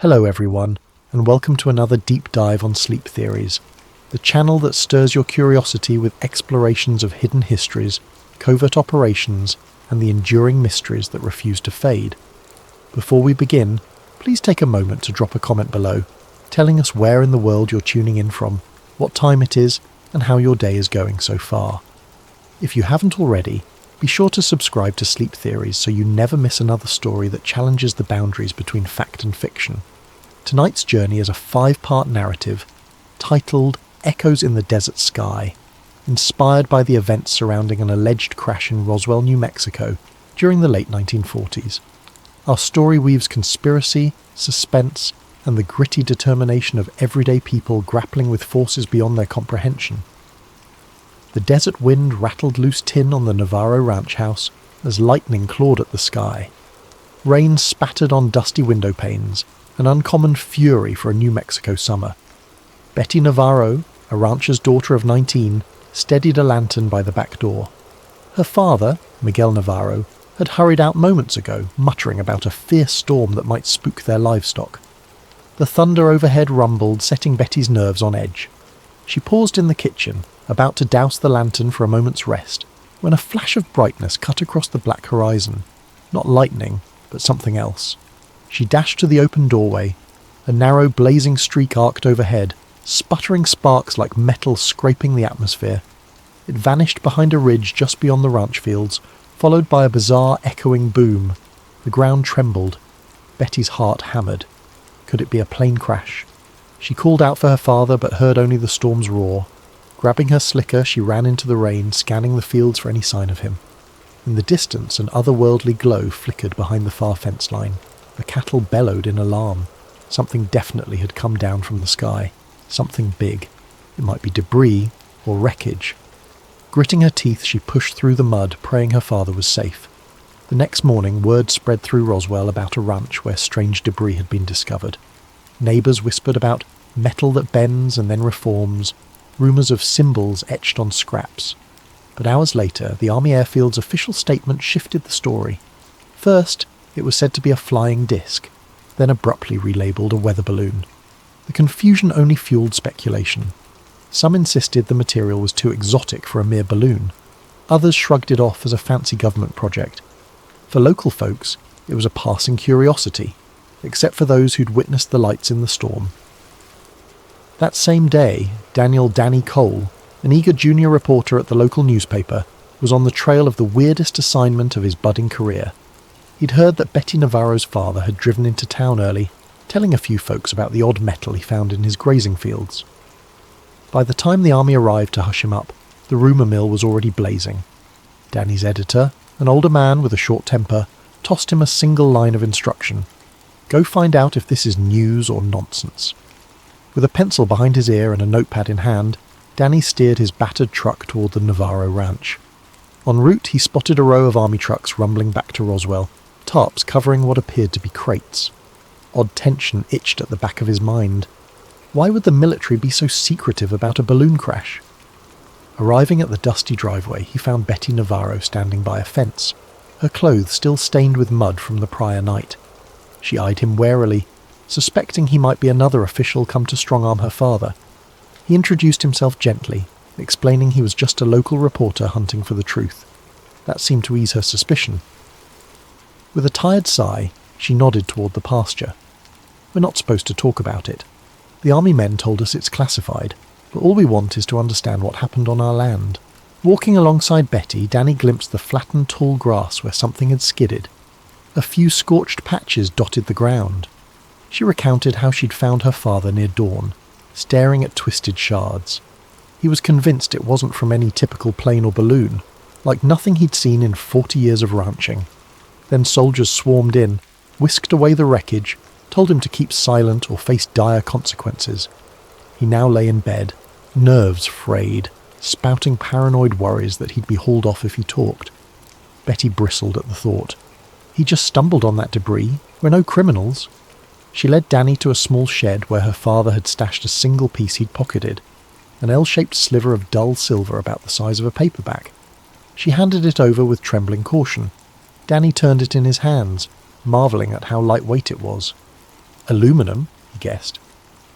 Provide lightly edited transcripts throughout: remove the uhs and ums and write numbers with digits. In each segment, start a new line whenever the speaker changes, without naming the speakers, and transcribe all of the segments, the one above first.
Hello everyone, and welcome to another deep dive on sleep theories, the channel that stirs your curiosity with explorations of hidden histories, covert operations, and the enduring mysteries that refuse to fade. Before we begin, please take a moment to drop a comment below, telling us where in the world you're tuning in from, what time it is, and how your day is going so far. If you haven't already, be sure to subscribe to Sleep Theories so you never miss another story that challenges the boundaries between fact and fiction. Tonight's journey is a 5-part narrative titled Echoes in the Desert Sky, inspired by the events surrounding an alleged crash in Roswell, New Mexico during the late 1940s. Our story weaves conspiracy, suspense, and the gritty determination of everyday people grappling with forces beyond their comprehension. The desert wind rattled loose tin on the Navarro ranch house as lightning clawed at the sky. Rain spattered on dusty window panes, an uncommon fury for a New Mexico summer. Betty Navarro, a rancher's daughter of 19, steadied a lantern by the back door. Her father, Miguel Navarro, had hurried out moments ago, muttering about a fierce storm that might spook their livestock. The thunder overhead rumbled, setting Betty's nerves on edge. She paused in the kitchen, about to douse the lantern for a moment's rest, when a flash of brightness cut across the black horizon. Not lightning, but something else. She dashed to the open doorway. A narrow blazing streak arced overhead, sputtering sparks like metal scraping the atmosphere. It vanished behind a ridge just beyond the ranch fields, followed by a bizarre echoing boom. The ground trembled. Betty's heart hammered. Could it be a plane crash? She called out for her father but heard only the storm's roar. Grabbing her slicker, she ran into the rain, scanning the fields for any sign of him. In the distance, an otherworldly glow flickered behind the far fence line. The cattle bellowed in alarm. Something definitely had come down from the sky. Something big. It might be debris or wreckage. Gritting her teeth, she pushed through the mud, praying her father was safe. The next morning, word spread through Roswell about a ranch where strange debris had been discovered. Neighbours whispered about metal that bends and then reforms, rumours of symbols etched on scraps. But hours later, the Army Airfield's official statement shifted the story. First, it was said to be a flying disc, then abruptly relabelled a weather balloon. The confusion only fueled speculation. Some insisted the material was too exotic for a mere balloon. Others shrugged it off as a fancy government project. For local folks, it was a passing curiosity, except for those who'd witnessed the lights in the storm. That same day, Daniel "Danny" Cole, an eager junior reporter at the local newspaper, was on the trail of the weirdest assignment of his budding career. He'd heard that Betty Navarro's father had driven into town early, telling a few folks about the odd metal he found in his grazing fields. By the time the army arrived to hush him up, the rumour mill was already blazing. Danny's editor, an older man with a short temper, tossed him a single line of instruction. Go find out if this is news or nonsense. With a pencil behind his ear and a notepad in hand, Danny steered his battered truck toward the Navarro ranch. En route, he spotted a row of army trucks rumbling back to Roswell, tarps covering what appeared to be crates. Odd tension itched at the back of his mind. Why would the military be so secretive about a balloon crash? Arriving at the dusty driveway, he found Betty Navarro standing by a fence, her clothes still stained with mud from the prior night. She eyed him warily, suspecting he might be another official come to strong-arm her father. He introduced himself gently, explaining he was just a local reporter hunting for the truth. That seemed to ease her suspicion. With a tired sigh, she nodded toward the pasture. We're not supposed to talk about it. The army men told us it's classified, but all we want is to understand what happened on our land. Walking alongside Betty, Danny glimpsed the flattened tall grass where something had skidded. A few scorched patches dotted the ground. She recounted how she'd found her father near dawn, staring at twisted shards. He was convinced it wasn't from any typical plane or balloon, like nothing he'd seen in 40 years of ranching. Then soldiers swarmed in, whisked away the wreckage, told him to keep silent or face dire consequences. He now lay in bed, nerves frayed, spouting paranoid worries that he'd be hauled off if he talked. Betty bristled at the thought. He just stumbled on that debris. We're no criminals. She led Danny to a small shed where her father had stashed a single piece he'd pocketed, an L-shaped sliver of dull silver about the size of a paperback. She handed it over with trembling caution. Danny turned it in his hands, marvelling at how lightweight it was. Aluminum, he guessed.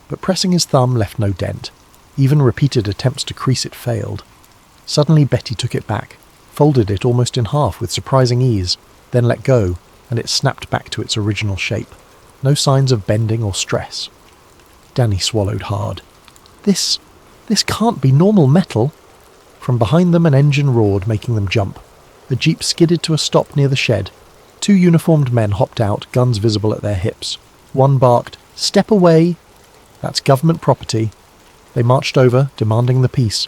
But pressing his thumb left no dent. Even repeated attempts to crease it failed. Suddenly Betty took it back, folded it almost in half with surprising ease, then let go, and it snapped back to its original shape. No signs of bending or stress. Danny swallowed hard. This can't be normal metal. From behind them an engine roared, making them jump. The jeep skidded to a stop near the shed. 2 uniformed men hopped out, guns visible at their hips. One barked, "Step away!" "That's government property." They marched over, demanding the piece.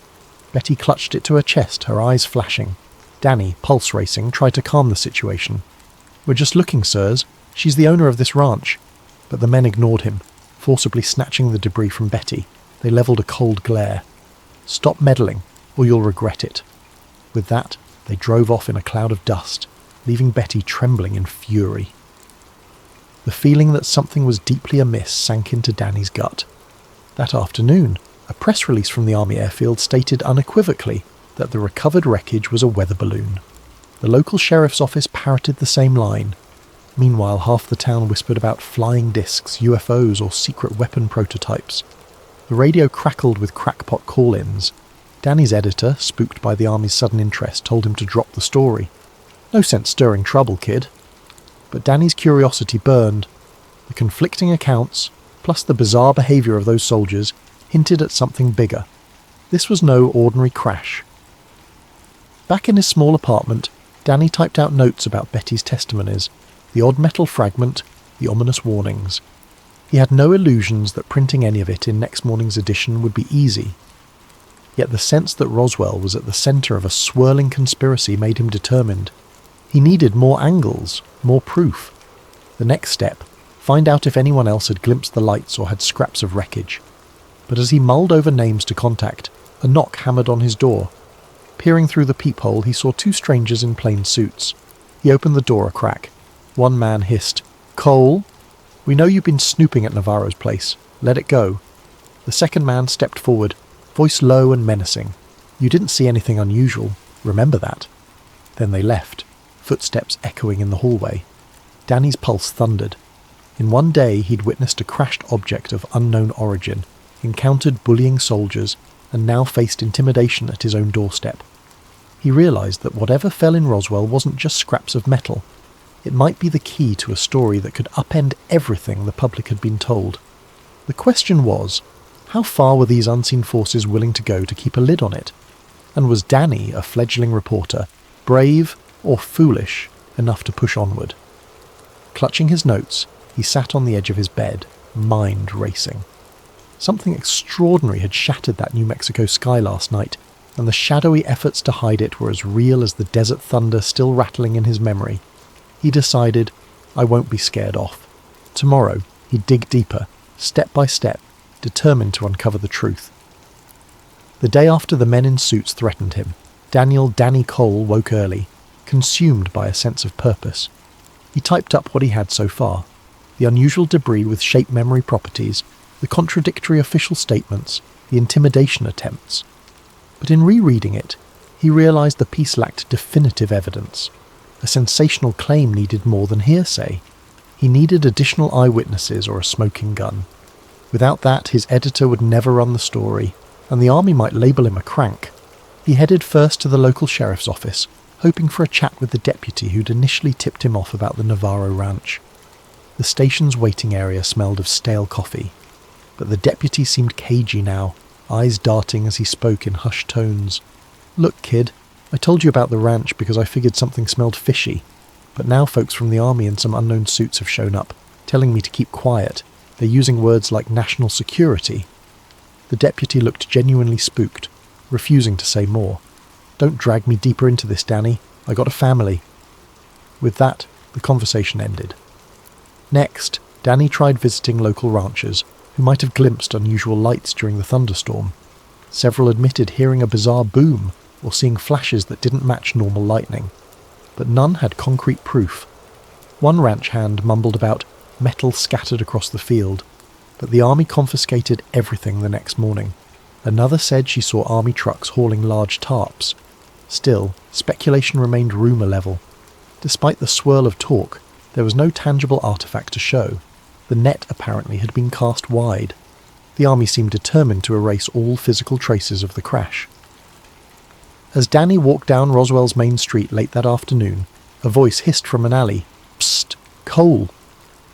Betty clutched it to her chest, her eyes flashing. Danny, pulse racing, tried to calm the situation. "We're just looking, sirs. She's the owner of this ranch." But the men ignored him, forcibly snatching the debris from Betty. They levelled a cold glare. "Stop meddling, or you'll regret it." With that, they drove off in a cloud of dust, leaving Betty trembling in fury. The feeling that something was deeply amiss sank into Danny's gut. That afternoon, a press release from the Army airfield stated unequivocally that the recovered wreckage was a weather balloon. The local sheriff's office parroted the same line. Meanwhile, half the town whispered about flying discs, UFOs, or secret weapon prototypes. The radio crackled with crackpot call-ins. Danny's editor, spooked by the Army's sudden interest, told him to drop the story. "No sense stirring trouble, kid." But Danny's curiosity burned. The conflicting accounts, plus the bizarre behaviour of those soldiers, hinted at something bigger. This was no ordinary crash. Back in his small apartment, Danny typed out notes about Betty's testimonies, the odd metal fragment, the ominous warnings. He had no illusions that printing any of it in next morning's edition would be easy. Yet the sense that Roswell was at the centre of a swirling conspiracy made him determined. He needed more angles, more proof. The next step, find out if anyone else had glimpsed the lights or had scraps of wreckage. But as he mulled over names to contact, a knock hammered on his door. Peering through the peephole, he saw 2 strangers in plain suits. He opened the door a crack. One man hissed, "Cole, we know you've been snooping at Navarro's place. Let it go." The second man stepped forward, voice low and menacing. "You didn't see anything unusual. Remember that." Then they left, footsteps echoing in the hallway. Danny's pulse thundered. In one day he'd witnessed a crashed object of unknown origin, encountered bullying soldiers, and now faced intimidation at his own doorstep. He realised that whatever fell in Roswell wasn't just scraps of metal. It might be the key to a story that could upend everything the public had been told. The question was, how far were these unseen forces willing to go to keep a lid on it? And was Danny, a fledgling reporter, brave or foolish enough to push onward? Clutching his notes, he sat on the edge of his bed, mind racing. Something extraordinary had shattered that New Mexico sky last night, and the shadowy efforts to hide it were as real as the desert thunder still rattling in his memory. He decided, I won't be scared off. Tomorrow, he'd dig deeper, step by step, determined to uncover the truth. The day after the men in suits threatened him, Danny Cole woke early, consumed by a sense of purpose. He typed up what he had so far, the unusual debris with shape memory properties, the contradictory official statements, the intimidation attempts. But in rereading it, he realised the piece lacked definitive evidence. A sensational claim needed more than hearsay. He needed additional eyewitnesses or a smoking gun. Without that, his editor would never run the story, and the Army might label him a crank. He headed first to the local sheriff's office, hoping for a chat with the deputy who'd initially tipped him off about the Navarro ranch. The station's waiting area smelled of stale coffee, but the deputy seemed cagey now, eyes darting as he spoke in hushed tones. Look, kid, I told you about the ranch because I figured something smelled fishy, but now folks from the Army in some unknown suits have shown up, telling me to keep quiet. They're using words like national security. The deputy looked genuinely spooked, refusing to say more. Don't drag me deeper into this, Danny. I got a family. With that, the conversation ended. Next, Danny tried visiting local ranchers, who might have glimpsed unusual lights during the thunderstorm. Several admitted hearing a bizarre boom, or seeing flashes that didn't match normal lightning. But none had concrete proof. One ranch hand mumbled about metal scattered across the field, but the Army confiscated everything the next morning. Another said she saw Army trucks hauling large tarps. Still, speculation remained rumour level. Despite the swirl of talk, there was no tangible artefact to show. The net, apparently, had been cast wide. The army seemed determined to erase all physical traces of the crash. As Danny walked down Roswell's main street late that afternoon, a voice hissed from an alley, "Psst! Cole!"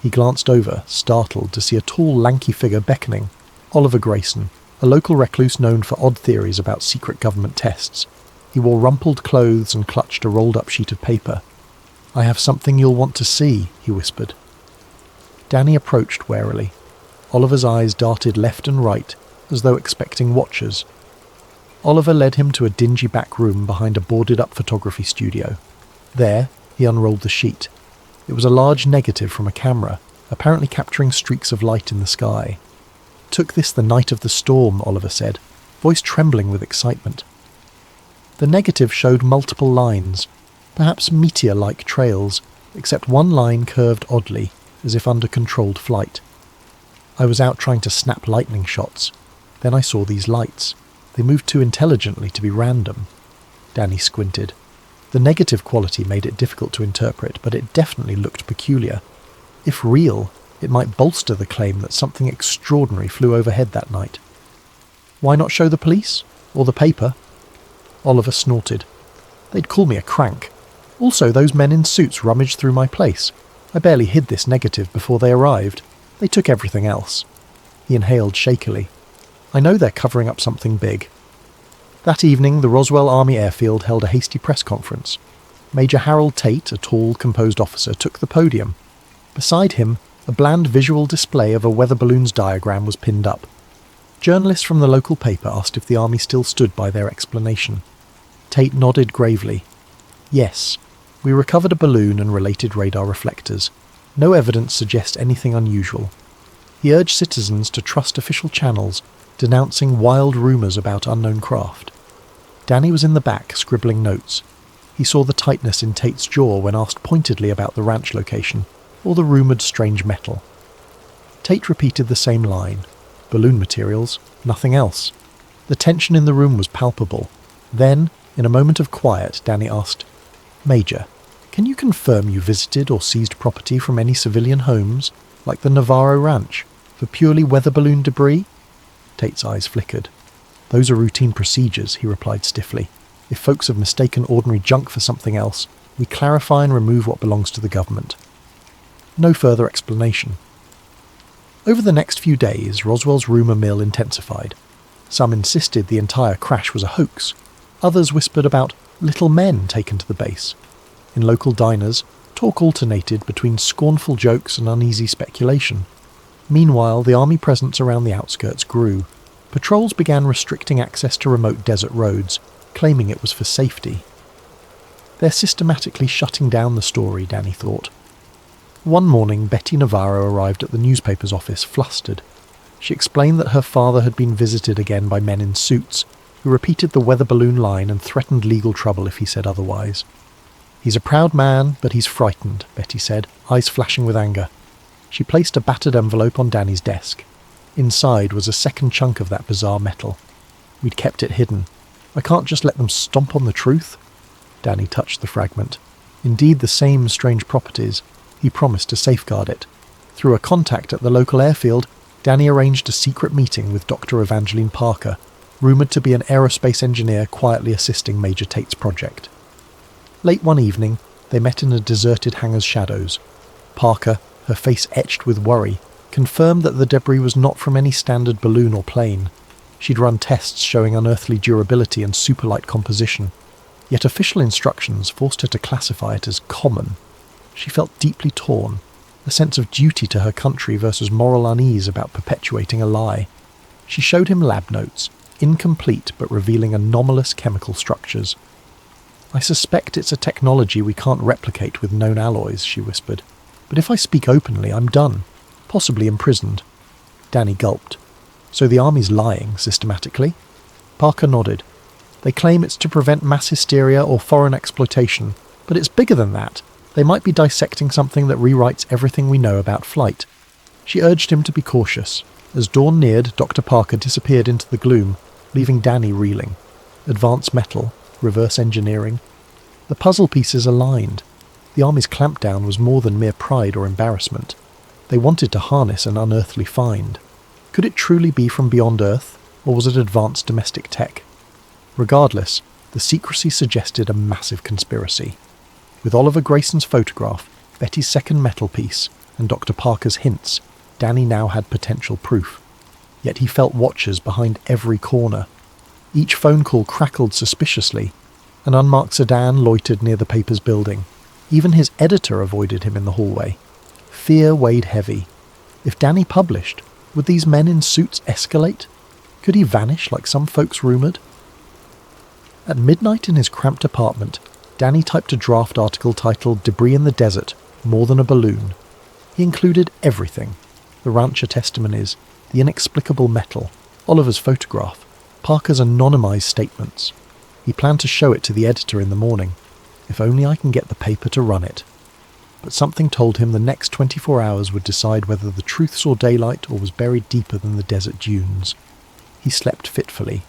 He glanced over, startled, to see a tall, lanky figure beckoning. Oliver Grayson, a local recluse known for odd theories about secret government tests. He wore rumpled clothes and clutched a rolled-up sheet of paper. "I have something you'll want to see," he whispered. Danny approached warily. Oliver's eyes darted left and right, as though expecting watchers. Oliver led him to a dingy back room behind a boarded-up photography studio. There, he unrolled the sheet. It was a large negative from a camera, apparently capturing streaks of light in the sky. "Took this the night of the storm," Oliver said, voice trembling with excitement. The negative showed multiple lines, perhaps meteor-like trails, except one line curved oddly, as if under controlled flight. "I was out trying to snap lightning shots. Then I saw these lights. They moved too intelligently to be random." Danny squinted. The negative quality made it difficult to interpret, but it definitely looked peculiar. If real, it might bolster the claim that something extraordinary flew overhead that night. "Why not show the police? Or the paper?" Oliver snorted. "They'd call me a crank. Also, those men in suits rummaged through my place. I barely hid this negative before they arrived. They took everything else." He inhaled shakily. "I know they're covering up something big." That evening, the Roswell Army Airfield held a hasty press conference. Major Harold Tate, a tall, composed officer, took the podium. Beside him, a bland visual display of a weather balloon's diagram was pinned up. Journalists from the local paper asked if the Army still stood by their explanation. Tate nodded gravely. "Yes, we recovered a balloon and related radar reflectors. No evidence suggests anything unusual." He urged citizens to trust official channels, denouncing wild rumours about unknown craft. Danny was in the back, scribbling notes. He saw the tightness in Tate's jaw when asked pointedly about the ranch location, or the rumoured strange metal. Tate repeated the same line. Balloon materials, nothing else. The tension in the room was palpable. Then, in a moment of quiet, Danny asked, "Major, can you confirm you visited or seized property from any civilian homes, like the Navarro Ranch, for purely weather balloon debris?" Tate's eyes flickered. "Those are routine procedures," he replied stiffly. "If folks have mistaken ordinary junk for something else, we clarify and remove what belongs to the government." No further explanation. Over the next few days, Roswell's rumour mill intensified. Some insisted the entire crash was a hoax. Others whispered about little men taken to the base. In local diners, talk alternated between scornful jokes and uneasy speculation. Meanwhile, the army presence around the outskirts grew. Patrols began restricting access to remote desert roads, claiming it was for safety. They're systematically shutting down the story, Danny thought. One morning, Betty Navarro arrived at the newspaper's office, flustered. She explained that her father had been visited again by men in suits, who repeated the weather balloon line and threatened legal trouble if he said otherwise. "He's a proud man, but he's frightened," Betty said, eyes flashing with anger. She placed a battered envelope on Danny's desk. Inside was a second chunk of that bizarre metal. "We'd kept it hidden. I can't just let them stomp on the truth." Danny touched the fragment. Indeed, the same strange properties. He promised to safeguard it. Through a contact at the local airfield, Danny arranged a secret meeting with Dr. Evangeline Parker, rumoured to be an aerospace engineer quietly assisting Major Tate's project. Late one evening, they met in a deserted hangar's shadows. Parker, her face etched with worry, confirmed that the debris was not from any standard balloon or plane. She'd run tests showing unearthly durability and superlight composition, yet official instructions forced her to classify it as common. She felt deeply torn, a sense of duty to her country versus moral unease about perpetuating a lie. She showed him lab notes, incomplete but revealing anomalous chemical structures. "I suspect it's a technology we can't replicate with known alloys," she whispered. "But if I speak openly, I'm done, possibly imprisoned." Danny gulped. "So the army's lying, systematically?" Parker nodded. "They claim it's to prevent mass hysteria or foreign exploitation, but it's bigger than that. They might be dissecting something that rewrites everything we know about flight." She urged him to be cautious. As dawn neared, Dr. Parker disappeared into the gloom, leaving Danny reeling. Advanced metal, reverse engineering. The puzzle pieces aligned. The army's clampdown was more than mere pride or embarrassment. They wanted to harness an unearthly find. Could it truly be from beyond Earth, or was it advanced domestic tech? Regardless, the secrecy suggested a massive conspiracy. With Oliver Grayson's photograph, Betty's second metal piece, and Dr. Parker's hints, Danny now had potential proof. Yet he felt watchers behind every corner. Each phone call crackled suspiciously. An unmarked sedan loitered near the paper's building. Even his editor avoided him in the hallway. Fear weighed heavy. If Danny published, would these men in suits escalate? Could he vanish like some folks rumoured? At midnight in his cramped apartment, Danny typed a draft article titled "Debris in the Desert, More Than a Balloon." He included everything: the rancher testimonies, the inexplicable metal, Oliver's photograph, Parker's anonymised statements. He planned to show it to the editor in the morning. If only I can get the paper to run it. But something told him the next 24 hours would decide whether the truth saw daylight or was buried deeper than the desert dunes. He slept fitfully,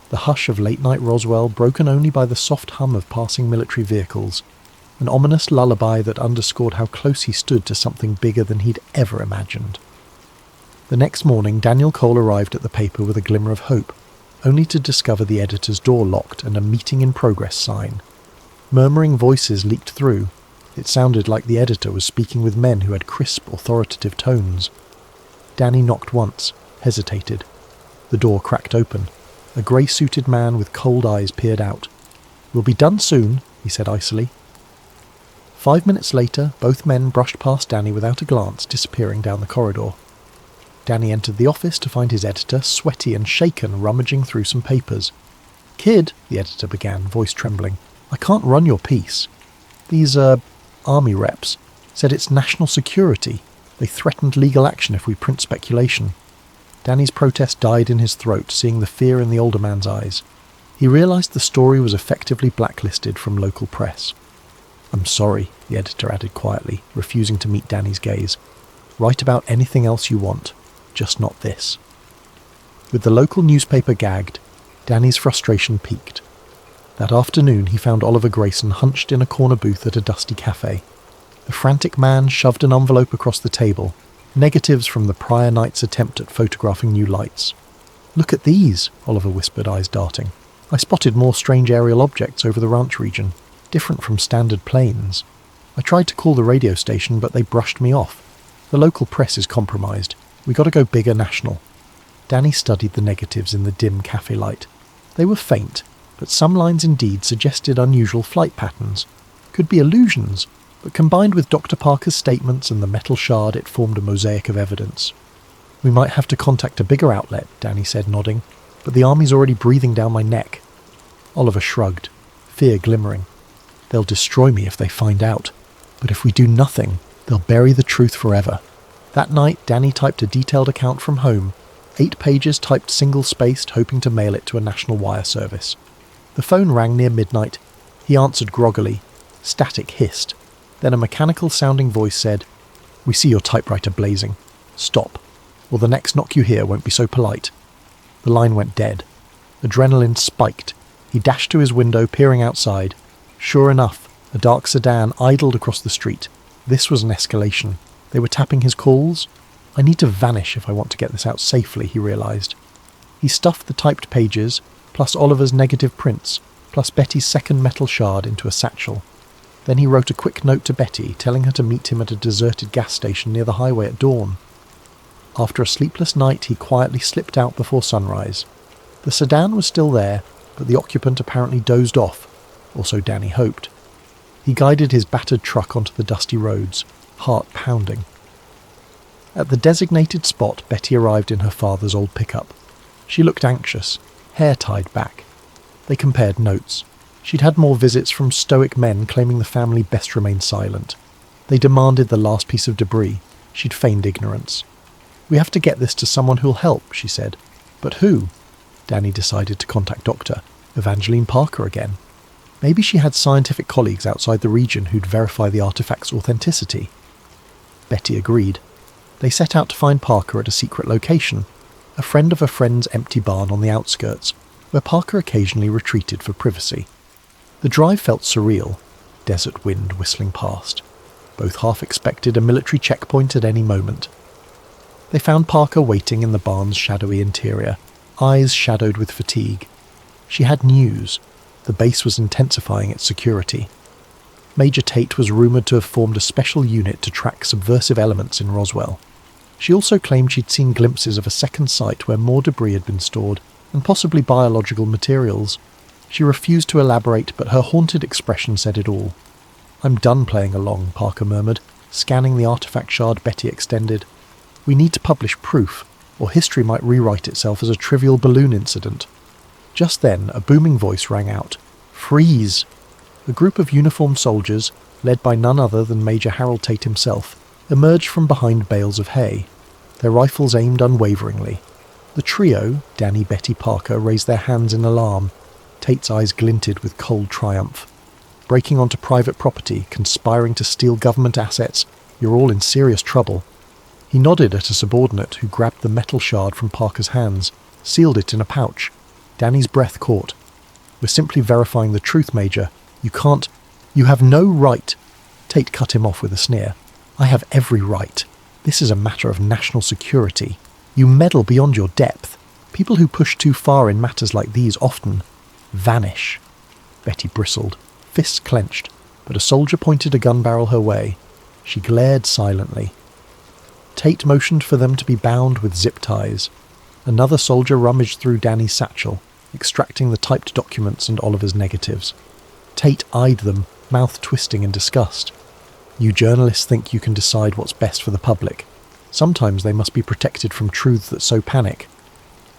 the hush of late-night Roswell broken only by the soft hum of passing military vehicles, an ominous lullaby that underscored how close he stood to something bigger than he'd ever imagined. The next morning, Daniel Cole arrived at the paper with a glimmer of hope, only to discover the editor's door locked and a meeting in progress sign. Murmuring voices leaked through. It sounded like the editor was speaking with men who had crisp, authoritative tones. Danny knocked once, hesitated. The door cracked open. A grey-suited man with cold eyes peered out. "We'll be done soon," he said icily. 5 minutes later, both men brushed past Danny without a glance, disappearing down the corridor. Danny entered the office to find his editor, sweaty and shaken, rummaging through some papers. "Kid," the editor began, voice trembling, "I can't run your piece. These, army reps said it's national security. They threatened legal action if we print speculation." Danny's protest died in his throat, seeing the fear in the older man's eyes. He realised the story was effectively blacklisted from local press. "I'm sorry," the editor added quietly, refusing to meet Danny's gaze. "Write about anything else you want, just not this." With the local newspaper gagged, Danny's frustration peaked. That afternoon he found Oliver Grayson hunched in a corner booth at a dusty cafe. The frantic man shoved an envelope across the table, negatives from the prior night's attempt at photographing new lights. "Look at these," Oliver whispered, eyes darting. "I spotted more strange aerial objects over the ranch region, different from standard planes. I tried to call the radio station, but they brushed me off. The local press is compromised. We got to go bigger national." Danny studied the negatives in the dim cafe light. They were faint, but some lines indeed suggested unusual flight patterns. Could be illusions, but combined with Dr. Parker's statements and the metal shard, it formed a mosaic of evidence. "We might have to contact a bigger outlet," Danny said, nodding, "but the army's already breathing down my neck." Oliver shrugged, fear glimmering. "They'll destroy me if they find out. But if we do nothing, they'll bury the truth forever." That night, Danny typed a detailed account from home, 8 pages typed single-spaced, hoping to mail it to a national wire service. The phone rang near midnight. He answered groggily. Static hissed. Then a mechanical-sounding voice said, "We see your typewriter blazing. Stop, or the next knock you hear won't be so polite." The line went dead. Adrenaline spiked. He dashed to his window, peering outside. Sure enough, a dark sedan idled across the street. This was an escalation. They were tapping his calls. I need to vanish if I want to get this out safely, he realised. He stuffed the typed pages, plus Oliver's negative prints, plus Betty's second metal shard into a satchel. Then he wrote a quick note to Betty, telling her to meet him at a deserted gas station near the highway at dawn. After a sleepless night, he quietly slipped out before sunrise. The sedan was still there, but the occupant apparently dozed off, or so Danny hoped. He guided his battered truck onto the dusty roads, heart pounding. At the designated spot, Betty arrived in her father's old pickup. She looked anxious, hair tied back. They compared notes. She'd had more visits from stoic men claiming the family best remain silent. They demanded the last piece of debris. She'd feigned ignorance. "We have to get this to someone who'll help," she said. "But who?" Danny decided to contact Dr. Evangeline Parker again. Maybe she had scientific colleagues outside the region who'd verify the artifact's authenticity. Betty agreed. They set out to find Parker at a secret location, a friend of a friend's empty barn on the outskirts, where Parker occasionally retreated for privacy. The drive felt surreal, desert wind whistling past. Both half expected a military checkpoint at any moment. They found Parker waiting in the barn's shadowy interior, eyes shadowed with fatigue. She had news. The base was intensifying its security. Major Tate was rumoured to have formed a special unit to track subversive elements in Roswell. She also claimed she'd seen glimpses of a second site where more debris had been stored, and possibly biological materials. She refused to elaborate, but her haunted expression said it all. "I'm done playing along," Parker murmured, scanning the artifact shard Betty extended. "We need to publish proof, or history might rewrite itself as a trivial balloon incident." Just then, a booming voice rang out. "Freeze!" A group of uniformed soldiers, led by none other than Major Harold Tate himself, emerged from behind bales of hay, their rifles aimed unwaveringly. The trio, Danny, Betty, Parker, raised their hands in alarm. Tate's eyes glinted with cold triumph. "Breaking onto private property, conspiring to steal government assets, you're all in serious trouble." He nodded at a subordinate who grabbed the metal shard from Parker's hands, sealed it in a pouch. Danny's breath caught. "We're simply verifying the truth, Major. You have no right." Tate cut him off with a sneer. "I have every right. This is a matter of national security. You meddle beyond your depth. People who push too far in matters like these often vanish." Betty bristled, fists clenched, but a soldier pointed a gun barrel her way. She glared silently. Tate motioned for them to be bound with zip ties. Another soldier rummaged through Danny's satchel, extracting the typed documents and Oliver's negatives. Tate eyed them, mouth twisting in disgust. "You journalists think you can decide what's best for the public. Sometimes they must be protected from truths that so panic."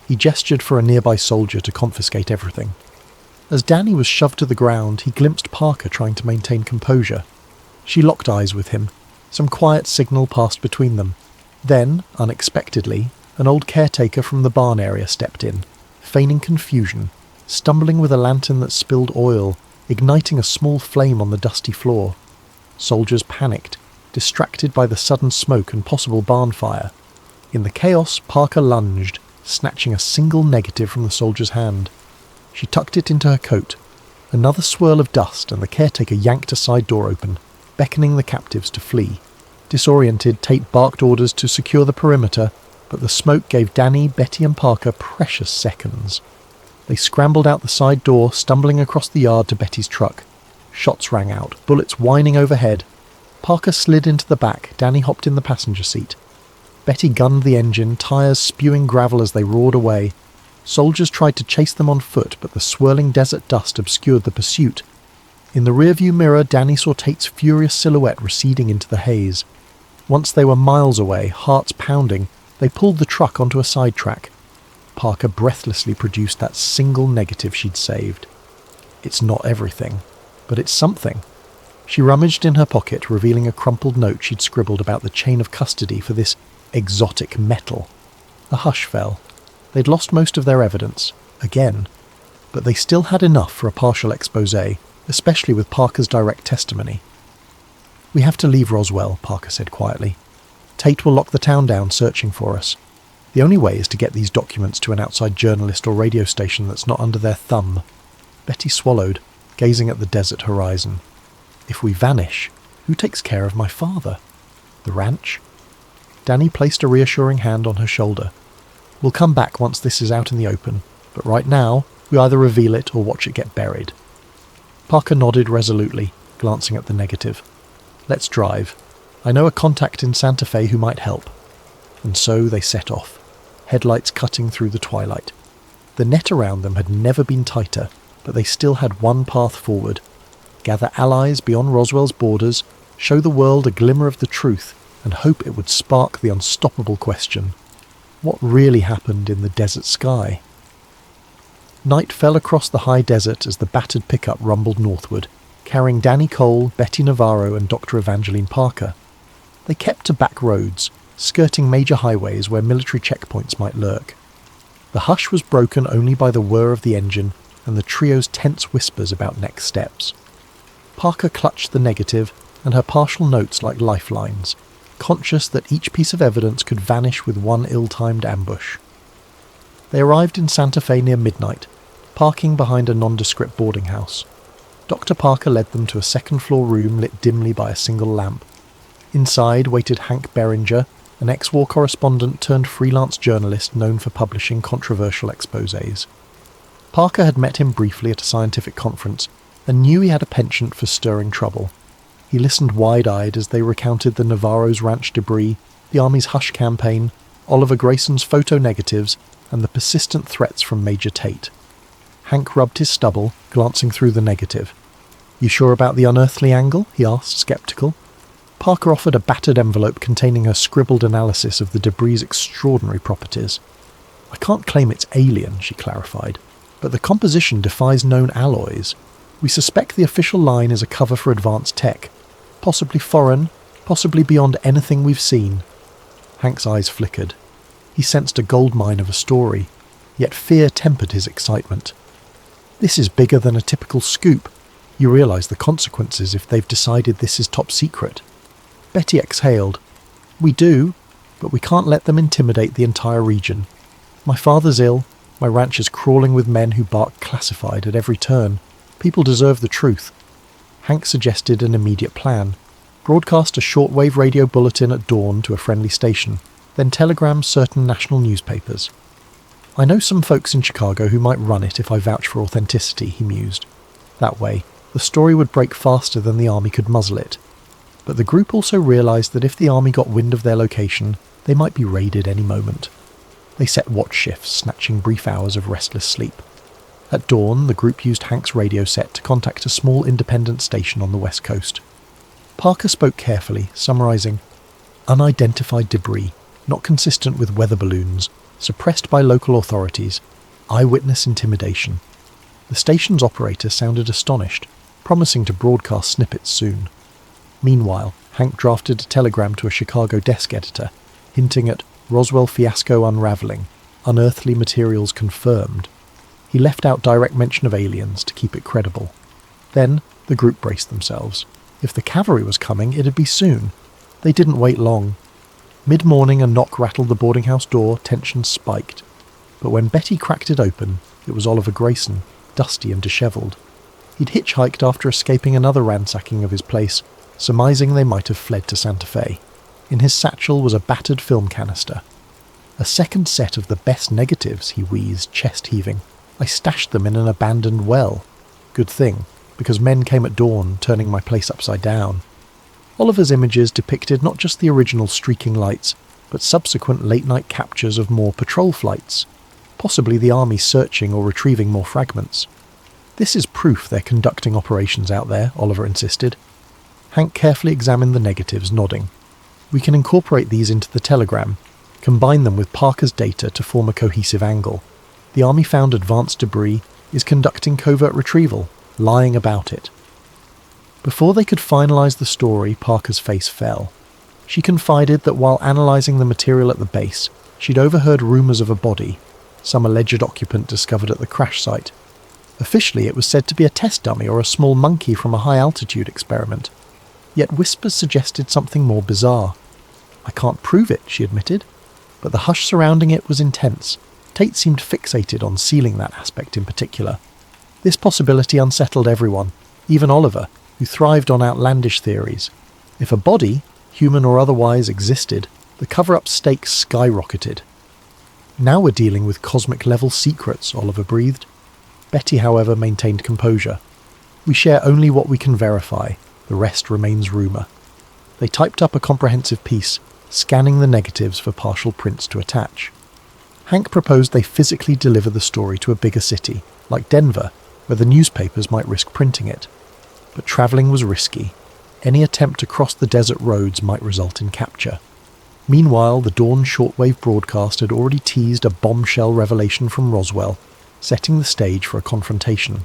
He gestured for a nearby soldier to confiscate everything. As Danny was shoved to the ground, he glimpsed Parker trying to maintain composure. She locked eyes with him. Some quiet signal passed between them. Then, unexpectedly, an old caretaker from the barn area stepped in, feigning confusion, stumbling with a lantern that spilled oil, igniting a small flame on the dusty floor. Soldiers panicked, distracted by the sudden smoke and possible barn fire. In the chaos, Parker lunged, snatching a single negative from the soldier's hand. She tucked it into her coat. Another swirl of dust, and the caretaker yanked a side door open, beckoning the captives to flee. Disoriented, Tate barked orders to secure the perimeter, but the smoke gave Danny, Betty and Parker precious seconds. They scrambled out the side door, stumbling across the yard to Betty's truck. Shots rang out, bullets whining overhead. Parker slid into the back, Danny hopped in the passenger seat. Betty gunned the engine, tires spewing gravel as they roared away. Soldiers tried to chase them on foot, but the swirling desert dust obscured the pursuit. In the rearview mirror, Danny saw Tate's furious silhouette receding into the haze. Once they were miles away, hearts pounding, they pulled the truck onto a sidetrack. Parker breathlessly produced that single negative she'd saved. It's not everything, but it's something. She rummaged in her pocket, revealing a crumpled note she'd scribbled about the chain of custody for this exotic metal. A hush fell. They'd lost most of their evidence, again, but they still had enough for a partial exposé, especially with Parker's direct testimony. "We have to leave Roswell," Parker said quietly. "Tate will lock the town down searching for us. The only way is to get these documents to an outside journalist or radio station that's not under their thumb." Betty swallowed, gazing at the desert horizon. "If we vanish, who takes care of my father? The ranch?" Danny placed a reassuring hand on her shoulder. "We'll come back once this is out in the open, but right now, we either reveal it or watch it get buried." Parker nodded resolutely, glancing at the negative. "Let's drive. I know a contact in Santa Fe who might help." And so they set off, headlights cutting through the twilight. The net around them had never been tighter, but they still had one path forward. Gather allies beyond Roswell's borders, show the world a glimmer of the truth, and hope it would spark the unstoppable question: what really happened in the desert sky? Night fell across the high desert as the battered pickup rumbled northward, carrying Danny Cole, Betty Navarro and Dr. Evangeline Parker. They kept to back roads, skirting major highways where military checkpoints might lurk. The hush was broken only by the whir of the engine and the trio's tense whispers about next steps. Parker clutched the negative and her partial notes like lifelines, conscious that each piece of evidence could vanish with one ill-timed ambush. They arrived in Santa Fe near midnight, parking behind a nondescript boarding house. Dr. Parker led them to a second-floor room lit dimly by a single lamp. Inside waited Hank Beringer, an ex-war correspondent turned freelance journalist known for publishing controversial exposés. Parker had met him briefly at a scientific conference and knew he had a penchant for stirring trouble. He listened wide-eyed as they recounted the Navarro's ranch debris, the Army's hush campaign, Oliver Grayson's photo negatives, and the persistent threats from Major Tate. Hank rubbed his stubble, glancing through the negative. "You sure about the unearthly angle?" he asked, sceptical. Parker offered a battered envelope containing her scribbled analysis of the debris' extraordinary properties. "I can't claim it's alien," she clarified, "but the composition defies known alloys. We suspect the official line is a cover for advanced tech. Possibly foreign, possibly beyond anything we've seen." Hank's eyes flickered. He sensed a goldmine of a story, yet fear tempered his excitement. "This is bigger than a typical scoop. You realise the consequences if they've decided this is top secret." Betty exhaled. "We do, but we can't let them intimidate the entire region. My father's ill, my ranch is crawling with men who bark classified at every turn. People deserve the truth." Hank suggested an immediate plan. Broadcast a shortwave radio bulletin at dawn to a friendly station, then telegram certain national newspapers. "I know some folks in Chicago who might run it if I vouch for authenticity," he mused. That way, the story would break faster than the Army could muzzle it. But the group also realised that if the Army got wind of their location, they might be raided any moment. They set watch shifts, snatching brief hours of restless sleep. At dawn, the group used Hank's radio set to contact a small independent station on the west coast. Parker spoke carefully, summarising, "Unidentified debris, not consistent with weather balloons, suppressed by local authorities, eyewitness intimidation." The station's operator sounded astonished, promising to broadcast snippets soon. Meanwhile, Hank drafted a telegram to a Chicago desk editor, hinting at Roswell fiasco unravelling, unearthly materials confirmed. He left out direct mention of aliens to keep it credible. Then, the group braced themselves. If the cavalry was coming, it'd be soon. They didn't wait long. Mid-morning, a knock rattled the boarding house door, tension spiked. But when Betty cracked it open, it was Oliver Grayson, dusty and dishevelled. He'd hitchhiked after escaping another ransacking of his place, surmising they might have fled to Santa Fe. In his satchel was a battered film canister. "A second set of the best negatives," he wheezed, chest-heaving. "I stashed them in an abandoned well. Good thing, because men came at dawn, turning my place upside down." Oliver's images depicted not just the original streaking lights, but subsequent late-night captures of more patrol flights, possibly the Army searching or retrieving more fragments. "This is proof they're conducting operations out there," Oliver insisted. Hank carefully examined the negatives, nodding. "We can incorporate these into the telegram, combine them with Parker's data to form a cohesive angle. The Army found advanced debris, is conducting covert retrieval, lying about it." Before they could finalise the story, Parker's face fell. She confided that while analysing the material at the base, she'd overheard rumours of a body, some alleged occupant discovered at the crash site. Officially, it was said to be a test dummy or a small monkey from a high-altitude experiment. Yet whispers suggested something more bizarre. "I can't prove it," she admitted, but the hush surrounding it was intense. Tate seemed fixated on sealing that aspect in particular. This possibility unsettled everyone, even Oliver, who thrived on outlandish theories. If a body, human or otherwise, existed, the cover-up stakes skyrocketed. "Now we're dealing with cosmic-level secrets," Oliver breathed. Betty, however, maintained composure. "We share only what we can verify. The rest remains rumour." They typed up a comprehensive piece, scanning the negatives for partial prints to attach. Hank proposed they physically deliver the story to a bigger city, like Denver, where the newspapers might risk printing it. But travelling was risky. Any attempt to cross the desert roads might result in capture. Meanwhile, the dawn shortwave broadcast had already teased a bombshell revelation from Roswell, setting the stage for a confrontation.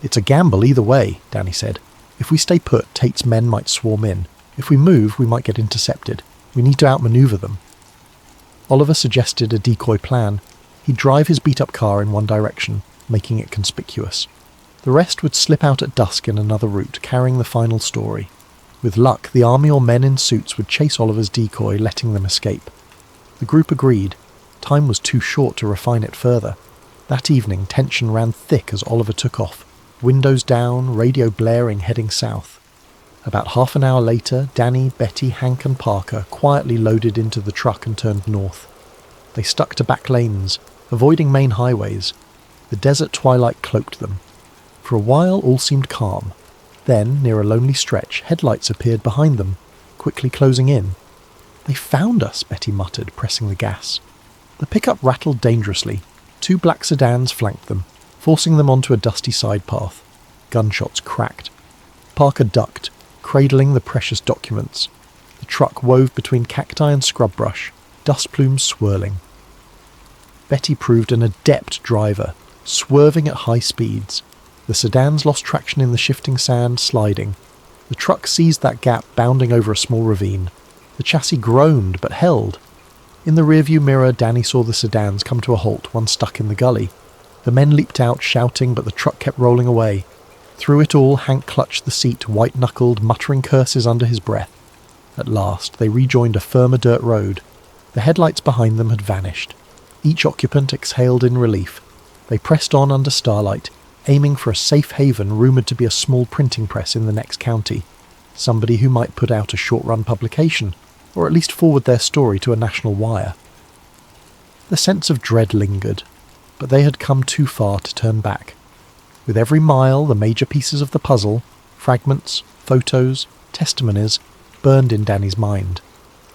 "It's a gamble either way," Danny said. "If we stay put, Tate's men might swarm in. If we move, we might get intercepted. We need to outmaneuver them." Oliver suggested a decoy plan. He'd drive his beat-up car in one direction, making it conspicuous. The rest would slip out at dusk in another route, carrying the final story. With luck, the Army or men in suits would chase Oliver's decoy, letting them escape. The group agreed. Time was too short to refine it further. That evening, tension ran thick as Oliver took off, windows down, radio blaring, heading south. About half an hour later, Danny, Betty, Hank and Parker quietly loaded into the truck and turned north. They stuck to back lanes, avoiding main highways. The desert twilight cloaked them. For a while all seemed calm. Then, near a lonely stretch, headlights appeared behind them, quickly closing in. "They found us," Betty muttered, pressing the gas. The pickup rattled dangerously. 2 black sedans flanked them, forcing them onto a dusty side path. Gunshots cracked. Parker ducked, cradling the precious documents. The truck wove between cacti and scrub brush, dust plumes swirling. Betty proved an adept driver, swerving at high speeds. The sedans lost traction in the shifting sand, sliding. The truck seized that gap, bounding over a small ravine. The chassis groaned, but held. In the rearview mirror, Danny saw the sedans come to a halt, one stuck in the gully. The men leaped out, shouting, but the truck kept rolling away. Through it all, Hank clutched the seat, white-knuckled, muttering curses under his breath. At last, they rejoined a firmer dirt road. The headlights behind them had vanished. Each occupant exhaled in relief. They pressed on under starlight, aiming for a safe haven rumoured to be a small printing press in the next county. Somebody who might put out a short-run publication, or at least forward their story to a national wire. The sense of dread lingered, but they had come too far to turn back. With every mile, the major pieces of the puzzle, fragments, photos, testimonies, burned in Danny's mind.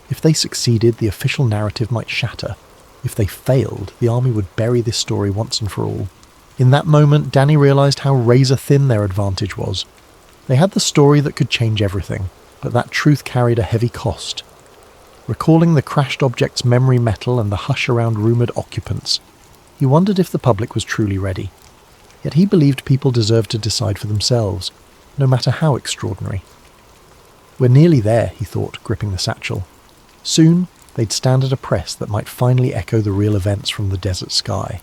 If they succeeded, the official narrative might shatter. If they failed, the army would bury this story once and for all. In that moment, Danny realised how razor-thin their advantage was. They had the story that could change everything, but that truth carried a heavy cost. Recalling the crashed object's memory metal and the hush around rumoured occupants, he wondered if the public was truly ready. Yet he believed people deserved to decide for themselves, no matter how extraordinary. "We're nearly there," he thought, gripping the satchel. Soon, they'd stand at a press that might finally echo the real events from the desert sky.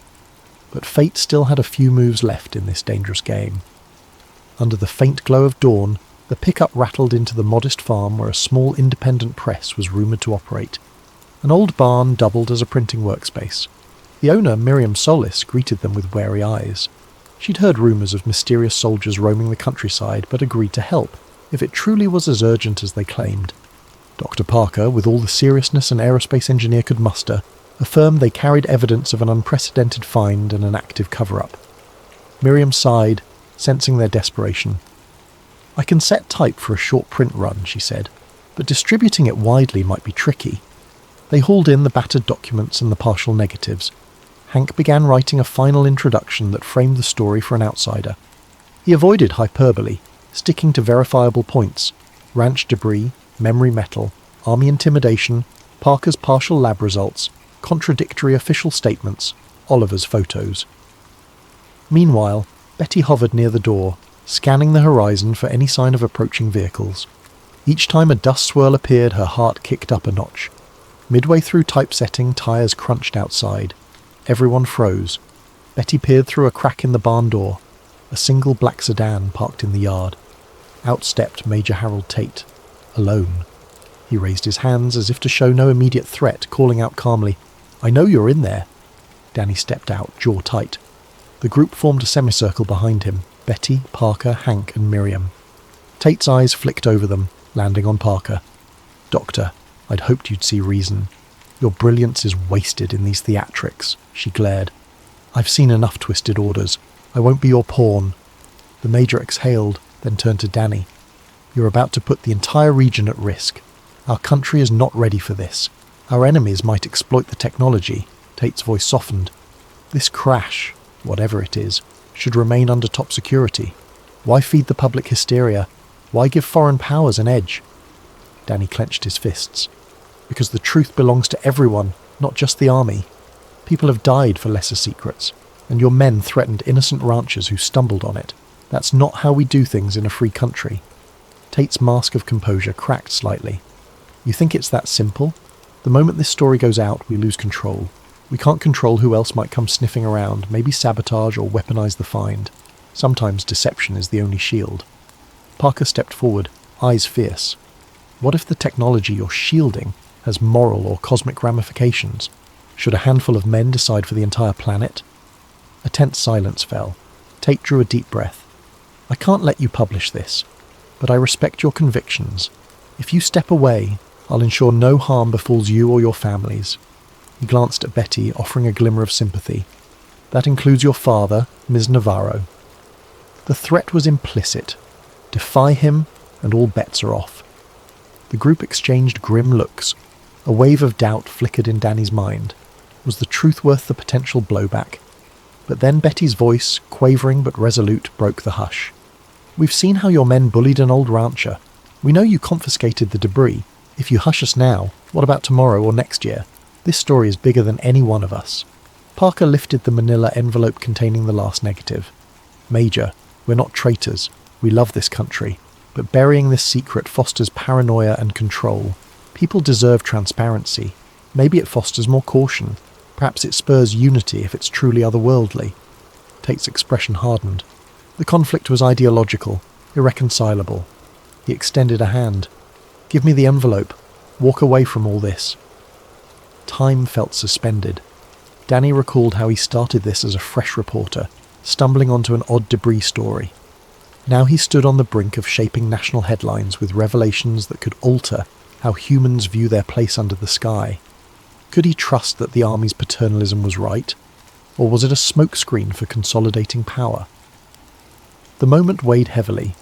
But fate still had a few moves left in this dangerous game. Under the faint glow of dawn, the pickup rattled into the modest farm where a small independent press was rumoured to operate. An old barn doubled as a printing workspace. The owner, Miriam Solis, greeted them with wary eyes. She'd heard rumours of mysterious soldiers roaming the countryside, but agreed to help, if it truly was as urgent as they claimed. Dr. Parker, with all the seriousness an aerospace engineer could muster, affirmed they carried evidence of an unprecedented find and an active cover-up. Miriam sighed, sensing their desperation. "I can set type for a short print run," she said, "but distributing it widely might be tricky." They hauled in the battered documents and the partial negatives. Hank began writing a final introduction that framed the story for an outsider. He avoided hyperbole, sticking to verifiable points: ranch debris, memory metal, army intimidation, Parker's partial lab results, contradictory official statements, Oliver's photos. Meanwhile, Betty hovered near the door, scanning the horizon for any sign of approaching vehicles. Each time a dust swirl appeared, her heart kicked up a notch. Midway through typesetting, tyres crunched outside. Everyone froze. Betty peered through a crack in the barn door. A single black sedan parked in the yard. Out stepped Major Harold Tate, alone. He raised his hands as if to show no immediate threat, calling out calmly, "I know you're in there." Danny stepped out, jaw tight. The group formed a semicircle behind him: Betty, Parker, Hank and Miriam. Tate's eyes flicked over them, landing on Parker. "Doctor, I'd hoped you'd see reason. Your brilliance is wasted in these theatrics," she glared. "I've seen enough twisted orders. I won't be your pawn." The Major exhaled, then turned to Danny. "You're about to put the entire region at risk. Our country is not ready for this. Our enemies might exploit the technology." Tate's voice softened. "This crash, whatever it is, should remain under top security. Why feed the public hysteria? Why give foreign powers an edge?" Danny clenched his fists. "Because the truth belongs to everyone, not just the army. People have died for lesser secrets, and your men threatened innocent ranchers who stumbled on it. That's not how we do things in a free country." Tate's mask of composure cracked slightly. "You think it's that simple? The moment this story goes out, we lose control. We can't control who else might come sniffing around, maybe sabotage or weaponize the find. Sometimes deception is the only shield." Parker stepped forward, eyes fierce. "What if the technology you're shielding has moral or cosmic ramifications? Should a handful of men decide for the entire planet?" A tense silence fell. Tate drew a deep breath. "I can't let you publish this. but I respect your convictions. If you step away, I'll ensure no harm befalls you or your families." He glanced at Betty, offering a glimmer of sympathy. "That includes your father, Ms. Navarro." The threat was implicit. Defy him, and all bets are off. The group exchanged grim looks. A wave of doubt flickered in Danny's mind. Was the truth worth the potential blowback? But then Betty's voice, quavering but resolute, broke the hush. "We've seen how your men bullied an old rancher. We know you confiscated the debris. If you hush us now, what about tomorrow or next year? This story is bigger than any one of us." Parker lifted the manila envelope containing the last negative. "Major, we're not traitors. We love this country. But burying this secret fosters paranoia and control. People deserve transparency. Maybe it fosters more caution. Perhaps it spurs unity if it's truly otherworldly." Tate's expression hardened. The conflict was ideological, irreconcilable. He extended a hand. "Give me the envelope. Walk away from all this." Time felt suspended. Danny recalled how he started this as a fresh reporter, stumbling onto an odd debris story. Now he stood on the brink of shaping national headlines with revelations that could alter how humans view their place under the sky. Could he trust that the army's paternalism was right? Or was it a smokescreen for consolidating power? The moment weighed heavily.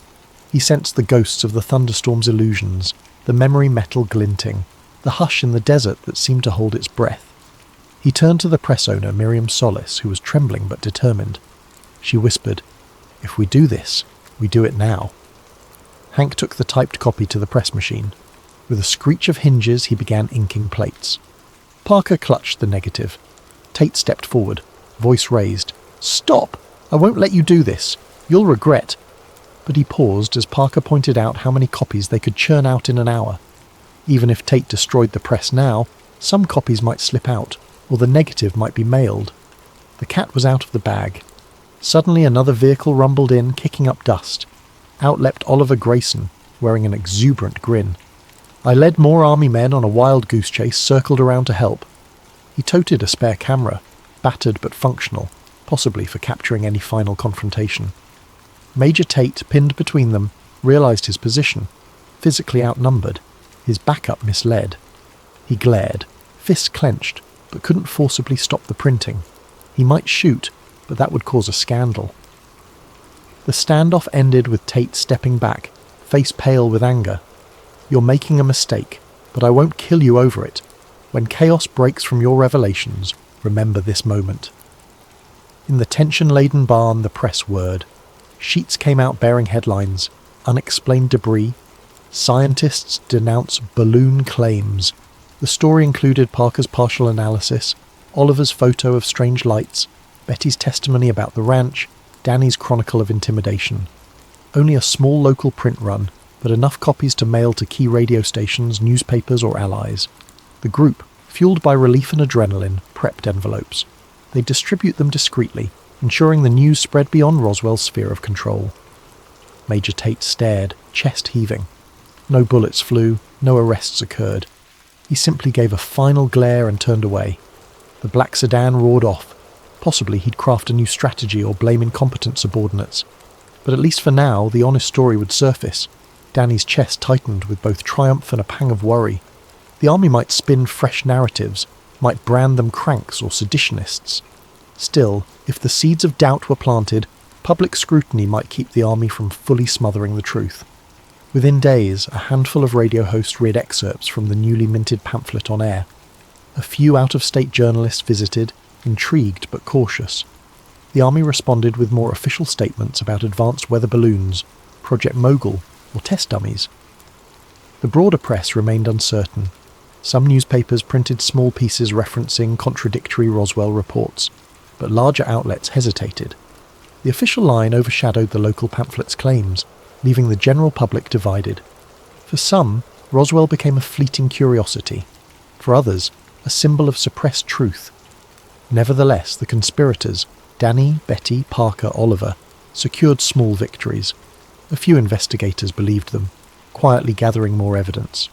He sensed the ghosts of the thunderstorm's illusions, the memory metal glinting, the hush in the desert that seemed to hold its breath. He turned to the press owner, Miriam Solis, who was trembling but determined. She whispered, "If we do this, we do it now." Hank took the typed copy to the press machine. With a screech of hinges, he began inking plates. Parker clutched the negative. Tate stepped forward, voice raised. "Stop! I won't let you do this. You'll regret." But he paused as Parker pointed out how many copies they could churn out in an hour. Even if Tate destroyed the press now, some copies might slip out, or the negative might be mailed. The cat was out of the bag. Suddenly another vehicle rumbled in, kicking up dust. Out leapt Oliver Grayson, wearing an exuberant grin. "I led more army men on a wild goose chase, circled around to help." He toted a spare camera, battered but functional, possibly for capturing any final confrontation. Major Tate, pinned between them, realized his position. Physically outnumbered, his backup misled. He glared, fists clenched, but couldn't forcibly stop the printing. He might shoot, but that would cause a scandal. The standoff ended with Tate stepping back, face pale with anger. "You're making a mistake, but I won't kill you over it. When chaos breaks from your revelations, remember this moment." In the tension-laden barn, the press whirred. Sheets came out bearing headlines: "Unexplained debris," "Scientists denounce balloon claims." The story included Parker's partial analysis, Oliver's photo of strange lights, Betty's testimony about the ranch, Danny's chronicle of intimidation. Only a small local print run, but enough copies to mail to key radio stations, newspapers, or allies. The group, fueled by relief and adrenaline, prepped envelopes. They distribute them discreetly, ensuring the news spread beyond Roswell's sphere of control. Major Tate stared, chest heaving. No bullets flew, no arrests occurred. He simply gave a final glare and turned away. The black sedan roared off. Possibly he'd craft a new strategy or blame incompetent subordinates. But at least for now, the honest story would surface. Danny's chest tightened with both triumph and a pang of worry. The army might spin fresh narratives, might brand them cranks or seditionists. Still, if the seeds of doubt were planted, public scrutiny might keep the army from fully smothering the truth. Within days, a handful of radio hosts read excerpts from the newly minted pamphlet on air. A few out-of-state journalists visited, intrigued but cautious. The army responded with more official statements about advanced weather balloons, Project Mogul, or test dummies. The broader press remained uncertain. Some newspapers printed small pieces referencing contradictory Roswell reports, but larger outlets hesitated. The official line overshadowed the local pamphlet's claims, leaving the general public divided. For some, Roswell became a fleeting curiosity. For others, a symbol of suppressed truth. Nevertheless, the conspirators, Danny, Betty, Parker, Oliver, secured small victories. A few investigators believed them, quietly gathering more evidence.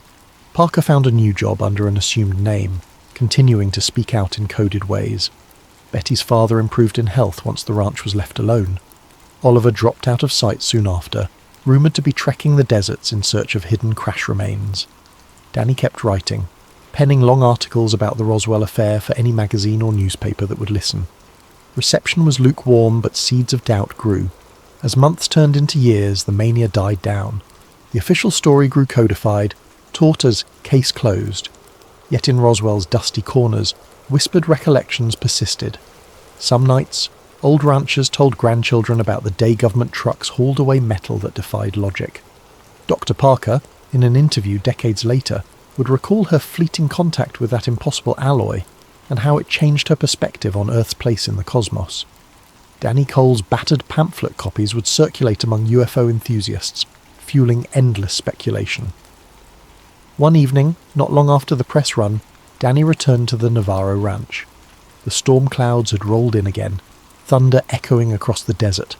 Parker found a new job under an assumed name, continuing to speak out in coded ways. Betty's father improved in health once the ranch was left alone. Oliver dropped out of sight soon after, rumoured to be trekking the deserts in search of hidden crash remains. Danny kept writing, penning long articles about the Roswell affair for any magazine or newspaper that would listen. Reception was lukewarm, but seeds of doubt grew. As months turned into years, the mania died down. The official story grew codified, taught as case closed. Yet in Roswell's dusty corners, whispered recollections persisted. Some nights, old ranchers told grandchildren about the day government trucks hauled away metal that defied logic. Dr. Parker, in an interview decades later, would recall her fleeting contact with that impossible alloy and how it changed her perspective on Earth's place in the cosmos. Danny Cole's battered pamphlet copies would circulate among UFO enthusiasts, fueling endless speculation. One evening, not long after the press run, Danny returned to the Navarro ranch. The storm clouds had rolled in again, thunder echoing across the desert.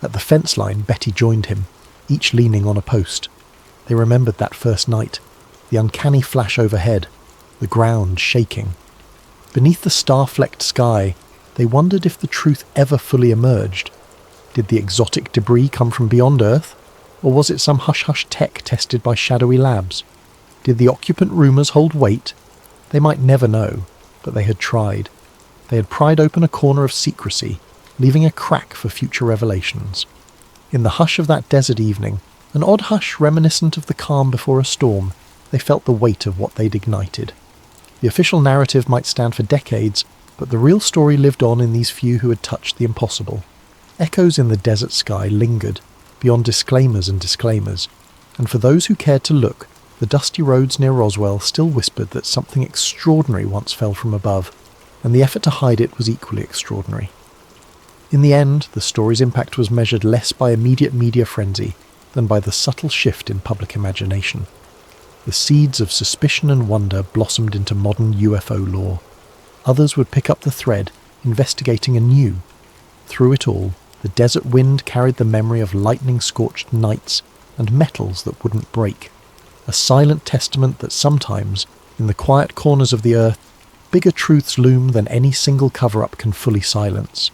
At the fence line, Betty joined him, each leaning on a post. They remembered that first night, the uncanny flash overhead, the ground shaking. Beneath the star-flecked sky, they wondered if the truth ever fully emerged. Did the exotic debris come from beyond Earth, or was it some hush-hush tech tested by shadowy labs? Did the occupant rumours hold weight? They might never know, but they had tried. They had pried open a corner of secrecy, leaving a crack for future revelations. In the hush of that desert evening, an odd hush reminiscent of the calm before a storm, they felt the weight of what they'd ignited. The official narrative might stand for decades, but the real story lived on in these few who had touched the impossible. Echoes in the desert sky lingered, beyond disclaimers, and for those who cared to look, the dusty roads near Roswell still whispered that something extraordinary once fell from above, and the effort to hide it was equally extraordinary. In the end, the story's impact was measured less by immediate media frenzy than by the subtle shift in public imagination. The seeds of suspicion and wonder blossomed into modern UFO lore. Others would pick up the thread, investigating anew. Through it all, the desert wind carried the memory of lightning-scorched nights and metals that wouldn't break. A silent testament that sometimes, in the quiet corners of the earth, bigger truths loom than any single cover-up can fully silence.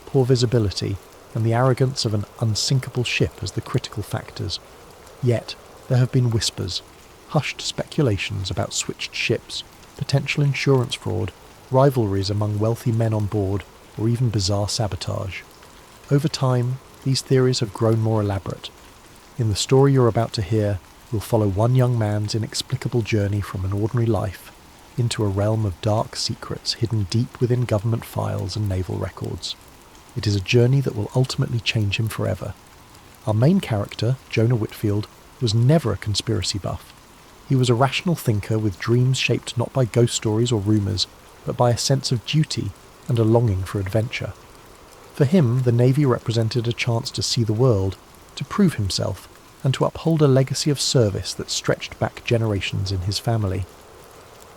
Poor visibility, and the arrogance of an unsinkable ship as the critical factors. Yet, there have been whispers, hushed speculations about switched ships, potential insurance fraud, rivalries among wealthy men on board, or even bizarre sabotage. Over time, these theories have grown more elaborate. In the story you're about to hear, we'll follow one young man's inexplicable journey from an ordinary life into a realm of dark secrets hidden deep within government files and naval records. It is a journey that will ultimately change him forever. Our main character, Jonah Whitfield, was never a conspiracy buff. He was a rational thinker with dreams shaped not by ghost stories or rumours, but by a sense of duty and a longing for adventure. For him, the Navy represented a chance to see the world, to prove himself, and to uphold a legacy of service that stretched back generations in his family.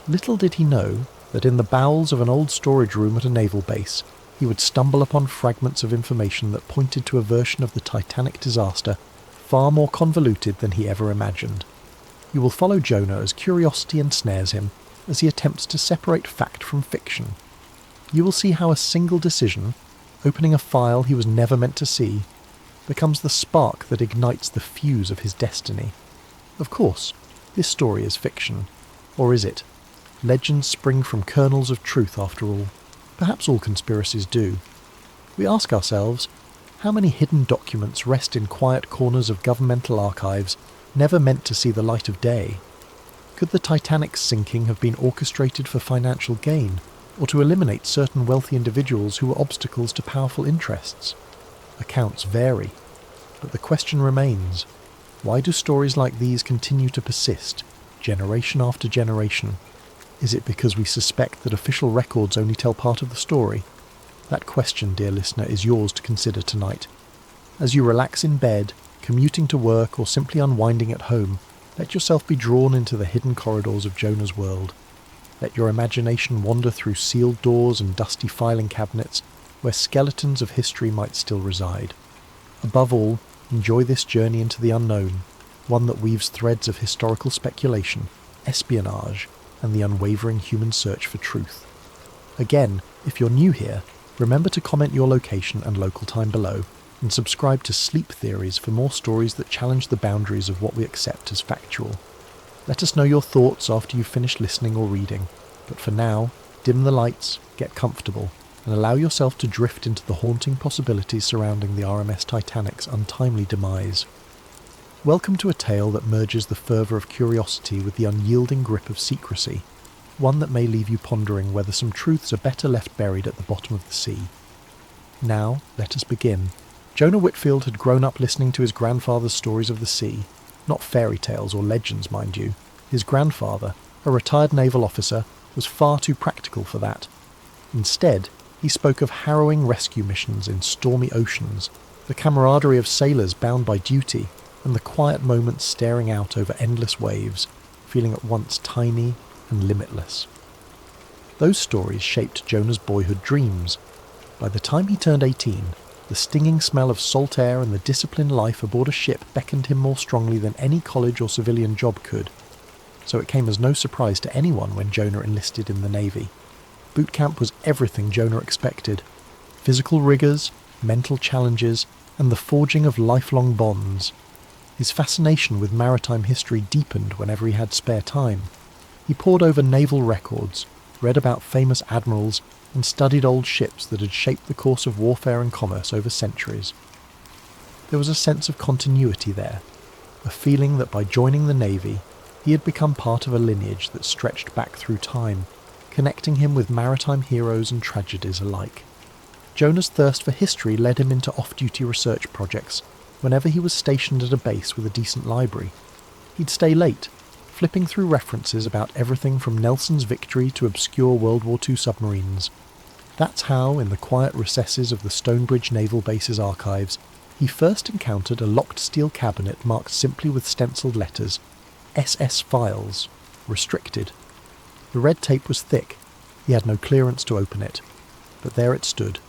Little did he know that in the bowels of an old storage room at a naval base, he would stumble upon fragments of information that pointed to a version of the Titanic disaster far more convoluted than he ever imagined. You will follow Jonah as curiosity ensnares him as he attempts to separate fact from fiction. You will see how a single decision, opening a file he was never meant to see, becomes the spark that ignites the fuse of his destiny. Of course, this story is fiction. Or is it? Legends spring from kernels of truth after all. Perhaps all conspiracies do. We ask ourselves, how many hidden documents rest in quiet corners of governmental archives, never meant to see the light of day? Could the Titanic's sinking have been orchestrated for financial gain, or to eliminate certain wealthy individuals who were obstacles to powerful interests? Accounts vary, but the question remains, why do stories like these continue to persist, generation after generation? Is it because we suspect that official records only tell part of the story? That question, dear listener, is yours to consider tonight. As you relax in bed, commuting to work, or simply unwinding at home, Let yourself be drawn into the hidden corridors of Jonah's world. Let your imagination wander through sealed doors and dusty filing cabinets where skeletons of history might still reside. Above all, enjoy this journey into the unknown, one that weaves threads of historical speculation, espionage, and the unwavering human search for truth. Again, if you're new here, remember to comment your location and local time below, and subscribe to Sleep Theories for more stories that challenge the boundaries of what we accept as factual. Let us know your thoughts after you've finished listening or reading, but for now, dim the lights, get comfortable, and allow yourself to drift into the haunting possibilities surrounding the RMS Titanic's untimely demise. Welcome to a tale that merges the fervour of curiosity with the unyielding grip of secrecy, one that may leave you pondering whether some truths are better left buried at the bottom of the sea. Now, let us begin. Jonah Whitfield had grown up listening to his grandfather's stories of the sea, not fairy tales or legends, mind you. His grandfather, a retired naval officer, was far too practical for that. Instead, he spoke of harrowing rescue missions in stormy oceans, the camaraderie of sailors bound by duty, and the quiet moments staring out over endless waves, feeling at once tiny and limitless. Those stories shaped Jonah's boyhood dreams. By the time he turned 18, the stinging smell of salt air and the disciplined life aboard a ship beckoned him more strongly than any college or civilian job could. So it came as no surprise to anyone when Jonah enlisted in the Navy. Boot camp was everything Jonah expected. Physical rigours, mental challenges, and the forging of lifelong bonds. His fascination with maritime history deepened whenever he had spare time. He pored over naval records, read about famous admirals, and studied old ships that had shaped the course of warfare and commerce over centuries. There was a sense of continuity there, a feeling that by joining the Navy, he had become part of a lineage that stretched back through time, connecting him with maritime heroes and tragedies alike. Jonah's thirst for history led him into off-duty research projects whenever he was stationed at a base with a decent library. He'd stay late, flipping through references about everything from Nelson's victory to obscure World War II submarines. That's how, in the quiet recesses of the Stonebridge Naval Base's archives, he first encountered a locked steel cabinet marked simply with stenciled letters, SS Files, Restricted. The red tape was thick. He had no clearance to open it. But there it stood,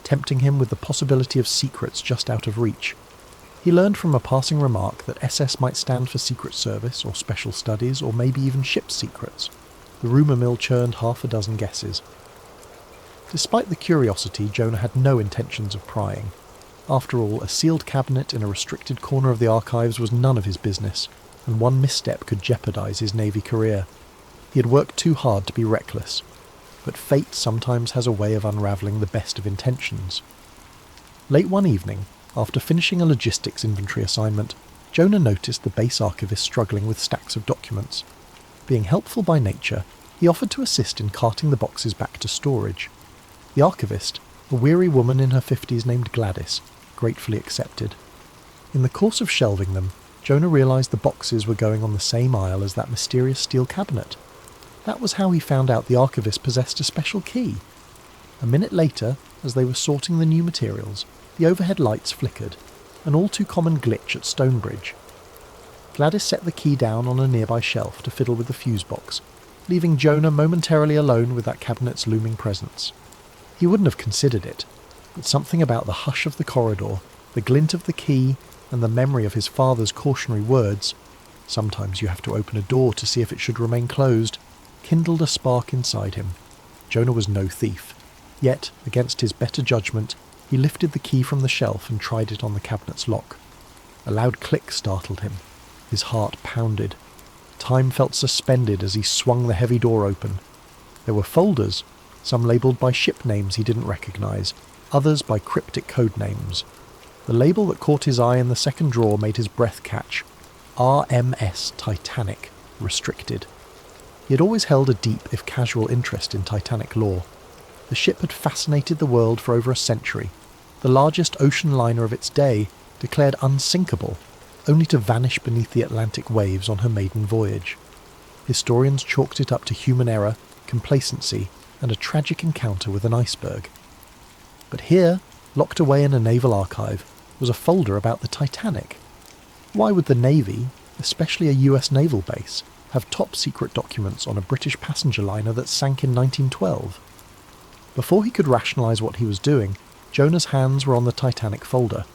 tempting him with the possibility of secrets just out of reach. He learned from a passing remark that SS might stand for Secret Service or Special Studies or maybe even ship secrets. The rumour mill churned half a dozen guesses. Despite the curiosity, Jonah had no intentions of prying. After all, a sealed cabinet in a restricted corner of the archives was none of his business, and one misstep could jeopardise his Navy career. He had worked too hard to be reckless, but fate sometimes has a way of unravelling the best of intentions. Late one evening, after finishing a logistics inventory assignment, Jonah noticed the base archivist struggling with stacks of documents. Being helpful by nature, he offered to assist in carting the boxes back to storage. The archivist, a weary woman in her 50s named Gladys, gratefully accepted. In the course of shelving them, Jonah realised the boxes were going on the same aisle as that mysterious steel cabinet. That was how he found out the archivist possessed a special key. A minute later, as they were sorting the new materials, the overhead lights flickered, an all-too-common glitch at Stonebridge. Gladys set the key down on a nearby shelf to fiddle with the fuse box, leaving Jonah momentarily alone with that cabinet's looming presence. He wouldn't have considered it, but something about the hush of the corridor, the glint of the key, and the memory of his father's cautionary words, "Sometimes you have to open a door to see if it should remain closed," kindled a spark inside him. Jonah was no thief, yet, against his better judgment, he lifted the key from the shelf and tried it on the cabinet's lock. A loud click startled him. His heart pounded. Time felt suspended as he swung the heavy door open. There were folders, some labelled by ship names he didn't recognise, others by cryptic code names. The label that caught his eye in the second drawer made his breath catch. RMS Titanic, Restricted. He had always held a deep, if casual, interest in Titanic lore. The ship had fascinated the world for over a century. The largest ocean liner of its day, declared unsinkable, only to vanish beneath the Atlantic waves on her maiden voyage. Historians chalked it up to human error, complacency, and a tragic encounter with an iceberg. But here, locked away in a naval archive, was a folder about the Titanic. Why would the Navy, especially a US naval base, have top-secret documents on a British passenger liner that sank in 1912? Before he could rationalise what he was doing, Jonah's hands were on the Titanic folder.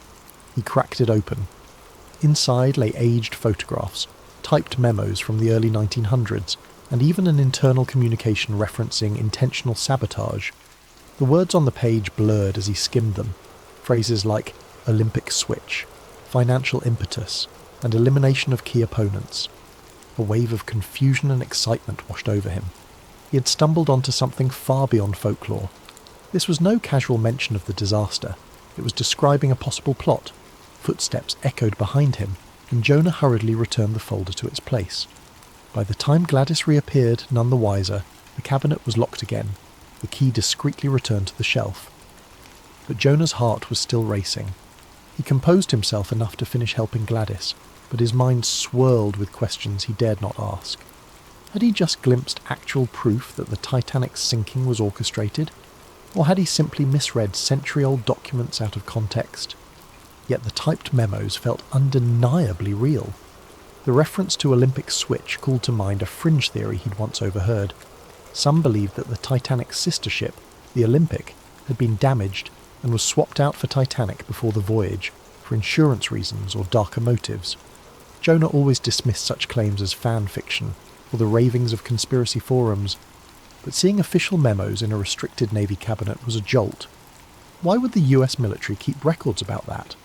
He cracked it open. Inside lay aged photographs, typed memos from the early 1900s, and even an internal communication referencing intentional sabotage. The words on the page blurred as he skimmed them. Phrases like Olympic switch, financial impetus, and elimination of key opponents. A wave of confusion and excitement washed over him. He had stumbled onto something far beyond folklore. This was no casual mention of the disaster. It was describing a possible plot. Footsteps echoed behind him, and Jonah hurriedly returned the folder to its place. By the time Gladys reappeared, none the wiser, the cabinet was locked again, the key discreetly returned to the shelf. But Jonah's heart was still racing. He composed himself enough to finish helping Gladys, but his mind swirled with questions he dared not ask. Had he just glimpsed actual proof that the Titanic's sinking was orchestrated? Or had he simply misread century-old documents out of context? Yet the typed memos felt undeniably real. The reference to Olympic switch called to mind a fringe theory he'd once overheard. Some believed that the Titanic's sister ship, the Olympic, had been damaged and was swapped out for Titanic before the voyage, for insurance reasons or darker motives. Jonah always dismissed such claims as fan fiction, or the ravings of conspiracy forums, but seeing official memos in a restricted Navy cabinet was a jolt. Why would the US military keep records about that?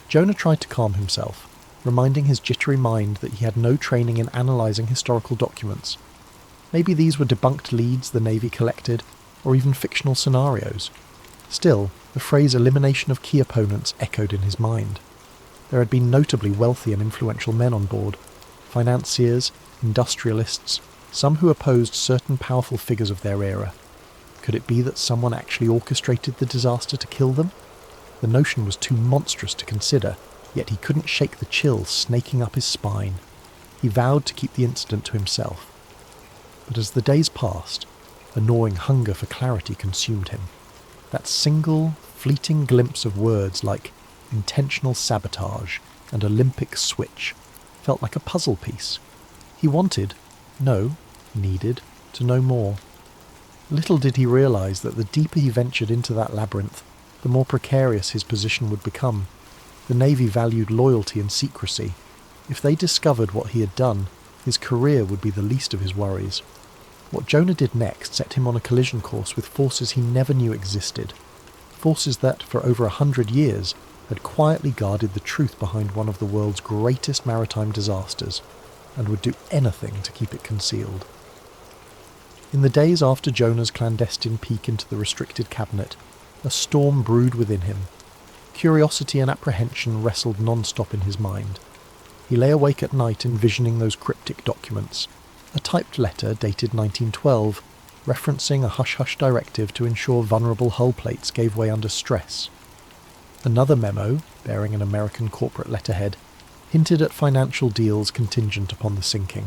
Jonah tried to calm himself, reminding his jittery mind that he had no training in analysing historical documents. Maybe these were debunked leads the Navy collected, or even fictional scenarios. Still, the phrase elimination of key opponents echoed in his mind. There had been notably wealthy and influential men on board, financiers, industrialists, some who opposed certain powerful figures of their era. Could it be that someone actually orchestrated the disaster to kill them? The notion was too monstrous to consider, yet he couldn't shake the chill snaking up his spine. He vowed to keep the incident to himself. But as the days passed, a gnawing hunger for clarity consumed him. That single, fleeting glimpse of words like intentional sabotage and Olympic switch felt like a puzzle piece. He wanted, needed, to know more. Little did he realise that the deeper he ventured into that labyrinth, the more precarious his position would become. The Navy valued loyalty and secrecy. If they discovered what he had done, his career would be the least of his worries. What Jonah did next set him on a collision course with forces he never knew existed. Forces that, for over 100 years, had quietly guarded the truth behind one of the world's greatest maritime disasters, and would do anything to keep it concealed. In the days after Jonah's clandestine peek into the restricted cabinet, a storm brewed within him. Curiosity and apprehension wrestled non-stop in his mind. He lay awake at night envisioning those cryptic documents. A typed letter dated 1912, referencing a hush-hush directive to ensure vulnerable hull plates gave way under stress. Another memo, bearing an American corporate letterhead, hinted at financial deals contingent upon the sinking.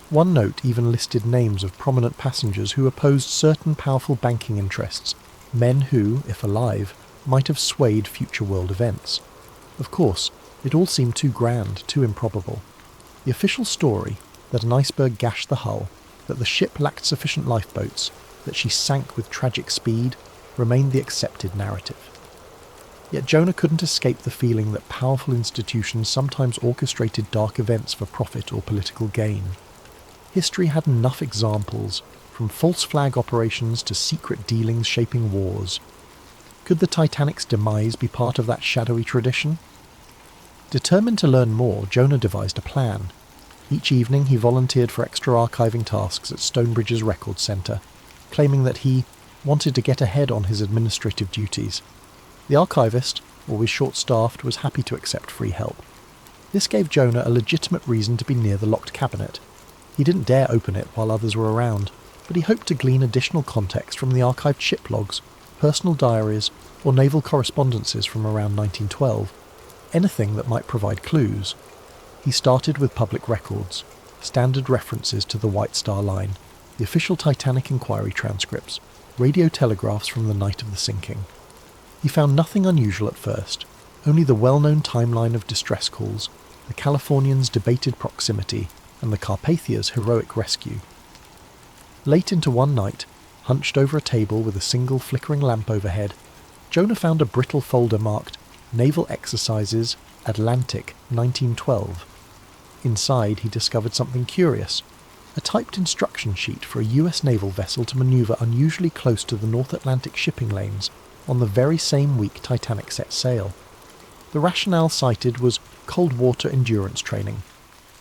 One note even listed names of prominent passengers who opposed certain powerful banking interests, men who, if alive, might have swayed future world events. Of course, it all seemed too grand, too improbable. The official story, that an iceberg gashed the hull, that the ship lacked sufficient lifeboats, that she sank with tragic speed, remained the accepted narrative. Yet Jonah couldn't escape the feeling that powerful institutions sometimes orchestrated dark events for profit or political gain. History had enough examples, from false flag operations to secret dealings shaping wars. Could the Titanic's demise be part of that shadowy tradition? Determined to learn more, Jonah devised a plan. Each evening he volunteered for extra archiving tasks at Stonebridge's Records Centre, claiming that he wanted to get ahead on his administrative duties. The archivist, always short-staffed, was happy to accept free help. This gave Jonah a legitimate reason to be near the locked cabinet. He didn't dare open it while others were around, but he hoped to glean additional context from the archived ship logs, personal diaries, or naval correspondences from around 1912, anything that might provide clues. He started with public records, standard references to the White Star Line, the official Titanic inquiry transcripts, radio telegraphs from the night of the sinking. He found nothing unusual at first, only the well-known timeline of distress calls, the Californian's debated proximity, and the Carpathia's heroic rescue. Late into one night, hunched over a table with a single flickering lamp overhead, Jonah found a brittle folder marked Naval Exercises, Atlantic, 1912. Inside, he discovered something curious, a typed instruction sheet for a US naval vessel to manoeuvre unusually close to the North Atlantic shipping lanes on the very same week Titanic set sail. The rationale cited was cold water endurance training.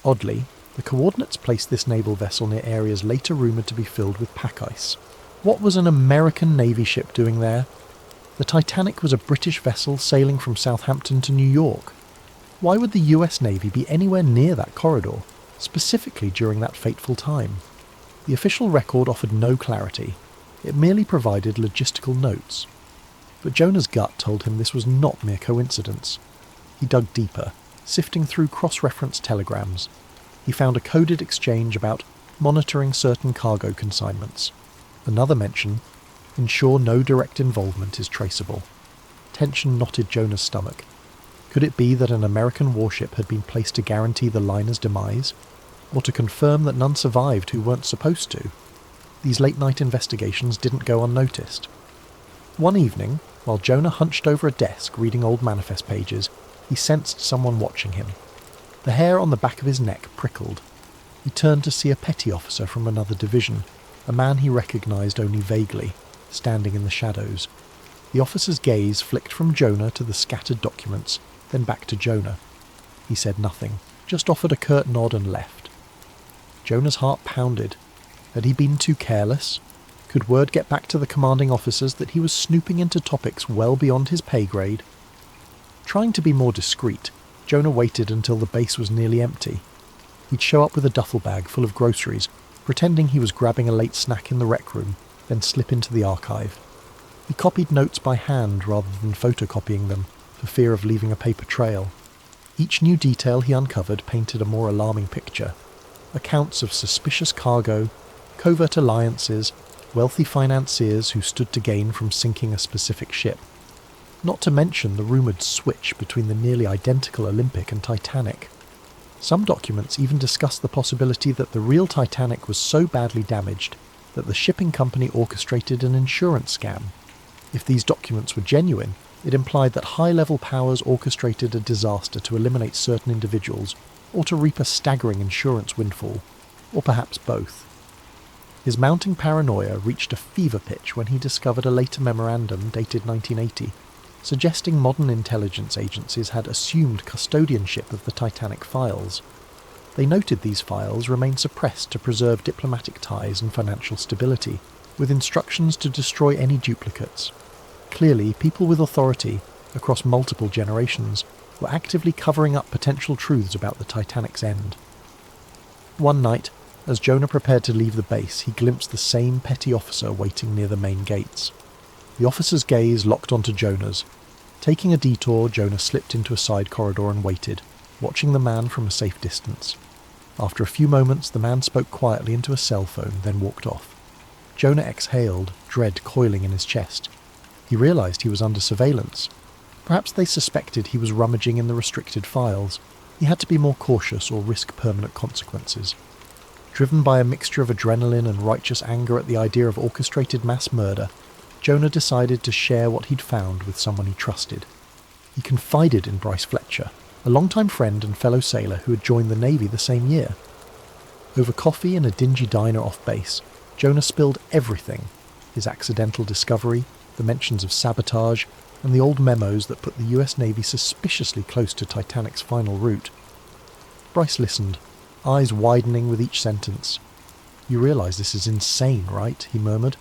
Oddly, the coordinates placed this naval vessel near areas later rumoured to be filled with pack ice. What was an American Navy ship doing there? The Titanic was a British vessel sailing from Southampton to New York. Why would the US Navy be anywhere near that corridor, specifically during that fateful time? The official record offered no clarity. It merely provided logistical notes. But Jonah's gut told him this was not mere coincidence. He dug deeper, sifting through cross-reference telegrams. He found a coded exchange about monitoring certain cargo consignments. Another mention: ensure no direct involvement is traceable. Tension knotted Jonah's stomach. Could it be that an American warship had been placed to guarantee the liner's demise? Or to confirm that none survived who weren't supposed to? These late-night investigations didn't go unnoticed. One evening, while Jonah hunched over a desk reading old manifest pages, he sensed someone watching him. The hair on the back of his neck prickled. He turned to see a petty officer from another division, a man he recognised only vaguely, standing in the shadows. The officer's gaze flicked from Jonah to the scattered documents, then back to Jonah. He said nothing, just offered a curt nod and left. Jonah's heart pounded. Had he been too careless? Could word get back to the commanding officers that he was snooping into topics well beyond his pay grade? Trying to be more discreet, Jonah waited until the base was nearly empty. He'd show up with a duffel bag full of groceries, pretending he was grabbing a late snack in the rec room, then slip into the archive. He copied notes by hand rather than photocopying them, for fear of leaving a paper trail. Each new detail he uncovered painted a more alarming picture. Accounts of suspicious cargo, covert alliances, wealthy financiers who stood to gain from sinking a specific ship. Not to mention the rumoured switch between the nearly identical Olympic and Titanic. Some documents even discussed the possibility that the real Titanic was so badly damaged that the shipping company orchestrated an insurance scam. If these documents were genuine, it implied that high-level powers orchestrated a disaster to eliminate certain individuals, or to reap a staggering insurance windfall, or perhaps both. His mounting paranoia reached a fever pitch when he discovered a later memorandum dated 1980, suggesting modern intelligence agencies had assumed custodianship of the Titanic files. They noted these files remained suppressed to preserve diplomatic ties and financial stability, with instructions to destroy any duplicates. Clearly, people with authority, across multiple generations, were actively covering up potential truths about the Titanic's end. One night, as Jonah prepared to leave the base, he glimpsed the same petty officer waiting near the main gates. The officer's gaze locked onto Jonah's. Taking a detour, Jonah slipped into a side corridor and waited, watching the man from a safe distance. After a few moments, the man spoke quietly into a cell phone, then walked off. Jonah exhaled, dread coiling in his chest. He realised he was under surveillance. Perhaps they suspected he was rummaging in the restricted files. He had to be more cautious or risk permanent consequences. Driven by a mixture of adrenaline and righteous anger at the idea of orchestrated mass murder, Jonah decided to share what he'd found with someone he trusted. He confided in Bryce Fletcher, a longtime friend and fellow sailor who had joined the Navy the same year. Over coffee in a dingy diner off base, Jonah spilled everything: his accidental discovery, the mentions of sabotage, and the old memos that put the US Navy suspiciously close to Titanic's final route. Bryce listened, eyes widening with each sentence. "You realise this is insane, right?" he murmured.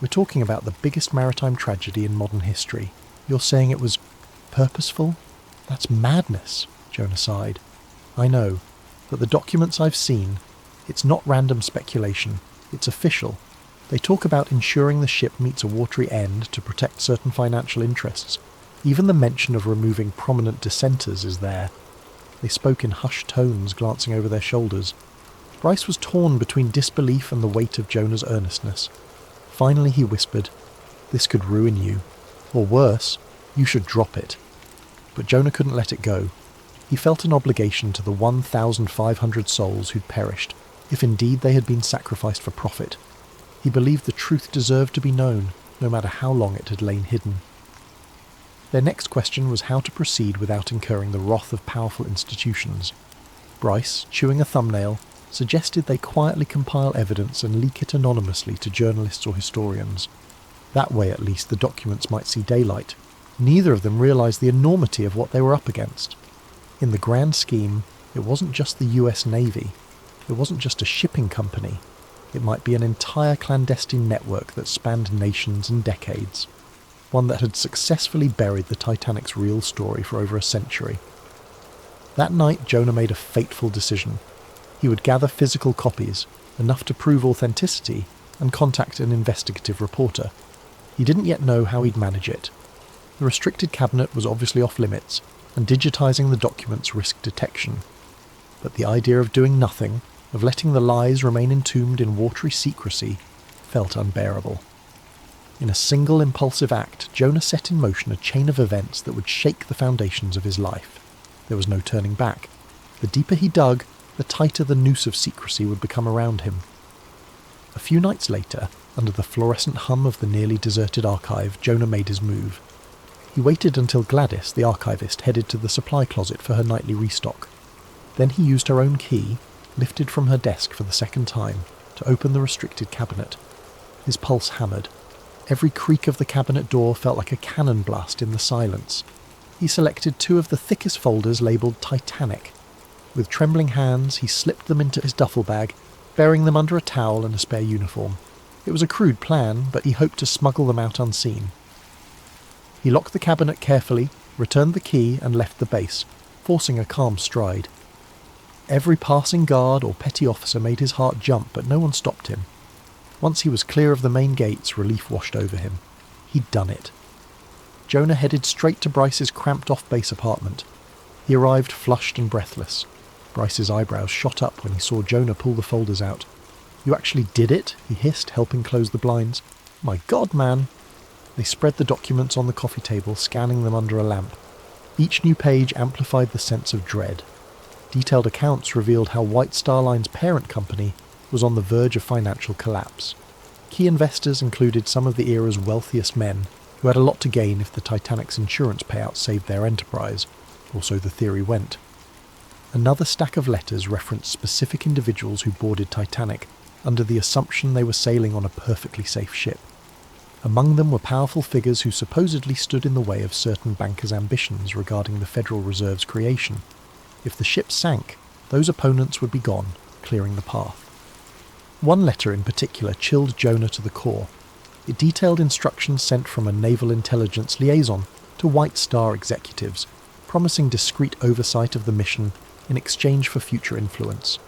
"We're talking about the biggest maritime tragedy in modern history. You're saying it was purposeful? That's madness," Jonah sighed. "I know, but the documents I've seen, it's not random speculation, it's official. They talk about ensuring the ship meets a watery end to protect certain financial interests. Even the mention of removing prominent dissenters is there." They spoke in hushed tones, glancing over their shoulders. Bryce was torn between disbelief and the weight of Jonah's earnestness. Finally he whispered, "This could ruin you. Or worse, you should drop it." But Jonah couldn't let it go. He felt an obligation to the 1,500 souls who'd perished, if indeed they had been sacrificed for profit. He believed the truth deserved to be known, no matter how long it had lain hidden. Their next question was how to proceed without incurring the wrath of powerful institutions. Bryce, chewing a thumbnail, suggested they quietly compile evidence and leak it anonymously to journalists or historians. That way, at least, the documents might see daylight. Neither of them realised the enormity of what they were up against. In the grand scheme, it wasn't just the US Navy. It wasn't just a shipping company. It might be an entire clandestine network that spanned nations and decades. One that had successfully buried the Titanic's real story for over a century. That night, Jonah made a fateful decision. He would gather physical copies, enough to prove authenticity, and contact an investigative reporter. He didn't yet know how he'd manage it. The restricted cabinet was obviously off limits, and digitising the documents risked detection. But the idea of doing nothing, of letting the lies remain entombed in watery secrecy, felt unbearable. In a single impulsive act, Jonah set in motion a chain of events that would shake the foundations of his life. There was no turning back. The deeper he dug, the tighter the noose of secrecy would become around him. A few nights later, under the fluorescent hum of the nearly deserted archive, Jonah made his move. He waited until Gladys, the archivist, headed to the supply closet for her nightly restock. Then he used her own key, lifted from her desk for the second time, to open the restricted cabinet. His pulse hammered. Every creak of the cabinet door felt like a cannon blast in the silence. He selected two of the thickest folders labelled Titanic. With trembling hands, he slipped them into his duffel bag, burying them under a towel and a spare uniform. It was a crude plan, but he hoped to smuggle them out unseen. He locked the cabinet carefully, returned the key, and left the base, forcing a calm stride. Every passing guard or petty officer made his heart jump, but no one stopped him. Once he was clear of the main gates, relief washed over him. He'd done it. Jonah headed straight to Bryce's cramped-off base apartment. He arrived flushed and breathless. Bryce's eyebrows shot up when he saw Jonah pull the folders out. "You actually did it?" he hissed, helping close the blinds. "My God, man!" They spread the documents on the coffee table, scanning them under a lamp. Each new page amplified the sense of dread. Detailed accounts revealed how White Star Line's parent company was on the verge of financial collapse. Key investors included some of the era's wealthiest men, who had a lot to gain if the Titanic's insurance payout saved their enterprise, or so the theory went. Another stack of letters referenced specific individuals who boarded Titanic, under the assumption they were sailing on a perfectly safe ship. Among them were powerful figures who supposedly stood in the way of certain bankers' ambitions regarding the Federal Reserve's creation. If the ship sank, those opponents would be gone, clearing the path. One letter in particular chilled Jonah to the core. It detailed instructions sent from a naval intelligence liaison to White Star executives, promising discreet oversight of the mission in exchange for future influence.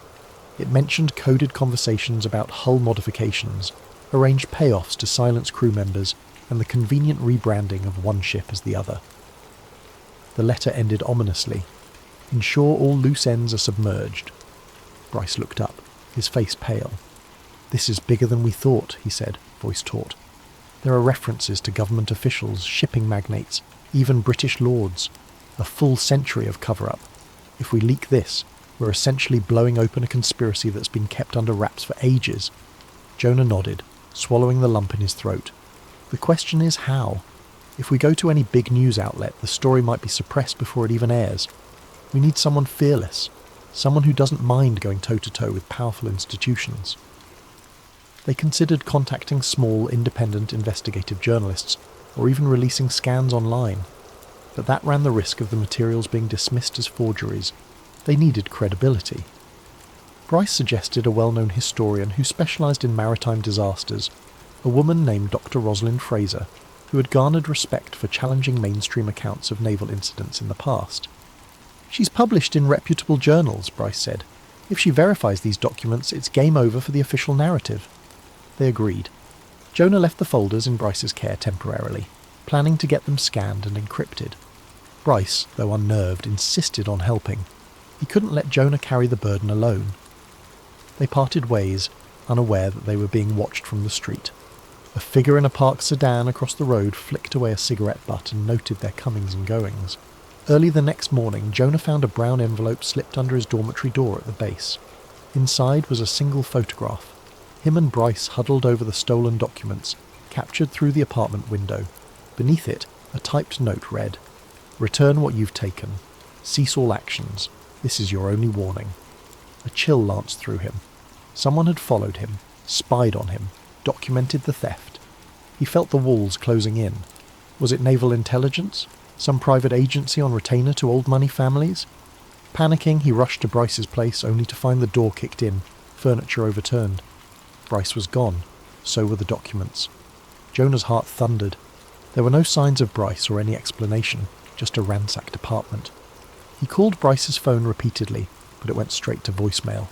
It mentioned coded conversations about hull modifications, arranged payoffs to silence crew members, and the convenient rebranding of one ship as the other. The letter ended ominously. "Ensure all loose ends are submerged." Bryce looked up, his face pale. "This is bigger than we thought," he said, voice taut. "There are references to government officials, shipping magnates, even British lords. A full century of cover-up. If we leak this, we're essentially blowing open a conspiracy that's been kept under wraps for ages." Jonah nodded, swallowing the lump in his throat. "The question is how. If we go to any big news outlet, the story might be suppressed before it even airs. We need someone fearless, someone who doesn't mind going toe-to-toe with powerful institutions." They considered contacting small, independent investigative journalists, or even releasing scans online. But that ran the risk of the materials being dismissed as forgeries. They needed credibility. Bryce suggested a well-known historian who specialised in maritime disasters, a woman named Dr. Rosalind Fraser, who had garnered respect for challenging mainstream accounts of naval incidents in the past. "She's published in reputable journals," Bryce said. "If she verifies these documents, it's game over for the official narrative." They agreed. Jonah left the folders in Bryce's care temporarily, planning to get them scanned and encrypted. Bryce, though unnerved, insisted on helping. He couldn't let Jonah carry the burden alone. They parted ways, unaware that they were being watched from the street. A figure in a parked sedan across the road flicked away a cigarette butt and noted their comings and goings. Early the next morning, Jonah found a brown envelope slipped under his dormitory door at the base. Inside was a single photograph. Him and Bryce huddled over the stolen documents, captured through the apartment window. Beneath it, a typed note read, "Return what you've taken. Cease all actions. This is your only warning." A chill lanced through him. Someone had followed him, spied on him, documented the theft. He felt the walls closing in. Was it naval intelligence? Some private agency on retainer to old money families? Panicking, he rushed to Bryce's place only to find the door kicked in, furniture overturned. Bryce was gone. So were the documents. Jonah's heart thundered. There were no signs of Bryce or any explanation, just a ransacked apartment. He called Bryce's phone repeatedly, but it went straight to voicemail.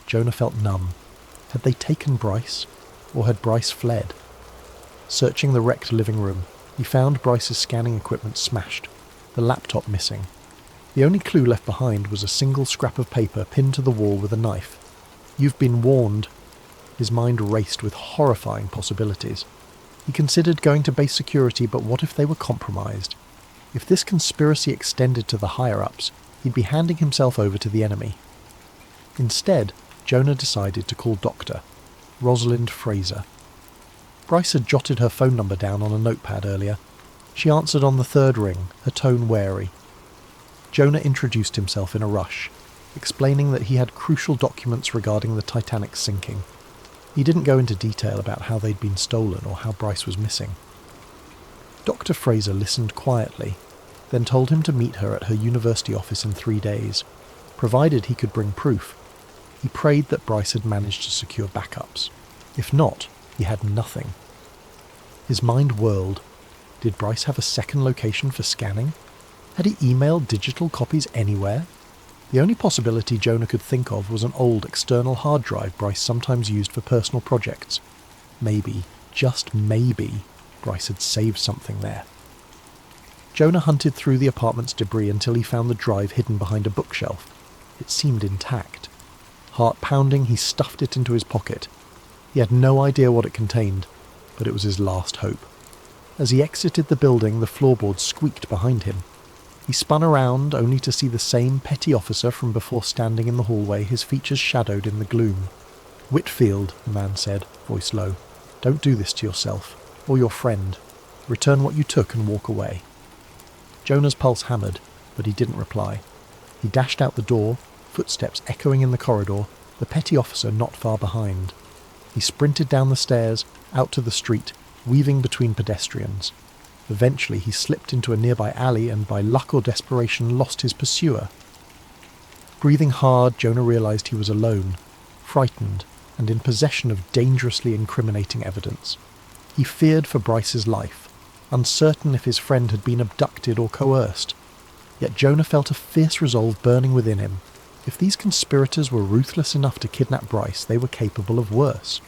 Jonah felt numb. Had they taken Bryce? Or had Bryce fled? Searching the wrecked living room, he found Bryce's scanning equipment smashed, the laptop missing. The only clue left behind was a single scrap of paper pinned to the wall with a knife. "You've been warned." His mind raced with horrifying possibilities. He considered going to base security, but what if they were compromised? If this conspiracy extended to the higher-ups, he'd be handing himself over to the enemy. Instead, Jonah decided to call Dr. Rosalind Fraser. Bryce had jotted her phone number down on a notepad earlier. She answered on the third ring, her tone wary. Jonah introduced himself in a rush, explaining that he had crucial documents regarding the Titanic's sinking. He didn't go into detail about how they'd been stolen or how Bryce was missing. Dr. Fraser listened quietly, then told him to meet her at her university office in 3 days, provided he could bring proof. He prayed that Bryce had managed to secure backups. If not, he had nothing. His mind whirled. Did Bryce have a second location for scanning? Had he emailed digital copies anywhere? The only possibility Jonah could think of was an old external hard drive Bryce sometimes used for personal projects. Maybe, just maybe, Bryce had saved something there. Jonah hunted through the apartment's debris until he found the drive hidden behind a bookshelf. It seemed intact. Heart pounding, he stuffed it into his pocket. He had no idea what it contained, but it was his last hope. As he exited the building, the floorboards squeaked behind him. He spun around, only to see the same petty officer from before standing in the hallway, his features shadowed in the gloom. "Whitfield," the man said, voice low. "Don't do this to yourself, or your friend. Return what you took and walk away." Jonah's pulse hammered, but he didn't reply. He dashed out the door, footsteps echoing in the corridor, the petty officer not far behind. He sprinted down the stairs, out to the street, weaving between pedestrians. Eventually he slipped into a nearby alley and by luck or desperation lost his pursuer. Breathing hard, Jonah realized he was alone, frightened, and in possession of dangerously incriminating evidence. He feared for Bryce's life, uncertain if his friend had been abducted or coerced. Yet Jonah felt a fierce resolve burning within him. If these conspirators were ruthless enough to kidnap Bryce, they were capable of worse.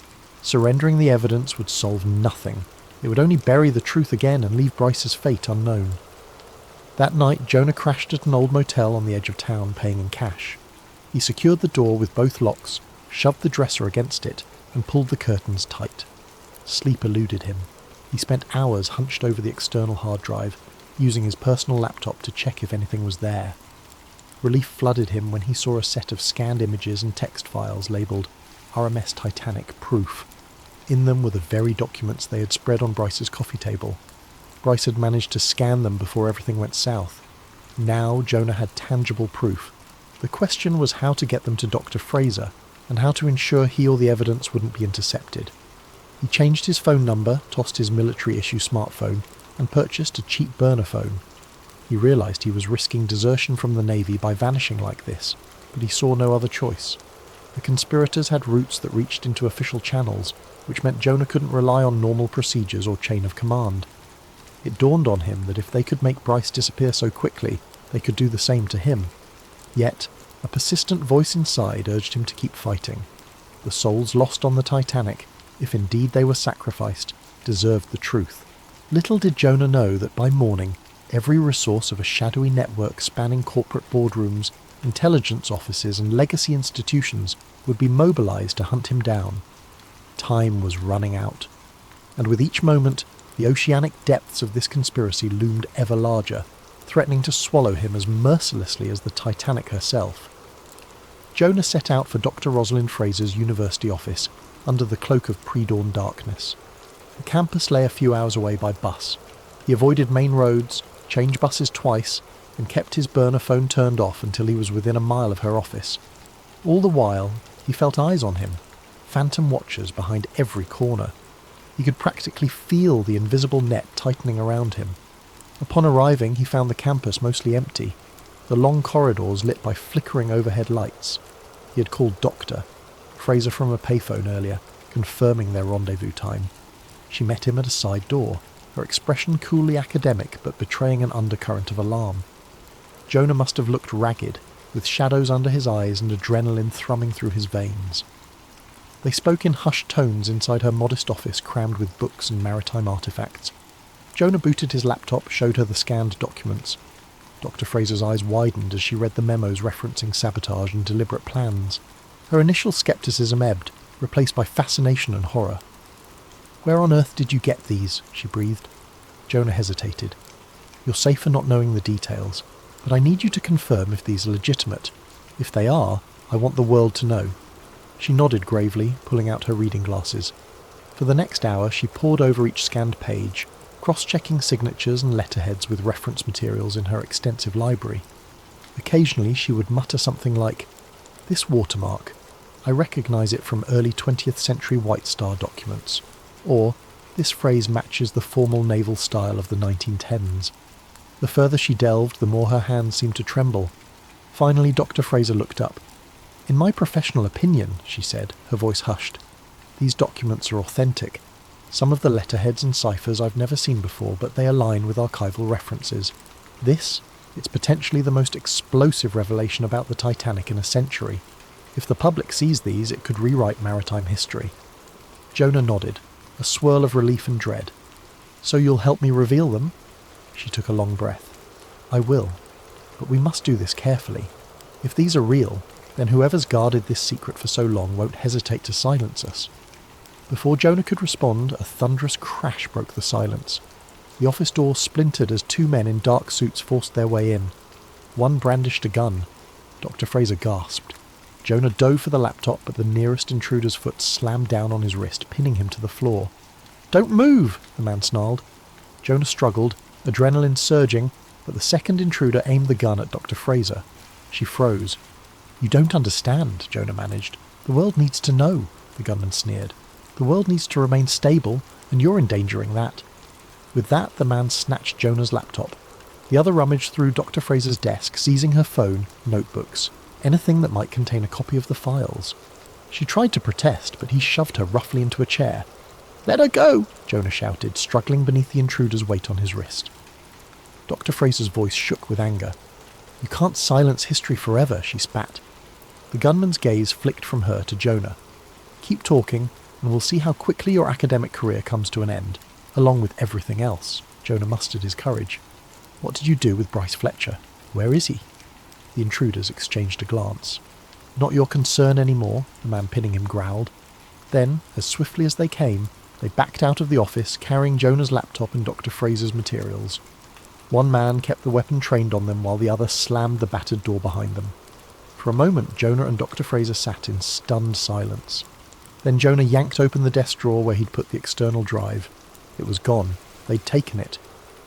Surrendering the evidence would solve nothing. It would only bury the truth again and leave Bryce's fate unknown. That night, Jonah crashed at an old motel on the edge of town, paying in cash. He secured the door with both locks, shoved the dresser against it, and pulled the curtains tight. Sleep eluded him. He spent hours hunched over the external hard drive, using his personal laptop to check if anything was there. Relief flooded him when he saw a set of scanned images and text files labelled RMS Titanic Proof. In them were the very documents they had spread on Bryce's coffee table. Bryce had managed to scan them before everything went south. Now Jonah had tangible proof. The question was how to get them to Dr. Fraser, and how to ensure he or the evidence wouldn't be intercepted. He changed his phone number, tossed his military-issue smartphone, and purchased a cheap burner phone. He realised he was risking desertion from the Navy by vanishing like this, but he saw no other choice. The conspirators had routes that reached into official channels, which meant Jonah couldn't rely on normal procedures or chain of command. It dawned on him that if they could make Bryce disappear so quickly, they could do the same to him. Yet, a persistent voice inside urged him to keep fighting. The souls lost on the Titanic, if indeed they were sacrificed, deserved the truth. Little did Jonah know that by morning, every resource of a shadowy network spanning corporate boardrooms, intelligence offices and legacy institutions would be mobilized to hunt him down. Time was running out, and with each moment, the oceanic depths of this conspiracy loomed ever larger. threatening to swallow him as mercilessly as the Titanic herself. Jonah set out for Dr. Rosalind Fraser's university office under the cloak of pre-dawn darkness. The campus lay a few hours away by bus. He avoided main roads, changed buses twice, and kept his burner phone turned off until he was within a mile of her office. All the while, he felt eyes on him, phantom watchers behind every corner. He could practically feel the invisible net tightening around him. Upon arriving, he found the campus mostly empty, the long corridors lit by flickering overhead lights. He had called Doctor Fraser from a payphone earlier, confirming their rendezvous time. She met him at a side door, her expression coolly academic but betraying an undercurrent of alarm. Jonah must have looked ragged, with shadows under his eyes and adrenaline thrumming through his veins. They spoke in hushed tones inside her modest office crammed with books and maritime artefacts. Jonah booted his laptop, showed her the scanned documents. Dr. Fraser's eyes widened as she read the memos referencing sabotage and deliberate plans. Her initial skepticism ebbed, replaced by fascination and horror. "Where on earth did you get these?" she breathed. Jonah hesitated. "You're safe for not knowing the details, but I need you to confirm if these are legitimate. If they are, I want the world to know." She nodded gravely, pulling out her reading glasses. For the next hour she pored over each scanned page, cross-checking signatures and letterheads with reference materials in her extensive library. Occasionally she would mutter something like, "This watermark, I recognise it from early 20th century White Star documents," or "This phrase matches the formal naval style of the 1910s. The further she delved, the more her hands seemed to tremble. Finally Dr. Fraser looked up. "In my professional opinion," she said, her voice hushed, "these documents are authentic. Some of the letterheads and ciphers I've never seen before, but they align with archival references. It's potentially the most explosive revelation about the Titanic in a century. If the public sees these, it could rewrite maritime history." Jonah nodded, a swirl of relief and dread. "So you'll help me reveal them?" She took a long breath. "I will, but we must do this carefully. If these are real, then whoever's guarded this secret for so long won't hesitate to silence us." Before Jonah could respond, a thunderous crash broke the silence. The office door splintered as two men in dark suits forced their way in. One brandished a gun. Dr. Fraser gasped. Jonah dove for the laptop, but the nearest intruder's foot slammed down on his wrist, pinning him to the floor. "Don't move!" the man snarled. Jonah struggled, adrenaline surging, but the second intruder aimed the gun at Dr. Fraser. She froze. "You don't understand," Jonah managed. "The world needs to know," the gunman sneered. "The world needs to remain stable, and you're endangering that." With that, the man snatched Jonah's laptop. The other rummaged through Dr. Fraser's desk, seizing her phone, notebooks, anything that might contain a copy of the files. She tried to protest, but he shoved her roughly into a chair. "Let her go!" Jonah shouted, struggling beneath the intruder's weight on his wrist. Dr. Fraser's voice shook with anger. "You can't silence history forever," she spat. The gunman's gaze flicked from her to Jonah. "Keep talking, and we'll see how quickly your academic career comes to an end, along with everything else." Jonah mustered his courage. "What did you do with Bryce Fletcher? Where is he?" The intruders exchanged a glance. "Not your concern anymore," the man pinning him growled. Then, as swiftly as they came, they backed out of the office, carrying Jonah's laptop and Dr. Fraser's materials. One man kept the weapon trained on them while the other slammed the battered door behind them. For a moment, Jonah and Dr. Fraser sat in stunned silence. Then Jonah yanked open the desk drawer where he'd put the external drive. It was gone. They'd taken it.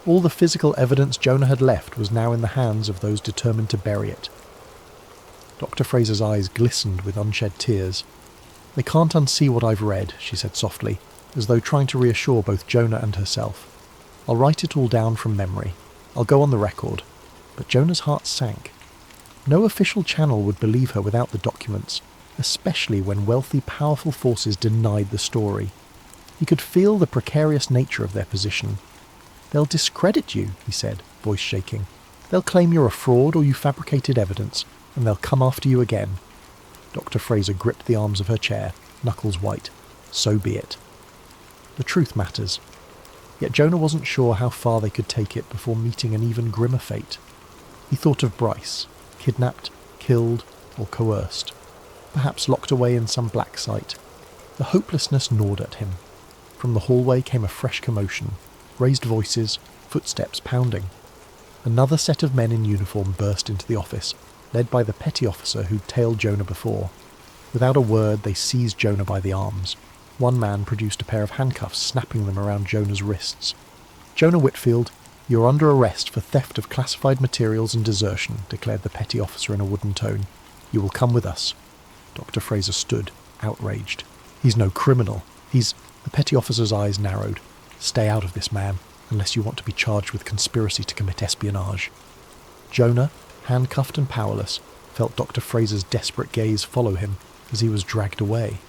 All the physical evidence Jonah had left was now in the hands of those determined to bury it. Dr. Fraser's eyes glistened with unshed tears. "They can't unsee what I've read," she said softly, as though trying to reassure both Jonah and herself. "I'll write it all down from memory. I'll go on the record." But Jonah's heart sank. No official channel would believe her without the documents, especially when wealthy, powerful forces denied the story. He could feel the precarious nature of their position. "They'll discredit you," he said, voice shaking. "They'll claim you're a fraud or you fabricated evidence, and they'll come after you again." Dr. Fraser gripped the arms of her chair, knuckles white. "So be it. The truth matters." Yet Jonah wasn't sure how far they could take it before meeting an even grimmer fate. He thought of Bryce, kidnapped, killed, or coerced, perhaps locked away in some black site. The hopelessness gnawed at him. From the hallway came a fresh commotion, raised voices, footsteps pounding. Another set of men in uniform burst into the office, led by the petty officer who'd tailed Jonah before. Without a word, they seized Jonah by the arms. One man produced a pair of handcuffs, snapping them around Jonah's wrists. "Jonah Whitfield, you're under arrest for theft of classified materials and desertion," declared the petty officer in a wooden tone. "You will come with us." Dr. Fraser stood, outraged. "He's no criminal. He's—" The petty officer's eyes narrowed. "Stay out of this, man, unless you want to be charged with conspiracy to commit espionage." Jonah, handcuffed and powerless, felt Dr. Fraser's desperate gaze follow him as he was dragged away.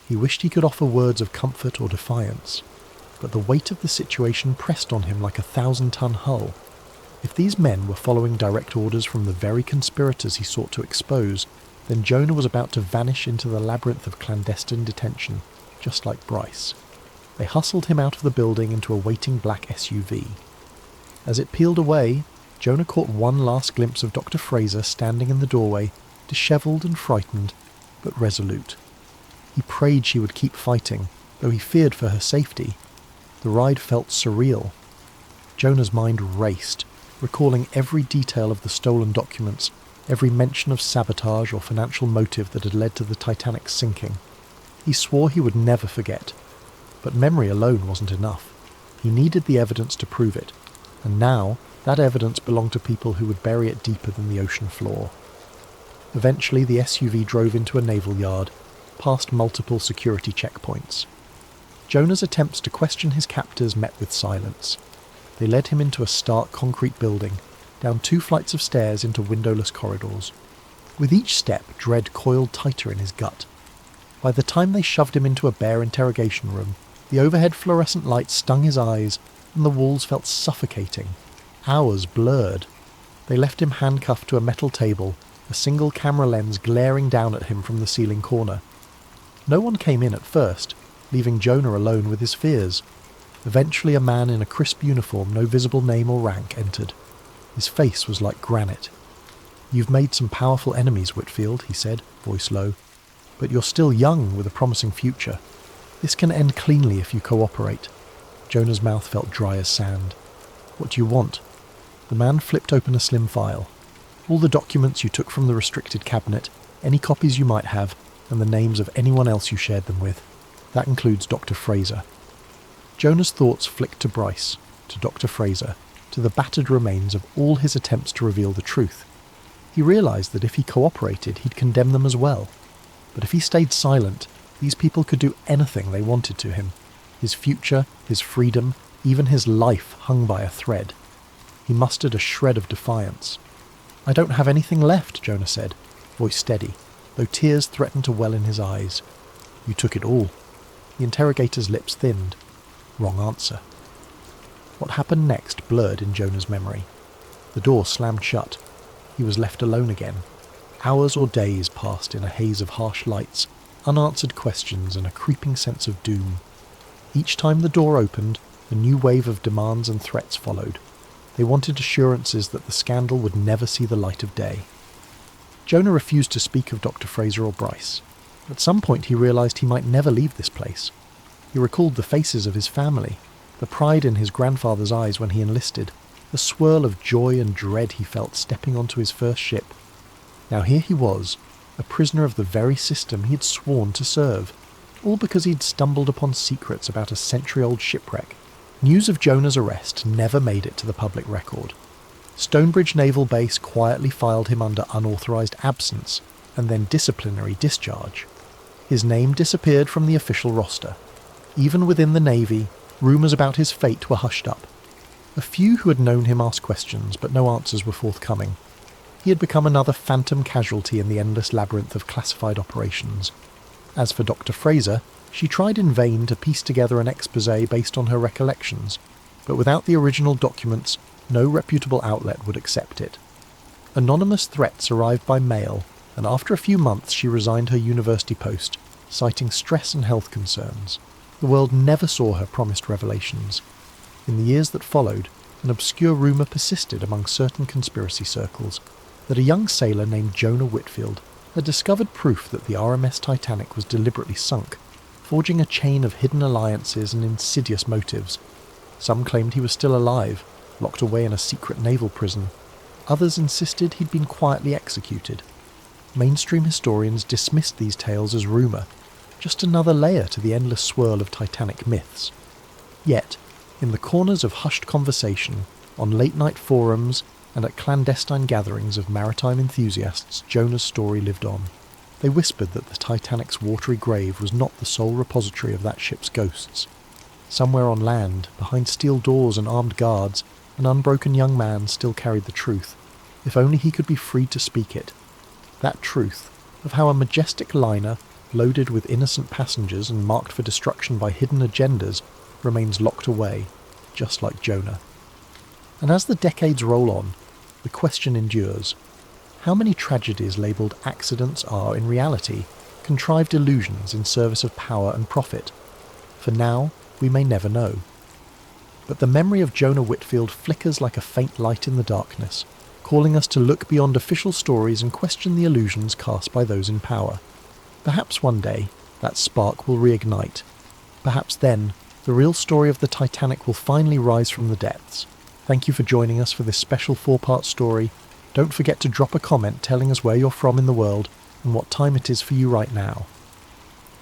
He wished he could offer words of comfort or defiance, but the weight of the situation pressed on him like a 1,000-ton hull. If these men were following direct orders from the very conspirators he sought to expose, then Jonah was about to vanish into the labyrinth of clandestine detention, just like Bryce. They hustled him out of the building into a waiting black SUV. As it peeled away, Jonah caught one last glimpse of Dr. Fraser standing in the doorway, dishevelled and frightened, but resolute. He prayed she would keep fighting, though he feared for her safety. The ride felt surreal. Jonah's mind raced, recalling every detail of the stolen documents, every mention of sabotage or financial motive that had led to the Titanic's sinking. He swore he would never forget. But memory alone wasn't enough. He needed the evidence to prove it, and now that evidence belonged to people who would bury it deeper than the ocean floor. Eventually the SUV drove into a naval yard, past multiple security checkpoints. Jonah's attempts to question his captors met with silence. They led him into a stark concrete building, down 2 flights of stairs into windowless corridors. With each step, dread coiled tighter in his gut. By the time they shoved him into a bare interrogation room, the overhead fluorescent light stung his eyes, and the walls felt suffocating. Hours blurred. They left him handcuffed to a metal table, a single camera lens glaring down at him from the ceiling corner. No one came in at first, leaving Jonah alone with his fears. Eventually a man in a crisp uniform, no visible name or rank, entered. His face was like granite. "You've made some powerful enemies, Whitfield," he said, voice low. "But you're still young with a promising future. This can end cleanly if you cooperate." Jonah's mouth felt dry as sand. "What do you want?" The man flipped open a slim file. "All the documents you took from the restricted cabinet, any copies you might have, and the names of anyone else you shared them with. That includes Dr. Fraser." Jonah's thoughts flicked to Bryce, to Dr. Fraser, to the battered remains of all his attempts to reveal the truth. He realised that if he cooperated, he'd condemn them as well. But if he stayed silent, these people could do anything they wanted to him. His future, his freedom, even his life hung by a thread. He mustered a shred of defiance. "I don't have anything left," Jonah said, voice steady, though tears threatened to well in his eyes. "You took it all." The interrogator's lips thinned. Wrong answer. What happened next blurred in Jonah's memory. The door slammed shut. He was left alone again. Hours or days passed in a haze of harsh lights, unanswered questions, and a creeping sense of doom. Each time the door opened, a new wave of demands and threats followed. They wanted assurances that the scandal would never see the light of day. Jonah refused to speak of Dr. Fraser or Bryce. At some point he realised he might never leave this place. He recalled the faces of his family, the pride in his grandfather's eyes when he enlisted, the swirl of joy and dread he felt stepping onto his first ship. Now here he was, a prisoner of the very system he had sworn to serve, all because he'd stumbled upon secrets about a century-old shipwreck. News of Jonah's arrest never made it to the public record. Stonebridge Naval Base quietly filed him under unauthorised absence, and then disciplinary discharge. His name disappeared from the official roster. Even within the Navy, rumours about his fate were hushed up. A few who had known him asked questions, but no answers were forthcoming. He had become another phantom casualty in the endless labyrinth of classified operations. As for Dr. Fraser, she tried in vain to piece together an exposé based on her recollections, but without the original documents, no reputable outlet would accept it. Anonymous threats arrived by mail, and after a few months she resigned her university post, citing stress and health concerns. The world never saw her promised revelations. In the years that followed, an obscure rumour persisted among certain conspiracy circles that a young sailor named Jonah Whitfield had discovered proof that the RMS Titanic was deliberately sunk, forging a chain of hidden alliances and insidious motives. Some claimed he was still alive, locked away in a secret naval prison. Others insisted he'd been quietly executed. Mainstream historians dismissed these tales as rumour, just another layer to the endless swirl of Titanic myths. Yet, in the corners of hushed conversation, on late-night forums, and at clandestine gatherings of maritime enthusiasts, Jonah's story lived on. They whispered that the Titanic's watery grave was not the sole repository of that ship's ghosts. Somewhere on land, behind steel doors and armed guards, an unbroken young man still carried the truth, if only he could be freed to speak it. That truth, of how a majestic liner, loaded with innocent passengers and marked for destruction by hidden agendas, remains locked away, just like Jonah. And as the decades roll on, the question endures. How many tragedies labelled accidents are, in reality, contrived illusions in service of power and profit? For now, we may never know. But the memory of Jonah Whitfield flickers like a faint light in the darkness, calling us to look beyond official stories and question the illusions cast by those in power. Perhaps one day, that spark will reignite. Perhaps then, the real story of the Titanic will finally rise from the depths. Thank you for joining us for this special 4-part story. Don't forget to drop a comment telling us where you're from in the world and what time it is for you right now.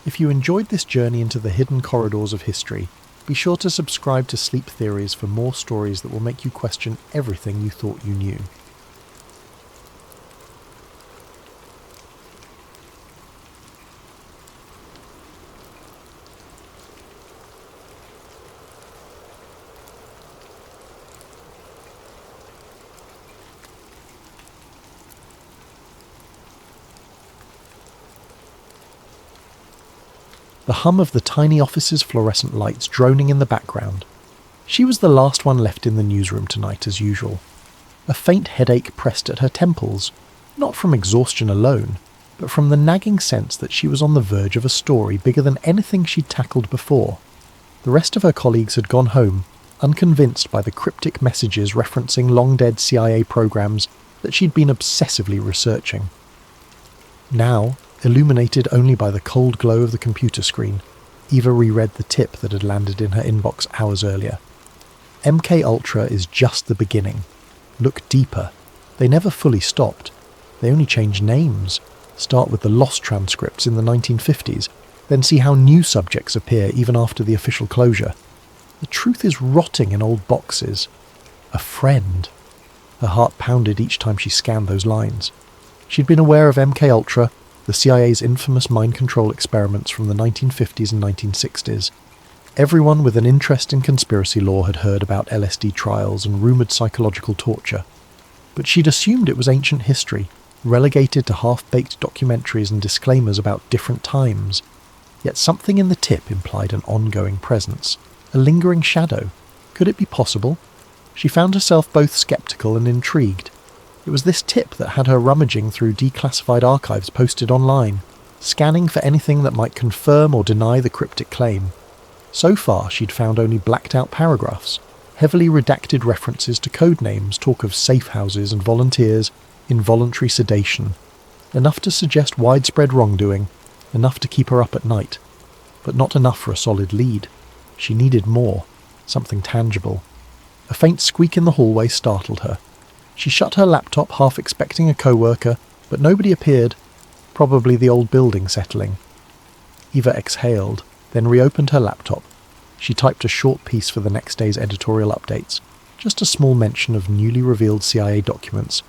If you enjoyed this journey into the hidden corridors of history, be sure to subscribe to Sleep Theories for more stories that will make you question everything you thought you knew. The hum of the tiny office's fluorescent lights droning in the background. She was the last one left in the newsroom tonight, as usual. A faint headache pressed at her temples, not from exhaustion alone, but from the nagging sense that she was on the verge of a story bigger than anything she'd tackled before. The rest of her colleagues had gone home, unconvinced by the cryptic messages referencing long-dead CIA programs that she'd been obsessively researching. Now, illuminated only by the cold glow of the computer screen, Eva reread the tip that had landed in her inbox hours earlier. MK Ultra is just the beginning. Look deeper. They never fully stopped. They only changed names. Start with the lost transcripts in the 1950s, then see how new subjects appear even after the official closure. The truth is rotting in old boxes. A friend. Her heart pounded each time she scanned those lines. She'd been aware of MK Ultra, the CIA's infamous mind control experiments from the 1950s and 1960s. Everyone with an interest in conspiracy law had heard about LSD trials and rumoured psychological torture. But she'd assumed it was ancient history, relegated to half-baked documentaries and disclaimers about different times. Yet something in the tip implied an ongoing presence, a lingering shadow. Could it be possible? She found herself both sceptical and intrigued. It was this tip that had her rummaging through declassified archives posted online, scanning for anything that might confirm or deny the cryptic claim. So far, she'd found only blacked-out paragraphs, heavily redacted references to code names, talk of safe houses and volunteers, involuntary sedation. Enough to suggest widespread wrongdoing, enough to keep her up at night. But not enough for a solid lead. She needed more, something tangible. A faint squeak in the hallway startled her. She shut her laptop, half expecting a co-worker, but nobody appeared. Probably the old building settling. Eva exhaled, then reopened her laptop. She typed a short piece for the next day's editorial updates, just a small mention of newly revealed CIA documents,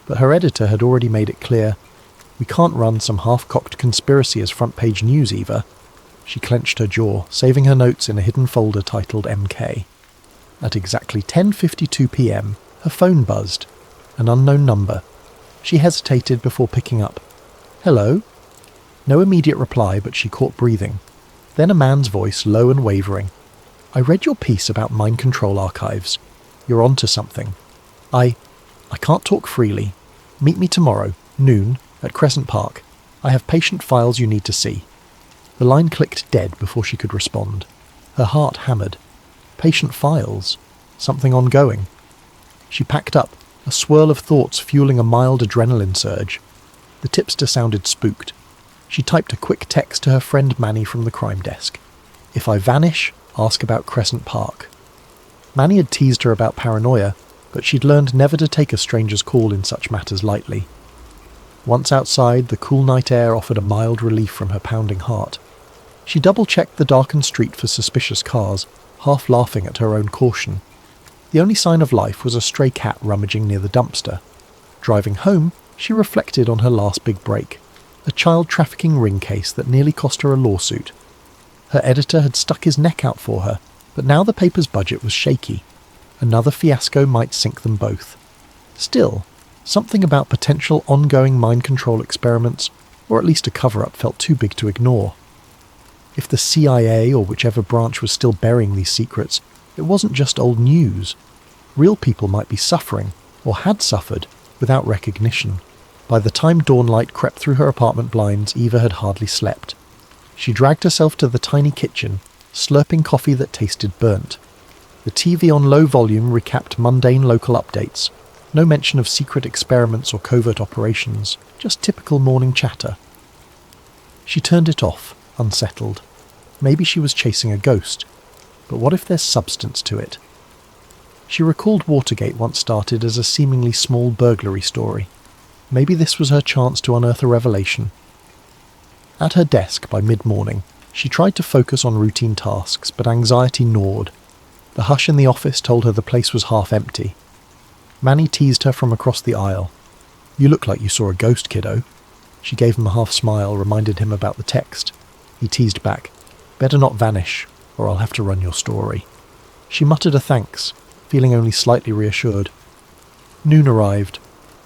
but her editor had already made it clear, "We can't run some half-cocked conspiracy as front-page news, Eva." She clenched her jaw, saving her notes in a hidden folder titled MK. At exactly 10:52 p.m, her phone buzzed. An unknown number. She hesitated before picking up. "Hello?" No immediate reply, but she caught breathing. Then a man's voice, low and wavering. "I read your piece about mind control archives. You're onto something. I can't talk freely. Meet me tomorrow, noon, at Crescent Park. I have patient files you need to see." The line clicked dead before she could respond. Her heart hammered. Patient files? Something ongoing? She packed up, a swirl of thoughts fueling a mild adrenaline surge. The tipster sounded spooked. She typed a quick text to her friend Manny from the crime desk. "If I vanish, ask about Crescent Park." Manny had teased her about paranoia, but she'd learned never to take a stranger's call in such matters lightly. Once outside, the cool night air offered a mild relief from her pounding heart. She double-checked the darkened street for suspicious cars, half laughing at her own caution. The only sign of life was a stray cat rummaging near the dumpster. Driving home, she reflected on her last big break, a child trafficking ring case that nearly cost her a lawsuit. Her editor had stuck his neck out for her, but now the paper's budget was shaky. Another fiasco might sink them both. Still, something about potential ongoing mind control experiments, or at least a cover-up, felt too big to ignore. If the CIA or whichever branch was still burying these secrets, it wasn't just old news. Real people might be suffering, or had suffered, without recognition. By the time dawnlight crept through her apartment blinds, Eva had hardly slept. She dragged herself to the tiny kitchen, slurping coffee that tasted burnt. The TV on low volume recapped mundane local updates. No mention of secret experiments or covert operations, just typical morning chatter. She turned it off, unsettled. Maybe she was chasing a ghost, but what if there's substance to it? She recalled Watergate once started as a seemingly small burglary story. Maybe this was her chance to unearth a revelation. At her desk by mid-morning, she tried to focus on routine tasks, but anxiety gnawed. The hush in the office told her the place was half empty. Manny teased her from across the aisle. "You look like you saw a ghost, kiddo." She gave him a half smile, reminded him about the text. He teased back, "Better not vanish, or I'll have to run your story." She muttered a thanks, feeling only slightly reassured. Noon arrived.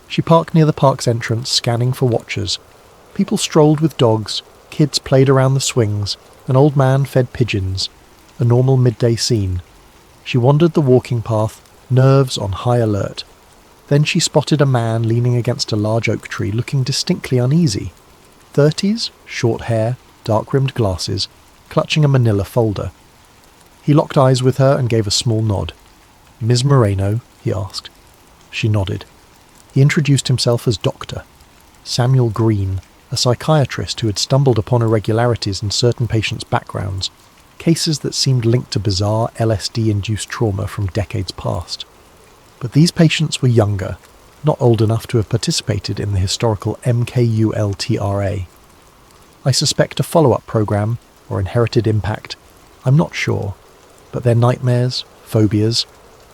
She parked near the park's entrance, scanning for watchers. People strolled with dogs, kids played around the swings, an old man fed pigeons. A normal midday scene. She wandered the walking path, nerves on high alert. Then she spotted a man leaning against a large oak tree, looking distinctly uneasy. 30s, short hair, dark-rimmed glasses, clutching a manila folder. He locked eyes with her and gave a small nod. "Ms. Moreno?" he asked. She nodded. He introduced himself as Doctor Samuel Green, a psychiatrist who had stumbled upon irregularities in certain patients' backgrounds, cases that seemed linked to bizarre LSD-induced trauma from decades past. But these patients were younger, not old enough to have participated in the historical MKULTRA. "I suspect a follow-up program, or inherited impact. I'm not sure. But their nightmares, phobias,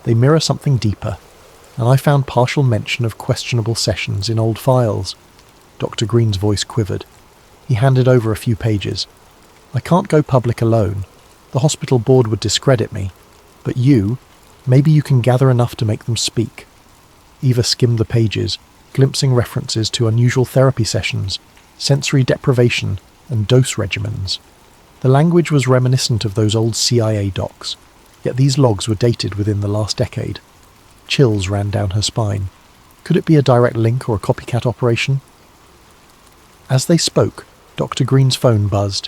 they mirror something deeper. And I found partial mention of questionable sessions in old files." Dr. Green's voice quivered. He handed over a few pages. "I can't go public alone. The hospital board would discredit me. But maybe you can gather enough to make them speak." Eva skimmed the pages, glimpsing references to unusual therapy sessions, sensory deprivation, and dose regimens. The language was reminiscent of those old CIA docs, yet these logs were dated within the last decade. Chills ran down her spine. Could it be a direct link or a copycat operation? As they spoke, Dr. Green's phone buzzed.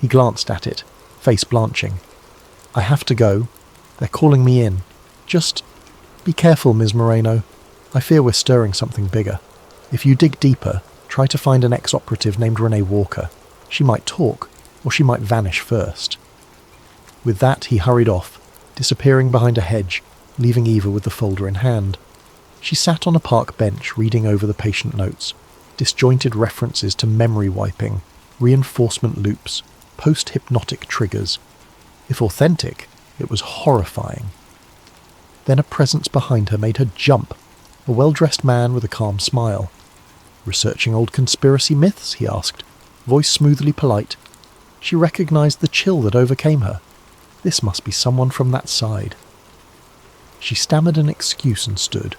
He glanced at it, face blanching. "I have to go. They're calling me in. Just be careful, Ms. Moreno. I fear we're stirring something bigger. If you dig deeper, try to find an ex-operative named Renee Walker. She might talk, or she might vanish first." With that, he hurried off, disappearing behind a hedge, leaving Eva with the folder in hand. She sat on a park bench reading over the patient notes, disjointed references to memory wiping, reinforcement loops, post-hypnotic triggers. If authentic, it was horrifying. Then a presence behind her made her jump, a well-dressed man with a calm smile. "Researching old conspiracy myths?" he asked, voice smoothly polite. She recognized the chill that overcame her. This must be someone from that side. She stammered an excuse and stood.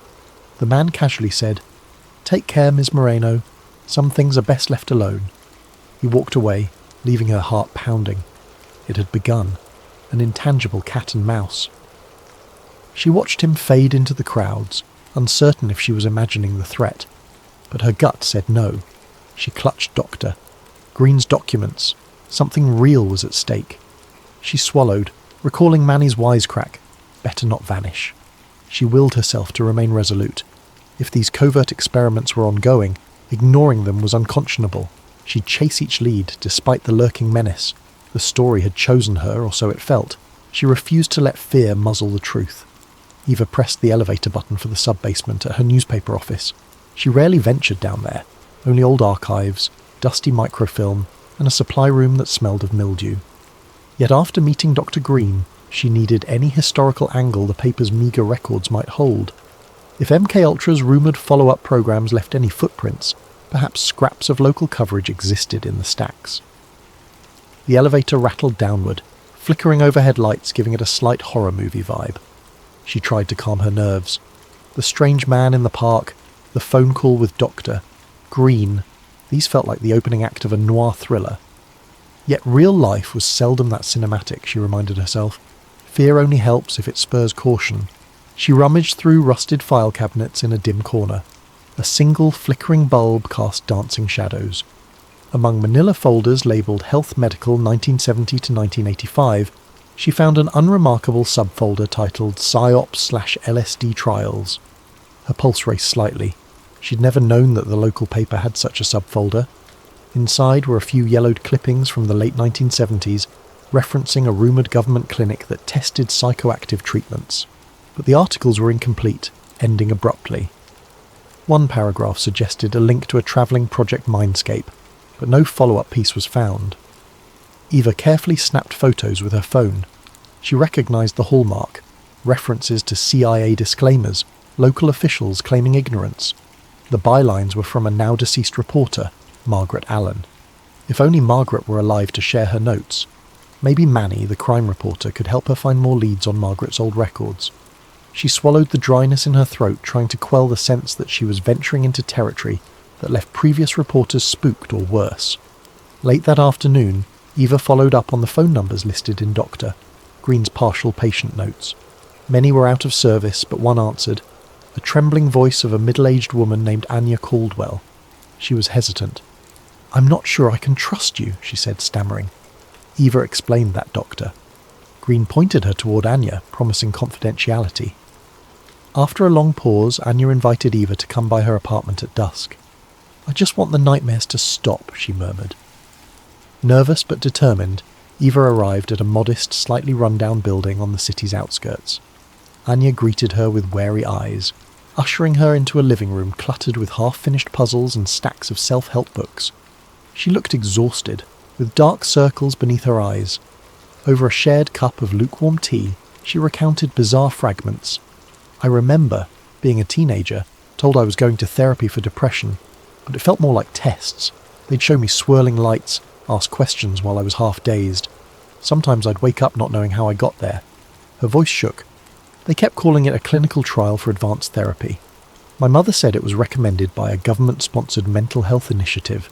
The man casually said, "Take care, Ms. Moreno. Some things are best left alone." He walked away, leaving her heart pounding. It had begun, an intangible cat and mouse. She watched him fade into the crowds, uncertain if she was imagining the threat. But her gut said no. She clutched Doctor. Green's documents. Something real was at stake. She swallowed, recalling Manny's wisecrack. Better not vanish. She willed herself to remain resolute. If these covert experiments were ongoing, ignoring them was unconscionable. She'd chase each lead, despite the lurking menace. The story had chosen her, or so it felt. She refused to let fear muzzle the truth. Eva pressed the elevator button for the sub-basement at her newspaper office. She rarely ventured down there, only old archives, dusty microfilm, and a supply room that smelled of mildew. Yet after meeting Dr. Green, she needed any historical angle the paper's meagre records might hold. If MKUltra's rumoured follow-up programmes left any footprints, perhaps scraps of local coverage existed in the stacks. The elevator rattled downward, flickering overhead lights giving it a slight horror movie vibe. She tried to calm her nerves. The strange man in the park, the phone call with Dr. Green, these felt like the opening act of a noir thriller. Yet real life was seldom that cinematic, she reminded herself. Fear only helps if it spurs caution. She rummaged through rusted file cabinets in a dim corner. A single flickering bulb cast dancing shadows. Among manila folders labelled Health Medical 1970 to 1985, she found an unremarkable subfolder titled PsyOps/LSD Trials. Her pulse raced slightly. She'd never known that the local paper had such a subfolder. Inside were a few yellowed clippings from the late 1970s, referencing a rumoured government clinic that tested psychoactive treatments. But the articles were incomplete, ending abruptly. One paragraph suggested a link to a travelling Project Mindscape, but no follow-up piece was found. Eva carefully snapped photos with her phone. She recognised the hallmark, references to CIA disclaimers, local officials claiming ignorance. The bylines were from a now-deceased reporter, Margaret Allen. If only Margaret were alive to share her notes. Maybe Manny, the crime reporter, could help her find more leads on Margaret's old records. She swallowed the dryness in her throat, trying to quell the sense that she was venturing into territory that left previous reporters spooked or worse. Late that afternoon, Eva followed up on the phone numbers listed in Dr. Green's partial patient notes. Many were out of service, but one answered, the trembling voice of a middle-aged woman named Anya Caldwell. She was hesitant. "I'm not sure I can trust you," she said, stammering. Eva explained that, Doctor. Green pointed her toward Anya, promising confidentiality. After a long pause, Anya invited Eva to come by her apartment at dusk. "I just want the nightmares to stop," she murmured. Nervous but determined, Eva arrived at a modest, slightly run-down building on the city's outskirts. Anya greeted her with wary eyes, ushering her into a living room cluttered with half-finished puzzles and stacks of self-help books. She looked exhausted, with dark circles beneath her eyes. Over a shared cup of lukewarm tea, she recounted bizarre fragments. "I remember, being a teenager, told I was going to therapy for depression, but it felt more like tests. They'd show me swirling lights, ask questions while I was half-dazed. Sometimes I'd wake up not knowing how I got there." Her voice shook. "They kept calling it a clinical trial for advanced therapy. My mother said it was recommended by a government-sponsored mental health initiative.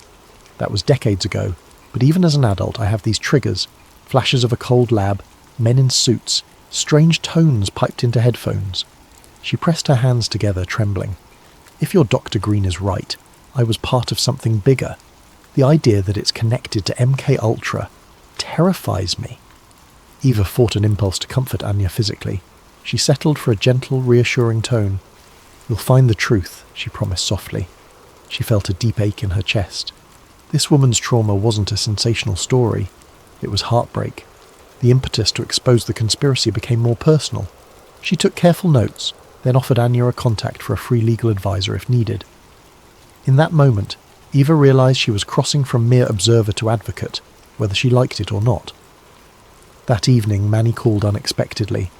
That was decades ago, but even as an adult I have these triggers, flashes of a cold lab, men in suits, strange tones piped into headphones." She pressed her hands together, trembling. "If your Dr. Green is right, I was part of something bigger. The idea that it's connected to MKUltra terrifies me." Eva fought an impulse to comfort Anya physically. She settled for a gentle, reassuring tone. "You'll find the truth," she promised softly. She felt a deep ache in her chest. This woman's trauma wasn't a sensational story. It was heartbreak. The impetus to expose the conspiracy became more personal. She took careful notes, then offered Anya a contact for a free legal advisor if needed. In that moment, Eva realised she was crossing from mere observer to advocate, whether she liked it or not. That evening, Manny called unexpectedly.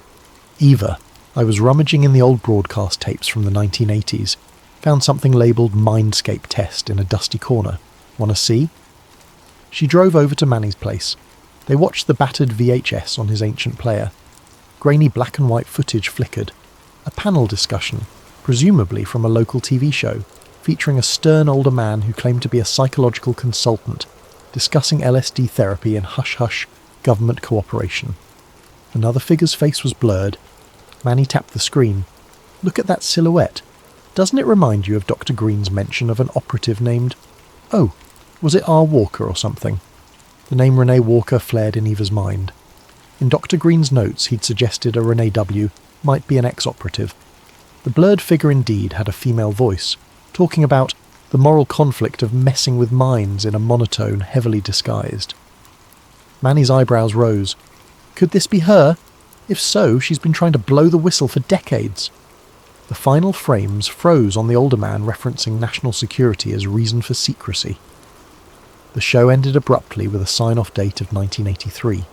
"Eva, I was rummaging in the old broadcast tapes from the 1980s, found something labelled Mindscape Test in a dusty corner. Want to see?" She drove over to Manny's place. They watched the battered VHS on his ancient player. Grainy black and white footage flickered. A panel discussion, presumably from a local TV show, featuring a stern older man who claimed to be a psychological consultant, discussing LSD therapy and hush-hush government cooperation. Another figure's face was blurred. Manny tapped the screen. "Look at that silhouette. Doesn't it remind you of Dr. Green's mention of an operative named... Oh, was it R. Walker or something?" The name Renee Walker flared in Eva's mind. In Dr. Green's notes, he'd suggested a Renee W. might be an ex-operative. The blurred figure indeed had a female voice, talking about the moral conflict of messing with minds in a monotone heavily disguised. Manny's eyebrows rose. Could this be her? If so, she's been trying to blow the whistle for decades. The final frames froze on the older man referencing national security as reason for secrecy. The show ended abruptly with a sign-off date of 1983.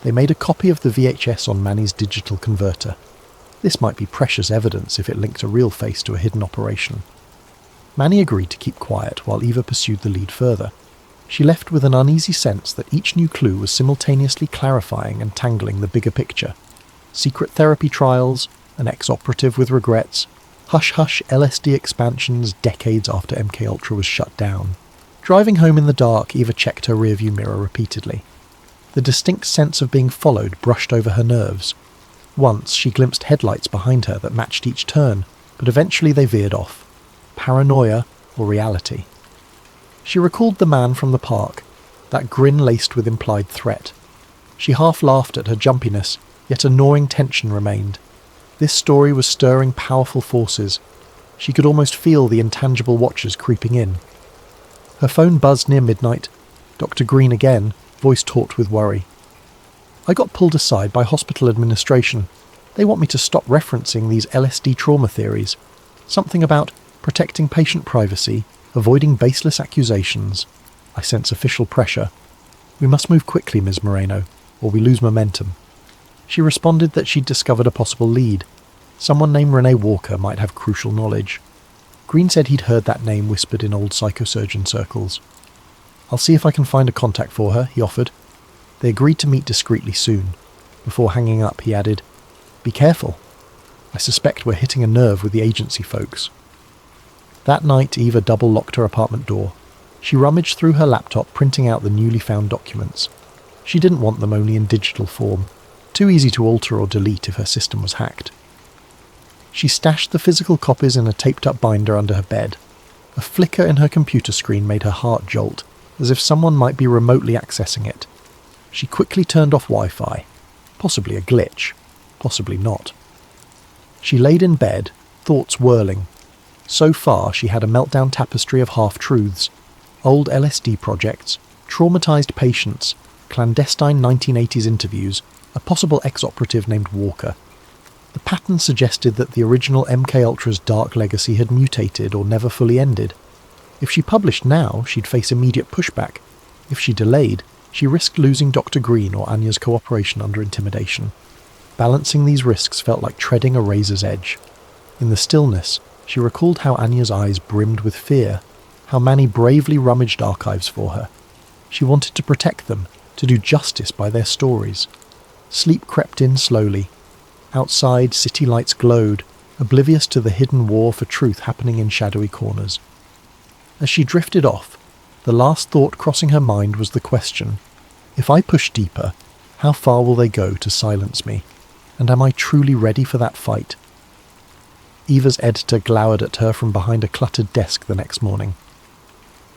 They made a copy of the VHS on Manny's digital converter. This might be precious evidence if it linked a real face to a hidden operation. Manny agreed to keep quiet while Eva pursued the lead further. She left with an uneasy sense that each new clue was simultaneously clarifying and tangling the bigger picture. Secret therapy trials, an ex-operative with regrets, hush-hush LSD expansions decades after MKUltra was shut down. Driving home in the dark, Eva checked her rearview mirror repeatedly. The distinct sense of being followed brushed over her nerves. Once she glimpsed headlights behind her that matched each turn, but eventually they veered off. Paranoia or reality? She recalled the man from the park, that grin laced with implied threat. She half laughed at her jumpiness, yet a gnawing tension remained. This story was stirring powerful forces. She could almost feel the intangible watchers creeping in. Her phone buzzed near midnight. Dr. Green again, voice taut with worry. I got pulled aside by hospital administration. They want me to stop referencing these LSD trauma theories. Something about protecting patient privacy, avoiding baseless accusations. I sense official pressure. We must move quickly, Ms. Moreno, or we lose momentum. She responded that she'd discovered a possible lead. Someone named Renee Walker might have crucial knowledge. Green said he'd heard that name whispered in old psychosurgeon circles. I'll see if I can find a contact for her, he offered. They agreed to meet discreetly soon. Before hanging up, he added, Be careful. I suspect we're hitting a nerve with the agency folks. That night, Eva double-locked her apartment door. She rummaged through her laptop, printing out the newly found documents. She didn't want them only in digital form. Too easy to alter or delete if her system was hacked. She stashed the physical copies in a taped-up binder under her bed. A flicker in her computer screen made her heart jolt, as if someone might be remotely accessing it. She quickly turned off Wi-Fi. Possibly a glitch. Possibly not. She laid in bed, thoughts whirling. So far, she had a meltdown tapestry of half-truths. Old LSD projects, traumatized patients, clandestine 1980s interviews, a possible ex-operative named Walker. The pattern suggested that the original MKUltra's dark legacy had mutated or never fully ended. If she published now, she'd face immediate pushback. If she delayed, she risked losing Dr. Green or Anya's cooperation under intimidation. Balancing these risks felt like treading a razor's edge. In the stillness, she recalled how Anya's eyes brimmed with fear, how Manny bravely rummaged archives for her. She wanted to protect them, to do justice by their stories. Sleep crept in slowly. Outside, city lights glowed, oblivious to the hidden war for truth happening in shadowy corners. As she drifted off, the last thought crossing her mind was the question, if I push deeper, how far will they go to silence me? And am I truly ready for that fight? Eva's editor glowered at her from behind a cluttered desk the next morning.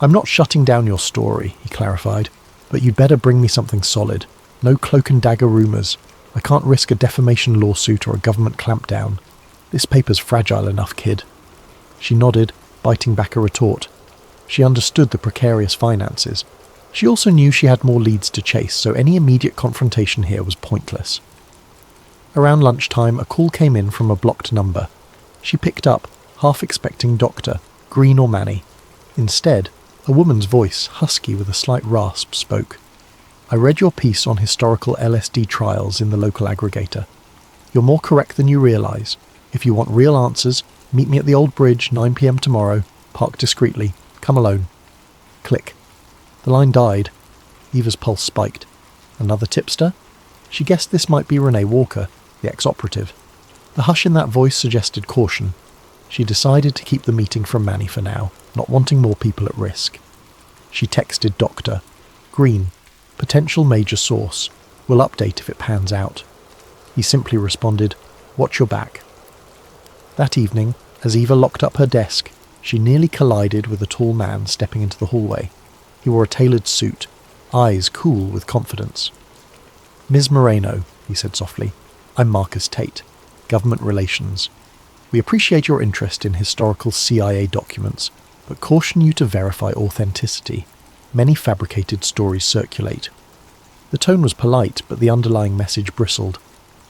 I'm not shutting down your story, he clarified, but you'd better bring me something solid. No cloak and dagger rumours. I can't risk a defamation lawsuit or a government clampdown. This paper's fragile enough, kid. She nodded, biting back a retort. She understood the precarious finances. She also knew she had more leads to chase, so any immediate confrontation here was pointless. Around lunchtime, a call came in from a blocked number. She picked up, half expecting Doctor, Green or Manny. Instead, a woman's voice, husky with a slight rasp, spoke. I read your piece on historical LSD trials in the local aggregator. You're more correct than you realise. If you want real answers, meet me at the old bridge, 9 p.m. tomorrow. Park discreetly. Come alone. Click. The line died. Eva's pulse spiked. Another tipster? She guessed this might be Renee Walker, the ex-operative. The hush in that voice suggested caution. She decided to keep the meeting from Manny for now, not wanting more people at risk. She texted Doctor. Green. Potential major source. Will update if it pans out. He simply responded, Watch your back. That evening, as Eva locked up her desk, she nearly collided with a tall man stepping into the hallway. He wore a tailored suit, eyes cool with confidence. Ms. Moreno, he said softly, I'm Marcus Tate, Government Relations. We appreciate your interest in historical CIA documents, but caution you to verify authenticity. Many fabricated stories circulate. The tone was polite, but the underlying message bristled.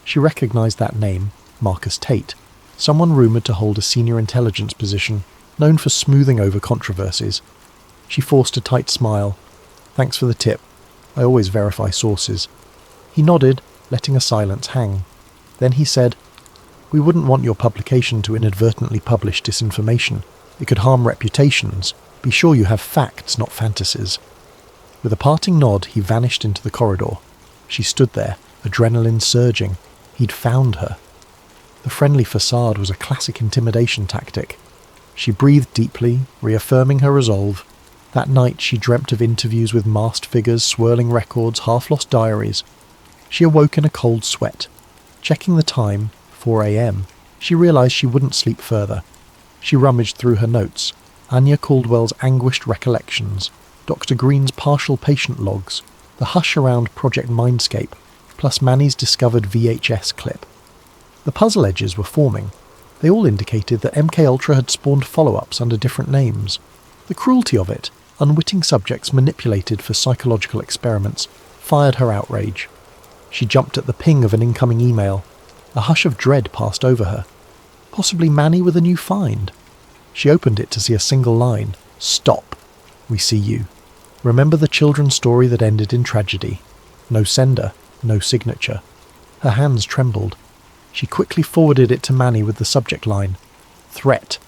She recognised that name, Marcus Tate, someone rumoured to hold a senior intelligence position, known for smoothing over controversies. She forced a tight smile. "Thanks for the tip. I always verify sources." He nodded, letting a silence hang. Then he said, "We wouldn't want your publication to inadvertently publish disinformation. It could harm reputations. Be sure you have facts, not fantasies." With a parting nod, he vanished into the corridor. She stood there, adrenaline surging. He'd found her. The friendly facade was a classic intimidation tactic. She breathed deeply, reaffirming her resolve. That night she dreamt of interviews with masked figures, swirling records, half-lost diaries. She awoke in a cold sweat. Checking the time, 4 a.m., she realised she wouldn't sleep further. She rummaged through her notes. Anya Caldwell's anguished recollections, Dr. Green's partial patient logs, the hush around Project Mindscape, plus Manny's discovered VHS clip. The puzzle edges were forming. They all indicated that MKUltra had spawned follow-ups under different names. The cruelty of it, unwitting subjects manipulated for psychological experiments, fired her outrage. She jumped at the ping of an incoming email. A hush of dread passed over her. Possibly Manny with a new find. She opened it to see a single line. "Stop. We see you. Remember the children's story that ended in tragedy. No sender, no signature." Her hands trembled. She quickly forwarded it to Manny with the subject line, "Threat."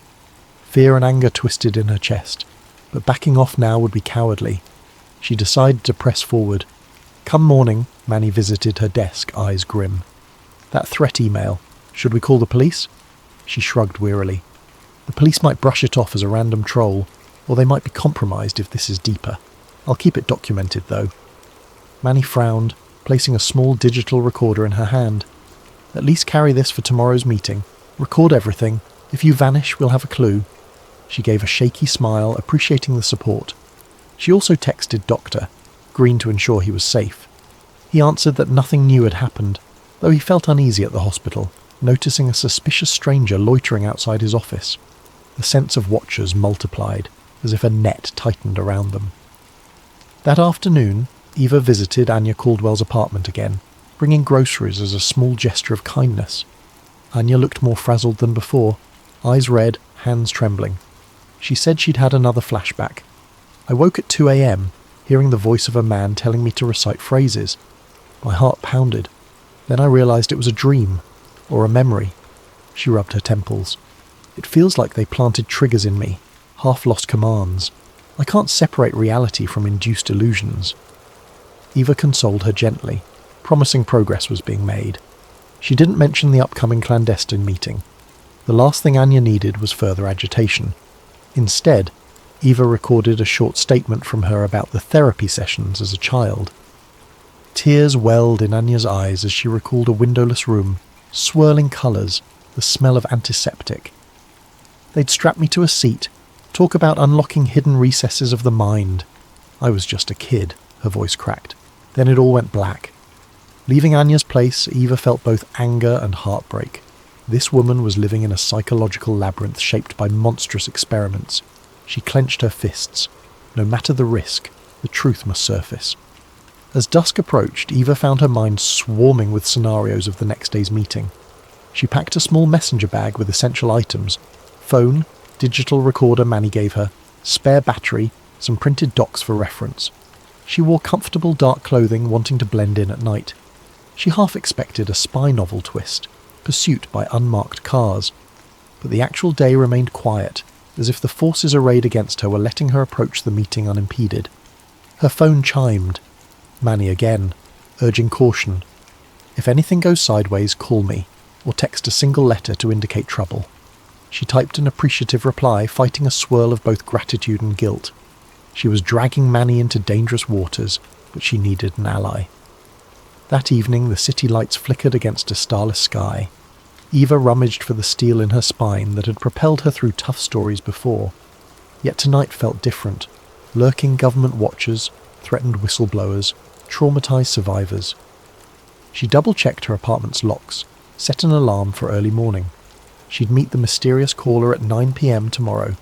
Fear and anger twisted in her chest, but backing off now would be cowardly. She decided to press forward. Come morning, Manny visited her desk, eyes grim. "That threat email. Should we call the police?" She shrugged wearily. "The police might brush it off as a random troll, or they might be compromised if this is deeper. I'll keep it documented, though." Manny frowned, placing a small digital recorder in her hand. "At least carry this for tomorrow's meeting. Record everything. If you vanish, we'll have a clue." She gave a shaky smile, appreciating the support. She also texted Dr. Green to ensure he was safe. He answered that nothing new had happened, though he felt uneasy at the hospital, noticing a suspicious stranger loitering outside his office. The sense of watchers multiplied, as if a net tightened around them. That afternoon, Eva visited Anya Caldwell's apartment again, bringing groceries as a small gesture of kindness. Anya looked more frazzled than before, eyes red, hands trembling. She said she'd had another flashback. "I woke at 2 a.m., hearing the voice of a man telling me to recite phrases. My heart pounded. Then I realised it was a dream, or a memory." She rubbed her temples. "It feels like they planted triggers in me, half-lost commands. I can't separate reality from induced illusions." Eva consoled her gently, promising progress was being made. She didn't mention the upcoming clandestine meeting. The last thing Anya needed was further agitation. Instead, Eva recorded a short statement from her about the therapy sessions as a child. Tears welled in Anya's eyes as she recalled a windowless room, swirling colours, the smell of antiseptic. "They'd strap me to a seat, talk about unlocking hidden recesses of the mind. I was just a kid," her voice cracked. Then it all went black. Leaving Anya's place, Eva felt both anger and heartbreak. This woman was living in a psychological labyrinth shaped by monstrous experiments. She clenched her fists. No matter the risk, the truth must surface. As dusk approached, Eva found her mind swarming with scenarios of the next day's meeting. She packed a small messenger bag with essential items: phone, digital recorder Manny gave her, spare battery, some printed docs for reference. She wore comfortable dark clothing, wanting to blend in at night. She half expected a spy novel twist, pursuit by unmarked cars. But the actual day remained quiet, as if the forces arrayed against her were letting her approach the meeting unimpeded. Her phone chimed. Manny again, urging caution. "If anything goes sideways, call me, or text a single letter to indicate trouble." She typed an appreciative reply, fighting a swirl of both gratitude and guilt. She was dragging Manny into dangerous waters, but she needed an ally. That evening, the city lights flickered against a starless sky. Eva rummaged for the steel in her spine that had propelled her through tough stories before. Yet tonight felt different. Lurking government watchers, threatened whistleblowers, traumatized survivors. She double-checked her apartment's locks, set an alarm for early morning. She'd meet the mysterious caller at 9 p.m. tomorrow.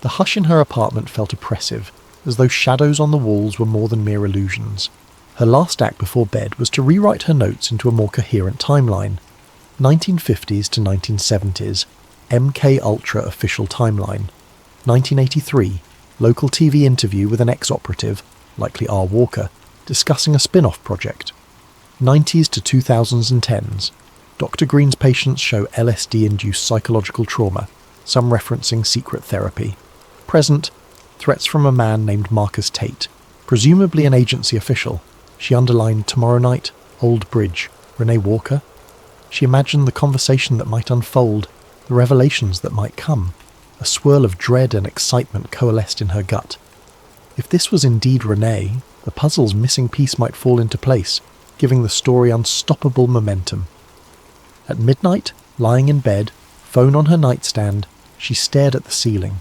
The hush in her apartment felt oppressive, as though shadows on the walls were more than mere illusions. Her last act before bed was to rewrite her notes into a more coherent timeline. 1950s to 1970s, MK Ultra official timeline. 1983, local TV interview with an ex-operative, likely R. Walker, discussing a spin-off project. 90s to 2010s, Dr. Green's patients show LSD-induced psychological trauma, some referencing secret therapy. Present, threats from a man named Marcus Tate, presumably an agency official. She underlined tomorrow night, Old Bridge, Renee Walker. She imagined the conversation that might unfold, the revelations that might come. A swirl of dread and excitement coalesced in her gut. If this was indeed Renee, the puzzle's missing piece might fall into place, giving the story unstoppable momentum. At midnight, lying in bed, phone on her nightstand, she stared at the ceiling.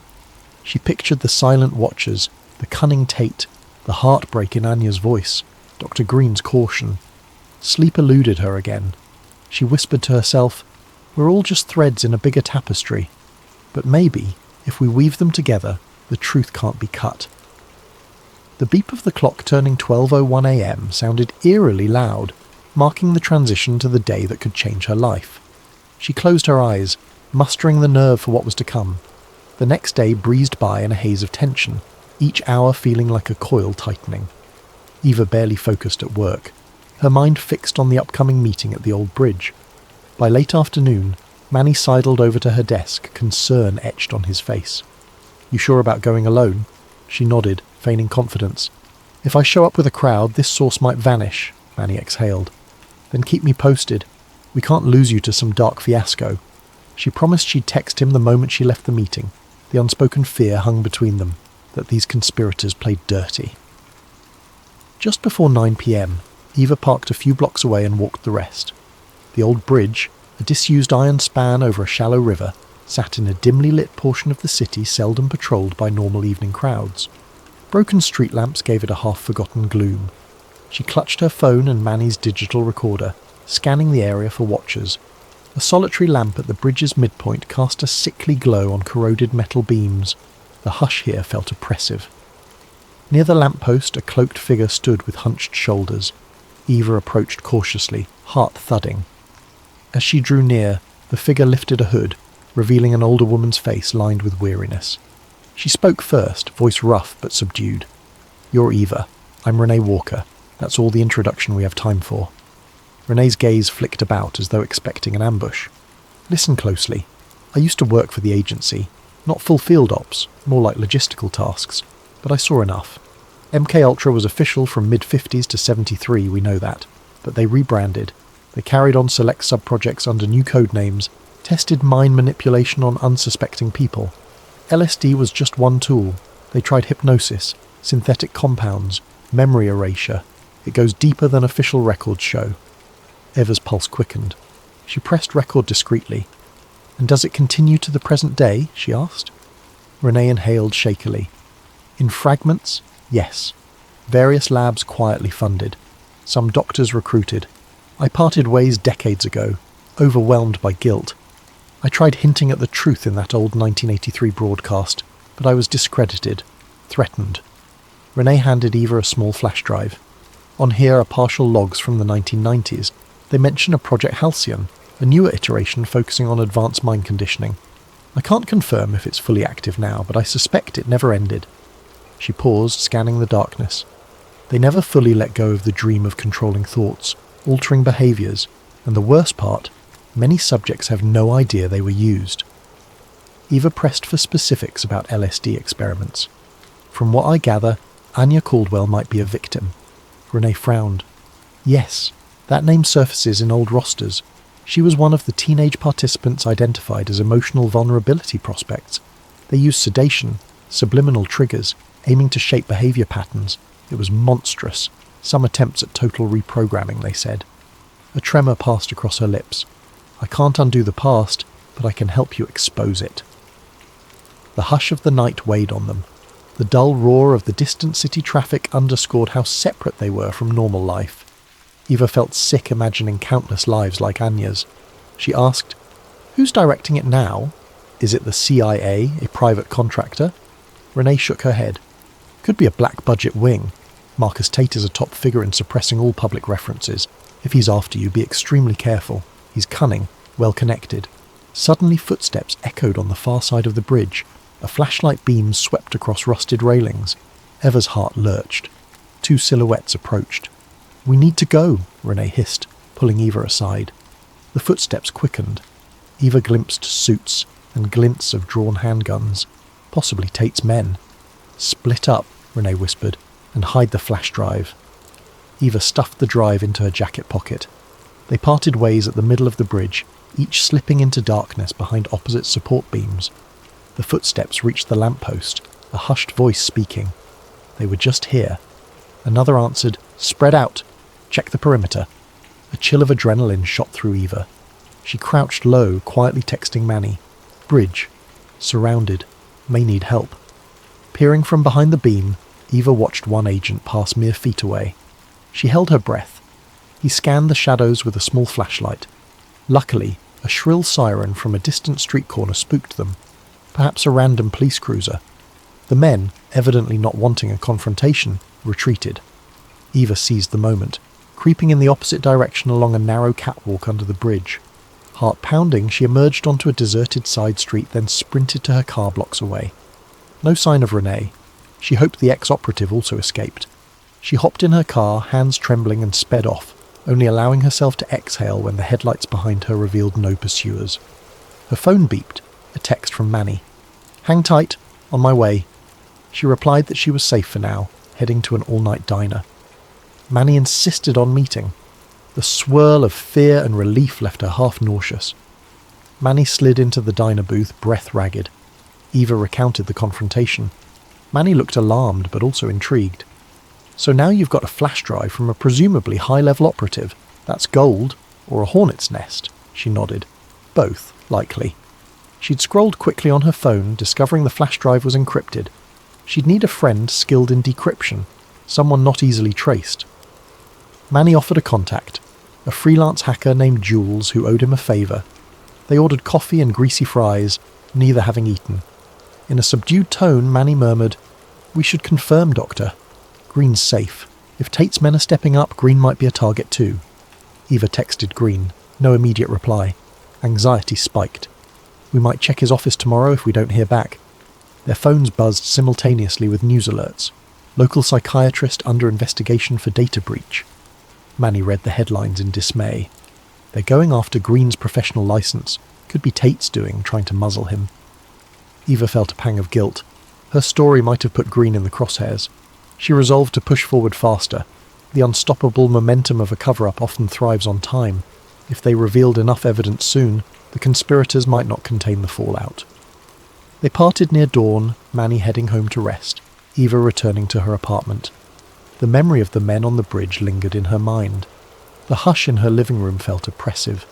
She pictured the silent watchers, the cunning Tate, the heartbreak in Anya's voice, Dr. Green's caution. Sleep eluded her again. She whispered to herself, "We're all just threads in a bigger tapestry. But maybe, if we weave them together, the truth can't be cut." The beep of the clock turning 12:01 a.m. sounded eerily loud, marking the transition to the day that could change her life. She closed her eyes, mustering the nerve for what was to come. The next day breezed by in a haze of tension, each hour feeling like a coil tightening. Eva barely focused at work, her mind fixed on the upcoming meeting at the Old Bridge. By late afternoon, Manny sidled over to her desk, concern etched on his face. "You sure about going alone?" She nodded, feigning confidence. "If I show up with a crowd, this source might vanish," Manny exhaled. "Then keep me posted. We can't lose you to some dark fiasco." She promised she'd text him the moment she left the meeting. The unspoken fear hung between them, that these conspirators played dirty. Just before 9 p.m, Eva parked a few blocks away and walked the rest. The Old Bridge, a disused iron span over a shallow river, sat in a dimly lit portion of the city seldom patrolled by normal evening crowds. Broken street lamps gave it a half-forgotten gloom. She clutched her phone and Manny's digital recorder, scanning the area for watchers. A solitary lamp at the bridge's midpoint cast a sickly glow on corroded metal beams. The hush here felt oppressive. Near the lamppost, a cloaked figure stood with hunched shoulders. Eva approached cautiously, heart thudding. As she drew near, the figure lifted a hood, revealing an older woman's face lined with weariness. She spoke first, voice rough but subdued. "You're Eva. I'm Renee Walker. That's all the introduction we have time for." Renee's gaze flicked about as though expecting an ambush. "Listen closely. I used to work for the agency. Not full field ops, more like logistical tasks. But I saw enough. MK Ultra was official from mid-50s to 73, we know that. But they rebranded. They carried on select sub-projects under new code names, tested mind manipulation on unsuspecting people. LSD was just one tool. They tried hypnosis, synthetic compounds, memory erasure. It goes deeper than official records show." Eva's pulse quickened. She pressed record discreetly. "And does it continue to the present day?" she asked. Renee inhaled shakily. "In fragments, yes. Various labs quietly funded. Some doctors recruited. I parted ways decades ago, overwhelmed by guilt. I tried hinting at the truth in that old 1983 broadcast, but I was discredited, threatened." Renee handed Eva a small flash drive. On here are partial logs from the 1990s. They mention a Project Halcyon, a newer iteration focusing on advanced mind conditioning. I can't confirm if it's fully active now, but I suspect it never ended. She paused, scanning the darkness. They never fully let go of the dream of controlling thoughts, altering behaviours, and the worst part, many subjects have no idea they were used. Eva pressed for specifics about LSD experiments. "From what I gather, Anya Caldwell might be a victim." Renee frowned. "Yes, that name surfaces in old rosters. She was one of the teenage participants identified as emotional vulnerability prospects. They used sedation, subliminal triggers, aiming to shape behaviour patterns. It was monstrous. Some attempts at total reprogramming, they said. A tremor passed across her lips. "I can't undo the past, but I can help you expose it." The hush of the night weighed on them. The dull roar of the distant city traffic underscored how separate they were from normal life. Eva felt sick imagining countless lives like Anya's. She asked, "Who's directing it now? Is it the CIA, a private contractor?" Renee shook her head. "Could be a black-budget wing. Marcus Tate is a top figure in suppressing all public references. If he's after you, be extremely careful. He's cunning, well-connected. Suddenly footsteps echoed on the far side of the bridge. A flashlight beam swept across rusted railings. Eva's heart lurched. 2 silhouettes approached. "We need to go," Renee hissed, pulling Eva aside. The footsteps quickened. Eva glimpsed suits and glints of drawn handguns. Possibly Tate's men. "Split up," Renee whispered, "and hide the flash drive." Eva stuffed the drive into her jacket pocket. They parted ways at the middle of the bridge, each slipping into darkness behind opposite support beams. The footsteps reached the lamppost, a hushed voice speaking. They were just here. Another answered, "Spread out. Check the perimeter." A chill of adrenaline shot through Eva. She crouched low, quietly texting Manny. "Bridge. Surrounded. May need help." Peering from behind the beam, Eva watched one agent pass mere feet away. She held her breath. He scanned the shadows with a small flashlight. Luckily, a shrill siren from a distant street corner spooked them. Perhaps a random police cruiser. The men, evidently not wanting a confrontation, retreated. Eva seized the moment, creeping in the opposite direction along a narrow catwalk under the bridge. Heart pounding, she emerged onto a deserted side street, then sprinted to her car blocks away. No sign of Renee. She hoped the ex-operative also escaped. She hopped in her car, hands trembling, and sped off, only allowing herself to exhale when the headlights behind her revealed no pursuers. Her phone beeped, a text from Manny. "Hang tight, on my way." She replied that she was safe for now, heading to an all-night diner. Manny insisted on meeting. The swirl of fear and relief left her half nauseous. Manny slid into the diner booth, breath ragged. Eva recounted the confrontation. Manny looked alarmed, but also intrigued. "So now you've got a flash drive from a presumably high-level operative. That's gold, or a hornet's nest," she nodded. "Both, likely." She'd scrolled quickly on her phone, discovering the flash drive was encrypted. She'd need a friend skilled in decryption, someone not easily traced. Manny offered a contact, a freelance hacker named Jules who owed him a favour. They ordered coffee and greasy fries, neither having eaten. In a subdued tone, Manny murmured, "We should confirm, Doctor. Green's safe. If Tate's men are stepping up, Green might be a target too." Eva texted Green. No immediate reply. Anxiety spiked. "We might check his office tomorrow if we don't hear back." Their phones buzzed simultaneously with news alerts. Local psychiatrist under investigation for data breach. Manny read the headlines in dismay. They're going after Green's professional license. Could be Tate's doing, trying to muzzle him. Eva felt a pang of guilt. Her story might have put Green in the crosshairs. She resolved to push forward faster. The unstoppable momentum of a cover-up often thrives on time. If they revealed enough evidence soon, the conspirators might not contain the fallout. They parted near dawn, Manny heading home to rest, Eva returning to her apartment. The memory of the men on the bridge lingered in her mind. The hush in her living room felt oppressive.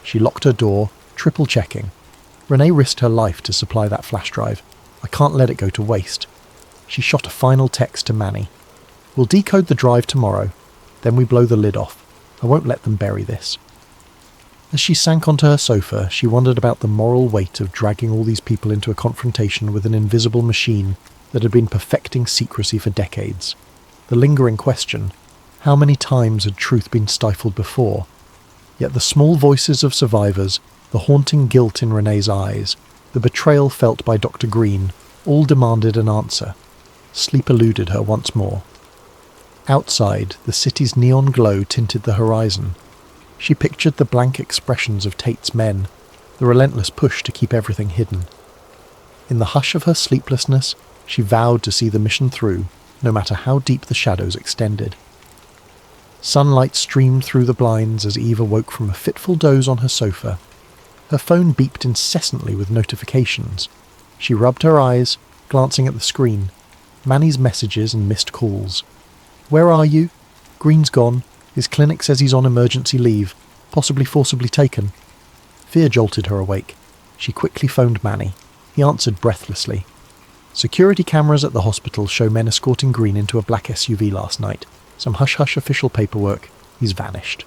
She locked her door, triple-checking. Renee risked her life to supply that flash drive. I can't let it go to waste. She shot a final text to Manny. "We'll decode the drive tomorrow. Then we blow the lid off. I won't let them bury this." As she sank onto her sofa, she wondered about the moral weight of dragging all these people into a confrontation with an invisible machine that had been perfecting secrecy for decades. The lingering question, how many times had truth been stifled before? Yet the small voices of survivors, the haunting guilt in Renee's eyes, the betrayal felt by Dr. Green, all demanded an answer. Sleep eluded her once more. Outside, the city's neon glow tinted the horizon. She pictured the blank expressions of Tate's men, the relentless push to keep everything hidden. In the hush of her sleeplessness, she vowed to see the mission through, no matter how deep the shadows extended. Sunlight streamed through the blinds as Eva woke from a fitful doze on her sofa. Her phone beeped incessantly with notifications. She rubbed her eyes, glancing at the screen. Manny's messages and missed calls. "Where are you? Green's gone. His clinic says he's on emergency leave, possibly forcibly taken." Fear jolted her awake. She quickly phoned Manny. He answered breathlessly. "Security cameras at the hospital show men escorting Green into a black SUV last night. Some hush-hush official paperwork. He's vanished."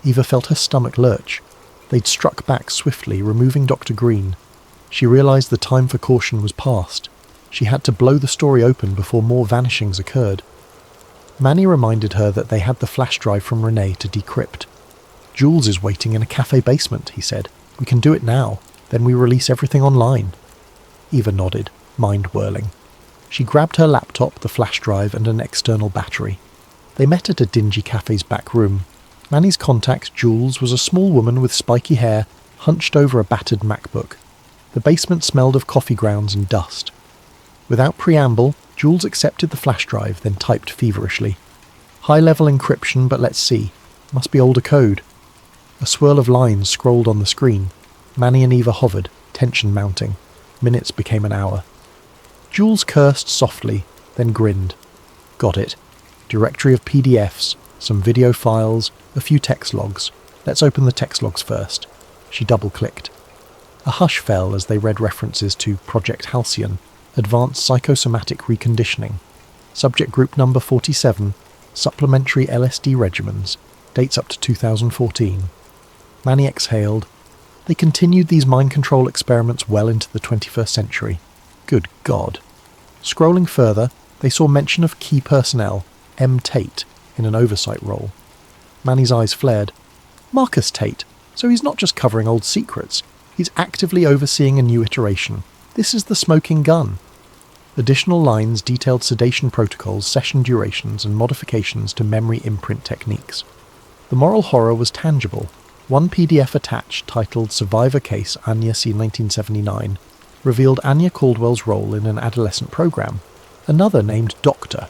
Eva felt her stomach lurch. They'd struck back swiftly, removing Dr. Green. She realized the time for caution was past. She had to blow the story open before more vanishings occurred. Manny reminded her that they had the flash drive from Renee to decrypt. "Jules is waiting in a cafe basement," he said. "We can do it now, then we release everything online." Eva nodded, mind whirling. She grabbed her laptop, the flash drive, and an external battery. They met at a dingy cafe's back room. Manny's contact, Jules, was a small woman with spiky hair, hunched over a battered MacBook. The basement smelled of coffee grounds and dust. Without preamble, Jules accepted the flash drive, then typed feverishly. "High-level encryption, but let's see. Must be older code." A swirl of lines scrolled on the screen. Manny and Eva hovered, tension mounting. Minutes became an hour. Jules cursed softly, then grinned. "Got it. Directory of PDFs, some video files, a few text logs. Let's open the text logs first." She double-clicked. A hush fell as they read references to Project Halcyon, Advanced Psychosomatic Reconditioning. Subject group number 47, Supplementary LSD regimens, dates up to 2014. Manny exhaled. They continued these mind control experiments well into the 21st century. Good God. Scrolling further, they saw mention of key personnel, M. Tate, in an oversight role. Manny's eyes flared. Marcus Tate. So he's not just covering old secrets. He's actively overseeing a new iteration. This is the smoking gun. Additional lines detailed sedation protocols, session durations, and modifications to memory imprint techniques. The moral horror was tangible. One PDF attached, titled Survivor Case Anya C. 1979, revealed Anya Caldwell's role in an adolescent program. Another named Doctor.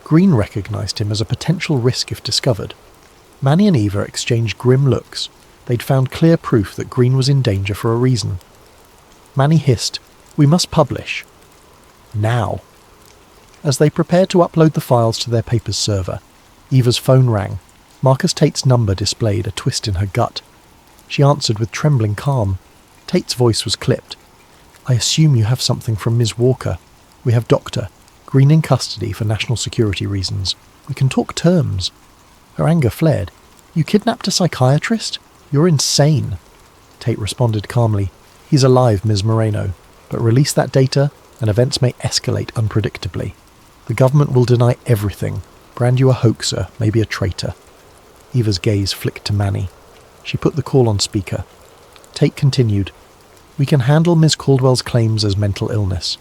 Green recognized him as a potential risk if discovered. Manny and Eva exchanged grim looks. They'd found clear proof that Green was in danger for a reason. Manny hissed, "We must publish. Now." As they prepared to upload the files to their paper's server, Eva's phone rang. Marcus Tate's number displayed, a twist in her gut. She answered with trembling calm. Tate's voice was clipped. "I assume you have something from Ms. Walker. We have Doctor. Green in custody for national security reasons. We can talk terms." Her anger flared. "You kidnapped a psychiatrist? You're insane." Tate responded calmly. "He's alive, Ms. Moreno, but release that data and events may escalate unpredictably. The government will deny everything, brand you a hoaxer, maybe a traitor." Eva's gaze flicked to Manny. She put the call on speaker. Tate continued, "We can handle Ms. Caldwell's claims as mental illness.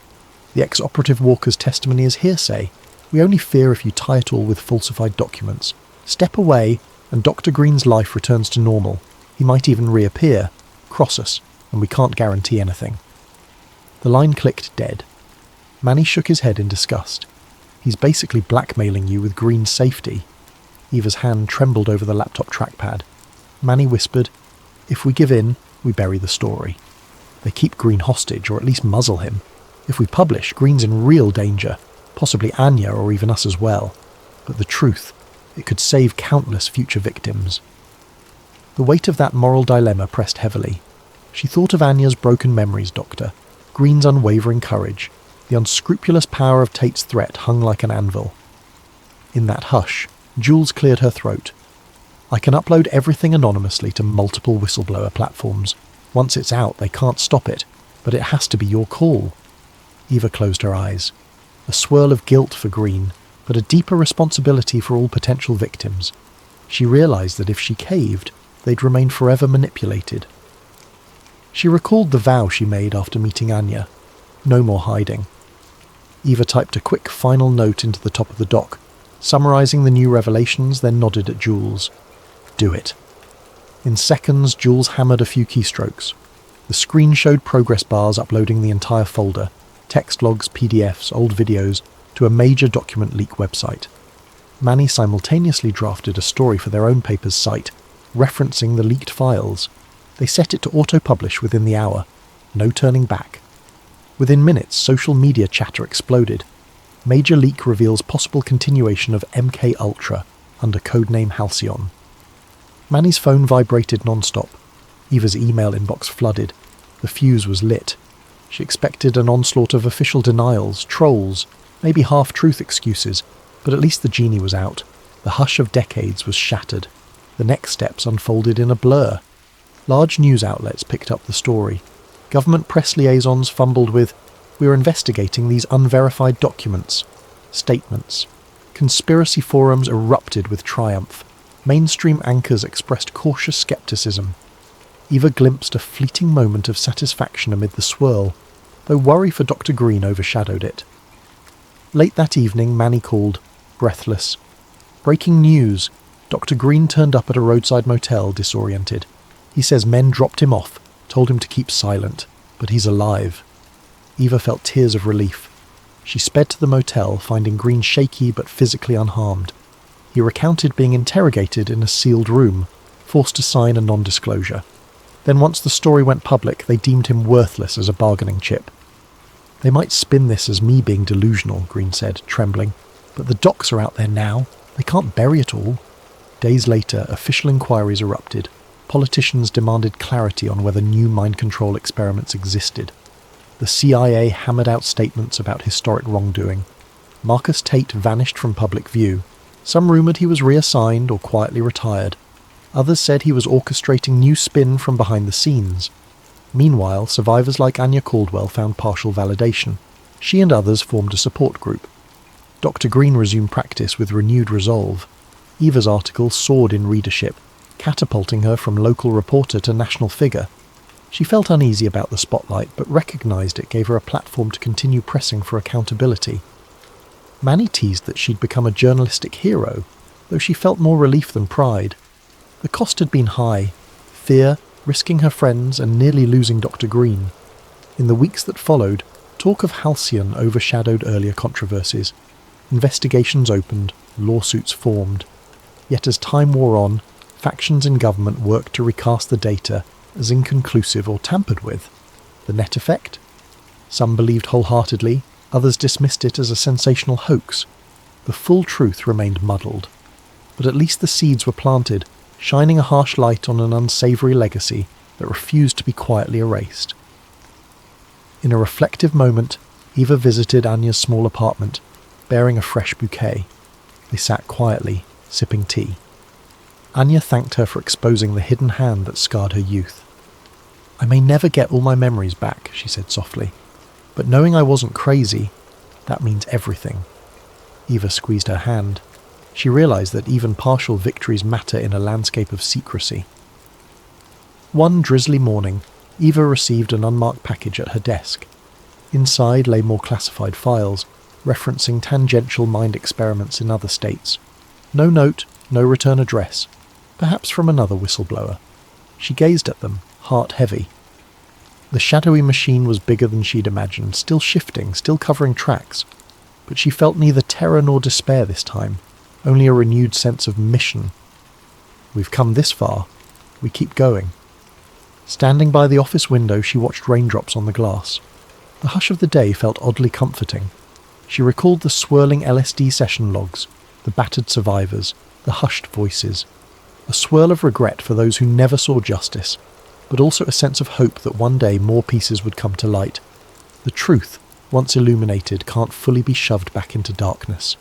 The ex-operative Walker's testimony is hearsay. We only fear if you tie it all with falsified documents. Step away, and Dr. Green's life returns to normal. He might even reappear, cross us, and we can't guarantee anything." The line clicked dead. Manny shook his head in disgust. "He's basically blackmailing you with Green's safety." Eva's hand trembled over the laptop trackpad. Manny whispered, "If we give in, we bury the story. They keep Green hostage, or at least muzzle him. If we publish, Green's in real danger, possibly Anya or even us as well. But the truth, it could save countless future victims." The weight of that moral dilemma pressed heavily. She thought of Anya's broken memories, Doctor, Green's unwavering courage. The unscrupulous power of Tate's threat hung like an anvil. In that hush, Jules cleared her throat. "I can upload everything anonymously to multiple whistleblower platforms. Once it's out, they can't stop it, but it has to be your call." Eva closed her eyes. A swirl of guilt for Green, but a deeper responsibility for all potential victims. She realized that if she caved, they'd remain forever manipulated. She recalled the vow she made after meeting Anya. No more hiding. Eva typed a quick final note into the top of the doc, summarizing the new revelations, then nodded at Jules. "Do it." In seconds, Jules hammered a few keystrokes. The screen showed progress bars uploading the entire folder, text logs, PDFs, old videos, to a major document leak website. Manny simultaneously drafted a story for their own paper's site, referencing the leaked files. They set it to auto-publish within the hour. No turning back. Within minutes, social media chatter exploded. Major leak reveals possible continuation of MK Ultra under codename Halcyon. Manny's phone vibrated non-stop. Eva's email inbox flooded. The fuse was lit. She expected an onslaught of official denials, trolls, maybe half-truth excuses, but at least the genie was out. The hush of decades was shattered. The next steps unfolded in a blur. Large news outlets picked up the story. Government press liaisons fumbled with, "We're investigating these unverified documents." Statements. Conspiracy forums erupted with triumph. Mainstream anchors expressed cautious skepticism. Eva glimpsed a fleeting moment of satisfaction amid the swirl, though worry for Dr. Green overshadowed it. Late that evening, Manny called, breathless. Breaking news! Dr. Green turned up at a roadside motel, disoriented. He says men dropped him off, told him to keep silent, but he's alive. Eva felt tears of relief. She sped to the motel, finding Green shaky but physically unharmed. He recounted being interrogated in a sealed room, forced to sign a non-disclosure. Then once the story went public, they deemed him worthless as a bargaining chip. They might spin this as me being delusional, Green said, trembling. But the docs are out there now. They can't bury it all. Days later, official inquiries erupted. Politicians demanded clarity on whether new mind control experiments existed. The CIA hammered out statements about historic wrongdoing. Marcus Tate vanished from public view. Some rumoured he was reassigned or quietly retired. Others said he was orchestrating new spin from behind the scenes. Meanwhile, survivors like Anya Caldwell found partial validation. She and others formed a support group. Dr. Green resumed practice with renewed resolve. Eva's article soared in readership, catapulting her from local reporter to national figure. She felt uneasy about the spotlight, but recognised it gave her a platform to continue pressing for accountability. Manny teased that she'd become a journalistic hero, though she felt more relief than pride. The cost had been high: fear, risking her friends, and nearly losing Dr. Green. In the weeks that followed, talk of Halcyon overshadowed earlier controversies. Investigations opened, lawsuits formed. Yet as time wore on, factions in government worked to recast the data as inconclusive or tampered with. The net effect? Some believed wholeheartedly, others dismissed it as a sensational hoax. The full truth remained muddled. But at least the seeds were planted, shining a harsh light on an unsavoury legacy that refused to be quietly erased. In a reflective moment, Eva visited Anya's small apartment, bearing a fresh bouquet. They sat quietly, sipping tea. Anya thanked her for exposing the hidden hand that scarred her youth. "I may never get all my memories back," she said softly, "but knowing I wasn't crazy, that means everything." Eva squeezed her hand. She realised that even partial victories matter in a landscape of secrecy. One drizzly morning, Eva received an unmarked package at her desk. Inside lay more classified files, referencing tangential mind experiments in other states. No note, no return address, perhaps from another whistleblower. She gazed at them, heart heavy. The shadowy machine was bigger than she'd imagined, still shifting, still covering tracks. But she felt neither terror nor despair this time, only a renewed sense of mission. We've come this far. We keep going. Standing by the office window, she watched raindrops on the glass. The hush of the day felt oddly comforting. She recalled the swirling LSD session logs, the battered survivors, the hushed voices. A swirl of regret for those who never saw justice, but also a sense of hope that one day more pieces would come to light. The truth, once illuminated, can't fully be shoved back into darkness.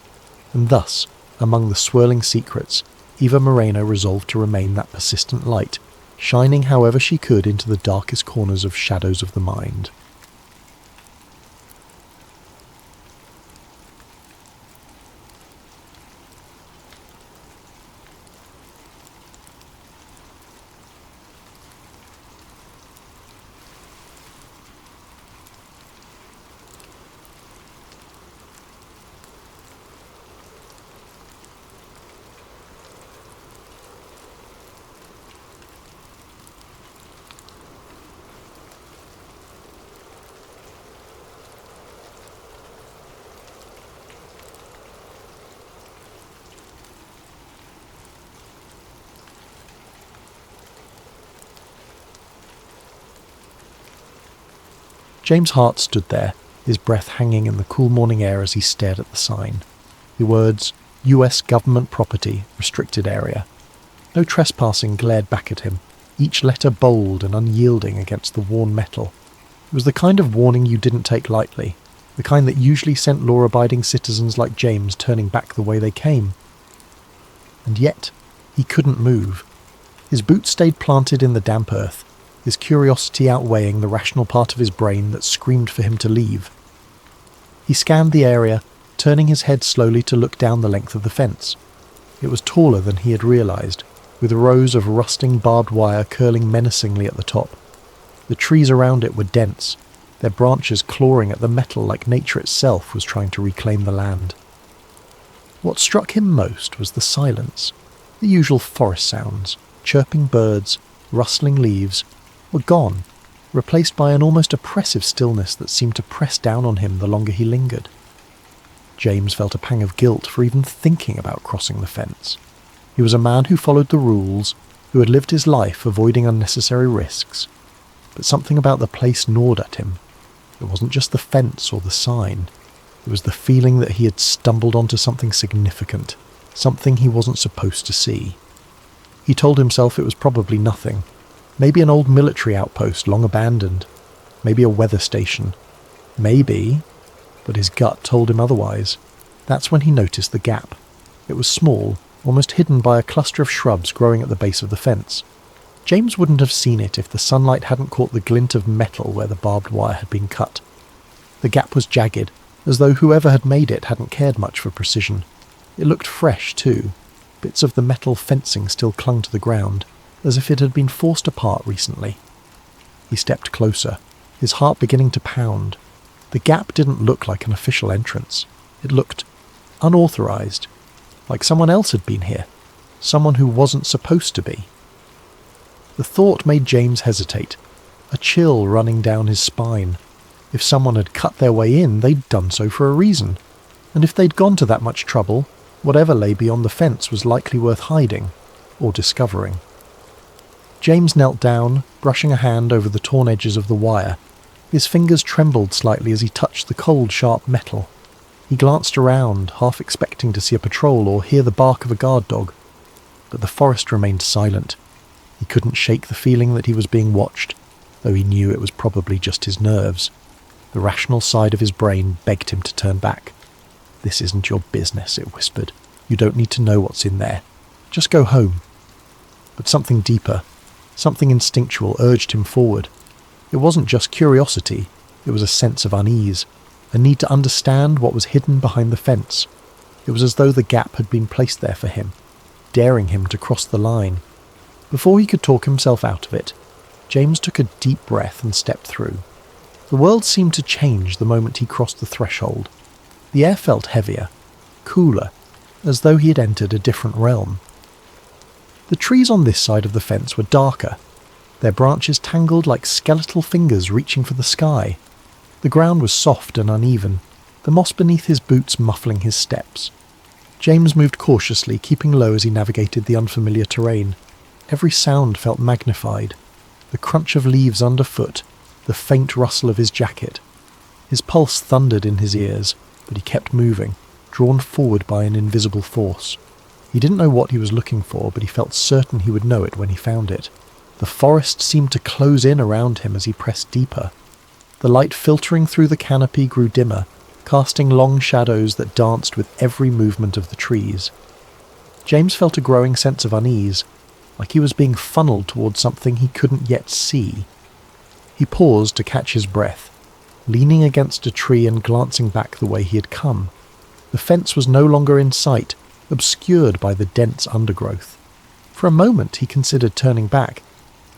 And thus, among the swirling secrets, Eva Moreno resolved to remain that persistent light, shining however she could into the darkest corners of shadows of the mind. James Hart stood there, his breath hanging in the cool morning air as he stared at the sign. The words, "US Government Property, Restricted Area." No trespassing glared back at him, each letter bold and unyielding against the worn metal. It was the kind of warning you didn't take lightly, the kind that usually sent law-abiding citizens like James turning back the way they came. And yet, he couldn't move. His boots stayed planted in the damp earth, his curiosity outweighing the rational part of his brain that screamed for him to leave. He scanned the area, turning his head slowly to look down the length of the fence. It was taller than he had realised, with rows of rusting barbed wire curling menacingly at the top. The trees around it were dense, their branches clawing at the metal like nature itself was trying to reclaim the land. What struck him most was the silence. The usual forest sounds, chirping birds, rustling leaves, were gone, replaced by an almost oppressive stillness that seemed to press down on him the longer he lingered. James felt a pang of guilt for even thinking about crossing the fence. He was a man who followed the rules, who had lived his life avoiding unnecessary risks. But something about the place gnawed at him. It wasn't just the fence or the sign. It was the feeling that he had stumbled onto something significant, something he wasn't supposed to see. He told himself it was probably nothing. Maybe an old military outpost long abandoned. Maybe a weather station. Maybe, but his gut told him otherwise. That's when he noticed the gap. It was small, almost hidden by a cluster of shrubs growing at the base of the fence. James wouldn't have seen it if the sunlight hadn't caught the glint of metal where the barbed wire had been cut. The gap was jagged, as though whoever had made it hadn't cared much for precision. It looked fresh, too. Bits of the metal fencing still clung to the ground, as if it had been forced apart recently. He stepped closer, his heart beginning to pound. The gap didn't look like an official entrance. It looked unauthorized, like someone else had been here, someone who wasn't supposed to be. The thought made James hesitate, a chill running down his spine. If someone had cut their way in, they'd done so for a reason, and if they'd gone to that much trouble, whatever lay beyond the fence was likely worth hiding, or discovering. James knelt down, brushing a hand over the torn edges of the wire. His fingers trembled slightly as he touched the cold, sharp metal. He glanced around, half expecting to see a patrol or hear the bark of a guard dog. But the forest remained silent. He couldn't shake the feeling that he was being watched, though he knew it was probably just his nerves. The rational side of his brain begged him to turn back. "This isn't your business," it whispered. "You don't need to know what's in there. Just go home." But something deeper, something instinctual urged him forward. It wasn't just curiosity, it was a sense of unease, a need to understand what was hidden behind the fence. It was as though the gap had been placed there for him, daring him to cross the line. Before he could talk himself out of it, James took a deep breath and stepped through. The world seemed to change the moment he crossed the threshold. The air felt heavier, cooler, as though he had entered a different realm. The trees on this side of the fence were darker, their branches tangled like skeletal fingers reaching for the sky. The ground was soft and uneven, the moss beneath his boots muffling his steps. James moved cautiously, keeping low as he navigated the unfamiliar terrain. Every sound felt magnified. The crunch of leaves underfoot, the faint rustle of his jacket. His pulse thundered in his ears, but he kept moving, drawn forward by an invisible force. He didn't know what he was looking for, but he felt certain he would know it when he found it. The forest seemed to close in around him as he pressed deeper. The light filtering through the canopy grew dimmer, casting long shadows that danced with every movement of the trees. James felt a growing sense of unease, like he was being funneled towards something he couldn't yet see. He paused to catch his breath, leaning against a tree and glancing back the way he had come. The fence was no longer in sight, obscured by the dense undergrowth. For a moment he considered turning back,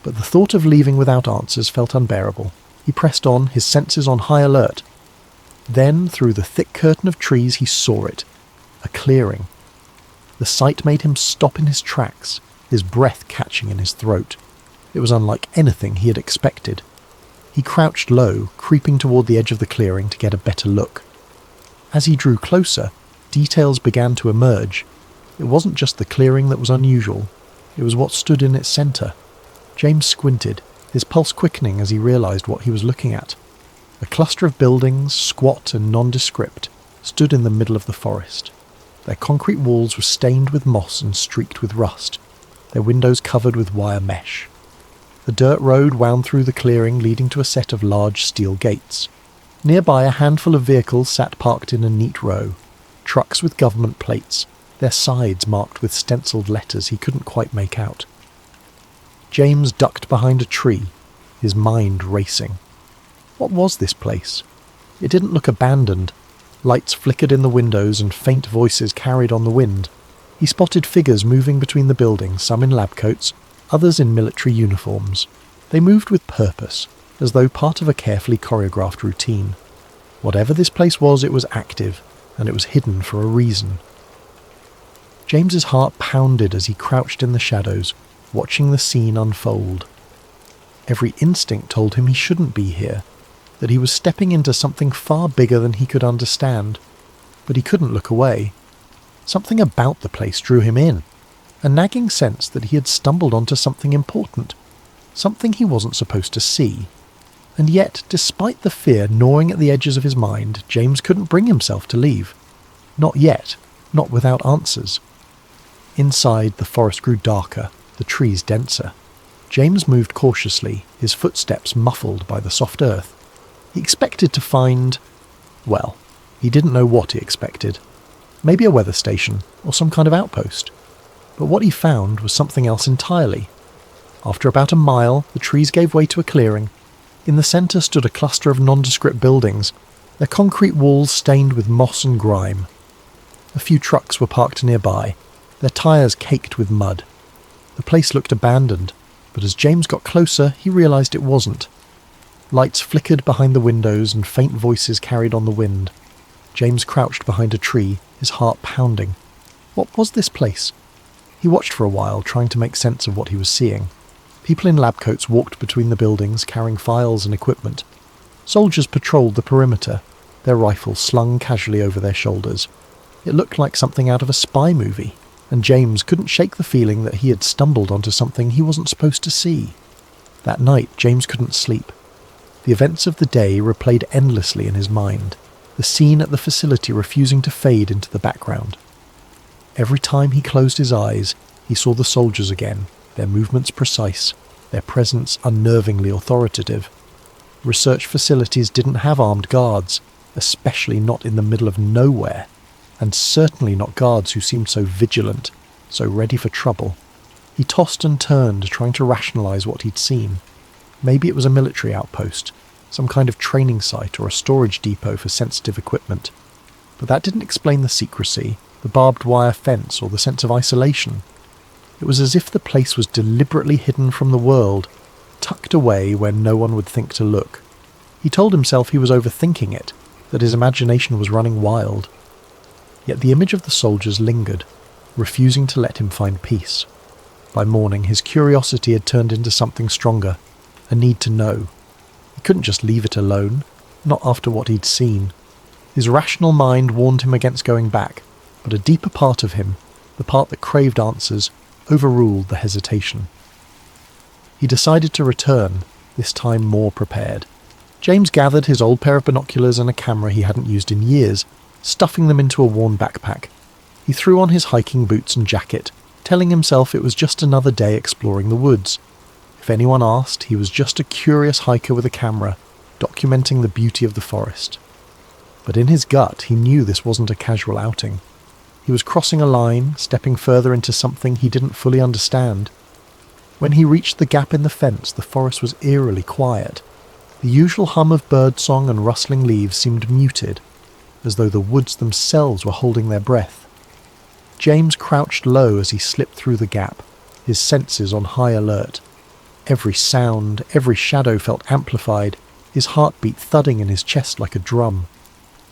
but the thought of leaving without answers felt unbearable. He pressed on, his senses on high alert. Then, through the thick curtain of trees, he saw it. A clearing. The sight made him stop in his tracks, his breath catching in his throat. It was unlike anything he had expected. He crouched low, creeping toward the edge of the clearing to get a better look. As he drew closer, details began to emerge. It wasn't just the clearing that was unusual. It was what stood in its centre. James squinted, his pulse quickening as he realised what he was looking at. A cluster of buildings, squat and nondescript, stood in the middle of the forest. Their concrete walls were stained with moss and streaked with rust, their windows covered with wire mesh. The dirt road wound through the clearing, leading to a set of large steel gates. Nearby, a handful of vehicles sat parked in a neat row, trucks with government plates, their sides marked with stenciled letters he couldn't quite make out. James ducked behind a tree, his mind racing. What was this place? It didn't look abandoned. Lights flickered in the windows and faint voices carried on the wind. He spotted figures moving between the buildings, some in lab coats, others in military uniforms. They moved with purpose, as though part of a carefully choreographed routine. Whatever this place was, it was active, and it was hidden for a reason. James's heart pounded as he crouched in the shadows, watching the scene unfold. Every instinct told him he shouldn't be here, that he was stepping into something far bigger than he could understand, but he couldn't look away. Something about the place drew him in, a nagging sense that he had stumbled onto something important, something he wasn't supposed to see. And yet, despite the fear gnawing at the edges of his mind, James couldn't bring himself to leave. Not yet, not without answers. Inside, the forest grew darker, the trees denser. James moved cautiously, his footsteps muffled by the soft earth. He expected to find... well, he didn't know what he expected. Maybe a weather station, or some kind of outpost. But what he found was something else entirely. After about a mile, the trees gave way to a clearing. In the centre stood a cluster of nondescript buildings, their concrete walls stained with moss and grime. A few trucks were parked nearby, their tyres caked with mud. The place looked abandoned, but as James got closer, he realised it wasn't. Lights flickered behind the windows and faint voices carried on the wind. James crouched behind a tree, his heart pounding. What was this place? He watched for a while, trying to make sense of what he was seeing. People in lab coats walked between the buildings, carrying files and equipment. Soldiers patrolled the perimeter, their rifles slung casually over their shoulders. It looked like something out of a spy movie, and James couldn't shake the feeling that he had stumbled onto something he wasn't supposed to see. That night, James couldn't sleep. The events of the day replayed endlessly in his mind, the scene at the facility refusing to fade into the background. Every time he closed his eyes, he saw the soldiers again, their movements precise, their presence unnervingly authoritative. Research facilities didn't have armed guards, especially not in the middle of nowhere, and certainly not guards who seemed so vigilant, so ready for trouble. He tossed and turned, trying to rationalise what he'd seen. Maybe it was a military outpost, some kind of training site or a storage depot for sensitive equipment. But that didn't explain the secrecy, the barbed wire fence, or the sense of isolation. It was as if the place was deliberately hidden from the world, tucked away where no one would think to look. He told himself he was overthinking it, that his imagination was running wild. Yet the image of the soldiers lingered, refusing to let him find peace. By morning, his curiosity had turned into something stronger, a need to know. He couldn't just leave it alone, not after what he'd seen. His rational mind warned him against going back, but a deeper part of him, the part that craved answers, overruled the hesitation. He decided to return, this time more prepared. James gathered his old pair of binoculars and a camera he hadn't used in years, stuffing them into a worn backpack. He threw on his hiking boots and jacket, telling himself it was just another day exploring the woods. If anyone asked, he was just a curious hiker with a camera, documenting the beauty of the forest. But in his gut, he knew this wasn't a casual outing. He was crossing a line, stepping further into something he didn't fully understand. When he reached the gap in the fence, the forest was eerily quiet. The usual hum of birdsong and rustling leaves seemed muted, as though the woods themselves were holding their breath. James crouched low as he slipped through the gap, his senses on high alert. Every sound, every shadow felt amplified, his heartbeat thudding in his chest like a drum.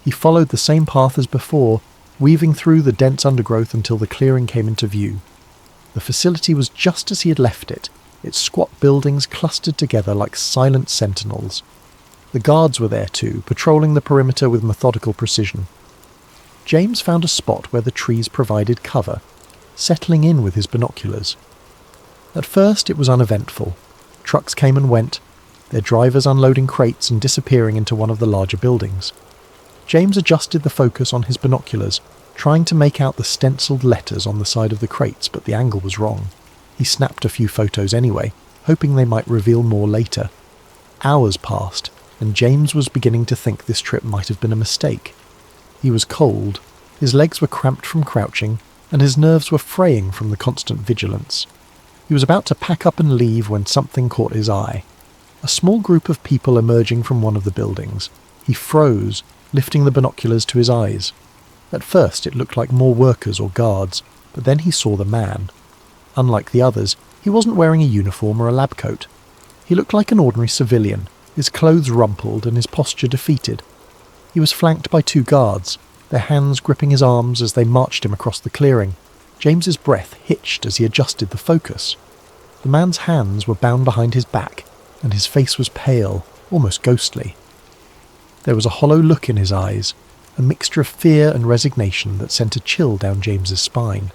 He followed the same path as before, weaving through the dense undergrowth until the clearing came into view. The facility was just as he had left it, its squat buildings clustered together like silent sentinels. The guards were there too, patrolling the perimeter with methodical precision. James found a spot where the trees provided cover, settling in with his binoculars. At first it was uneventful. Trucks came and went, their drivers unloading crates and disappearing into one of the larger buildings. James adjusted the focus on his binoculars, trying to make out the stenciled letters on the side of the crates, but the angle was wrong. He snapped a few photos anyway, hoping they might reveal more later. Hours passed, and James was beginning to think this trip might have been a mistake. He was cold, his legs were cramped from crouching, and his nerves were fraying from the constant vigilance. He was about to pack up and leave when something caught his eye. A small group of people emerging from one of the buildings. He froze, lifting the binoculars to his eyes. At first it looked like more workers or guards, but then he saw the man. Unlike the others, he wasn't wearing a uniform or a lab coat. He looked like an ordinary civilian, his clothes rumpled and his posture defeated. He was flanked by 2 guards, their hands gripping his arms as they marched him across the clearing. James's breath hitched as he adjusted the focus. The man's hands were bound behind his back, and his face was pale, almost ghostly. There was a hollow look in his eyes, a mixture of fear and resignation that sent a chill down James's spine.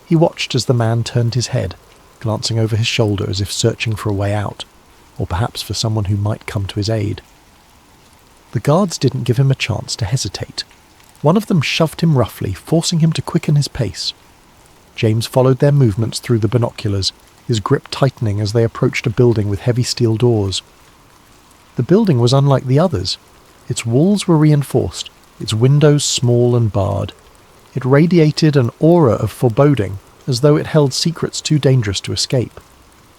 He watched as the man turned his head, glancing over his shoulder as if searching for a way out, or perhaps for someone who might come to his aid. The guards didn't give him a chance to hesitate. One of them shoved him roughly, forcing him to quicken his pace. James followed their movements through the binoculars, his grip tightening as they approached a building with heavy steel doors. The building was unlike the others. Its walls were reinforced, its windows small and barred. It radiated an aura of foreboding, as though it held secrets too dangerous to escape.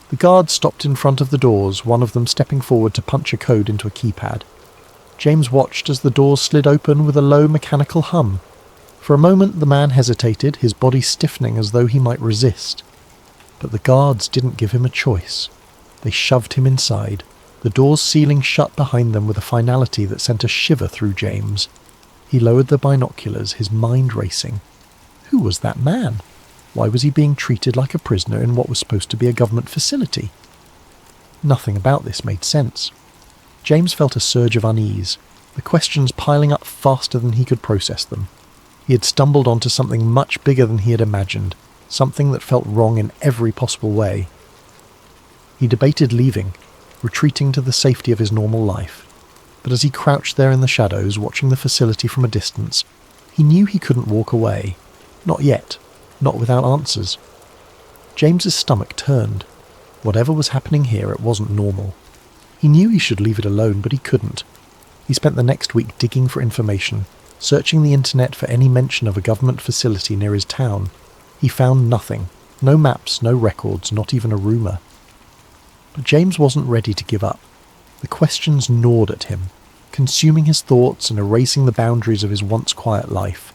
The guards stopped in front of the doors, one of them stepping forward to punch a code into a keypad. James watched as the doors slid open with a low mechanical hum. For a moment the man hesitated, his body stiffening as though he might resist. But the guards didn't give him a choice. They shoved him inside, the doors sealing shut behind them with a finality that sent a shiver through James. He lowered the binoculars, his mind racing. Who was that man? Why was he being treated like a prisoner in what was supposed to be a government facility? Nothing about this made sense. James felt a surge of unease, the questions piling up faster than he could process them. He had stumbled onto something much bigger than he had imagined, something that felt wrong in every possible way. He debated leaving, retreating to the safety of his normal life. But as he crouched there in the shadows, watching the facility from a distance, he knew he couldn't walk away. Not yet. Not without answers. James's stomach turned. Whatever was happening here, it wasn't normal. He knew he should leave it alone, but he couldn't. He spent the next week digging for information, searching the internet for any mention of a government facility near his town. He found nothing. No maps, no records, not even a rumour. But James wasn't ready to give up. The questions gnawed at him, consuming his thoughts and erasing the boundaries of his once quiet life.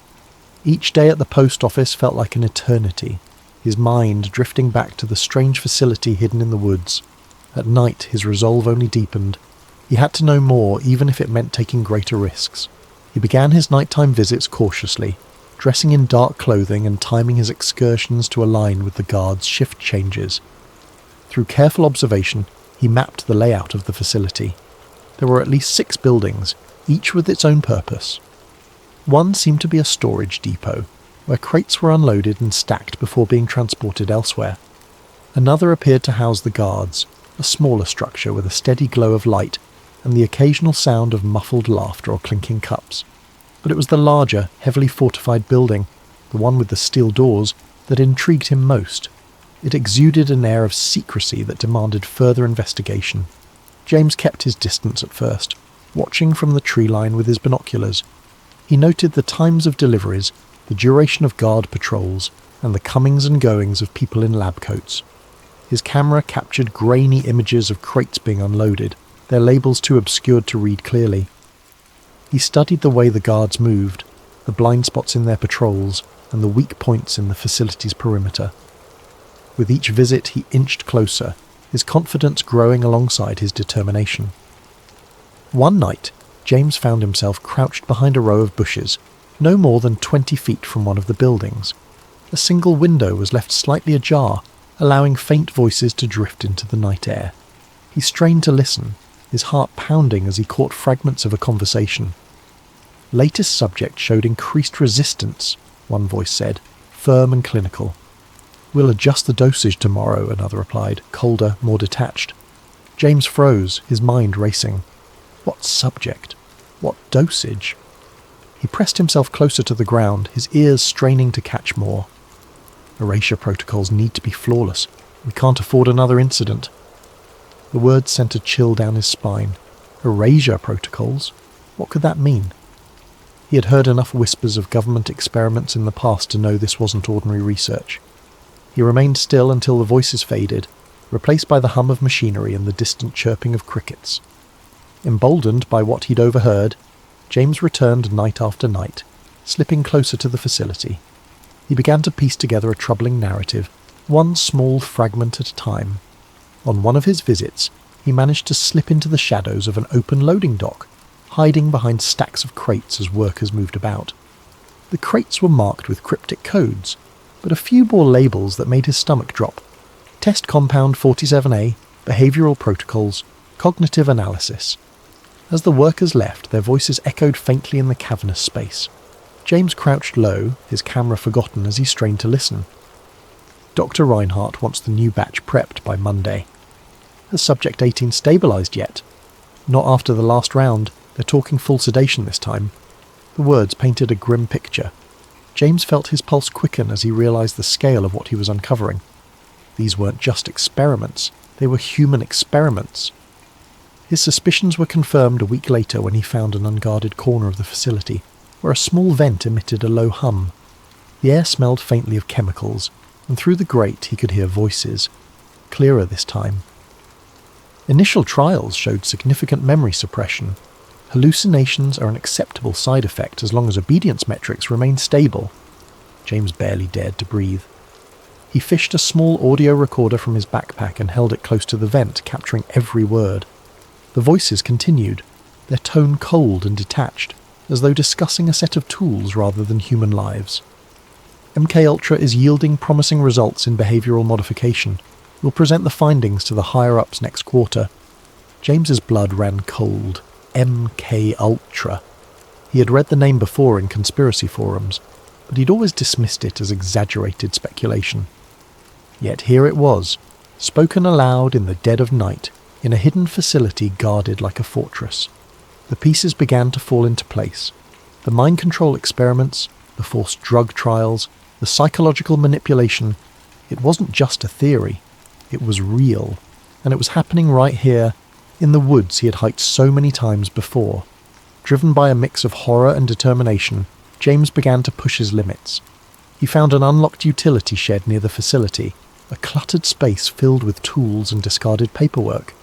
Each day at the post office felt like an eternity, his mind drifting back to the strange facility hidden in the woods. At night, his resolve only deepened. He had to know more, even if it meant taking greater risks. He began his nighttime visits cautiously, dressing in dark clothing and timing his excursions to align with the guards' shift changes. Through careful observation, he mapped the layout of the facility. There were at least 6 buildings, each with its own purpose. One seemed to be a storage depot, where crates were unloaded and stacked before being transported elsewhere. Another appeared to house the guards, a smaller structure with a steady glow of light and the occasional sound of muffled laughter or clinking cups. But it was the larger, heavily fortified building, the one with the steel doors, that intrigued him most. It exuded an air of secrecy that demanded further investigation. James kept his distance at first, watching from the tree line with his binoculars. He noted the times of deliveries, the duration of guard patrols, and the comings and goings of people in lab coats. His camera captured grainy images of crates being unloaded, their labels too obscured to read clearly. He studied the way the guards moved, the blind spots in their patrols, and the weak points in the facility's perimeter. With each visit he inched closer, his confidence growing alongside his determination. One night, James found himself crouched behind a row of bushes, no more than 20 feet from one of the buildings. A single window was left slightly ajar, allowing faint voices to drift into the night air. He strained to listen, his heart pounding as he caught fragments of a conversation. Latest subject showed increased resistance, one voice said, firm and clinical. We'll adjust the dosage tomorrow, another replied, colder, more detached. James froze, his mind racing. What subject? What dosage? He pressed himself closer to the ground, his ears straining to catch more. Erasure protocols need to be flawless. We can't afford another incident. The words sent a chill down his spine. Erasure protocols? What could that mean? He had heard enough whispers of government experiments in the past to know this wasn't ordinary research. He remained still until the voices faded, replaced by the hum of machinery and the distant chirping of crickets. Emboldened by what he'd overheard, James returned night after night, slipping closer to the facility. He began to piece together a troubling narrative, one small fragment at a time. On one of his visits, he managed to slip into the shadows of an open loading dock, hiding behind stacks of crates as workers moved about. The crates were marked with cryptic codes, but a few bore labels that made his stomach drop. Test Compound 47A, Behavioural Protocols, Cognitive Analysis. As the workers left, their voices echoed faintly in the cavernous space. James crouched low, his camera forgotten as he strained to listen. Dr. Reinhardt wants the new batch prepped by Monday. Has Subject 18 stabilised yet? Not after the last round. They're talking full sedation this time. The words painted a grim picture. James felt his pulse quicken as he realised the scale of what he was uncovering. These weren't just experiments. They were human experiments. His suspicions were confirmed a week later when he found an unguarded corner of the facility, where a small vent emitted a low hum. The air smelled faintly of chemicals, and through the grate he could hear voices, clearer this time. Initial trials showed significant memory suppression. Hallucinations are an acceptable side effect as long as obedience metrics remain stable. James barely dared to breathe. He fished a small audio recorder from his backpack and held it close to the vent, capturing every word. The voices continued, their tone cold and detached, as though discussing a set of tools rather than human lives. MKUltra is yielding promising results in behavioural modification. We'll present the findings to the higher-ups next quarter. James's blood ran cold. MKUltra. He had read the name before in conspiracy forums, but he'd always dismissed it as exaggerated speculation. Yet here it was, spoken aloud in the dead of night, in a hidden facility guarded like a fortress. The pieces began to fall into place. The mind control experiments, the forced drug trials, the psychological manipulation. It wasn't just a theory. It was real. And it was happening right here, in the woods he had hiked so many times before. Driven by a mix of horror and determination, James began to push his limits. He found an unlocked utility shed near the facility, a cluttered space filled with tools and discarded paperwork.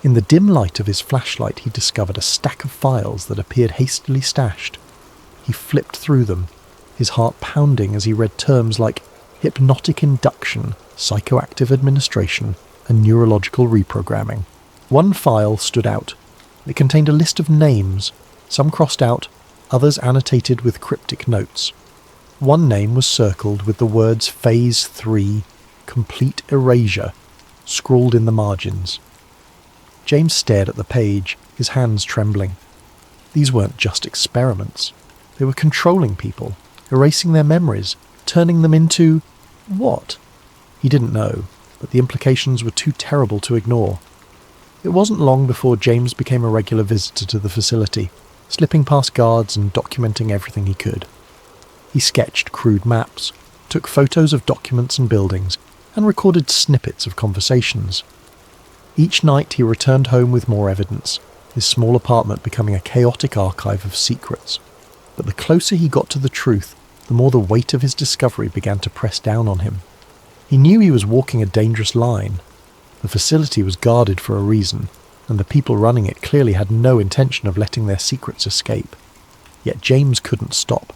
In the dim light of his flashlight he discovered a stack of files that appeared hastily stashed. He flipped through them, his heart pounding as he read terms like hypnotic induction, psychoactive administration, and neurological reprogramming. One file stood out. It contained a list of names, some crossed out, others annotated with cryptic notes. One name was circled with the words Phase 3, Complete Erasure, scrawled in the margins. James stared at the page, his hands trembling. These weren't just experiments. They were controlling people, erasing their memories, turning them into... what? He didn't know, but the implications were too terrible to ignore. It wasn't long before James became a regular visitor to the facility, slipping past guards and documenting everything he could. He sketched crude maps, took photos of documents and buildings, and recorded snippets of conversations. Each night he returned home with more evidence, his small apartment becoming a chaotic archive of secrets. But the closer he got to the truth, the more the weight of his discovery began to press down on him. He knew he was walking a dangerous line. The facility was guarded for a reason, and the people running it clearly had no intention of letting their secrets escape. Yet James couldn't stop.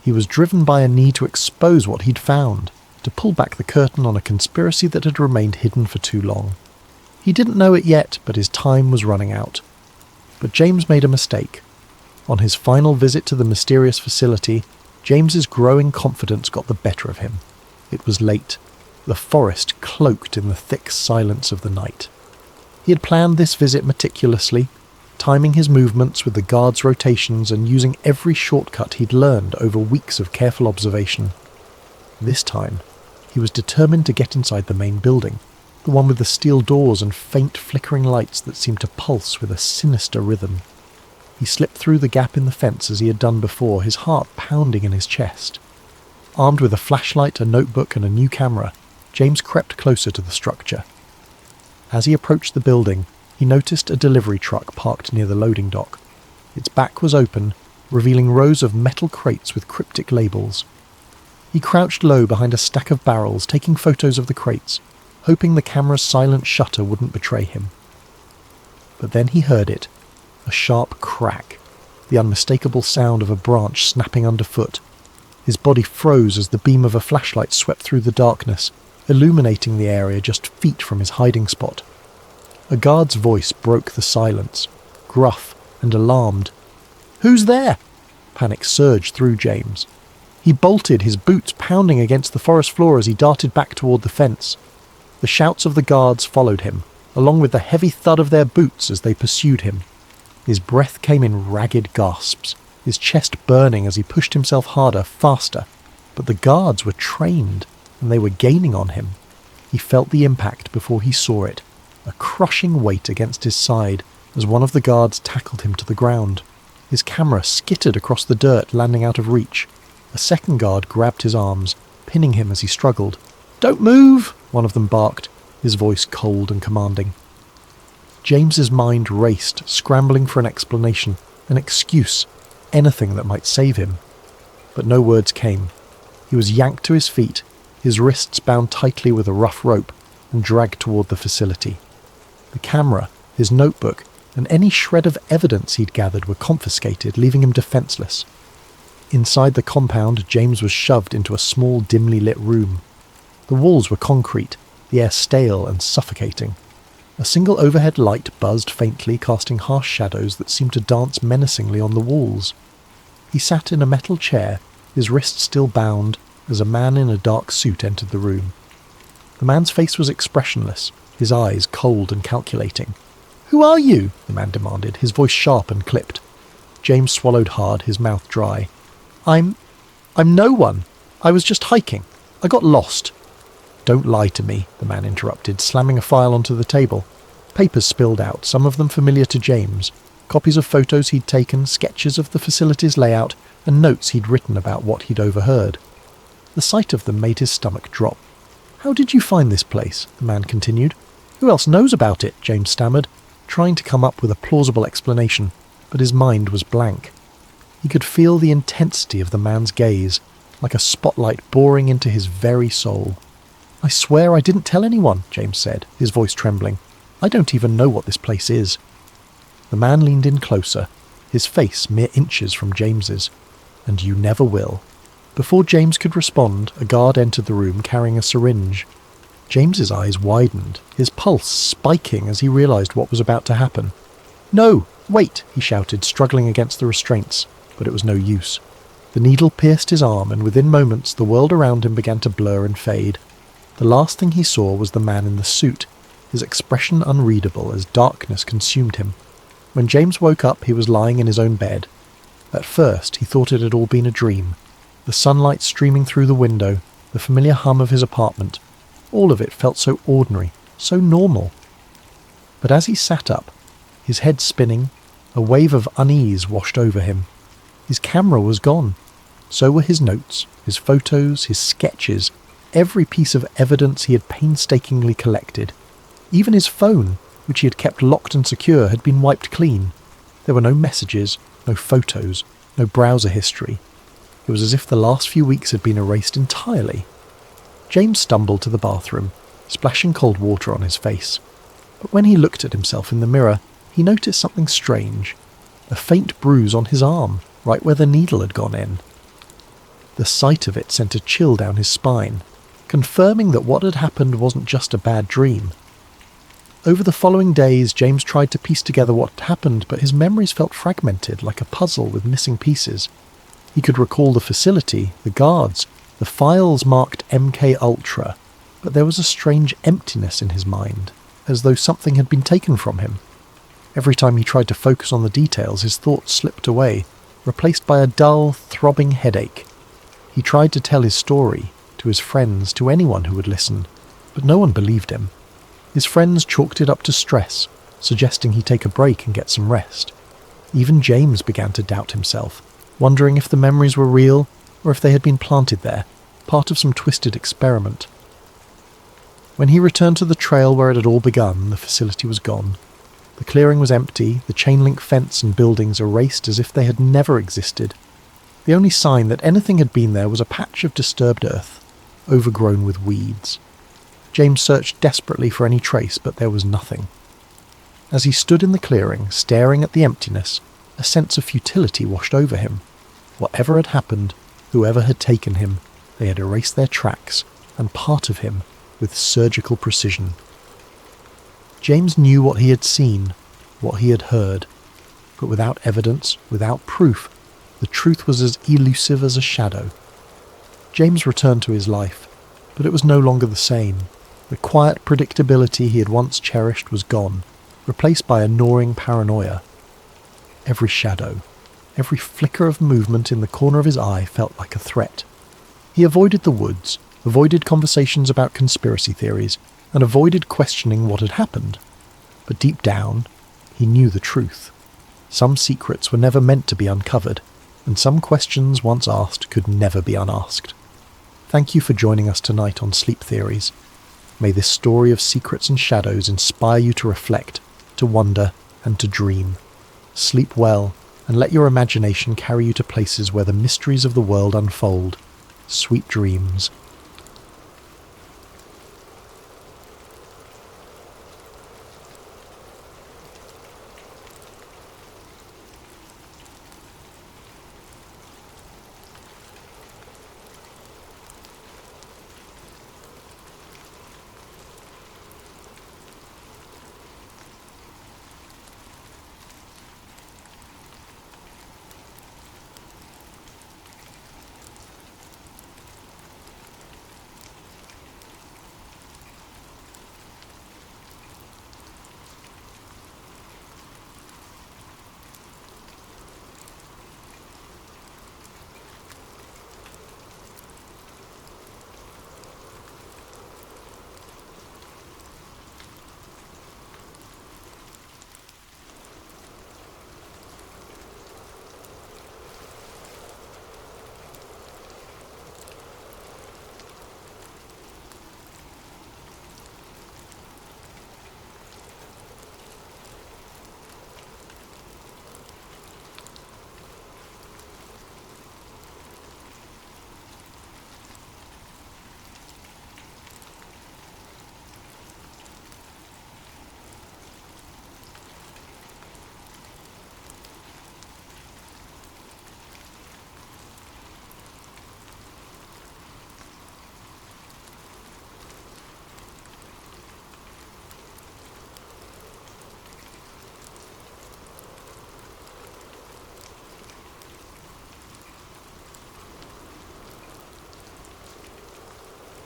He was driven by a need to expose what he'd found, to pull back the curtain on a conspiracy that had remained hidden for too long. He didn't know it yet, but his time was running out. But James made a mistake. On his final visit to the mysterious facility, James's growing confidence got the better of him. It was late, the forest cloaked in the thick silence of the night. He had planned this visit meticulously, timing his movements with the guards' rotations and using every shortcut he'd learned over weeks of careful observation. This time, he was determined to get inside the main building, the one with the steel doors and faint flickering lights that seemed to pulse with a sinister rhythm. He slipped through the gap in the fence as he had done before, his heart pounding in his chest. Armed with a flashlight, a notebook, and a new camera, James crept closer to the structure. As he approached the building, he noticed a delivery truck parked near the loading dock. Its back was open, revealing rows of metal crates with cryptic labels. He crouched low behind a stack of barrels, taking photos of the crates, hoping the camera's silent shutter wouldn't betray him. But then he heard it, a sharp crack. The the unmistakable sound of a branch snapping underfoot. His body froze as the beam of a flashlight swept through the darkness, illuminating the area just feet from his hiding spot. A guard's voice broke the silence, gruff and alarmed. "Who's there?" Panic surged through James. He bolted, his boots pounding against the forest floor as he darted back toward the fence. The shouts of the guards followed him, along with the heavy thud of their boots as they pursued him. His breath came in ragged gasps, his chest burning as he pushed himself harder, faster. But the guards were trained, and they were gaining on him. He felt the impact before he saw it, a crushing weight against his side as one of the guards tackled him to the ground. His camera skittered across the dirt, landing out of reach. A second guard grabbed his arms, pinning him as he struggled. "Don't move!" one of them barked, his voice cold and commanding. James's mind raced, scrambling for an explanation, an excuse, anything that might save him. But no words came. He was yanked to his feet, his wrists bound tightly with a rough rope, and dragged toward the facility. The camera, his notebook, and any shred of evidence he'd gathered were confiscated, leaving him defenseless. Inside the compound, James was shoved into a small, dimly lit room. The walls were concrete, the air stale and suffocating. A single overhead light buzzed faintly, casting harsh shadows that seemed to dance menacingly on the walls. He sat in a metal chair, his wrists still bound, as a man in a dark suit entered the room. The man's face was expressionless, his eyes cold and calculating. "Who are you?" the man demanded, his voice sharp and clipped. James swallowed hard, his mouth dry. I'm no one. I was just hiking. I got lost." "Don't lie to me," the man interrupted, slamming a file onto the table. Papers spilled out, some of them familiar to James. Copies of photos he'd taken, sketches of the facility's layout, and notes he'd written about what he'd overheard. The sight of them made his stomach drop. "How did you find this place?" the man continued. "Who else knows about it?" James stammered, trying to come up with a plausible explanation, but his mind was blank. He could feel the intensity of the man's gaze, like a spotlight boring into his very soul. "I swear I didn't tell anyone," James said, his voice trembling. "I don't even know what this place is." The man leaned in closer, his face mere inches from James's. "And you never will." Before James could respond, a guard entered the room carrying a syringe. James's eyes widened, his pulse spiking as he realized what was about to happen. "No, wait," he shouted, struggling against the restraints, but it was no use. The needle pierced his arm, and within moments the world around him began to blur and fade. The last thing he saw was the man in the suit, his expression unreadable as darkness consumed him. When James woke up, he was lying in his own bed. At first, he thought it had all been a dream. The sunlight streaming through the window, the familiar hum of his apartment, all of it felt so ordinary, so normal. But as he sat up, his head spinning, a wave of unease washed over him. His camera was gone. So were his notes, his photos, his sketches, every piece of evidence he had painstakingly collected. Even his phone, which he had kept locked and secure, had been wiped clean. There were no messages, no photos, no browser history. It was as if the last few weeks had been erased entirely. James stumbled to the bathroom, splashing cold water on his face. But when he looked at himself in the mirror, he noticed something strange. A faint bruise on his arm, right where the needle had gone in. The sight of it sent a chill down his spine, confirming that what had happened wasn't just a bad dream. Over the following days, James tried to piece together what had happened, but his memories felt fragmented, like a puzzle with missing pieces. He could recall the facility, the guards, the files marked MK Ultra, but there was a strange emptiness in his mind, as though something had been taken from him. Every time he tried to focus on the details, his thoughts slipped away, replaced by a dull, throbbing headache. He tried to tell his story, to his friends, to anyone who would listen, but no one believed him. His friends chalked it up to stress, suggesting he take a break and get some rest. Even James began to doubt himself, wondering if the memories were real or if they had been planted there, part of some twisted experiment. When he returned to the trail where it had all begun, the facility was gone. The clearing was empty, the chain-link fence and buildings erased as if they had never existed. The only sign that anything had been there was a patch of disturbed earth, overgrown with weeds. James searched desperately for any trace, but there was nothing. As he stood in the clearing, staring at the emptiness, A sense of futility washed over him. Whatever had happened, whoever had taken him, they had erased their tracks and part of him with surgical precision. James knew what he had seen, what he had heard, but without evidence, without proof, the truth was as elusive as a shadow. James returned to his life, but it was no longer the same. The quiet predictability he had once cherished was gone, replaced by a gnawing paranoia. Every shadow, every flicker of movement in the corner of his eye felt like a threat. He avoided the woods, avoided conversations about conspiracy theories, and avoided questioning what had happened. But deep down, he knew the truth. Some secrets were never meant to be uncovered, and some questions once asked could never be unasked. Thank you for joining us tonight on Sleep Theories. May this story of secrets and shadows inspire you to reflect, to wonder, and to dream. Sleep well, and let your imagination carry you to places where the mysteries of the world unfold. Sweet dreams.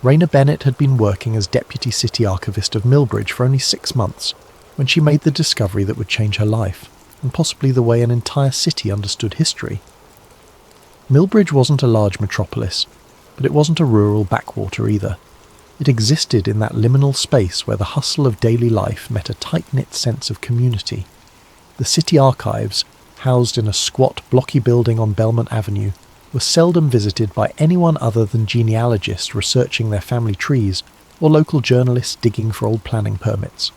Raina Bennett had been working as Deputy City Archivist of Millbridge for only 6 months when she made the discovery that would change her life, and possibly the way an entire city understood history. Millbridge wasn't a large metropolis, but it wasn't a rural backwater either. It existed in that liminal space where the hustle of daily life met a tight-knit sense of community. The city archives, housed in a squat, blocky building on Belmont Avenue, were seldom visited by anyone other than genealogists researching their family trees or local journalists digging for old planning permits.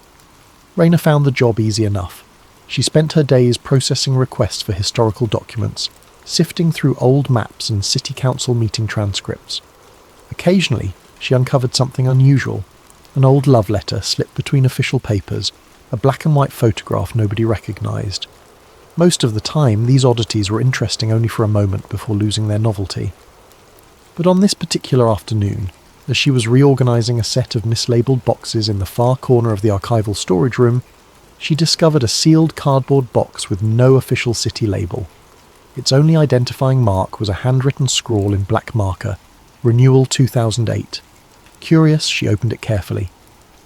Raina found the job easy enough. She spent her days processing requests for historical documents, sifting through old maps and city council meeting transcripts. Occasionally, she uncovered something unusual, an old love letter slipped between official papers, a black and white photograph nobody recognised. Most of the time, these oddities were interesting only for a moment before losing their novelty. But on this particular afternoon, as she was reorganising a set of mislabelled boxes in the far corner of the archival storage room, she discovered a sealed cardboard box with no official city label. Its only identifying mark was a handwritten scrawl in black marker, Renewal 2008. Curious, she opened it carefully.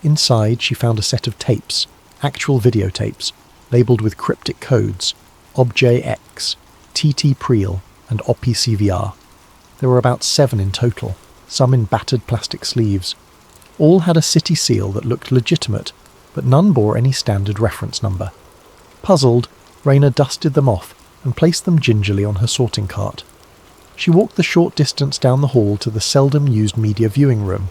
Inside, she found a set of tapes, actual videotapes, labelled with cryptic codes, OBJ-X, TT-Preel, and OPCVR. There were about 7 in total, some in battered plastic sleeves. All had a city seal that looked legitimate, but none bore any standard reference number. Puzzled, Raina dusted them off and placed them gingerly on her sorting cart. She walked the short distance down the hall to the seldom-used media viewing room.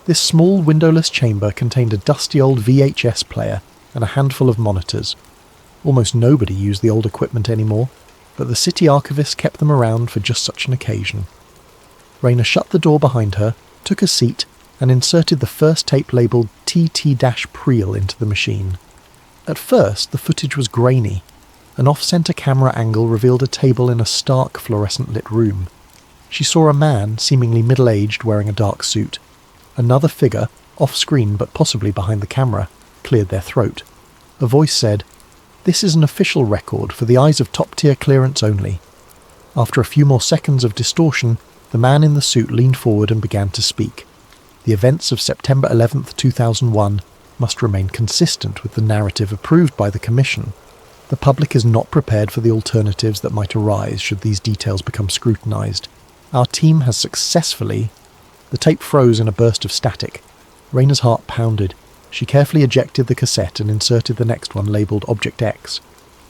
This small windowless chamber contained a dusty old VHS player and a handful of monitors. Almost nobody used the old equipment anymore, but the city archivist kept them around for just such an occasion. Raina shut the door behind her, took a seat, and inserted the first tape labelled TT-Preel into the machine. At first, the footage was grainy. An off-center camera angle revealed a table in a stark fluorescent-lit room. She saw a man, seemingly middle-aged, wearing a dark suit. Another figure, off-screen but possibly behind the camera, cleared their throat. A voice said, "This is an official record for the eyes of top-tier clearance only." After a few more seconds of distortion, the man in the suit leaned forward and began to speak. The events of September 11th, 2001 must remain consistent with the narrative approved by the Commission. The public is not prepared for the alternatives that might arise should these details become scrutinized. Our team has successfully... The tape froze in a burst of static. Raina's heart pounded. She carefully ejected the cassette and inserted the next one labelled Object X.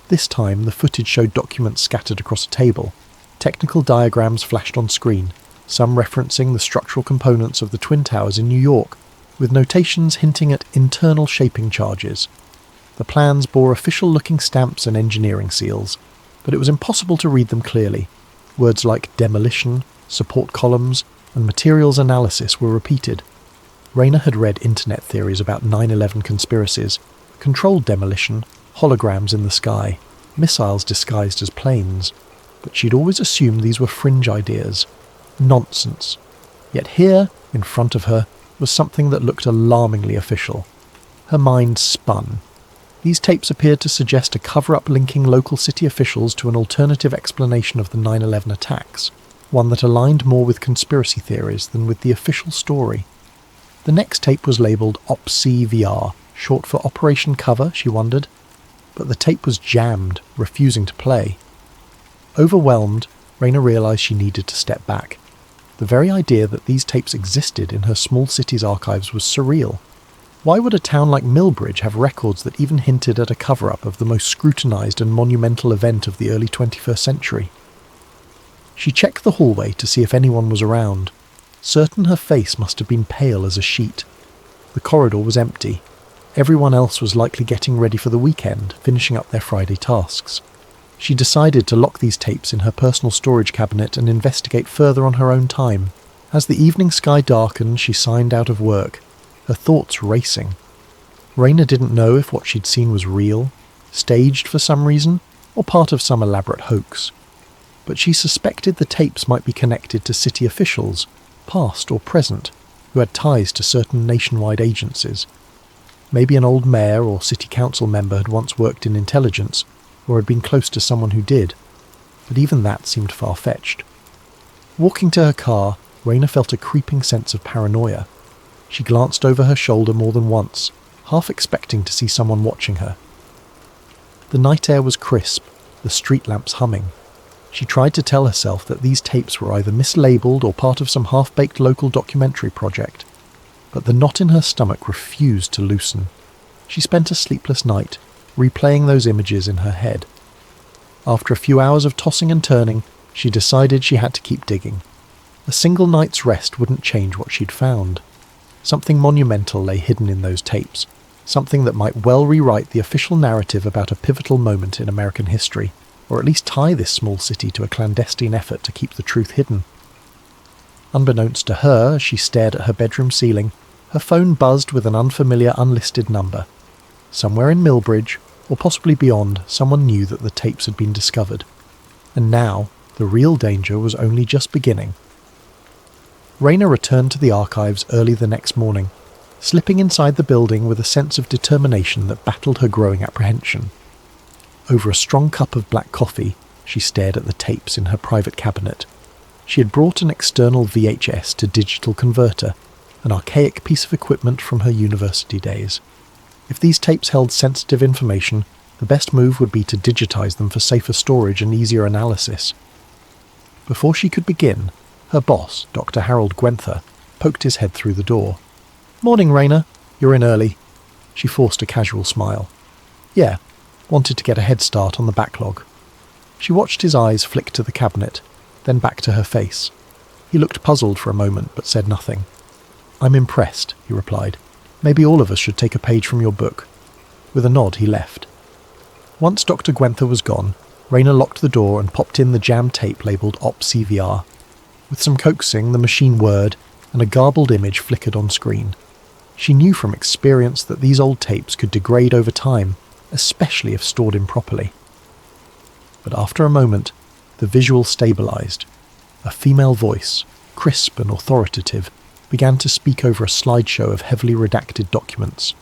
This time, the footage showed documents scattered across a table. Technical diagrams flashed on screen, some referencing the structural components of the Twin Towers in New York, with notations hinting at internal shaping charges. The plans bore official-looking stamps and engineering seals, but it was impossible to read them clearly. Words like demolition, support columns, and materials analysis were repeated. Raina had read internet theories about 9/11 conspiracies, controlled demolition, holograms in the sky, missiles disguised as planes, but she'd always assumed these were fringe ideas. Nonsense. Yet here, in front of her, was something that looked alarmingly official. Her mind spun. These tapes appeared to suggest a cover-up linking local city officials to an alternative explanation of the 9/11 attacks, one that aligned more with conspiracy theories than with the official story. The next tape was labelled OPC-VR, short for Operation Cover, she wondered, but the tape was jammed, refusing to play. Overwhelmed, Raina realised she needed to step back. The very idea that these tapes existed in her small city's archives was surreal. Why would a town like Millbridge have records that even hinted at a cover-up of the most scrutinised and monumental event of the early 21st century? She checked the hallway to see if anyone was around. Certain her face must have been pale as a sheet. The corridor was empty. Everyone else was likely getting ready for the weekend, finishing up their Friday tasks. She decided to lock these tapes in her personal storage cabinet and investigate further on her own time. As the evening sky darkened, she signed out of work, her thoughts racing. Raina didn't know if what she'd seen was real, staged for some reason, or part of some elaborate hoax. But she suspected the tapes might be connected to city officials, past or present, who had ties to certain nationwide agencies. Maybe an old mayor or city council member had once worked in intelligence, or had been close to someone who did, but even that seemed far-fetched. Walking to her car, Raina felt a creeping sense of paranoia. She glanced over her shoulder more than once, half expecting to see someone watching her. The night air was crisp, the street lamps humming. She tried to tell herself that these tapes were either mislabelled or part of some half-baked local documentary project, but the knot in her stomach refused to loosen. She spent a sleepless night, replaying those images in her head. After a few hours of tossing and turning, she decided she had to keep digging. A single night's rest wouldn't change what she'd found. Something monumental lay hidden in those tapes, something that might well rewrite the official narrative about a pivotal moment in American history, or at least tie this small city to a clandestine effort to keep the truth hidden. Unbeknownst to her, as she stared at her bedroom ceiling, her phone buzzed with an unfamiliar unlisted number. Somewhere in Millbridge, or possibly beyond, someone knew that the tapes had been discovered. And now, the real danger was only just beginning. Raina returned to the archives early the next morning, slipping inside the building with a sense of determination that battled her growing apprehension. Over a strong cup of black coffee, she stared at the tapes in her private cabinet. She had brought an external VHS to digital converter, an archaic piece of equipment from her university days. If these tapes held sensitive information, the best move would be to digitize them for safer storage and easier analysis. Before she could begin, her boss, Dr. Harold Gwenther, poked his head through the door. "Morning, Raina. You're in early." She forced a casual smile. "Yeah, wanted to get a head start on the backlog." She watched his eyes flick to the cabinet, then back to her face. He looked puzzled for a moment, but said nothing. "I'm impressed," he replied. "Maybe all of us should take a page from your book." With a nod, he left. Once Dr. Gwenther was gone, Raina locked the door and popped in the jammed tape labelled OPC-VR. With some coaxing, the machine whirred, and a garbled image flickered on screen. She knew from experience that these old tapes could degrade over time, especially if stored improperly. But after a moment, the visual stabilized. A female voice, crisp and authoritative, began to speak over a slideshow of heavily redacted documents.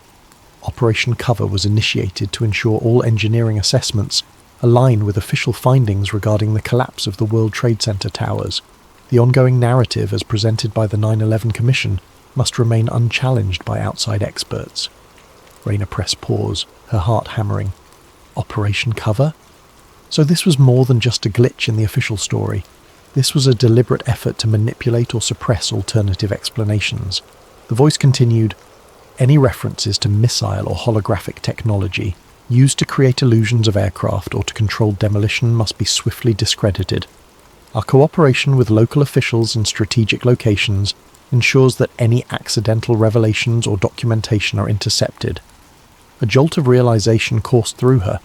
Operation Cover was initiated to ensure all engineering assessments align with official findings regarding the collapse of the World Trade Center towers. The ongoing narrative as presented by the 9/11 Commission must remain unchallenged by outside experts. Raina pressed pause, her heart hammering. Operation Cover? So this was more than just a glitch in the official story. This was a deliberate effort to manipulate or suppress alternative explanations. The voice continued, any references to missile or holographic technology used to create illusions of aircraft or to control demolition must be swiftly discredited. Our cooperation with local officials in strategic locations ensures that any accidental revelations or documentation are intercepted. A jolt of realization coursed through her.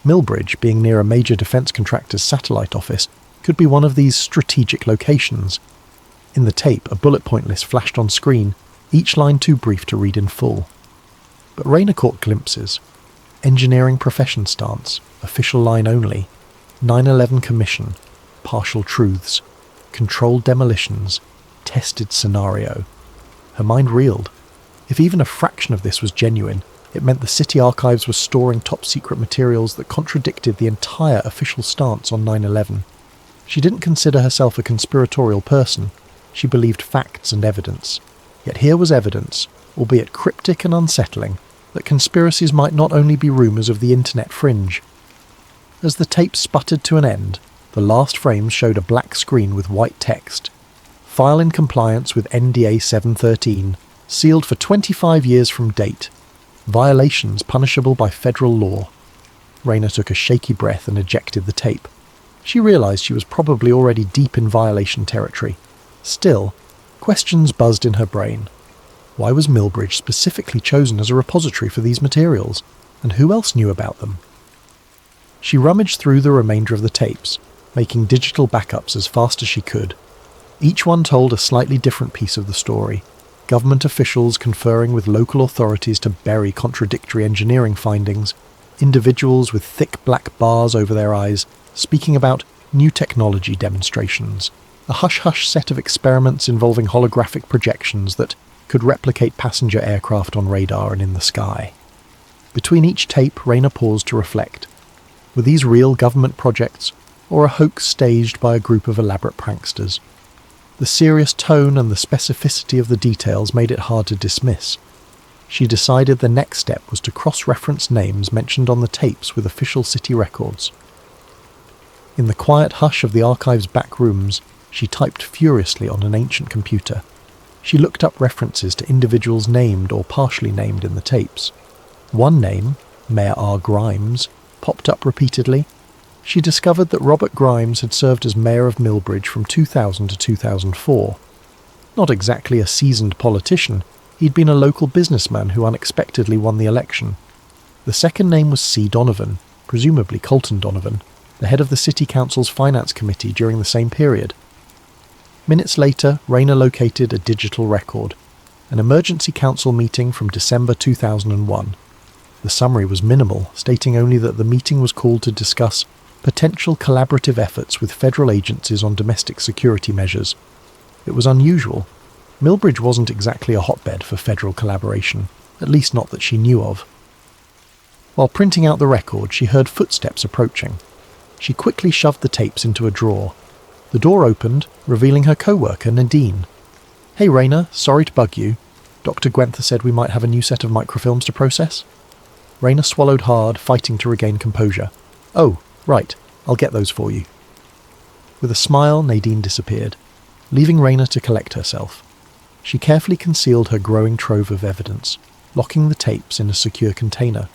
Millbridge, being near a major defense contractor's satellite office, could be one of these strategic locations. In the tape, a bullet point list flashed on screen, each line too brief to read in full. But Raina caught glimpses. Engineering profession stance, official line only, 9/11 Commission, partial truths, controlled demolitions, tested scenario. Her mind reeled. If even a fraction of this was genuine, it meant the city archives were storing top-secret materials that contradicted the entire official stance on 9/11. She didn't consider herself a conspiratorial person. She believed facts and evidence. Yet here was evidence, albeit cryptic and unsettling, that conspiracies might not only be rumours of the internet fringe. As the tape sputtered to an end, the last frames showed a black screen with white text. File in compliance with NDA 713, sealed for 25 years from date. Violations punishable by federal law. Raina took a shaky breath and ejected the tape. She realised she was probably already deep in violation territory. Still, questions buzzed in her brain. Why was Millbridge specifically chosen as a repository for these materials? And who else knew about them? She rummaged through the remainder of the tapes, making digital backups as fast as she could. Each one told a slightly different piece of the story. Government officials conferring with local authorities to bury contradictory engineering findings, individuals with thick black bars over their eyes speaking about new technology demonstrations, a hush-hush set of experiments involving holographic projections that could replicate passenger aircraft on radar and in the sky. Between each tape, Raina paused to reflect. Were these real government projects, or a hoax staged by a group of elaborate pranksters? The serious tone and the specificity of the details made it hard to dismiss. She decided the next step was to cross-reference names mentioned on the tapes with official city records. In the quiet hush of the archive's back rooms, she typed furiously on an ancient computer. She looked up references to individuals named or partially named in the tapes. One name, Mayor R. Grimes, popped up repeatedly. She discovered that Robert Grimes had served as mayor of Millbridge from 2000 to 2004. Not exactly a seasoned politician, he'd been a local businessman who unexpectedly won the election. The second name was C. Donovan, presumably Colton Donovan, the head of the City Council's Finance Committee during the same period. Minutes later, Raina located a digital record, an emergency council meeting from December 2001. The summary was minimal, stating only that the meeting was called to discuss potential collaborative efforts with federal agencies on domestic security measures. It was unusual. Millbridge wasn't exactly a hotbed for federal collaboration, at least not that she knew of. While printing out the record, she heard footsteps approaching. She quickly shoved the tapes into a drawer. The door opened, revealing her co-worker, Nadine. "Hey Raina, sorry to bug you. Dr. Gwenther said we might have a new set of microfilms to process." Raina swallowed hard, fighting to regain composure. "Oh, right, I'll get those for you." With a smile, Nadine disappeared, leaving Raina to collect herself. She carefully concealed her growing trove of evidence, locking the tapes in a secure container.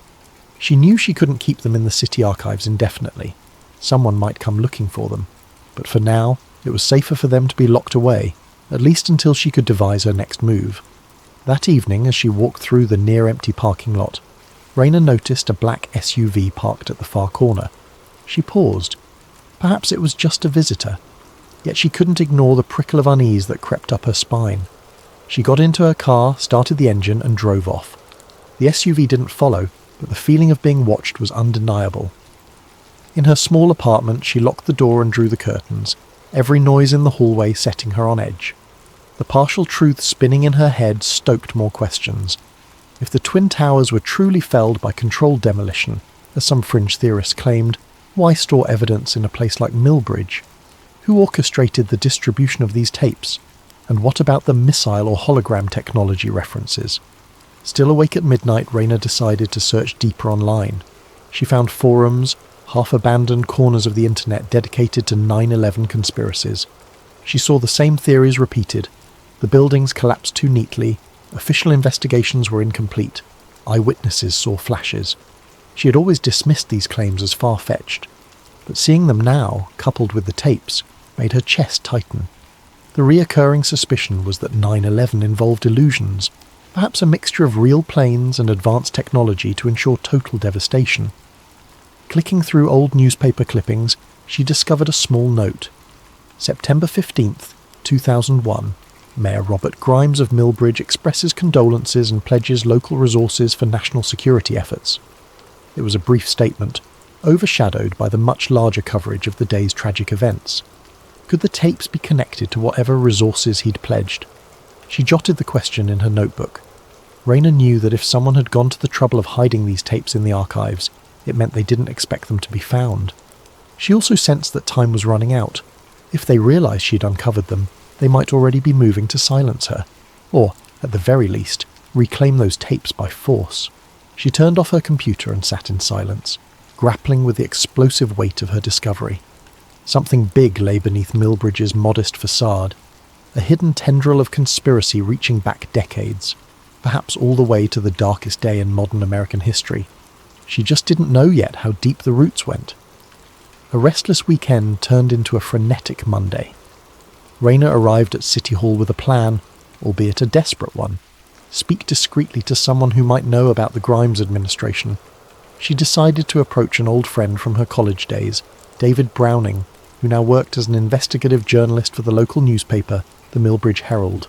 She knew she couldn't keep them in the city archives indefinitely. Someone might come looking for them. But for now, it was safer for them to be locked away, at least until she could devise her next move. That evening, as she walked through the near-empty parking lot, Raina noticed a black SUV parked at the far corner. She paused. Perhaps it was just a visitor. Yet she couldn't ignore the prickle of unease that crept up her spine. She got into her car, started the engine, and drove off. The SUV didn't follow, but the feeling of being watched was undeniable. In her small apartment, she locked the door and drew the curtains, every noise in the hallway setting her on edge. The partial truth spinning in her head stoked more questions. If the Twin Towers were truly felled by controlled demolition, as some fringe theorists claimed, why store evidence in a place like Millbridge? Who orchestrated the distribution of these tapes? And what about the missile or hologram technology references? Still awake at midnight, Raina decided to search deeper online. She found forums, half-abandoned corners of the internet dedicated to 9/11 conspiracies. She saw the same theories repeated. The buildings collapsed too neatly, official investigations were incomplete, eyewitnesses saw flashes. She had always dismissed these claims as far-fetched, but seeing them now, coupled with the tapes, made her chest tighten. The reoccurring suspicion was that 9/11 involved illusions, perhaps a mixture of real planes and advanced technology to ensure total devastation. Clicking through old newspaper clippings, she discovered a small note. September 15th, 2001. Mayor Robert Grimes of Millbridge expresses condolences and pledges local resources for national security efforts. It was a brief statement, overshadowed by the much larger coverage of the day's tragic events. Could the tapes be connected to whatever resources he'd pledged? She jotted the question in her notebook. Raina knew that if someone had gone to the trouble of hiding these tapes in the archives, it meant they didn't expect them to be found. She also sensed that time was running out. If they realised she'd uncovered them, they might already be moving to silence her, or, at the very least, reclaim those tapes by force. She turned off her computer and sat in silence, grappling with the explosive weight of her discovery. Something big lay beneath Millbridge's modest facade, a hidden tendril of conspiracy reaching back decades, perhaps all the way to the darkest day in modern American history. She just didn't know yet how deep the roots went. A restless weekend turned into a frenetic Monday. Raina arrived at City Hall with a plan, albeit a desperate one. Speak discreetly to someone who might know about the Grimes administration. She decided to approach an old friend from her college days, David Browning, who now worked as an investigative journalist for the local newspaper, the Millbridge Herald.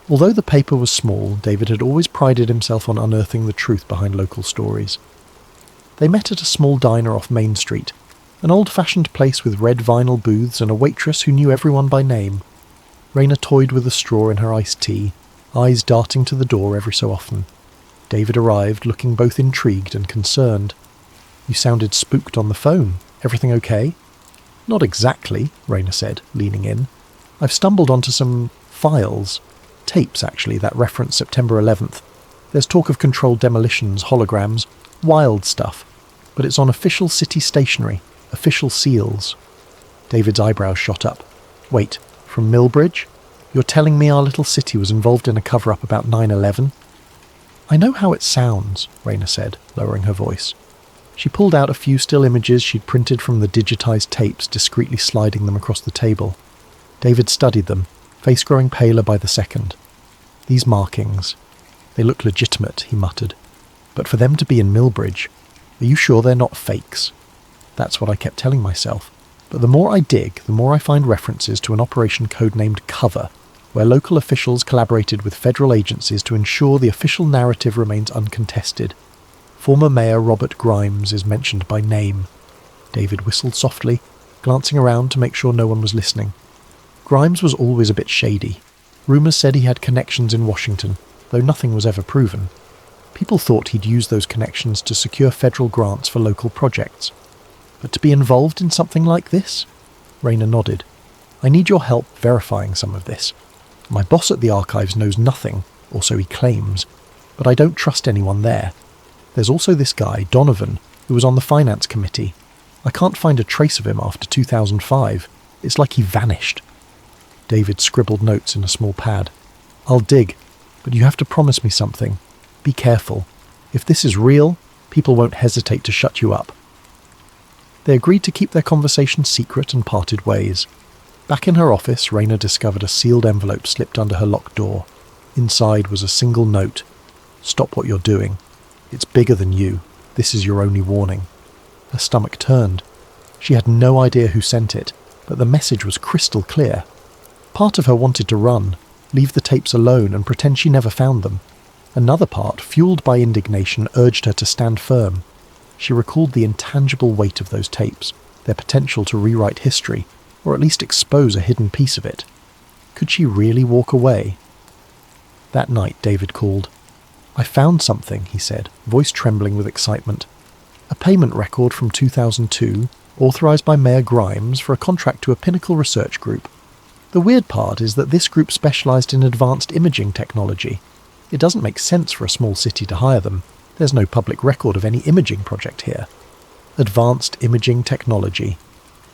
Although the paper was small, David had always prided himself on unearthing the truth behind local stories. They met at a small diner off Main Street, an old-fashioned place with red vinyl booths and a waitress who knew everyone by name. Raina toyed with a straw in her iced tea, eyes darting to the door every so often. David arrived, looking both intrigued and concerned. "You sounded spooked on the phone. Everything okay?" "Not exactly," Raina said, leaning in. "I've stumbled onto some files. Tapes, actually, that reference September 11th. There's talk of controlled demolitions, holograms, wild stuff. But it's on official city stationery, official seals." David's eyebrows shot up. "Wait, from Millbridge? You're telling me our little city was involved in a cover-up about 9/11? "I know how it sounds," Raina said, lowering her voice. She pulled out a few still images she'd printed from the digitized tapes, discreetly sliding them across the table. David studied them, face growing paler by the second. "These markings. They look legitimate," he muttered. "But for them to be in Millbridge, are you sure they're not fakes?" That's what I kept telling myself. But the more I dig, the more I find references to an operation codenamed Cover, where local officials collaborated with federal agencies to ensure the official narrative remains uncontested. Former Mayor Robert Grimes is mentioned by name. David whistled softly, glancing around to make sure no one was listening. Grimes was always a bit shady. Rumours said he had connections in Washington, though nothing was ever proven. People thought he'd use those connections to secure federal grants for local projects. But to be involved in something like this? Raina nodded. "I need your help verifying some of this. My boss at the archives knows nothing, or so he claims, but I don't trust anyone there. There's also this guy, Donovan, who was on the finance committee. I can't find a trace of him after 2005. It's like he vanished." David scribbled notes in a small pad. "I'll dig, but you have to promise me something. Be careful. If this is real, people won't hesitate to shut you up." They agreed to keep their conversation secret and parted ways. Back in her office, Raina discovered a sealed envelope slipped under her locked door. Inside was a single note. "Stop what you're doing. It's bigger than you. This is your only warning." Her stomach turned. She had no idea who sent it, but the message was crystal clear. Part of her wanted to run, leave the tapes alone and pretend she never found them. Another part, fueled by indignation, urged her to stand firm. She recalled the intangible weight of those tapes, their potential to rewrite history, or at least expose a hidden piece of it. Could she really walk away? That night, David called. "I found something," he said, voice trembling with excitement. "A payment record from 2002, authorised by Mayor Grimes for a contract to a Pinnacle research group. The weird part is that this group specialised in advanced imaging technology. It doesn't make sense for a small city to hire them. There's no public record of any imaging project here." Advanced imaging technology.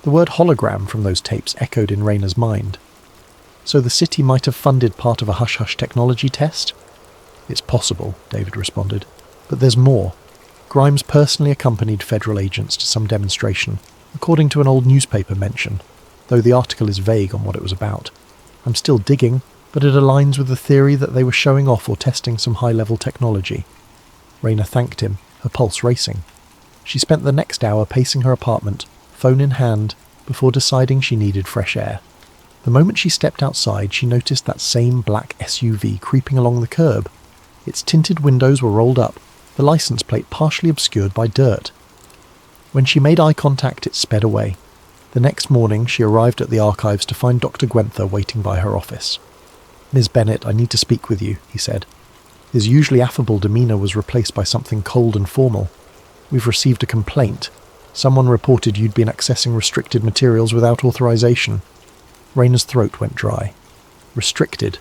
The word hologram from those tapes echoed in Rayna's mind. So the city might have funded part of a hush-hush technology test? "It's possible," David responded. "But there's more. Grimes personally accompanied federal agents to some demonstration, according to an old newspaper mention, though the article is vague on what it was about. I'm still digging, but it aligns with the theory that they were showing off or testing some high-level technology." Rayna thanked him, her pulse racing. She spent the next hour pacing her apartment, phone in hand, before deciding she needed fresh air. The moment she stepped outside, she noticed that same black SUV creeping along the curb. Its tinted windows were rolled up, the license plate partially obscured by dirt. When she made eye contact, it sped away. The next morning, she arrived at the archives to find Dr. Gwenther waiting by her office. "Ms. Bennett, I need to speak with you," he said. His usually affable demeanour was replaced by something cold and formal. "We've received a complaint. Someone reported you'd been accessing restricted materials without authorization." Rayna's throat went dry. "Restricted?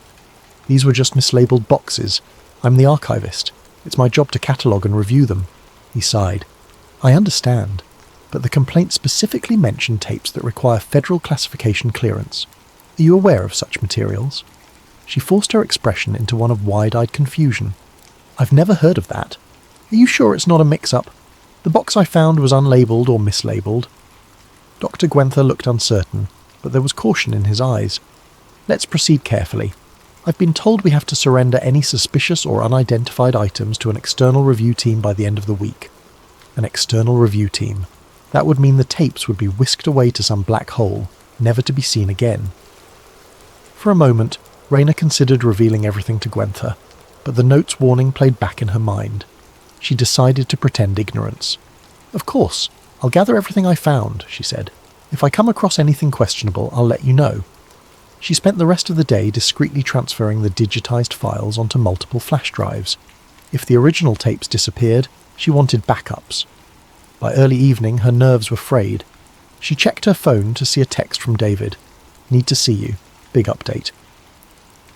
These were just mislabeled boxes. I'm the archivist. It's my job to catalogue and review them." He sighed. "I understand, but the complaint specifically mentioned tapes that require federal classification clearance. Are you aware of such materials?" She forced her expression into one of wide-eyed confusion. "I've never heard of that. Are you sure it's not a mix-up? The box I found was unlabelled or mislabelled." Dr. Gwenther looked uncertain, but there was caution in his eyes. "Let's proceed carefully. I've been told we have to surrender any suspicious or unidentified items to an external review team by the end of the week." An external review team. That would mean the tapes would be whisked away to some black hole, never to be seen again. For a moment, Rayna considered revealing everything to Gwenther, but the note's warning played back in her mind. She decided to pretend ignorance. "Of course, I'll gather everything I found," she said. "If I come across anything questionable, I'll let you know." She spent the rest of the day discreetly transferring the digitized files onto multiple flash drives. If the original tapes disappeared, she wanted backups. By early evening, her nerves were frayed. She checked her phone to see a text from David. "Need to see you. Big update."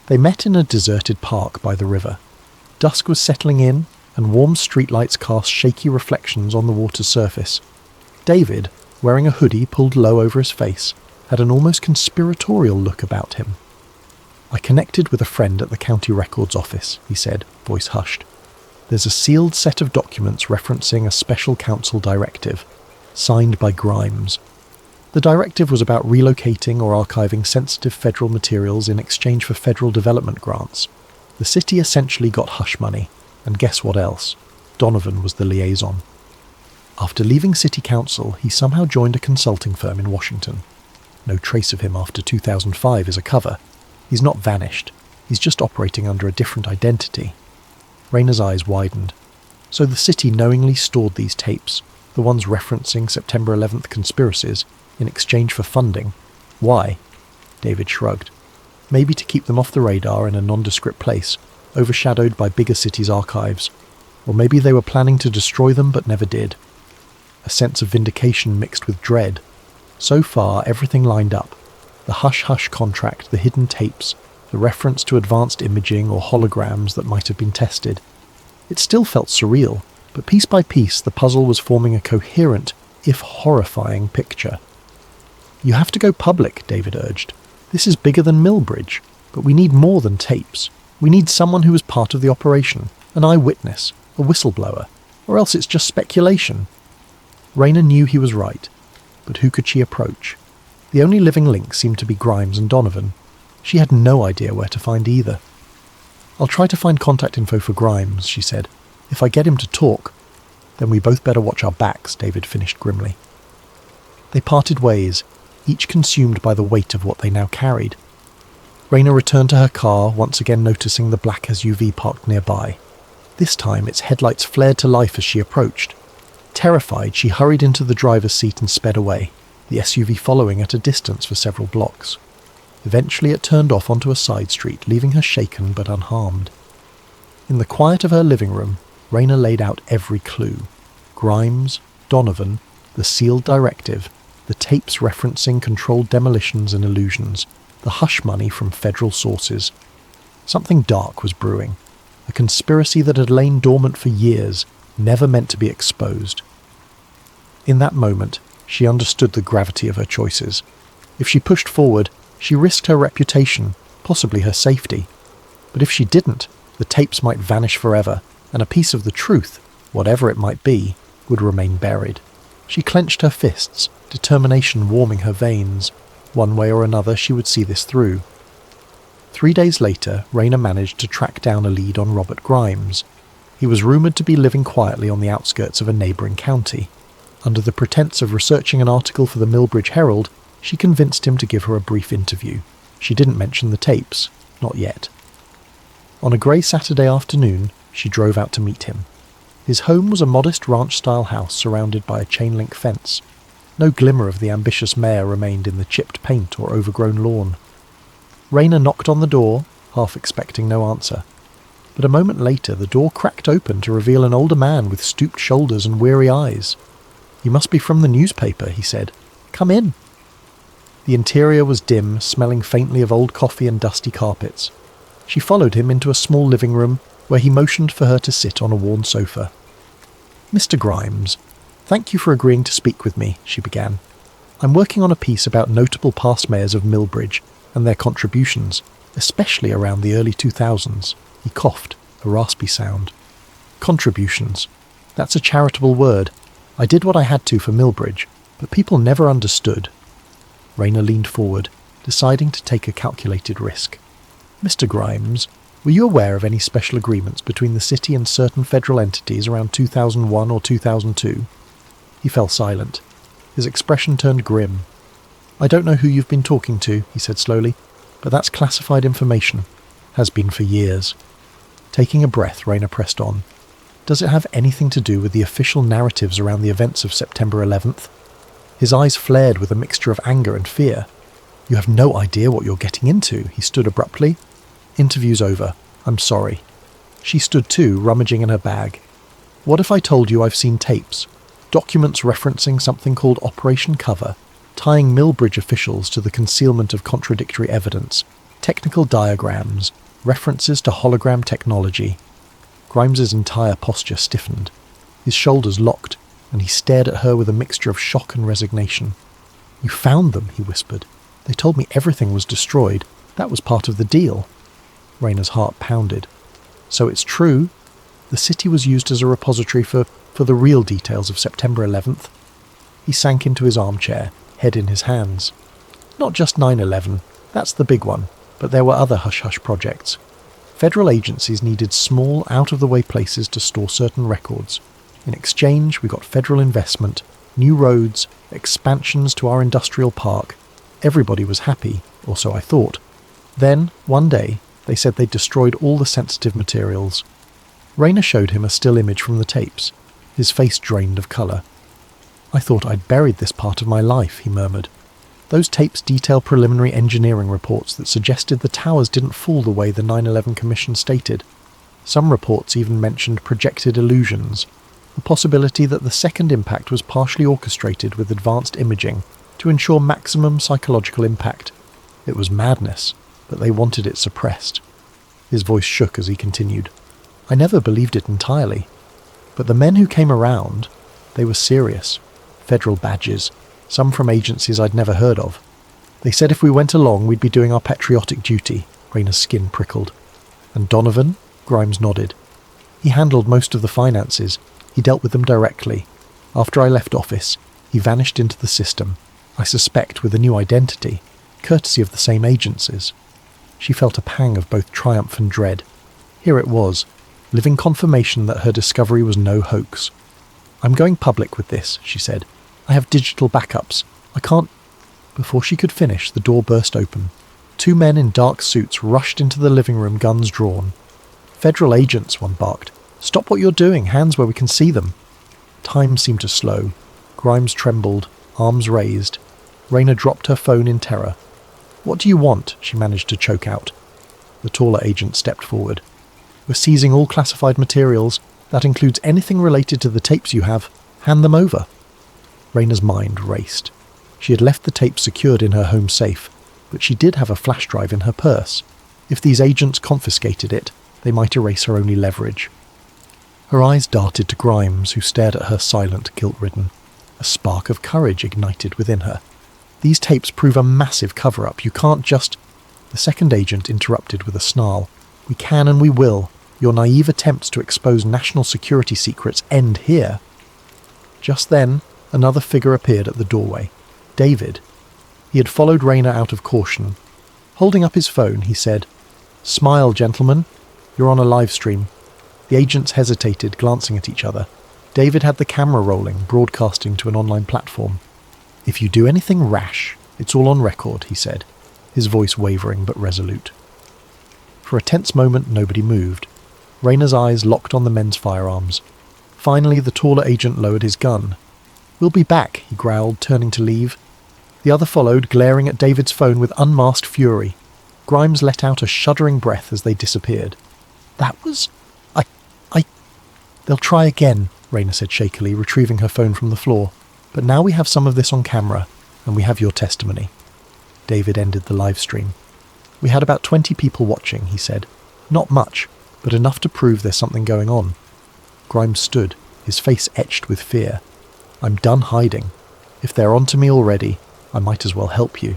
They met in a deserted park by the river. Dusk was settling in, and warm streetlights cast shaky reflections on the water's surface. David, wearing a hoodie pulled low over his face, had an almost conspiratorial look about him. "I connected with a friend at the county records office," he said, voice hushed. "There's a sealed set of documents referencing a special council directive, signed by Grimes. The directive was about relocating or archiving sensitive federal materials in exchange for federal development grants. The city essentially got hush money, and guess what else? Donovan was the liaison. After leaving city council, he somehow joined a consulting firm in Washington. No trace of him after 2005 is a cover. He's not vanished. He's just operating under a different identity." Rayna's eyes widened. So the city knowingly stored these tapes, the ones referencing September 11th conspiracies, in exchange for funding. Why? David shrugged. Maybe to keep them off the radar in a nondescript place, overshadowed by bigger cities' archives. Or maybe they were planning to destroy them but never did. A sense of vindication mixed with dread. So far, everything lined up. The hush-hush contract, the hidden tapes, the reference to advanced imaging or holograms that might have been tested. It still felt surreal, but piece by piece the puzzle was forming a coherent, if horrifying, picture. "You have to go public," David urged. "This is bigger than Millbridge, but we need more than tapes. We need someone who was part of the operation, an eyewitness, a whistleblower, or else it's just speculation." Rayna knew he was right, but who could she approach? The only living link seemed to be Grimes and Donovan. She had no idea where to find either. "I'll try to find contact info for Grimes," she said. "If I get him to talk." "Then we both better watch our backs," David finished grimly. They parted ways, each consumed by the weight of what they now carried. Rayna returned to her car, once again noticing the black SUV parked nearby. This time its headlights flared to life as she approached. Terrified, she hurried into the driver's seat and sped away, the SUV following at a distance for several blocks. Eventually it turned off onto a side street, leaving her shaken but unharmed. In the quiet of her living room, Raina laid out every clue. Grimes, Donovan, the sealed directive, the tapes referencing controlled demolitions and illusions, the hush money from federal sources. Something dark was brewing, a conspiracy that had lain dormant for years, never meant to be exposed. In that moment, she understood the gravity of her choices. If she pushed forward, she risked her reputation, possibly her safety. But if she didn't, the tapes might vanish forever, and a piece of the truth, whatever it might be, would remain buried. She clenched her fists, determination warming her veins. One way or another, she would see this through. 3 days later, Raina managed to track down a lead on Robert Grimes. He was rumoured to be living quietly on the outskirts of a neighbouring county. Under the pretense of researching an article for the Millbridge Herald, she convinced him to give her a brief interview. She didn't mention the tapes, not yet. On a grey Saturday afternoon, she drove out to meet him. His home was a modest ranch-style house surrounded by a chain-link fence. No glimmer of the ambitious mayor remained in the chipped paint or overgrown lawn. Raina knocked on the door, half expecting no answer. But a moment later the door cracked open to reveal an older man with stooped shoulders and weary eyes. "You must be from the newspaper," he said. "Come in." The interior was dim, smelling faintly of old coffee and dusty carpets. She followed him into a small living room, where he motioned for her to sit on a worn sofa. "Mr. Grimes, thank you for agreeing to speak with me," she began. "I'm working on a piece about notable past mayors of Millbridge and their contributions, especially around the early 2000s. He coughed, a raspy sound. "Contributions. That's a charitable word. I did what I had to for Millbridge, but people never understood." Raina leaned forward, deciding to take a calculated risk. "Mr. Grimes, were you aware of any special agreements between the city and certain federal entities around 2001 or 2002? He fell silent. His expression turned grim. "I don't know who you've been talking to," he said slowly, "but that's classified information. Has been for years." Taking a breath, Raina pressed on. "Does it have anything to do with the official narratives around the events of September 11th? His eyes flared with a mixture of anger and fear. "You have no idea what you're getting into," he stood abruptly. "Interview's over. I'm sorry." She stood too, rummaging in her bag. "What if I told you I've seen tapes? Documents referencing something called Operation Cover, tying Millbridge officials to the concealment of contradictory evidence, technical diagrams, references to hologram technology." Grimes's entire posture stiffened. His shoulders locked, and he stared at her with a mixture of shock and resignation. "You found them," he whispered. "They told me everything was destroyed. That was part of the deal." Raina's heart pounded. "So it's true? The city was used as a repository for the real details of September 11th? He sank into his armchair, head in his hands. "Not just 9/11, that's the big one, but there were other hush-hush projects. Federal agencies needed small, out-of-the-way places to store certain records. In exchange, we got federal investment, new roads, expansions to our industrial park. Everybody was happy, or so I thought. Then, one day, they said they'd destroyed all the sensitive materials." Raina showed him a still image from the tapes. His face drained of colour. "I thought I'd buried this part of my life," he murmured. "Those tapes detail preliminary engineering reports that suggested the towers didn't fall the way the 9/11 Commission stated. Some reports even mentioned projected illusions, the possibility that the second impact was partially orchestrated with advanced imaging to ensure maximum psychological impact. It was madness, but they wanted it suppressed." His voice shook as he continued. "I never believed it entirely. But the men who came around, they were serious. Federal badges, some from agencies I'd never heard of. They said if we went along, we'd be doing our patriotic duty." Raina's skin prickled. "And Donovan?" Grimes nodded. "He handled most of the finances. He dealt with them directly. After I left office, he vanished into the system, I suspect with a new identity, courtesy of the same agencies." She felt a pang of both triumph and dread. Here it was, living confirmation that her discovery was no hoax. "I'm going public with this," she said. "I have digital backups. I can't—" Before she could finish, the door burst open. 2 men in dark suits rushed into the living room, guns drawn. "Federal agents," one barked. "Stop what you're doing, hands where we can see them." Time seemed to slow. Grimes trembled, arms raised. Rayna dropped her phone in terror. "What do you want?" she managed to choke out. The taller agent stepped forward. "We're seizing all classified materials. That includes anything related to the tapes you have. Hand them over." Rayna's mind raced. She had left the tape secured in her home safe, but she did have a flash drive in her purse. If these agents confiscated it, they might erase her only leverage. Her eyes darted to Grimes, who stared at her silent, guilt-ridden. A spark of courage ignited within her. "These tapes prove a massive cover-up. You can't just—" The second agent interrupted with a snarl. "We can and we will. Your naive attempts to expose national security secrets end here." Just then, another figure appeared at the doorway. David. He had followed Rayna out of caution. Holding up his phone, he said, "Smile, gentlemen. You're on a live stream." The agents hesitated, glancing at each other. David had the camera rolling, broadcasting to an online platform. "If you do anything rash, it's all on record," he said, his voice wavering but resolute. For a tense moment, nobody moved. Rayna's eyes locked on the men's firearms. Finally, the taller agent lowered his gun. "We'll be back," he growled, turning to leave. The other followed, glaring at David's phone with unmasked fury. Grimes let out a shuddering breath as they disappeared. "That was... I... They'll try again," Rayna said shakily, retrieving her phone from the floor. "But now we have some of this on camera, and we have your testimony." David ended the live stream. "We had about 20 people watching," he said. "Not much, but enough to prove there's something going on." Grimes stood, his face etched with fear. "I'm done hiding. If they're onto me already, I might as well help you."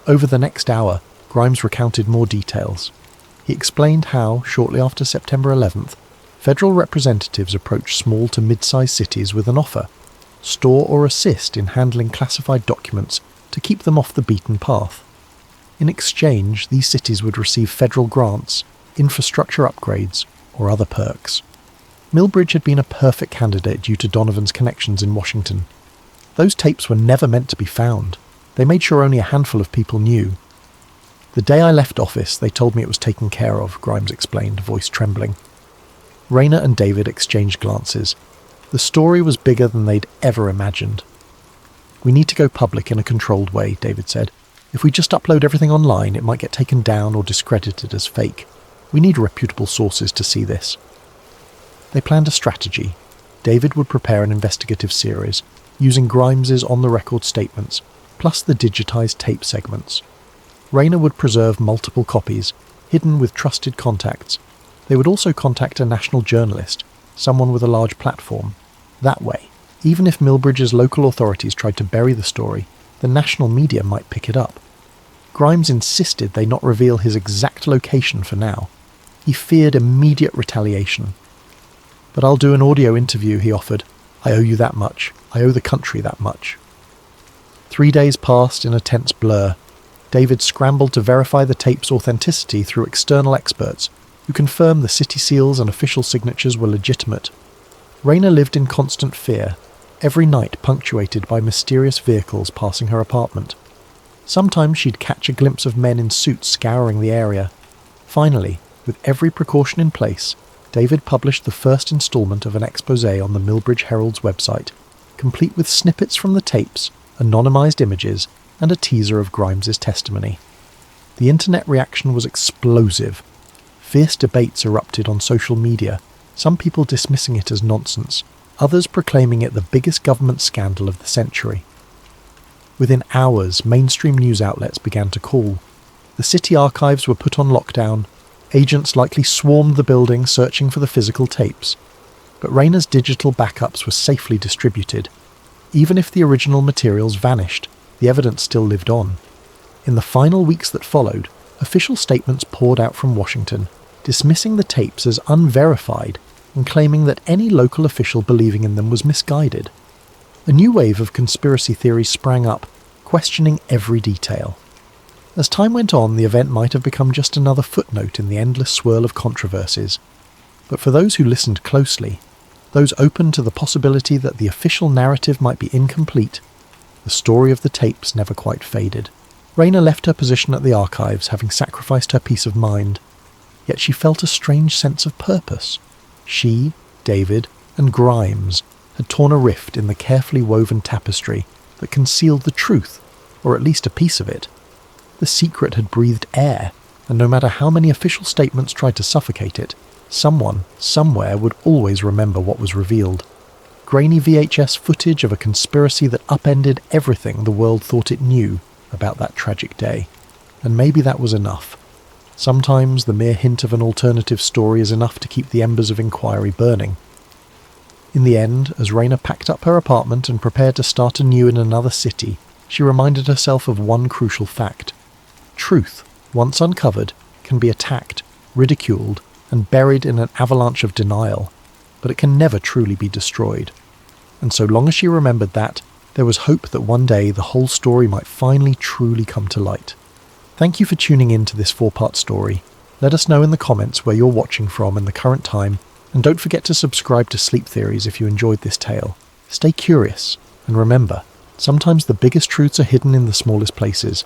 Over the next hour, Grimes recounted more details. He explained how, shortly after September 11th, federal representatives approached small to mid-sized cities with an offer: store or assist in handling classified documents to keep them off the beaten path. In exchange, these cities would receive federal grants, infrastructure upgrades, or other perks. Millbridge had been a perfect candidate due to Donovan's connections in Washington. Those tapes were never meant to be found. They made sure only a handful of people knew. "The day I left office, they told me it was taken care of," Grimes explained, voice trembling. Rayna and David exchanged glances. The story was bigger than they'd ever imagined. "We need to go public in a controlled way," David said. "If we just upload everything online, it might get taken down or discredited as fake. We need reputable sources to see this." They planned a strategy. David would prepare an investigative series, using Grimes's on-the-record statements, plus the digitized tape segments. Rayna would preserve multiple copies, hidden with trusted contacts. They would also contact a national journalist, someone with a large platform. That way, even if Millbridge's local authorities tried to bury the story, the national media might pick it up. Grimes insisted they not reveal his exact location for now. He feared immediate retaliation. "But I'll do an audio interview," he offered. "I owe you that much. I owe the country that much." 3 days passed in a tense blur. David scrambled to verify the tape's authenticity through external experts, who confirmed the city seals and official signatures were legitimate. Rayna lived in constant fear, every night punctuated by mysterious vehicles passing her apartment. Sometimes she'd catch a glimpse of men in suits scouring the area. Finally, with every precaution in place, David published the first installment of an exposé on the Millbridge Herald's website, complete with snippets from the tapes, anonymized images, and a teaser of Grimes's testimony. The internet reaction was explosive. Fierce debates erupted on social media, some people dismissing it as nonsense, others proclaiming it the biggest government scandal of the century. Within hours, mainstream news outlets began to call. The city archives were put on lockdown. Agents likely swarmed the building searching for the physical tapes. But Rayna's digital backups were safely distributed. Even if the original materials vanished, the evidence still lived on. In the final weeks that followed, official statements poured out from Washington, dismissing the tapes as unverified and claiming that any local official believing in them was misguided. A new wave of conspiracy theories sprang up, questioning every detail. As time went on, the event might have become just another footnote in the endless swirl of controversies. But for those who listened closely, those open to the possibility that the official narrative might be incomplete, the story of the tapes never quite faded. Rayna left her position at the archives, having sacrificed her peace of mind. Yet she felt a strange sense of purpose. She, David, and Grimes had torn a rift in the carefully woven tapestry that concealed the truth, or at least a piece of it. The secret had breathed air, and no matter how many official statements tried to suffocate it, someone, somewhere would always remember what was revealed. Grainy VHS footage of a conspiracy that upended everything the world thought it knew about that tragic day. And maybe that was enough. Sometimes the mere hint of an alternative story is enough to keep the embers of inquiry burning. In the end, as Raina packed up her apartment and prepared to start anew in another city, she reminded herself of one crucial fact. Truth, once uncovered, can be attacked, ridiculed, and buried in an avalanche of denial, but it can never truly be destroyed. And so long as she remembered that, there was hope that one day the whole story might finally truly come to light. Thank you for tuning in to this 4-part story. Let us know in the comments where you're watching from in the current time, and don't forget to subscribe to Sleep Theories if you enjoyed this tale. Stay curious, and remember, sometimes the biggest truths are hidden in the smallest places.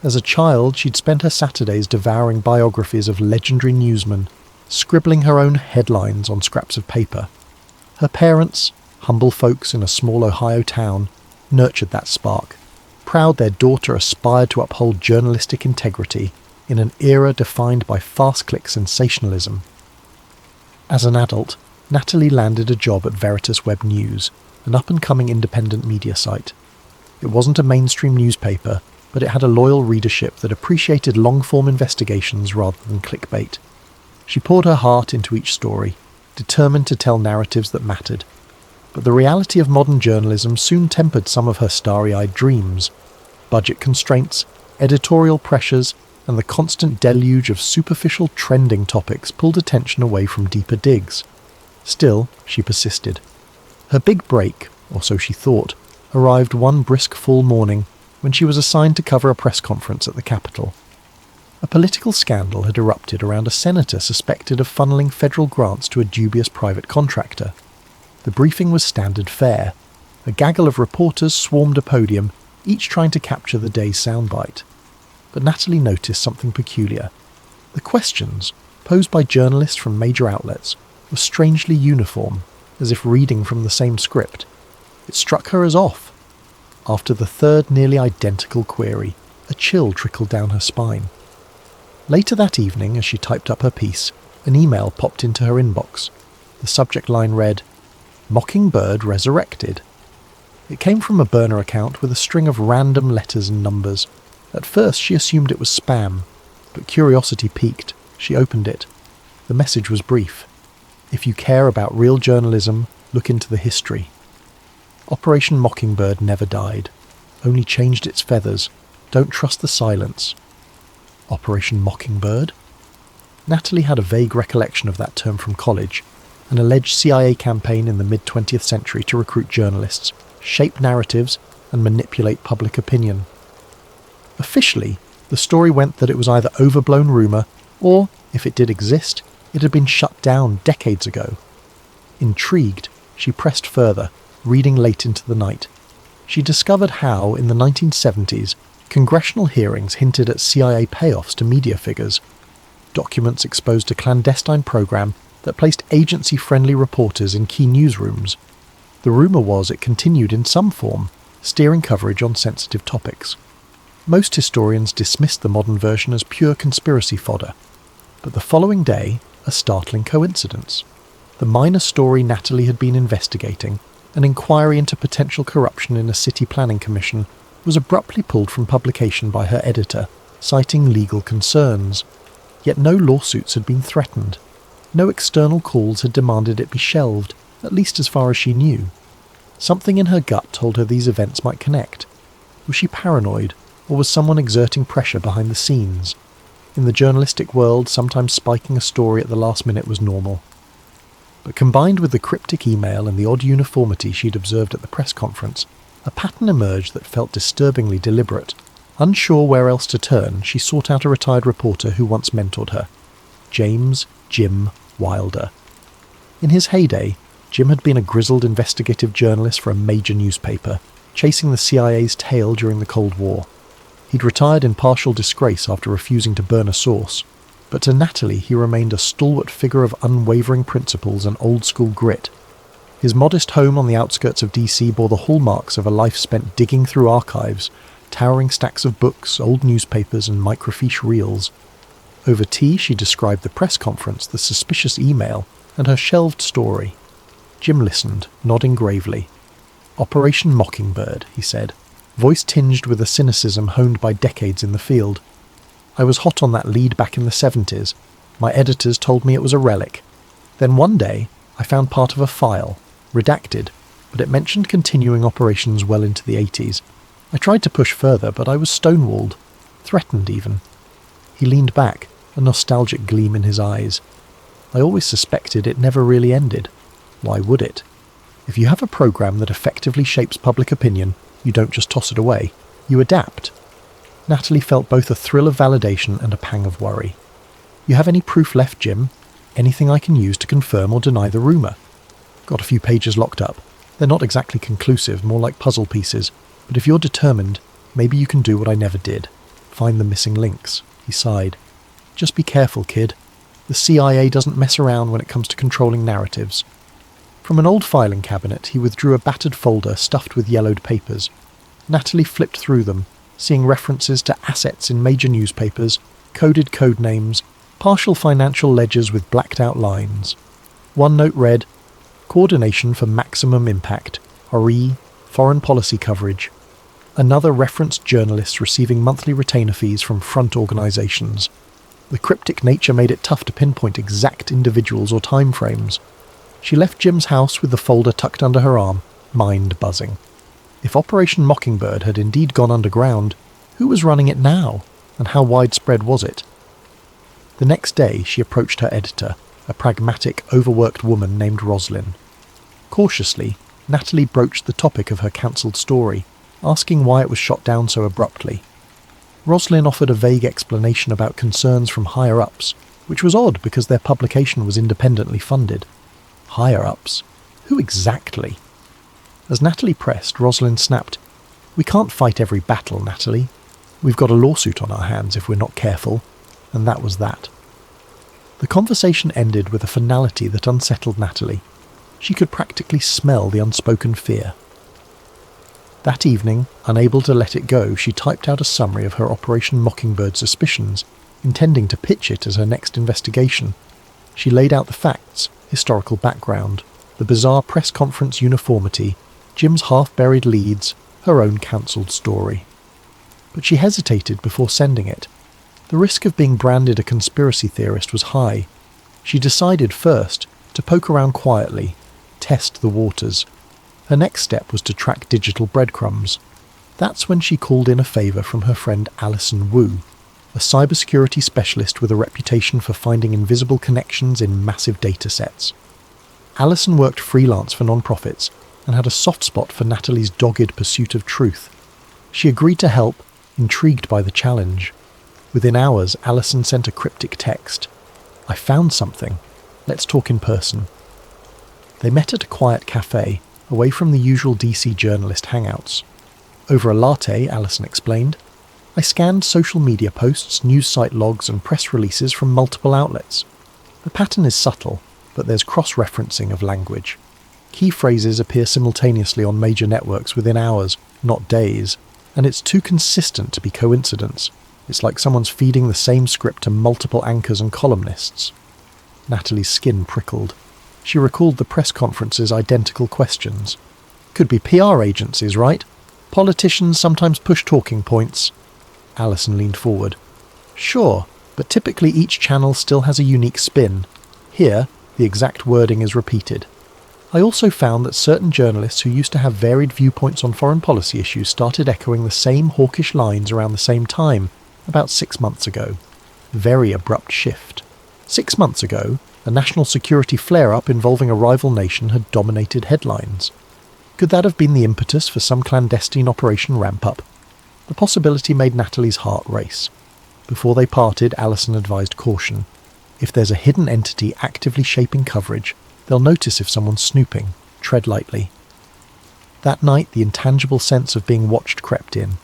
As a child, she'd spent her Saturdays devouring biographies of legendary newsmen, scribbling her own headlines on scraps of paper. Her parents, humble folks in a small Ohio town, nurtured that spark, proud their daughter aspired to uphold journalistic integrity in an era defined by fast-click sensationalism. As an adult, Natalie landed a job at Veritas Web News, an up-and-coming independent media site. It wasn't a mainstream newspaper, but it had a loyal readership that appreciated long-form investigations rather than clickbait. She poured her heart into each story, determined to tell narratives that mattered. But the reality of modern journalism soon tempered some of her starry-eyed dreams. Budget constraints, editorial pressures, and the constant deluge of superficial trending topics pulled attention away from deeper digs. Still, she persisted. Her big break, or so she thought, arrived one brisk fall morning when she was assigned to cover a press conference at the Capitol. A political scandal had erupted around a senator suspected of funneling federal grants to a dubious private contractor. The briefing was standard fare. A gaggle of reporters swarmed a podium, each trying to capture the day's soundbite. But Natalie noticed something peculiar. The questions, posed by journalists from major outlets, were strangely uniform, as if reading from the same script. It struck her as off. After the third nearly identical query, a chill trickled down her spine. Later that evening, as she typed up her piece, an email popped into her inbox. The subject line read, "Mockingbird resurrected." It came from a burner account with a string of random letters and numbers. At first she assumed it was spam, but curiosity piqued. She opened it. The message was brief. "If you care about real journalism, look into the history." Operation Mockingbird never died, only changed its feathers. Don't trust the silence. Operation Mockingbird? Natalie had a vague recollection of that term from college, an alleged CIA campaign in the mid-20th century to recruit journalists, shape narratives, and manipulate public opinion. Officially, the story went that it was either overblown rumour, or, if it did exist, it had been shut down decades ago. Intrigued, she pressed further, reading late into the night. She discovered how, in the 1970s, congressional hearings hinted at CIA payoffs to media figures. Documents exposed a clandestine program that placed agency-friendly reporters in key newsrooms. The rumour was it continued in some form, steering coverage on sensitive topics. Most historians dismissed the modern version as pure conspiracy fodder. But the following day, a startling coincidence. The minor story Natalie had been investigating, an inquiry into potential corruption in a city planning commission, was abruptly pulled from publication by her editor, citing legal concerns. Yet no lawsuits had been threatened. No external calls had demanded it be shelved, at least as far as she knew. Something in her gut told her these events might connect. Was she paranoid, or was someone exerting pressure behind the scenes? In the journalistic world, sometimes spiking a story at the last minute was normal. But combined with the cryptic email and the odd uniformity she'd observed at the press conference, a pattern emerged that felt disturbingly deliberate. Unsure where else to turn, she sought out a retired reporter who once mentored her, James Jim Wilder. In his heyday, Jim had been a grizzled investigative journalist for a major newspaper, chasing the CIA's tail during the Cold War. He'd retired in partial disgrace after refusing to burn a source, but to Natalie he remained a stalwart figure of unwavering principles and old-school grit. His modest home on the outskirts of DC bore the hallmarks of a life spent digging through archives, towering stacks of books, old newspapers and microfiche reels. Over tea she described the press conference, the suspicious email, and her shelved story. Jim listened, nodding gravely. "Operation Mockingbird," he said, voice tinged with a cynicism honed by decades in the field. "I was hot on that lead back in the 70s. My editors told me it was a relic. Then one day, I found part of a file, redacted, but it mentioned continuing operations well into the 80s. I tried to push further, but I was stonewalled, threatened even." He leaned back, a nostalgic gleam in his eyes. "I always suspected it never really ended. Why would it? If you have a program that effectively shapes public opinion, you don't just toss it away. You adapt." Natalie felt both a thrill of validation and a pang of worry. "You have any proof left, Jim? Anything I can use to confirm or deny the rumour?" "Got a few pages locked up. They're not exactly conclusive, more like puzzle pieces. But if you're determined, maybe you can do what I never did. Find the missing links." He sighed. "Just be careful, kid. The CIA doesn't mess around when it comes to controlling narratives." From an old filing cabinet, he withdrew a battered folder stuffed with yellowed papers. Natalie flipped through them, seeing references to assets in major newspapers, coded code names, partial financial ledgers with blacked-out lines. One note read, "Coordination for Maximum Impact, RE, Foreign Policy Coverage." Another referenced journalists receiving monthly retainer fees from front organisations. The cryptic nature made it tough to pinpoint exact individuals or timeframes. She left Jim's house with the folder tucked under her arm, mind buzzing. If Operation Mockingbird had indeed gone underground, who was running it now, and how widespread was it? The next day she approached her editor, a pragmatic, overworked woman named Roslyn. Cautiously, Natalie broached the topic of her cancelled story, asking why it was shot down so abruptly. Roslyn offered a vague explanation about concerns from higher-ups, which was odd because their publication was independently funded. Higher-ups? Who exactly? As Natalie pressed, Roslyn snapped, "We can't fight every battle, Natalie. We've got a lawsuit on our hands if we're not careful." And that was that. The conversation ended with a finality that unsettled Natalie. She could practically smell the unspoken fear. That evening, unable to let it go, she typed out a summary of her Operation Mockingbird suspicions, intending to pitch it as her next investigation. She laid out the facts, historical background, the bizarre press conference uniformity, Jim's half-buried leads, her own cancelled story. But she hesitated before sending it. The risk of being branded a conspiracy theorist was high. She decided first to poke around quietly, test the waters. Her next step was to track digital breadcrumbs. That's when she called in a favour from her friend Alison Wu, a cybersecurity specialist with a reputation for finding invisible connections in massive data sets. Alison worked freelance for non-profits and had a soft spot for Natalie's dogged pursuit of truth. She agreed to help, intrigued by the challenge. Within hours, Alison sent a cryptic text. "I found something. Let's talk in person." They met at a quiet cafe, away from the usual DC journalist hangouts. Over a latte, Alison explained, "I scanned social media posts, news site logs and press releases from multiple outlets. The pattern is subtle, but there's cross-referencing of language. Key phrases appear simultaneously on major networks within hours, not days, and it's too consistent to be coincidence. It's like someone's feeding the same script to multiple anchors and columnists." Natalie's skin prickled. She recalled the press conference's identical questions. Could be PR agencies, right? Politicians sometimes push talking points. Alison leaned forward. Sure, but typically each channel still has a unique spin. Here, the exact wording is repeated. I also found that certain journalists who used to have varied viewpoints on foreign policy issues started echoing the same hawkish lines around the same time, about 6 months ago. Very abrupt shift. 6 months ago, a national security flare-up involving a rival nation had dominated headlines. Could that have been the impetus for some clandestine operation ramp-up? The possibility made Natalie's heart race. Before they parted, Alison advised caution. If there's a hidden entity actively shaping coverage, they'll notice if someone's snooping. Tread lightly. That night, the intangible sense of being watched crept in.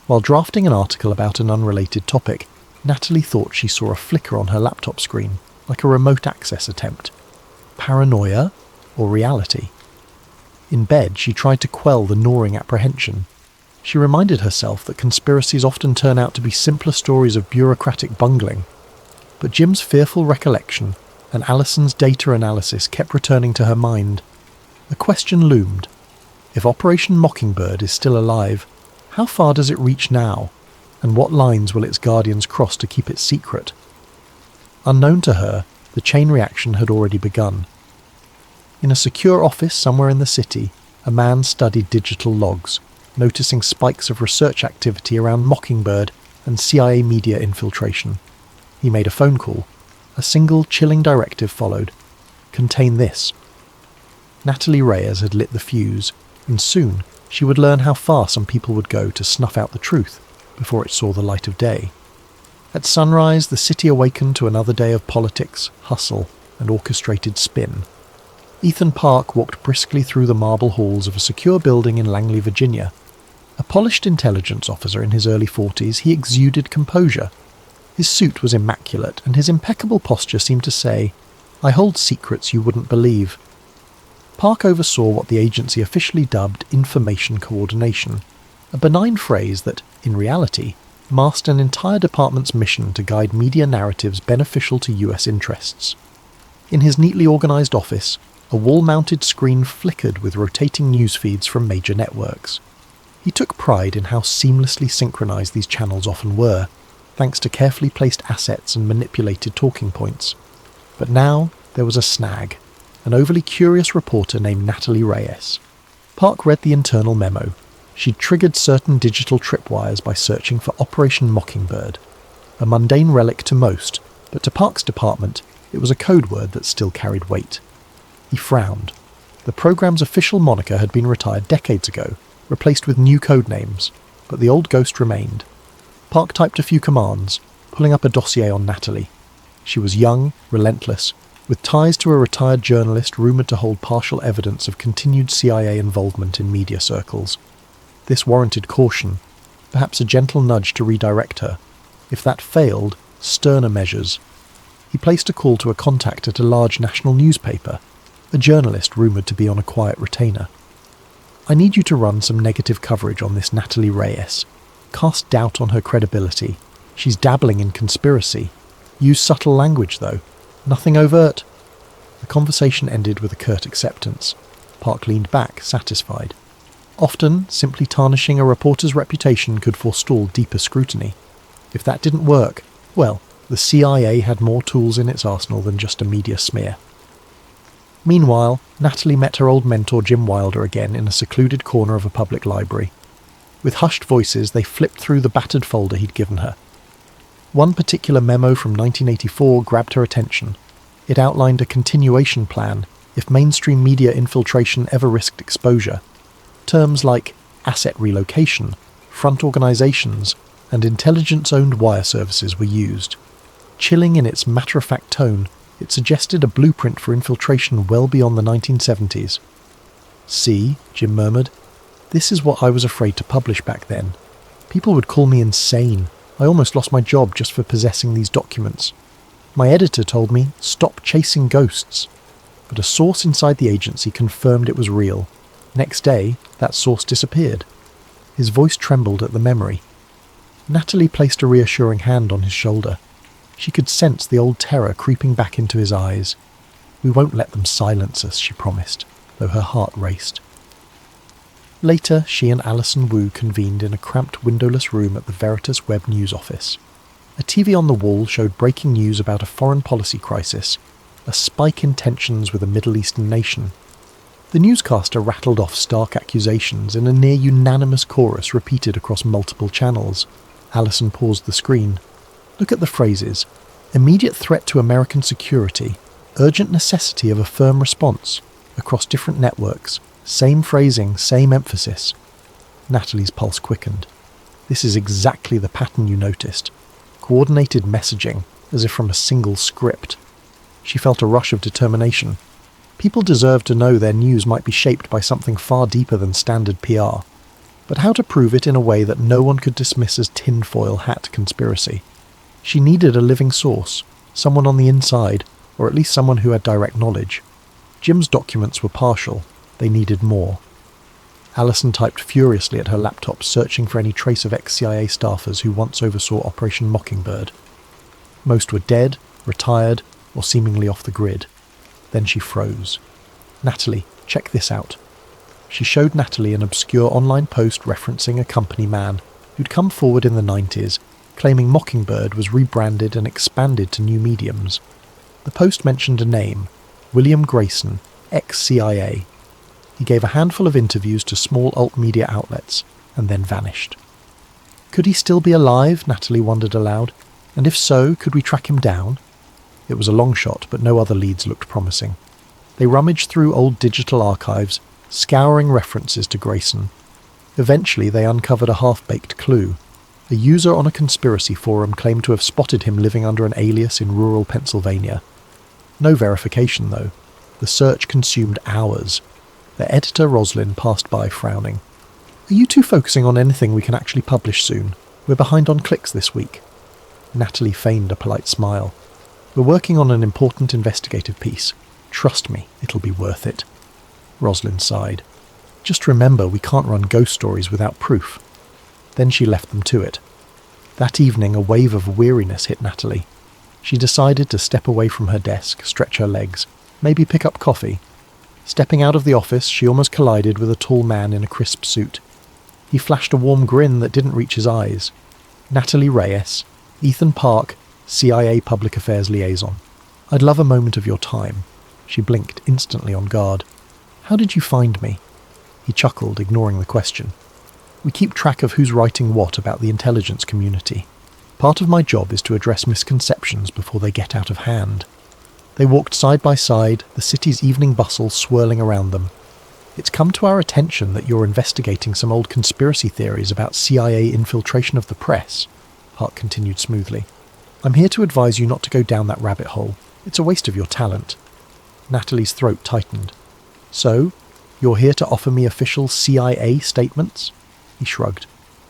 While drafting an article about an unrelated topic, Natalie thought she saw a flicker on her laptop screen, like a remote access attempt. Paranoia or reality? In bed, she tried to quell the gnawing apprehension. She reminded herself that conspiracies often turn out to be simpler stories of bureaucratic bungling. But Jim's fearful recollection and Alison's data analysis kept returning to her mind. A question loomed. If Operation Mockingbird is still alive, how far does it reach now? And what lines will its guardians cross to keep it secret? Unknown to her, the chain reaction had already begun. In a secure office somewhere in the city, a man studied digital logs, noticing spikes of research activity around Mockingbird and CIA media infiltration. He made a phone call. A single chilling directive followed. Contain this. Natalie Reyes had lit the fuse, and soon she would learn how far some people would go to snuff out the truth before it saw the light of day. At sunrise, the city awakened to another day of politics, hustle, and orchestrated spin. Ethan Park walked briskly through the marble halls of a secure building in Langley, Virginia. A polished intelligence officer in his early 40s, he exuded composure. His suit was immaculate, and his impeccable posture seemed to say, "I hold secrets you wouldn't believe." Park oversaw what the agency officially dubbed information coordination, a benign phrase that, in reality, masked an entire department's mission to guide media narratives beneficial to US interests. In his neatly organised office, a wall-mounted screen flickered with rotating news feeds from major networks. He took pride in how seamlessly synchronised these channels often were, thanks to carefully placed assets and manipulated talking points. But now there was a snag, an overly curious reporter named Natalie Reyes. Park read the internal memo. She'd triggered certain digital tripwires by searching for Operation Mockingbird, a mundane relic to most, but to Park's department, it was a code word that still carried weight. He frowned. The program's official moniker had been retired decades ago, replaced with new code names, but the old ghost remained. Park typed a few commands, pulling up a dossier on Natalie. She was young, relentless, with ties to a retired journalist rumoured to hold partial evidence of continued CIA involvement in media circles. This warranted caution, perhaps a gentle nudge to redirect her. If that failed, sterner measures. He placed a call to a contact at a large national newspaper, a journalist rumoured to be on a quiet retainer. "I need you to run some negative coverage on this Natalie Reyes. Cast doubt on her credibility. She's dabbling in conspiracy. Use subtle language, though. Nothing overt." The conversation ended with a curt acceptance. Park leaned back, satisfied. Often, simply tarnishing a reporter's reputation could forestall deeper scrutiny. If that didn't work, well, the CIA had more tools in its arsenal than just a media smear. Meanwhile, Natalie met her old mentor Jim Wilder again in a secluded corner of a public library. With hushed voices, they flipped through the battered folder he'd given her. One particular memo from 1984 grabbed her attention. It outlined a continuation plan if mainstream media infiltration ever risked exposure. Terms like asset relocation, front organisations, and intelligence-owned wire services were used. Chilling in its matter-of-fact tone, it suggested a blueprint for infiltration well beyond the 1970s. "See," Jim murmured, "this is what I was afraid to publish back then. People would call me insane. I almost lost my job just for possessing these documents. My editor told me, stop chasing ghosts. But a source inside the agency confirmed it was real. Next day, that source disappeared." His voice trembled at the memory. Natalie placed a reassuring hand on his shoulder. She could sense the old terror creeping back into his eyes. We won't let them silence us, she promised, though her heart raced. Later, she and Alison Wu convened in a cramped windowless room at the Veritas Web News office. A TV on the wall showed breaking news about a foreign policy crisis, a spike in tensions with a Middle Eastern nation. The newscaster rattled off stark accusations in a near-unanimous chorus repeated across multiple channels. Alison paused the screen. Look at the phrases. Immediate threat to American security. Urgent necessity of a firm response. Across different networks. Same phrasing, same emphasis. Natalie's pulse quickened. This is exactly the pattern you noticed. Coordinated messaging, as if from a single script. She felt a rush of determination. People deserve to know their news might be shaped by something far deeper than standard PR. But how to prove it in a way that no one could dismiss as tinfoil hat conspiracy? She needed a living source, someone on the inside, or at least someone who had direct knowledge. Jim's documents were partial. They needed more. Alison typed furiously at her laptop, searching for any trace of ex-CIA staffers who once oversaw Operation Mockingbird. Most were dead, retired, or seemingly off the grid. Then she froze. Natalie, check this out. She showed Natalie an obscure online post referencing a company man who'd come forward in the 90s, claiming Mockingbird was rebranded and expanded to new mediums. The post mentioned a name, William Grayson, ex-CIA. He gave a handful of interviews to small alt-media outlets, and then vanished. Could he still be alive, Natalie wondered aloud, and if so, could we track him down? It was a long shot, but no other leads looked promising. They rummaged through old digital archives, scouring references to Grayson. Eventually they uncovered a half-baked clue. A user on a conspiracy forum claimed to have spotted him living under an alias in rural Pennsylvania. No verification, though. The search consumed hours. Their editor, Roslyn, passed by, frowning. Are you two focusing on anything we can actually publish soon? We're behind on clicks this week. Natalie feigned a polite smile. We're working on an important investigative piece. Trust me, it'll be worth it. Roslyn sighed. Just remember, we can't run ghost stories without proof. Then she left them to it. That evening, a wave of weariness hit Natalie. She decided to step away from her desk, stretch her legs, maybe pick up coffee. Stepping out of the office, she almost collided with a tall man in a crisp suit. He flashed a warm grin that didn't reach his eyes. Natalie Reyes, Ethan Park, CIA Public Affairs Liaison. I'd love a moment of your time. She blinked, instantly on guard. How did you find me? He chuckled, ignoring the question. We keep track of who's writing what about the intelligence community. Part of my job is to address misconceptions before they get out of hand. They walked side by side, the city's evening bustle swirling around them. It's come to our attention that you're investigating some old conspiracy theories about CIA infiltration of the press, Park continued smoothly. I'm here to advise you not to go down that rabbit hole. It's a waste of your talent. Natalie's throat tightened. So, you're here to offer me official CIA statements? He shrugged.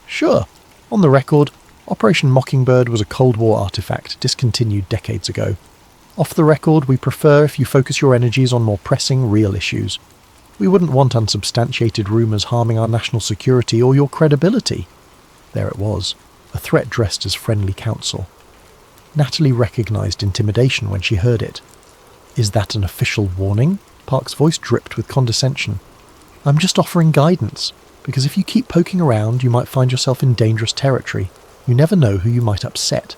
Sure. On the record, Operation Mockingbird was a Cold War artifact discontinued decades ago. Off the record, we prefer if you focus your energies on more pressing, real issues. We wouldn't want unsubstantiated rumours harming our national security or your credibility. There it was, a threat dressed as friendly counsel. Natalie recognised intimidation when she heard it. Is that an official warning? Park's voice dripped with condescension. I'm just offering guidance, because if you keep poking around, you might find yourself in dangerous territory. You never know who you might upset.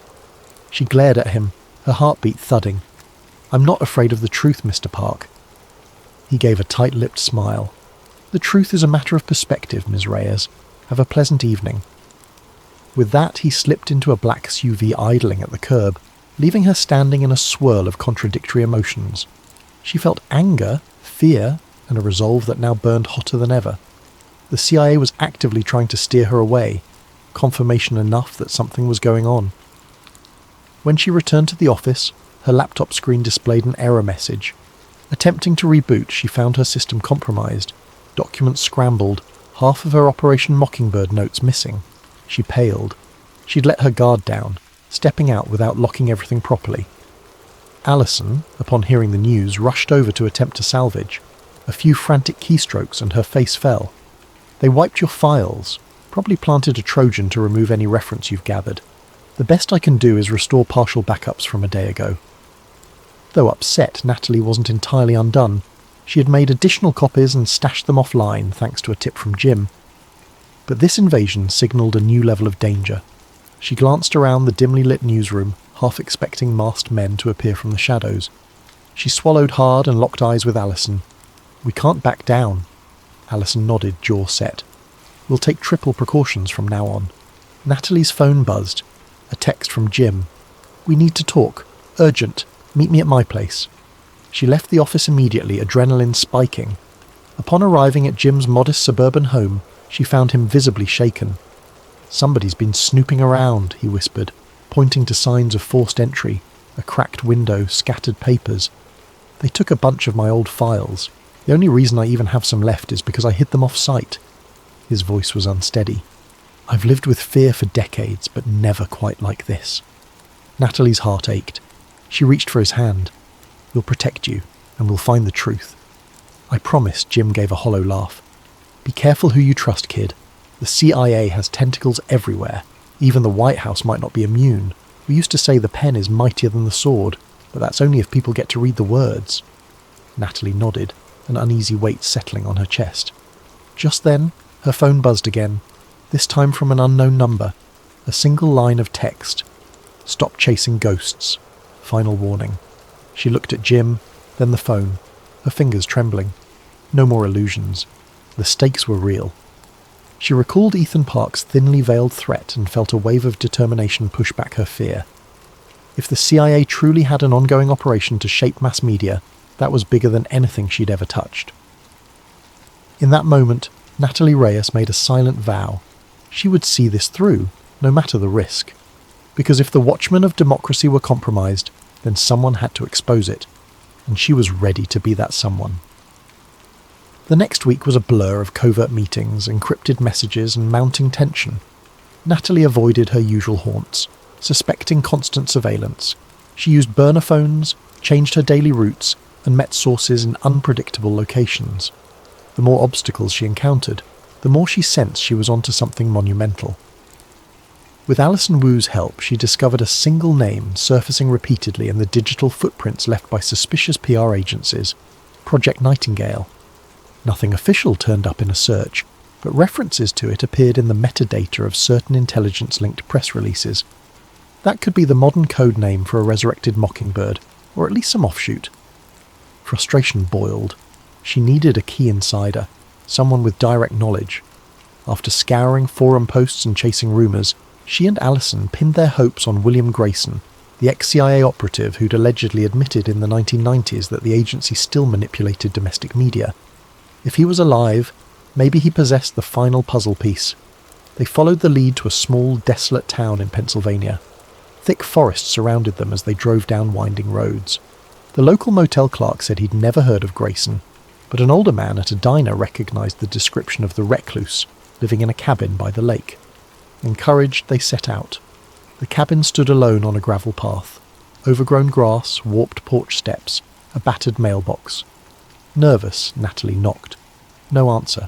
She glared at him, her heartbeat thudding. I'm not afraid of the truth, Mr. Park. He gave a tight-lipped smile. The truth is a matter of perspective, Ms. Reyes. Have a pleasant evening. With that, he slipped into a black SUV idling at the curb, leaving her standing in a swirl of contradictory emotions. She felt anger, fear, and a resolve that now burned hotter than ever. The CIA was actively trying to steer her away, confirmation enough that something was going on. When she returned to the office, her laptop screen displayed an error message. Attempting to reboot, she found her system compromised, documents scrambled, half of her Operation Mockingbird notes missing. She paled. She'd let her guard down, stepping out without locking everything properly. Alison, upon hearing the news, rushed over to attempt to salvage. A few frantic keystrokes and her face fell. They wiped your files, probably planted a Trojan to remove any reference you've gathered. The best I can do is restore partial backups from a day ago. Though upset, Natalie wasn't entirely undone. She had made additional copies and stashed them offline thanks to a tip from Jim. But this invasion signalled a new level of danger. She glanced around the dimly lit newsroom, half expecting masked men to appear from the shadows. She swallowed hard and locked eyes with Alison. "We can't back down." Alison nodded, jaw set. "We'll take triple precautions from now on." Natalie's phone buzzed. A text from Jim. "We need to talk. Urgent. Meet me at my place." She left the office immediately, adrenaline spiking. Upon arriving at Jim's modest suburban home, she found him visibly shaken. "Somebody's been snooping around," he whispered, pointing to signs of forced entry, a cracked window, scattered papers. "They took a bunch of my old files. The only reason I even have some left is because I hid them off-site." His voice was unsteady. "I've lived with fear for decades, but never quite like this." Natalie's heart ached. She reached for his hand. "We'll protect you, and we'll find the truth." "I promise," Jim gave a hollow laugh. "Be careful who you trust, kid. The CIA has tentacles everywhere. Even the White House might not be immune. We used to say the pen is mightier than the sword, but that's only if people get to read the words." Natalie nodded, an uneasy weight settling on her chest. Just then, her phone buzzed again, this time from an unknown number. A single line of text. "Stop chasing ghosts. Final warning." She looked at Jim, then the phone, her fingers trembling. No more illusions. The stakes were real. She recalled Ethan Park's thinly veiled threat and felt a wave of determination push back her fear. If the CIA truly had an ongoing operation to shape mass media, that was bigger than anything she'd ever touched. In that moment, Natalie Reyes made a silent vow. She would see this through, no matter the risk. Because if the watchmen of democracy were compromised, then someone had to expose it, and she was ready to be that someone. The next week was a blur of covert meetings, encrypted messages, and mounting tension. Natalie avoided her usual haunts, suspecting constant surveillance. She used burner phones, changed her daily routes, and met sources in unpredictable locations. The more obstacles she encountered, the more she sensed she was onto something monumental. With Alison Wu's help, she discovered a single name surfacing repeatedly in the digital footprints left by suspicious PR agencies: Project Nightingale. Nothing official turned up in a search, but references to it appeared in the metadata of certain intelligence-linked press releases. That could be the modern code name for a resurrected mockingbird, or at least some offshoot. Frustration boiled. She needed a key insider, someone with direct knowledge. After scouring forum posts and chasing rumours, she and Alison pinned their hopes on William Grayson, the ex-CIA operative who'd allegedly admitted in the 1990s that the agency still manipulated domestic media. If he was alive, maybe he possessed the final puzzle piece. They followed the lead to a small, desolate town in Pennsylvania. Thick forest surrounded them as they drove down winding roads. The local motel clerk said he'd never heard of Grayson, but an older man at a diner recognised the description of the recluse, living in a cabin by the lake. Encouraged, they set out. The cabin stood alone on a gravel path. Overgrown grass, warped porch steps, a battered mailbox. Nervous, Natalie knocked. No answer.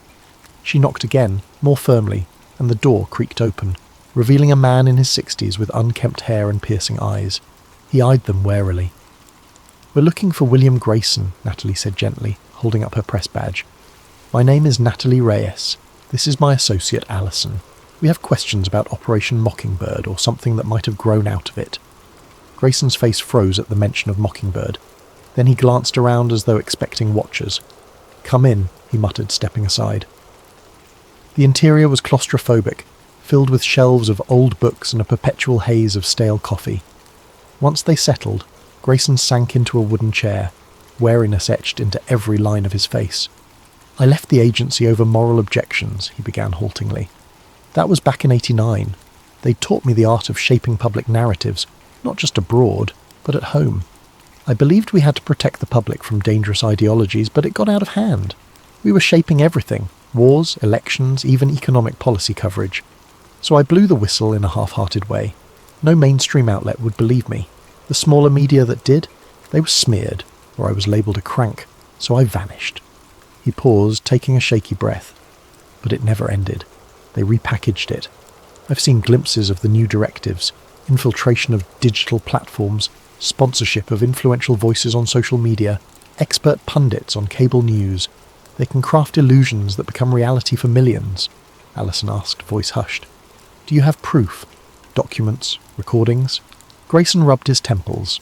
She knocked again, more firmly, and the door creaked open, revealing a man in his 60s with unkempt hair and piercing eyes. He eyed them warily. "We're looking for William Grayson," Natalie said gently, holding up her press badge. "My name is Natalie Reyes. This is my associate Alison. We have questions about Operation Mockingbird or something that might have grown out of it." Grayson's face froze at the mention of Mockingbird. Then he glanced around as though expecting watchers. "Come in," he muttered, stepping aside. The interior was claustrophobic, filled with shelves of old books and a perpetual haze of stale coffee. Once they settled, Grayson sank into a wooden chair, wariness etched into every line of his face. "I left the agency over moral objections," he began haltingly. "That was back in '89. They taught me the art of shaping public narratives, not just abroad, but at home. I believed we had to protect the public from dangerous ideologies, but it got out of hand. We were shaping everything: wars, elections, even economic policy coverage. So I blew the whistle in a half-hearted way. No mainstream outlet would believe me. The smaller media that did, they were smeared, or I was labelled a crank, so I vanished." He paused, taking a shaky breath. But it never ended. They repackaged it. I've seen glimpses of the new directives, infiltration of digital platforms, sponsorship of influential voices on social media, expert pundits on cable news. They can craft illusions that become reality for millions. Alison asked, voice hushed. Do you have proof? Documents? Recordings? Grayson rubbed his temples.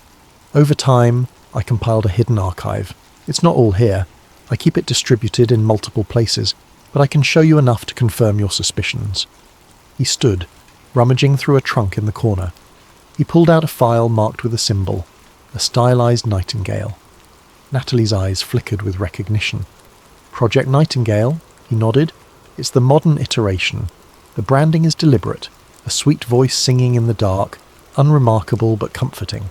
Over time, I compiled a hidden archive. It's not all here. I keep it distributed in multiple places, but I can show you enough to confirm your suspicions. He stood, rummaging through a trunk in the corner. He pulled out a file marked with a symbol, a stylized nightingale. Natalie's eyes flickered with recognition. Project Nightingale, he nodded. It's the modern iteration. The branding is deliberate, a sweet voice singing in the dark, unremarkable but comforting.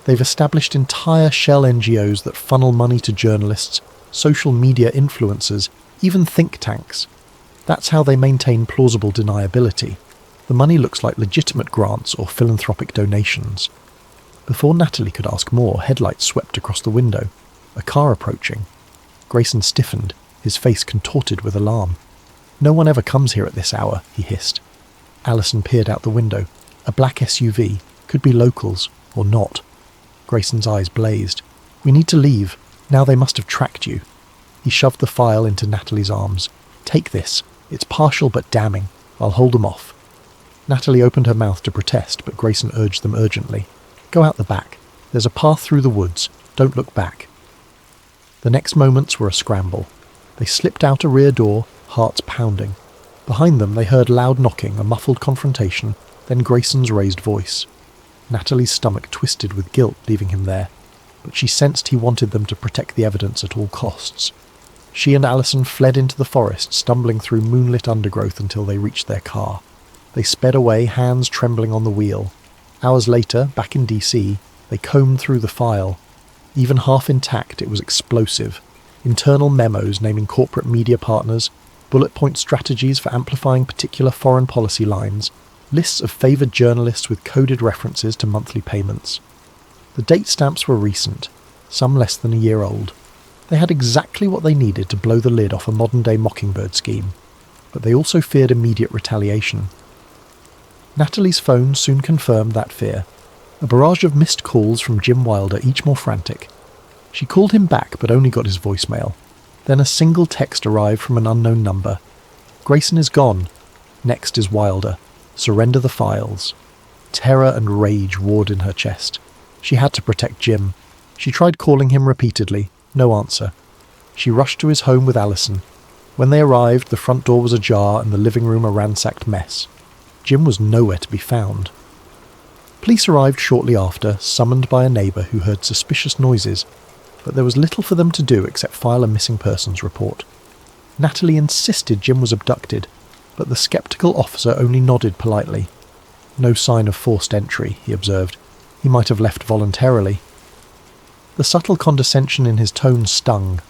They've established entire shell NGOs that funnel money to journalists, social media influencers, even think tanks. That's how they maintain plausible deniability. The money looks like legitimate grants or philanthropic donations. Before Natalie could ask more, headlights swept across the window. A car approaching. Grayson stiffened, his face contorted with alarm. No one ever comes here at this hour, he hissed. Alison peered out the window. A black SUV. Could be locals, or not. Grayson's eyes blazed. We need to leave. Now they must have tracked you. He shoved the file into Natalie's arms. Take this. It's partial but damning. I'll hold them off. Natalie opened her mouth to protest, but Grayson urged them urgently. Go out the back. There's a path through the woods. Don't look back. The next moments were a scramble. They slipped out a rear door, hearts pounding. Behind them they heard loud knocking, a muffled confrontation, then Grayson's raised voice. Natalie's stomach twisted with guilt leaving him there, but she sensed he wanted them to protect the evidence at all costs. She and Alison fled into the forest, stumbling through moonlit undergrowth until they reached their car. They sped away, hands trembling on the wheel. Hours later, back in DC, they combed through the file. Even half intact, it was explosive. Internal memos naming corporate media partners, bullet point strategies for amplifying particular foreign policy lines, lists of favoured journalists with coded references to monthly payments. The date stamps were recent, some less than a year old. They had exactly what they needed to blow the lid off a modern-day Mockingbird scheme, but they also feared immediate retaliation. Natalie's phone soon confirmed that fear. A barrage of missed calls from Jim Wilder, each more frantic. She called him back, but only got his voicemail. Then a single text arrived from an unknown number. Grayson is gone. Next is Wilder. Surrender the files. Terror and rage roared in her chest. She had to protect Jim. She tried calling him repeatedly. No answer. She rushed to his home with Alison. When they arrived, the front door was ajar and the living room a ransacked mess. Jim was nowhere to be found. Police arrived shortly after, summoned by a neighbour who heard suspicious noises, but there was little for them to do except file a missing persons report. Natalie insisted Jim was abducted, but the sceptical officer only nodded politely. No sign of forced entry, he observed. He might have left voluntarily. The subtle condescension in his tone stung.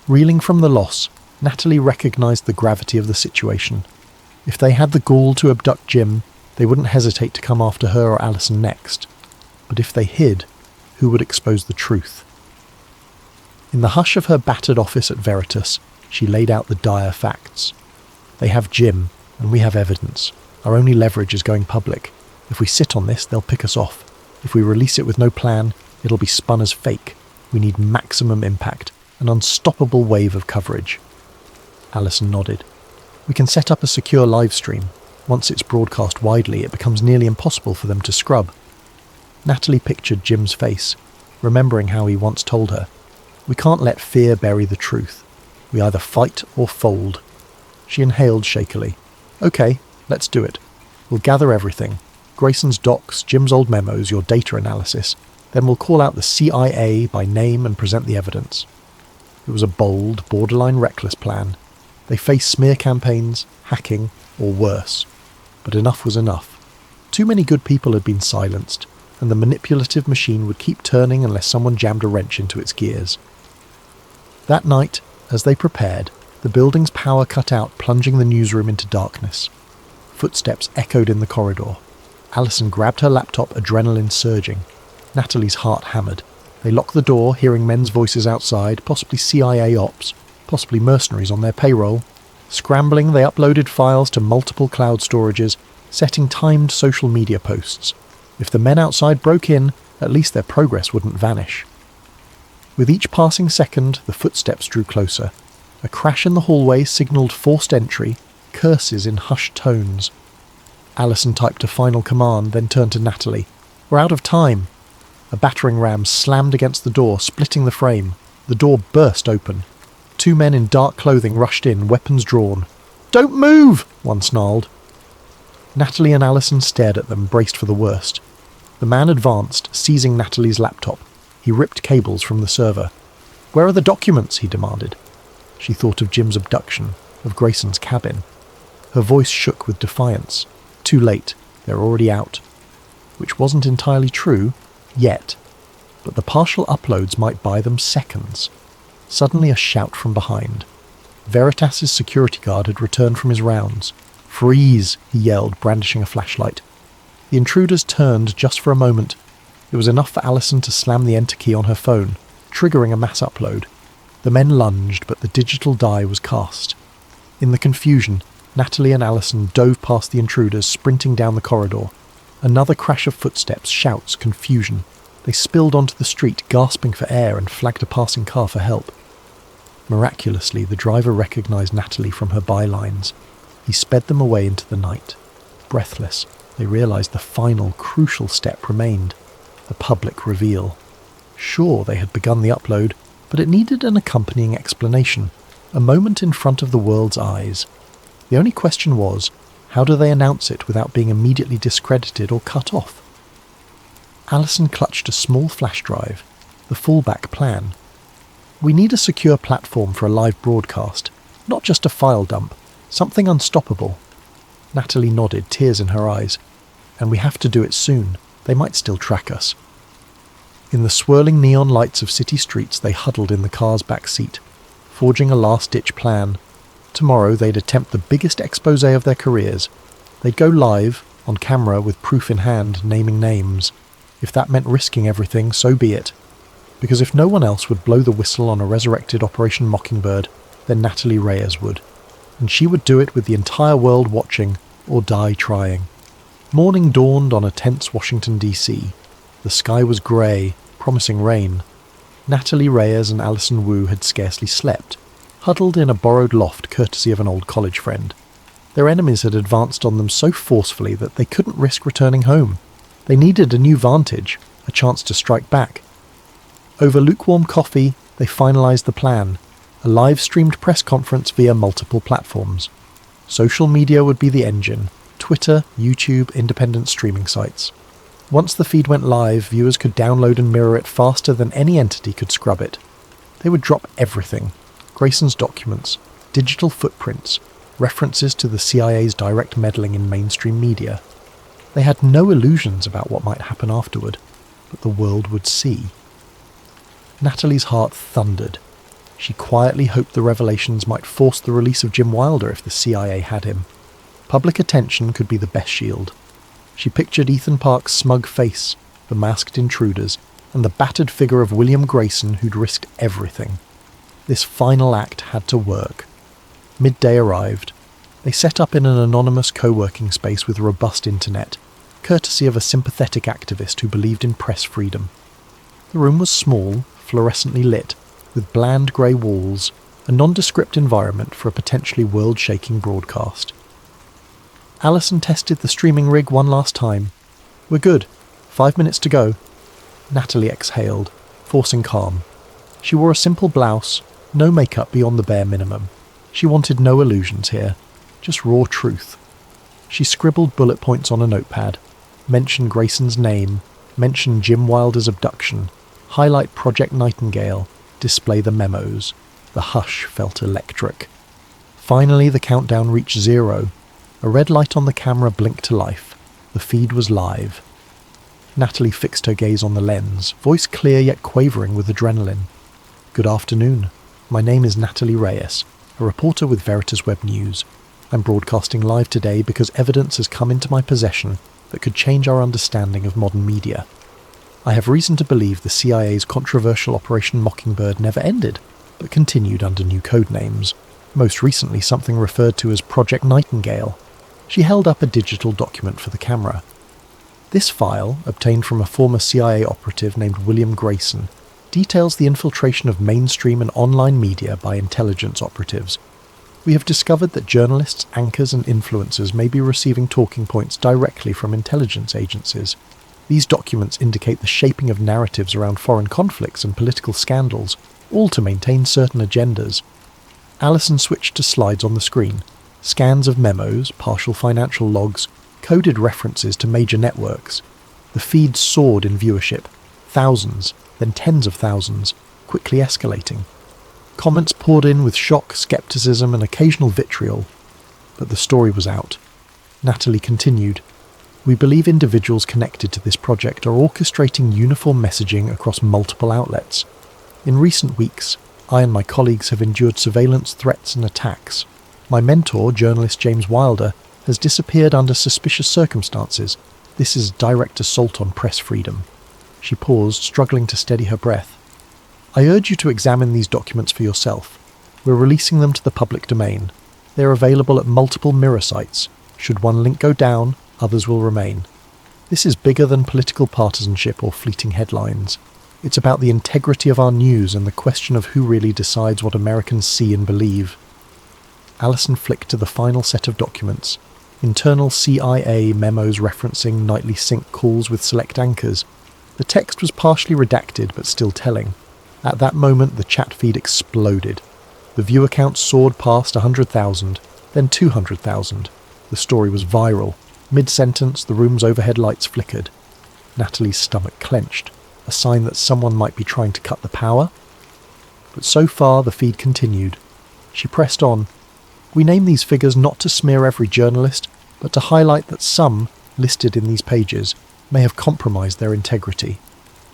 Reeling from the loss, Natalie recognised the gravity of the situation. If they had the gall to abduct Jim, they wouldn't hesitate to come after her or Alison next. But if they hid, who would expose the truth? In the hush of her battered office at Veritas, she laid out the dire facts. They have Jim, and we have evidence. Our only leverage is going public. If we sit on this, they'll pick us off. If we release it with no plan, it'll be spun as fake. We need maximum impact, an unstoppable wave of coverage. Alison nodded. We can set up a secure live stream. Once it's broadcast widely, it becomes nearly impossible for them to scrub. Natalie pictured Jim's face, remembering how he once told her, "We can't let fear bury the truth. We either fight or fold." She inhaled shakily. "Okay, let's do it. We'll gather everything. Grayson's docs, Jim's old memos, your data analysis. Then we'll call out the CIA by name and present the evidence." It was a bold, borderline reckless plan. They faced smear campaigns, hacking, or worse. But enough was enough. Too many good people had been silenced, and the manipulative machine would keep turning unless someone jammed a wrench into its gears. That night, as they prepared, the building's power cut out, plunging the newsroom into darkness. Footsteps echoed in the corridor. Alison grabbed her laptop, adrenaline surging. Natalie's heart hammered. They locked the door, hearing men's voices outside, possibly CIA ops, possibly mercenaries on their payroll. Scrambling, they uploaded files to multiple cloud storages, setting timed social media posts. If the men outside broke in, At least their progress wouldn't vanish. With each passing second, the footsteps drew closer. A crash in the hallway signalled forced entry, curses in hushed tones. Alison typed a final command, then turned to Natalie. "We're out of time." A battering ram slammed against the door, splitting the frame. The door burst open. 2 men in dark clothing rushed in, weapons drawn. "Don't move!" one snarled. Natalie and Alison stared at them, braced for the worst. The man advanced, seizing Natalie's laptop. He ripped cables from the server. "Where are the documents?" he demanded. She thought of Jim's abduction, of Grayson's cabin. Her voice shook with defiance. Too late, they're already out. Which wasn't entirely true, yet. But the partial uploads might buy them seconds. Suddenly a shout from behind. Veritas's security guard had returned from his rounds. "Freeze!" he yelled, brandishing a flashlight. The intruders turned just for a moment. It was enough for Alison to slam the enter key on her phone, triggering a mass upload. The men lunged, but the digital die was cast. In the confusion, Natalie and Alison dove past the intruders, sprinting down the corridor. Another crash of footsteps, shouts, confusion. They spilled onto the street, gasping for air, and flagged a passing car for help. Miraculously, the driver recognized Natalie from her bylines. He sped them away into the night. Breathless, they realized the final, crucial step remained. The public reveal. Sure, they had begun the upload, but it needed an accompanying explanation. A moment in front of the world's eyes. The only question was, how do they announce it without being immediately discredited or cut off? Alison clutched a small flash drive, the fallback plan. "We need a secure platform for a live broadcast, not just a file dump, something unstoppable." Natalie nodded, tears in her eyes. "And we have to do it soon. They might still track us." In the swirling neon lights of city streets, they huddled in the car's back seat, forging a last-ditch plan. Tomorrow they'd attempt the biggest exposé of their careers. They'd go live, on camera with proof in hand, naming names. If that meant risking everything, so be it. Because if no one else would blow the whistle on a resurrected Operation Mockingbird, then Natalie Reyes would. And she would do it with the entire world watching, or die trying. Morning dawned on a tense Washington, D.C. The sky was grey, promising rain. Natalie Reyes and Alison Wu had scarcely slept, huddled in a borrowed loft courtesy of an old college friend. Their enemies had advanced on them so forcefully that they couldn't risk returning home. They needed a new vantage, a chance to strike back. Over lukewarm coffee, they finalised the plan, a live-streamed press conference via multiple platforms. Social media would be the engine, Twitter, YouTube, independent streaming sites. Once the feed went live, viewers could download and mirror it faster than any entity could scrub it. They would drop everything. Grayson's documents, digital footprints, references to the CIA's direct meddling in mainstream media. They had no illusions about what might happen afterward, but the world would see. Natalie's heart thundered. She quietly hoped the revelations might force the release of Jim Wilder if the CIA had him. Public attention could be the best shield. She pictured Ethan Park's smug face, the masked intruders, and the battered figure of William Grayson who'd risked everything. This final act had to work. Midday arrived. They set up in an anonymous co-working space with robust internet, courtesy of a sympathetic activist who believed in press freedom. The room was small, fluorescently lit, with bland grey walls, a nondescript environment for a potentially world-shaking broadcast. Alison tested the streaming rig one last time. "We're good. 5 minutes to go." Natalie exhaled, forcing calm. She wore a simple blouse, no makeup beyond the bare minimum. She wanted no illusions here, just raw truth. She scribbled bullet points on a notepad, mention Grayson's name, mention Jim Wilder's abduction, highlight Project Nightingale, display the memos. The hush felt electric. Finally, the countdown reached 0. A red light on the camera blinked to life. The feed was live. Natalie fixed her gaze on the lens, voice clear yet quavering with adrenaline. "Good afternoon. My name is Natalie Reyes, a reporter with Veritas Web News. I'm broadcasting live today because evidence has come into my possession that could change our understanding of modern media. I have reason to believe the CIA's controversial Operation Mockingbird never ended, but continued under new code names, most recently something referred to as Project Nightingale." She held up a digital document for the camera. This file, obtained from a former CIA operative named William Grayson, details the infiltration of mainstream and online media by intelligence operatives. We have discovered that journalists, anchors and influencers may be receiving talking points directly from intelligence agencies. These documents indicate the shaping of narratives around foreign conflicts and political scandals, all to maintain certain agendas. Alison switched to slides on the screen, scans of memos, partial financial logs, coded references to major networks. The feed soared in viewership, thousands, then tens of thousands, quickly escalating. Comments poured in with shock, skepticism and occasional vitriol. But the story was out. Natalie continued, "We believe individuals connected to this project are orchestrating uniform messaging across multiple outlets. In recent weeks, I and my colleagues have endured surveillance threats and attacks. My mentor, journalist James Wilder, has disappeared under suspicious circumstances. This is direct assault on press freedom." She paused, struggling to steady her breath. "I urge you to examine these documents for yourself. We're releasing them to the public domain. They are available at multiple mirror sites. Should one link go down, others will remain. This is bigger than political partisanship or fleeting headlines. It's about the integrity of our news and the question of who really decides what Americans see and believe." Alison flicked to the final set of documents. Internal CIA memos referencing nightly sync calls with select anchors. The text was partially redacted but still telling. At that moment the chat feed exploded. The viewer count soared past 100,000, then 200,000. The story was viral. Mid-sentence, the room's overhead lights flickered. Natalie's stomach clenched, a sign that someone might be trying to cut the power. But so far the feed continued. She pressed on. "We name these figures not to smear every journalist, but to highlight that some, listed in these pages, may have compromised their integrity.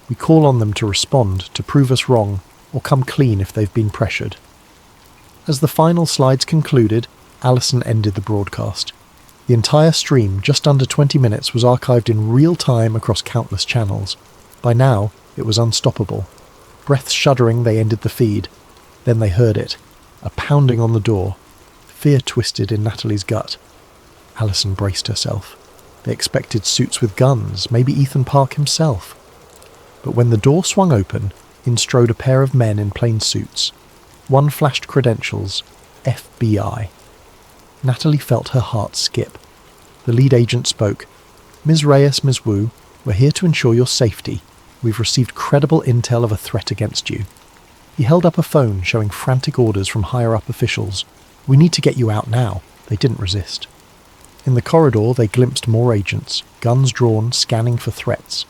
We call on them to respond, to prove us wrong, or come clean if they've been pressured." As the final slides concluded, Alison ended the broadcast. The entire stream, just under 20 minutes, was archived in real time across countless channels. By now, it was unstoppable. Breath shuddering, they ended the feed. Then they heard it, a pounding on the door. Fear twisted in Natalie's gut. Alison braced herself. They expected suits with guns, maybe Ethan Park himself. But when the door swung open, in strode a pair of men in plain suits. One flashed credentials, FBI. Natalie felt her heart skip. The lead agent spoke. "Ms. Reyes, Ms. Wu, we're here to ensure your safety. We've received credible intel of a threat against you." He held up a phone showing frantic orders from higher-up officials. "We need to get you out now." They didn't resist. In the corridor, they glimpsed more agents, guns drawn, scanning for threats.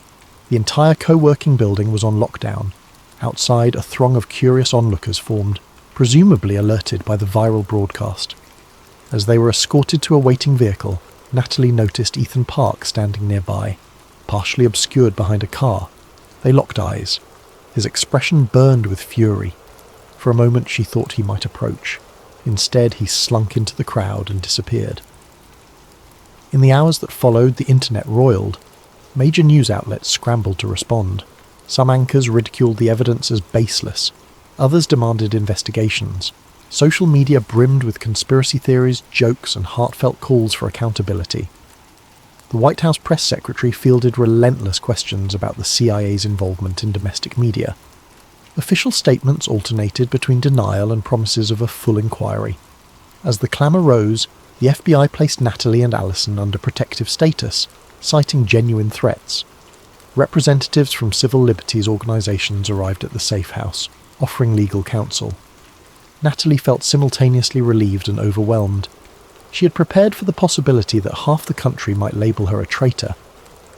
The entire co-working building was on lockdown. Outside, a throng of curious onlookers formed, presumably alerted by the viral broadcast. As they were escorted to a waiting vehicle, Natalie noticed Ethan Park standing nearby, partially obscured behind a car. They locked eyes. His expression burned with fury. For a moment she thought he might approach. Instead, he slunk into the crowd and disappeared. In the hours that followed, the internet roiled. Major news outlets scrambled to respond. Some anchors ridiculed the evidence as baseless. Others demanded investigations. Social media brimmed with conspiracy theories, jokes, and heartfelt calls for accountability. The White House press secretary fielded relentless questions about the CIA's involvement in domestic media. Official statements alternated between denial and promises of a full inquiry. As the clamour rose, the FBI placed Natalie and Alison under protective status, citing genuine threats. Representatives from civil liberties organisations arrived at the safe house, offering legal counsel. Natalie felt simultaneously relieved and overwhelmed. She had prepared for the possibility that half the country might label her a traitor,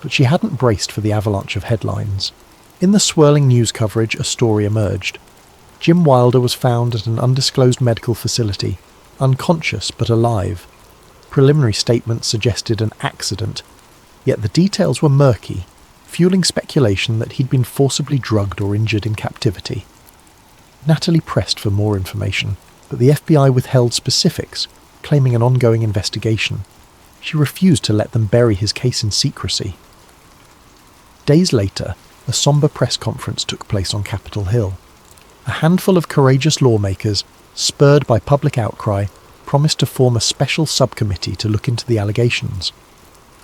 but she hadn't braced for the avalanche of headlines. In the swirling news coverage, a story emerged. Jim Wilder was found at an undisclosed medical facility, unconscious but alive. Preliminary statements suggested an accident, yet the details were murky, fueling speculation that he'd been forcibly drugged or injured in captivity. Natalie pressed for more information, but the FBI withheld specifics, claiming an ongoing investigation. She refused to let them bury his case in secrecy. Days later, a somber press conference took place on Capitol Hill. A handful of courageous lawmakers, spurred by public outcry, promised to form a special subcommittee to look into the allegations.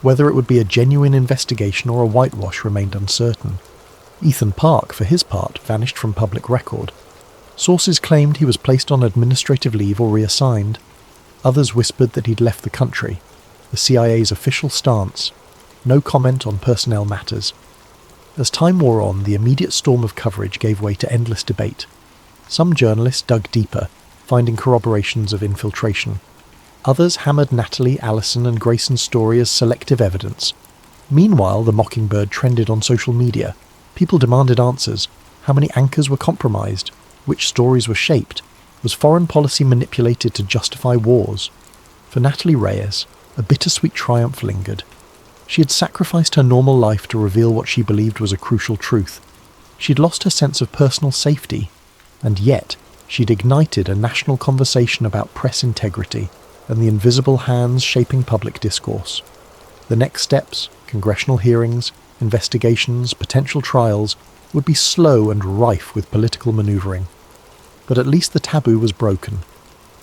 Whether it would be a genuine investigation or a whitewash remained uncertain. Ethan Park, for his part, vanished from public record. Sources claimed he was placed on administrative leave or reassigned. Others whispered that he'd left the country. The CIA's official stance: no comment on personnel matters. As time wore on, the immediate storm of coverage gave way to endless debate. Some journalists dug deeper, finding corroborations of infiltration. Others hammered Natalie, Allison and Grayson's story as selective evidence. Meanwhile, the Mockingbird trended on social media. People demanded answers. How many anchors were compromised? Which stories were shaped? Was foreign policy manipulated to justify wars? For Natalie Reyes, a bittersweet triumph lingered. She had sacrificed her normal life to reveal what she believed was a crucial truth. She'd lost her sense of personal safety, and yet she'd ignited a national conversation about press integrity and the invisible hands shaping public discourse. The next steps, congressional hearings, investigations, potential trials, would be slow and rife with political manoeuvring. But at least the taboo was broken.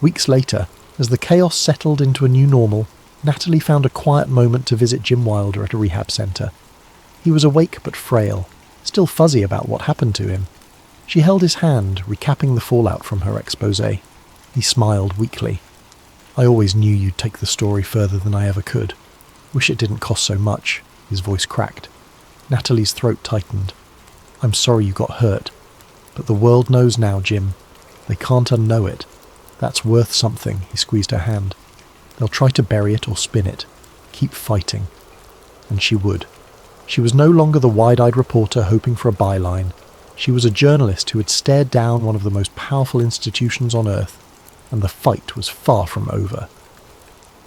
Weeks later, as the chaos settled into a new normal, Natalie found a quiet moment to visit Jim Wilder at a rehab centre. He was awake but frail, still fuzzy about what happened to him. She held his hand, recapping the fallout from her exposé. He smiled weakly. "I always knew you'd take the story further than I ever could. Wish it didn't cost so much." His voice cracked. Natalie's throat tightened. "I'm sorry you got hurt. But the world knows now, Jim. They can't unknow it. That's worth something." He squeezed her hand. "They'll try to bury it or spin it. Keep fighting." And she would. She was no longer the wide-eyed reporter hoping for a byline. She was a journalist who had stared down one of the most powerful institutions on earth, and the fight was far from over.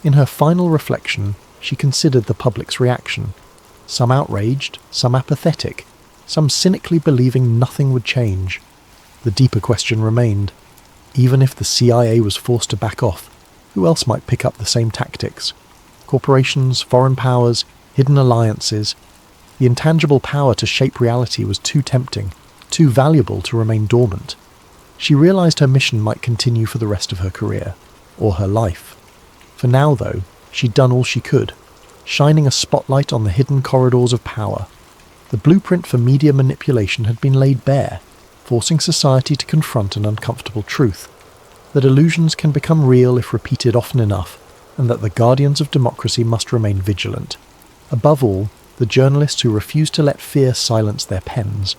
In her final reflection, she considered the public's reaction. Some outraged, some apathetic, some cynically believing nothing would change. The deeper question remained: even if the CIA was forced to back off, who else might pick up the same tactics? Corporations, foreign powers, hidden alliances. The intangible power to shape reality was too tempting, too valuable to remain dormant. She realized her mission might continue for the rest of her career, or her life. For now, though, she'd done all she could, shining a spotlight on the hidden corridors of power. The blueprint for media manipulation had been laid bare, forcing society to confront an uncomfortable truth: that illusions can become real if repeated often enough, and that the guardians of democracy must remain vigilant. Above all, the journalists who refuse to let fear silence their pens.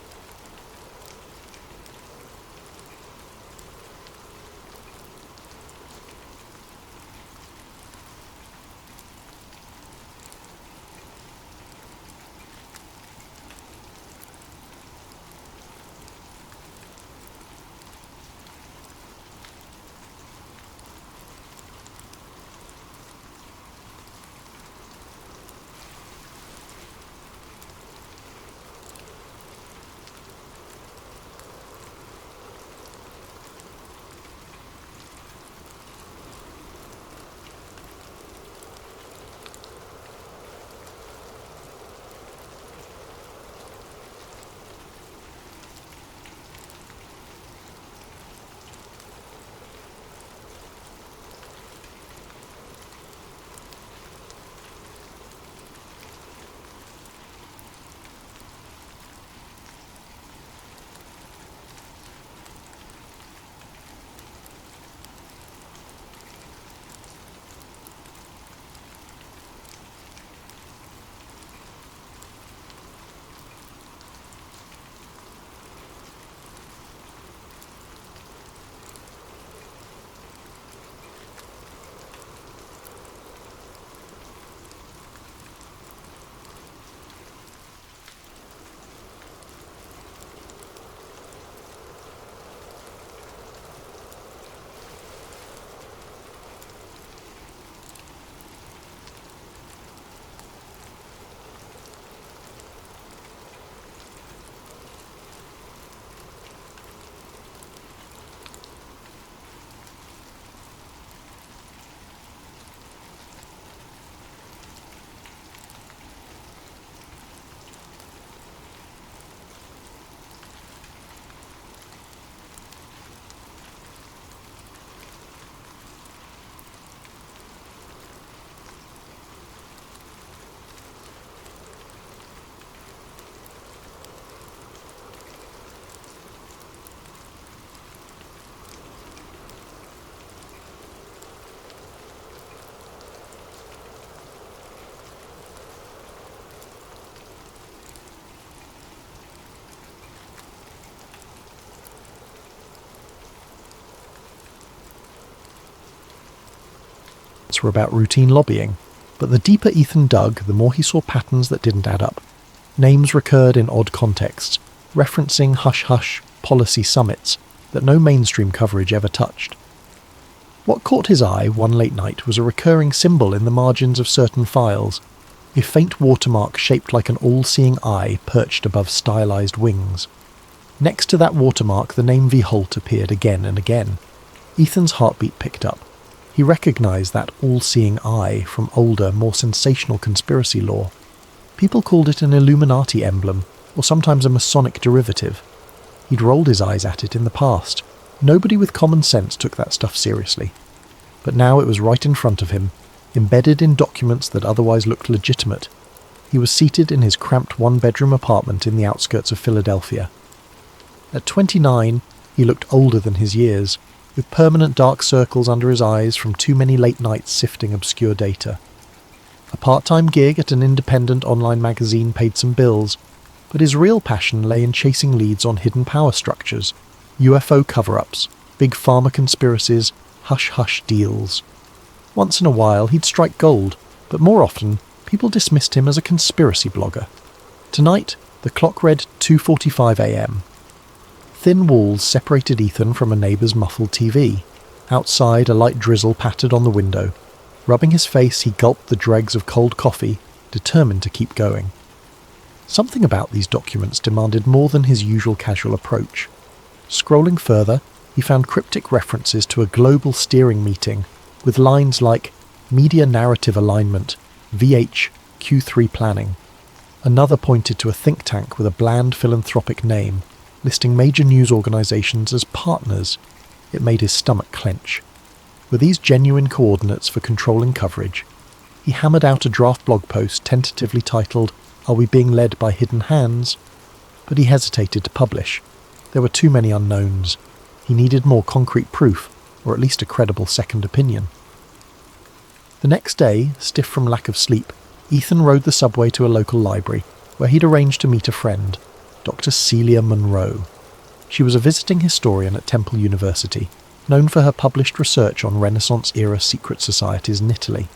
documents were about routine lobbying, but the deeper Ethan dug, the more he saw patterns that didn't add up. Names recurred in odd contexts, referencing hush-hush policy summits that no mainstream coverage ever touched. What caught his eye one late night was a recurring symbol in the margins of certain files, a faint watermark shaped like an all-seeing eye perched above stylized wings. Next to that watermark, the name V. Holt appeared again and again. Ethan's heartbeat picked up. He recognized that all-seeing eye from older, more sensational conspiracy lore. People called it an Illuminati emblem, or sometimes a Masonic derivative. He'd rolled his eyes at it in the past. Nobody with common sense took that stuff seriously. But now it was right in front of him, embedded in documents that otherwise looked legitimate. He was seated in his cramped one-bedroom apartment in the outskirts of Philadelphia. At 29, he looked older than his years, with permanent dark circles under his eyes from too many late nights sifting obscure data. A part-time gig at an independent online magazine paid some bills, but his real passion lay in chasing leads on hidden power structures, UFO cover-ups, big pharma conspiracies, hush-hush deals. Once in a while he'd strike gold, but more often people dismissed him as a conspiracy blogger. Tonight, the clock read 2:45 a.m. Thin walls separated Ethan from a neighbour's muffled TV. Outside, a light drizzle pattered on the window. Rubbing his face, he gulped the dregs of cold coffee, determined to keep going. Something about these documents demanded more than his usual casual approach. Scrolling further, he found cryptic references to a global steering meeting, with lines like Media Narrative Alignment, VH, Q3 Planning. Another pointed to a think tank with a bland philanthropic name, listing major news organisations as partners. It made his stomach clench. Were these genuine coordinates for controlling coverage? He hammered out a draft blog post tentatively titled, "Are we being led by hidden hands?" But he hesitated to publish. There were too many unknowns. He needed more concrete proof, or at least a credible second opinion. The next day, stiff from lack of sleep, Ethan rode the subway to a local library, where he'd arranged to meet a friend, Dr. Celia Monroe. She was a visiting historian at Temple University, known for her published research on Renaissance-era secret societies in Italy.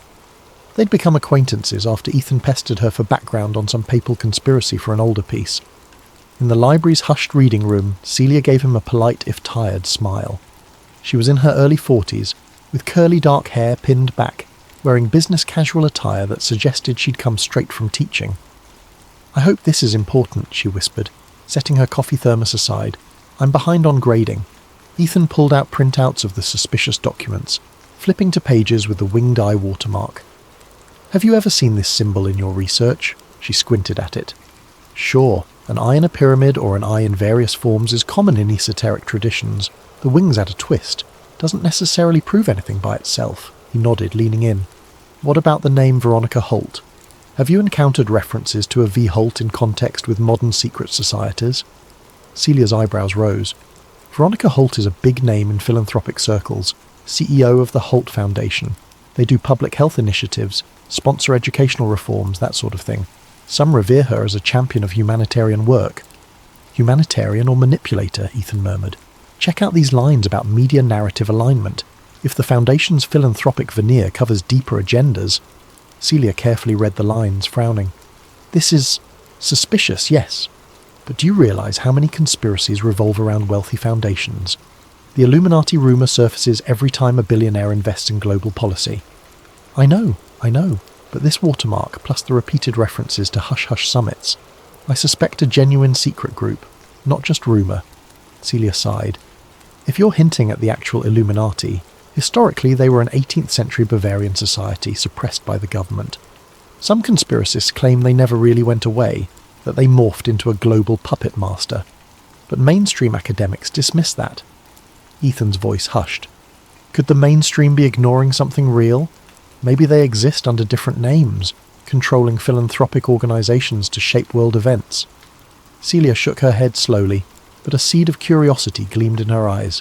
They'd become acquaintances after Ethan pestered her for background on some papal conspiracy for an older piece. In the library's hushed reading room, Celia gave him a polite if tired smile. She was in her early 40s, with curly dark hair pinned back, wearing business casual attire that suggested she'd come straight from teaching. "I hope this is important," she whispered, setting her coffee thermos aside. "I'm behind on grading." Ethan pulled out printouts of the suspicious documents, flipping to pages with the winged eye watermark. "Have you ever seen this symbol in your research?" She squinted at it. "Sure, an eye in a pyramid or an eye in various forms is common in esoteric traditions. The wings add a twist. Doesn't necessarily prove anything by itself." He nodded, leaning in. "What about the name Veronica Holt? Have you encountered references to a V. Holt in context with modern secret societies?" Celia's eyebrows rose. Veronica Holt is a big name in philanthropic circles, CEO of the Holt Foundation. They do public health initiatives, sponsor educational reforms, that sort of thing. Some revere her as a champion of humanitarian work. "Humanitarian or manipulator?" Ethan murmured. "Check out these lines about media narrative alignment. If the Foundation's philanthropic veneer covers deeper agendas..." Celia carefully read the lines, frowning. "This is suspicious, yes. But do you realise how many conspiracies revolve around wealthy foundations? The Illuminati rumour surfaces every time a billionaire invests in global policy." I know, but this watermark, plus the repeated references to hush-hush summits, I suspect a genuine secret group, not just rumour." Celia sighed. "If you're hinting at the actual Illuminati, historically they were an 18th century Bavarian society suppressed by the government. Some conspiracists claim they never really went away, that they morphed into a global puppet master. But mainstream academics dismiss that." Ethan's voice hushed. Could the mainstream be ignoring something real? Maybe they exist under different names, controlling philanthropic organisations to shape world events. Celia shook her head slowly, but a seed of curiosity gleamed in her eyes.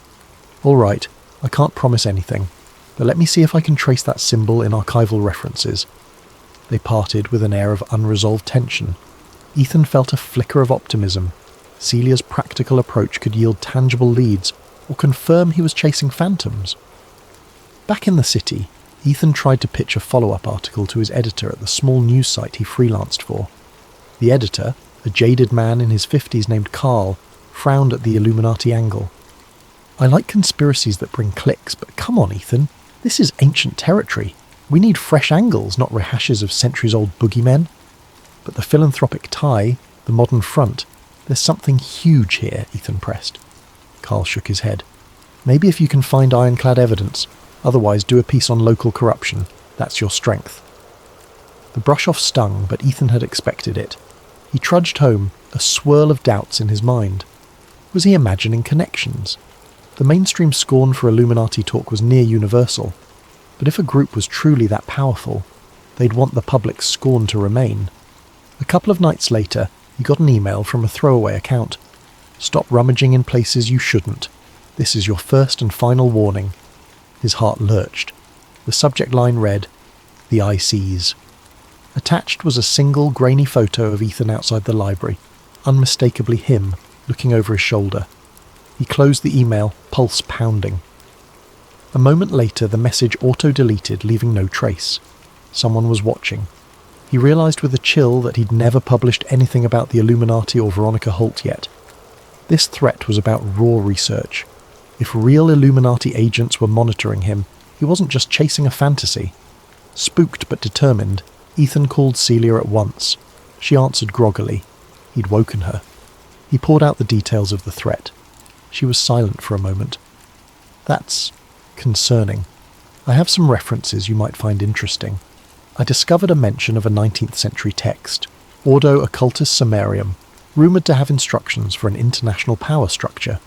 "All right, I can't promise anything, but let me see if I can trace that symbol in archival references." They parted with an air of unresolved tension. Ethan felt a flicker of optimism. Celia's practical approach could yield tangible leads, or confirm he was chasing phantoms. Back in the city, Ethan tried to pitch a follow-up article to his editor at the small news site he freelanced for. The editor, a jaded man in his 50s named Carl, frowned at the Illuminati angle. "I like conspiracies that bring clicks, but come on, Ethan. This is ancient territory. We need fresh angles, not rehashes of centuries-old boogeymen." "But the philanthropic tie, the modern front, there's something huge here," Ethan pressed. Carl shook his head. "Maybe if you can find ironclad evidence. Otherwise, do a piece on local corruption. That's your strength." The brush-off stung, but Ethan had expected it. He trudged home, a swirl of doubts in his mind. Was he imagining connections? The mainstream scorn for Illuminati talk was near universal, but if a group was truly that powerful, they'd want the public's scorn to remain. A couple of nights later, he got an email from a throwaway account. "Stop rummaging in places you shouldn't. This is your first and final warning." His heart lurched. The subject line read, "The Eye Sees." Attached was a single grainy photo of Ethan outside the library, unmistakably him, looking over his shoulder. He closed the email, pulse pounding. A moment later, the message auto-deleted, leaving no trace. Someone was watching. He realised with a chill that he'd never published anything about the Illuminati or Veronica Holt yet. This threat was about raw research. If real Illuminati agents were monitoring him, he wasn't just chasing a fantasy. Spooked but determined, Ethan called Celia at once. She answered groggily. He'd woken her. He poured out the details of the threat. She was silent for a moment. "That's concerning. I have some references you might find interesting. I discovered a mention of a 19th century text, Ordo Occultus Sumerium, rumoured to have instructions for an international power structure.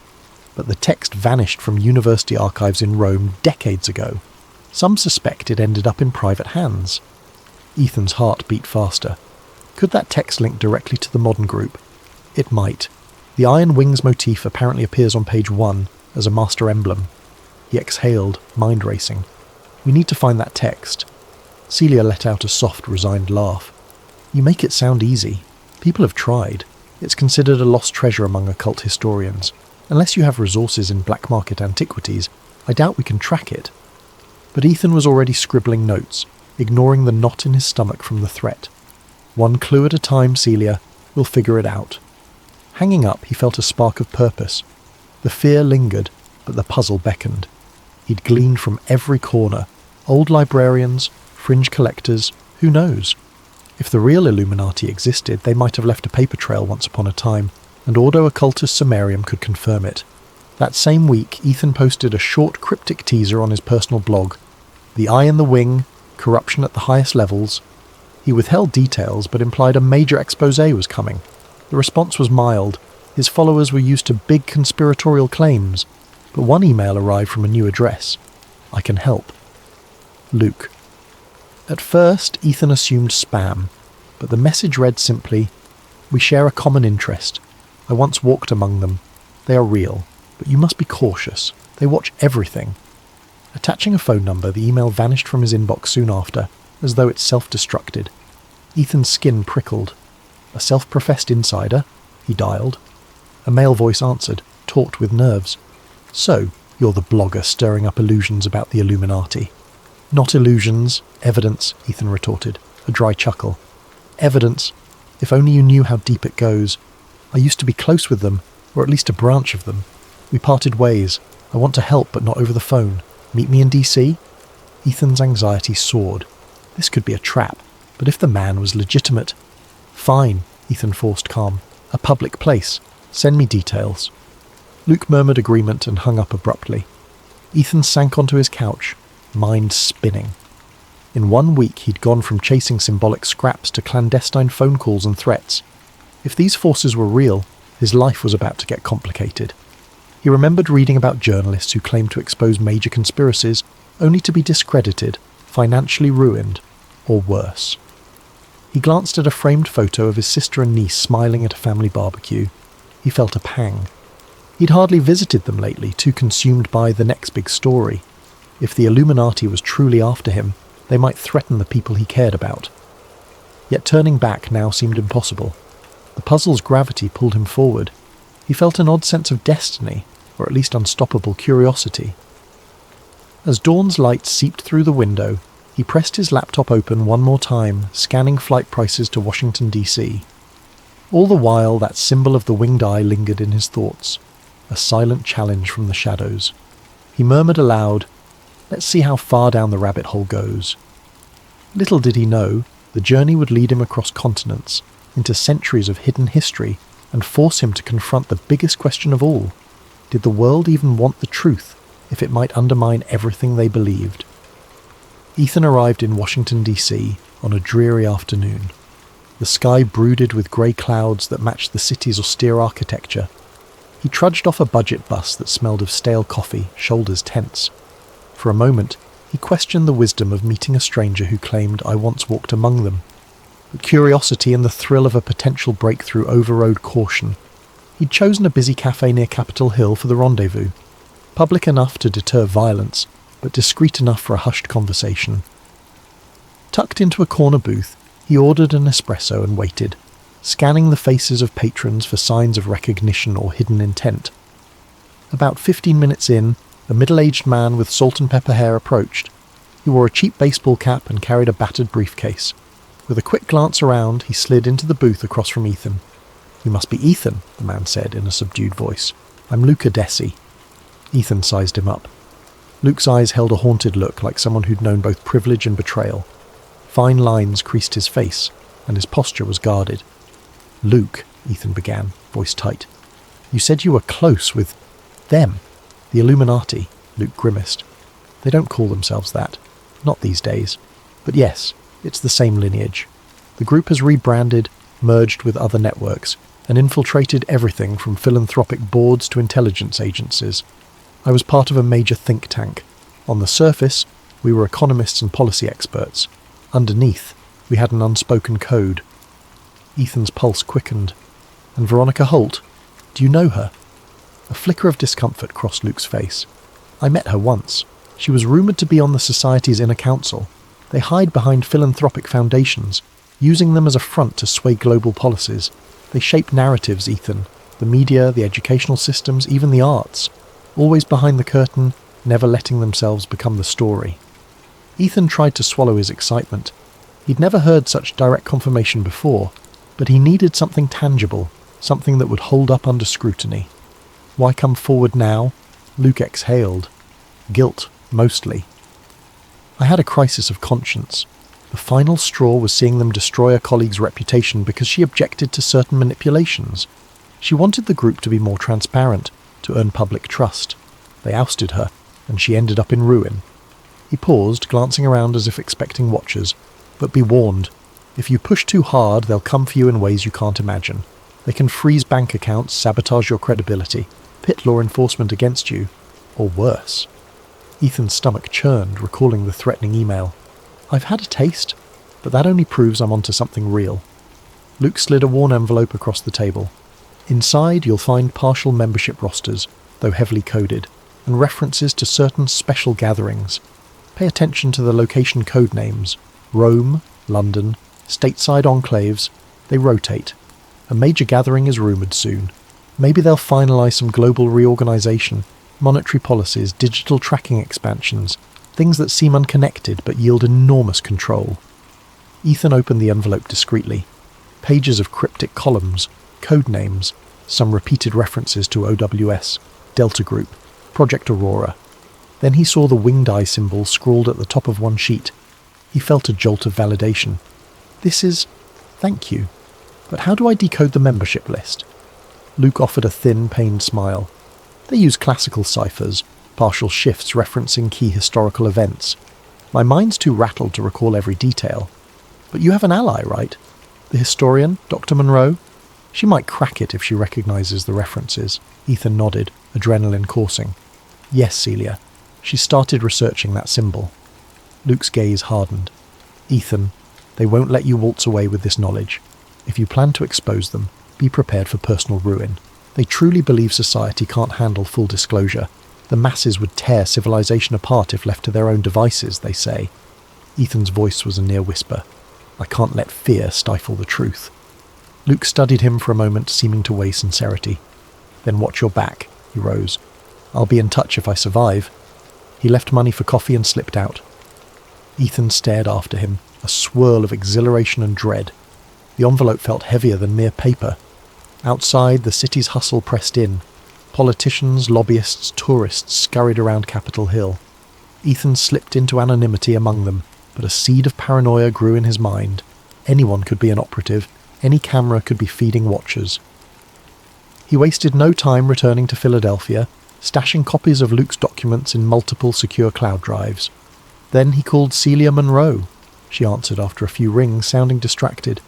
But the text vanished from university archives in Rome decades ago. Some suspect it ended up in private hands." Ethan's heart beat faster. Could that text link directly to the modern group? It might. The iron wings motif apparently appears on page 1 as a master emblem. He exhaled, mind racing. "We need to find that text." Celia let out a soft, resigned laugh. "You make it sound easy. People have tried. It's considered a lost treasure among occult historians. Unless you have resources in black market antiquities, I doubt we can track it." But Ethan was already scribbling notes, ignoring the knot in his stomach from the threat. "One clue at a time, Celia. We'll figure it out." Hanging up, he felt a spark of purpose. The fear lingered, but the puzzle beckoned. He'd gleaned from every corner. Old librarians, fringe collectors, who knows? If the real Illuminati existed, they might have left a paper trail once upon a time, and Ordo Occultus Sumerium could confirm it. That same week, Ethan posted a short cryptic teaser on his personal blog. The Eye in the Wing, corruption at the highest levels. He withheld details, but implied a major exposé was coming. The response was mild. His followers were used to big conspiratorial claims, but one email arrived from a new address. "I can help. Luke." At first, Ethan assumed spam, but the message read simply, "We share a common interest. I once walked among them. They are real, but you must be cautious. They watch everything." Attaching a phone number, the email vanished from his inbox soon after, as though it self-destructed. Ethan's skin prickled. A self-professed insider? He dialed. A male voice answered, taut with nerves. "So, you're the blogger stirring up illusions about the Illuminati." "Not illusions, evidence," Ethan retorted, a dry chuckle. "Evidence. If only you knew how deep it goes. I used to be close with them, or at least a branch of them. We parted ways. I want to help, but not over the phone. Meet me in DC?" Ethan's anxiety soared. This could be a trap, but if the man was legitimate... "Fine," Ethan forced calm. "A public place. Send me details." Luke murmured agreement and hung up abruptly. Ethan sank onto his couch, mind spinning. In 1 week he'd gone from chasing symbolic scraps to clandestine phone calls and threats. If these forces were real, his life was about to get complicated. He remembered reading about journalists who claimed to expose major conspiracies, only to be discredited, financially ruined, or worse. He glanced at a framed photo of his sister and niece smiling at a family barbecue. He felt a pang. He'd hardly visited them lately, too consumed by the next big story. If the Illuminati was truly after him, they might threaten the people he cared about. Yet turning back now seemed impossible. The puzzle's gravity pulled him forward. He felt an odd sense of destiny, or at least unstoppable curiosity. As dawn's light seeped through the window, he pressed his laptop open one more time, scanning flight prices to Washington, D.C. All the while, that symbol of the winged eye lingered in his thoughts, a silent challenge from the shadows. He murmured aloud, "Let's see how far down the rabbit hole goes." Little did he know, the journey would lead him across continents, into centuries of hidden history, and force him to confront the biggest question of all. Did the world even want the truth, if it might undermine everything they believed? Ethan arrived in Washington, D.C. on a dreary afternoon. The sky brooded with grey clouds that matched the city's austere architecture. He trudged off a budget bus that smelled of stale coffee, shoulders tense. For a moment, he questioned the wisdom of meeting a stranger who claimed, "I once walked among them." But curiosity and the thrill of a potential breakthrough overrode caution. He'd chosen a busy cafe near Capitol Hill for the rendezvous, public enough to deter violence, but discreet enough for a hushed conversation. Tucked into a corner booth, he ordered an espresso and waited, scanning the faces of patrons for signs of recognition or hidden intent. About 15 minutes in, a middle-aged man with salt and pepper hair approached. He wore a cheap baseball cap and carried a battered briefcase. With a quick glance around, he slid into the booth across from Ethan. "You must be Ethan," the man said in a subdued voice. "I'm Luca Desi." Ethan sized him up. Luke's eyes held a haunted look, like someone who'd known both privilege and betrayal. Fine lines creased his face, and his posture was guarded. "Luke," Ethan began, voice tight. "You said you were close with them." "The Illuminati," Luke grimaced. "They don't call themselves that. Not these days. But yes, it's the same lineage. The group has rebranded, merged with other networks, and infiltrated everything from philanthropic boards to intelligence agencies. I was part of a major think tank. On the surface, we were economists and policy experts. Underneath, we had an unspoken code." Ethan's pulse quickened. "And Veronica Holt? Do you know her?" A flicker of discomfort crossed Luke's face. "I met her once. She was rumoured to be on the Society's inner council. They hide behind philanthropic foundations, using them as a front to sway global policies. They shape narratives, Ethan. The media, the educational systems, even the arts. Always behind the curtain, never letting themselves become the story." Ethan tried to swallow his excitement. He'd never heard such direct confirmation before, but he needed something tangible, something that would hold up under scrutiny. Why come forward now? Luke exhaled. Guilt, mostly. "I had a crisis of conscience. The final straw was seeing them destroy a colleague's reputation because she objected to certain manipulations. She wanted the group to be more transparent, to earn public trust. They ousted her, and she ended up in ruin." He paused, glancing around as if expecting watchers. "But be warned. If you push too hard, they'll come for you in ways you can't imagine. They can freeze bank accounts, sabotage your credibility, pit law enforcement against you, or worse." Ethan's stomach churned, recalling the threatening email. "I've had a taste, but that only proves I'm onto something real." Luke slid a worn envelope across the table. "Inside, you'll find partial membership rosters, though heavily coded, and references to certain special gatherings. Pay attention to the location code names. Rome, London, stateside enclaves. They rotate. A major gathering is rumoured soon. Maybe they'll finalise some global reorganisation, monetary policies, digital tracking expansions, things that seem unconnected but yield enormous control." Ethan opened the envelope discreetly. Pages of cryptic columns, code names, some repeated references to OWS, Delta Group, Project Aurora. Then he saw the winged eye symbol scrawled at the top of one sheet. He felt a jolt of validation. "This is... thank you. But how do I decode the membership list?" Luke offered a thin, pained smile. "They use classical ciphers, partial shifts referencing key historical events. My mind's too rattled to recall every detail. But you have an ally, right? The historian, Dr. Monroe? She might crack it if she recognises the references." Ethan nodded, adrenaline coursing. "Yes, Celia. She started researching that symbol." Luke's gaze hardened. "Ethan, they won't let you waltz away with this knowledge. If you plan to expose them, be prepared for personal ruin. They truly believe society can't handle full disclosure. The masses would tear civilization apart if left to their own devices, they say." Ethan's voice was a near whisper. "I can't let fear stifle the truth." Luke studied him for a moment, seeming to weigh sincerity. "Then watch your back," he rose. "I'll be in touch if I survive." He left money for coffee and slipped out. Ethan stared after him, a swirl of exhilaration and dread. The envelope felt heavier than mere paper. Outside, the city's hustle pressed in. Politicians, lobbyists, tourists scurried around Capitol Hill. Ethan slipped into anonymity among them, but a seed of paranoia grew in his mind. Anyone could be an operative. Any camera could be feeding watchers. He wasted no time returning to Philadelphia, stashing copies of Luke's documents in multiple secure cloud drives. Then he called Celia Monroe. She answered after a few rings, sounding distracted.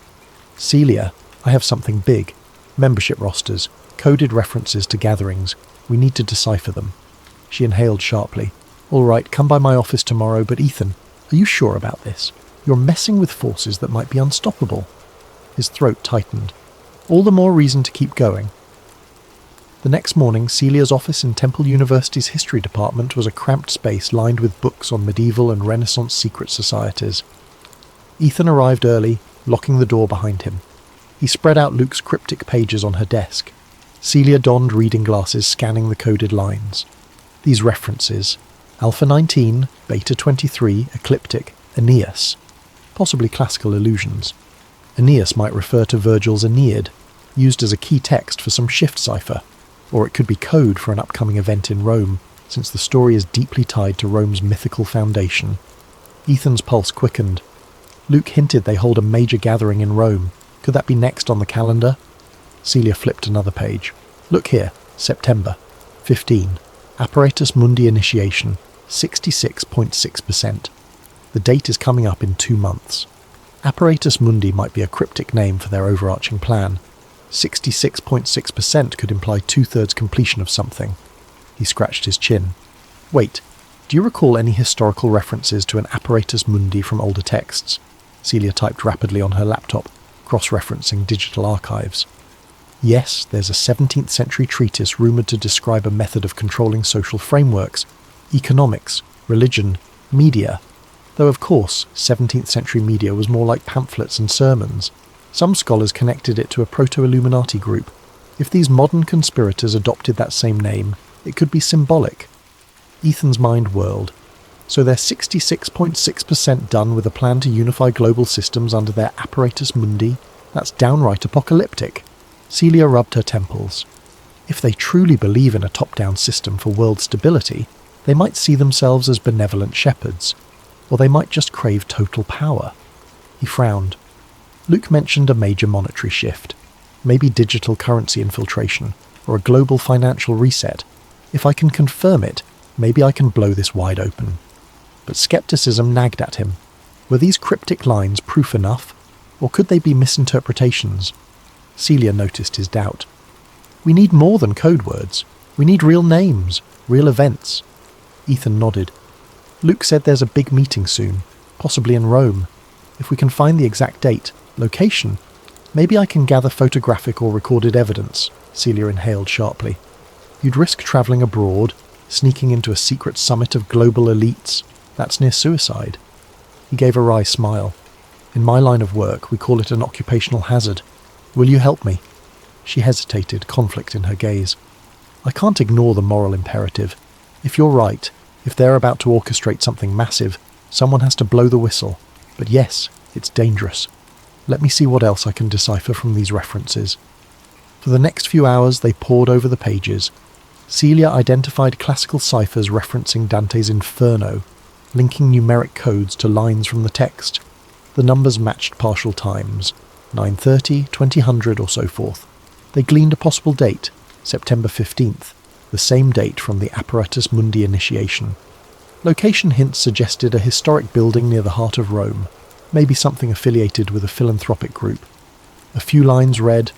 "Celia, I have something big. Membership rosters, coded references to gatherings. We need to decipher them." She inhaled sharply. "All right, come by my office tomorrow, but Ethan, are you sure about this? You're messing with forces that might be unstoppable." His throat tightened. "All the more reason to keep going." The next morning, Celia's office in Temple University's history department was a cramped space lined with books on medieval and Renaissance secret societies. Ethan arrived early, locking the door behind him. He spread out Luke's cryptic pages on her desk. Celia donned reading glasses, scanning the coded lines. These references: Alpha 19, Beta 23, Ecliptic, Aeneas. Possibly classical allusions. Aeneas might refer to Virgil's Aeneid, used as a key text for some shift cipher. Or it could be code for an upcoming event in Rome, since the story is deeply tied to Rome's mythical foundation. Ethan's pulse quickened. Luke hinted they hold a major gathering in Rome. Could that be next on the calendar? Celia flipped another page. "Look here, September 15. Apparatus Mundi initiation, 66.6%. The date is coming up in 2 months. Apparatus Mundi might be a cryptic name for their overarching plan. 66.6% could imply 2/3 completion of something." He scratched his chin. "Wait, do you recall any historical references to an apparatus mundi from older texts?" Celia typed rapidly on her laptop, cross-referencing digital archives. "Yes, there's a 17th century treatise rumoured to describe a method of controlling social frameworks, economics, religion, media. Though of course, 17th century media was more like pamphlets and sermons. Some scholars connected it to a proto-Illuminati group. If these modern conspirators adopted that same name, it could be symbolic." Ethan's mind whirled. So they're 66.6% done with a plan to unify global systems under their apparatus mundi? That's downright apocalyptic. Celia rubbed her temples. If they truly believe in a top-down system for world stability, they might see themselves as benevolent shepherds. Or they might just crave total power. He frowned. Luke mentioned a major monetary shift, maybe digital currency infiltration, or a global financial reset. If I can confirm it, maybe I can blow this wide open. But skepticism nagged at him. Were these cryptic lines proof enough, or could they be misinterpretations? Celia noticed his doubt. "We need more than code words. We need real names, real events." Ethan nodded. "Luke said there's a big meeting soon, possibly in Rome. If we can find the exact date, location, maybe I can gather photographic or recorded evidence." Celia inhaled sharply. "You'd risk travelling abroad, sneaking into a secret summit of global elites. That's near suicide." He gave a wry smile. "In my line of work, we call it an occupational hazard. Will you help me?" She hesitated, conflict in her gaze. "I can't ignore the moral imperative. If you're right, if they're about to orchestrate something massive, someone has to blow the whistle. But yes, it's dangerous. Let me see what else I can decipher from these references." For the next few hours they pored over the pages. Celia identified classical ciphers referencing Dante's Inferno, linking numeric codes to lines from the text. The numbers matched partial times, 9:30, 2000 or so forth. They gleaned a possible date, September 15th, the same date from the Apparatus Mundi initiation. Location hints suggested a historic building near the heart of Rome, maybe something affiliated with a philanthropic group. A few lines read,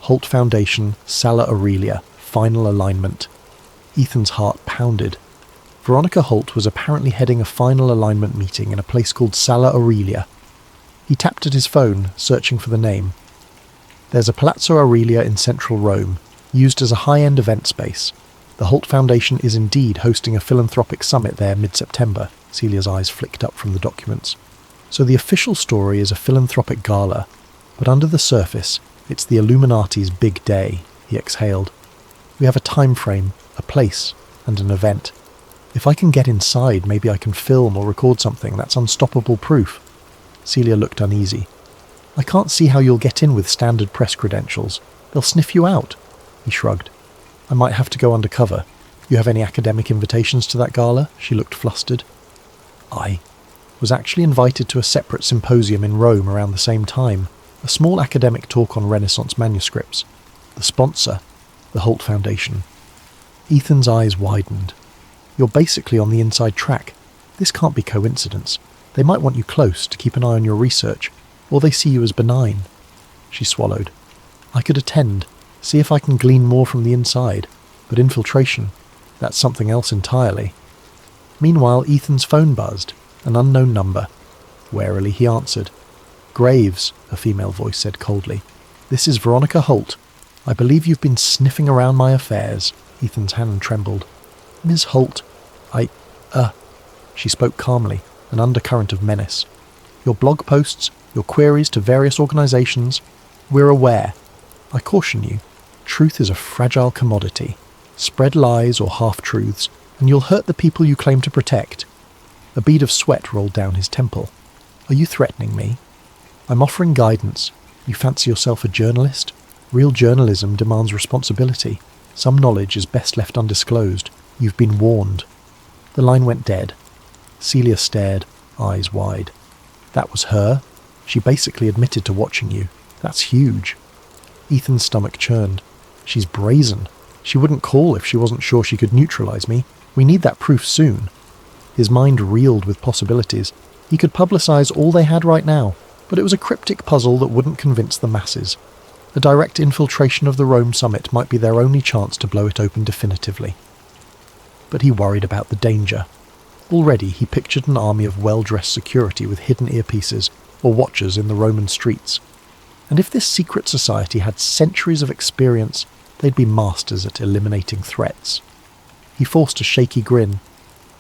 "Holt Foundation, Sala Aurelia, final alignment." Ethan's heart pounded. Veronica Holt was apparently heading a final alignment meeting in a place called Sala Aurelia. He tapped at his phone, searching for the name. "There's a Palazzo Aurelia in central Rome, used as a high-end event space. The Holt Foundation is indeed hosting a philanthropic summit there mid-September." Celia's eyes flicked up from the documents. "So the official story is a philanthropic gala, but under the surface, it's the Illuminati's big day." He exhaled. "We have a time frame, a place, and an event. If I can get inside, maybe I can film or record something. That's unstoppable proof. Celia looked uneasy. I can't see how you'll get in with standard press credentials. They'll sniff you out. He shrugged. I might have to go undercover. You have any academic invitations to that gala? She looked flustered. I was actually invited to a separate symposium in Rome around the same time, a small academic talk on Renaissance manuscripts. The sponsor, the Holt Foundation. Ethan's eyes widened. You're basically on the inside track. This can't be coincidence. They might want you close to keep an eye on your research, or they see you as benign. She swallowed. I could attend, see if I can glean more from the inside, but infiltration, that's something else entirely. Meanwhile, Ethan's phone buzzed, an unknown number. Warily he answered. Graves, a female voice said coldly. This is Veronica Holt. I believe you've been sniffing around my affairs. Ethan's hand trembled. Ms. Holt, She spoke calmly, an undercurrent of menace. Your blog posts, your queries to various organisations, we're aware. I caution you, truth is a fragile commodity. Spread lies or half-truths, and you'll hurt the people you claim to protect. A bead of sweat rolled down his temple. Are you threatening me? I'm offering guidance. You fancy yourself a journalist? Real journalism demands responsibility. Some knowledge is best left undisclosed. You've been warned. The line went dead. Celia stared, eyes wide. That was her? She basically admitted to watching you. That's huge. Ethan's stomach churned. She's brazen. She wouldn't call if she wasn't sure she could neutralise me. We need that proof soon. His mind reeled with possibilities. He could publicise all they had right now, but it was a cryptic puzzle that wouldn't convince the masses. A direct infiltration of the Rome summit might be their only chance to blow it open definitively. But he worried about the danger. Already he pictured an army of well-dressed security with hidden earpieces or watchers in the Roman streets. And if this secret society had centuries of experience, they'd be masters at eliminating threats. He forced a shaky grin.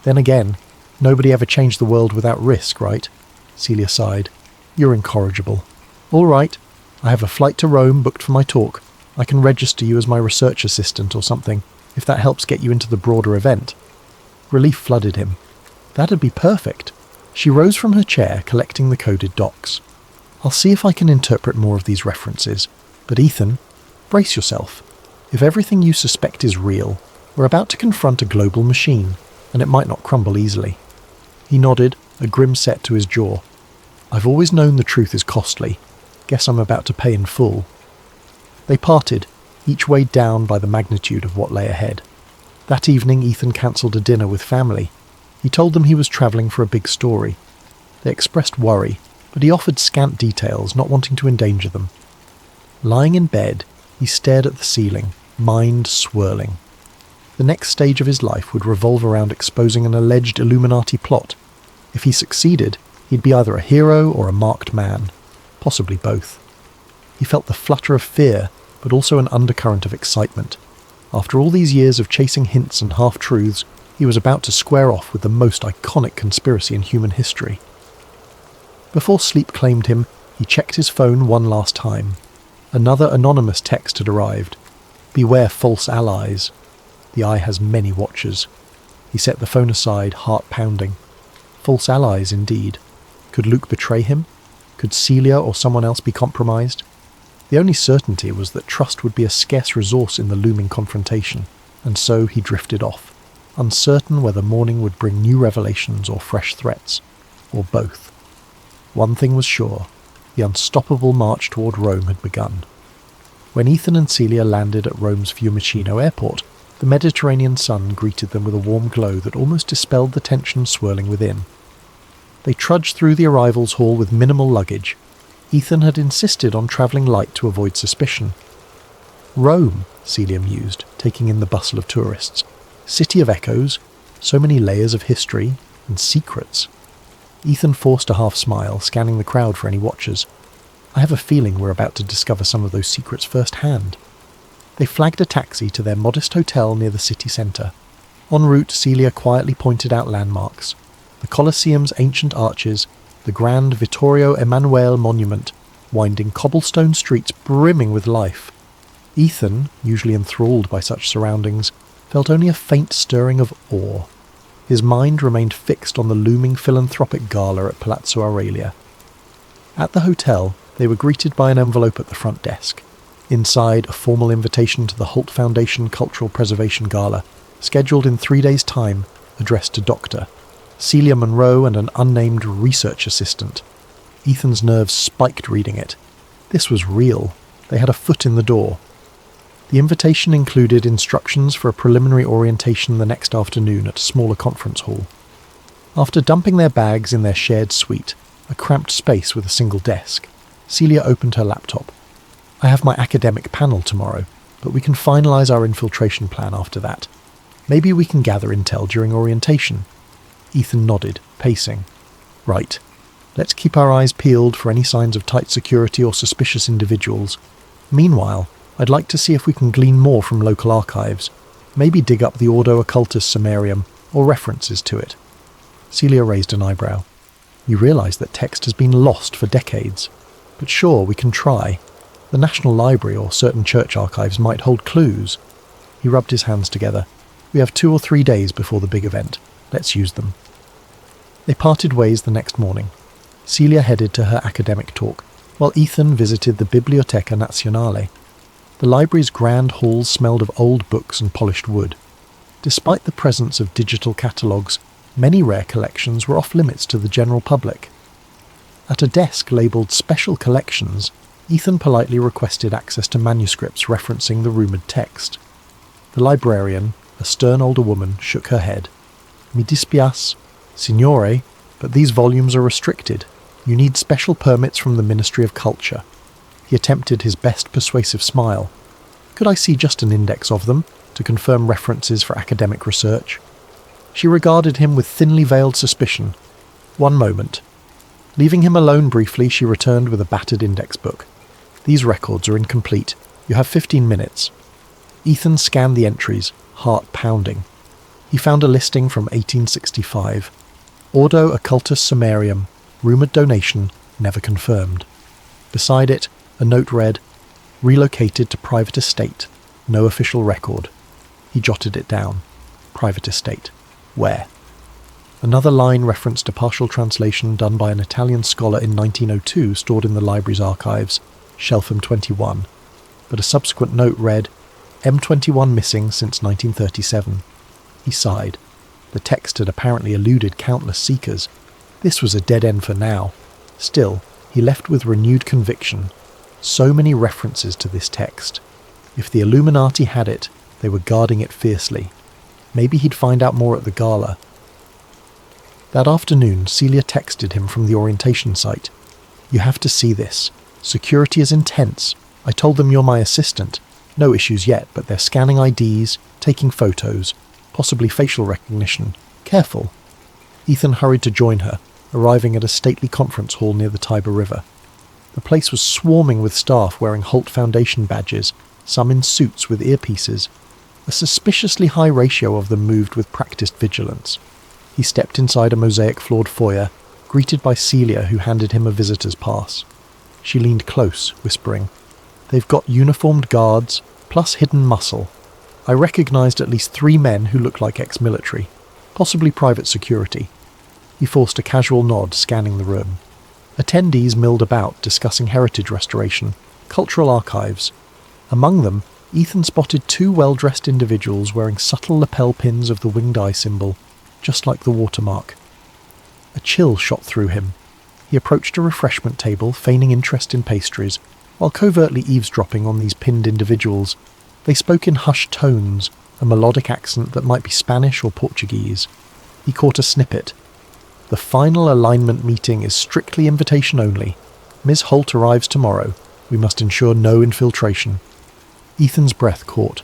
Then again, nobody ever changed the world without risk, right? Celia sighed. You're incorrigible. All right, I have a flight to Rome booked for my talk. I can register you as my research assistant or something, if that helps get you into the broader event. Relief flooded him. That'd be perfect. She rose from her chair, collecting the coded docs. I'll see if I can interpret more of these references. But Ethan, brace yourself. If everything you suspect is real, we're about to confront a global machine, and it might not crumble easily. He nodded, a grim set to his jaw. I've always known the truth is costly. Guess I'm about to pay in full. They parted, each weighed down by the magnitude of what lay ahead. That evening Ethan cancelled a dinner with family. He told them he was travelling for a big story. They expressed worry, but he offered scant details, not wanting to endanger them. Lying in bed, he stared at the ceiling, mind swirling. The next stage of his life would revolve around exposing an alleged Illuminati plot. If he succeeded, he'd be either a hero or a marked man, possibly both. He felt the flutter of fear, but also an undercurrent of excitement. After all these years of chasing hints and half-truths, he was about to square off with the most iconic conspiracy in human history. Before sleep claimed him, he checked his phone one last time. Another anonymous text had arrived. Beware false allies. The eye has many watchers. He set the phone aside, heart pounding. False allies, indeed. Could Luke betray him? Could Celia or someone else be compromised? The only certainty was that trust would be a scarce resource in the looming confrontation, and so he drifted off, uncertain whether morning would bring new revelations or fresh threats, or both. One thing was sure, the unstoppable march toward Rome had begun. When Ethan and Celia landed at Rome's Fiumicino airport, the Mediterranean sun greeted them with a warm glow that almost dispelled the tension swirling within. They trudged through the arrivals hall with minimal luggage. Ethan had insisted on travelling light to avoid suspicion. Rome, Celia mused, taking in the bustle of tourists. City of echoes, so many layers of history and secrets. Ethan forced a half smile, scanning the crowd for any watchers. I have a feeling we're about to discover some of those secrets firsthand. They flagged a taxi to their modest hotel near the city centre. En route, Celia quietly pointed out landmarks. The Colosseum's ancient arches, the grand Vittorio Emanuele monument, winding cobblestone streets brimming with life. Ethan, usually enthralled by such surroundings, felt only a faint stirring of awe. His mind remained fixed on the looming philanthropic gala at Palazzo Aurelia. At the hotel, they were greeted by an envelope at the front desk. Inside, a formal invitation to the Holt Foundation Cultural Preservation Gala, scheduled in 3 days' time, addressed to Dr. Celia Monroe and an unnamed research assistant. Ethan's nerves spiked reading it. This was real. They had a foot in the door. The invitation included instructions for a preliminary orientation the next afternoon at a smaller conference hall. After dumping their bags in their shared suite, a cramped space with a single desk, Celia opened her laptop. I have my academic panel tomorrow, but we can finalise our infiltration plan after that. Maybe we can gather intel during orientation. Ethan nodded, pacing. Right. Let's keep our eyes peeled for any signs of tight security or suspicious individuals. Meanwhile, I'd like to see if we can glean more from local archives. Maybe dig up the Ordo Occultus Summarium or references to it. Celia raised an eyebrow. You realise that text has been lost for decades. But sure, we can try. The National Library or certain church archives might hold clues. He rubbed his hands together. We have 2 or 3 days before the big event. Let's use them. They parted ways the next morning. Celia headed to her academic talk, while Ethan visited the Biblioteca Nazionale. The library's grand halls smelled of old books and polished wood. Despite the presence of digital catalogues, many rare collections were off limits to the general public. At a desk labelled Special Collections, Ethan politely requested access to manuscripts referencing the rumoured text. The librarian, a stern older woman, shook her head. Mi dispiace, signore, but these volumes are restricted. You need special permits from the Ministry of Culture. He attempted his best persuasive smile. Could I see just an index of them, to confirm references for academic research? She regarded him with thinly veiled suspicion. One moment. Leaving him alone briefly, she returned with a battered index book. These records are incomplete. You have 15 minutes. Ethan scanned the entries, heart pounding. He found a listing from 1865. Ordo Occultus Summarium, rumoured donation, never confirmed. Beside it, a note read, relocated to private estate, no official record. He jotted it down. Private estate. Where? Another line referenced a partial translation done by an Italian scholar in 1902 stored in the library's archives, Shelf M21, but a subsequent note read, M21 missing since 1937. He sighed. The text had apparently eluded countless seekers. This was a dead end for now. Still, he left with renewed conviction. So many references to this text. If the Illuminati had it, they were guarding it fiercely. Maybe he'd find out more at the gala. That afternoon, Celia texted him from the orientation site. You have to see this. Security is intense. I told them you're my assistant. No issues yet, but they're scanning IDs, taking photos, possibly facial recognition. Careful. Ethan hurried to join her, arriving at a stately conference hall near the Tiber River. The place was swarming with staff wearing Holt Foundation badges, some in suits with earpieces. A suspiciously high ratio of them moved with practiced vigilance. He stepped inside a mosaic-floored foyer, greeted by Celia, who handed him a visitor's pass. She leaned close, whispering, They've got uniformed guards, plus hidden muscle. I recognised at least 3 men who looked like ex-military, possibly private security. He forced a casual nod, scanning the room. Attendees milled about, discussing heritage restoration, cultural archives. Among them, Ethan spotted 2 well-dressed individuals wearing subtle lapel pins of the winged eye symbol, just like the watermark. A chill shot through him. He approached a refreshment table, feigning interest in pastries, while covertly eavesdropping on these pinned individuals. They spoke in hushed tones, a melodic accent that might be Spanish or Portuguese. He caught a snippet. The final alignment meeting is strictly invitation only. Ms. Holt arrives tomorrow. We must ensure no infiltration. Ethan's breath caught.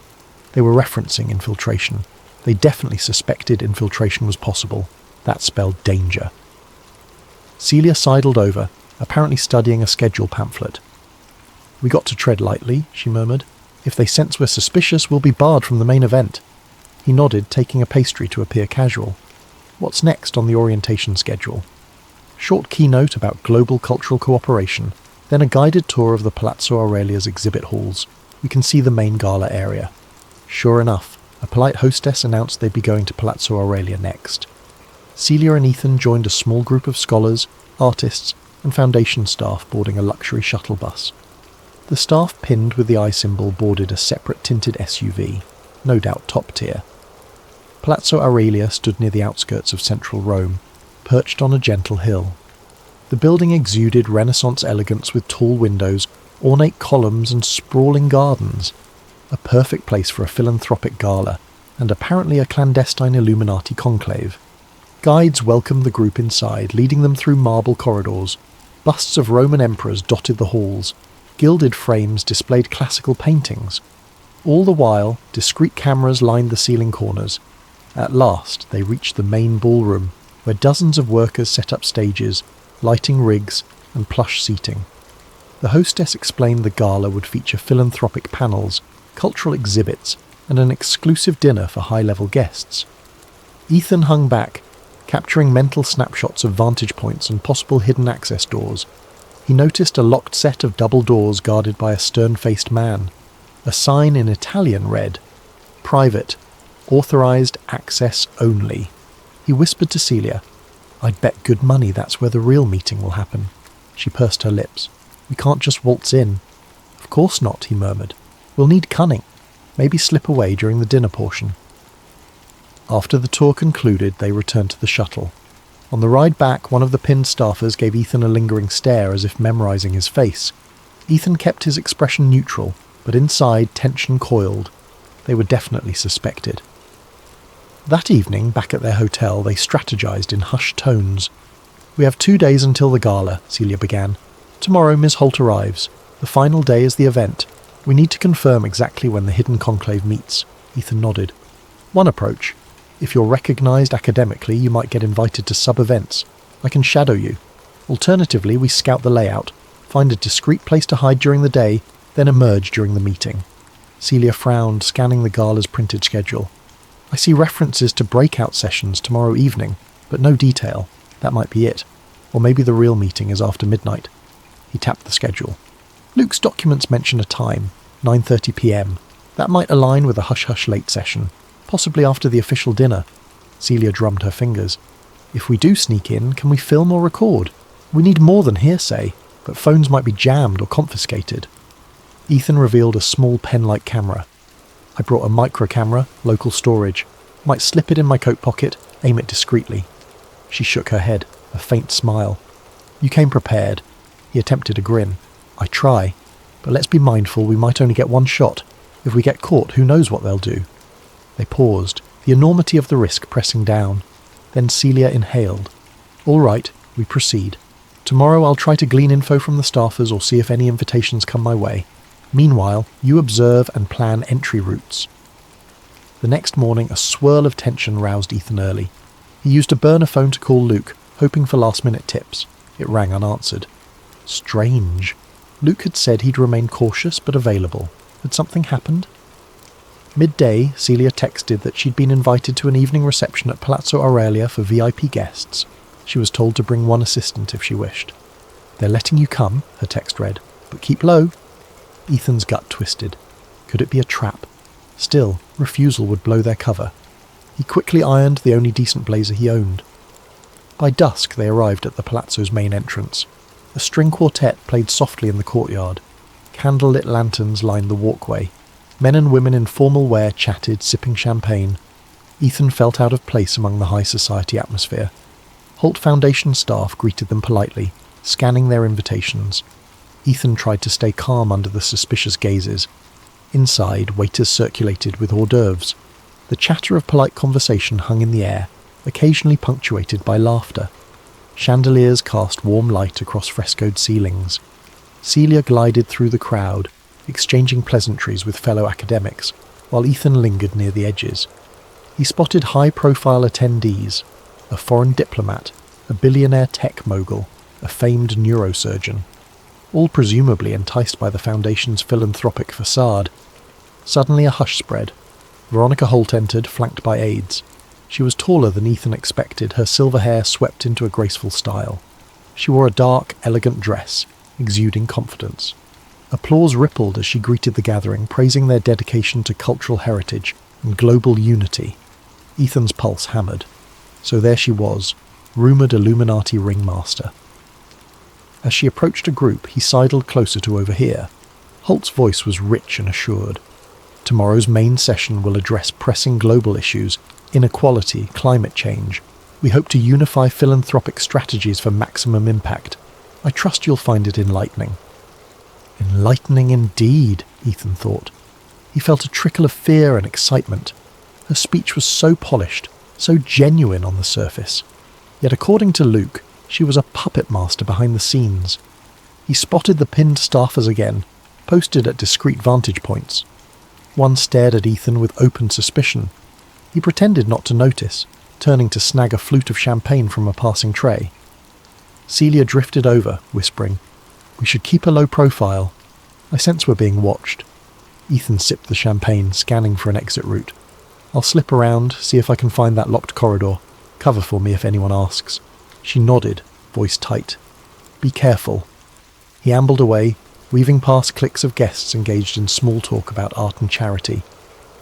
They were referencing infiltration. They definitely suspected infiltration was possible. That spelled danger. Celia sidled over, apparently studying a schedule pamphlet. We got to tread lightly, she murmured. If they sense we're suspicious, we'll be barred from the main event. He nodded, taking a pastry to appear casual. What's next on the orientation schedule? Short keynote about global cultural cooperation, then a guided tour of the Palazzo Aurelia's exhibit halls. We can see the main gala area. Sure enough, a polite hostess announced they'd be going to Palazzo Aurelia next. Celia and Ethan joined a small group of scholars, artists, and Foundation staff boarding a luxury shuttle bus. The staff pinned with the eye symbol boarded a separate tinted SUV, no doubt top tier. Palazzo Aurelia stood near the outskirts of central Rome, perched on a gentle hill. The building exuded Renaissance elegance with tall windows, ornate columns and sprawling gardens. A perfect place for a philanthropic gala, and apparently a clandestine Illuminati conclave. Guides welcomed the group inside, leading them through marble corridors. Busts of Roman emperors dotted the halls. Gilded frames displayed classical paintings. All the while, discreet cameras lined the ceiling corners. At last, they reached the main ballroom, where dozens of workers set up stages, lighting rigs, and plush seating. The hostess explained the gala would feature philanthropic panels, cultural exhibits, and an exclusive dinner for high-level guests. Ethan hung back, capturing mental snapshots of vantage points and possible hidden access doors. He noticed a locked set of double doors guarded by a stern-faced man. A sign in Italian read, "Private, authorized access only." He whispered to Celia, "I'd bet good money that's where the real meeting will happen." She pursed her lips. "We can't just waltz in." "Of course not," he murmured. "We'll need cunning. Maybe slip away during the dinner portion." After the tour concluded, they returned to the shuttle. On the ride back, one of the pinned staffers gave Ethan a lingering stare as if memorizing his face. Ethan kept his expression neutral, but inside tension coiled. They were definitely suspected. That evening, back at their hotel, they strategized in hushed tones. "We have 2 days until the gala," Celia began. "Tomorrow Ms. Holt arrives. The final day is the event. We need to confirm exactly when the hidden conclave meets." Ethan nodded. "One approach. If you're recognized academically, you might get invited to sub-events. I can shadow you. Alternatively, we scout the layout, find a discreet place to hide during the day, then emerge during the meeting." Celia frowned, scanning the gala's printed schedule. "I see references to breakout sessions tomorrow evening, but no detail. That might be it. Or maybe the real meeting is after midnight." He tapped the schedule. "Luke's documents mention a time, 9:30 p.m. That might align with a hush-hush late session, possibly after the official dinner." Celia drummed her fingers. "If we do sneak in, can we film or record? We need more than hearsay, but phones might be jammed or confiscated." Ethan revealed a small pen-like camera. "I brought a micro camera, local storage. Might slip it in my coat pocket, aim it discreetly." She shook her head, a faint smile. "You came prepared." He attempted a grin. "I try, but let's be mindful we might only get one shot. If we get caught, who knows what they'll do." They paused, the enormity of the risk pressing down. Then Celia inhaled. "All right, we proceed. Tomorrow I'll try to glean info from the staffers or see if any invitations come my way. Meanwhile, you observe and plan entry routes." The next morning, a swirl of tension roused Ethan early. He used a burner phone to call Luke, hoping for last-minute tips. It rang unanswered. Strange. Luke had said he'd remain cautious but available. Had something happened? Midday, Celia texted that she'd been invited to an evening reception at Palazzo Aurelia for VIP guests. She was told to bring one assistant if she wished. "They're letting you come," her text read, "but keep low." Ethan's gut twisted. Could it be a trap? Still, refusal would blow their cover. He quickly ironed the only decent blazer he owned. By dusk, they arrived at the palazzo's main entrance. A string quartet played softly in the courtyard. Candle-lit lanterns lined the walkway. Men and women in formal wear chatted, sipping champagne. Ethan felt out of place among the high society atmosphere. Holt Foundation staff greeted them politely, scanning their invitations. Ethan tried to stay calm under the suspicious gazes. Inside, waiters circulated with hors d'oeuvres. The chatter of polite conversation hung in the air, occasionally punctuated by laughter. Chandeliers cast warm light across frescoed ceilings. Celia glided through the crowd, exchanging pleasantries with fellow academics, while Ethan lingered near the edges. He spotted high-profile attendees, a foreign diplomat, a billionaire tech mogul, a famed neurosurgeon, all presumably enticed by the Foundation's philanthropic facade. Suddenly a hush spread. Veronica Holt entered, flanked by aides. She was taller than Ethan expected, her silver hair swept into a graceful style. She wore a dark, elegant dress, exuding confidence. Applause rippled as she greeted the gathering, praising their dedication to cultural heritage and global unity. Ethan's pulse hammered. So there she was, rumoured Illuminati ringmaster. As she approached a group, he sidled closer to overhear. Holt's voice was rich and assured. Tomorrow's main session will address pressing global issues, inequality, climate change. We hope to unify philanthropic strategies for maximum impact. I trust you'll find it enlightening. Enlightening indeed, Ethan thought. He felt a trickle of fear and excitement. Her speech was so polished, so genuine on the surface. Yet according to Luke, she was a puppet master behind the scenes. He spotted the pinned staffers again, posted at discreet vantage points. One stared at Ethan with open suspicion. He pretended not to notice, turning to snag a flute of champagne from a passing tray. Celia drifted over, whispering, "We should keep a low profile. I sense we're being watched." Ethan sipped the champagne, scanning for an exit route. "I'll slip around, see if I can find that locked corridor. Cover for me if anyone asks." She nodded, voice tight. "Be careful." He ambled away, weaving past cliques of guests engaged in small talk about art and charity.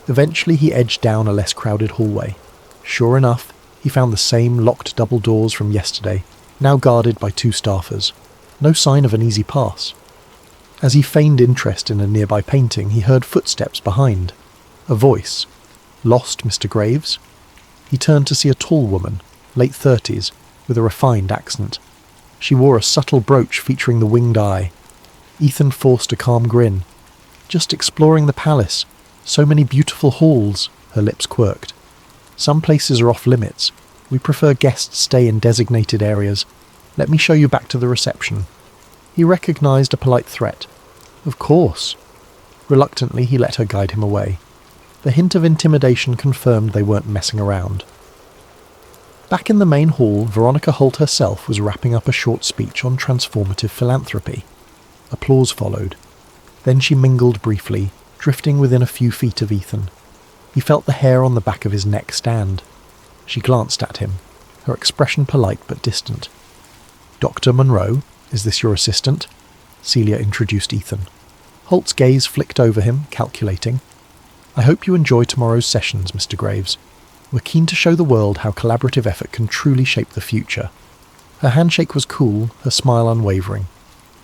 Eventually he edged down a less crowded hallway. Sure enough, he found the same locked double doors from yesterday, now guarded by 2 staffers. No sign of an easy pass. As he feigned interest in a nearby painting, he heard footsteps behind. A voice. "Lost, Mr. Graves?" He turned to see a tall woman, late 30s, with a refined accent. She wore a subtle brooch featuring the winged eye. Ethan forced a calm grin. "Just exploring the palace. So many beautiful halls," her lips quirked. "Some places are off limits. We prefer guests stay in designated areas. Let me show you back to the reception." He recognized a polite threat. "Of course." Reluctantly, he let her guide him away. The hint of intimidation confirmed they weren't messing around. Back in the main hall, Veronica Holt herself was wrapping up a short speech on transformative philanthropy. Applause followed. Then she mingled briefly, drifting within a few feet of Ethan. He felt the hair on the back of his neck stand. She glanced at him, her expression polite but distant. "Dr. Monroe, is this your assistant?" Celia introduced Ethan. Holt's gaze flicked over him, calculating. "I hope you enjoy tomorrow's sessions, Mr. Graves. We're keen to show the world how collaborative effort can truly shape the future." Her handshake was cool, her smile unwavering.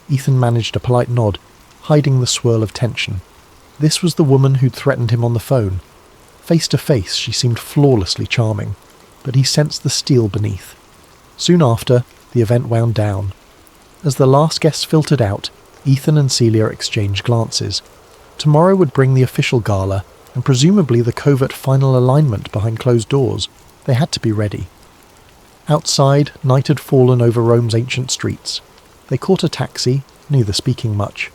Ethan managed a polite nod, hiding the swirl of tension. This was the woman who'd threatened him on the phone. Face to face, she seemed flawlessly charming, but he sensed the steel beneath. Soon after, the event wound down. As the last guests filtered out, Ethan and Celia exchanged glances. Tomorrow would bring the official gala, and presumably the covert final alignment behind closed doors. They had to be ready. Outside, night had fallen over Rome's ancient streets. They caught a taxi, neither speaking much.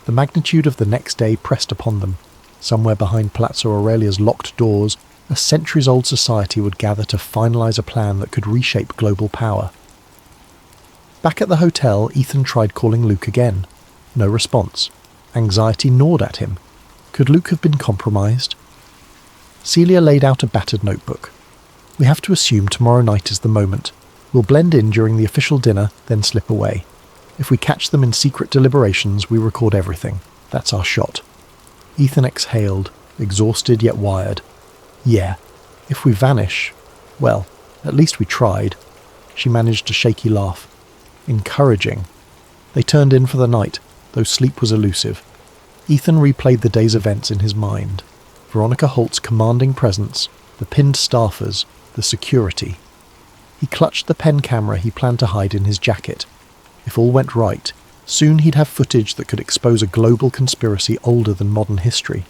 The magnitude of the next day pressed upon them. Somewhere behind Palazzo Aurelia's locked doors, a centuries-old society would gather to finalise a plan that could reshape global power. Back at the hotel, Ethan tried calling Luke again. No response. Anxiety gnawed at him. Could Luke have been compromised? Celia laid out a battered notebook. "We have to assume tomorrow night is the moment. We'll blend in during the official dinner, then slip away. If we catch them in secret deliberations, we record everything. That's our shot." Ethan exhaled, exhausted yet wired. "Yeah, if we vanish, well, at least we tried." She managed a shaky laugh. "Encouraging." They turned in for the night, though sleep was elusive. Ethan replayed the day's events in his mind. Veronica Holt's commanding presence, the pinned staffers, the security. He clutched the pen camera he planned to hide in his jacket. If all went right, soon he'd have footage that could expose a global conspiracy older than modern history.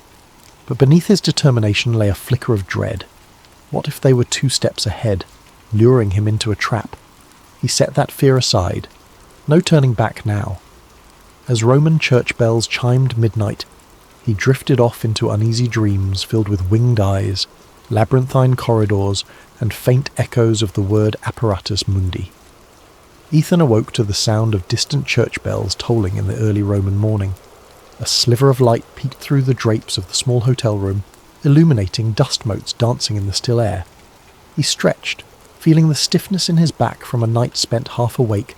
But beneath his determination lay a flicker of dread. What if they were 2 steps ahead, luring him into a trap? He set that fear aside. No turning back now. As Roman church bells chimed midnight, he drifted off into uneasy dreams filled with winged eyes, labyrinthine corridors, and faint echoes of the word apparatus mundi. Ethan awoke to the sound of distant church bells tolling in the early Roman morning. A sliver of light peeked through the drapes of the small hotel room, illuminating dust motes dancing in the still air. He stretched, feeling the stiffness in his back from a night spent half awake,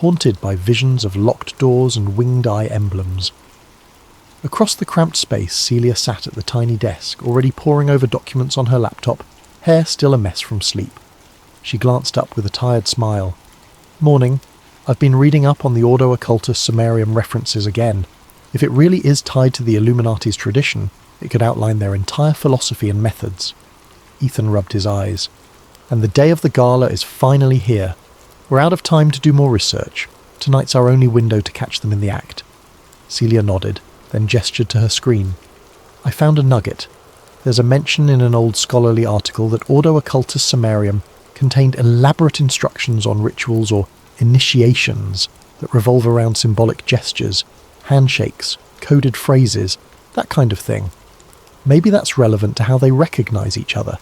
haunted by visions of locked doors and winged eye emblems. Across the cramped space, Celia sat at the tiny desk, already poring over documents on her laptop, hair still a mess from sleep. She glanced up with a tired smile. "Morning. I've been reading up on the Ordo Occultus Sumerium references again. If it really is tied to the Illuminati's tradition, it could outline their entire philosophy and methods." Ethan rubbed his eyes. "And the day of the gala is finally here. We're out of time to do more research. Tonight's our only window to catch them in the act." Celia nodded, then gestured to her screen. "I found a nugget. There's a mention in an old scholarly article that Ordo Occultus Sumerium contained elaborate instructions on rituals or initiations that revolve around symbolic gestures, handshakes, coded phrases, that kind of thing. Maybe that's relevant to how they recognize each other.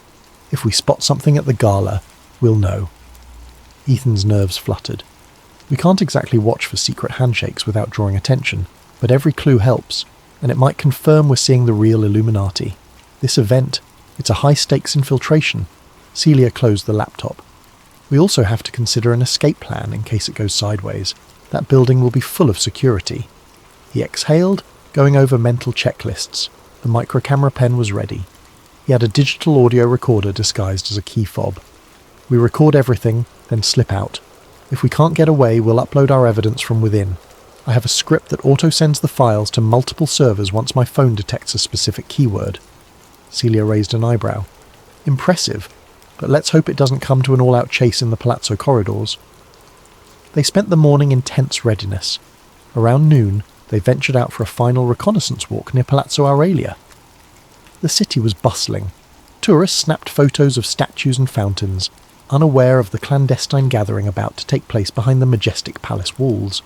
If we spot something at the gala, we'll know." Ethan's nerves fluttered. We can't exactly watch for secret handshakes without drawing attention, but every clue helps, and it might confirm we're seeing the real Illuminati. This event, it's a high-stakes infiltration. Celia closed the laptop. "We also have to consider an escape plan in case it goes sideways. That building will be full of security." He exhaled, going over mental checklists. The microcamera pen was ready. He had a digital audio recorder disguised as a key fob. "We record everything, then slip out. If we can't get away, we'll upload our evidence from within. I have a script that auto-sends the files to multiple servers once my phone detects a specific keyword." Celia raised an eyebrow. "Impressive, but let's hope it doesn't come to an all-out chase in the palazzo corridors." They spent the morning in tense readiness. Around noon, they ventured out for a final reconnaissance walk near Palazzo Aurelia. The city was bustling. Tourists snapped photos of statues and fountains, unaware of the clandestine gathering about to take place behind the majestic palace walls.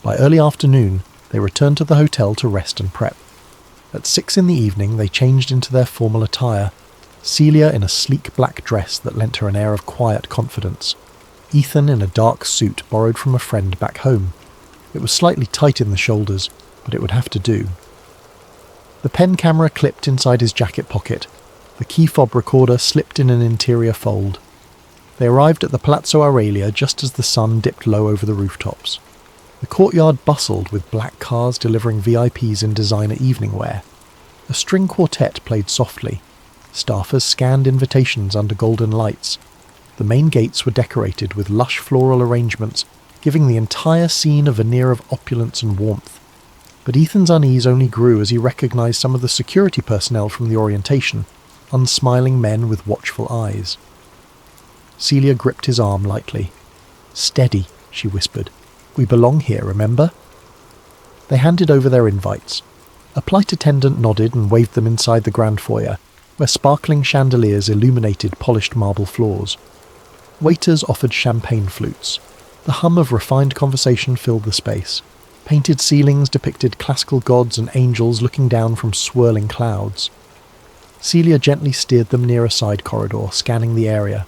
By early afternoon, they returned to the hotel to rest and prep. At 6 in the evening, they changed into their formal attire, Celia in a sleek black dress that lent her an air of quiet confidence, Ethan in a dark suit borrowed from a friend back home. It was slightly tight in the shoulders, but it would have to do. The pen camera clipped inside his jacket pocket. The key fob recorder slipped in an interior fold. They arrived at the Palazzo Aurelia just as the sun dipped low over the rooftops. The courtyard bustled with black cars delivering VIPs in designer evening wear. A string quartet played softly. Staffers scanned invitations under golden lights. The main gates were decorated with lush floral arrangements, giving the entire scene a veneer of opulence and warmth. But Ethan's unease only grew as he recognized some of the security personnel from the orientation, unsmiling men with watchful eyes. Celia gripped his arm lightly. "Steady," she whispered. "We belong here, remember?" They handed over their invites. A flight attendant nodded and waved them inside the grand foyer, where sparkling chandeliers illuminated polished marble floors. Waiters offered champagne flutes. The hum of refined conversation filled the space. Painted ceilings depicted classical gods and angels looking down from swirling clouds. Celia gently steered them near a side corridor, scanning the area.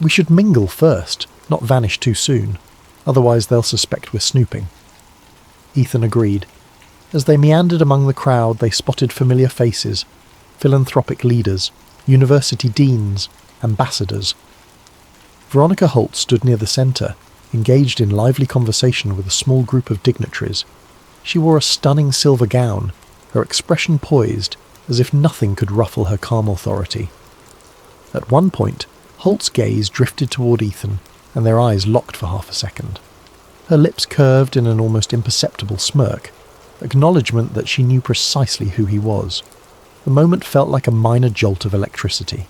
"We should mingle first, not vanish too soon. Otherwise they'll suspect we're snooping." Ethan agreed. As they meandered among the crowd, they spotted familiar faces, philanthropic leaders, university deans, ambassadors. Veronica Holt stood near the centre, engaged in lively conversation with a small group of dignitaries. She wore a stunning silver gown, her expression poised, as if nothing could ruffle her calm authority. At one point, Holt's gaze drifted toward Ethan, and their eyes locked for half a second. Her lips curved in an almost imperceptible smirk, acknowledgement that she knew precisely who he was. The moment felt like a minor jolt of electricity.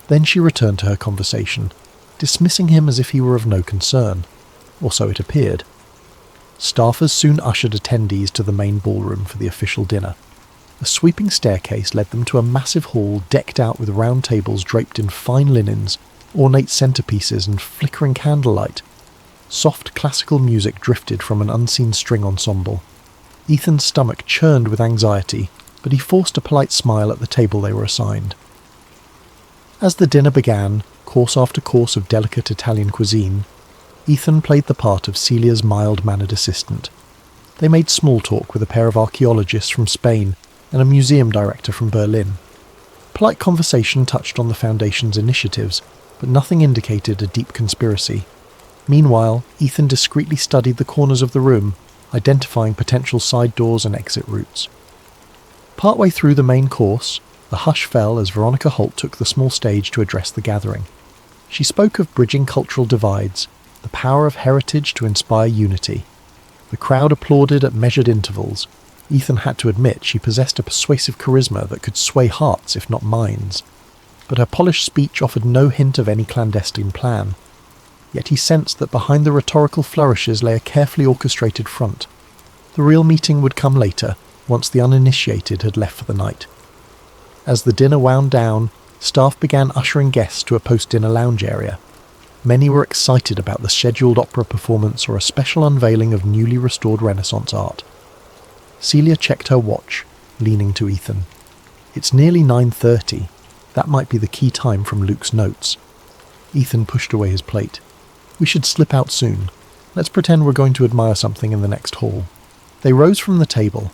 Then she returned to her conversation, dismissing him as if he were of no concern, or so it appeared. Staffers soon ushered attendees to the main ballroom for the official dinner. A sweeping staircase led them to a massive hall decked out with round tables draped in fine linens, ornate centerpieces and flickering candlelight. Soft classical music drifted from an unseen string ensemble. Ethan's stomach churned with anxiety, but he forced a polite smile at the table they were assigned. As the dinner began, course after course of delicate Italian cuisine, Ethan played the part of Celia's mild-mannered assistant. They made small talk with a pair of archaeologists from Spain and a museum director from Berlin. Polite conversation touched on the Foundation's initiatives, but nothing indicated a deep conspiracy. Meanwhile, Ethan discreetly studied the corners of the room, identifying potential side doors and exit routes. Partway through the main course, the hush fell as Veronica Holt took the small stage to address the gathering. She spoke of bridging cultural divides, the power of heritage to inspire unity. The crowd applauded at measured intervals. Ethan had to admit she possessed a persuasive charisma that could sway hearts if not minds. But her polished speech offered no hint of any clandestine plan. Yet he sensed that behind the rhetorical flourishes lay a carefully orchestrated front. The real meeting would come later, once the uninitiated had left for the night. As the dinner wound down, staff began ushering guests to a post-dinner lounge area. Many were excited about the scheduled opera performance or a special unveiling of newly restored Renaissance art. Celia checked her watch, leaning to Ethan. "It's nearly 9:30. That might be the key time from Luke's notes." Ethan pushed away his plate. "We should slip out soon. Let's pretend we're going to admire something in the next hall." They rose from the table.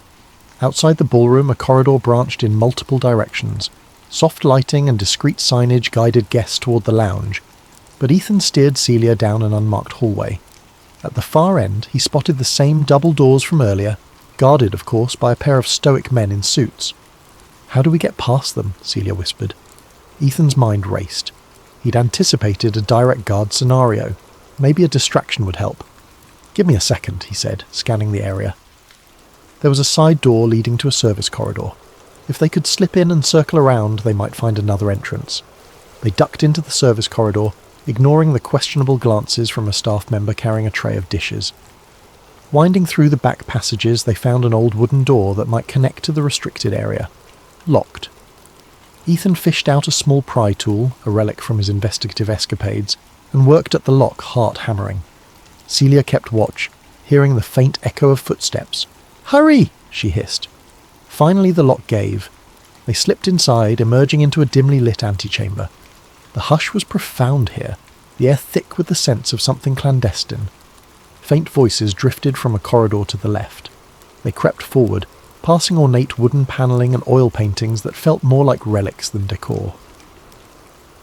Outside the ballroom, a corridor branched in multiple directions. Soft lighting and discreet signage guided guests toward the lounge, but Ethan steered Celia down an unmarked hallway. At the far end, he spotted the same double doors from earlier, guarded, of course, by a pair of stoic men in suits. "How do we get past them?" Celia whispered. Ethan's mind raced. He'd anticipated a direct guard scenario. Maybe a distraction would help. "Give me a second," he said, scanning the area. There was a side door leading to a service corridor. If they could slip in and circle around, they might find another entrance. They ducked into the service corridor, ignoring the questionable glances from a staff member carrying a tray of dishes. Winding through the back passages, they found an old wooden door that might connect to the restricted area. Locked. Ethan fished out a small pry tool, a relic from his investigative escapades, and worked at the lock, heart hammering. Celia kept watch, hearing the faint echo of footsteps. "Hurry!" she hissed. Finally the lock gave. They slipped inside, emerging into a dimly lit antechamber. The hush was profound here, the air thick with the sense of something clandestine. Faint voices drifted from a corridor to the left. They crept forward, passing ornate wooden panelling and oil paintings that felt more like relics than decor.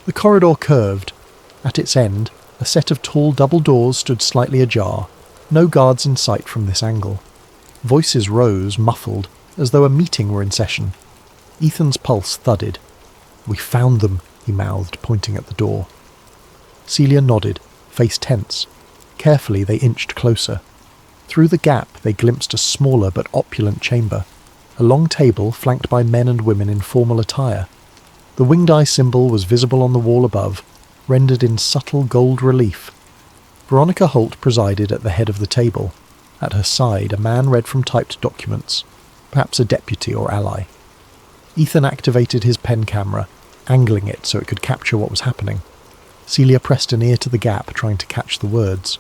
The corridor curved. At its end, a set of tall double doors stood slightly ajar, no guards in sight from this angle. Voices rose, muffled, as though a meeting were in session. Ethan's pulse thudded. "We found them," he mouthed, pointing at the door. Celia nodded, face tense. Carefully they inched closer. Through the gap they glimpsed a smaller but opulent chamber, a long table flanked by men and women in formal attire. The winged eye symbol was visible on the wall above, rendered in subtle gold relief. Veronica Holt presided at the head of the table. At her side, a man read from typed documents, perhaps a deputy or ally. Ethan activated his pen camera, angling it so it could capture what was happening. Celia pressed an ear to the gap, trying to catch the words.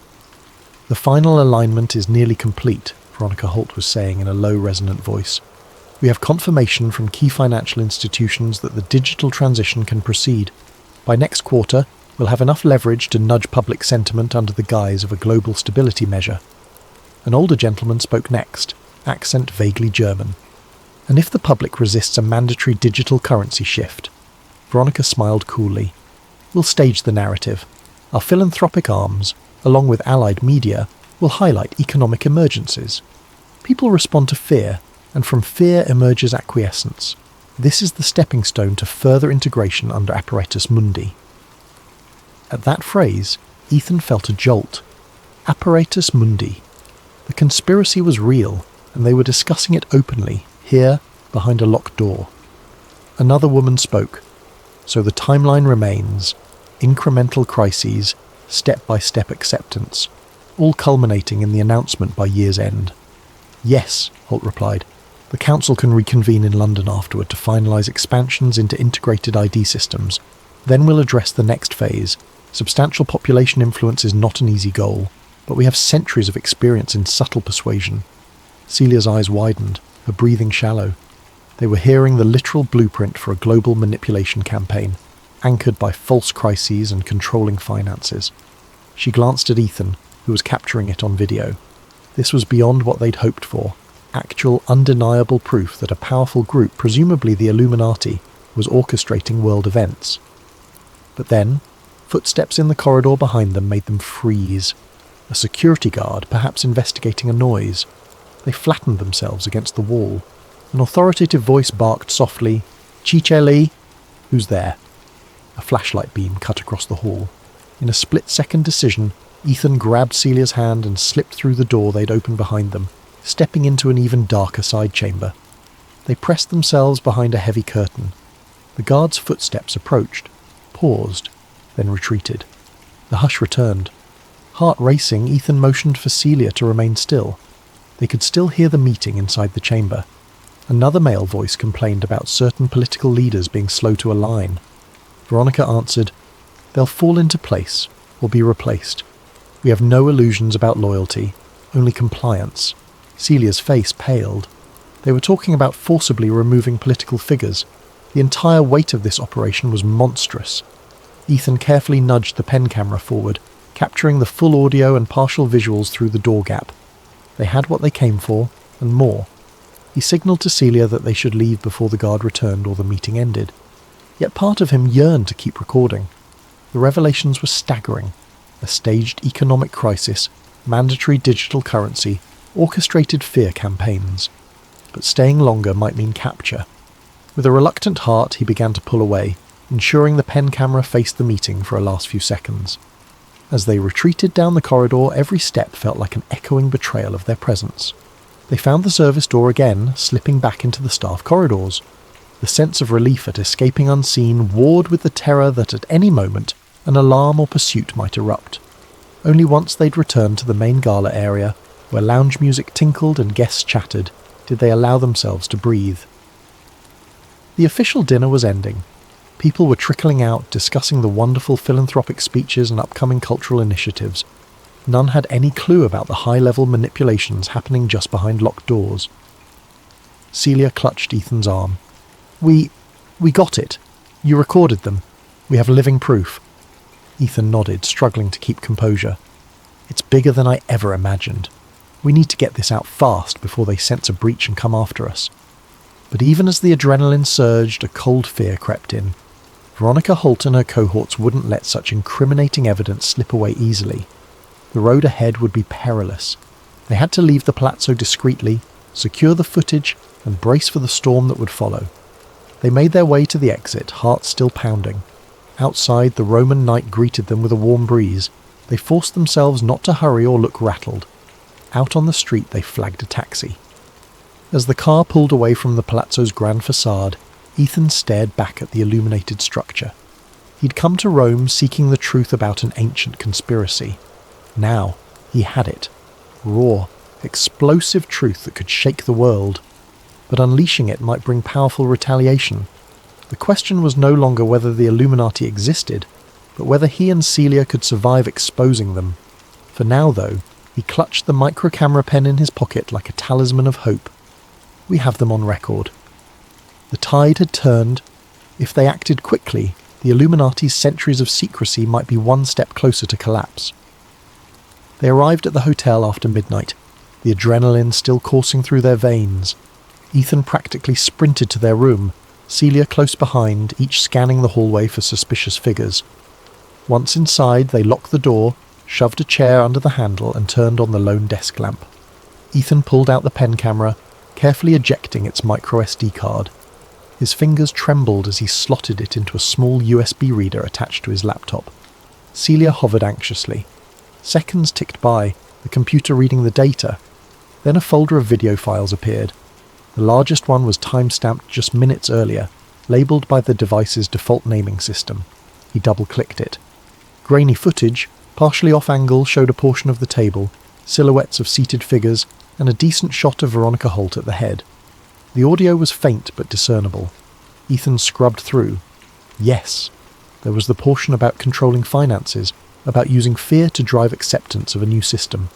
"The final alignment is nearly complete," Veronica Holt was saying in a low, resonant voice. "We have confirmation from key financial institutions that the digital transition can proceed. By next quarter, we'll have enough leverage to nudge public sentiment under the guise of a global stability measure." An older gentleman spoke next, accent vaguely German. "And if the public resists a mandatory digital currency shift?" Veronica smiled coolly. "We'll stage the narrative. Our philanthropic arms, along with allied media, will highlight economic emergencies. People respond to fear, and from fear emerges acquiescence. This is the stepping stone to further integration under Apparatus Mundi." At that phrase, Ethan felt a jolt. Apparatus Mundi. The conspiracy was real, and they were discussing it openly, here, behind a locked door. Another woman spoke. "So the timeline remains. Incremental crises, step-by-step acceptance, all culminating in the announcement by year's end." "Yes," Holt replied. "The Council can reconvene in London afterward to finalise expansions into integrated ID systems. Then we'll address the next phase. Substantial population influence is not an easy goal, but we have centuries of experience in subtle persuasion." Celia's eyes widened, her breathing shallow. They were hearing the literal blueprint for a global manipulation campaign, anchored by false crises and controlling finances. She glanced at Ethan, who was capturing it on video. This was beyond what they'd hoped for, actual undeniable proof that a powerful group, presumably the Illuminati, was orchestrating world events. But then, footsteps in the corridor behind them made them freeze. A security guard, perhaps investigating a noise. They flattened themselves against the wall. An authoritative voice barked softly, "Chiche Lee?" "Who's there?" A flashlight beam cut across the hall. In a split-second decision, Ethan grabbed Celia's hand and slipped through the door they'd opened behind them, stepping into an even darker side chamber. They pressed themselves behind a heavy curtain. The guard's footsteps approached, paused, then retreated. The hush returned. Heart racing, Ethan motioned for Celia to remain still. They could still hear the meeting inside the chamber. Another male voice complained about certain political leaders being slow to align. Veronica answered, "They'll fall into place, or be replaced. We have no illusions about loyalty, only compliance." Celia's face paled. They were talking about forcibly removing political figures. The entire weight of this operation was monstrous. Ethan carefully nudged the pen camera forward, capturing the full audio and partial visuals through the door gap. They had what they came for, and more. He signalled to Celia that they should leave before the guard returned or the meeting ended. Yet part of him yearned to keep recording. The revelations were staggering. A staged economic crisis, mandatory digital currency, orchestrated fear campaigns. But staying longer might mean capture. With a reluctant heart, he began to pull away, ensuring the pen camera faced the meeting for a last few seconds. As they retreated down the corridor, every step felt like an echoing betrayal of their presence. They found the service door again, slipping back into the staff corridors. The sense of relief at escaping unseen warred with the terror that at any moment an alarm or pursuit might erupt. Only once they'd returned to the main gala area, where lounge music tinkled and guests chattered, did they allow themselves to breathe. The official dinner was ending. People were trickling out, discussing the wonderful philanthropic speeches and upcoming cultural initiatives. None had any clue about the high-level manipulations happening just behind locked doors. Celia clutched Ethan's arm. We got it. You recorded them. We have living proof." Ethan nodded, struggling to keep composure. "It's bigger than I ever imagined. We need to get this out fast before they sense a breach and come after us." But even as the adrenaline surged, a cold fear crept in. Veronica Holt and her cohorts wouldn't let such incriminating evidence slip away easily. The road ahead would be perilous. They had to leave the palazzo discreetly, secure the footage, and brace for the storm that would follow. They made their way to the exit, hearts still pounding. Outside, the Roman night greeted them with a warm breeze. They forced themselves not to hurry or look rattled. Out on the street, they flagged a taxi. As the car pulled away from the palazzo's grand facade, Ethan stared back at the illuminated structure. He'd come to Rome seeking the truth about an ancient conspiracy. Now, he had it. Raw, explosive truth that could shake the world. But unleashing it might bring powerful retaliation. The question was no longer whether the Illuminati existed, but whether he and Celia could survive exposing them. For now, though, he clutched the micro-camera pen in his pocket like a talisman of hope. We have them on record. The tide had turned. If they acted quickly, the Illuminati's centuries of secrecy might be one step closer to collapse. They arrived at the hotel after midnight, the adrenaline still coursing through their veins. Ethan practically sprinted to their room, Celia close behind, each scanning the hallway for suspicious figures. Once inside, they locked the door, shoved a chair under the handle and turned on the lone desk lamp. Ethan pulled out the pen camera, carefully ejecting its micro SD card. His fingers trembled as he slotted it into a small USB reader attached to his laptop. Celia hovered anxiously. Seconds ticked by, the computer reading the data. Then a folder of video files appeared. The largest one was time-stamped just minutes earlier, labelled by the device's default naming system. He double-clicked it. Grainy footage, partially off-angle, showed a portion of the table, silhouettes of seated figures, and a decent shot of Veronica Holt at the head. The audio was faint but discernible. Ethan scrubbed through. Yes, there was the portion about controlling finances, about using fear to drive acceptance of a new system.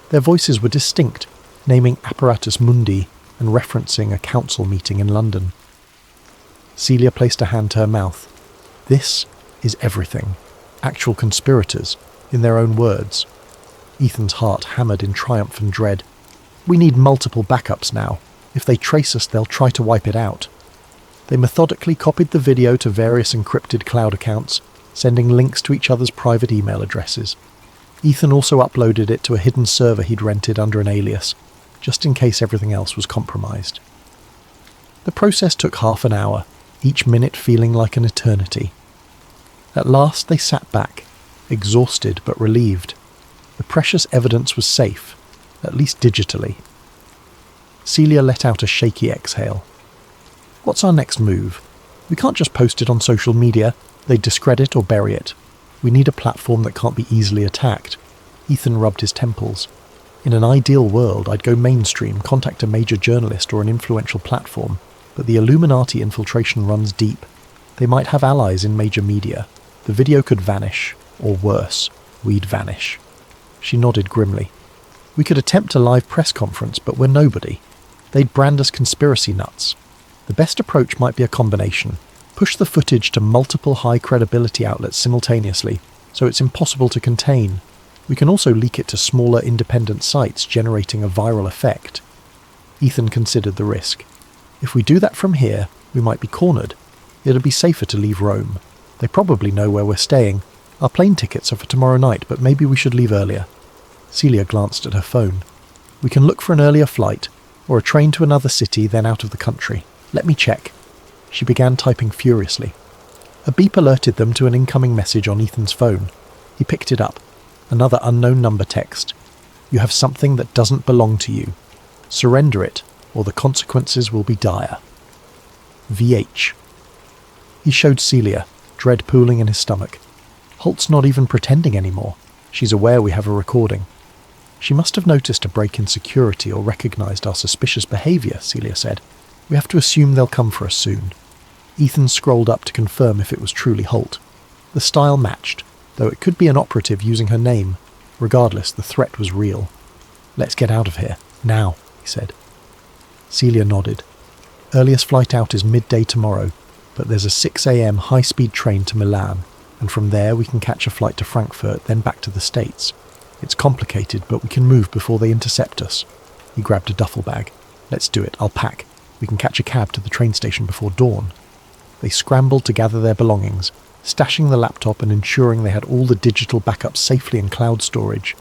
Their voices were distinct, naming Apparatus Mundi and referencing a council meeting in London. Celia placed a hand to her mouth. This is everything. Actual conspirators, in their own words. Ethan's heart hammered in triumph and dread. We need multiple backups now. If they trace us, they'll try to wipe it out. They methodically copied the video to various encrypted cloud accounts, sending links to each other's private email addresses. Ethan also uploaded it to a hidden server he'd rented under an alias, just in case everything else was compromised. The process took half an hour, each minute feeling like an eternity. At last they sat back. exhausted but relieved. The precious evidence was safe, at least digitally. Celia let out a shaky exhale. What's our next move? We can't just post it on social media. They'd discredit or bury it. We need a platform that can't be easily attacked. Ethan rubbed his temples. In an ideal world, I'd go mainstream, contact a major journalist or an influential platform, but the Illuminati infiltration runs deep. They might have allies in major media. The video could vanish, or worse, we'd vanish. She nodded grimly. We could attempt a live press conference, but we're nobody. They'd brand us conspiracy nuts. The best approach might be a combination. Push the footage to multiple high-credibility outlets simultaneously, so it's impossible to contain. We can also leak it to smaller independent sites, generating a viral effect. Ethan considered the risk. If we do that from here, we might be cornered. It'd be safer to leave Rome. They probably know where we're staying. Our plane tickets are for tomorrow night, but maybe we should leave earlier. Celia glanced at her phone. We can look for an earlier flight, or a train to another city, then out of the country. Let me check. She began typing furiously. A beep alerted them to an incoming message on Ethan's phone. He picked it up. Another unknown number text. You have something that doesn't belong to you. Surrender it, or the consequences will be dire. VH. He showed Celia, dread pooling in his stomach. Holt's not even pretending anymore. She's aware we have a recording. She must have noticed a break in security or recognized our suspicious behavior, Celia said. We have to assume they'll come for us soon. Ethan scrolled up to confirm if it was truly Holt. The style matched, though it could be an operative using her name. Regardless, the threat was real. Let's get out of here, now, he said. Celia nodded. Earliest flight out is midday tomorrow, but there's a 6 a.m. high-speed train to Milan, and from there we can catch a flight to Frankfurt, then back to the States. It's complicated, but we can move before they intercept us. He grabbed a duffel bag. Let's do it, I'll pack. We can catch a cab to the train station before dawn. They scrambled to gather their belongings, stashing the laptop and ensuring they had all the digital backups safely in cloud storage.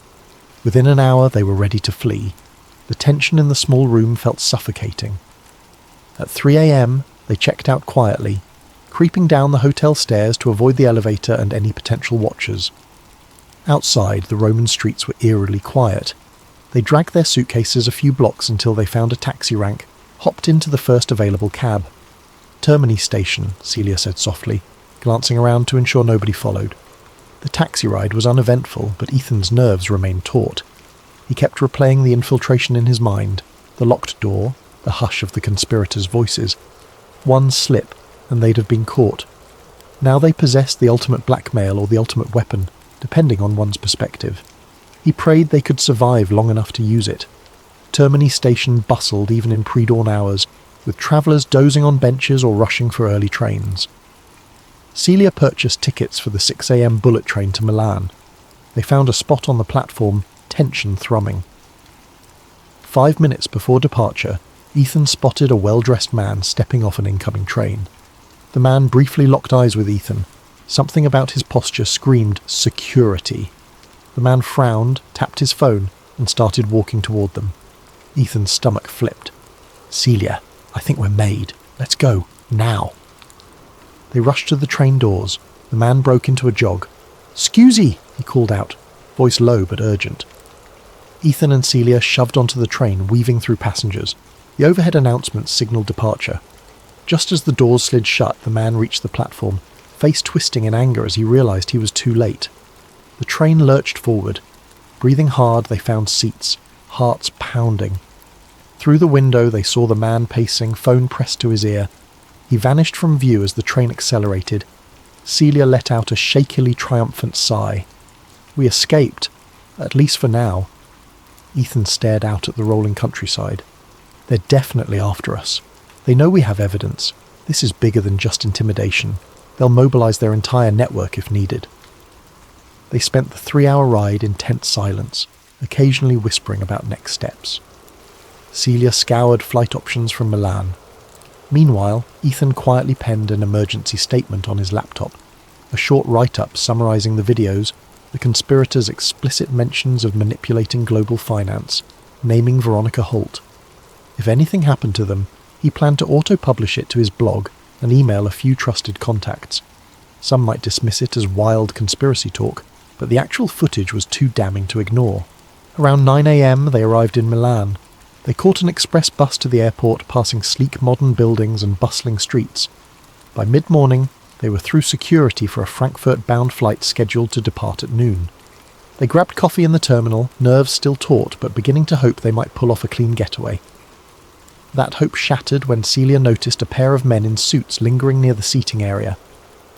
Within an hour, they were ready to flee. The tension in the small room felt suffocating. At 3 a.m., they checked out quietly, creeping down the hotel stairs to avoid the elevator and any potential watchers. Outside, the Roman streets were eerily quiet. They dragged their suitcases a few blocks until they found a taxi rank, hopped into the first available cab. Termini station, Celia said softly, glancing around to ensure nobody followed. The taxi ride was uneventful, but Ethan's nerves remained taut. He kept replaying the infiltration in his mind, the locked door, the hush of the conspirators' voices. One slip, and they'd have been caught. Now they possessed the ultimate blackmail or the ultimate weapon, depending on one's perspective. He prayed they could survive long enough to use it. Termini station bustled even in pre-dawn hours, with travellers dozing on benches or rushing for early trains. Celia purchased tickets for the 6 a.m. bullet train to Milan. They found a spot on the platform, tension thrumming. 5 minutes before departure, Ethan spotted a well-dressed man stepping off an incoming train. The man briefly locked eyes with Ethan. Something about his posture screamed security. The man frowned, tapped his phone, and started walking toward them. Ethan's stomach flipped. Celia, I think we're made. Let's go, now. They rushed to the train doors. The man broke into a jog. "Scusy," he called out, voice low but urgent. Ethan and Celia shoved onto the train, weaving through passengers. The overhead announcement signalled departure. Just as the doors slid shut, the man reached the platform, face twisting in anger as he realised he was too late. The train lurched forward. Breathing hard, they found seats, hearts pounding. Through the window, they saw the man pacing, phone pressed to his ear. He vanished from view as the train accelerated. Celia let out a shakily triumphant sigh. We escaped, at least for now. Ethan stared out at the rolling countryside. They're definitely after us. They know we have evidence. This is bigger than just intimidation. They'll mobilise their entire network if needed. They spent the 3-hour ride in tense silence, occasionally whispering about next steps. Celia scoured flight options from Milan. Meanwhile, Ethan quietly penned an emergency statement on his laptop, a short write-up summarising the videos, the conspirators' explicit mentions of manipulating global finance, naming Veronica Holt. If anything happened to them, he planned to auto-publish it to his blog and email a few trusted contacts. Some might dismiss it as wild conspiracy talk, but the actual footage was too damning to ignore. Around 9 a.m. they arrived in Milan. They caught an express bus to the airport, passing sleek modern buildings and bustling streets. By mid-morning, they were through security for a Frankfurt-bound flight scheduled to depart at noon. They grabbed coffee in the terminal, nerves still taut, but beginning to hope they might pull off a clean getaway. That hope shattered when Celia noticed a pair of men in suits lingering near the seating area.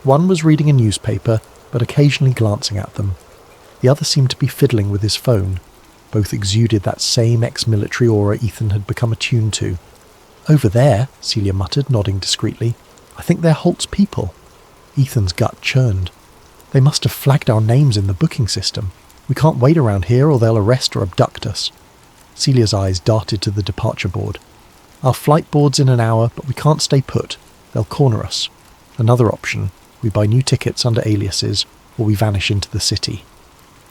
One was reading a newspaper, but occasionally glancing at them. The other seemed to be fiddling with his phone. Both exuded that same ex-military aura Ethan had become attuned to. "Over there," Celia muttered, nodding discreetly. "I think they're Holt's people." Ethan's gut churned. "They must have flagged our names in the booking system. We can't wait around here or they'll arrest or abduct us." Celia's eyes darted to the departure board. "Our flight board's in an hour, but we can't stay put. They'll corner us. Another option, we buy new tickets under aliases, or we vanish into the city."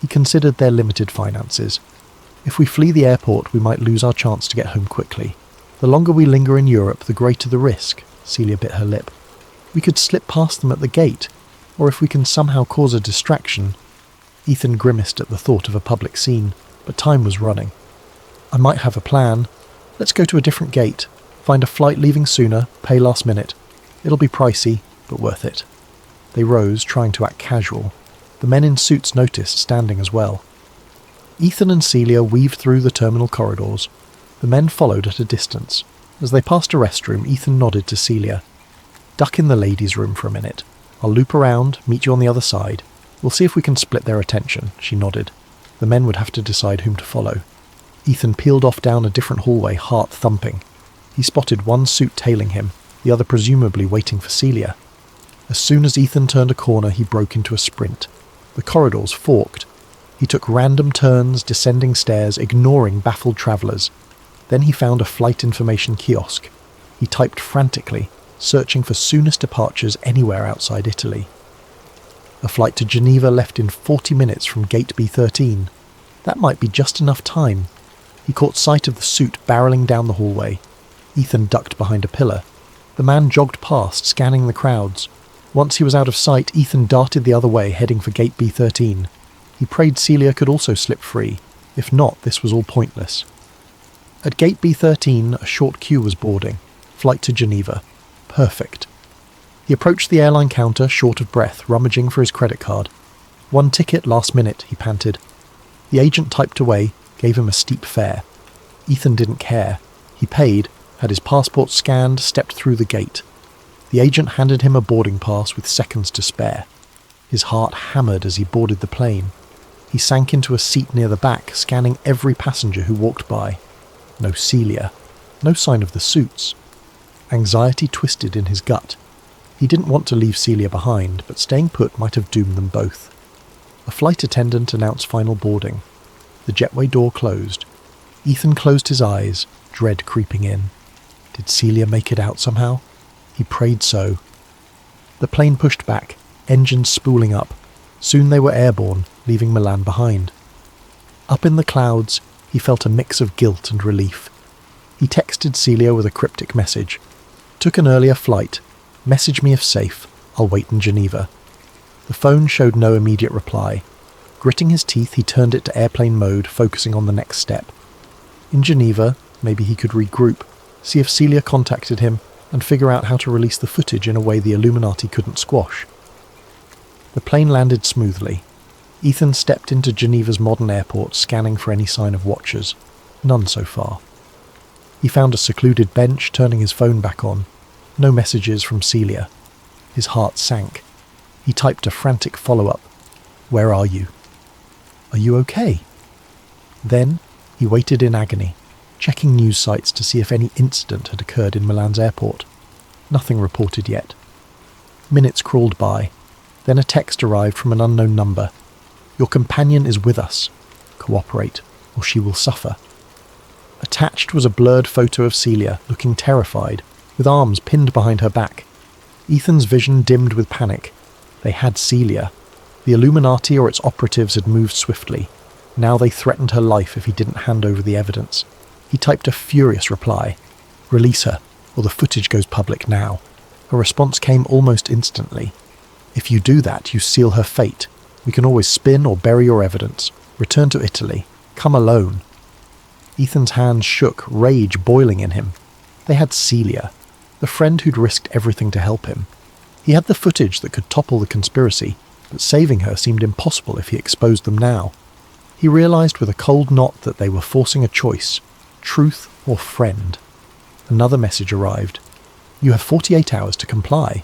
He considered their limited finances. "If we flee the airport, we might lose our chance to get home quickly. The longer we linger in Europe, the greater the risk." Celia bit her lip. "We could slip past them at the gate, or if we can somehow cause a distraction." Ethan grimaced at the thought of a public scene, but time was running. "I might have a plan. Let's go to a different gate, find a flight leaving sooner, pay last minute. It'll be pricey, but worth it." They rose, trying to act casual. The men in suits noticed, standing as well. Ethan and Celia weaved through the terminal corridors. The men followed at a distance. As they passed a restroom, Ethan nodded to Celia. "Duck in the ladies' room for a minute. I'll loop around, meet you on the other side. We'll see if we can split their attention," she nodded. The men would have to decide whom to follow. Ethan peeled off down a different hallway, heart thumping. He spotted one suit tailing him, the other presumably waiting for Celia. As soon as Ethan turned a corner, he broke into a sprint. The corridors forked. He took random turns, descending stairs, ignoring baffled travellers. Then he found a flight information kiosk. He typed frantically, searching for soonest departures anywhere outside Italy. A flight to Geneva left in 40 minutes from gate B13. That might be just enough time. He caught sight of the suit barreling down the hallway. Ethan ducked behind a pillar. The man jogged past, scanning the crowds. Once he was out of sight, Ethan darted the other way, heading for gate B13. He prayed Celia could also slip free. If not, this was all pointless. At gate B13, a short queue was boarding. Flight to Geneva. Perfect. He approached the airline counter, short of breath, rummaging for his credit card. "One ticket, last minute," he panted. The agent typed away, gave him a steep fare. Ethan didn't care. He paid, had his passport scanned, stepped through the gate. The agent handed him a boarding pass with seconds to spare. His heart hammered as he boarded the plane. He sank into a seat near the back, scanning every passenger who walked by. No Celia. No sign of the suits. Anxiety twisted in his gut. He didn't want to leave Celia behind, but staying put might have doomed them both. A flight attendant announced final boarding. The jetway door closed. Ethan closed his eyes, dread creeping in. Did Celia make it out somehow? He prayed so. The plane pushed back, engines spooling up. Soon they were airborne, leaving Milan behind. Up in the clouds, he felt a mix of guilt and relief. He texted Celia with a cryptic message. "Took an earlier flight. Message me if safe. I'll wait in Geneva." The phone showed no immediate reply. Gritting his teeth, he turned it to airplane mode, focusing on the next step. In Geneva, maybe he could regroup, see if Celia contacted him, and figure out how to release the footage in a way the Illuminati couldn't squash. The plane landed smoothly. Ethan stepped into Geneva's modern airport, scanning for any sign of watchers. None so far. He found a secluded bench, turning his phone back on. No messages from Celia. His heart sank. He typed a frantic follow-up. "Where are you? Are you okay?" Then he waited in agony, checking news sites to see if any incident had occurred in Milan's airport. Nothing reported yet. Minutes crawled by. Then a text arrived from an unknown number. "Your companion is with us. Cooperate, or she will suffer." Attached was a blurred photo of Celia, looking terrified, with arms pinned behind her back. Ethan's vision dimmed with panic. They had Celia. The Illuminati or its operatives had moved swiftly. Now they threatened her life if he didn't hand over the evidence. He typed a furious reply. "Release her, or the footage goes public now." A response came almost instantly. "If you do that, you seal her fate. We can always spin or bury your evidence. Return to Italy. Come alone." Ethan's hands shook, rage boiling in him. They had Celia, the friend who'd risked everything to help him. He had the footage that could topple the conspiracy, but saving her seemed impossible if he exposed them now. He realised with a cold knot that they were forcing a choice, truth or friend. Another message arrived. "You have 48 hours to comply,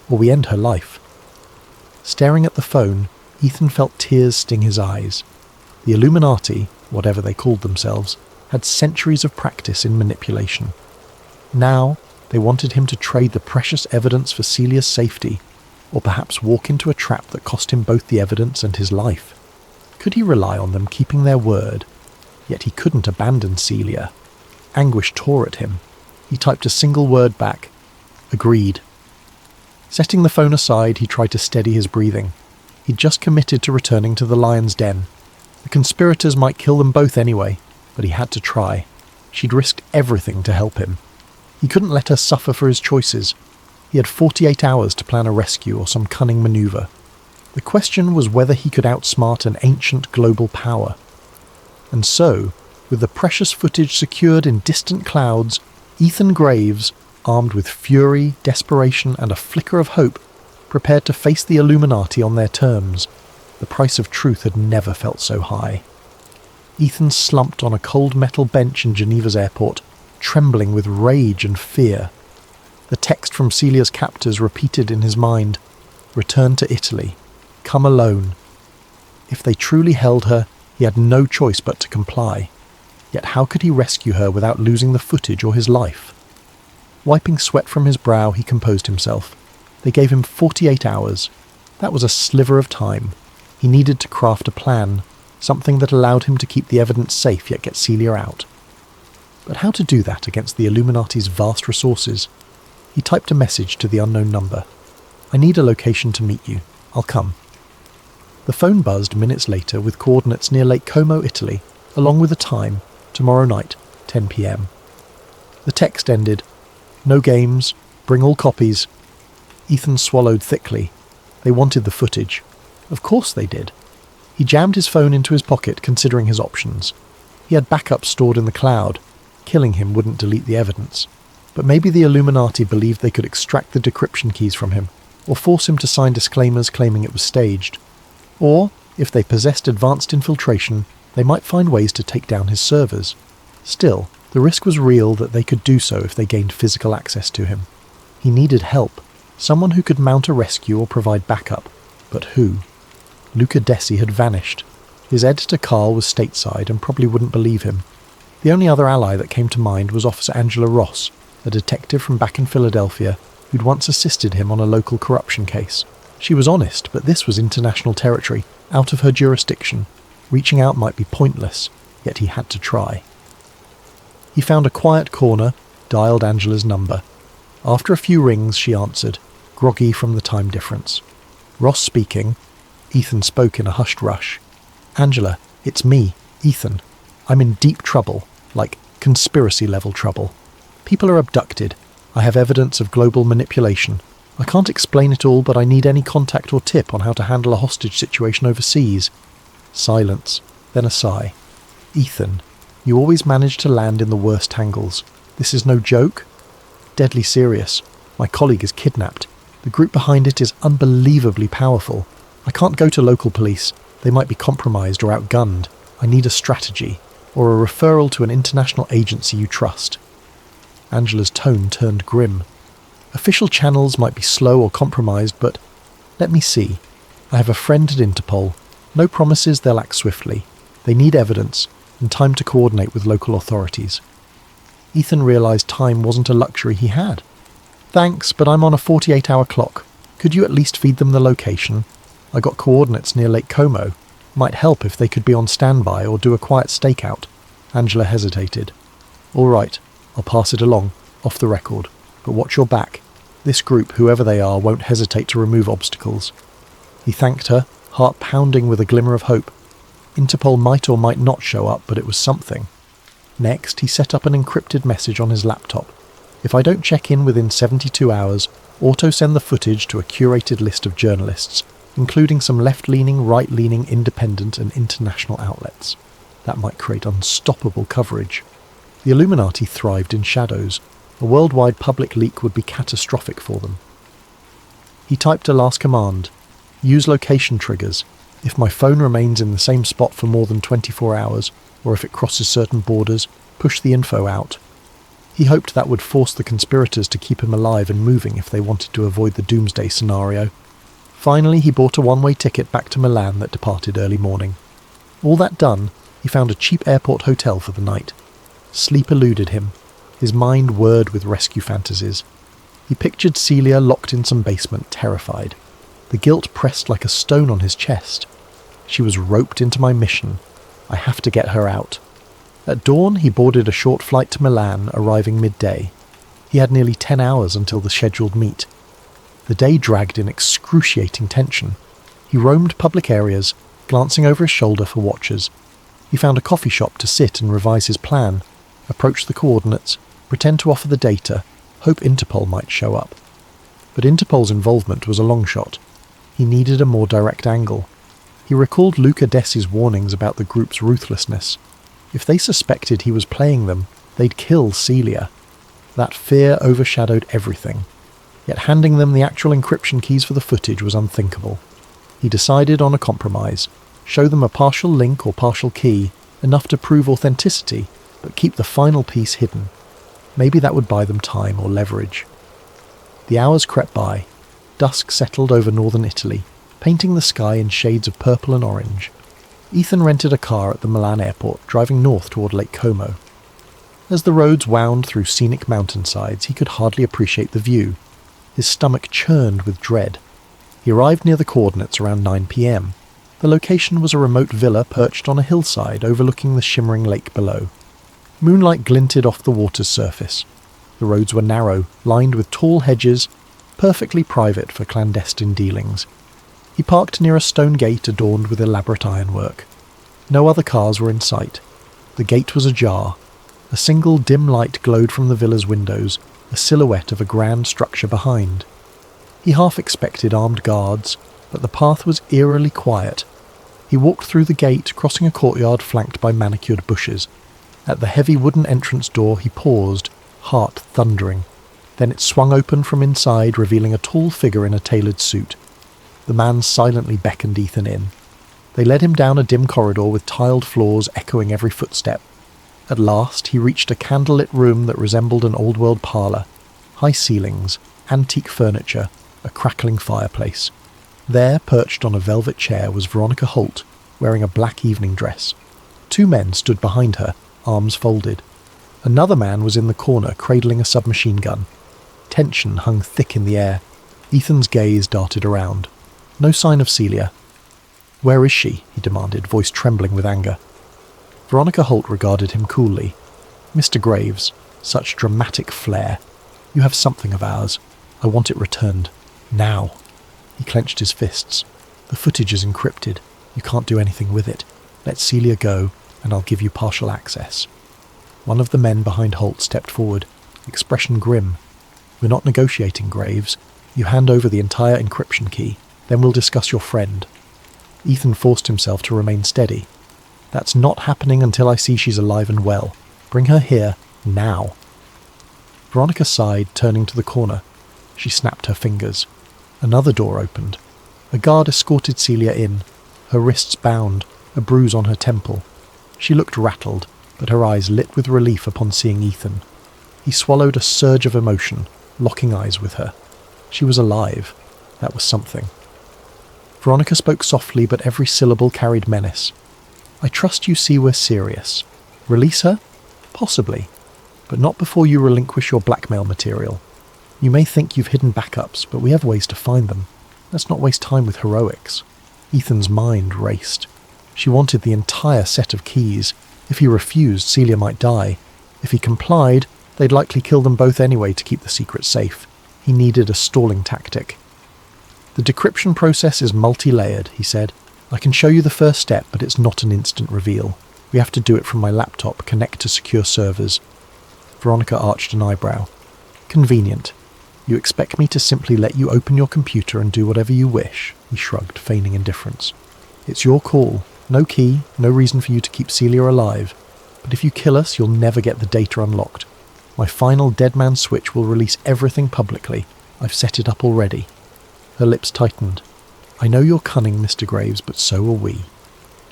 or we end her life." Staring at the phone, Ethan felt tears sting his eyes. The Illuminati, whatever they called themselves, had centuries of practice in manipulation. Now, they wanted him to trade the precious evidence for Celia's safety, or perhaps walk into a trap that cost him both the evidence and his life. Could he rely on them keeping their word? Yet he couldn't abandon Celia. Anguish tore at him. He typed a single word back. "Agreed." Setting the phone aside, he tried to steady his breathing. He'd just committed to returning to the lion's den. The conspirators might kill them both anyway, but he had to try. She'd risked everything to help him. He couldn't let her suffer for his choices. He had 48 hours to plan a rescue or some cunning maneuver. The question was whether he could outsmart an ancient global power. And so, with the precious footage secured in distant clouds, Ethan Graves, armed with fury, desperation, and a flicker of hope, prepared to face the Illuminati on their terms. The price of truth had never felt so high. Ethan slumped on a cold metal bench in Geneva's airport, trembling with rage and fear. The text from Celia's captors repeated in his mind, "Return to Italy. Come alone." If they truly held her, he had no choice but to comply. Yet how could he rescue her without losing the footage or his life? Wiping sweat from his brow, he composed himself. They gave him 48 hours. That was a sliver of time. He needed to craft a plan, something that allowed him to keep the evidence safe yet get Celia out. But how to do that against the Illuminati's vast resources? He typed a message to the unknown number. "I need a location to meet you. I'll come." The phone buzzed minutes later with coordinates near Lake Como, Italy, along with a time, tomorrow night, 10 p.m. The text ended, "No games, bring all copies." Ethan swallowed thickly. They wanted the footage. Of course they did. He jammed his phone into his pocket, considering his options. He had backups stored in the cloud. Killing him wouldn't delete the evidence. But maybe the Illuminati believed they could extract the decryption keys from him, or force him to sign disclaimers claiming it was staged. Or, if they possessed advanced infiltration, they might find ways to take down his servers. Still, the risk was real that they could do so if they gained physical access to him. He needed help, someone who could mount a rescue or provide backup. But who? Luca Desi had vanished. His editor Carl was stateside and probably wouldn't believe him. The only other ally that came to mind was Officer Angela Ross, a detective from back in Philadelphia who'd once assisted him on a local corruption case. She was honest, but this was international territory, out of her jurisdiction. Reaching out might be pointless, yet he had to try. He found a quiet corner, dialed Angela's number. After a few rings, she answered, groggy from the time difference. Ross speaking. Ethan spoke in a hushed rush. "Angela, it's me, Ethan. I'm in deep trouble, like conspiracy-level trouble. People are abducted. I have evidence of global manipulation. I can't explain it all, but I need any contact or tip on how to handle a hostage situation overseas." Silence, then a sigh. "Ethan, you always manage to land in the worst tangles. This is no joke?" "Deadly serious. My colleague is kidnapped. The group behind it is unbelievably powerful. I can't go to local police. They might be compromised or outgunned. I need a strategy, or a referral to an international agency you trust." Angela's tone turned grim. "Official channels might be slow or compromised, but let me see. I have a friend at Interpol. No promises they'll act swiftly. They need evidence, and time to coordinate with local authorities." Ethan realised time wasn't a luxury he had. "Thanks, but I'm on a 48-hour clock. Could you at least feed them the location? I got coordinates near Lake Como. Might help if they could be on standby or do a quiet stakeout." Angela hesitated. "All right, I'll pass it along, off the record. But watch your back. This group, whoever they are, won't hesitate to remove obstacles." He thanked her, heart pounding with a glimmer of hope. Interpol might or might not show up, but it was something. Next, he set up an encrypted message on his laptop. "If I don't check in within 72 hours, auto-send the footage to a curated list of journalists. including some left-leaning, right-leaning, independent and international outlets. That might create unstoppable coverage. The Illuminati thrived in shadows. A worldwide public leak would be catastrophic for them. He typed a last command: use location triggers. If my phone remains in the same spot for more than 24 hours, or if it crosses certain borders, push the info out. He hoped that would force the conspirators to keep him alive and moving if they wanted to avoid the doomsday scenario. Finally, he bought a one-way ticket back to Milan that departed early morning. All that done, he found a cheap airport hotel for the night. Sleep eluded him. His mind whirred with rescue fantasies. He pictured Celia locked in some basement, terrified. The guilt pressed like a stone on his chest. She was roped into my mission. I have to get her out. At dawn, he boarded a short flight to Milan, arriving midday. He had nearly 10 hours until the scheduled meet. The day dragged in excruciating tension. He roamed public areas, glancing over his shoulder for watchers. He found a coffee shop to sit and revise his plan, approach the coordinates, pretend to offer the data, hope Interpol might show up. But Interpol's involvement was a long shot. He needed a more direct angle. He recalled Luca Dessi's warnings about the group's ruthlessness. If they suspected he was playing them, they'd kill Celia. That fear overshadowed everything. Yet handing them the actual encryption keys for the footage was unthinkable. He decided on a compromise. Show them a partial link or partial key, enough to prove authenticity, but keep the final piece hidden. Maybe that would buy them time or leverage. The hours crept by. Dusk settled over northern Italy, painting the sky in shades of purple and orange. Ethan rented a car at the Milan airport, driving north toward Lake Como. As the roads wound through scenic mountainsides, he could hardly appreciate the view. His stomach churned with dread. He arrived near the coordinates around 9 p.m. The location was a remote villa perched on a hillside overlooking the shimmering lake below. Moonlight glinted off the water's surface. The roads were narrow, lined with tall hedges, perfectly private for clandestine dealings. He parked near a stone gate adorned with elaborate ironwork. No other cars were in sight. The gate was ajar. A single dim light glowed from the villa's windows, a silhouette of a grand structure behind. He half expected armed guards, but the path was eerily quiet. He walked through the gate, crossing a courtyard flanked by manicured bushes. At the heavy wooden entrance door he paused, heart thundering. Then it swung open from inside, revealing a tall figure in a tailored suit. The man silently beckoned Ethan in. They led him down a dim corridor with tiled floors echoing every footstep. At last he reached a candlelit room that resembled an old-world parlour. High ceilings, antique furniture, a crackling fireplace. There, perched on a velvet chair, was Veronica Holt, wearing a black evening dress. Two men stood behind her, arms folded. Another man was in the corner, cradling a submachine gun. Tension hung thick in the air. Ethan's gaze darted around. No sign of Celia. "Where is she?" he demanded, voice trembling with anger. Veronica Holt regarded him coolly. "Mr. Graves, such dramatic flair. You have something of ours. I want it returned. Now." He clenched his fists. "The footage is encrypted. You can't do anything with it. Let Celia go, and I'll give you partial access." One of the men behind Holt stepped forward, expression grim. "We're not negotiating, Graves. You hand over the entire encryption key, then we'll discuss your friend." Ethan forced himself to remain steady. "That's not happening until I see she's alive and well. Bring her here, now." Veronica sighed, turning to the corner. She snapped her fingers. Another door opened. A guard escorted Celia in, her wrists bound, a bruise on her temple. She looked rattled, but her eyes lit with relief upon seeing Ethan. He swallowed a surge of emotion, locking eyes with her. She was alive. That was something. Veronica spoke softly, but every syllable carried menace. "I trust you see we're serious. Release her? Possibly. But not before you relinquish your blackmail material. You may think you've hidden backups, but we have ways to find them. Let's not waste time with heroics." Ethan's mind raced. She wanted the entire set of keys. If he refused, Celia might die. If he complied, they'd likely kill them both anyway to keep the secret safe. He needed a stalling tactic. "The decryption process is multi-layered," he said. "I can show you the first step, but it's not an instant reveal. We have to do it from my laptop, connect to secure servers." Veronica arched an eyebrow. "Convenient. You expect me to simply let you open your computer and do whatever you wish? He shrugged, feigning indifference. It's your call. No key, no reason for you to keep Celia alive. But if you kill us, you'll never get the data unlocked. My final dead man switch will release everything publicly. I've set it up already. Her lips tightened. I know you're cunning, Mr. Graves, but so are we.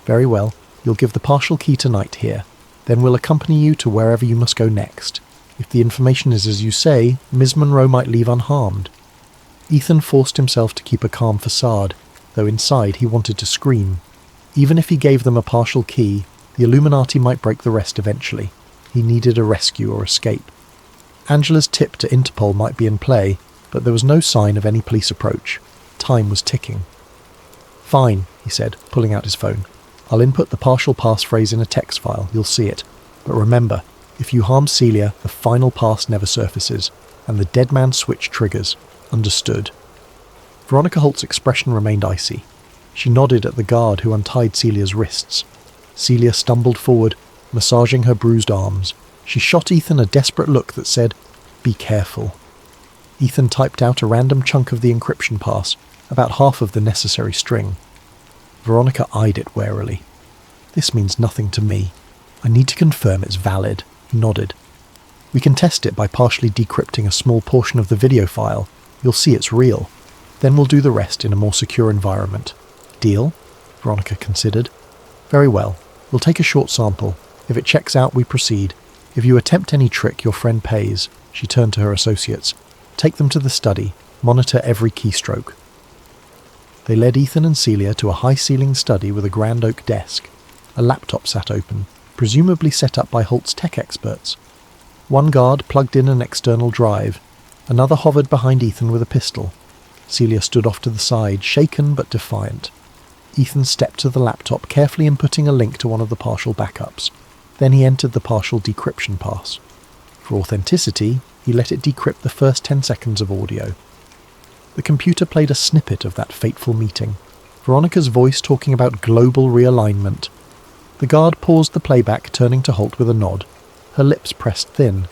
Very well, you'll give the partial key tonight here. Then we'll accompany you to wherever you must go next. If the information is as you say, Ms. Monroe might leave unharmed. Ethan forced himself to keep a calm facade, though inside he wanted to scream. Even if he gave them a partial key, the Illuminati might break the rest eventually. He needed a rescue or escape. Angela's tip to Interpol might be in play, but there was no sign of any police approach. Time was ticking. Fine, he said, pulling out his phone. I'll input the partial passphrase in a text file, you'll see it. But remember, if you harm Celia, the final pass never surfaces, and the dead man switch triggers. Understood. Veronica Holt's expression remained icy. She nodded at the guard who untied Celia's wrists. Celia stumbled forward, massaging her bruised arms. She shot Ethan a desperate look that said, "Be careful." Ethan typed out a random chunk of the encryption pass, about half of the necessary string. Veronica eyed it warily. This means nothing to me. I need to confirm it's valid. He nodded. We can test it by partially decrypting a small portion of the video file. You'll see it's real. Then we'll do the rest in a more secure environment. Deal? Veronica considered. Very well. We'll take a short sample. If it checks out, we proceed. If you attempt any trick, your friend pays. She turned to her associates. Take them to the study. Monitor every keystroke. They led Ethan and Celia to a high-ceilinged study with a grand oak desk. A laptop sat open, presumably set up by Holt's tech experts. One guard plugged in an external drive. Another hovered behind Ethan with a pistol. Celia stood off to the side, shaken but defiant. Ethan stepped to the laptop, carefully inputting a link to one of the partial backups. Then he entered the partial decryption pass. For authenticity, he let it decrypt the first 10 seconds of audio. The computer played a snippet of that fateful meeting. Veronica's voice talking about global realignment. The guard paused the playback, turning to Holt with a nod. Her lips pressed thin.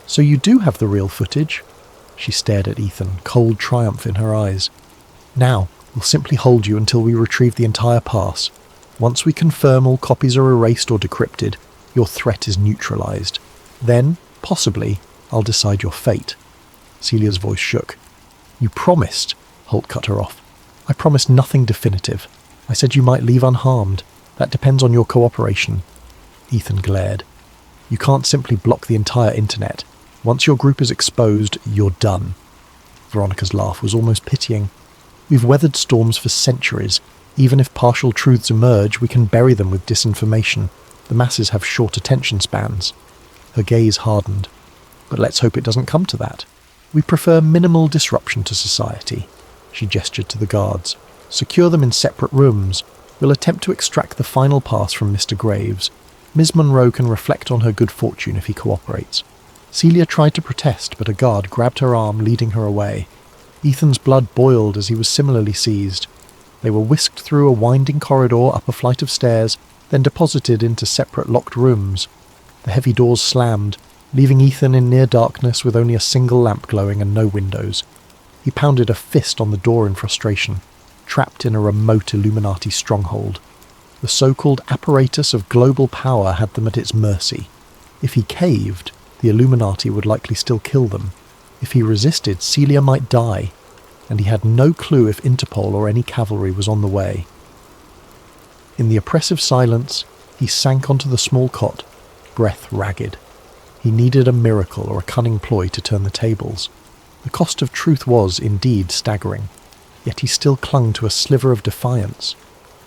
So you do have the real footage? She stared at Ethan, cold triumph in her eyes. Now, we'll simply hold you until we retrieve the entire pass. Once we confirm all copies are erased or decrypted, your threat is neutralized. Then, possibly, I'll decide your fate. Celia's voice shook. You promised, Holt cut her off. I promised nothing definitive. I said you might leave unharmed. That depends on your cooperation. Ethan glared. You can't simply block the entire internet. Once your group is exposed, you're done. Veronica's laugh was almost pitying. We've weathered storms for centuries. Even if partial truths emerge, we can bury them with disinformation. The masses have short attention spans. Her gaze hardened. But let's hope it doesn't come to that. We prefer minimal disruption to society. She gestured to the guards. Secure them in separate rooms. We'll attempt to extract the final pass from Mr. Graves. Ms. Monroe can reflect on her good fortune if he cooperates. Celia tried to protest, but a guard grabbed her arm, leading her away. Ethan's blood boiled as he was similarly seized. They were whisked through a winding corridor up a flight of stairs, then deposited into separate locked rooms. The heavy doors slammed, leaving Ethan in near darkness with only a single lamp glowing and no windows. He pounded a fist on the door in frustration, trapped in a remote Illuminati stronghold. The so-called apparatus of global power had them at its mercy. If he caved, the Illuminati would likely still kill them. If he resisted, Celia might die, and he had no clue if Interpol or any cavalry was on the way. In the oppressive silence, he sank onto the small cot, breath ragged. He needed a miracle or a cunning ploy to turn the tables. The cost of truth was, indeed, staggering, yet he still clung to a sliver of defiance.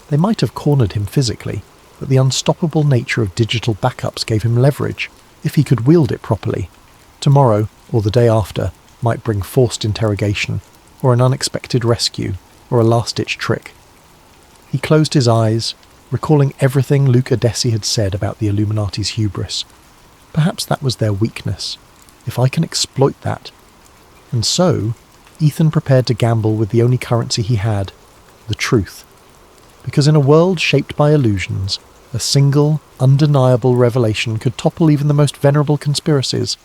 They might have cornered him physically, but the unstoppable nature of digital backups gave him leverage, if he could wield it properly. Tomorrow, or the day after, might bring forced interrogation, or an unexpected rescue, or a last-ditch trick. He closed his eyes, recalling everything Luke Adesi had said about the Illuminati's hubris. Perhaps that was their weakness. If I can exploit that. And so, Ethan prepared to gamble with the only currency he had, the truth. Because in a world shaped by illusions, a single, undeniable revelation could topple even the most venerable conspiracies.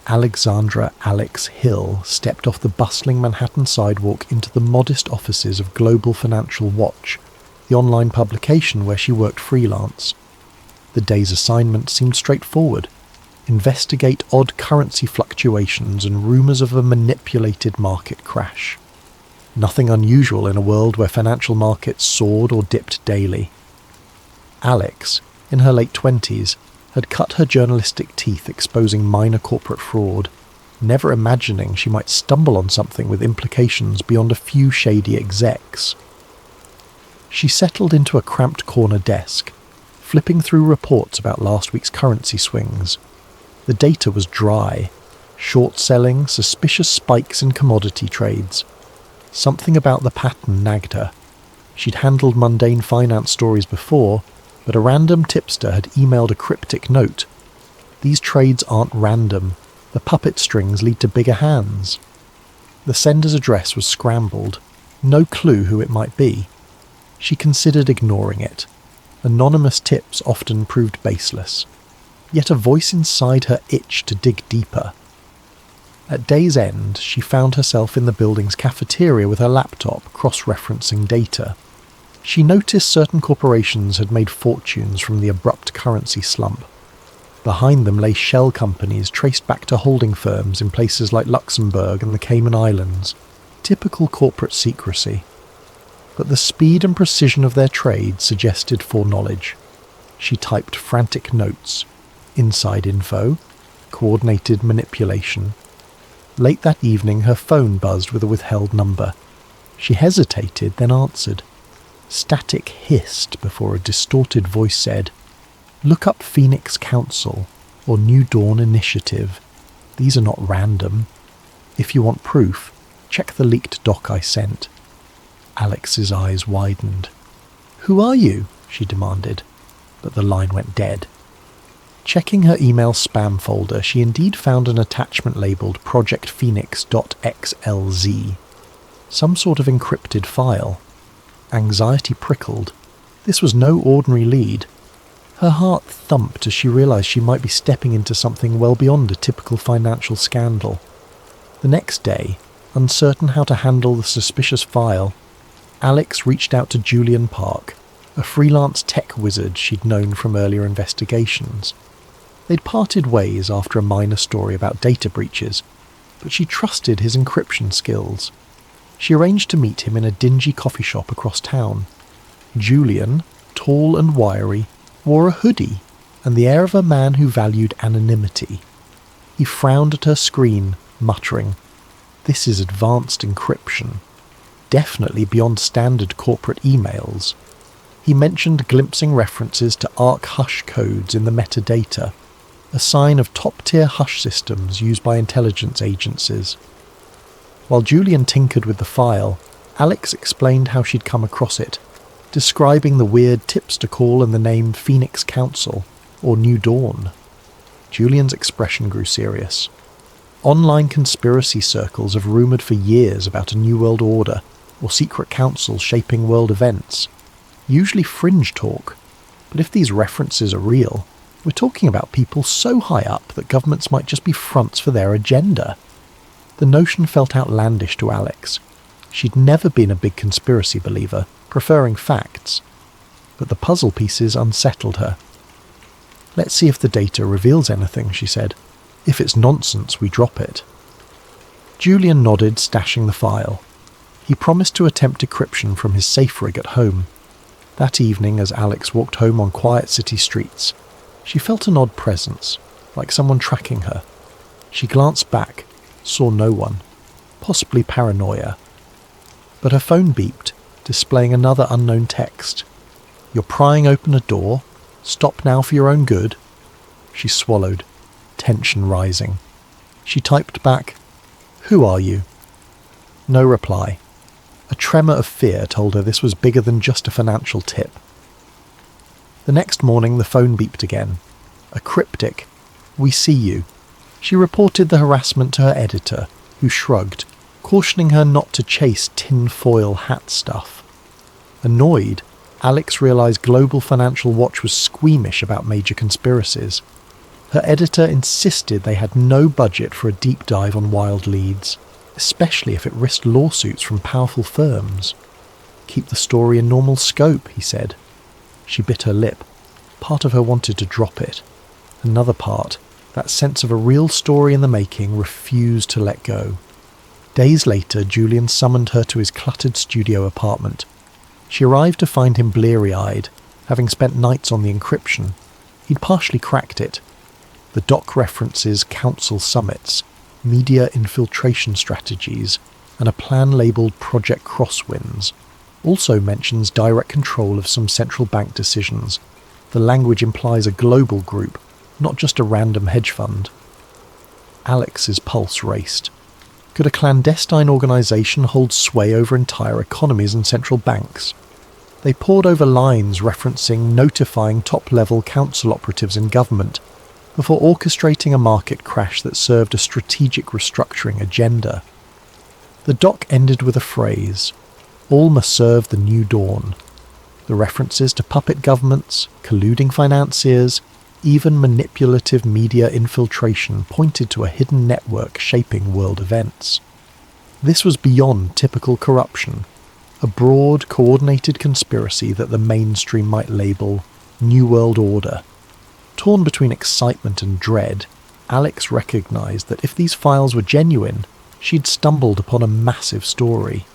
Alexandra Alex Hill stepped off the bustling Manhattan sidewalk into the modest offices of Global Financial Watch, the online publication where she worked freelance. The day's assignment seemed straightforward. Investigate odd currency fluctuations and rumours of a manipulated market crash. Nothing unusual in a world where financial markets soared or dipped daily. Alex, in her late 20s, had cut her journalistic teeth exposing minor corporate fraud, never imagining she might stumble on something with implications beyond a few shady execs. She settled into a cramped corner desk, flipping through reports about last week's currency swings. The data was dry, short-selling, suspicious spikes in commodity trades. Something about the pattern nagged her. She'd handled mundane finance stories before, but a random tipster had emailed a cryptic note. These trades aren't random. The puppet strings lead to bigger hands. The sender's address was scrambled. No clue who it might be. She considered ignoring it. Anonymous tips often proved baseless. Yet a voice inside her itched to dig deeper. At day's end, she found herself in the building's cafeteria with her laptop, cross-referencing data. She noticed certain corporations had made fortunes from the abrupt currency slump. Behind them lay shell companies traced back to holding firms in places like Luxembourg and the Cayman Islands. Typical corporate secrecy. But the speed and precision of their trade suggested foreknowledge. She typed frantic notes. Inside info. Coordinated manipulation. Late that evening her phone buzzed with a withheld number. She hesitated, then answered. Static hissed before a distorted voice said, "Look up Phoenix Council or New Dawn Initiative. These are not random. If you want proof, check the leaked doc I sent." Alex's eyes widened. "Who are you?" she demanded, but the line went dead. Checking her email spam folder, she indeed found an attachment labelled projectphoenix.xlz. Some sort of encrypted file. Anxiety prickled. This was no ordinary lead. Her heart thumped as she realised she might be stepping into something well beyond a typical financial scandal. The next day, uncertain how to handle the suspicious file, Alex reached out to Julian Park, a freelance tech wizard she'd known from earlier investigations. They'd parted ways after a minor story about data breaches, but she trusted his encryption skills. She arranged to meet him in a dingy coffee shop across town. Julian, tall and wiry, wore a hoodie and the air of a man who valued anonymity. He frowned at her screen, muttering, "This is advanced encryption. Definitely beyond standard corporate emails." He mentioned glimpsing references to ARC hush codes in the metadata, a sign of top-tier hush systems used by intelligence agencies. While Julian tinkered with the file, Alex explained how she'd come across it, describing the weird tipster call and the name Phoenix Council, or New Dawn. Julian's expression grew serious. Online conspiracy circles have rumoured for years about a new world order, or secret councils shaping world events. Usually fringe talk, but if these references are real, we're talking about people so high up that governments might just be fronts for their agenda. The notion felt outlandish to Alex. She'd never been a big conspiracy believer, preferring facts. But the puzzle pieces unsettled her. "Let's see if the data reveals anything," she said. "If it's nonsense, we drop it." Julian nodded, stashing the file. He promised to attempt decryption from his safe rig at home. That evening, as Alex walked home on quiet city streets, she felt an odd presence, like someone tracking her. She glanced back, saw no one, possibly paranoia. But her phone beeped, displaying another unknown text. "You're prying open a door. Stop now for your own good." She swallowed, tension rising. She typed back, "Who are you?" No reply. A tremor of fear told her this was bigger than just a financial tip. The next morning the phone beeped again. A cryptic, "We see you." She reported the harassment to her editor, who shrugged, cautioning her not to chase tin-foil hat stuff. Annoyed, Alex realised Global Financial Watch was squeamish about major conspiracies. Her editor insisted they had no budget for a deep dive on wild leads, especially if it risked lawsuits from powerful firms. "Keep the story in normal scope," he said. She bit her lip. Part of her wanted to drop it. Another part, that sense of a real story in the making, refused to let go. Days later, Julian summoned her to his cluttered studio apartment. She arrived to find him bleary-eyed, having spent nights on the encryption. He'd partially cracked it. The doc references council summits, media infiltration strategies, and a plan labelled Project Crosswinds. Also mentions direct control of some central bank decisions. The language implies a global group, not just a random hedge fund. Alex's pulse raced. Could a clandestine organisation hold sway over entire economies and central banks? They pored over lines referencing notifying top-level council operatives in government before orchestrating a market crash that served a strategic restructuring agenda. The doc ended with a phrase, "All must serve the new dawn." The references to puppet governments, colluding financiers, even manipulative media infiltration pointed to a hidden network shaping world events. This was beyond typical corruption, a broad, coordinated conspiracy that the mainstream might label New World Order. Torn between excitement and dread, Alex recognized that if these files were genuine, she'd stumbled upon a massive story.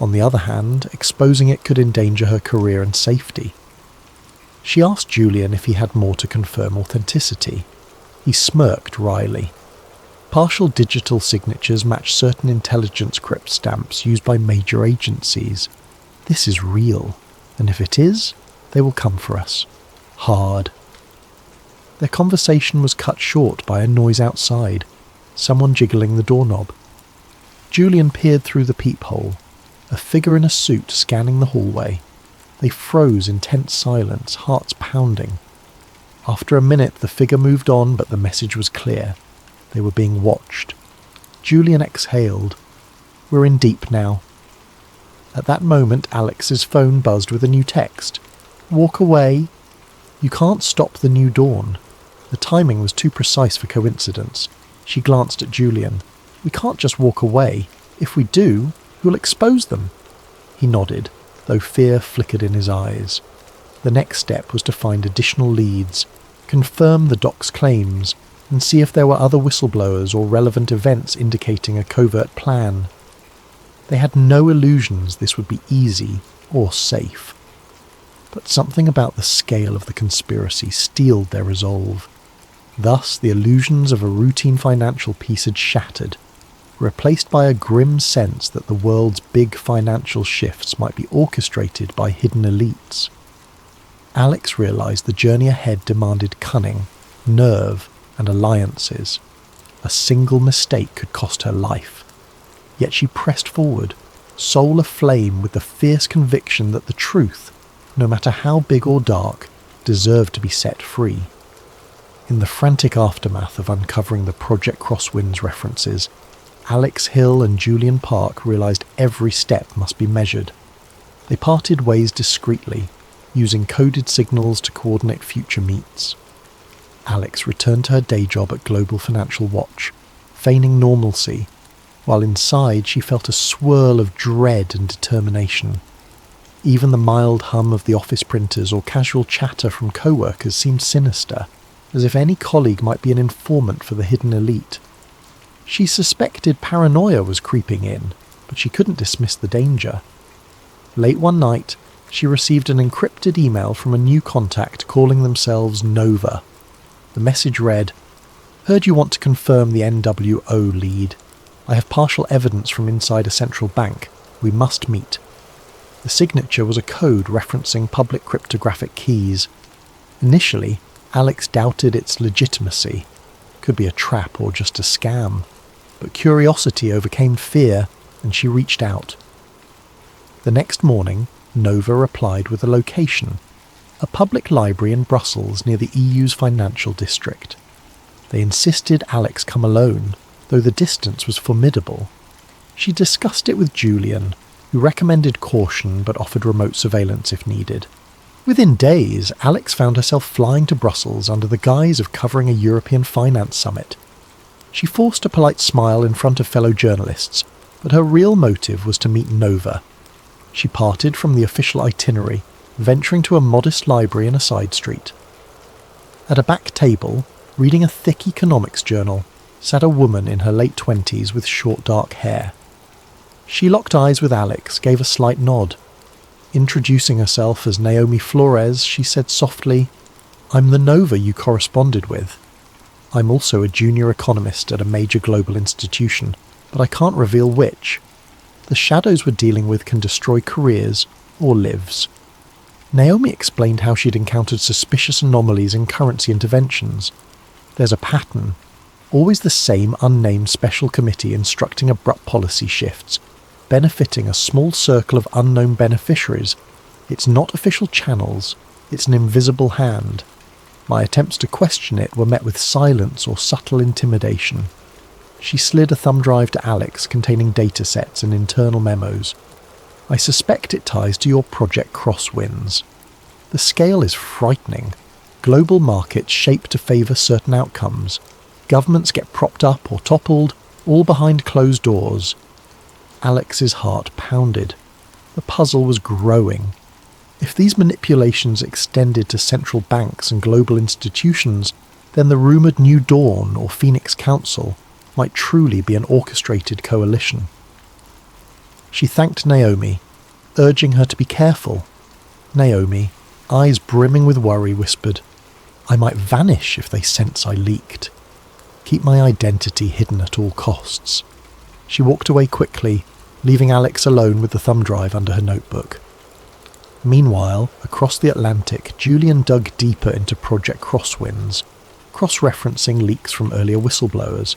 On the other hand, exposing it could endanger her career and safety. She asked Julian if he had more to confirm authenticity. He smirked wryly. Partial digital signatures match certain intelligence crypt stamps used by major agencies. This is real, and if it is, they will come for us. Hard. Their conversation was cut short by a noise outside, someone jiggling the doorknob. Julian peered through the peephole, a figure in a suit scanning the hallway. They froze in tense silence, hearts pounding. After a minute, the figure moved on, but the message was clear. They were being watched. Julian exhaled. "We're in deep now." At that moment, Alex's phone buzzed with a new text. "Walk away. You can't stop the new dawn." The timing was too precise for coincidence. She glanced at Julian. "We can't just walk away. If we do, who'll expose them?" He nodded, though fear flickered in his eyes. The next step was to find additional leads, confirm the doc's claims, and see if there were other whistleblowers or relevant events indicating a covert plan. They had no illusions this would be easy or safe. But something about the scale of the conspiracy steeled their resolve. Thus, the illusions of a routine financial piece had shattered, replaced by a grim sense that the world's big financial shifts might be orchestrated by hidden elites. Alex realized the journey ahead demanded cunning, nerve, and alliances. A single mistake could cost her life. Yet she pressed forward, soul aflame with the fierce conviction that the truth, no matter how big or dark, deserved to be set free. In the frantic aftermath of uncovering the Project Crosswinds references, Alex Hill and Julian Park realized every step must be measured. They parted ways discreetly, using coded signals to coordinate future meets. Alex returned to her day job at Global Financial Watch, feigning normalcy, while inside she felt a swirl of dread and determination. Even the mild hum of the office printers or casual chatter from co-workers seemed sinister, as if any colleague might be an informant for the hidden elite. She suspected paranoia was creeping in, but she couldn't dismiss the danger. Late one night, she received an encrypted email from a new contact calling themselves Nova. The message read, "Heard you want to confirm the NWO lead. I have partial evidence from inside a central bank. We must meet." The signature was a code referencing public cryptographic keys. Initially, Alex doubted its legitimacy. Could be a trap or just a scam. But curiosity overcame fear, and she reached out. The next morning, Nova replied with a location, a public library in Brussels near the EU's financial district. They insisted Alex come alone, though the distance was formidable. She discussed it with Julian, who recommended caution but offered remote surveillance if needed. Within days, Alex found herself flying to Brussels under the guise of covering a European finance summit. She forced a polite smile in front of fellow journalists, but her real motive was to meet Nova. She parted from the official itinerary, venturing to a modest library in a side street. At a back table, reading a thick economics journal, sat a woman in her late 20s with short dark hair. She locked eyes with Alex, gave a slight nod. Introducing herself as Naomi Flores, she said softly, "I'm the Nova you corresponded with. I'm also a junior economist at a major global institution, but I can't reveal which. The shadows we're dealing with can destroy careers or lives." Naomi explained how she'd encountered suspicious anomalies in currency interventions. There's a pattern. Always the same unnamed special committee instructing abrupt policy shifts, benefiting a small circle of unknown beneficiaries. It's not official channels, it's an invisible hand. My attempts to question it were met with silence or subtle intimidation. She slid a thumb drive to Alex containing datasets and internal memos. "I suspect it ties to your Project Crosswinds. The scale is frightening. Global markets shape to favour certain outcomes. Governments get propped up or toppled, all behind closed doors." Alex's heart pounded. The puzzle was growing. If these manipulations extended to central banks and global institutions, then the rumoured New Dawn or Phoenix Council might truly be an orchestrated coalition. She thanked Naomi, urging her to be careful. Naomi, eyes brimming with worry, whispered, "I might vanish if they sense I leaked. Keep my identity hidden at all costs." She walked away quickly, leaving Alex alone with the thumb drive under her notebook. Meanwhile, across the Atlantic, Julian dug deeper into Project Crosswinds, cross-referencing leaks from earlier whistleblowers.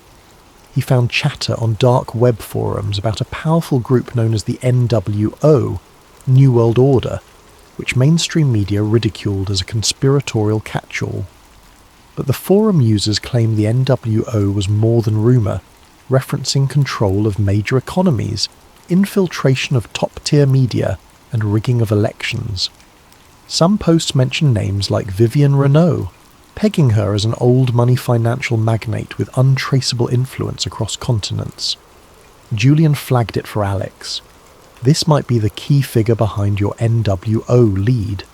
He found chatter on dark web forums about a powerful group known as the NWO, New World Order, which mainstream media ridiculed as a conspiratorial catch-all. But the forum users claimed the NWO was more than rumour, referencing control of major economies, infiltration of top-tier media, and rigging of elections. Some posts mention names like Vivienne Renault, pegging her as an old-money financial magnate with untraceable influence across continents. Julian flagged it for Alex. This might be the key figure behind your NWO lead.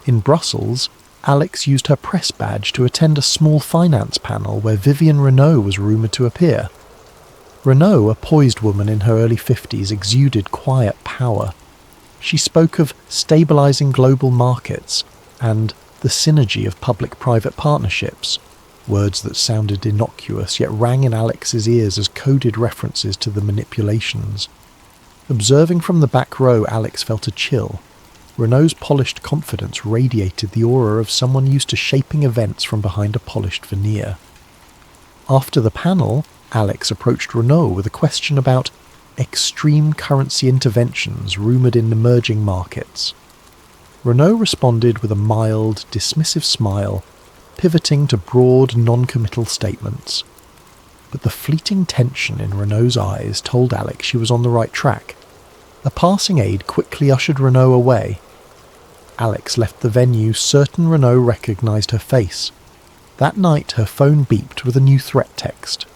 In Brussels, Alex used her press badge to attend a small finance panel where Vivienne Renault was rumoured to appear. Renault, a poised woman in her early 50s, exuded quiet power. She spoke of stabilising global markets and the synergy of public-private partnerships, words that sounded innocuous yet rang in Alex's ears as coded references to the manipulations. Observing from the back row, Alex felt a chill. Renault's polished confidence radiated the aura of someone used to shaping events from behind a polished veneer. After the panel, Alex approached Renault with a question about extreme currency interventions rumoured in emerging markets. Renault responded with a mild, dismissive smile, pivoting to broad, non-committal statements. But the fleeting tension in Renault's eyes told Alex she was on the right track. A passing aide quickly ushered Renault away. Alex left the venue certain Renault recognised her face. That night her phone beeped with a new threat text.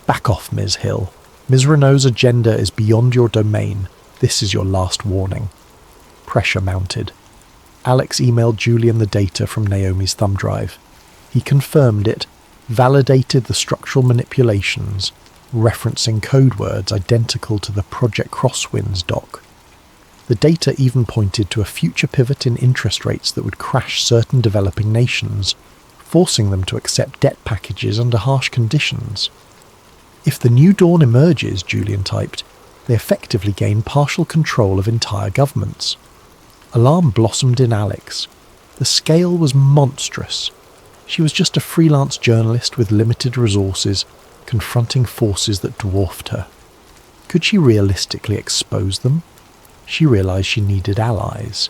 "Back off, Ms. Hill. Ms. Renault's agenda is beyond your domain. This is your last warning." Pressure mounted. Alex emailed Julian the data from Naomi's thumb drive. He confirmed it, validated the structural manipulations, referencing code words identical to the Project Crosswinds doc. The data even pointed to a future pivot in interest rates that would crash certain developing nations, forcing them to accept debt packages under harsh conditions. If the New Dawn emerges, Julian typed, they effectively gain partial control of entire governments. Alarm blossomed in Alex. The scale was monstrous. She was just a freelance journalist with limited resources, confronting forces that dwarfed her. Could she realistically expose them? She realised she needed allies.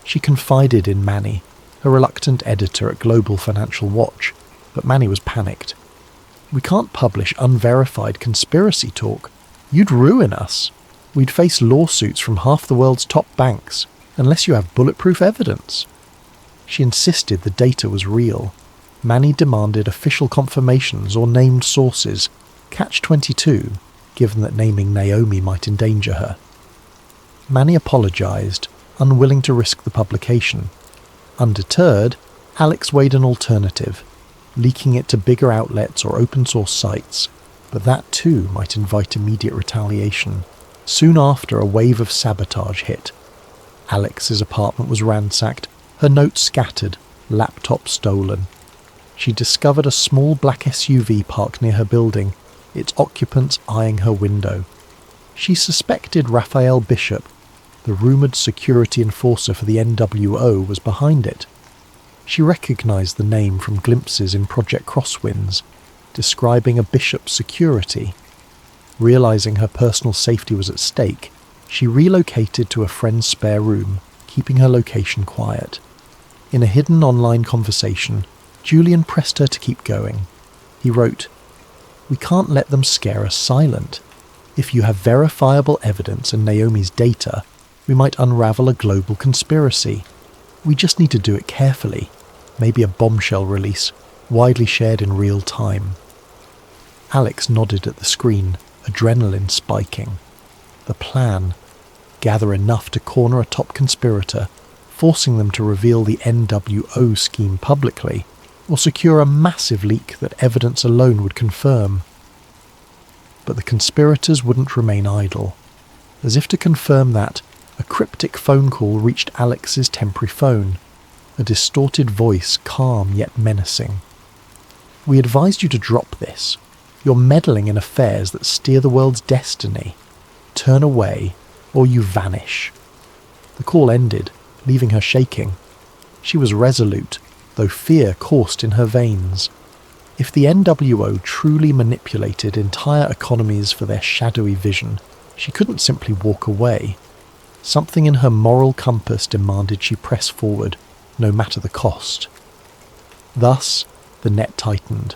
She confided in Manny, a reluctant editor at Global Financial Watch, but Manny was panicked. "We can't publish unverified conspiracy talk. You'd ruin us. We'd face lawsuits from half the world's top banks, unless you have bulletproof evidence." She insisted the data was real. Manny demanded official confirmations or named sources. Catch-22, given that naming Naomi might endanger her. Manny apologised, unwilling to risk the publication. Undeterred, Alex weighed an alternative, leaking it to bigger outlets or open-source sites, but that too might invite immediate retaliation. Soon after, a wave of sabotage hit. Alex's apartment was ransacked, her notes scattered, laptop stolen. She discovered a small black SUV parked near her building, its occupants eyeing her window. She suspected Raphael Bishop, the rumoured security enforcer for the NWO, was behind it. She recognised the name from glimpses in Project Crosswinds, describing a Bishop's security. Realising her personal safety was at stake, she relocated to a friend's spare room, keeping her location quiet. In a hidden online conversation, Julian pressed her to keep going. He wrote, "We can't let them scare us silent. If you have verifiable evidence and Naomi's data, we might unravel a global conspiracy. We just need to do it carefully. Maybe a bombshell release, widely shared in real time." Alex nodded at the screen, adrenaline spiking. The plan: gather enough to corner a top conspirator, forcing them to reveal the NWO scheme publicly, or secure a massive leak that evidence alone would confirm. But the conspirators wouldn't remain idle. As if to confirm that, a cryptic phone call reached Alex's temporary phone, a distorted voice, calm yet menacing. "We advised you to drop this. You're meddling in affairs that steer the world's destiny. Turn away, or you vanish." The call ended, leaving her shaking. She was resolute, though fear coursed in her veins. If the NWO truly manipulated entire economies for their shadowy vision, she couldn't simply walk away. Something in her moral compass demanded she press forward, no matter the cost. Thus, the net tightened.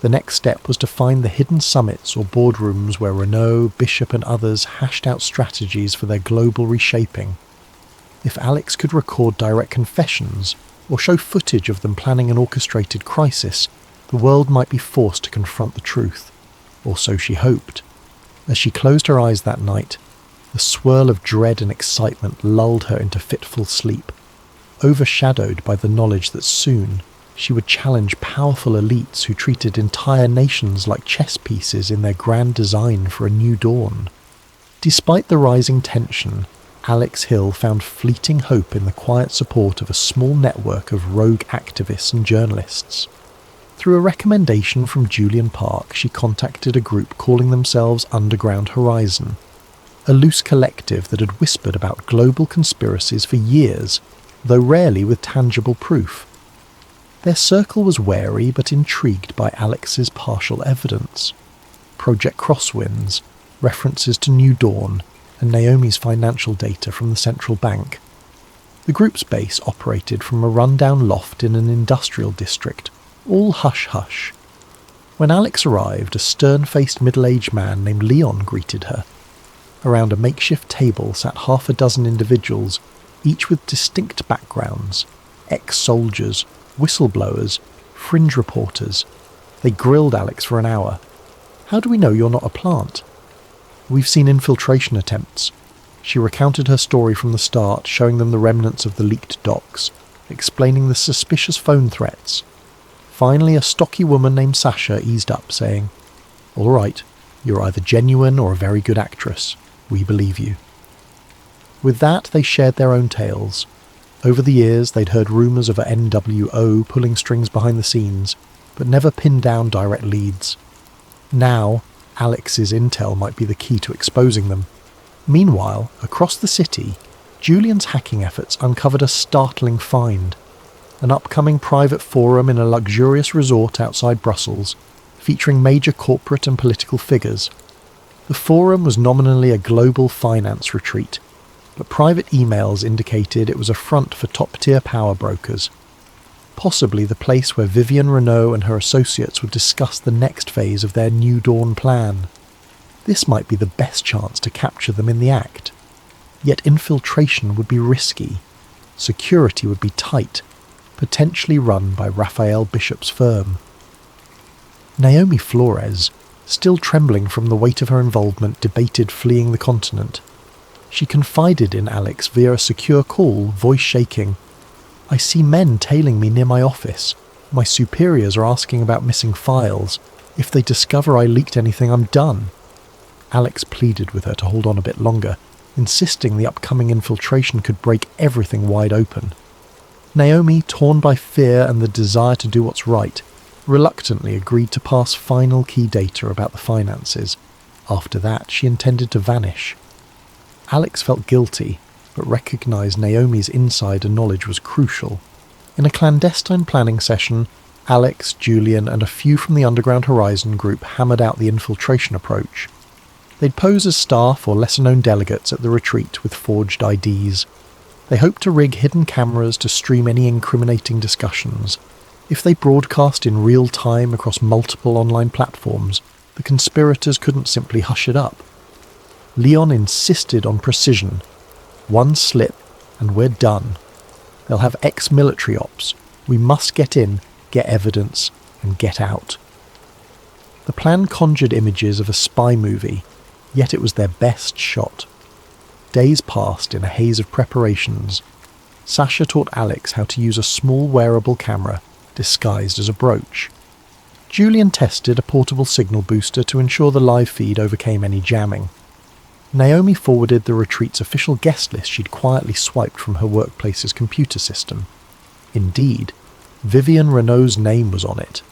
The next step was to find the hidden summits or boardrooms where Renault, Bishop and others hashed out strategies for their global reshaping. If Alex could record direct confessions, or show footage of them planning an orchestrated crisis, the world might be forced to confront the truth. Or so she hoped. As she closed her eyes that night, the swirl of dread and excitement lulled her into fitful sleep, overshadowed by the knowledge that soon she would challenge powerful elites who treated entire nations like chess pieces in their grand design for a new dawn. Despite the rising tension, Alex Hill found fleeting hope in the quiet support of a small network of rogue activists and journalists. Through a recommendation from Julian Park, she contacted a group calling themselves Underground Horizon, a loose collective that had whispered about global conspiracies for years, though rarely with tangible proof. Their circle was wary but intrigued by Alex's partial evidence. Project Crosswinds, references to New Dawn, and Naomi's financial data from the central bank. The group's base operated from a rundown loft in an industrial district, all hush-hush. When Alex arrived, a stern-faced middle-aged man named Leon greeted her. Around a makeshift table sat half a dozen individuals, each with distinct backgrounds: ex-soldiers, whistleblowers, fringe reporters. They grilled Alex for an hour. "How do we know you're not a plant?" "We've seen infiltration attempts." She recounted her story from the start, showing them the remnants of the leaked docs, explaining the suspicious phone threats. Finally, a stocky woman named Sasha eased up, saying, "All right, you're either genuine or a very good actress. We believe you." With that, they shared their own tales. Over the years, they'd heard rumours of a NWO pulling strings behind the scenes, but never pinned down direct leads. Now, Alex's intel might be the key to exposing them. Meanwhile, across the city, Julian's hacking efforts uncovered a startling find: an upcoming private forum in a luxurious resort outside Brussels, featuring major corporate and political figures. The forum was nominally a global finance retreat, but private emails indicated it was a front for top-tier power brokers. Possibly the place where Vivienne Renault and her associates would discuss the next phase of their New Dawn plan. This might be the best chance to capture them in the act. Yet infiltration would be risky. Security would be tight, potentially run by Raphael Bishop's firm. Naomi Flores, still trembling from the weight of her involvement, debated fleeing the continent. She confided in Alex via a secure call, voice shaking. "I see men tailing me near my office. My superiors are asking about missing files. If they discover I leaked anything, I'm done." Alex pleaded with her to hold on a bit longer, insisting the upcoming infiltration could break everything wide open. Naomi, torn by fear and the desire to do what's right, reluctantly agreed to pass final key data about the finances. After that, she intended to vanish. Alex felt guilty, but recognised Naomi's insider knowledge was crucial. In a clandestine planning session, Alex, Julian, and a few from the Underground Horizon group hammered out the infiltration approach. They'd pose as staff or lesser-known delegates at the retreat with forged IDs. They hoped to rig hidden cameras to stream any incriminating discussions. If they broadcast in real time across multiple online platforms, the conspirators couldn't simply hush it up. Leon insisted on precision. One slip, and we're done. They'll have ex-military ops. We must get in, get evidence, and get out. The plan conjured images of a spy movie, yet it was their best shot. Days passed in a haze of preparations. Sasha taught Alex how to use a small wearable camera disguised as a brooch. Julian tested a portable signal booster to ensure the live feed overcame any jamming. Naomi forwarded the retreat's official guest list she'd quietly swiped from her workplace's computer system. Indeed, Vivian Renault's name was on it,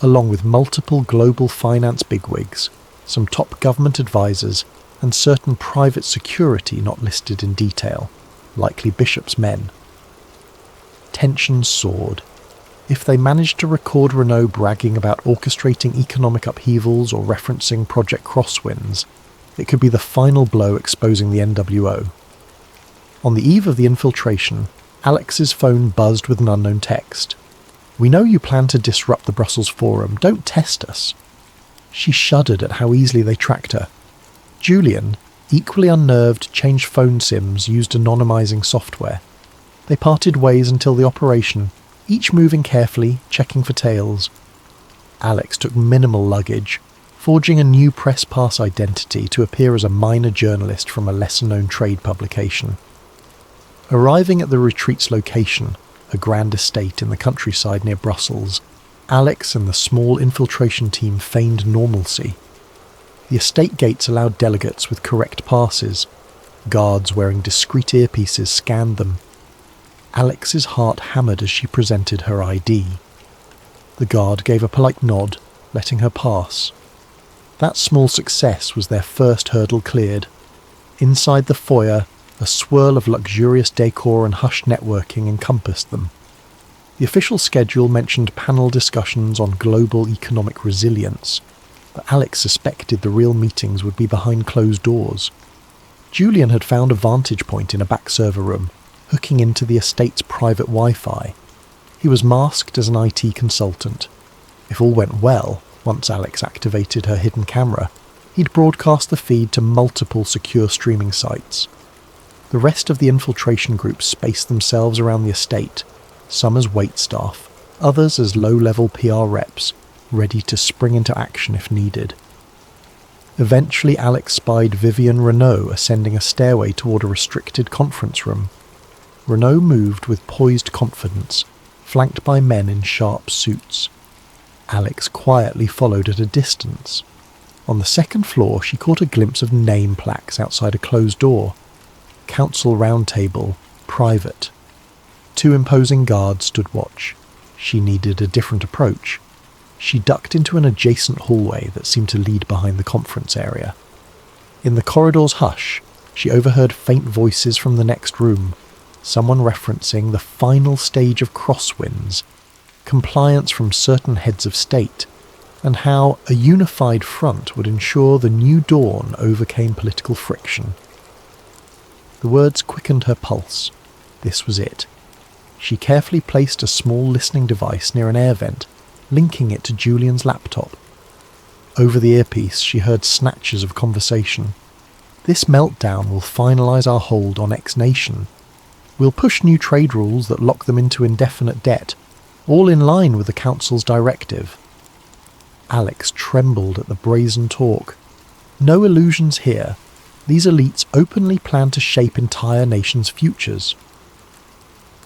along with multiple global finance bigwigs, some top government advisors, and certain private security not listed in detail, likely Bishop's men. Tension soared. If they managed to record Renault bragging about orchestrating economic upheavals or referencing Project Crosswinds, it could be the final blow exposing the NWO. On the eve of the infiltration, Alex's phone buzzed with an unknown text. "We know you plan to disrupt the Brussels Forum. Don't test us." She shuddered at how easily they tracked her. Julian, equally unnerved, changed phone SIMs, used anonymizing software. They parted ways until the operation, each moving carefully, checking for tails. Alex took minimal luggage, forging a new press pass identity to appear as a minor journalist from a lesser-known trade publication. Arriving at the retreat's location, a grand estate in the countryside near Brussels, Alex and the small infiltration team feigned normalcy. The estate gates allowed delegates with correct passes. Guards wearing discreet earpieces scanned them. Alex's heart hammered as she presented her ID. The guard gave a polite nod, letting her pass. That small success was their first hurdle cleared. Inside the foyer, a swirl of luxurious decor and hushed networking encompassed them. The official schedule mentioned panel discussions on global economic resilience, but Alex suspected the real meetings would be behind closed doors. Julian had found a vantage point in a back server room, hooking into the estate's private Wi-Fi. He was masked as an IT consultant. If all went well, once Alex activated her hidden camera, he'd broadcast the feed to multiple secure streaming sites. The rest of the infiltration group spaced themselves around the estate, some as waitstaff, others as low-level PR reps, ready to spring into action if needed. Eventually Alex spied Vivian Renault ascending a stairway toward a restricted conference room. Renault moved with poised confidence, flanked by men in sharp suits. Alex quietly followed at a distance. On the second floor she caught a glimpse of name plaques outside a closed door. Council Roundtable, private. 2 imposing guards stood watch. She needed a different approach. She ducked into an adjacent hallway that seemed to lead behind the conference area. In the corridor's hush, she overheard faint voices from the next room, someone referencing the final stage of Crosswinds, compliance from certain heads of state, and how a unified front would ensure the new dawn overcame political friction. The words quickened her pulse. This was it. She carefully placed a small listening device near an air vent, linking it to Julian's laptop. Over the earpiece she heard snatches of conversation. "This meltdown will finalise our hold on X Nation. We'll push new trade rules that lock them into indefinite debt, all in line with the Council's directive. Alex trembled at the brazen talk. No illusions here. These elites openly plan to shape entire nations' futures.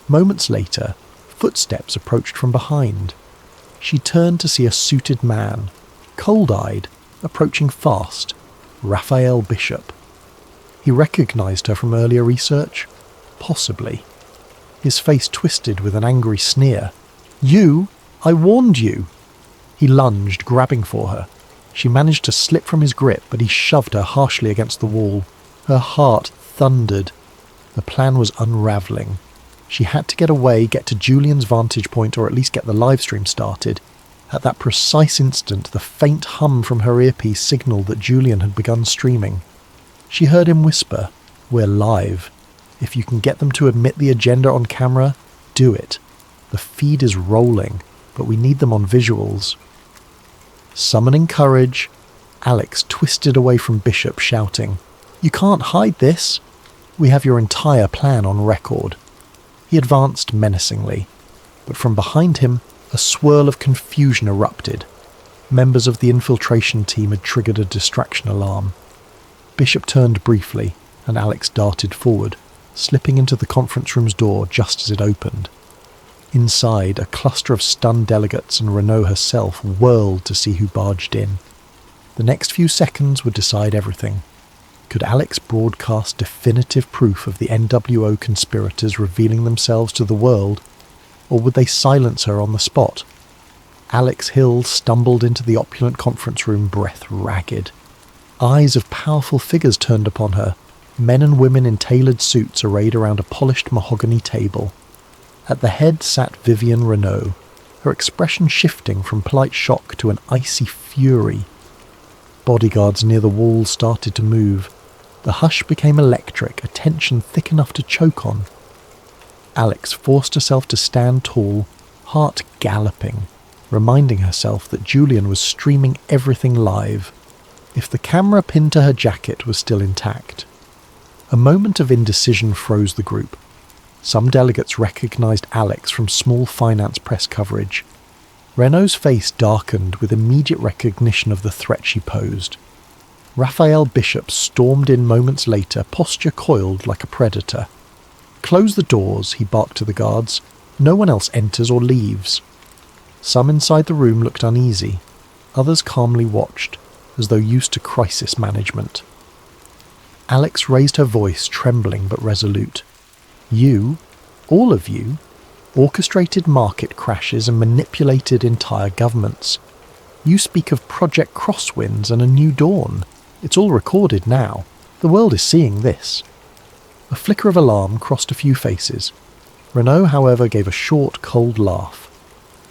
Moments later, footsteps approached from behind. She turned to see a suited man, cold-eyed, approaching fast, Raphael Bishop. He recognized her from earlier research? Possibly. His face twisted with an angry sneer. "You? I warned you!" He lunged, grabbing for her. She managed to slip from his grip, but he shoved her harshly against the wall. Her heart thundered. The plan was unravelling. She had to get away, get to Julian's vantage point, or at least get the livestream started. At that precise instant, the faint hum from her earpiece signalled that Julian had begun streaming. She heard him whisper, "We're live. If you can get them to admit the agenda on camera, do it. The feed is rolling, but we need them on visuals." Summoning courage, Alex twisted away from Bishop, shouting, "You can't hide this. We have your entire plan on record." He advanced menacingly, but from behind him, a swirl of confusion erupted. Members of the infiltration team had triggered a distraction alarm. Bishop turned briefly, and Alex darted forward, slipping into the conference room's door just as it opened. Inside, a cluster of stunned delegates and Renault herself whirled to see who barged in. The next few seconds would decide everything. Could Alex broadcast definitive proof of the NWO conspirators revealing themselves to the world, or would they silence her on the spot? Alex Hill stumbled into the opulent conference room, breath ragged. Eyes of powerful figures turned upon her, men and women in tailored suits arrayed around a polished mahogany table. At the head sat Vivienne Renault, her expression shifting from polite shock to an icy fury. Bodyguards near the wall started to move. The hush became electric, a tension thick enough to choke on. Alex forced herself to stand tall, heart galloping, reminding herself that Julian was streaming everything live. If the camera pinned to her jacket was still intact. A moment of indecision froze the group. Some delegates recognized Alex from small finance press coverage. Renault's face darkened with immediate recognition of the threat she posed. Raphael Bishop stormed in moments later, posture coiled like a predator. "Close the doors," he barked to the guards. "No one else enters or leaves." Some inside the room looked uneasy. Others calmly watched, as though used to crisis management. Alex raised her voice, trembling but resolute. "You, all of you, orchestrated market crashes and manipulated entire governments. You speak of Project Crosswinds and a new dawn. It's all recorded now. The world is seeing this." A flicker of alarm crossed a few faces. Renault, however, gave a short, cold laugh.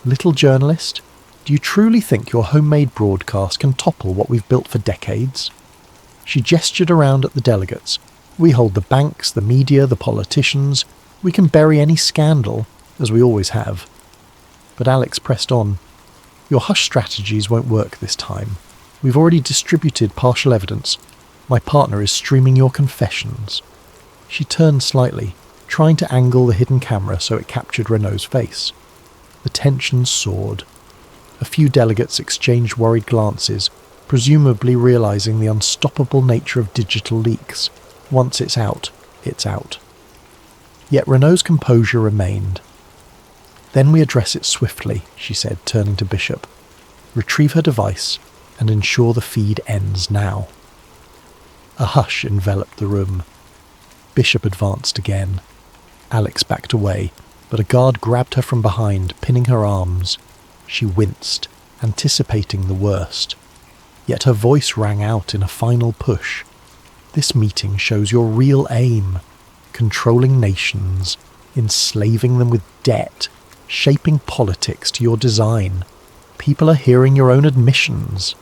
"Little journalist, do you truly think your homemade broadcast can topple what we've built for decades?" She gestured around at the delegates. "We hold the banks, the media, the politicians. We can bury any scandal, as we always have." But Alex pressed on. "Your hush strategies won't work this time. We've already distributed partial evidence. My partner is streaming your confessions." She turned slightly, trying to angle the hidden camera so it captured Renault's face. The tension soared. A few delegates exchanged worried glances, presumably realizing the unstoppable nature of digital leaks. Once it's out, it's out. Yet Renault's composure remained. "Then we address it swiftly," she said, turning to Bishop. "Retrieve her device and ensure the feed ends now." A hush enveloped the room. Bishop advanced again. Alex backed away, but a guard grabbed her from behind, pinning her arms. She winced, anticipating the worst. Yet her voice rang out in a final push. "This meeting shows your real aim. Controlling nations, enslaving them with debt, shaping politics to your design. People are hearing your own admissions."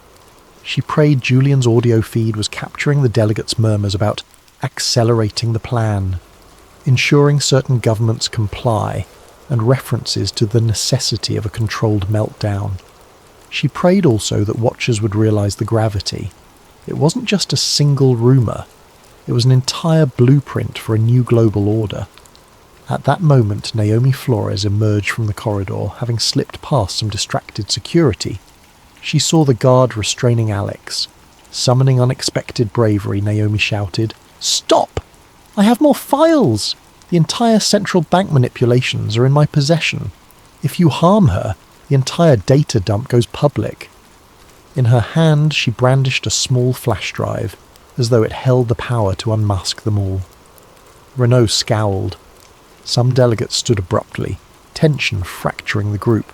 She prayed Julian's audio feed was capturing the delegates' murmurs about accelerating the plan, ensuring certain governments comply, and references to the necessity of a controlled meltdown. She prayed also that watchers would realize the gravity. It wasn't just a single rumor. It was an entire blueprint for a new global order. At that moment, Naomi Flores emerged from the corridor, having slipped past some distracted security. She saw the guard restraining Alex. Summoning unexpected bravery, Naomi shouted, "Stop! I have more files! The entire central bank manipulations are in my possession. If you harm her, the entire data dump goes public." In her hand, she brandished a small flash drive, as though it held the power to unmask them all. Renault scowled. Some delegates stood abruptly, tension fracturing the group.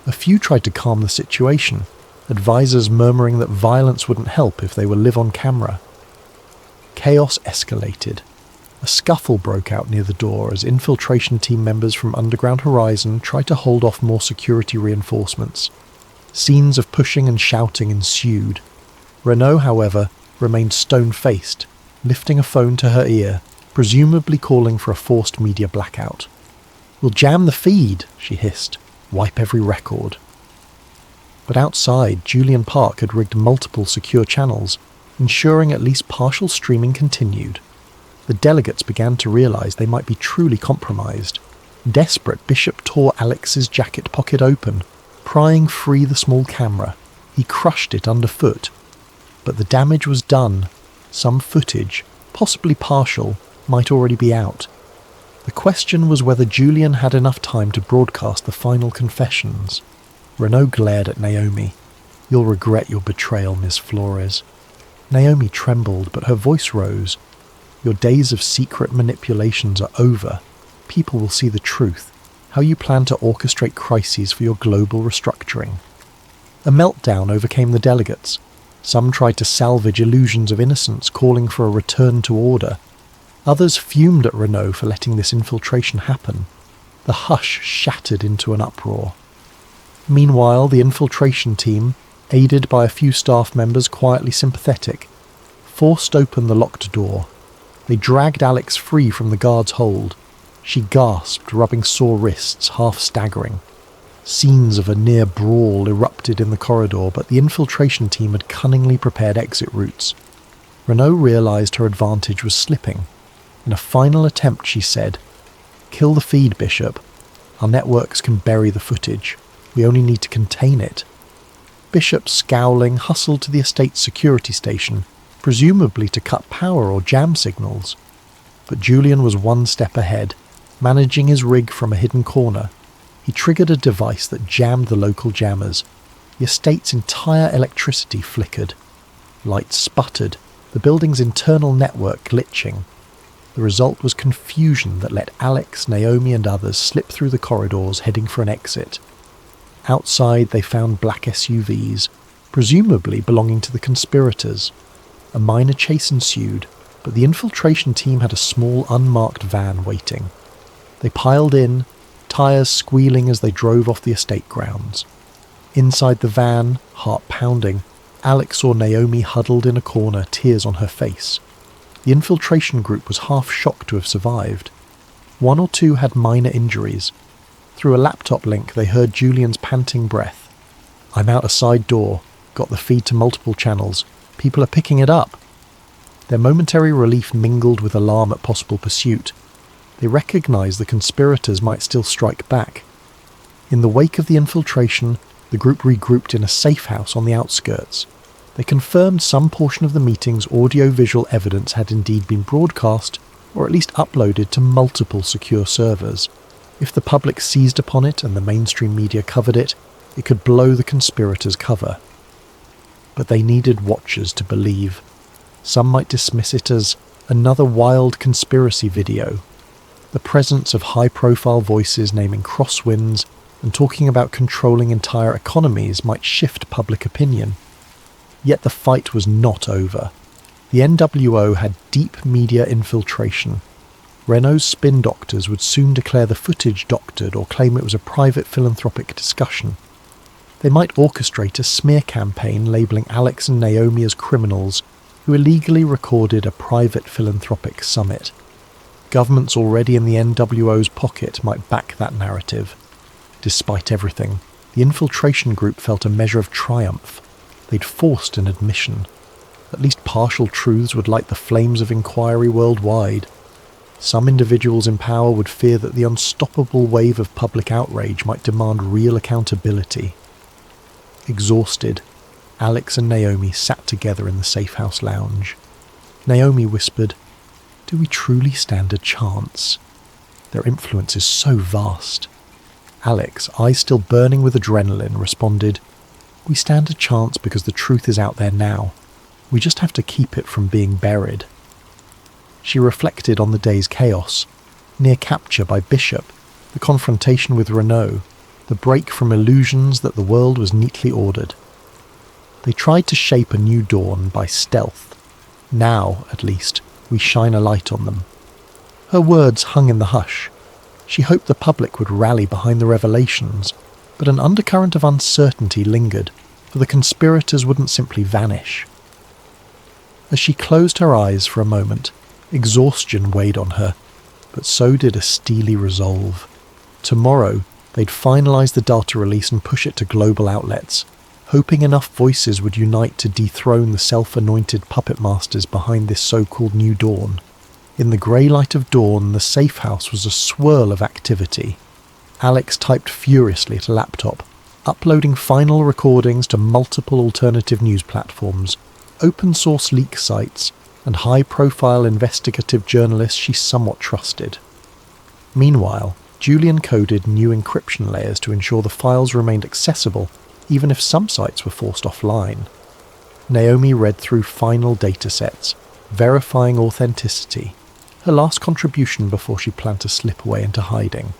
A few tried to calm the situation, advisors murmuring that violence wouldn't help if they were live on camera. Chaos escalated. A scuffle broke out near the door as infiltration team members from Underground Horizon tried to hold off more security reinforcements. Scenes of pushing and shouting ensued. Renault, however, remained stone-faced, lifting a phone to her ear, presumably calling for a forced media blackout. "We'll jam the feed," she hissed. "Wipe every record." But outside, Julian Park had rigged multiple secure channels, ensuring at least partial streaming continued. The delegates began to realize they might be truly compromised. Desperate, Bishop tore Alex's jacket pocket open, prying free the small camera. He crushed it underfoot. But the damage was done. Some footage, possibly partial, might already be out. The question was whether Julian had enough time to broadcast the final confessions. Renault glared at Naomi. "You'll regret your betrayal, Miss Flores." Naomi trembled, but her voice rose. "Your days of secret manipulations are over. People will see the truth, how you plan to orchestrate crises for your global restructuring." A meltdown overcame the delegates. Some tried to salvage illusions of innocence, calling for a return to order. Others fumed at Renault for letting this infiltration happen. The hush shattered into an uproar. Meanwhile, the infiltration team, aided by a few staff members quietly sympathetic, forced open the locked door. They dragged Alex free from the guard's hold. She gasped, rubbing sore wrists, half staggering. Scenes of a near brawl erupted in the corridor, but the infiltration team had cunningly prepared exit routes. Renault realized her advantage was slipping. In a final attempt, she said, "Kill the feed, Bishop. Our networks can bury the footage. We only need to contain it." Bishop, scowling, hustled to the estate's security station, presumably to cut power or jam signals. But Julian was one step ahead, managing his rig from a hidden corner. He triggered a device that jammed the local jammers. The estate's entire electricity flickered. Lights sputtered, the building's internal network glitching. The result was confusion that let Alex, Naomi and others slip through the corridors heading for an exit. Outside they found black SUVs, presumably belonging to the conspirators. A minor chase ensued, but the infiltration team had a small unmarked van waiting. They piled in, tyres squealing as they drove off the estate grounds. Inside the van, heart pounding, Alex saw Naomi huddled in a corner, tears on her face. The infiltration group was half shocked to have survived. One or two had minor injuries. Through a laptop link they heard Julian's panting breath. "I'm out a side door. Got the feed to multiple channels. People are picking it up." Their momentary relief mingled with alarm at possible pursuit. They recognized the conspirators might still strike back. In the wake of the infiltration, the group regrouped in a safe house on the outskirts. They confirmed some portion of the meeting's audio-visual evidence had indeed been broadcast, or at least uploaded to multiple secure servers. If the public seized upon it and the mainstream media covered it, it could blow the conspirators' cover. But they needed watchers to believe. Some might dismiss it as another wild conspiracy video. The presence of high-profile voices naming crosswinds and talking about controlling entire economies might shift public opinion. Yet the fight was not over. The NWO had deep media infiltration. Renault's spin doctors would soon declare the footage doctored or claim it was a private philanthropic discussion. They might orchestrate a smear campaign labelling Alex and Naomi as criminals who illegally recorded a private philanthropic summit. Governments already in the NWO's pocket might back that narrative. Despite everything, the infiltration group felt a measure of triumph. They'd forced an admission. At least partial truths would light the flames of inquiry worldwide. Some individuals in power would fear that the unstoppable wave of public outrage might demand real accountability. Exhausted, Alex and Naomi sat together in the safe house lounge. Naomi whispered, "Do we truly stand a chance? Their influence is so vast." Alex, eyes still burning with adrenaline, responded, "We stand a chance because the truth is out there now. We just have to keep it from being buried." She reflected on the day's chaos, near capture by Bishop, the confrontation with Renault, the break from illusions that the world was neatly ordered. They tried to shape a new dawn by stealth. Now, at least, we shine a light on them. Her words hung in the hush. She hoped the public would rally behind the revelations, but an undercurrent of uncertainty lingered, for the conspirators wouldn't simply vanish. As she closed her eyes for a moment, exhaustion weighed on her, but so did a steely resolve. Tomorrow, they'd finalise the data release and push it to global outlets, hoping enough voices would unite to dethrone the self-anointed puppet masters behind this so-called new dawn. In the grey light of dawn, the safe house was a swirl of activity. Alex typed furiously at a laptop, uploading final recordings to multiple alternative news platforms, open-source leak sites, and high-profile investigative journalists she somewhat trusted. Meanwhile, Julian coded new encryption layers to ensure the files remained accessible, even if some sites were forced offline. Naomi read through final datasets, verifying authenticity, her last contribution before she planned to slip away into hiding.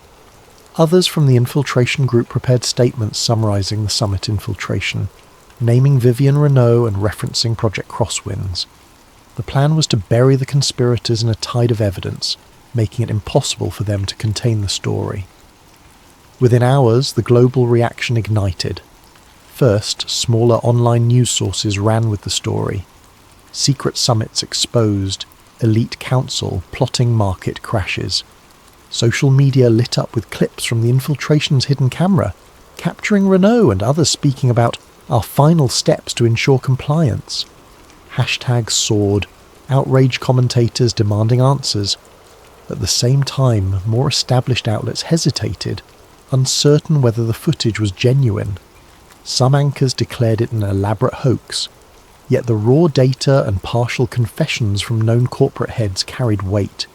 Others from the infiltration group prepared statements summarising the summit infiltration, naming Vivian Renault and referencing Project Crosswinds. The plan was to bury the conspirators in a tide of evidence, making it impossible for them to contain the story. Within hours, the global reaction ignited. First, smaller online news sources ran with the story. Secret summits exposed, elite council plotting market crashes. Social media lit up with clips from the infiltration's hidden camera, capturing Renault and others speaking about our final steps to ensure compliance. Hashtags soared, outraged commentators demanding answers. At the same time, more established outlets hesitated, uncertain whether the footage was genuine. Some anchors declared it an elaborate hoax, yet the raw data and partial confessions from known corporate heads carried weight.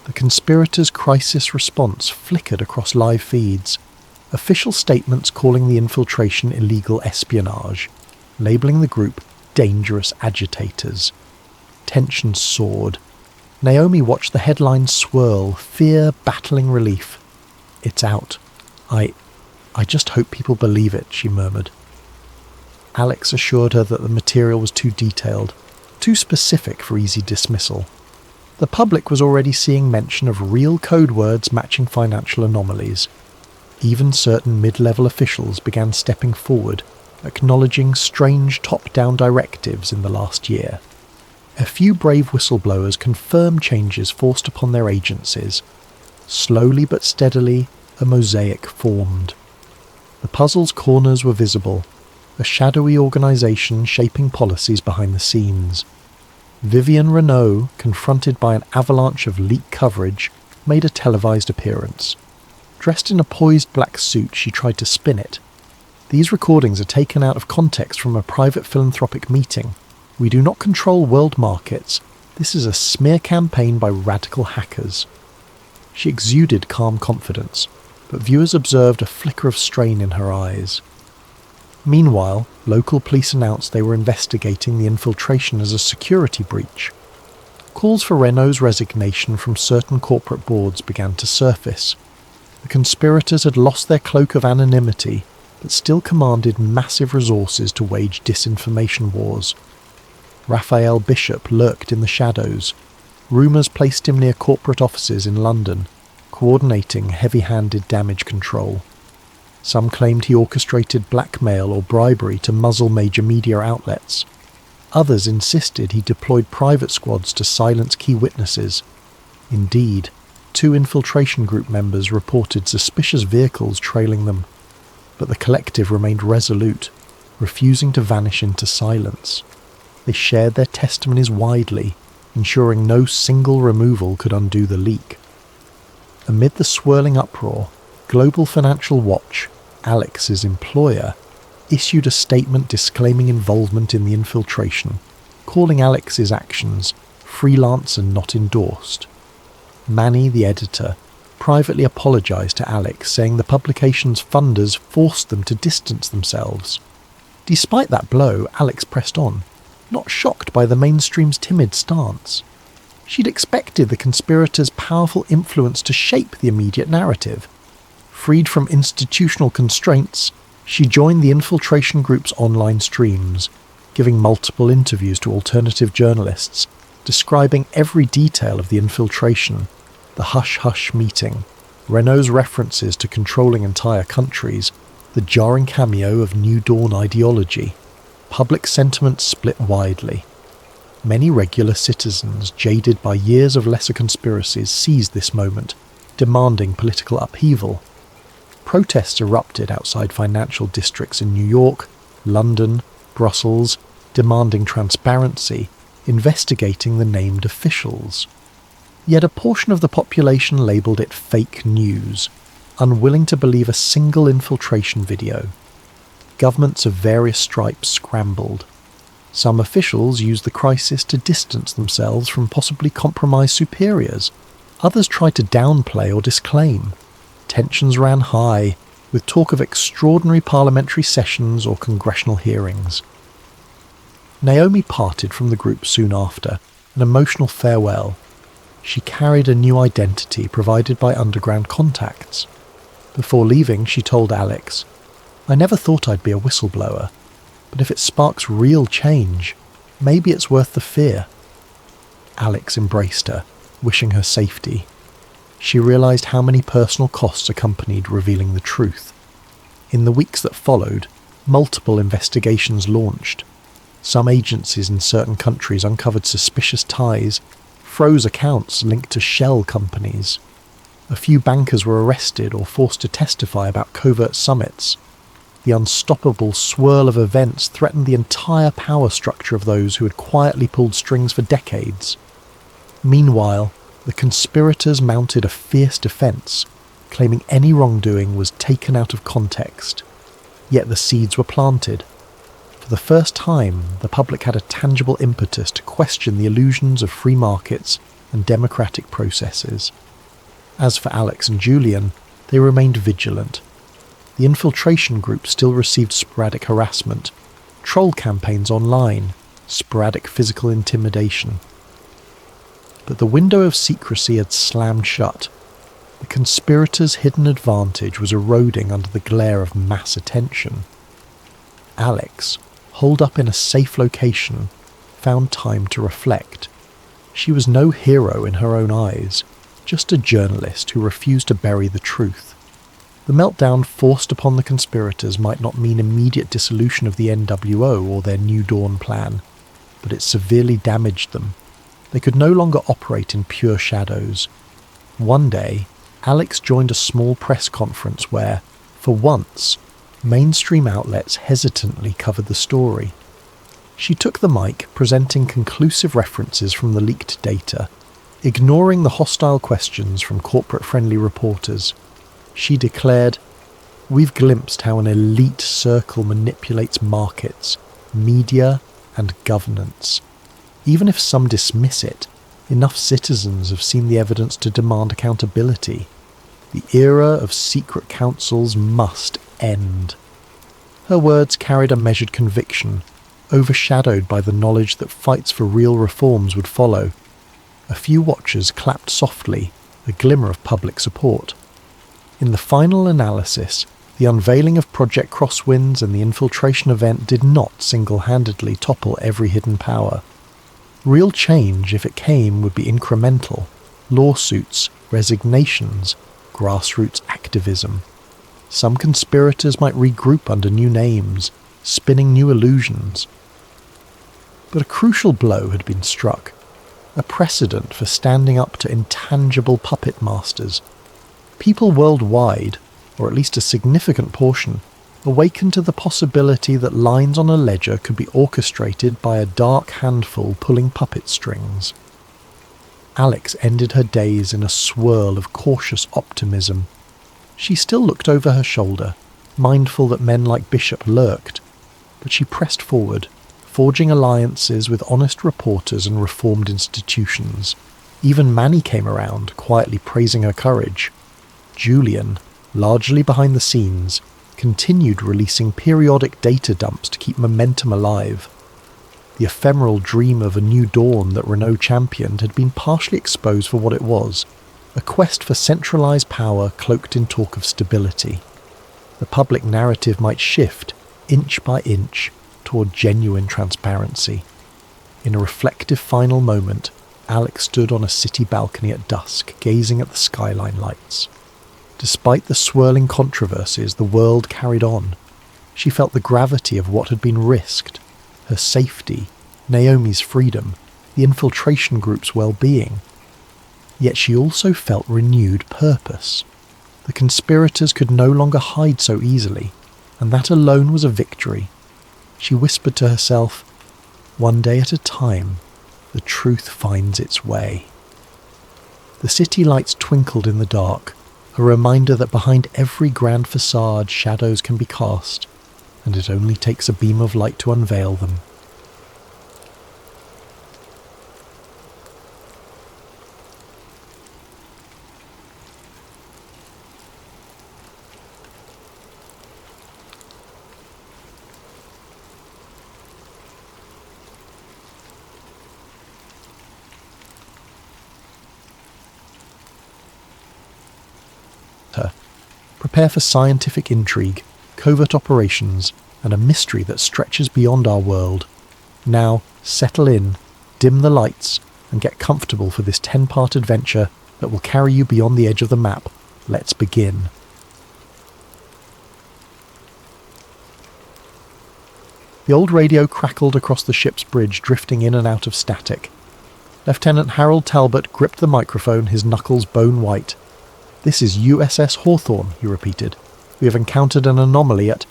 The conspirators' crisis response flickered across live feeds, official statements calling the infiltration illegal espionage, labelling the group dangerous agitators. Tension soared. Naomi watched the headlines swirl, fear battling relief. "It's out. I just hope people believe it," she murmured. Alex assured her that the material was too detailed, too specific for easy dismissal. The public was already seeing mention of real code words matching financial anomalies. Even certain mid-level officials began stepping forward, acknowledging strange top-down directives in the last year. A few brave whistleblowers confirmed changes forced upon their agencies. Slowly but steadily, a mosaic formed. The puzzle's corners were visible, a shadowy organisation shaping policies behind the scenes. Vivian Renault, confronted by an avalanche of leak coverage, made a televised appearance. Dressed in a poised black suit, she tried to spin it. "These recordings are taken out of context from a private philanthropic meeting. We do not control world markets. This is a smear campaign by radical hackers." She exuded calm confidence, but viewers observed a flicker of strain in her eyes. Meanwhile, local police announced they were investigating the infiltration as a security breach. Calls for Renault's resignation from certain corporate boards began to surface. The conspirators had lost their cloak of anonymity, but still commanded massive resources to wage disinformation wars. Raphael Bishop lurked in the shadows. Rumours placed him near corporate offices in London, coordinating heavy-handed damage control. Some claimed he orchestrated blackmail or bribery to muzzle major media outlets. Others insisted he deployed private squads to silence key witnesses. Indeed, 2 infiltration group members reported suspicious vehicles trailing them, but the collective remained resolute, refusing to vanish into silence. They shared their testimonies widely, ensuring no single removal could undo the leak. Amid the swirling uproar, Global Financial Watch, Alex's employer, issued a statement disclaiming involvement in the infiltration, calling Alex's actions freelance and not endorsed. Manny, the editor, privately apologised to Alex, saying the publication's funders forced them to distance themselves. Despite that blow, Alex pressed on, not shocked by the mainstream's timid stance. She'd expected the conspirators' powerful influence to shape the immediate narrative. Freed from institutional constraints, she joined the infiltration group's online streams, giving multiple interviews to alternative journalists, describing every detail of the infiltration, the hush-hush meeting, Renault's references to controlling entire countries, the jarring cameo of New Dawn ideology. Public sentiment split widely. Many regular citizens, jaded by years of lesser conspiracies, seized this moment, demanding political upheaval. Protests erupted outside financial districts in New York, London, Brussels, demanding transparency, investigating the named officials. Yet a portion of the population labelled it fake news, unwilling to believe a single infiltration video. Governments of various stripes scrambled. Some officials used the crisis to distance themselves from possibly compromised superiors. Others tried to downplay or disclaim. Tensions ran high, with talk of extraordinary parliamentary sessions or congressional hearings. Naomi parted from the group soon after, an emotional farewell. She carried a new identity provided by underground contacts. Before leaving, she told Alex, "I never thought I'd be a whistleblower, but if it sparks real change, maybe it's worth the fear." Alex embraced her, wishing her safety. She realised how many personal costs accompanied revealing the truth. In the weeks that followed, multiple investigations launched. Some agencies in certain countries uncovered suspicious ties, froze accounts linked to shell companies. A few bankers were arrested or forced to testify about covert summits. The unstoppable swirl of events threatened the entire power structure of those who had quietly pulled strings for decades. Meanwhile, the conspirators mounted a fierce defence, claiming any wrongdoing was taken out of context. Yet the seeds were planted. For the first time, the public had a tangible impetus to question the illusions of free markets and democratic processes. As for Alex and Julian, they remained vigilant. The infiltration group still received sporadic harassment, troll campaigns online, sporadic physical intimidation. But the window of secrecy had slammed shut. The conspirators' hidden advantage was eroding under the glare of mass attention. Alex, holed up in a safe location, found time to reflect. She was no hero in her own eyes, just a journalist who refused to bury the truth. The meltdown forced upon the conspirators might not mean immediate dissolution of the NWO or their New Dawn plan, but it severely damaged them. They could no longer operate in pure shadows. One day, Alex joined a small press conference where, for once, mainstream outlets hesitantly covered the story. She took the mic, presenting conclusive references from the leaked data, ignoring the hostile questions from corporate-friendly reporters. She declared, "We've glimpsed how an elite circle manipulates markets, media, and governance. Even if some dismiss it, enough citizens have seen the evidence to demand accountability. The era of secret councils must end." Her words carried a measured conviction, overshadowed by the knowledge that fights for real reforms would follow. A few watchers clapped softly, a glimmer of public support. In the final analysis, the unveiling of Project Crosswinds and the infiltration event did not single-handedly topple every hidden power. Real change, if it came, would be incremental. Lawsuits, resignations, grassroots activism. Some conspirators might regroup under new names, spinning new illusions. But a crucial blow had been struck, a precedent for standing up to intangible puppet masters. People worldwide, or at least a significant portion, awakened to the possibility that lines on a ledger could be orchestrated by a dark handful pulling puppet strings. Alex ended her days in a swirl of cautious optimism. She still looked over her shoulder, mindful that men like Bishop lurked, but she pressed forward, forging alliances with honest reporters and reformed institutions. Even Manny came around, quietly praising her courage. Julian, largely behind the scenes, continued releasing periodic data dumps to keep momentum alive. The ephemeral dream of a new dawn that Renault championed had been partially exposed for what it was, a quest for centralised power cloaked in talk of stability. The public narrative might shift, inch by inch, toward genuine transparency. In a reflective final moment, Alex stood on a city balcony at dusk, gazing at the skyline lights. Despite the swirling controversies, the world carried on. She felt the gravity of what had been risked, her safety, Naomi's freedom, the infiltration group's well-being. Yet she also felt renewed purpose. The conspirators could no longer hide so easily, and that alone was a victory. She whispered to herself, "One day at a time, the truth finds its way." The city lights twinkled in the dark, a reminder that behind every grand facade shadows can be cast, and it only takes a beam of light to unveil them. Prepare for scientific intrigue, covert operations, and a mystery that stretches beyond our world. Now, settle in, dim the lights, and get comfortable for this 10-part adventure that will carry you beyond the edge of the map. Let's begin. The old radio crackled across the ship's bridge, drifting in and out of static. Lieutenant Harold Talbot gripped the microphone, his knuckles bone-white. "This is USS Hawthorne," he repeated. "We have encountered an anomaly at—"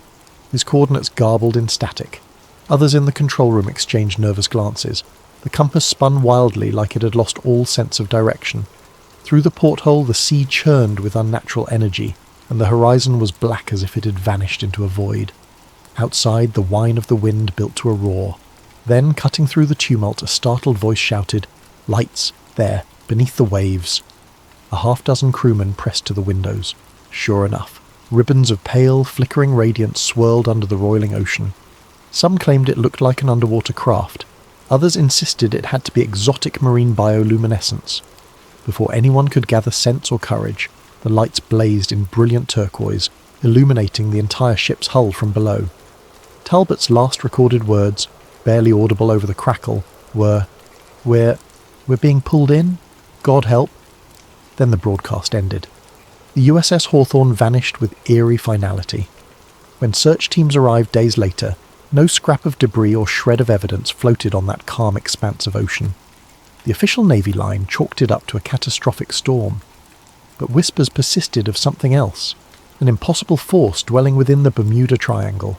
His coordinates garbled in static. Others in the control room exchanged nervous glances. The compass spun wildly like it had lost all sense of direction. Through the porthole the sea churned with unnatural energy, and the horizon was black as if it had vanished into a void. Outside, the whine of the wind built to a roar. Then, cutting through the tumult, a startled voice shouted, "Lights! There, beneath the waves!" A half-dozen crewmen pressed to the windows. Sure enough, ribbons of pale, flickering radiance swirled under the roiling ocean. Some claimed it looked like an underwater craft. Others insisted it had to be exotic marine bioluminescence. Before anyone could gather sense or courage, the lights blazed in brilliant turquoise, illuminating the entire ship's hull from below. Talbot's last recorded words, barely audible over the crackle, were, We're being pulled in? God help." Then the broadcast ended. The USS Hawthorne vanished with eerie finality. When search teams arrived days later, no scrap of debris or shred of evidence floated on that calm expanse of ocean. The official Navy line chalked it up to a catastrophic storm. But whispers persisted of something else, an impossible force dwelling within the Bermuda Triangle.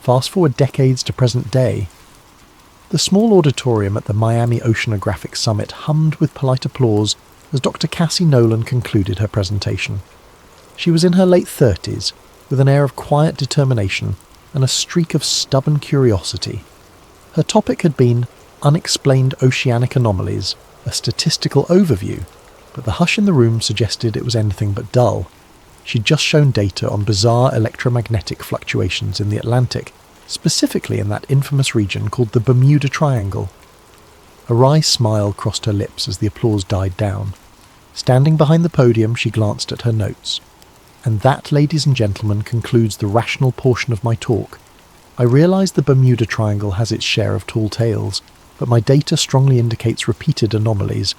Fast forward decades to present day. The small auditorium at the Miami Oceanographic Summit hummed with polite applause as Dr. Cassie Nolan concluded her presentation. She was in her late 30s, with an air of quiet determination and a streak of stubborn curiosity. Her topic had been Unexplained Oceanic Anomalies, a statistical overview, but the hush in the room suggested it was anything but dull. She'd just shown data on bizarre electromagnetic fluctuations in the Atlantic, specifically in that infamous region called the Bermuda Triangle. A wry smile crossed her lips as the applause died down. Standing behind the podium, she glanced at her notes. And that, ladies and gentlemen, concludes the rational portion of my talk. I realise the Bermuda Triangle has its share of tall tales, but my data strongly indicates repeated anomalies,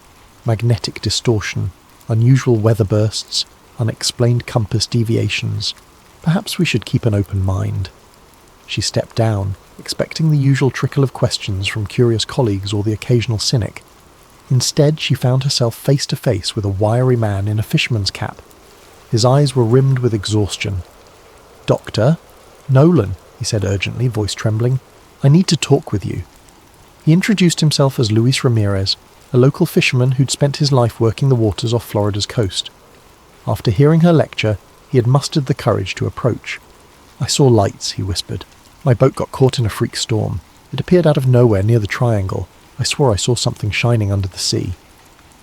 magnetic distortion, unusual weather bursts, unexplained compass deviations. Perhaps we should keep an open mind. She stepped down, expecting the usual trickle of questions from curious colleagues or the occasional cynic. Instead, she found herself face to face with a wiry man in a fisherman's cap. His eyes were rimmed with exhaustion. "Doctor? Nolan," he said urgently, voice trembling. "I need to talk with you." He introduced himself as Luis Ramirez, a local fisherman who'd spent his life working the waters off Florida's coast. After hearing her lecture, he had mustered the courage to approach. "I saw lights," he whispered. "My boat got caught in a freak storm. It appeared out of nowhere near the triangle. I swore I saw something shining under the sea."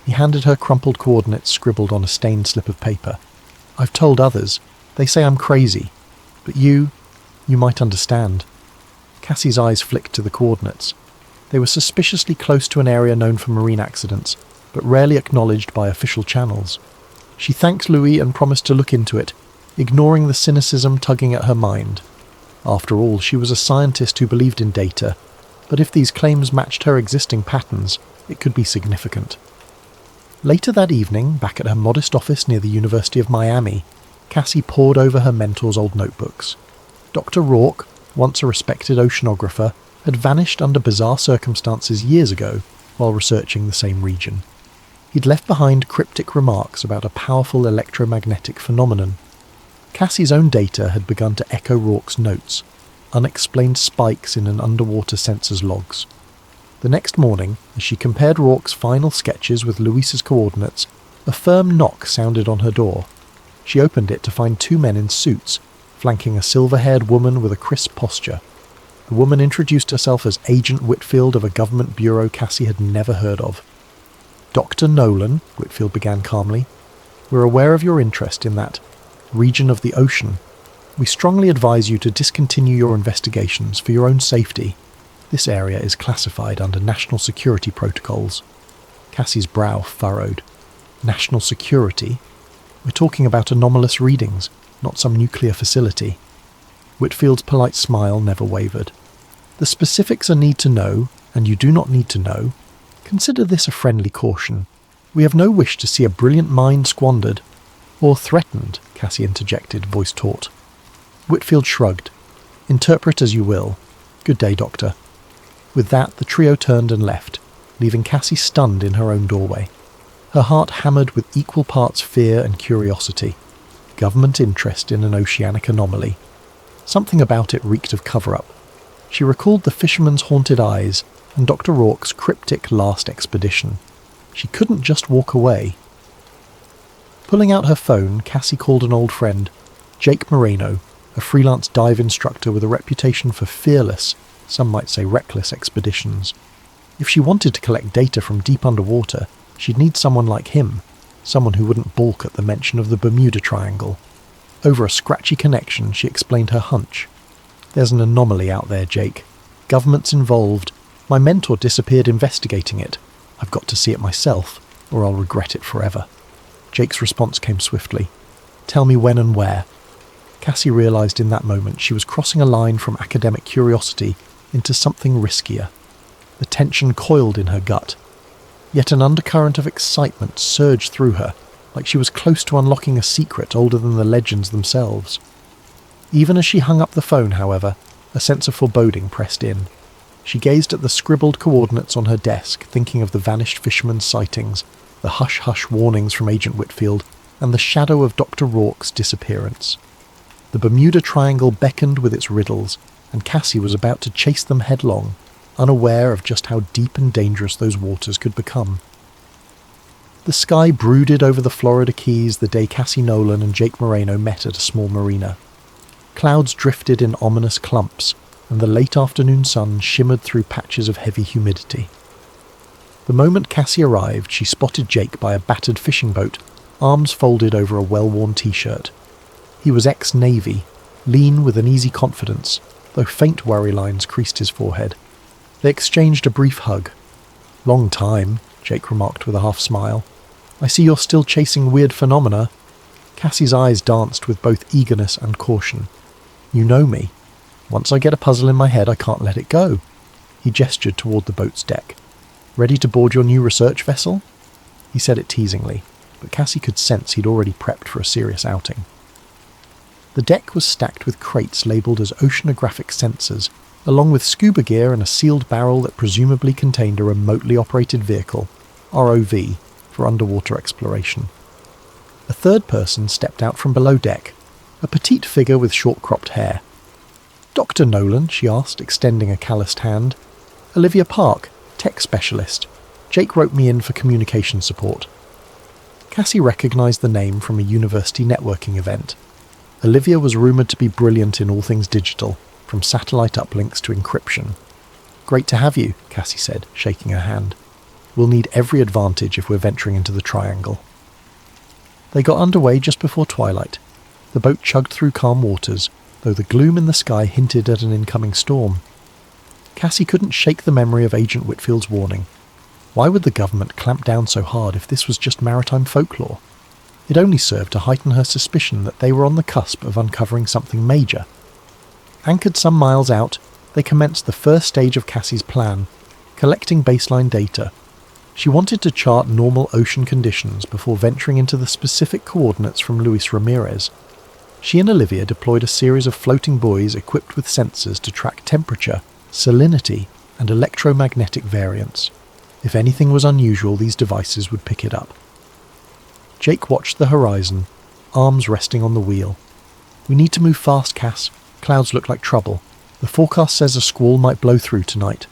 He handed her crumpled coordinates scribbled on a stained slip of paper. "I've told others. They say I'm crazy. But you might understand." Cassie's eyes flicked to the coordinates. They were suspiciously close to an area known for marine accidents, but rarely acknowledged by official channels. She thanked Louis and promised to look into it, ignoring the cynicism tugging at her mind. After all, she was a scientist who believed in data, but if these claims matched her existing patterns, it could be significant. Later that evening, back at her modest office near the University of Miami, Cassie pored over her mentor's old notebooks. Dr. Rourke, once a respected oceanographer, had vanished under bizarre circumstances years ago while researching the same region. He'd left behind cryptic remarks about a powerful electromagnetic phenomenon. Cassie's own data had begun to echo Rourke's notes, unexplained spikes in an underwater sensor's logs. The next morning, as she compared Rourke's final sketches with Luis's coordinates, a firm knock sounded on her door. She opened it to find two men in suits, flanking a silver-haired woman with a crisp posture. The woman introduced herself as Agent Whitfield of a government bureau Cassie had never heard of. "Dr. Nolan," Whitfield began calmly, "we're aware of your interest in that region of the ocean. We strongly advise you to discontinue your investigations for your own safety. This area is classified under national security protocols." Cassie's brow furrowed. National security? We're talking about anomalous readings, not some nuclear facility. Whitfield's polite smile never wavered. "The specifics are need to know, and you do not need to know. Consider this a friendly caution. We have no wish to see a brilliant mind squandered." "Or threatened," Cassie interjected, voice taut. Whitfield shrugged. "Interpret as you will. Good day, Doctor." With that, the trio turned and left, leaving Cassie stunned in her own doorway. Her heart hammered with equal parts fear and curiosity. Government interest in an oceanic anomaly. Something about it reeked of cover-up. She recalled the fisherman's haunted eyes and Dr. Rourke's cryptic last expedition. She couldn't just walk away. Pulling out her phone, Cassie called an old friend, Jake Moreno, a freelance dive instructor with a reputation for fearless, some might say reckless, expeditions. If she wanted to collect data from deep underwater, she'd need someone like him, someone who wouldn't balk at the mention of the Bermuda Triangle. Over a scratchy connection, she explained her hunch. "There's an anomaly out there, Jake. Government's involved. My mentor disappeared investigating it. I've got to see it myself, or I'll regret it forever." Jake's response came swiftly. "Tell me when and where." Cassie realised in that moment she was crossing a line from academic curiosity into something riskier. The tension coiled in her gut. Yet an undercurrent of excitement surged through her, like she was close to unlocking a secret older than the legends themselves. Even as she hung up the phone, however, a sense of foreboding pressed in. She gazed at the scribbled coordinates on her desk, thinking of the vanished fisherman's sightings, the hush-hush warnings from Agent Whitfield, and the shadow of Dr. Rourke's disappearance. The Bermuda Triangle beckoned with its riddles, and Cassie was about to chase them headlong, unaware of just how deep and dangerous those waters could become. The sky brooded over the Florida Keys the day Cassie Nolan and Jake Moreno met at a small marina. Clouds drifted in ominous clumps, and the late afternoon sun shimmered through patches of heavy humidity. The moment Cassie arrived, she spotted Jake by a battered fishing boat, arms folded over a well-worn t-shirt. He was ex-Navy, lean with an easy confidence, though faint worry lines creased his forehead. They exchanged a brief hug. "Long time," Jake remarked with a half-smile. "I see you're still chasing weird phenomena." Cassie's eyes danced with both eagerness and caution. "You know me. Once I get a puzzle in my head, I can't let it go." He gestured toward the boat's deck. "Ready to board your new research vessel?" He said it teasingly, but Cassie could sense he'd already prepped for a serious outing. The deck was stacked with crates labelled as oceanographic sensors, along with scuba gear and a sealed barrel that presumably contained a remotely operated vehicle, ROV, for underwater exploration. A third person stepped out from below deck, a petite figure with short cropped hair. "Dr. Nolan?" she asked, extending a calloused hand. Olivia Park, tech specialist. Jake wrote me in for communication support. Cassie recognised the name from a university networking event. Olivia was rumoured to be brilliant in all things digital, from satellite uplinks to encryption. Great to have you, Cassie said, shaking her hand. We'll need every advantage if we're venturing into the Triangle. They got underway just before twilight. The boat chugged through calm waters, though the gloom in the sky hinted at an incoming storm. Cassie couldn't shake the memory of Agent Whitfield's warning. Why would the government clamp down so hard if this was just maritime folklore? It only served to heighten her suspicion that they were on the cusp of uncovering something major. Anchored some miles out, they commenced the first stage of Cassie's plan, collecting baseline data. She wanted to chart normal ocean conditions before venturing into the specific coordinates from Luis Ramirez. She and Olivia deployed a series of floating buoys equipped with sensors to track temperature, salinity, and electromagnetic variance. If anything was unusual, these devices would pick it up. Jake watched the horizon, arms resting on the wheel. We need to move fast, Cass. Clouds look like trouble. The forecast says a squall might blow through tonight.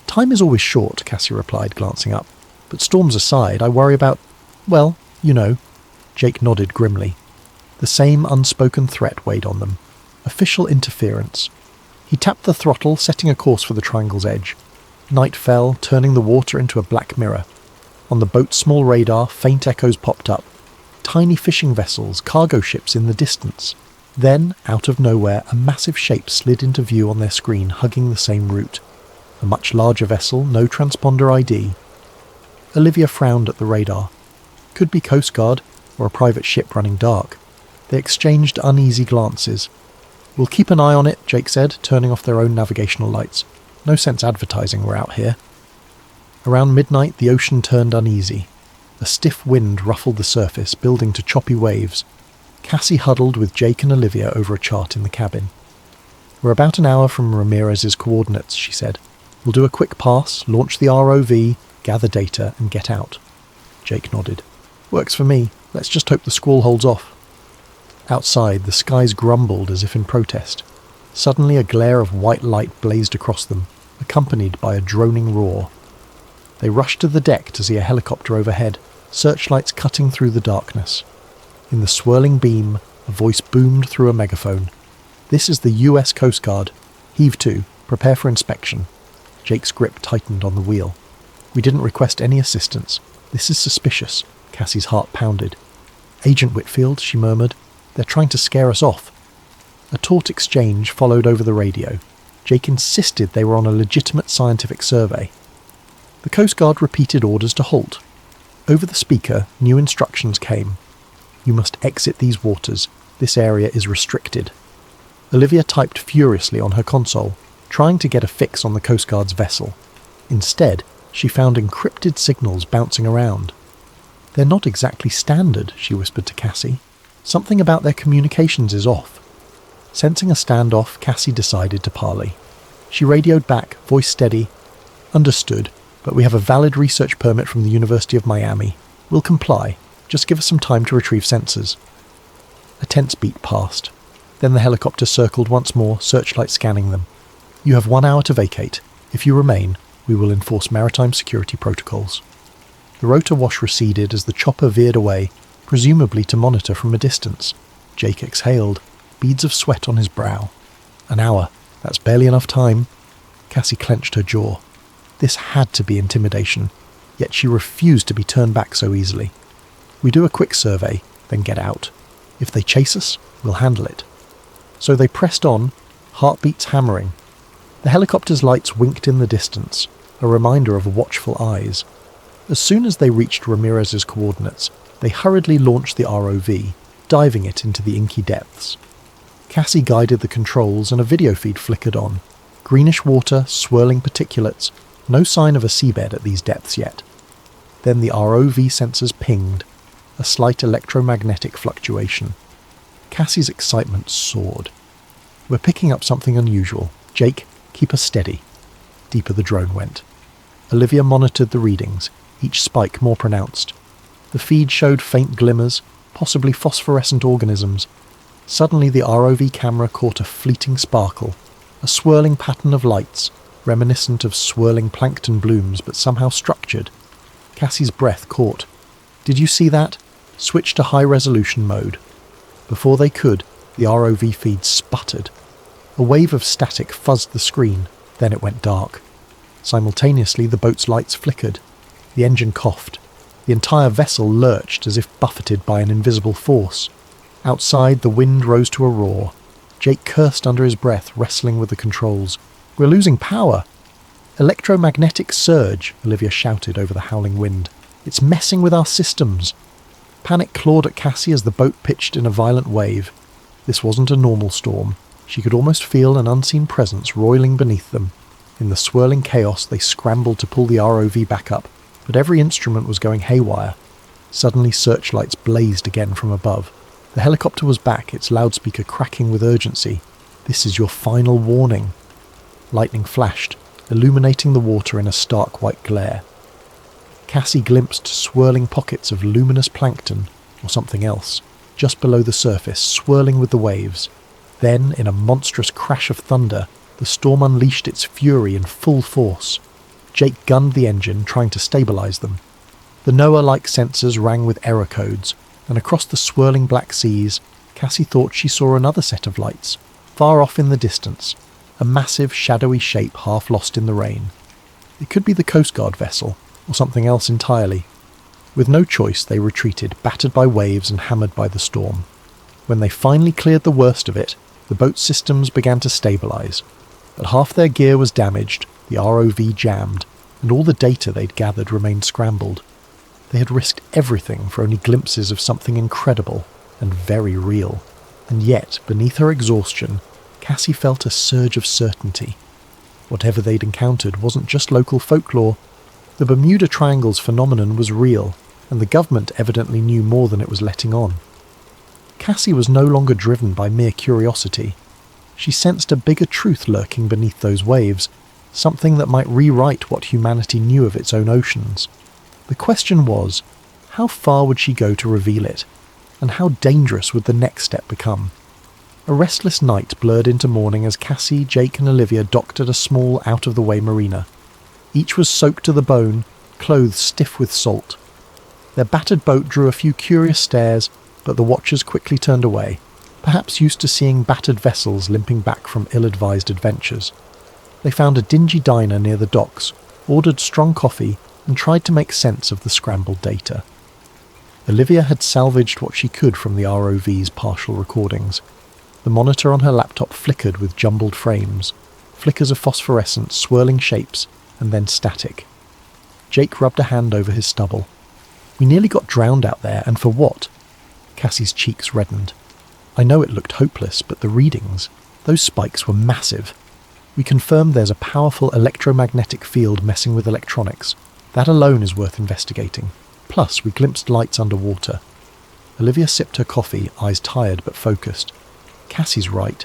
Time is always short, Cassie replied, glancing up. But storms aside, I worry about, well, you know. Jake nodded grimly. The same unspoken threat weighed on them. Official interference. He tapped the throttle, setting a course for the Triangle's edge. Night fell, turning the water into a black mirror. On the boat's small radar, faint echoes popped up. Tiny fishing vessels, cargo ships in the distance. Then, out of nowhere, a massive shape slid into view on their screen, hugging the same route. A much larger vessel, no transponder ID. Olivia frowned at the radar. Could be Coast Guard, or a private ship running dark. They exchanged uneasy glances. We'll keep an eye on it, Jake said, turning off their own navigational lights. No sense advertising we're out here. Around midnight, the ocean turned uneasy. A stiff wind ruffled the surface, building to choppy waves. Cassie huddled with Jake and Olivia over a chart in the cabin. We're about an hour from Ramirez's coordinates, she said. We'll do a quick pass, launch the ROV, gather data, and get out. Jake nodded. Works for me. Let's just hope the squall holds off. Outside, the skies grumbled as if in protest. Suddenly a glare of white light blazed across them, accompanied by a droning roar. They rushed to the deck to see a helicopter overhead, searchlights cutting through the darkness. In the swirling beam, a voice boomed through a megaphone. This is the US Coast Guard. Heave to. Prepare for inspection. Jake's grip tightened on the wheel. We didn't request any assistance. This is suspicious. Cassie's heart pounded. Agent Whitfield, she murmured. They're trying to scare us off. A taut exchange followed over the radio. Jake insisted they were on a legitimate scientific survey. The Coast Guard repeated orders to halt. Over the speaker, new instructions came. You must exit these waters. This area is restricted. Olivia typed furiously on her console, trying to get a fix on the Coast Guard's vessel. Instead, she found encrypted signals bouncing around. They're not exactly standard, she whispered to Cassie. Something about their communications is off. Sensing a standoff, Cassie decided to parley. She radioed back, voice steady. Understood, but we have a valid research permit from the University of Miami. We'll comply. Just give us some time to retrieve sensors. A tense beat passed. Then the helicopter circled once more, searchlight scanning them. You have 1 hour to vacate. If you remain, we will enforce maritime security protocols. The rotor wash receded as the chopper veered away, presumably to monitor from a distance. Jake exhaled, beads of sweat on his brow. An hour. That's barely enough time. Cassie clenched her jaw. This had to be intimidation, yet she refused to be turned back so easily. We do a quick survey, then get out. If they chase us, we'll handle it. So they pressed on, heartbeats hammering. The helicopter's lights winked in the distance, a reminder of watchful eyes. As soon as they reached Ramirez's coordinates, they hurriedly launched the ROV, diving it into the inky depths. Cassie guided the controls and a video feed flickered on. Greenish water, swirling particulates, no sign of a seabed at these depths yet. Then the ROV sensors pinged, a slight electromagnetic fluctuation. Cassie's excitement soared. We're picking up something unusual. Jake, keep us steady. Deeper the drone went. Olivia monitored the readings, each spike more pronounced. The feed showed faint glimmers, possibly phosphorescent organisms. Suddenly the ROV camera caught a fleeting sparkle, a swirling pattern of lights, reminiscent of swirling plankton blooms but somehow structured. Cassie's breath caught. "Did you see that? Switch to high-resolution mode." Before they could, the ROV feed sputtered. A wave of static fuzzed the screen, then it went dark. Simultaneously, the boat's lights flickered. The engine coughed. The entire vessel lurched as if buffeted by an invisible force. Outside, the wind rose to a roar. Jake cursed under his breath, wrestling with the controls. "We're losing power!" "Electromagnetic surge," Olivia shouted over the howling wind. "It's messing with our systems." Panic clawed at Cassie as the boat pitched in a violent wave. This wasn't a normal storm. She could almost feel an unseen presence roiling beneath them. In the swirling chaos, they scrambled to pull the ROV back up, but every instrument was going haywire. Suddenly, searchlights blazed again from above. The helicopter was back, its loudspeaker cracking with urgency. "This is your final warning." Lightning flashed, illuminating the water in a stark white glare. Cassie glimpsed swirling pockets of luminous plankton, or something else, just below the surface, swirling with the waves. Then, in a monstrous crash of thunder, the storm unleashed its fury in full force. Jake gunned the engine, trying to stabilize them. The NOAA-like sensors rang with error codes, and across the swirling black seas, Cassie thought she saw another set of lights, far off in the distance, a massive, shadowy shape half lost in the rain. It could be the Coast Guard vessel, or something else entirely. With no choice, they retreated, battered by waves and hammered by the storm. When they finally cleared the worst of it, the boat's systems began to stabilize. But half their gear was damaged, the ROV jammed, and all the data they'd gathered remained scrambled. They had risked everything for only glimpses of something incredible and very real. And yet, beneath her exhaustion, Cassie felt a surge of certainty. Whatever they'd encountered wasn't just local folklore. The Bermuda Triangle's phenomenon was real, and the government evidently knew more than it was letting on. Cassie was no longer driven by mere curiosity. She sensed a bigger truth lurking beneath those waves, something that might rewrite what humanity knew of its own oceans. The question was, how far would she go to reveal it? And how dangerous would the next step become? A restless night blurred into morning as Cassie, Jake and Olivia docked at a small, out-of-the-way marina. Each was soaked to the bone, clothes stiff with salt. Their battered boat drew a few curious stares, but the watchers quickly turned away, perhaps used to seeing battered vessels limping back from ill-advised adventures. They found a dingy diner near the docks, ordered strong coffee, and tried to make sense of the scrambled data. Olivia had salvaged what she could from the ROV's partial recordings. The monitor on her laptop flickered with jumbled frames, flickers of phosphorescent, swirling shapes, and then static. Jake rubbed a hand over his stubble. "We nearly got drowned out there, and for what?" Cassie's cheeks reddened. "I know it looked hopeless, but the readings, those spikes were massive. We confirmed there's a powerful electromagnetic field messing with electronics. That alone is worth investigating. Plus, we glimpsed lights underwater." Olivia sipped her coffee, eyes tired but focused. "Cassie's right.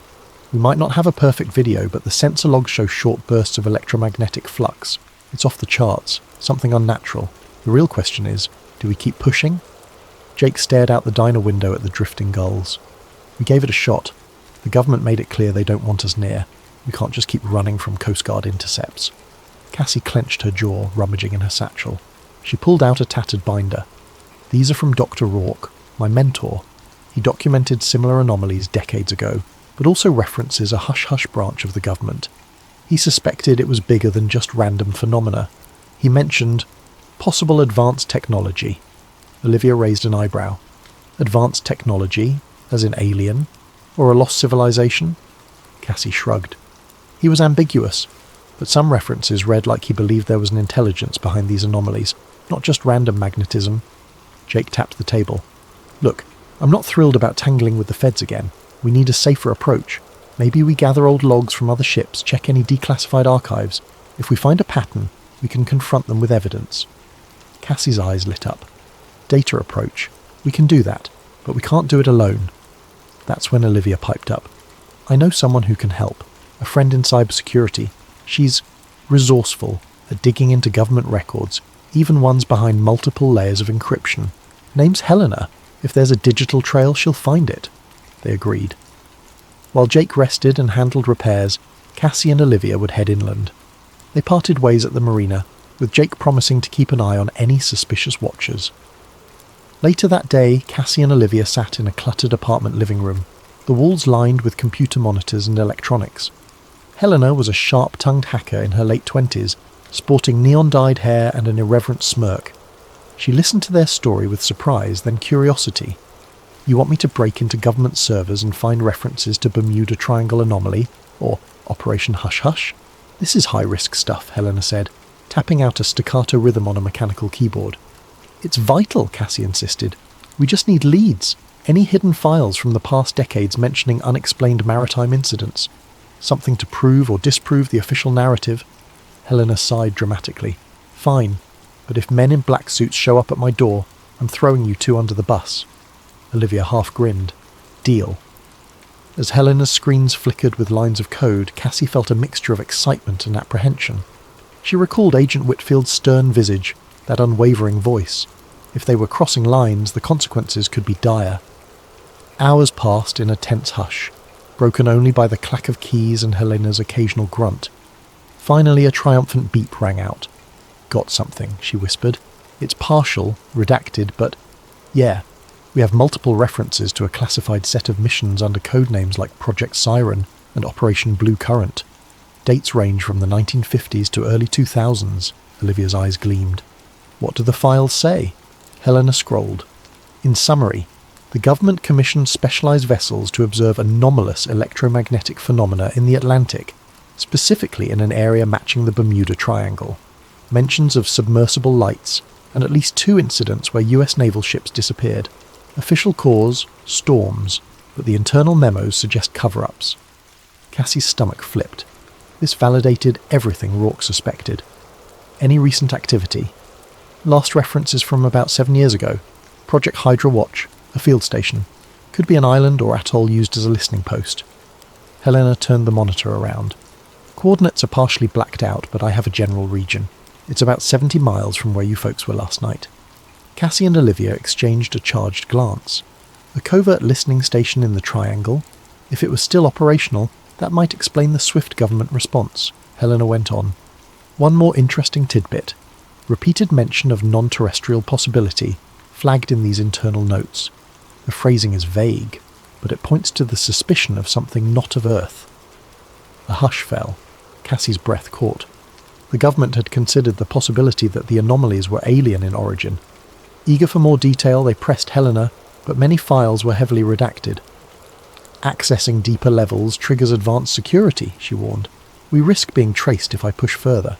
We might not have a perfect video, but the sensor logs show short bursts of electromagnetic flux. It's off the charts, something unnatural. The real question is, do we keep pushing?" Jake stared out the diner window at the drifting gulls. "We gave it a shot. The government made it clear they don't want us near. We can't just keep running from Coast Guard intercepts." Cassie clenched her jaw, rummaging in her satchel. She pulled out a tattered binder. "These are from Dr. Rourke, my mentor. He documented similar anomalies decades ago, but also references a hush-hush branch of the government. He suspected it was bigger than just random phenomena. He mentioned possible advanced technology." Olivia raised an eyebrow. "Advanced technology, as in alien? Or a lost civilization?" Cassie shrugged. He was ambiguous, but some references read like he believed there was an intelligence behind these anomalies, not just random magnetism. Jake tapped the table. "Look, I'm not thrilled about tangling with the feds again. We need a safer approach. Maybe we gather old logs from other ships, check any declassified archives. If we find a pattern, we can confront them with evidence." Cassie's eyes lit up. "Data approach. We can do that, but we can't do it alone." That's when Olivia piped up. "I know someone who can help. A friend in cybersecurity. She's resourceful at digging into government records, even ones behind multiple layers of encryption. Name's Helena. If there's a digital trail, she'll find it." They agreed. While Jake rested and handled repairs, Cassie and Olivia would head inland. They parted ways at the marina, with Jake promising to keep an eye on any suspicious watchers. Later that day, Cassie and Olivia sat in a cluttered apartment living room, the walls lined with computer monitors and electronics. Helena was a sharp-tongued hacker in her late 20s, sporting neon-dyed hair and an irreverent smirk. She listened to their story with surprise, then curiosity. "You want me to break into government servers and find references to Bermuda Triangle Anomaly, or Operation Hush Hush? This is high-risk stuff," Helena said, tapping out a staccato rhythm on a mechanical keyboard. "It's vital," Cassie insisted. "We just need leads, any hidden files from the past decades mentioning unexplained maritime incidents. Something to prove or disprove the official narrative." Helena sighed dramatically. "Fine, but if men in black suits show up at my door, I'm throwing you two under the bus." Olivia half grinned. "Deal." As Helena's screens flickered with lines of code, Cassie felt a mixture of excitement and apprehension. She recalled Agent Whitfield's stern visage, that unwavering voice. If they were crossing lines, the consequences could be dire. Hours passed in a tense hush, broken only by the clack of keys and Helena's occasional grunt. Finally, a triumphant beep rang out. "Got something," she whispered. "It's partial, redacted, but yeah, we have multiple references to a classified set of missions under codenames like Project Siren and Operation Blue Current. Dates range from the 1950s to early 2000s, Olivia's eyes gleamed. "What do the files say?" Helena scrolled. In summary, the government commissioned specialized vessels to observe anomalous electromagnetic phenomena in the Atlantic, specifically in an area matching the Bermuda Triangle. Mentions of submersible lights, and at least 2 incidents where US naval ships disappeared. Official cause, storms, but the internal memos suggest cover-ups. Cassie's stomach flipped. This validated everything Rourke suspected. Any recent activity? Last reference is from about 7 years ago. Project Hydra Watch, a field station. Could be an island or atoll used as a listening post. Helena turned the monitor around. Coordinates are partially blacked out, but I have a general region. It's about 70 miles from where you folks were last night. Cassie and Olivia exchanged a charged glance. A covert listening station in the Triangle? If it was still operational, that might explain the swift government response. Helena went on. One more interesting tidbit. Repeated mention of non-terrestrial possibility, flagged in these internal notes. The phrasing is vague, but it points to the suspicion of something not of Earth. A hush fell. Cassie's breath caught. The government had considered the possibility that the anomalies were alien in origin. Eager for more detail, they pressed Helena, but many files were heavily redacted. "Accessing deeper levels triggers advanced security," she warned. "We risk being traced if I push further."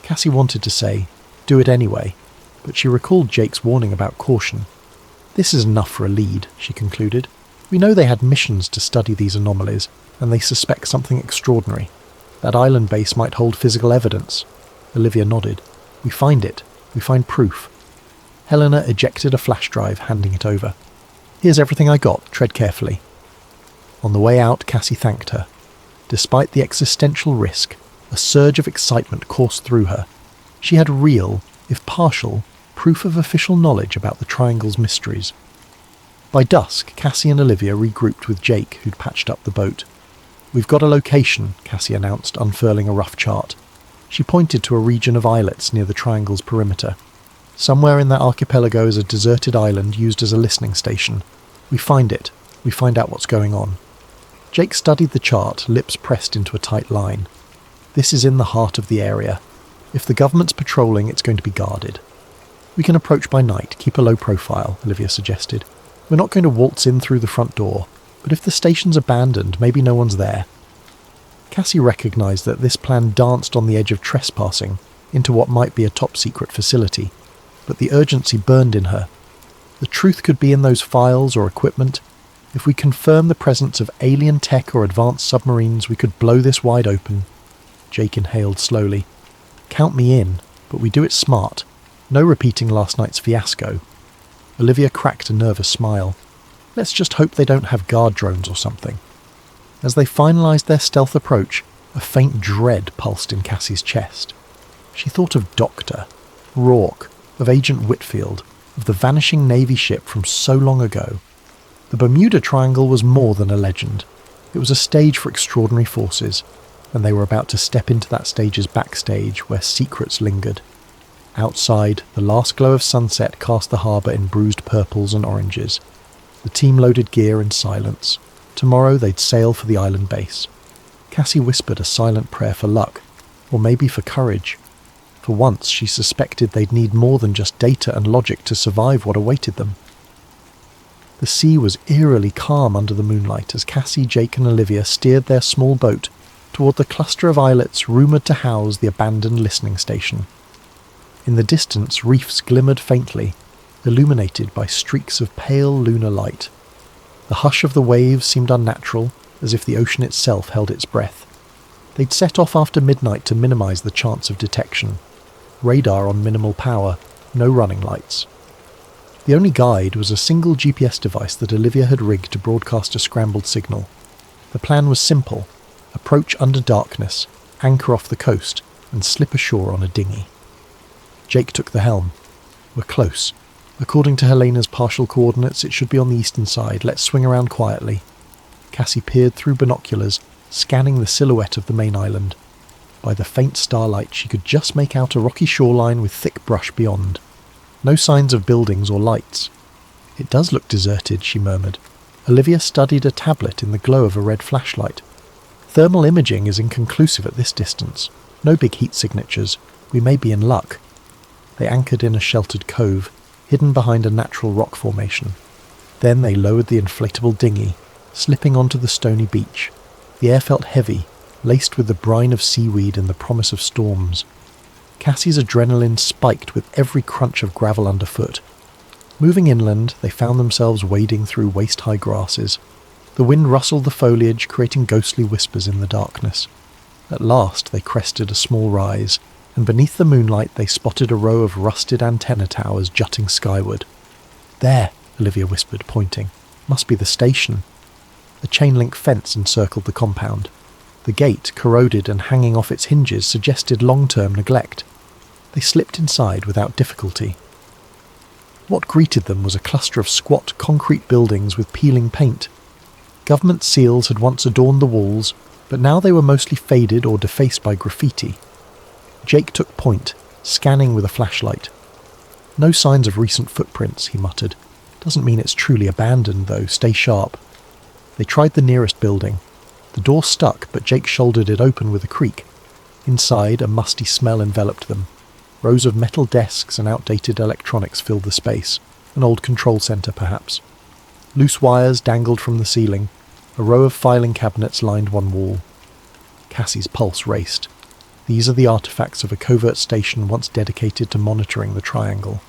Cassie wanted to say, "Do it anyway," but she recalled Jake's warning about caution. "This is enough for a lead," she concluded. "We know they had missions to study these anomalies, and they suspect something extraordinary. That island base might hold physical evidence." Olivia nodded. "We find it. We find proof." Helena ejected a flash drive, handing it over. "Here's everything I got. Tread carefully." On the way out, Cassie thanked her. Despite the existential risk, a surge of excitement coursed through her. She had real, if partial, proof of official knowledge about the Triangle's mysteries. By dusk, Cassie and Olivia regrouped with Jake, who'd patched up the boat. "We've got a location," Cassie announced, unfurling a rough chart. She pointed to a region of islets near the Triangle's perimeter. "Somewhere in that archipelago is a deserted island used as a listening station. We find it. We find out what's going on." Jake studied the chart, lips pressed into a tight line. "This is in the heart of the area. If the government's patrolling, it's going to be guarded." "We can approach by night, keep a low profile," Olivia suggested. "We're not going to waltz in through the front door, but if the station's abandoned, maybe no one's there." Cassie recognised that this plan danced on the edge of trespassing into what might be a top-secret facility, but the urgency burned in her. The truth could be in those files or equipment. If we confirm the presence of alien tech or advanced submarines, we could blow this wide open. Jake inhaled slowly. "Count me in, but we do it smart. No repeating last night's fiasco." Olivia cracked a nervous smile. "Let's just hope they don't have guard drones or something." As they finalised their stealth approach, a faint dread pulsed in Cassie's chest. She thought of Doctor, Rourke, of Agent Whitfield, of the vanishing Navy ship from so long ago. The Bermuda Triangle was more than a legend. It was a stage for extraordinary forces. and they were about to step into that stage's backstage where secrets lingered. Outside, the last glow of sunset cast the harbour in bruised purples and oranges. The team loaded gear in silence. Tomorrow they'd sail for the island base. Cassie whispered a silent prayer for luck, or maybe for courage. For once, she suspected they'd need more than just data and logic to survive what awaited them. The sea was eerily calm under the moonlight as Cassie, Jake and Olivia steered their small boat toward the cluster of islets rumoured to house the abandoned listening station. In the distance, reefs glimmered faintly, illuminated by streaks of pale lunar light. The hush of the waves seemed unnatural, as if the ocean itself held its breath. They'd set off after midnight to minimise the chance of detection. Radar on minimal power, no running lights. The only guide was a single GPS device that Olivia had rigged to broadcast a scrambled signal. The plan was simple: approach under darkness, anchor off the coast, and slip ashore on a dinghy. Jake took the helm. We're close. According to Helena's partial coordinates, it should be on the eastern side. Let's swing around quietly. Cassie peered through binoculars, scanning the silhouette of the main island. By the faint starlight, she could just make out a rocky shoreline with thick brush beyond. No signs of buildings or lights. It does look deserted, she murmured. Olivia studied a tablet in the glow of a red flashlight. Thermal imaging is inconclusive at this distance. No big heat signatures. We may be in luck. They anchored in a sheltered cove, hidden behind a natural rock formation. Then they lowered the inflatable dinghy, slipping onto the stony beach. The air felt heavy, laced with the brine of seaweed and the promise of storms. Cassie's adrenaline spiked with every crunch of gravel underfoot. Moving inland, they found themselves wading through waist-high grasses. The wind rustled the foliage, creating ghostly whispers in the darkness. At last they crested a small rise, and beneath the moonlight they spotted a row of rusted antenna towers jutting skyward. "There," Olivia whispered, pointing. "Must be the station." A chain-link fence encircled the compound. The gate, corroded and hanging off its hinges, suggested long-term neglect. They slipped inside without difficulty. What greeted them was a cluster of squat concrete buildings with peeling paint. Government seals had once adorned the walls, but now they were mostly faded or defaced by graffiti. Jake took point, scanning with a flashlight. "No signs of recent footprints," he muttered. "Doesn't mean it's truly abandoned, though. Stay sharp." They tried the nearest building. The door stuck, but Jake shouldered it open with a creak. Inside, a musty smell enveloped them. Rows of metal desks and outdated electronics filled the space. An old control centre, perhaps. Loose wires dangled from the ceiling. A row of filing cabinets lined one wall. Cassie's pulse raced. These are the artifacts of a covert station once dedicated to monitoring the Triangle.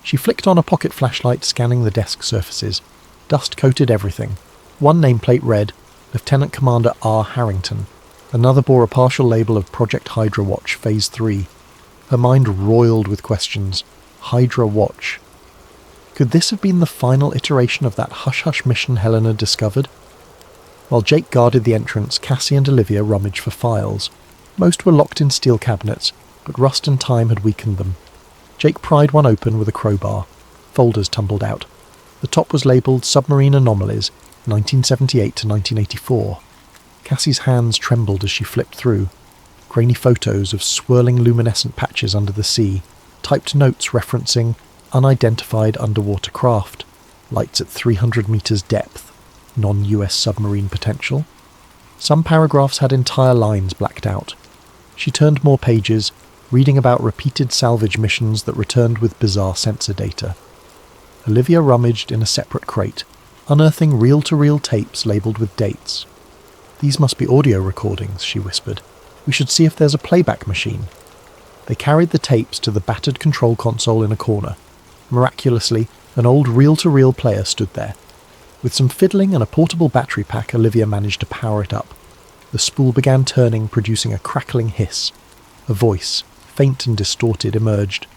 She flicked on a pocket flashlight, scanning the desk surfaces. Dust coated everything. One nameplate read, Lieutenant Commander R. Harrington. Another bore a partial label of Project Hydra Watch, Phase 3. Her mind roiled with questions. Hydra Watch. Could this have been the final iteration of that hush-hush mission Helena discovered? While Jake guarded the entrance, Cassie and Olivia rummaged for files. Most were locked in steel cabinets, but rust and time had weakened them. Jake pried one open with a crowbar. Folders tumbled out. The top was labelled Submarine Anomalies, 1978 to 1984. Cassie's hands trembled as she flipped through. Grainy photos of swirling luminescent patches under the sea, typed notes referencing unidentified underwater craft, lights at 300 metres depth, non-US submarine potential. Some paragraphs had entire lines blacked out. She turned more pages, reading about repeated salvage missions that returned with bizarre sensor data. Olivia rummaged in a separate crate, unearthing reel-to-reel tapes labelled with dates. "These must be audio recordings," she whispered. "We should see if there's a playback machine." They carried the tapes to the battered control console in a corner. Miraculously, an old reel-to-reel player stood there. With some fiddling and a portable battery pack, Olivia managed to power it up. The spool began turning, producing a crackling hiss. A voice, faint and distorted, emerged.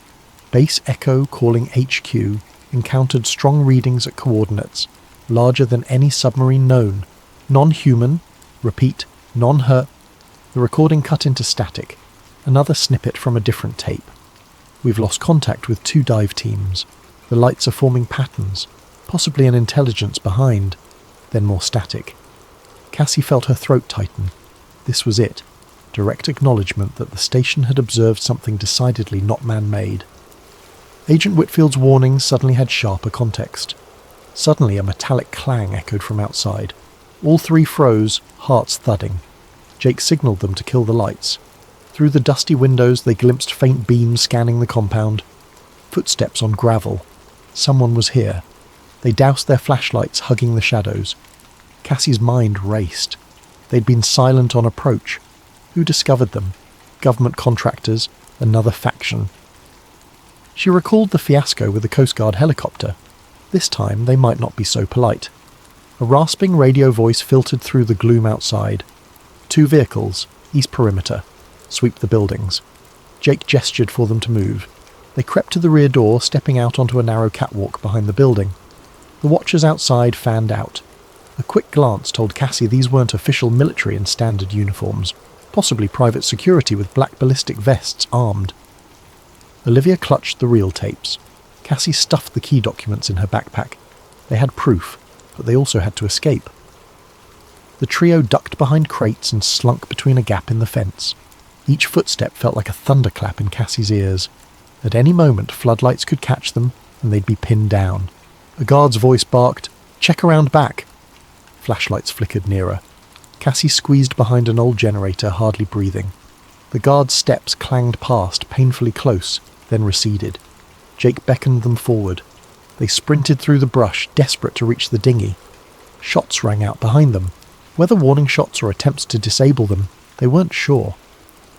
Base Echo calling HQ encountered strong readings at coordinates, larger than any submarine known. Non-human, repeat, non-her. The recording cut into static. Another snippet from a different tape. "We've lost contact with 2 dive teams. The lights are forming patterns, possibly an intelligence behind." Then more static. Cassie felt her throat tighten. This was it. direct acknowledgement that the station had observed something decidedly not man-made. Agent Whitfield's warnings suddenly had sharper context. Suddenly a metallic clang echoed from outside. All three froze, hearts thudding. Jake signalled them to kill the lights. Through the dusty windows they glimpsed faint beams scanning the compound. Footsteps on gravel. Someone was here. They doused their flashlights, hugging the shadows. Cassie's mind raced. They'd been silent on approach. Who discovered them? Government contractors? Another faction? She recalled the fiasco with the Coast Guard helicopter. This time they might not be so polite. A rasping radio voice filtered through the gloom outside. 2 vehicles, east perimeter. Sweep the buildings. Jake gestured for them to move. They crept to the rear door, stepping out onto a narrow catwalk behind the building. The watchers outside fanned out. A quick glance told Cassie these weren't official military in standard uniforms, possibly private security with black ballistic vests armed. Olivia clutched the reel tapes. Cassie stuffed the key documents in her backpack. They had proof, but they also had to escape. The trio ducked behind crates and slunk between a gap in the fence. Each footstep felt like a thunderclap in Cassie's ears. At any moment, floodlights could catch them, and they'd be pinned down. A guard's voice barked, "Check around back!" Flashlights flickered nearer. Cassie squeezed behind an old generator, hardly breathing. The guard's steps clanged past, painfully close, then receded. Jake beckoned them forward. They sprinted through the brush, desperate to reach the dinghy. Shots rang out behind them. Whether warning shots or attempts to disable them, they weren't sure.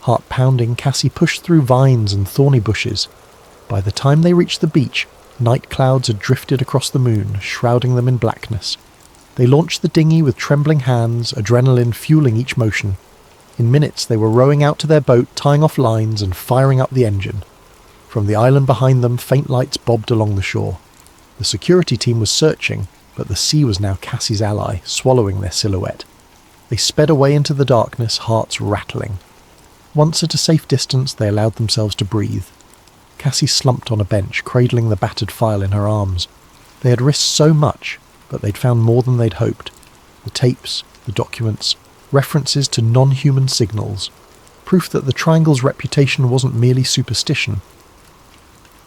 Heart pounding, Cassie pushed through vines and thorny bushes. By the time they reached the beach, night clouds had drifted across the moon, shrouding them in blackness. They launched the dinghy with trembling hands, adrenaline fueling each motion. In minutes they were rowing out to their boat, tying off lines and firing up the engine. From the island behind them, faint lights bobbed along the shore. The security team was searching, but the sea was now Cassie's ally, swallowing their silhouette. They sped away into the darkness, hearts rattling. Once at a safe distance, they allowed themselves to breathe. Cassie slumped on a bench, cradling the battered file in her arms. They had risked so much, but they'd found more than they'd hoped. The tapes, the documents, references to non-human signals. Proof that the Triangle's reputation wasn't merely superstition.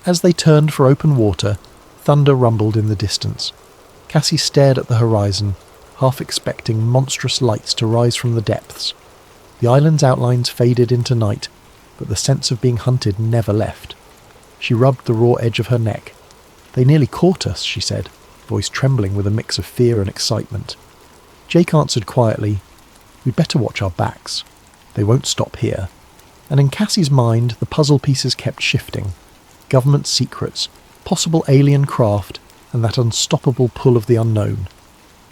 As they turned for open water, thunder rumbled in the distance. Cassie stared at the horizon, half expecting monstrous lights to rise from the depths. The island's outlines faded into night, but the sense of being hunted never left. She rubbed the raw edge of her neck. "They nearly caught us," she said, voice trembling with a mix of fear and excitement. Jake answered quietly, "We'd better watch our backs. They won't stop here." And in Cassie's mind, the puzzle pieces kept shifting. Government secrets, possible alien craft, and that unstoppable pull of the unknown.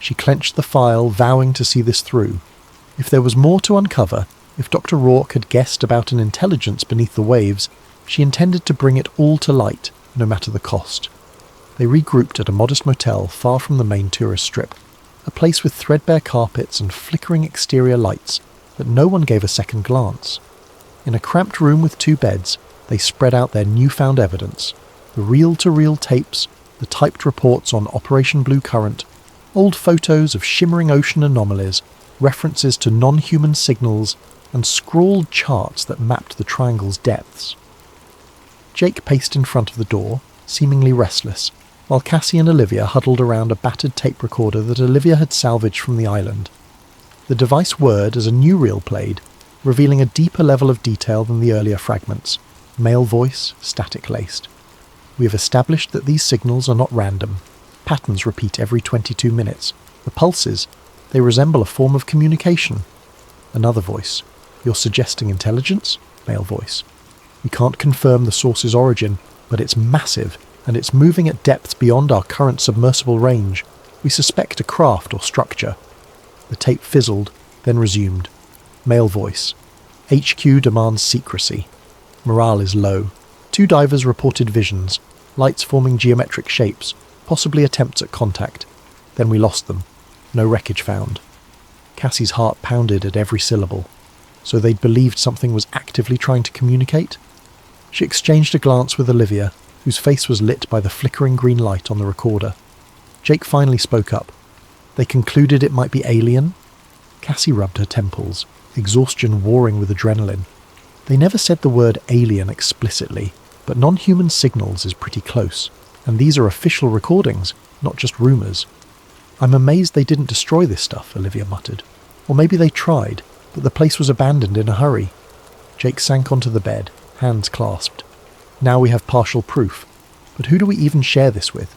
She clenched the file, vowing to see this through. If there was more to uncover, if Dr. Rourke had guessed about an intelligence beneath the waves, she intended to bring it all to light, no matter the cost. They regrouped at a modest motel far from the main tourist strip, a place with threadbare carpets and flickering exterior lights, but no one gave a second glance. In a cramped room with 2 beds, they spread out their newfound evidence, the reel-to-reel tapes, the typed reports on Operation Blue Current, old photos of shimmering ocean anomalies, references to non-human signals, and scrawled charts that mapped the Triangle's depths. Jake paced in front of the door, seemingly restless, while Cassie and Olivia huddled around a battered tape recorder that Olivia had salvaged from the island. The device whirred as a new reel played, revealing a deeper level of detail than the earlier fragments. Male voice, static-laced. "We have established that these signals are not random. Patterns repeat every 22 minutes. The pulses, they resemble a form of communication." Another voice. "You're suggesting intelligence?" Male voice. "We can't confirm the source's origin, but it's massive, and it's moving at depths beyond our current submersible range. We suspect a craft or structure." The tape fizzled, then resumed. Male voice. "HQ demands secrecy. Morale is low. 2 divers reported visions, lights forming geometric shapes, possibly attempts at contact. Then we lost them. No wreckage found." Cassie's heart pounded at every syllable. So they'd believed something was actively trying to communicate? She exchanged a glance with Olivia, whose face was lit by the flickering green light on the recorder. Jake finally spoke up. "They concluded it might be alien?" Cassie rubbed her temples. exhaustion warring with adrenaline. They never said the word alien explicitly, but non-human signals is pretty close, and these are official recordings, not just rumours. I'm amazed they didn't destroy this stuff, Olivia muttered. Or maybe they tried, but the place was abandoned in a hurry. Jake sank onto the bed, hands clasped. Now we have partial proof, but who do we even share this with?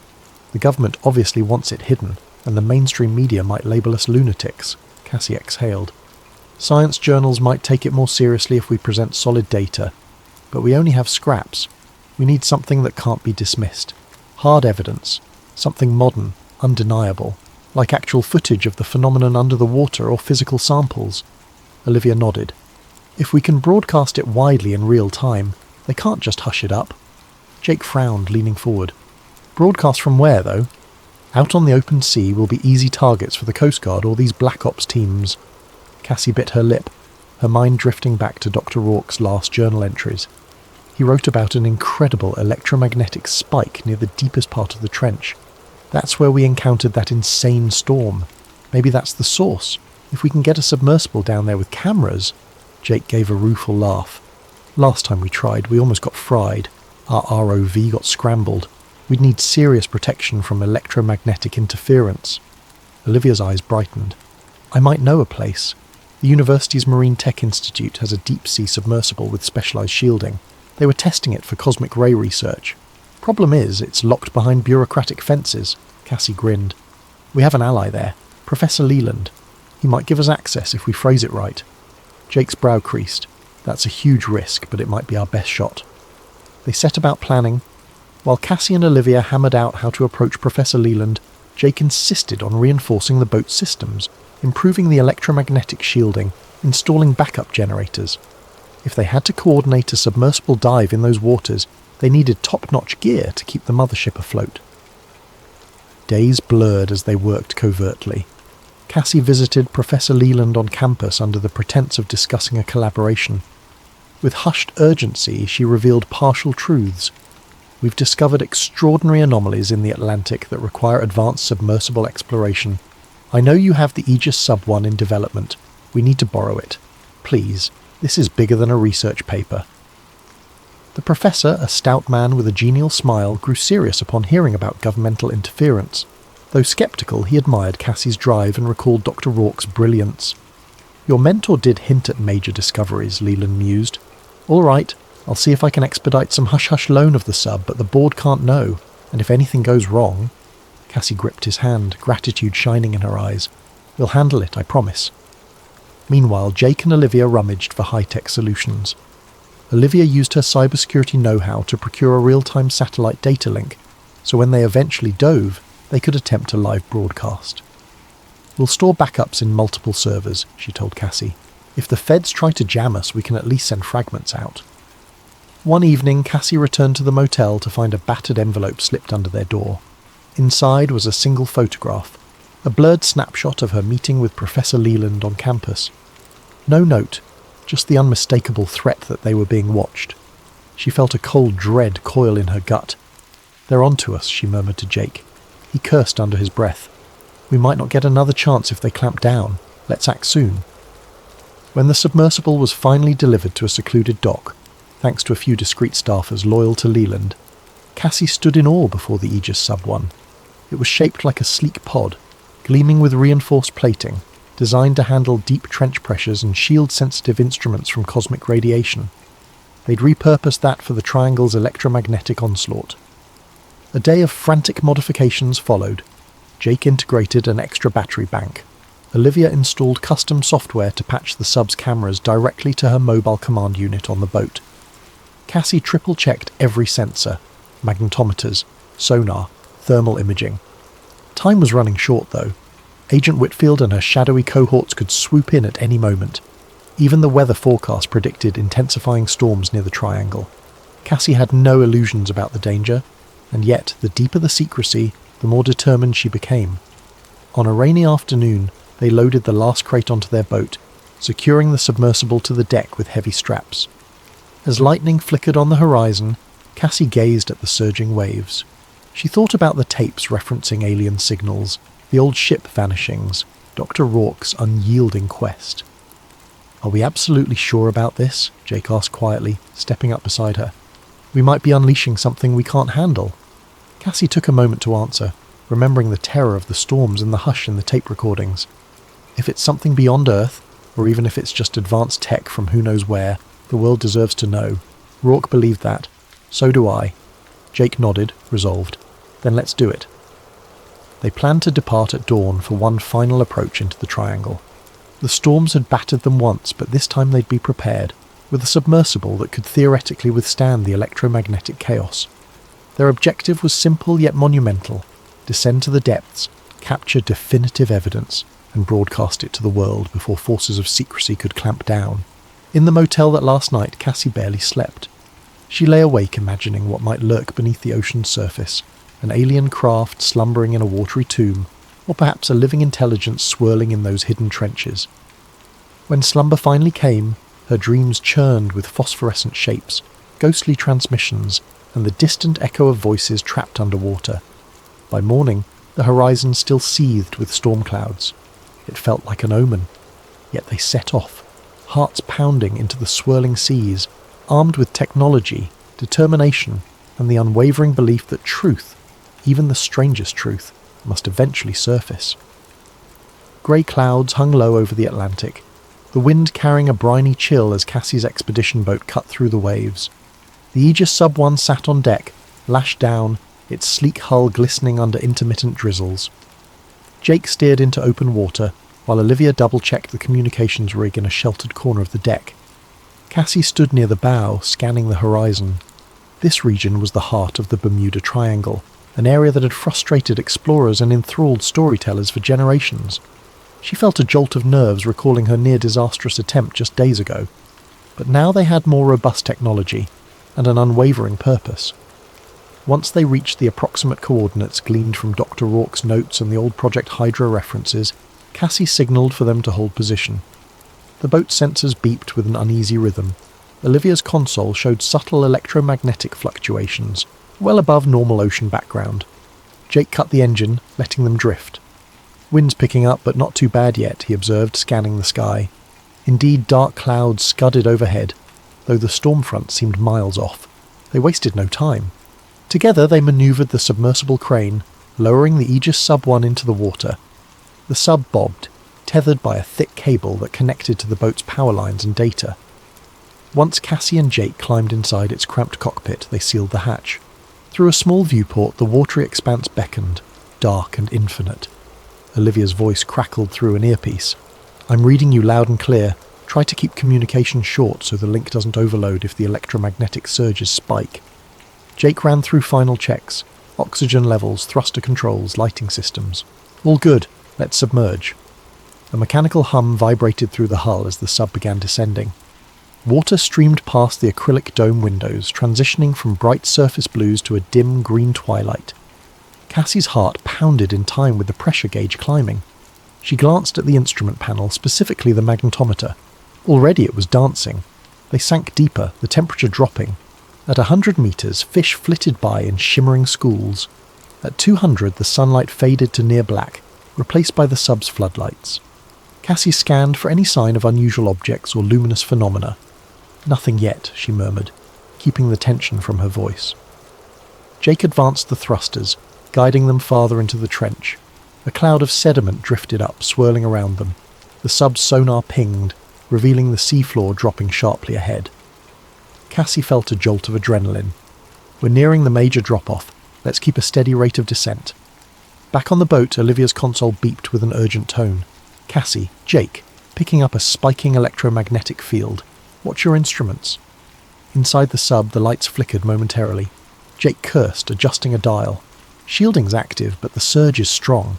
The government obviously wants it hidden, and the mainstream media might label us lunatics. Cassie exhaled. Science journals might take it more seriously if we present solid data, but we only have scraps. We need something that can't be dismissed. Hard evidence, something modern, undeniable, like actual footage of the phenomenon under the water or physical samples. Olivia nodded. If we can broadcast it widely in real time, they can't just hush it up. Jake frowned, leaning forward. Broadcast from where, though? Out on the open sea will be easy targets for the Coast Guard or these Black Ops teams. Cassie bit her lip, her mind drifting back to Dr. Rourke's last journal entries. He wrote about an incredible electromagnetic spike near the deepest part of the trench. That's where we encountered that insane storm. Maybe that's the source. If we can get a submersible down there with cameras... Jake gave a rueful laugh. Last time we tried, we almost got fried. Our ROV got scrambled. We'd need serious protection from electromagnetic interference. Olivia's eyes brightened. I might know a place. The university's Marine Tech Institute has a deep-sea submersible with specialised shielding. They were testing it for cosmic ray research. Problem is, it's locked behind bureaucratic fences. Cassie grinned. We have an ally there, Professor Leland. He might give us access if we phrase it right. Jake's brow creased. That's a huge risk, but it might be our best shot. They set about planning. While Cassie and Olivia hammered out how to approach Professor Leland, Jake insisted on reinforcing the boat's systems, improving the electromagnetic shielding, installing backup generators. If they had to coordinate a submersible dive in those waters, they needed top-notch gear to keep the mothership afloat. Days blurred as they worked covertly. Cassie visited Professor Leland on campus under the pretense of discussing a collaboration. With hushed urgency, she revealed partial truths. We've discovered extraordinary anomalies in the Atlantic that require advanced submersible exploration. I know you have the Aegis Sub-1 in development. We need to borrow it. Please, this is bigger than a research paper. The professor, a stout man with a genial smile, grew serious upon hearing about governmental interference. Though sceptical, he admired Cassie's drive and recalled Dr. Rourke's brilliance. Your mentor did hint at major discoveries, Leland mused. All right, I'll see if I can expedite some hush-hush loan of the sub, but the board can't know, and if anything goes wrong... Cassie gripped his hand, gratitude shining in her eyes. We'll handle it, I promise. Meanwhile, Jake and Olivia rummaged for high-tech solutions. Olivia used her cybersecurity know-how to procure a real-time satellite data link, so when they eventually dove, they could attempt a live broadcast. We'll store backups in multiple servers, she told Cassie. If the feds try to jam us, we can at least send fragments out. One evening, Cassie returned to the motel to find a battered envelope slipped under their door. Inside was a single photograph, a blurred snapshot of her meeting with Professor Leland on campus. No note, just the unmistakable threat that they were being watched. She felt a cold dread coil in her gut. They're on to us, she murmured to Jake. He cursed under his breath. We might not get another chance if they clamp down. Let's act soon. When the submersible was finally delivered to a secluded dock, thanks to a few discreet staffers loyal to Leland, Cassie stood in awe before the Aegis Sub-1. It was shaped like a sleek pod, gleaming with reinforced plating, designed to handle deep trench pressures and shield sensitive instruments from cosmic radiation. They'd repurposed that for the Triangle's electromagnetic onslaught. A day of frantic modifications followed. Jake integrated an extra battery bank. Olivia installed custom software to patch the sub's cameras directly to her mobile command unit on the boat. Cassie triple-checked every sensor, magnetometers, sonar, thermal imaging. Time was running short, though. Agent Whitfield and her shadowy cohorts could swoop in at any moment. Even the weather forecast predicted intensifying storms near the Triangle. Cassie had no illusions about the danger, and yet, the deeper the secrecy, the more determined she became. On a rainy afternoon, they loaded the last crate onto their boat, securing the submersible to the deck with heavy straps. As lightning flickered on the horizon, Cassie gazed at the surging waves. She thought about the tapes referencing alien signals, the old ship vanishings, Dr. Rourke's unyielding quest. "Are we absolutely sure about this?" Jake asked quietly, stepping up beside her. "We might be unleashing something we can't handle." Cassie took a moment to answer, remembering the terror of the storms and the hush in the tape recordings. If it's something beyond Earth, or even if it's just advanced tech from who knows where, the world deserves to know. Rourke believed that. So do I. Jake nodded, resolved. Then let's do it. They planned to depart at dawn for one final approach into the triangle. The storms had battered them once, but this time they'd be prepared, with a submersible that could theoretically withstand the electromagnetic chaos. Their objective was simple yet monumental: descend to the depths, capture definitive evidence, and broadcast it to the world before forces of secrecy could clamp down. In the motel that last night, Cassie barely slept. She lay awake imagining what might lurk beneath the ocean's surface, an alien craft slumbering in a watery tomb, or perhaps a living intelligence swirling in those hidden trenches. When slumber finally came, her dreams churned with phosphorescent shapes, ghostly transmissions, and the distant echo of voices trapped underwater. By morning, the horizon still seethed with storm clouds. It felt like an omen. Yet they set off, hearts pounding into the swirling seas, armed with technology, determination, and the unwavering belief that truth, even the strangest truth, must eventually surface. Grey clouds hung low over the Atlantic, the wind carrying a briny chill as Cassie's expedition boat cut through the waves. The Aegis Sub-1 sat on deck, lashed down, its sleek hull glistening under intermittent drizzles. Jake steered into open water, while Olivia double-checked the communications rig in a sheltered corner of the deck. Cassie stood near the bow, scanning the horizon. This region was the heart of the Bermuda Triangle, an area that had frustrated explorers and enthralled storytellers for generations. She felt a jolt of nerves recalling her near-disastrous attempt just days ago. But now they had more robust technology, and an unwavering purpose. Once they reached the approximate coordinates gleaned from Dr. Rourke's notes and the old Project Hydra references, Cassie signalled for them to hold position. The boat's sensors beeped with an uneasy rhythm. Olivia's console showed subtle electromagnetic fluctuations, well above normal ocean background. Jake cut the engine, letting them drift. Wind's picking up, but not too bad yet, he observed, scanning the sky. Indeed, dark clouds scudded overhead, though the storm front seemed miles off. They wasted no time. Together they manoeuvred the submersible crane, lowering the Aegis Sub-1 into the water. The sub bobbed, tethered by a thick cable that connected to the boat's power lines and data. Once Cassie and Jake climbed inside its cramped cockpit, they sealed the hatch. Through a small viewport, the watery expanse beckoned, dark and infinite. Olivia's voice crackled through an earpiece. "I'm reading you loud and clear. Try to keep communication short so the link doesn't overload if the electromagnetic surges spike." Jake ran through final checks: oxygen levels, thruster controls, lighting systems. "All good. Let's submerge." A mechanical hum vibrated through the hull as the sub began descending. Water streamed past the acrylic dome windows, transitioning from bright surface blues to a dim green twilight. Cassie's heart pounded in time with the pressure gauge climbing. She glanced at the instrument panel, specifically the magnetometer. Already it was dancing. They sank deeper, the temperature dropping. At 100 meters, fish flitted by in shimmering schools. At 200, the sunlight faded to near black, replaced by the sub's floodlights. Cassie scanned for any sign of unusual objects or luminous phenomena. "Nothing yet," she murmured, keeping the tension from her voice. Jake advanced the thrusters, guiding them farther into the trench. A cloud of sediment drifted up, swirling around them. The sub's sonar pinged, revealing the seafloor dropping sharply ahead. Cassie felt a jolt of adrenaline. "We're nearing the major drop-off. Let's keep a steady rate of descent." Back on the boat, Olivia's console beeped with an urgent tone. "Cassie, Jake, picking up a spiking electromagnetic field. Watch your instruments." Inside the sub, the lights flickered momentarily. Jake cursed, adjusting a dial. "Shielding's active, but the surge is strong."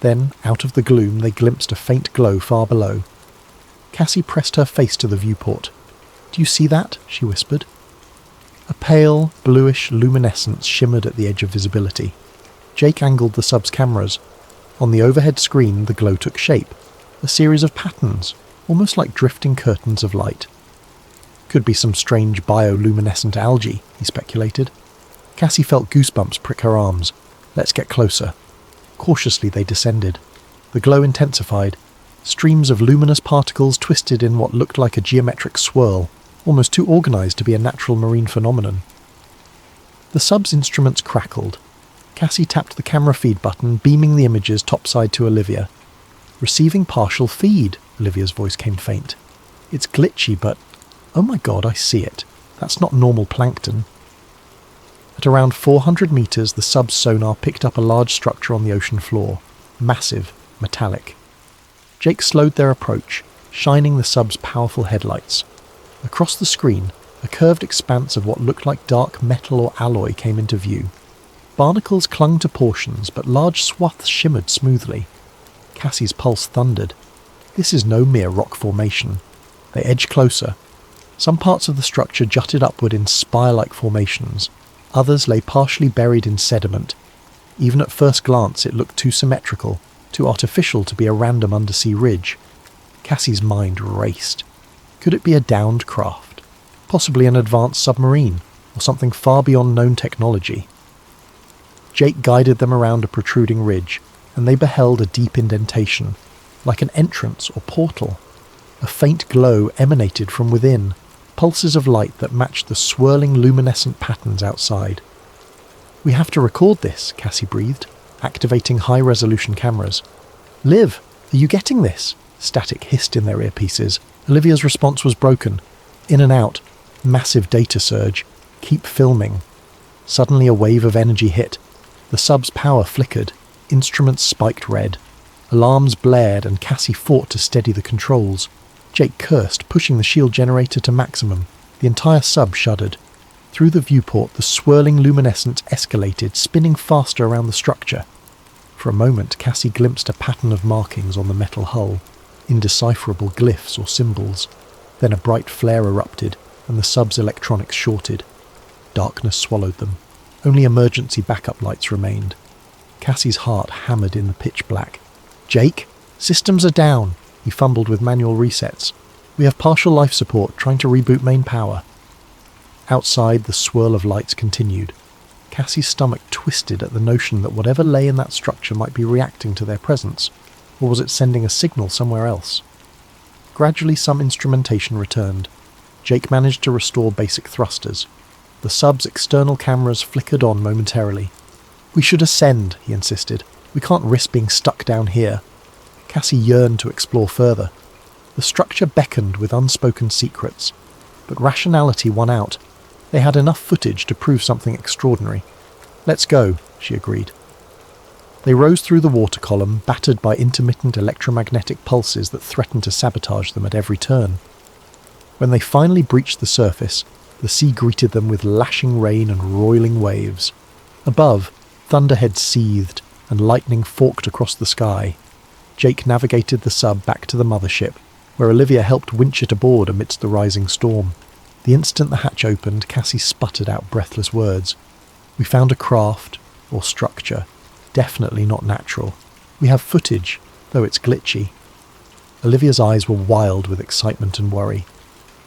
Then, out of the gloom, they glimpsed a faint glow far below. Cassie pressed her face to the viewport. "Do you see that?" she whispered. A pale, bluish luminescence shimmered at the edge of visibility. Jake angled the sub's cameras. On the overhead screen, the glow took shape, a series of patterns, almost like drifting curtains of light. "Could be some strange bioluminescent algae," he speculated. Cassie felt goosebumps prick her arms. "Let's get closer." Cautiously they descended. The glow intensified, Streams of luminous particles twisted in what looked like a geometric swirl, almost too organised to be a natural marine phenomenon. The sub's instruments crackled. Cassie tapped the camera feed button, beaming the images topside to Olivia. "Receiving partial feed," Olivia's voice came faint. "It's glitchy, but... oh my god, I see it. That's not normal plankton." At around 400 metres, the sub's sonar picked up a large structure on the ocean floor. Massive, metallic. Jake slowed their approach, shining the sub's powerful headlights. Across the screen, a curved expanse of what looked like dark metal or alloy came into view. Barnacles clung to portions, but large swaths shimmered smoothly. Cassie's pulse thundered. This is no mere rock formation. They edged closer. Some parts of the structure jutted upward in spire-like formations. Others lay partially buried in sediment. Even at first glance it looked too symmetrical, too artificial to be a random undersea ridge. Cassie's mind raced. Could it be a downed craft? Possibly an advanced submarine, or something far beyond known technology. Jake guided them around a protruding ridge, and they beheld a deep indentation, like an entrance or portal. A faint glow emanated from within, pulses of light that matched the swirling luminescent patterns outside. "We have to record this," Cassie breathed, activating high-resolution cameras. "Liv, are you getting this?" Static hissed in their earpieces. Olivia's response was broken. In and out. Massive data surge. "Keep filming." Suddenly a wave of energy hit. The sub's power flickered. Instruments spiked red. Alarms blared and Cassie fought to steady the controls. Jake cursed, pushing the shield generator to maximum. The entire sub shuddered. Through the viewport, the swirling luminescence escalated, spinning faster around the structure. For a moment, Cassie glimpsed a pattern of markings on the metal hull, indecipherable glyphs or symbols. Then a bright flare erupted, and the sub's electronics shorted. Darkness swallowed them. Only emergency backup lights remained. Cassie's heart hammered in the pitch black. "Jake, systems are down." He fumbled with manual resets. "We have partial life support, trying to reboot main power." Outside, the swirl of lights continued. Cassie's stomach twisted at the notion that whatever lay in that structure might be reacting to their presence, or was it sending a signal somewhere else? Gradually some instrumentation returned. Jake managed to restore basic thrusters. The sub's external cameras flickered on momentarily. "We should ascend," he insisted. "We can't risk being stuck down here." Cassie yearned to explore further. The structure beckoned with unspoken secrets, but rationality won out. They had enough footage to prove something extraordinary. "Let's go," she agreed. They rose through the water column, battered by intermittent electromagnetic pulses that threatened to sabotage them at every turn. When they finally breached the surface, the sea greeted them with lashing rain and roiling waves. Above, thunderheads seethed, and lightning forked across the sky. Jake navigated the sub back to the mothership, where Olivia helped winch it aboard amidst the rising storm. The instant the hatch opened, Cassie sputtered out breathless words. "We found a craft, or structure. Definitely not natural. We have footage, though it's glitchy." Olivia's eyes were wild with excitement and worry.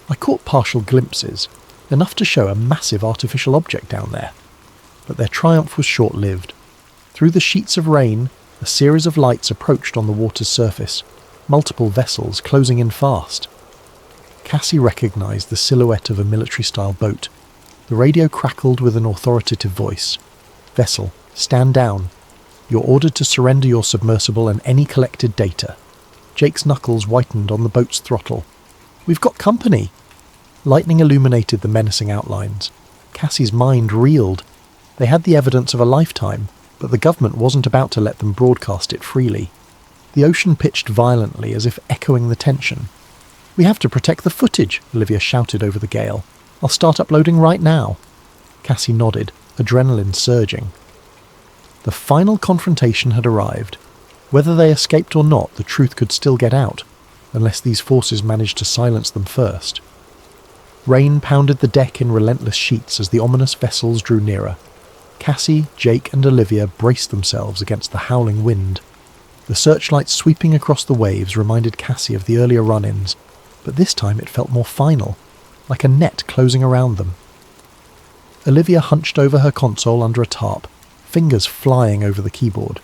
"I caught partial glimpses, enough to show a massive artificial object down there." But their triumph was short-lived. Through the sheets of rain, a series of lights approached on the water's surface, multiple vessels closing in fast. Cassie recognized the silhouette of a military-style boat. The radio crackled with an authoritative voice. "Vessel, stand down. You're ordered to surrender your submersible and any collected data." Jake's knuckles whitened on the boat's throttle. "We've got company!" Lightning illuminated the menacing outlines. Cassie's mind reeled. They had the evidence of a lifetime, but the government wasn't about to let them broadcast it freely. The ocean pitched violently, as if echoing the tension. "We have to protect the footage," Olivia shouted over the gale. "I'll start uploading right now." Cassie nodded, adrenaline surging. The final confrontation had arrived. Whether they escaped or not, the truth could still get out, unless these forces managed to silence them first. Rain pounded the deck in relentless sheets as the ominous vessels drew nearer. Cassie, Jake and Olivia braced themselves against the howling wind. The searchlight sweeping across the waves reminded Cassie of the earlier run-ins, but this time it felt more final, like a net closing around them. Olivia hunched over her console under a tarp, fingers flying over the keyboard.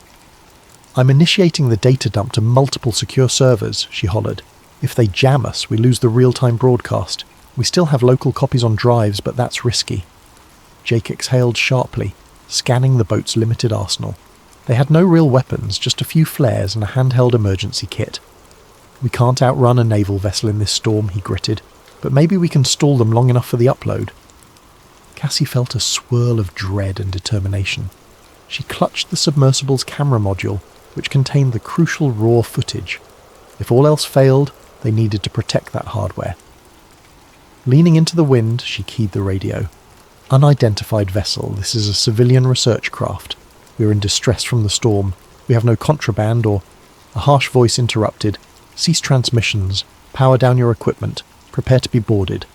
"I'm initiating the data dump to multiple secure servers," she hollered. "If they jam us, we lose the real-time broadcast. We still have local copies on drives, but that's risky." Jake exhaled sharply, scanning the boat's limited arsenal. They had no real weapons, just a few flares and a handheld emergency kit. "We can't outrun a naval vessel in this storm," he gritted, "but maybe we can stall them long enough for the upload." Cassie felt a swirl of dread and determination. She clutched the submersible's camera module, which contained the crucial raw footage. If all else failed, they needed to protect that hardware. Leaning into the wind, she keyed the radio. "Unidentified vessel. This is a civilian research craft. We are in distress from the storm. We have no contraband or..." A harsh voice interrupted. "Cease transmissions. Power down your equipment. Prepare to be boarded."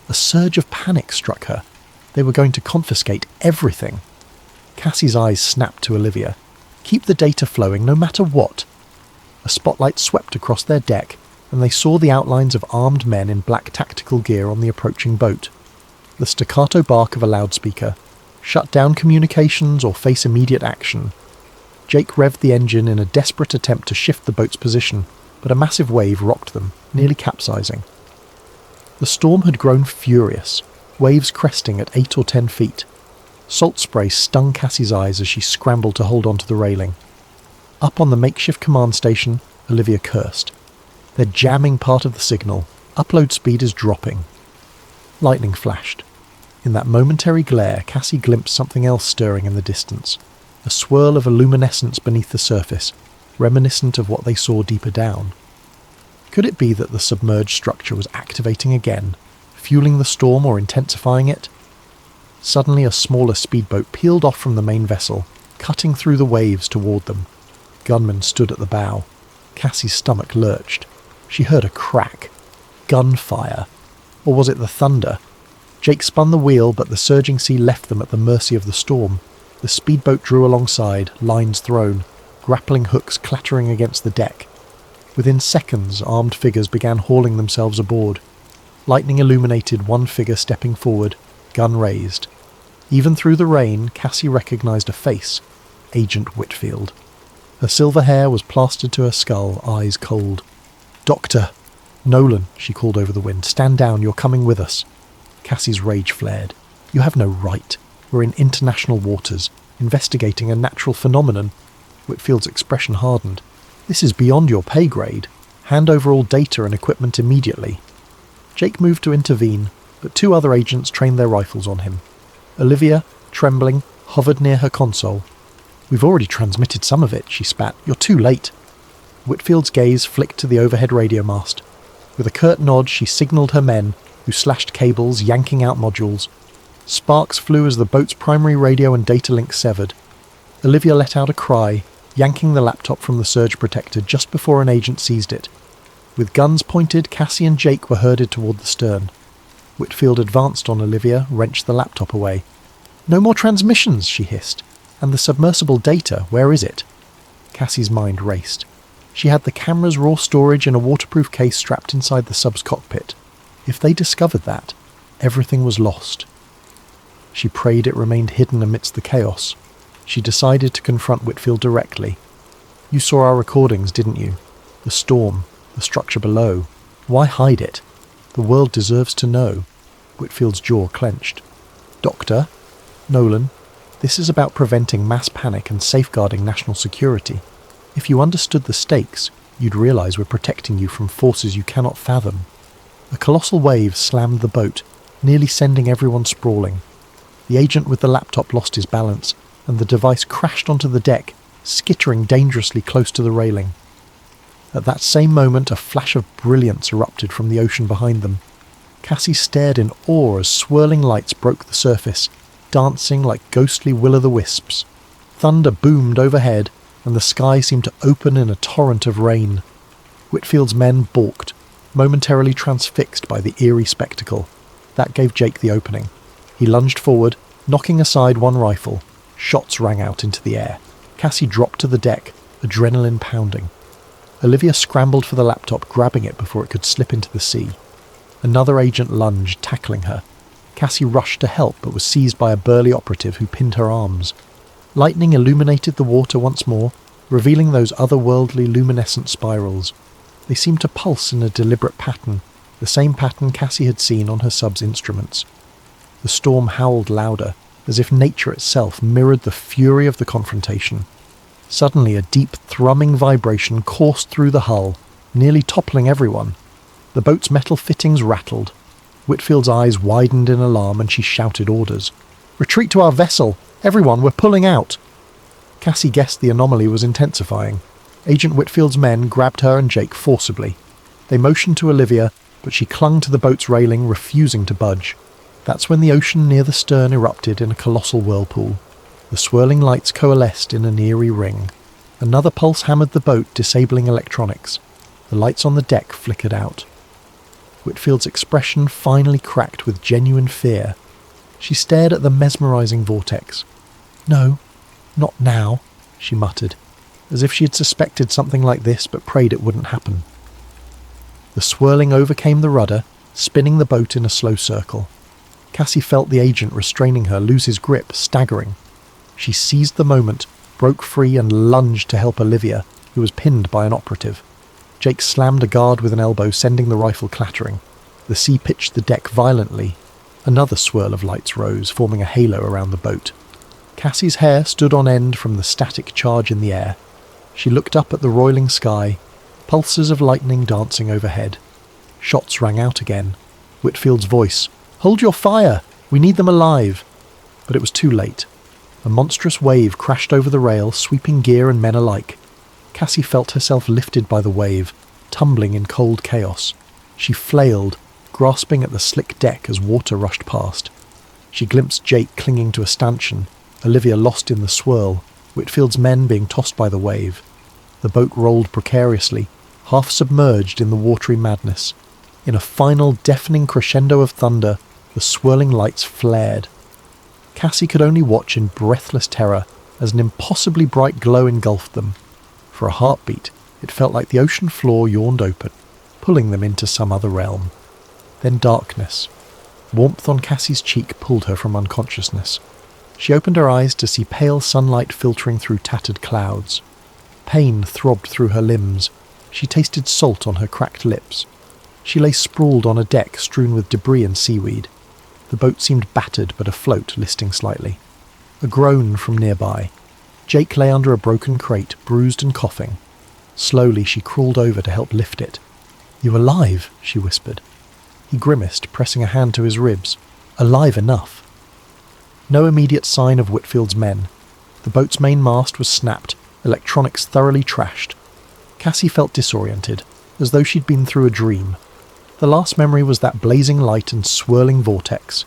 A surge of panic struck her. They were going to confiscate everything. Cassie's eyes snapped to Olivia. "Keep the data flowing, no matter what." A spotlight swept across their deck, and they saw the outlines of armed men in black tactical gear on the approaching boat. The staccato bark of a loudspeaker. "Shut down communications or face immediate action." Jake revved the engine in a desperate attempt to shift the boat's position, but a massive wave rocked them, nearly capsizing. The storm had grown furious, waves cresting at 8 or 10 feet. Salt spray stung Cassie's eyes as she scrambled to hold onto the railing. Up on the makeshift command station, Olivia cursed. "They're jamming part of the signal. Upload speed is dropping." Lightning flashed. In that momentary glare, Cassie glimpsed something else stirring in the distance. A swirl of luminescence beneath the surface, reminiscent of what they saw deeper down. Could it be that the submerged structure was activating again, fueling the storm or intensifying it? Suddenly a smaller speedboat peeled off from the main vessel, cutting through the waves toward them. Gunmen stood at the bow. Cassie's stomach lurched. She heard a crack. Gunfire. Or was it the thunder? Jake spun the wheel, but the surging sea left them at the mercy of the storm. The speedboat drew alongside, lines thrown, grappling hooks clattering against the deck. Within seconds, armed figures began hauling themselves aboard. Lightning illuminated one figure stepping forward, gun raised. Even through the rain, Cassie recognized a face. Agent Whitfield. Her silver hair was plastered to her skull, eyes cold. "Doctor!" "Nolan," she called over the wind. "Stand down, you're coming with us." Cassie's rage flared. "You have no right. We're in international waters, investigating a natural phenomenon." Whitfield's expression hardened. "This is beyond your pay grade. Hand over all data and equipment immediately." Jake moved to intervene, but 2 other agents trained their rifles on him. Olivia, trembling, hovered near her console. "We've already transmitted some of it," she spat. "You're too late." Whitfield's gaze flicked to the overhead radio mast. With a curt nod, she signalled her men, who slashed cables, yanking out modules. Sparks flew as the boat's primary radio and data link severed. Olivia let out a cry, yanking the laptop from the surge protector just before an agent seized it. With guns pointed, Cassie and Jake were herded toward the stern. Whitfield advanced on Olivia, wrenched the laptop away. "No more transmissions," she hissed. "And the submersible data, where is it?" Cassie's mind raced. She had the camera's raw storage in a waterproof case strapped inside the sub's cockpit. If they discovered that, everything was lost. She prayed it remained hidden amidst the chaos. She decided to confront Whitfield directly. "You saw our recordings, didn't you? The storm, the structure below. Why hide it? The world deserves to know." Whitfield's jaw clenched. "Doctor, Nolan, this is about preventing mass panic and safeguarding national security. If you understood the stakes, you'd realize we're protecting you from forces you cannot fathom." A colossal wave slammed the boat, nearly sending everyone sprawling. The agent with the laptop lost his balance, and the device crashed onto the deck, skittering dangerously close to the railing. At that same moment, a flash of brilliance erupted from the ocean behind them. Cassie stared in awe as swirling lights broke the surface, dancing like ghostly will-o'-the-wisps. Thunder boomed overhead, and the sky seemed to open in a torrent of rain. Whitfield's men balked, momentarily transfixed by the eerie spectacle. That gave Jake the opening. He lunged forward, knocking aside one rifle. Shots rang out into the air. Cassie dropped to the deck, adrenaline pounding. Olivia scrambled for the laptop, grabbing it before it could slip into the sea. Another agent lunged, tackling her. Cassie rushed to help, but was seized by a burly operative who pinned her arms. Lightning illuminated the water once more. revealing those otherworldly luminescent spirals. They seemed to pulse in a deliberate pattern, the same pattern Cassie had seen on her sub's instruments. The storm howled louder, as if nature itself mirrored the fury of the confrontation. Suddenly a deep, thrumming vibration coursed through the hull, nearly toppling everyone. The boat's metal fittings rattled. Whitfield's eyes widened in alarm and she shouted orders. "Retreat to our vessel! Everyone, we're pulling out!" Cassie guessed the anomaly was intensifying. Agent Whitfield's men grabbed her and Jake forcibly. They motioned to Olivia, but she clung to the boat's railing, refusing to budge. That's when the ocean near the stern erupted in a colossal whirlpool. The swirling lights coalesced in an eerie ring. Another pulse hammered the boat, disabling electronics. The lights on the deck flickered out. Whitfield's expression finally cracked with genuine fear. She stared at the mesmerizing vortex. "No, not now," she muttered, as if she had suspected something like this but prayed it wouldn't happen. The swirling overcame the rudder, spinning the boat in a slow circle. Cassie felt the agent restraining her lose his grip, staggering. She seized the moment, broke free and lunged to help Olivia, who was pinned by an operative. Jake slammed a guard with an elbow, sending the rifle clattering. The sea pitched the deck violently. Another swirl of lights rose, forming a halo around the boat. Cassie's hair stood on end from the static charge in the air. She looked up at the roiling sky, pulses of lightning dancing overhead. Shots rang out again. Whitfield's voice, "Hold your fire! We need them alive!" But it was too late. A monstrous wave crashed over the rail, sweeping gear and men alike. Cassie felt herself lifted by the wave, tumbling in cold chaos. She flailed, grasping at the slick deck as water rushed past. She glimpsed Jake clinging to a stanchion, Olivia lost in the swirl, Whitfield's men being tossed by the wave. The boat rolled precariously, half submerged in the watery madness. In a final deafening crescendo of thunder, the swirling lights flared. Cassie could only watch in breathless terror as an impossibly bright glow engulfed them. For a heartbeat, it felt like the ocean floor yawned open, pulling them into some other realm. Then darkness. Warmth on Cassie's cheek pulled her from unconsciousness. She opened her eyes to see pale sunlight filtering through tattered clouds. Pain throbbed through her limbs. She tasted salt on her cracked lips. She lay sprawled on a deck strewn with debris and seaweed. The boat seemed battered but afloat, listing slightly. A groan from nearby. Jake lay under a broken crate, bruised and coughing. Slowly she crawled over to help lift it. "You alive?" she whispered. He grimaced, pressing a hand to his ribs. Alive enough. No immediate sign of Whitfield's men. The boat's main mast was snapped, electronics thoroughly trashed. Cassie felt disoriented, as though she'd been through a dream. The last memory was that blazing light and swirling vortex.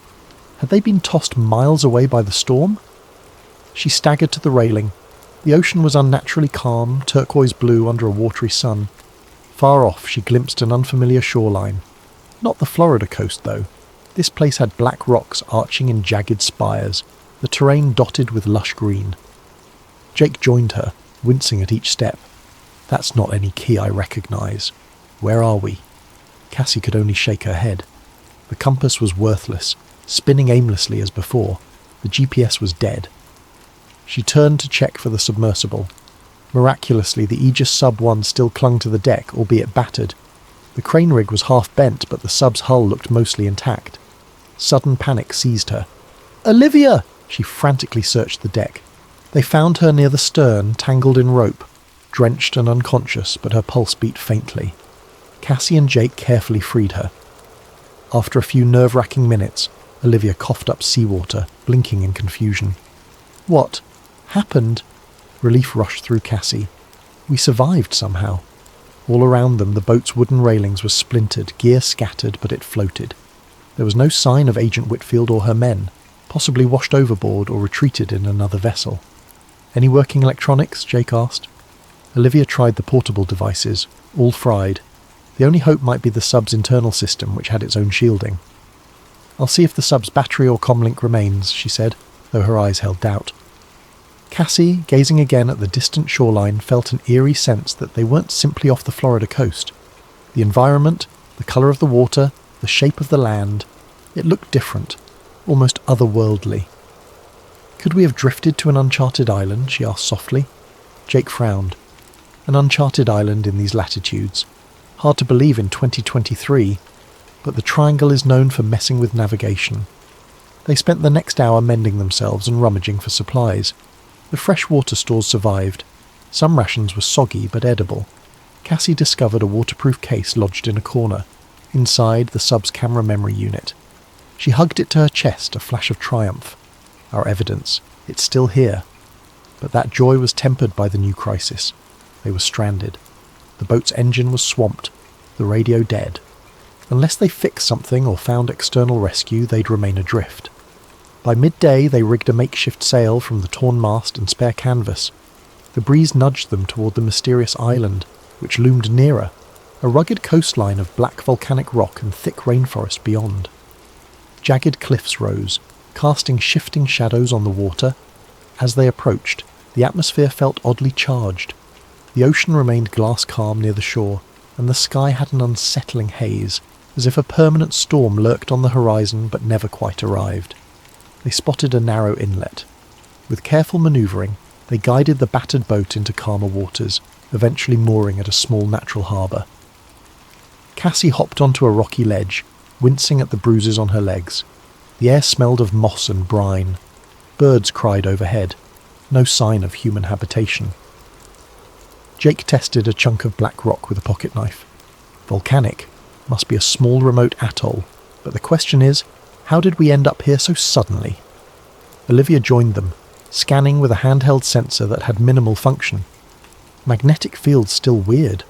Had they been tossed miles away by the storm? She staggered to the railing. The ocean was unnaturally calm, turquoise blue under a watery sun. Far off she glimpsed an unfamiliar shoreline. Not the Florida coast, though. This place had black rocks arching in jagged spires, the terrain dotted with lush green. Jake joined her, wincing at each step. "That's not any key I recognize. Where are we?" Cassie could only shake her head. The compass was worthless, spinning aimlessly as before. The GPS was dead. She turned to check for the submersible. Miraculously, the Aegis Sub-1 still clung to the deck, albeit battered. The crane rig was half bent, but the sub's hull looked mostly intact. Sudden panic seized her. "Olivia!" She frantically searched the deck. They found her near the stern, tangled in rope, drenched and unconscious, but her pulse beat faintly. Cassie and Jake carefully freed her. After a few nerve-wracking minutes, Olivia coughed up seawater, blinking in confusion. "What happened?" Relief rushed through Cassie. "We survived somehow." All around them, the boat's wooden railings were splintered, gear scattered, but it floated. There was no sign of Agent Whitfield or her men, possibly washed overboard or retreated in another vessel. "Any working electronics?" Jake asked. Olivia tried the portable devices, all fried. The only hope might be the sub's internal system, which had its own shielding. "I'll see if the sub's battery or comlink remains," she said, though her eyes held doubt. Cassie, gazing again at the distant shoreline, felt an eerie sense that they weren't simply off the Florida coast. The environment, the colour of the water, the shape of the land, it looked different, almost otherworldly. "Could we have drifted to an uncharted island?" she asked softly. Jake frowned. An uncharted island in these latitudes. Hard to believe in 2023, but the triangle is known for messing with navigation. They spent the next hour mending themselves and rummaging for supplies. The fresh water stores survived. Some rations were soggy but edible. Cassie discovered a waterproof case lodged in a corner, inside the sub's camera memory unit. She hugged it to her chest, a flash of triumph. Our evidence, it's still here. But that joy was tempered by the new crisis. They were stranded. The boat's engine was swamped, the radio dead. Unless they fixed something or found external rescue, they'd remain adrift. By midday, they rigged a makeshift sail from the torn mast and spare canvas. The breeze nudged them toward the mysterious island, which loomed nearer, a rugged coastline of black volcanic rock and thick rainforest beyond. Jagged cliffs rose, casting shifting shadows on the water. As they approached, the atmosphere felt oddly charged. The ocean remained glass calm near the shore, and the sky had an unsettling haze, as if a permanent storm lurked on the horizon but never quite arrived. They spotted a narrow inlet. With careful manoeuvring, they guided the battered boat into calmer waters, eventually mooring at a small natural harbour. Cassie hopped onto a rocky ledge, wincing at the bruises on her legs. The air smelled of moss and brine. Birds cried overhead. No sign of human habitation. Jake tested a chunk of black rock with a pocket knife. Volcanic. Must be a small remote atoll. But the question is, how did we end up here so suddenly? Olivia joined them, scanning with a handheld sensor that had minimal function. Magnetic fields still weird.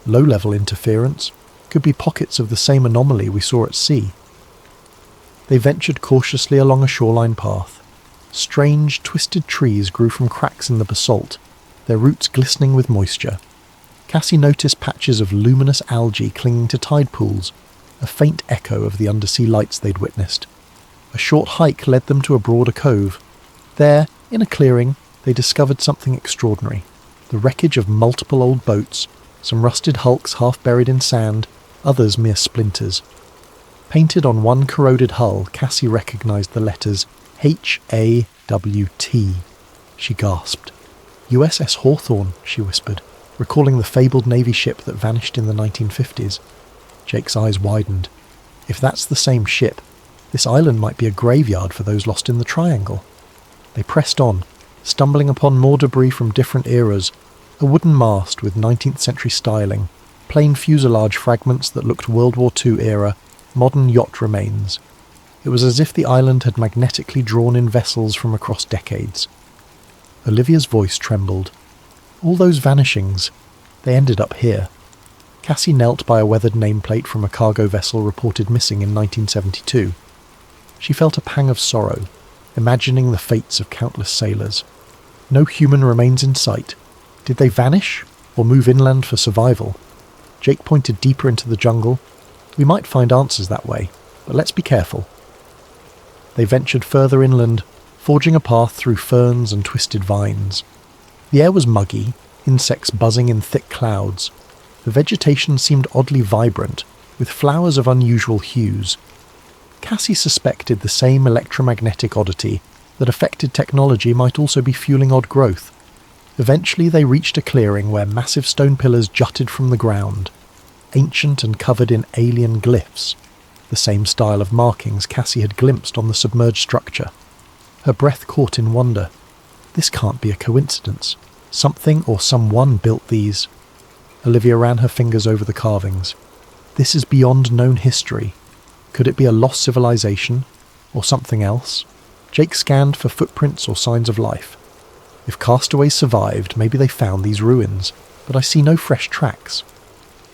Low-level interference. Could be pockets of the same anomaly we saw at sea. They ventured cautiously along a shoreline path. Strange, twisted trees grew from cracks in the basalt, their roots glistening with moisture. Cassie noticed patches of luminous algae clinging to tide pools, a faint echo of the undersea lights they'd witnessed. A short hike led them to a broader cove. There, in a clearing, they discovered something extraordinary. The wreckage of multiple old boats, some rusted hulks half buried in sand, others mere splinters. Painted on one corroded hull, Cassie recognized the letters H-A-W-T. She gasped. USS Hawthorne, she whispered, recalling the fabled Navy ship that vanished in the 1950s. Jake's eyes widened. If that's the same ship, this island might be a graveyard for those lost in the Triangle. They pressed on, stumbling upon more debris from different eras, a wooden mast with 19th century styling, plain fuselage fragments that looked World War II era, modern yacht remains. It was as if the island had magnetically drawn in vessels from across decades. Olivia's voice trembled. All those vanishings, they ended up here. Cassie knelt by a weathered nameplate from a cargo vessel reported missing in 1972. She felt a pang of sorrow, imagining the fates of countless sailors. No human remains in sight. Did they vanish, or move inland for survival? Jake pointed deeper into the jungle. We might find answers that way, but let's be careful. They ventured further inland, forging a path through ferns and twisted vines. The air was muggy, insects buzzing in thick clouds. The vegetation seemed oddly vibrant, with flowers of unusual hues. Cassie suspected the same electromagnetic oddity that affected technology might also be fueling odd growth. Eventually they reached a clearing where massive stone pillars jutted from the ground, ancient and covered in alien glyphs, the same style of markings Cassie had glimpsed on the submerged structure. Her breath caught in wonder. This can't be a coincidence. Something or someone built these. Olivia ran her fingers over the carvings. This is beyond known history. Could it be a lost civilization, or something else? Jake scanned for footprints or signs of life. If castaways survived, maybe they found these ruins, but I see no fresh tracks.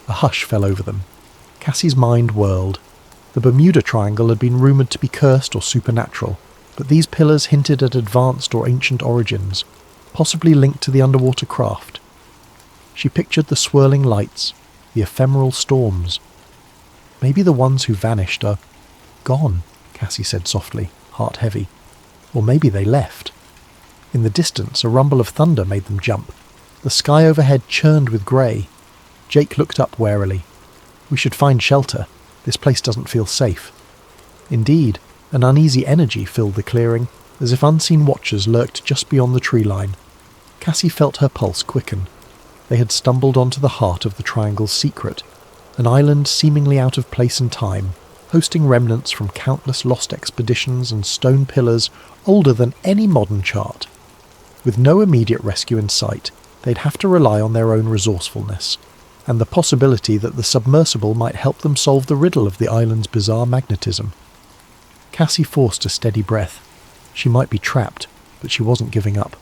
A hush fell over them. Cassie's mind whirled. The Bermuda Triangle had been rumoured to be cursed or supernatural, but these pillars hinted at advanced or ancient origins, possibly linked to the underwater craft. She pictured the swirling lights, the ephemeral storms. Maybe the ones who vanished are gone, Cassie said softly, heart heavy. Or maybe they left. In the distance, a rumble of thunder made them jump. The sky overhead churned with grey. Jake looked up warily. We should find shelter. This place doesn't feel safe. Indeed, an uneasy energy filled the clearing, as if unseen watchers lurked just beyond the tree line. Cassie felt her pulse quicken. They had stumbled onto the heart of the Triangle's secret, an island seemingly out of place and time, hosting remnants from countless lost expeditions and stone pillars older than any modern chart. With no immediate rescue in sight, they'd have to rely on their own resourcefulness, and the possibility that the submersible might help them solve the riddle of the island's bizarre magnetism. Cassie forced a steady breath. She might be trapped, but she wasn't giving up.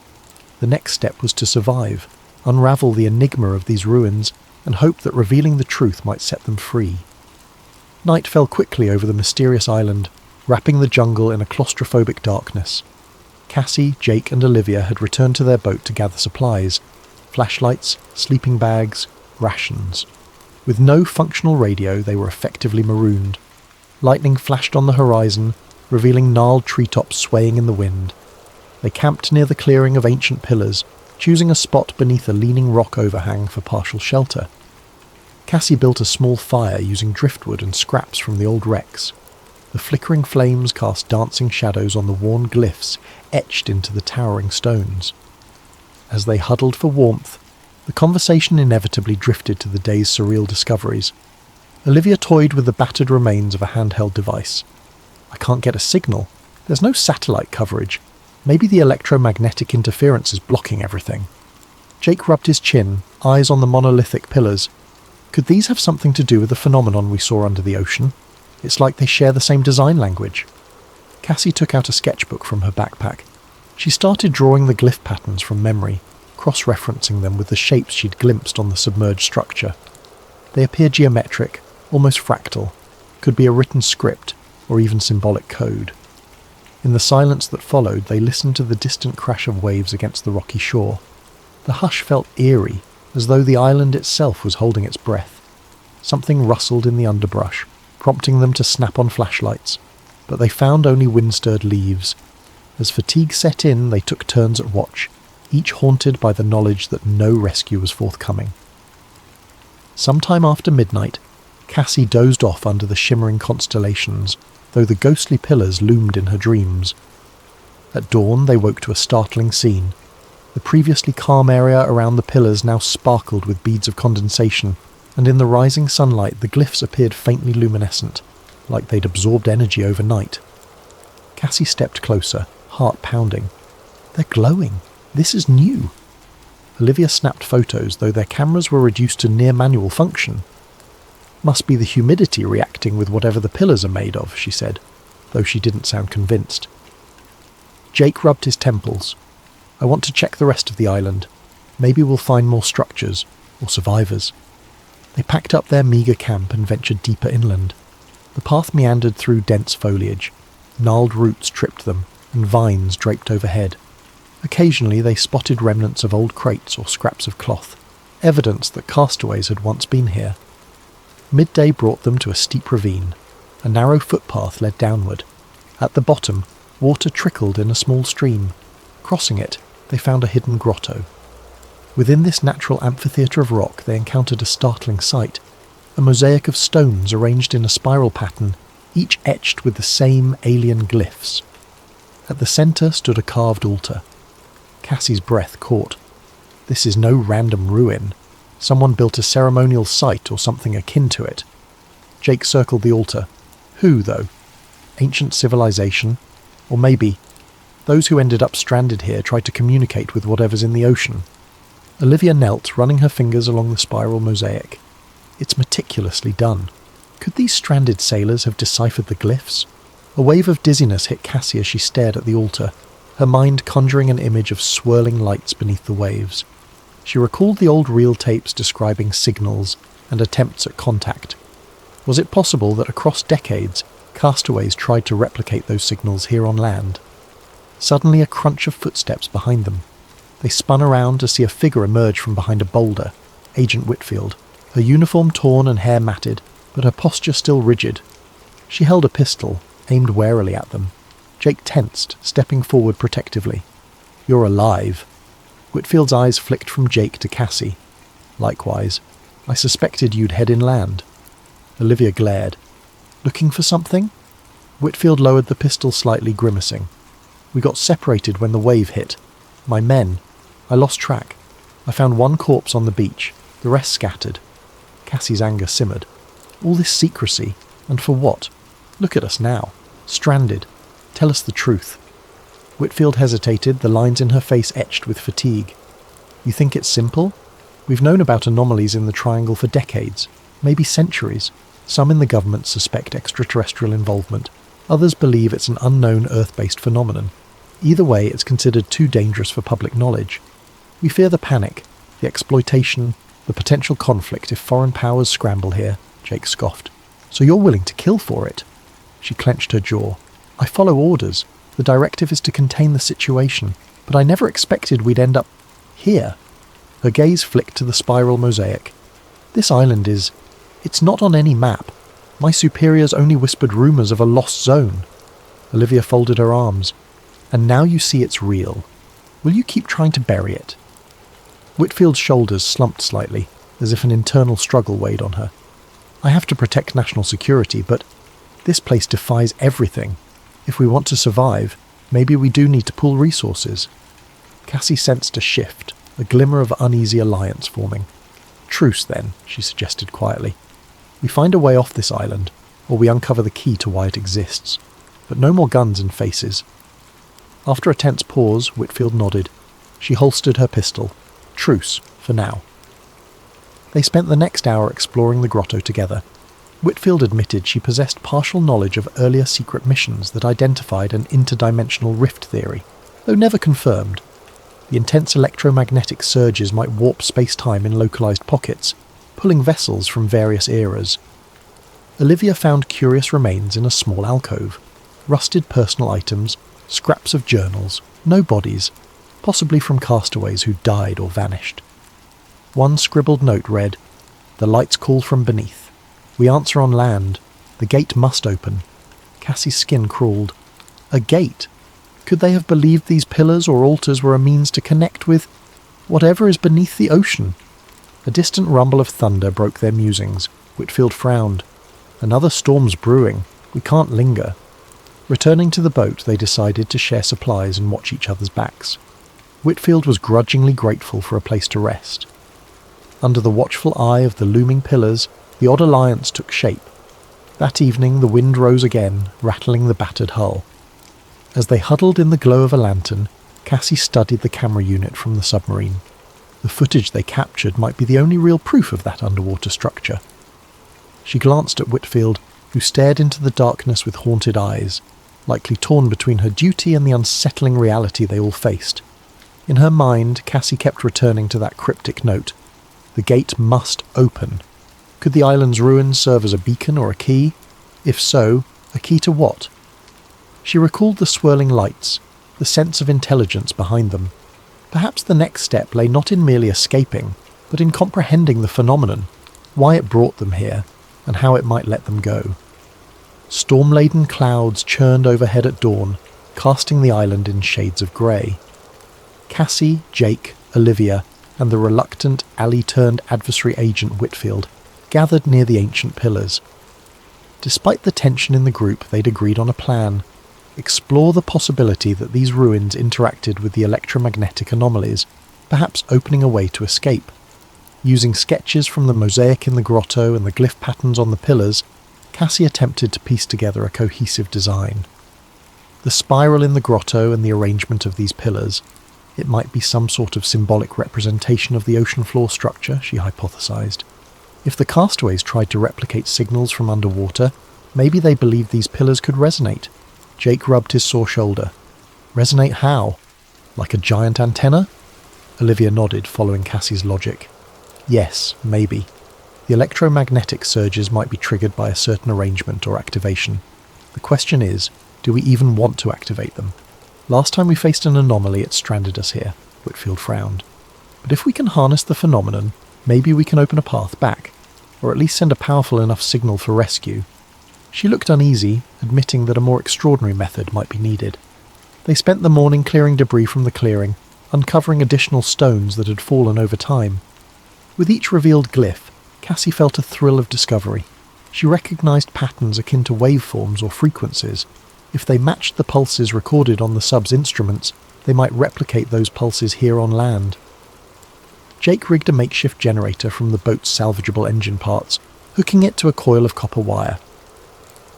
The next step was to survive, unravel the enigma of these ruins, and hope that revealing the truth might set them free. Night fell quickly over the mysterious island, wrapping the jungle in a claustrophobic darkness. Cassie, Jake and Olivia had returned to their boat to gather supplies: flashlights, sleeping bags, rations. With no functional radio, they were effectively marooned. Lightning flashed on the horizon, revealing gnarled treetops swaying in the wind. They camped near the clearing of ancient pillars, choosing a spot beneath a leaning rock overhang for partial shelter. Cassie built a small fire using driftwood and scraps from the old wrecks. The flickering flames cast dancing shadows on the worn glyphs etched into the towering stones. As they huddled for warmth, the conversation inevitably drifted to the day's surreal discoveries. Olivia toyed with the battered remains of a handheld device. "I can't get a signal. There's no satellite coverage. Maybe the electromagnetic interference is blocking everything." Jake rubbed his chin, eyes on the monolithic pillars. Could these have something to do with the phenomenon we saw under the ocean? It's like they share the same design language. Cassie took out a sketchbook from her backpack. She started drawing the glyph patterns from memory, cross-referencing them with the shapes she'd glimpsed on the submerged structure. They appeared geometric, almost fractal, could be a written script, or even symbolic code. In the silence that followed, they listened to the distant crash of waves against the rocky shore. The hush felt eerie, as though the island itself was holding its breath. Something rustled in the underbrush, prompting them to snap on flashlights, but they found only wind-stirred leaves. As fatigue set in, they took turns at watch, each haunted by the knowledge that no rescue was forthcoming. Sometime after midnight, Cassie dozed off under the shimmering constellations, though the ghostly pillars loomed in her dreams. At dawn, they woke to a startling scene. The previously calm area around the pillars now sparkled with beads of condensation, and in the rising sunlight the glyphs appeared faintly luminescent, like they'd absorbed energy overnight. Cassie stepped closer, heart pounding. "They're glowing. This is new." Olivia snapped photos, though their cameras were reduced to near manual function. "Must be the humidity reacting with whatever the pillars are made of," she said, though she didn't sound convinced. Jake rubbed his temples. "I want to check the rest of the island. Maybe we'll find more structures, or survivors." They packed up their meagre camp and ventured deeper inland. The path meandered through dense foliage. Gnarled roots tripped them, and vines draped overhead. Occasionally they spotted remnants of old crates or scraps of cloth, evidence that castaways had once been here. Midday brought them to a steep ravine. A narrow footpath led downward. At the bottom, water trickled in a small stream. Crossing it, they found a hidden grotto. Within this natural amphitheatre of rock they encountered a startling sight, a mosaic of stones arranged in a spiral pattern, each etched with the same alien glyphs. At the centre stood a carved altar. Cassie's breath caught. This is no random ruin. Someone built a ceremonial site or something akin to it. Jake circled the altar. Who, though? Ancient civilization? Or maybe those who ended up stranded here tried to communicate with whatever's in the ocean. Olivia knelt, running her fingers along the spiral mosaic. It's meticulously done. Could these stranded sailors have deciphered the glyphs? A wave of dizziness hit Cassie as she stared at the altar, her mind conjuring an image of swirling lights beneath the waves. She recalled the old reel tapes describing signals and attempts at contact. Was it possible that across decades, castaways tried to replicate those signals here on land? Suddenly a crunch of footsteps behind them. They spun around to see a figure emerge from behind a boulder, Agent Whitfield, her uniform torn and hair matted, but her posture still rigid. She held a pistol, aimed warily at them. Jake tensed, stepping forward protectively. "You're alive." Whitfield's eyes flicked from Jake to Cassie. "Likewise. I suspected you'd head inland." Olivia glared. "Looking for something?" Whitfield lowered the pistol slightly, grimacing. "We got separated when the wave hit. My men. I lost track. I found one corpse on the beach, the rest scattered. Cassie's anger simmered. All this secrecy, and for what? Look at us now. Stranded. Tell us the truth. Whitfield hesitated, the lines in her face etched with fatigue. You think it's simple? We've known about anomalies in the Triangle for decades, maybe centuries. Some in the government suspect extraterrestrial involvement. Others believe it's an unknown Earth-based phenomenon. Either way, it's considered too dangerous for public knowledge. We fear the panic, the exploitation, the potential conflict if foreign powers scramble here, Jake scoffed. So you're willing to kill for it? She clenched her jaw. I follow orders. The directive is to contain the situation, but I never expected we'd end up here. Her gaze flicked to the spiral mosaic. This island it's not on any map. My superiors only whispered rumours of a lost zone. Olivia folded her arms. And now you see it's real. Will you keep trying to bury it? Whitfield's shoulders slumped slightly, as if an internal struggle weighed on her. I have to protect national security, but this place defies everything. If we want to survive, maybe we do need to pool resources. Cassie sensed a shift, a glimmer of uneasy alliance forming. Truce, then, she suggested quietly. We find a way off this island, or we uncover the key to why it exists. But no more guns and faces. After a tense pause, Whitfield nodded. She holstered her pistol. Truce, for now. They spent the next hour exploring the grotto together. Whitfield admitted she possessed partial knowledge of earlier secret missions that identified an interdimensional rift theory, though never confirmed. The intense electromagnetic surges might warp space-time in localized pockets, pulling vessels from various eras. Olivia found curious remains in a small alcove. Rusted personal items, scraps of journals, no bodies, possibly from castaways who died or vanished. One scribbled note read, "The lights call from beneath. We answer on land. The gate must open." Cassie's skin crawled. A gate? Could they have believed these pillars or altars were a means to connect with whatever is beneath the ocean? A distant rumble of thunder broke their musings. Whitfield frowned. Another storm's brewing. We can't linger. Returning to the boat, they decided to share supplies and watch each other's backs. Whitfield was grudgingly grateful for a place to rest. Under the watchful eye of the looming pillars, the odd alliance took shape. That evening the wind rose again, rattling the battered hull. As they huddled in the glow of a lantern, Cassie studied the camera unit from the submarine. The footage they captured might be the only real proof of that underwater structure. She glanced at Whitfield, who stared into the darkness with haunted eyes, likely torn between her duty and the unsettling reality they all faced. In her mind, Cassie kept returning to that cryptic note. The gate must open. Could the island's ruins serve as a beacon or a key? If so, a key to what? She recalled the swirling lights, the sense of intelligence behind them. Perhaps the next step lay not in merely escaping, but in comprehending the phenomenon, why it brought them here, and how it might let them go. Storm-laden clouds churned overhead at dawn, casting the island in shades of grey. Cassie, Jake, Olivia, and the reluctant, alley-turned adversary agent Whitfield gathered near the ancient pillars. Despite the tension in the group, they'd agreed on a plan. Explore the possibility that these ruins interacted with the electromagnetic anomalies, perhaps opening a way to escape. Using sketches from the mosaic in the grotto and the glyph patterns on the pillars, Cassie attempted to piece together a cohesive design. The spiral in the grotto and the arrangement of these pillars, it might be some sort of symbolic representation of the ocean floor structure, she hypothesized. If the castaways tried to replicate signals from underwater, maybe they believed these pillars could resonate. Jake rubbed his sore shoulder. Resonate how? Like a giant antenna? Olivia nodded, following Cassie's logic. Yes, maybe. The electromagnetic surges might be triggered by a certain arrangement or activation. The question is, do we even want to activate them? Last time we faced an anomaly, it stranded us here, Whitfield frowned. But if we can harness the phenomenon, maybe we can open a path back, or at least send a powerful enough signal for rescue. She looked uneasy, admitting that a more extraordinary method might be needed. They spent the morning clearing debris from the clearing, uncovering additional stones that had fallen over time. With each revealed glyph, Cassie felt a thrill of discovery. She recognized patterns akin to waveforms or frequencies. If they matched the pulses recorded on the sub's instruments, They might replicate those pulses here on land. Jake rigged a makeshift generator from the boat's salvageable engine parts, hooking it to a coil of copper wire.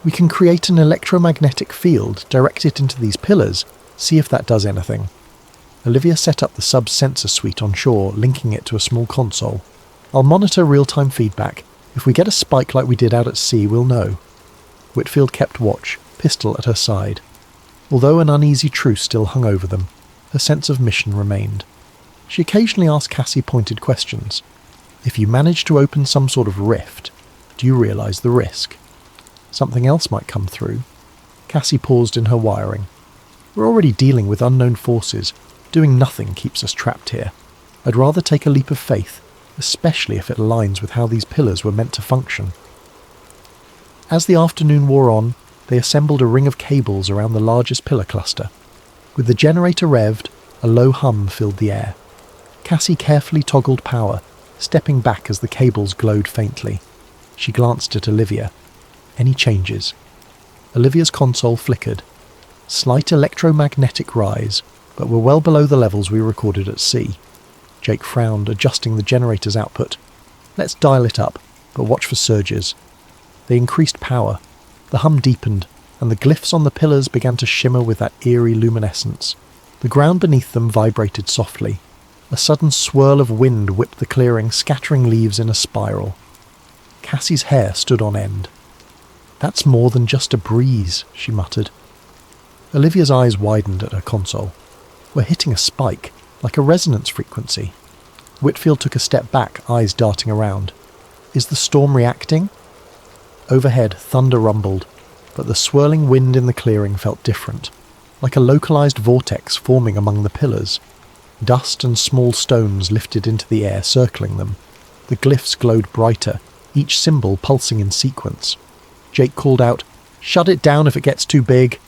We can create an electromagnetic field, direct it into these pillars, see if that does anything. Olivia set up the sub's sensor suite on shore, linking it to a small console. I'll monitor real-time feedback. If we get a spike like we did out at sea, we'll know. Whitfield kept watch, pistol at her side. Although an uneasy truce still hung over them, her sense of mission remained. She occasionally asked Cassie pointed questions. If you manage to open some sort of rift, do you realise the risk? Something else might come through. Cassie paused in her wiring. We're already dealing with unknown forces. Doing nothing keeps us trapped here. I'd rather take a leap of faith, especially if it aligns with how these pillars were meant to function. As the afternoon wore on, they assembled a ring of cables around the largest pillar cluster. With the generator revved, a low hum filled the air. Cassie carefully toggled power, stepping back as the cables glowed faintly. She glanced at Olivia. Any changes? Olivia's console flickered. Slight electromagnetic rise, but we're well below the levels we recorded at sea. Jake frowned, adjusting the generator's output. Let's dial it up, but watch for surges. They increased power. The hum deepened, and the glyphs on the pillars began to shimmer with that eerie luminescence. The ground beneath them vibrated softly. A sudden swirl of wind whipped the clearing, scattering leaves in a spiral. Cassie's hair stood on end. That's more than just a breeze, she muttered. Olivia's eyes widened at her console. We're hitting a spike, like a resonance frequency. Whitfield took a step back, eyes darting around. Is the storm reacting? Overhead, thunder rumbled, but the swirling wind in the clearing felt different, like a localized vortex forming among the pillars. Dust and small stones lifted into the air, circling them. The glyphs glowed brighter, each symbol pulsing in sequence. Jake called out, "Shut it down if it gets too big."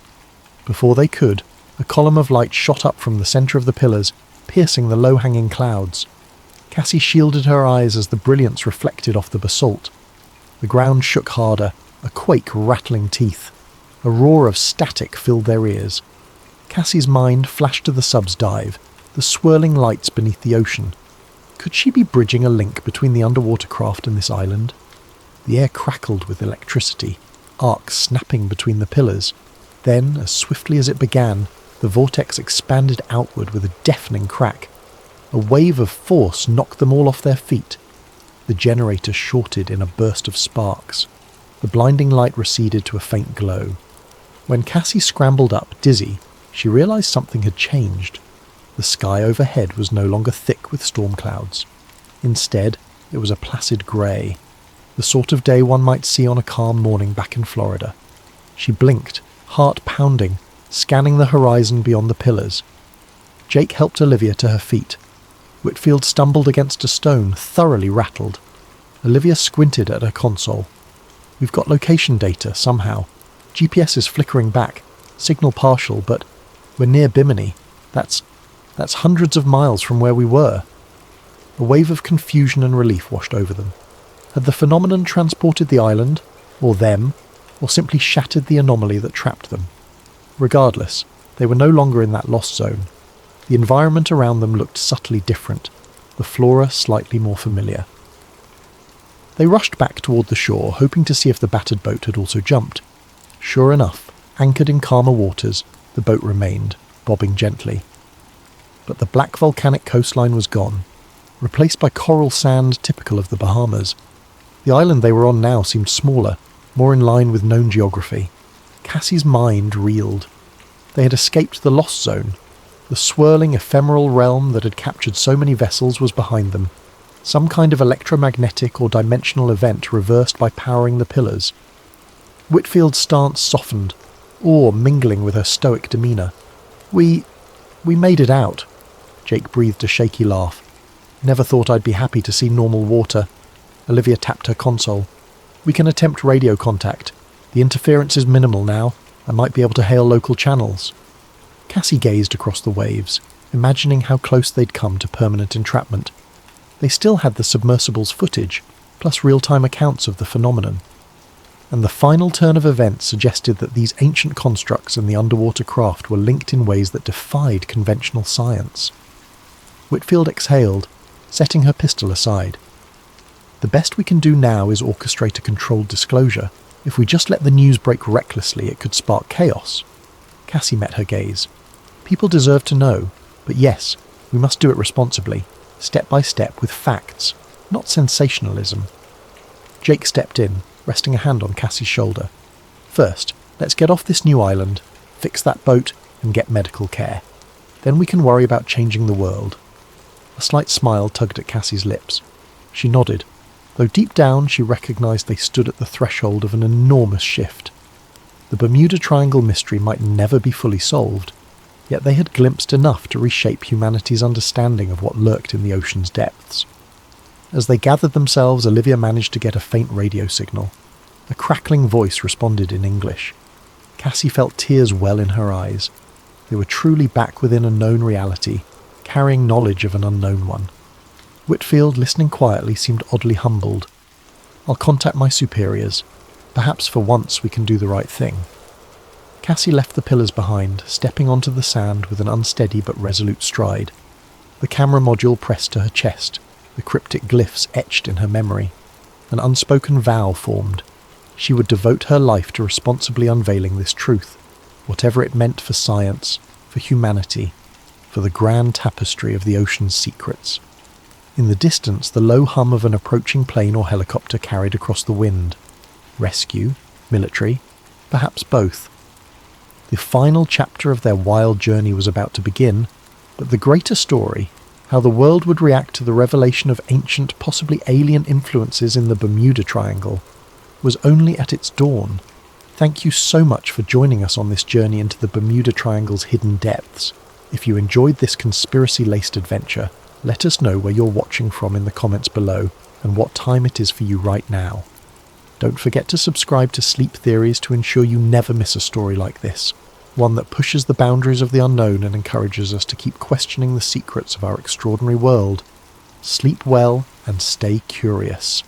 Before they could, a column of light shot up from the centre of the pillars, piercing the low-hanging clouds. Cassie shielded her eyes as the brilliance reflected off the basalt. The ground shook harder, a quake rattling teeth. A roar of static filled their ears. Cassie's mind flashed to the sub's dive, the swirling lights beneath the ocean. Could she be bridging a link between the underwater craft and this island? The air crackled with electricity, arcs snapping between the pillars. Then, as swiftly as it began, the vortex expanded outward with a deafening crack. A wave of force knocked them all off their feet. The generator shorted in a burst of sparks. The blinding light receded to a faint glow. When Cassie scrambled up, dizzy, she realized something had changed. The sky overhead was no longer thick with storm clouds. Instead, it was a placid grey, the sort of day one might see on a calm morning back in Florida. She blinked, heart pounding, scanning the horizon beyond the pillars. Jake helped Olivia to her feet. Whitfield stumbled against a stone, thoroughly rattled. Olivia squinted at her console. We've got location data, somehow. GPS is flickering back, signal partial, but we're near Bimini. That's hundreds of miles from where we were. A wave of confusion and relief washed over them. Had the phenomenon transported the island, or them, or simply shattered the anomaly that trapped them? Regardless, they were no longer in that lost zone. The environment around them looked subtly different, the flora slightly more familiar. They rushed back toward the shore, hoping to see if the battered boat had also jumped. Sure enough, anchored in calmer waters, the boat remained, bobbing gently. But the black volcanic coastline was gone, replaced by coral sand typical of the Bahamas. The island they were on now seemed smaller, more in line with known geography. Cassie's mind reeled. They had escaped the lost zone. The swirling, ephemeral realm that had captured so many vessels was behind them. Some kind of electromagnetic or dimensional event reversed by powering the pillars. Whitfield's stance softened, awe mingling with her stoic demeanour. We made it out. Jake breathed a shaky laugh. Never thought I'd be happy to see normal water. Olivia tapped her console. We can attempt radio contact. The interference is minimal now. I might be able to hail local channels. Cassie gazed across the waves, imagining how close they'd come to permanent entrapment. They still had the submersible's footage, plus real-time accounts of the phenomenon. and the final turn of events suggested that these ancient constructs and the underwater craft were linked in ways that defied conventional science. Whitfield exhaled, setting her pistol aside. The best we can do now is orchestrate a controlled disclosure. If we just let the news break recklessly, it could spark chaos. Cassie met her gaze. People deserve to know, but yes, we must do it responsibly, step by step with facts, not sensationalism. Jake stepped in, resting a hand on Cassie's shoulder. First, let's get off this new island, fix that boat, and get medical care. Then we can worry about changing the world. A slight smile tugged at Cassie's lips. She nodded, though deep down she recognised they stood at the threshold of an enormous shift. The Bermuda Triangle mystery might never be fully solved, yet they had glimpsed enough to reshape humanity's understanding of what lurked in the ocean's depths. As they gathered themselves, Olivia managed to get a faint radio signal. A crackling voice responded in English. Cassie felt tears well in her eyes. They were truly back within a known reality, carrying knowledge of an unknown one. Whitfield, listening quietly, seemed oddly humbled. I'll contact my superiors. Perhaps for once we can do the right thing. Cassie left the pillars behind, stepping onto the sand with an unsteady but resolute stride. The camera module pressed to her chest, the cryptic glyphs etched in her memory. An unspoken vow formed. She would devote her life to responsibly unveiling this truth, whatever it meant for science, for humanity, for the grand tapestry of the ocean's secrets. In the distance, the low hum of an approaching plane or helicopter carried across the wind. Rescue? Military? Perhaps both. The final chapter of their wild journey was about to begin, but the greater story, how the world would react to the revelation of ancient, possibly alien influences in the Bermuda Triangle, was only at its dawn. Thank you so much for joining us on this journey into the Bermuda Triangle's hidden depths. If you enjoyed this conspiracy-laced adventure, let us know where you're watching from in the comments below and what time it is for you right now. Don't forget to subscribe to Sleep Theories to ensure you never miss a story like this, one that pushes the boundaries of the unknown and encourages us to keep questioning the secrets of our extraordinary world. Sleep well and stay curious.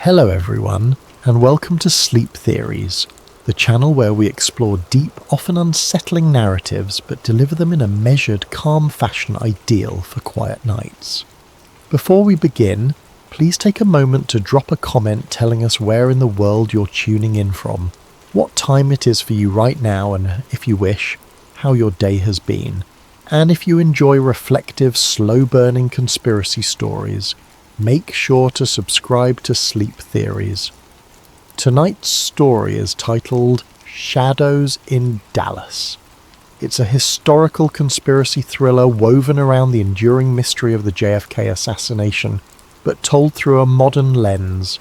Hello everyone, and welcome to Sleep Theories, the channel where we explore deep, often unsettling narratives but deliver them in a measured, calm fashion ideal for quiet nights. Before we begin, please take a moment to drop a comment telling us where in the world you're tuning in from, what time it is for you right now, and if you wish, how your day has been. And if you enjoy reflective, slow-burning conspiracy stories, make sure to subscribe to Sleep Theories. Tonight's story is titled Shadows in Dallas. It's a historical conspiracy thriller woven around the enduring mystery of the JFK assassination, but told through a modern lens.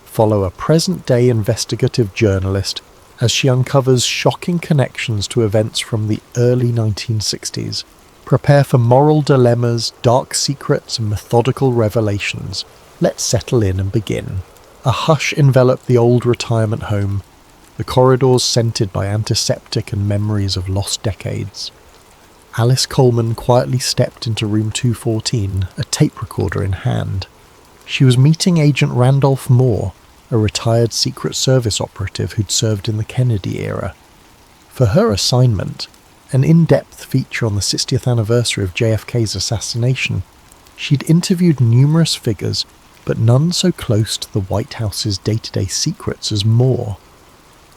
Follow a present-day investigative journalist as she uncovers shocking connections to events from the early 1960s. Prepare for moral dilemmas, dark secrets, and methodical revelations. Let's settle in and begin. A hush enveloped the old retirement home, the corridors scented by antiseptic and memories of lost decades. Alice Coleman quietly stepped into room 214, a tape recorder in hand. She was meeting Agent Randolph Moore, a retired Secret Service operative who'd served in the Kennedy era. For her assignment, an in-depth feature on the 60th anniversary of JFK's assassination, she'd interviewed numerous figures, but none so close to the White House's day-to-day secrets as Moore.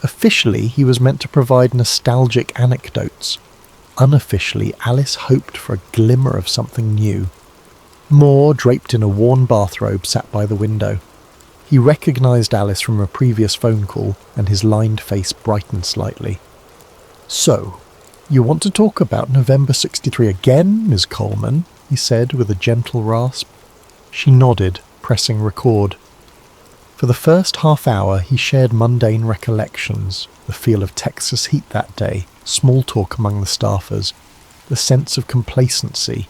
Officially, he was meant to provide nostalgic anecdotes. Unofficially, Alice hoped for a glimmer of something new. Moore, draped in a worn bathrobe, sat by the window. He recognised Alice from a previous phone call, and his lined face brightened slightly. "So, you want to talk about November 63 again, Ms. Coleman?" he said with a gentle rasp. She nodded, pressing record. For the first half hour, he shared mundane recollections, the feel of Texas heat that day, small talk among the staffers, the sense of complacency.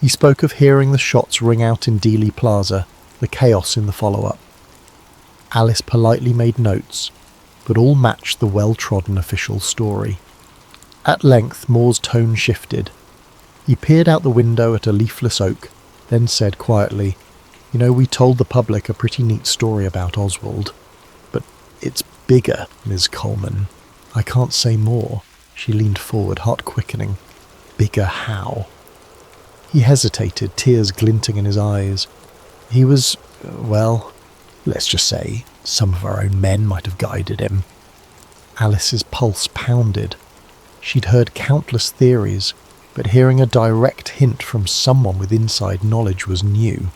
He spoke of hearing the shots ring out in Dealey Plaza, the chaos in the follow-up. Alice politely made notes, but all matched the well-trodden official story. At length, Moore's tone shifted. He peered out the window at a leafless oak, then said quietly, "You know, we told the public a pretty neat story about Oswald. But it's bigger, Ms. Coleman. I can't say more." She leaned forward, heart quickening. "Bigger how?" He hesitated, tears glinting in his eyes. He was, well, let's just say, some of our own men might have guided him. Alice's pulse pounded. She'd heard countless theories, but hearing a direct hint from someone with inside knowledge was new.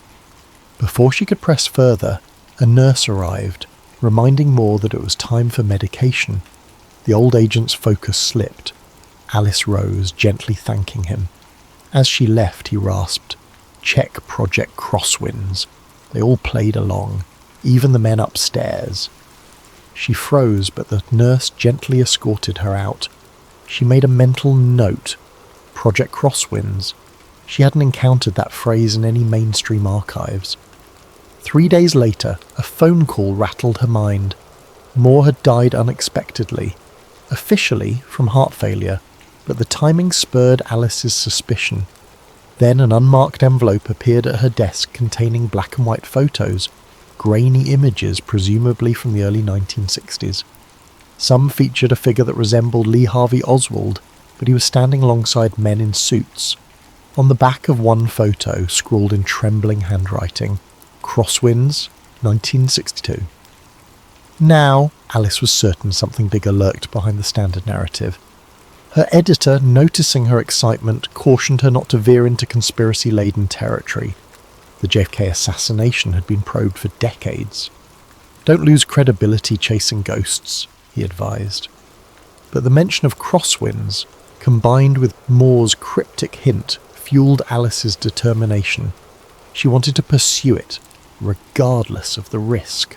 Before she could press further, a nurse arrived, reminding Moore that it was time for medication. The old agent's focus slipped. Alice rose, gently thanking him. As she left, he rasped, "Check Project Crosswinds." They all played along, even the men upstairs. She froze, but the nurse gently escorted her out. She made a mental note. Project Crosswinds. She hadn't encountered that phrase in any mainstream archives. 3 days later, a phone call rattled her mind. Moore had died unexpectedly, officially from heart failure, but the timing spurred Alice's suspicion. Then an unmarked envelope appeared at her desk containing black and white photos, grainy images presumably from the early 1960s. Some featured a figure that resembled Lee Harvey Oswald, but he was standing alongside men in suits. On the back of one photo, scrawled in trembling handwriting, "Crosswinds, 1962. Now, Alice was certain something bigger lurked behind the standard narrative. Her editor, noticing her excitement, cautioned her not to veer into conspiracy-laden territory. The JFK assassination had been probed for decades. "Don't lose credibility chasing ghosts," he advised. But the mention of Crosswinds, combined with Moore's cryptic hint, fueled Alice's determination. She wanted to pursue it, regardless of the risk.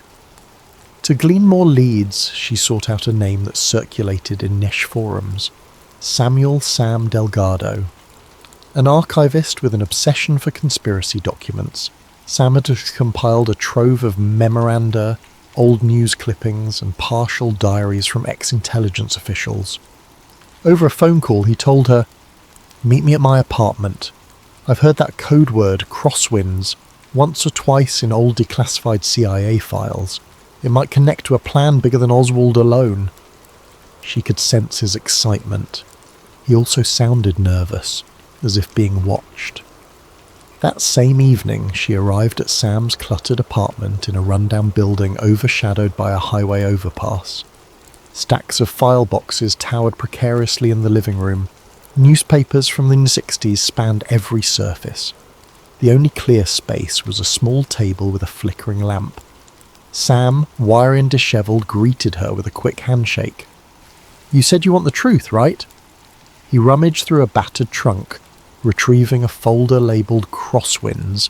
To glean more leads, she sought out a name that circulated in niche forums. Samuel Sam Delgado. An archivist with an obsession for conspiracy documents, Sam had compiled a trove of memoranda, old news clippings, and partial diaries from ex-intelligence officials. Over a phone call, he told her, "Meet me at my apartment. I've heard that code word, Crosswinds, once or twice in old declassified CIA files. It might connect to a plan bigger than Oswald alone." She could sense his excitement. He also sounded nervous, as if being watched. That same evening, she arrived at Sam's cluttered apartment in a rundown building overshadowed by a highway overpass. Stacks of file boxes towered precariously in the living room. Newspapers from the 60s spanned every surface. The only clear space was a small table with a flickering lamp. Sam, wiry and dishevelled, greeted her with a quick handshake. "You said you want the truth, right?" He rummaged through a battered trunk, retrieving a folder labelled Crosswinds.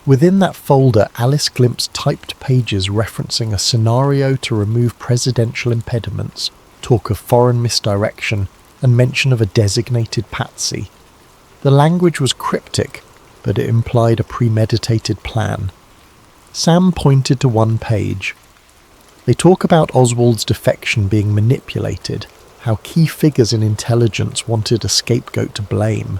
Within that folder, Alice glimpsed typed pages referencing a scenario to remove presidential impediments, talk of foreign misdirection, and mention of a designated patsy. The language was cryptic, but it implied a premeditated plan. Sam pointed to one page. They talk about Oswald's defection being manipulated, how key figures in intelligence wanted a scapegoat to blame.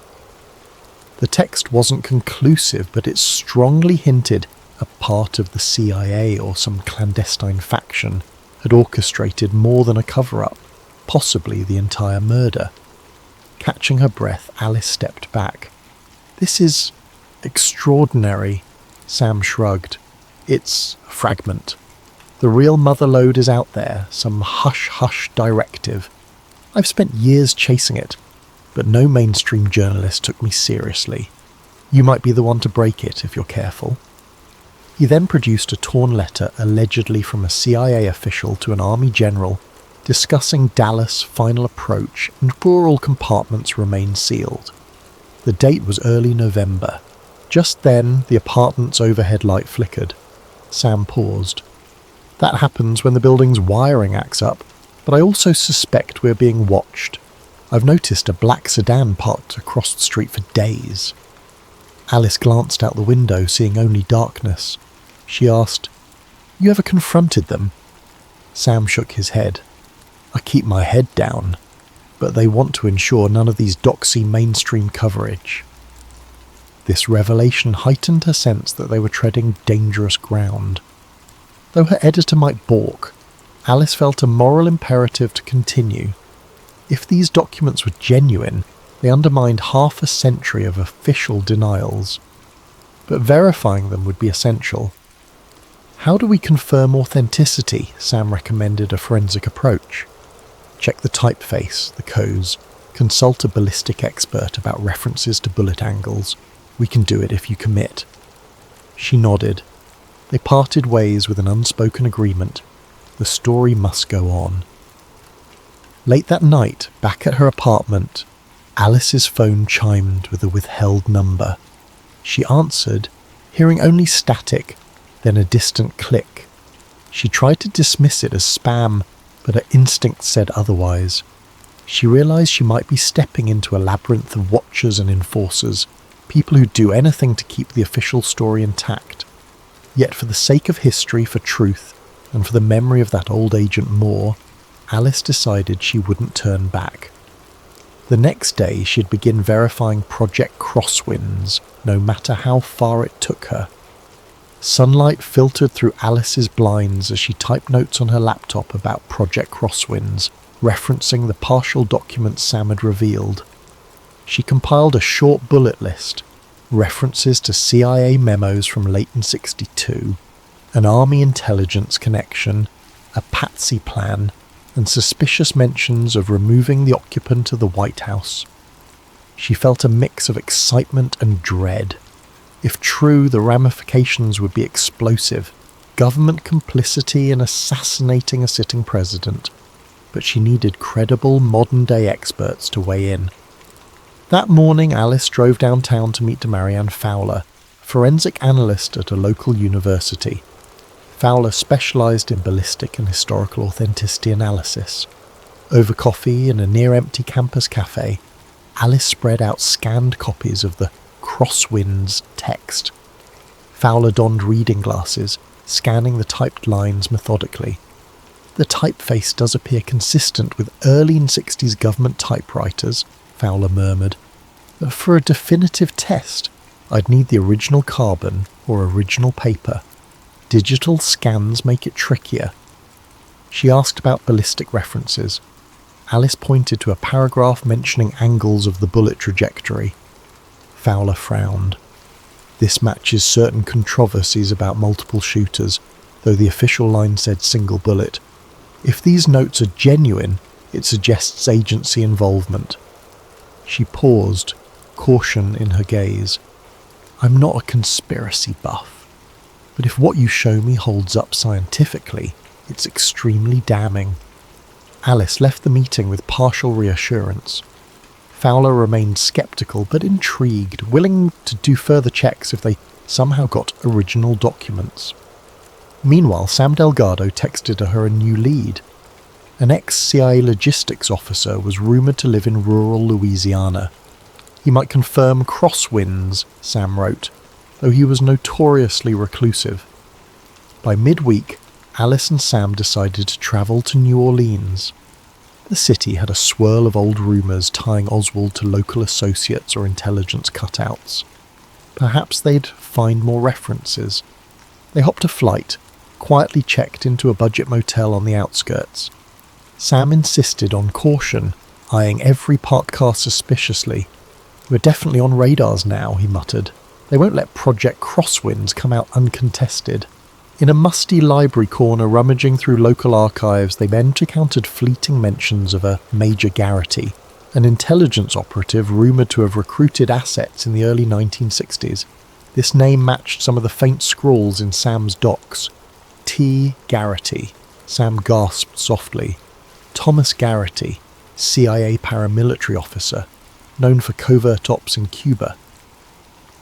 The text wasn't conclusive, but it strongly hinted a part of the CIA or some clandestine faction, had orchestrated more than a cover-up, possibly the entire murder. Catching her breath, Alice stepped back. "This is extraordinary," Sam shrugged. "It's a fragment. The real motherlode is out there, some hush-hush directive. I've spent years chasing it, but no mainstream journalist took me seriously. You might be the one to break it if you're careful." He then produced a torn letter allegedly from a CIA official to an army general discussing Dallas' final approach and rural compartments remain sealed. The date was early November. Just then, the apartment's overhead light flickered. Sam paused. "That happens when the building's wiring acts up, but I also suspect we're being watched. I've noticed a black sedan parked across the street for days." Alice glanced out the window, seeing only darkness. She asked, "You ever confronted them?" Sam shook his head. "I keep my head down, but they want to ensure none of these doxy mainstream coverage." This revelation heightened her sense that they were treading dangerous ground. Though her editor might balk, Alice felt a moral imperative to continue. If these documents were genuine, they undermined half a century of official denials. But verifying them would be essential. "How do we confirm authenticity?" Sam recommended a forensic approach. "Check the typeface, the codes, consult a ballistic expert about references to bullet angles. We can do it if you commit." She nodded. They parted ways with an unspoken agreement. The story must go on. Late that night, back at her apartment, Alice's phone chimed with a withheld number. She answered, hearing only static, then a distant click. She tried to dismiss it as spam, but her instinct said otherwise. She realized she might be stepping into a labyrinth of watchers and enforcers, people who do anything to keep the official story intact. Yet for the sake of history, for truth, and for the memory of that old Agent Moore, Alice decided she wouldn't turn back. The next day she'd begin verifying Project Crosswinds, no matter how far it took her. Sunlight filtered through Alice's blinds as she typed notes on her laptop about Project Crosswinds, referencing the partial documents Sam had revealed. She compiled a short bullet list, references to CIA memos from late in '62, an army intelligence connection, a patsy plan, and suspicious mentions of removing the occupant of the White House. She felt a mix of excitement and dread. If true, the ramifications would be explosive. Government complicity in assassinating a sitting president. But she needed credible, modern-day experts to weigh in. That morning, Alice drove downtown to meet Marianne Fowler, forensic analyst at a local university. Fowler specialised in ballistic and historical authenticity analysis. Over coffee in a near-empty campus cafe, Alice spread out scanned copies of the Crosswinds text. Fowler donned reading glasses, scanning the typed lines methodically. "The typeface does appear consistent with early '60s government typewriters," Fowler murmured. "But for a definitive test, I'd need the original carbon or original paper. Digital scans make it trickier." She asked about ballistic references. Alice pointed to a paragraph mentioning angles of the bullet trajectory. Fowler frowned. "This matches certain controversies about multiple shooters, though the official line said single bullet. If these notes are genuine, it suggests agency involvement." She paused, caution in her gaze. "I'm not a conspiracy buff, but if what you show me holds up scientifically, it's extremely damning." Alice left the meeting with partial reassurance. Fowler remained sceptical but intrigued, willing to do further checks if they somehow got original documents. Meanwhile, Sam Delgado texted her a new lead. An ex-CIA logistics officer was rumoured to live in rural Louisiana. He might confirm crosswinds, Sam wrote, though he was notoriously reclusive. By midweek, Alice and Sam decided to travel to New Orleans. The city had a swirl of old rumours tying Oswald to local associates or intelligence cutouts. Perhaps they'd find more references. They hopped a flight, quietly checked into a budget motel on the outskirts. Sam insisted on caution, eyeing every parked car suspiciously. "We're definitely on radars now," he muttered. "They won't let Project Crosswinds come out uncontested." In a musty library corner rummaging through local archives, they then encountered fleeting mentions of a Major Garrity, an intelligence operative rumoured to have recruited assets in the early 1960s. This name matched some of the faint scrawls in Sam's docs. T. Garrity. Sam gasped softly. Thomas Garrity, CIA paramilitary officer, known for covert ops in Cuba.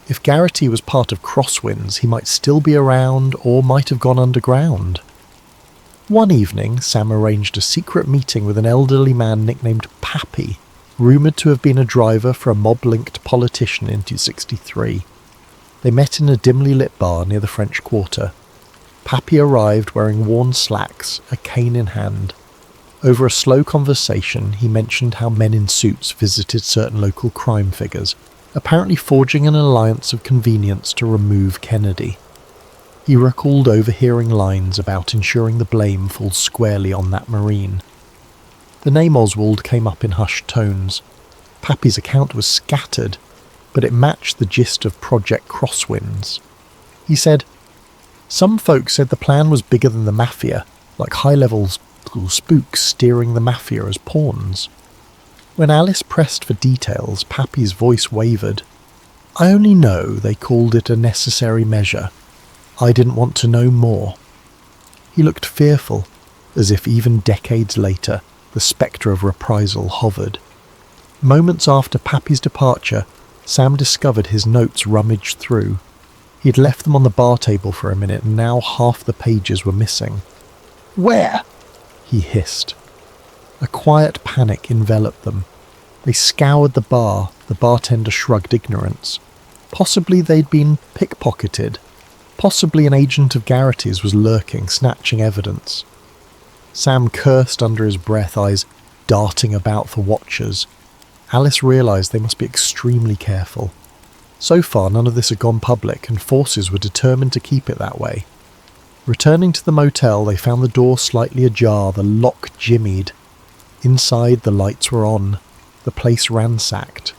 If Garrity was part of Crosswinds, he might still be around or might have gone underground. One evening, Sam arranged a secret meeting with an elderly man nicknamed Pappy, rumoured to have been a driver for a mob-linked politician in 1963. They met in a dimly lit bar near the French Quarter. Pappy arrived wearing worn slacks, a cane in hand. Over a slow conversation, he mentioned how men in suits visited certain local crime figures, apparently forging an alliance of convenience to remove Kennedy. He recalled overhearing lines about ensuring the blame falls squarely on that Marine. The name Oswald came up in hushed tones. Pappy's account was scattered, but it matched the gist of Project Crosswinds. He said, "Some folks said the plan was bigger than the Mafia, like high-level spooks steering the Mafia as pawns." When Alice pressed for details, Pappy's voice wavered. "I only know they called it a necessary measure. I didn't want to know more." He looked fearful, as if even decades later, the spectre of reprisal hovered. Moments after Pappy's departure, Sam discovered his notes rummaged through. He'd left them on the bar table for a minute, and now half the pages were missing. "Where?" he hissed. A quiet panic enveloped them. They scoured the bar. The bartender shrugged ignorance. Possibly they'd been pickpocketed. Possibly an agent of Garrity's was lurking, snatching evidence. Sam cursed under his breath, eyes darting about for watchers. Alice realised they must be extremely careful. So far, none of this had gone public, and forces were determined to keep it that way. Returning to the motel, they found the door slightly ajar, the lock jimmied. Inside, the lights were on, the place ransacked.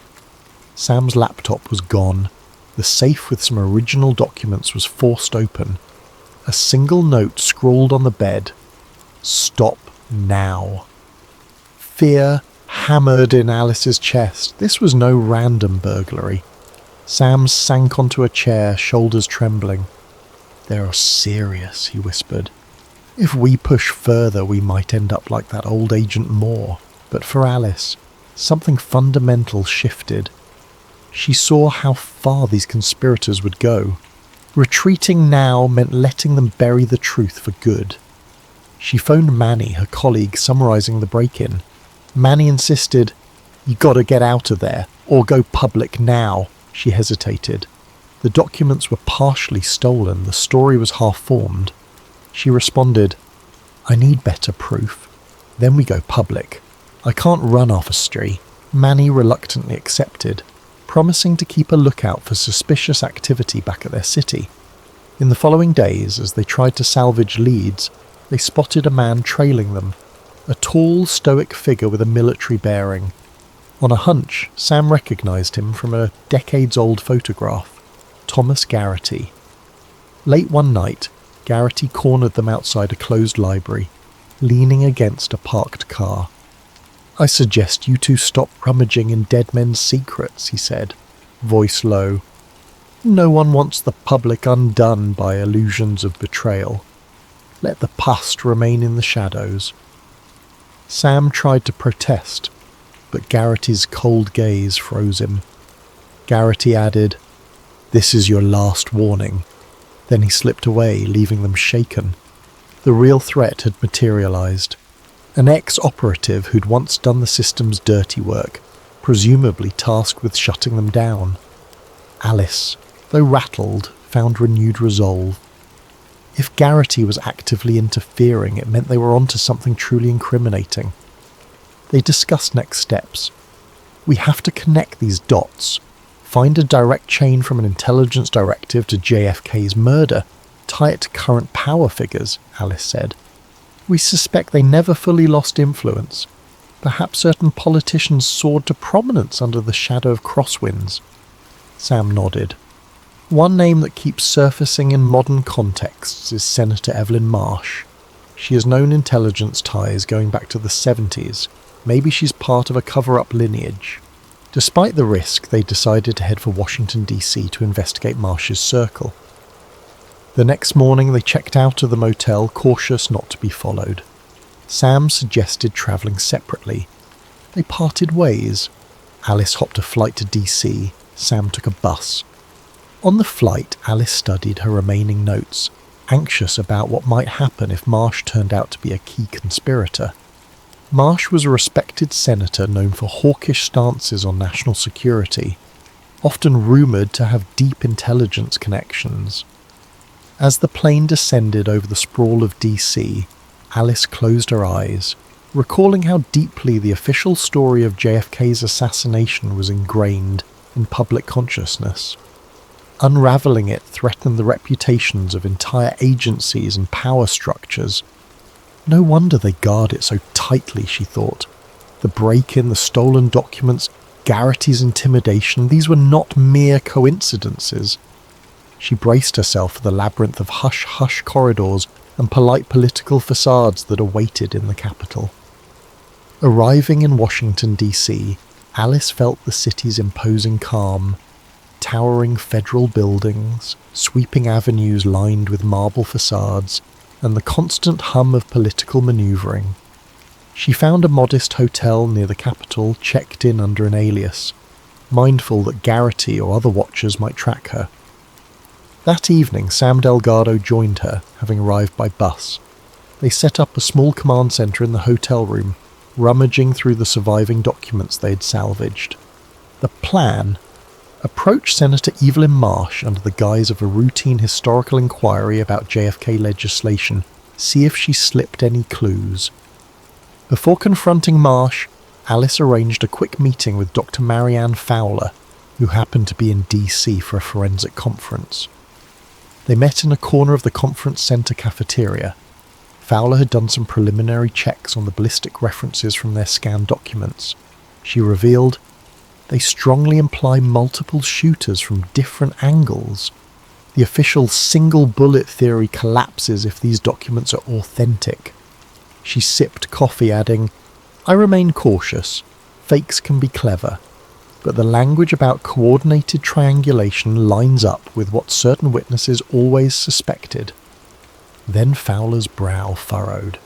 Sam's laptop was gone. The safe with some original documents was forced open. A single note scrawled on the bed. "Stop now." Fear hammered in Alice's chest. This was no random burglary. Sam sank onto a chair, shoulders trembling. "They're serious," he whispered. "If we push further, we might end up like that old Agent Moore." But for Alice, something fundamental shifted. She saw how far these conspirators would go. Retreating now meant letting them bury the truth for good. She phoned Manny, her colleague, summarising the break-in. Manny insisted, "You gotta get out of there, or go public now." She hesitated. The documents were partially stolen, the story was half-formed. She responded, "I need better proof. Then we go public. I can't run off a spree." Manny reluctantly accepted, promising to keep a lookout for suspicious activity back at their city. In the following days, as they tried to salvage leads, they spotted a man trailing them, a tall, stoic figure with a military bearing. On a hunch, Sam recognised him from a decades-old photograph. Thomas Garrity. Late one night, Garrity cornered them outside a closed library, leaning against a parked car. "I suggest you two stop rummaging in dead men's secrets," he said, voice low. "No one wants the public undone by illusions of betrayal. Let the past remain in the shadows." Sam tried to protest, but Garrity's cold gaze froze him. Garrity added, "This is your last warning." Then he slipped away, leaving them shaken. The real threat had materialised. An ex-operative who'd once done the system's dirty work, presumably tasked with shutting them down. Alice, though rattled, found renewed resolve. If Garrity was actively interfering, it meant they were onto something truly incriminating. They discussed next steps. "We have to connect these dots. Find a direct chain from an intelligence directive to JFK's murder. Tie it to current power figures, Alice said. We suspect they never fully lost influence. Perhaps certain politicians soared to prominence under the shadow of crosswinds. Sam nodded. One name that keeps surfacing in modern contexts is Senator Evelyn Marsh. She has known intelligence ties going back to the 70s. Maybe she's part of a cover-up lineage. Despite the risk, they decided to head for Washington, D.C. to investigate Marsh's circle. The next morning they checked out of the motel, cautious not to be followed. Sam suggested travelling separately. They parted ways. Alice hopped a flight to D.C. Sam took a bus. On the flight, Alice studied her remaining notes, anxious about what might happen if Marsh turned out to be a key conspirator. Marsh was a respected senator known for hawkish stances on national security, often rumoured to have deep intelligence connections. As the plane descended over the sprawl of DC, Alice closed her eyes, recalling how deeply the official story of JFK's assassination was ingrained in public consciousness. Unravelling it threatened the reputations of entire agencies and power structures. No wonder they guard it so tightly, she thought. The break-in, the stolen documents, Garrity's intimidation, these were not mere coincidences. She braced herself for the labyrinth of hush-hush corridors and polite political facades that awaited in the capital. Arriving in Washington, D.C., Alice felt the city's imposing calm. Towering federal buildings, sweeping avenues lined with marble facades, and the constant hum of political manoeuvring. She found a modest hotel near the Capitol, checked in under an alias, mindful that Garrity or other watchers might track her. That evening, Sam Delgado joined her, having arrived by bus. They set up a small command centre in the hotel room, rummaging through the surviving documents they had salvaged. The plan: approach Senator Evelyn Marsh under the guise of a routine historical inquiry about JFK legislation, see if she slipped any clues. Before confronting Marsh, Alice arranged a quick meeting with Dr. Marianne Fowler, who happened to be in DC for a forensic conference. They met in a corner of the conference centre cafeteria. Fowler had done some preliminary checks on the ballistic references from their scanned documents. She revealed, they strongly imply multiple shooters from different angles. The official single bullet theory collapses if these documents are authentic. She sipped coffee, adding, I remain cautious. Fakes can be clever. But the language about coordinated triangulation lines up with what certain witnesses always suspected. Then Fowler's brow furrowed.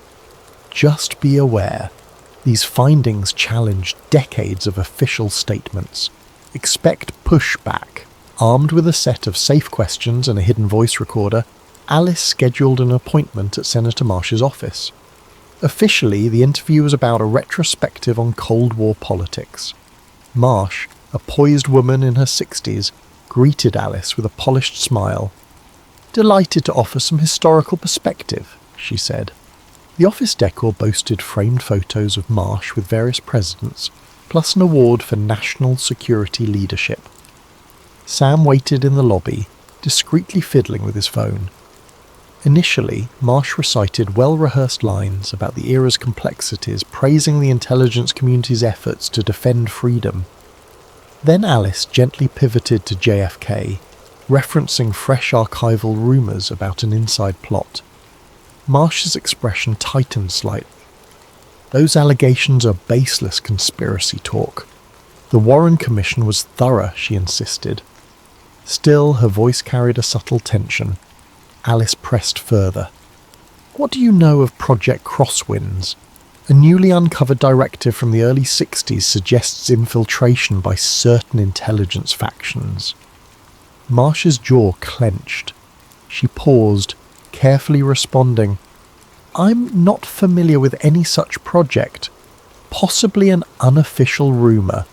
Just be aware. These findings challenge decades of official statements. Expect pushback. Armed with a set of safe questions and a hidden voice recorder, Alice scheduled an appointment at Senator Marsh's office. Officially, the interview was about a retrospective on Cold War politics. Marsh, a poised woman in her 60s, greeted Alice with a polished smile. Delighted to offer some historical perspective, she said. The office decor boasted framed photos of Marsh with various presidents, plus an award for national security leadership. Sam waited in the lobby, discreetly fiddling with his phone. Initially, Marsh recited well-rehearsed lines about the era's complexities, praising the intelligence community's efforts to defend freedom. Then Alice gently pivoted to JFK, referencing fresh archival rumours about an inside plot. Marsh's expression tightened slightly. Those allegations are baseless conspiracy talk. The Warren Commission was thorough, she insisted. Still, her voice carried a subtle tension. Alice pressed further. What do you know of Project Crosswinds? A newly uncovered directive from the early 60s suggests infiltration by certain intelligence factions. Marsh's jaw clenched. She paused, carefully responding, I'm not familiar with any such project. Possibly an unofficial rumour.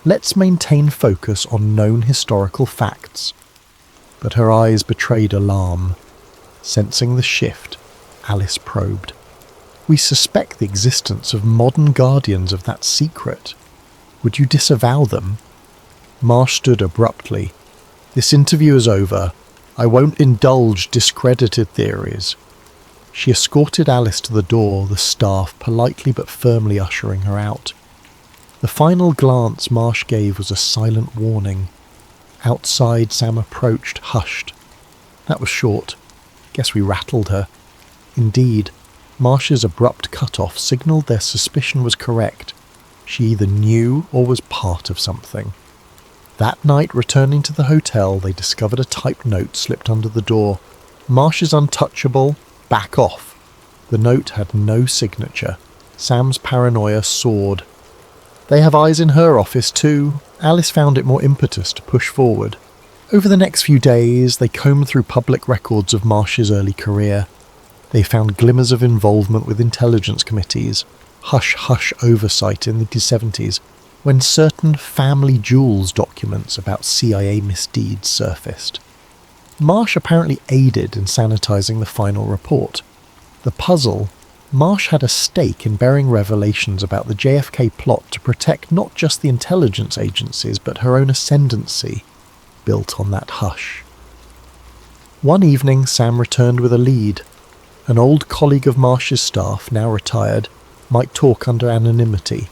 Let's maintain focus on known historical facts. But her eyes betrayed alarm. Sensing the shift, Alice probed. We suspect the existence of modern guardians of that secret. Would you disavow them? Marsh stood abruptly. This interview is over. I won't indulge discredited theories." She escorted Alice to the door, the staff politely but firmly ushering her out. The final glance Marsh gave was a silent warning. Outside, Sam approached, hushed. That was short. Guess we rattled her. Indeed, Marsh's abrupt cut-off signalled their suspicion was correct. She either knew or was part of something. That night, returning to the hotel, they discovered a typed note slipped under the door. "Marsh is untouchable. Back off." The note had no signature. Sam's paranoia soared. They have eyes in her office too. Alice found it more impetus to push forward. Over the next few days, they combed through public records of Marsh's early career. They found glimmers of involvement with intelligence committees, hush-hush oversight in the 70s, when certain family jewels documents about CIA misdeeds surfaced. Marsh apparently aided in sanitizing the final report. The puzzle: Marsh had a stake in bearing revelations about the JFK plot to protect not just the intelligence agencies but her own ascendancy, built on that hush. One evening, Sam returned with a lead. An old colleague of Marsh's staff, now retired, might talk under anonymity.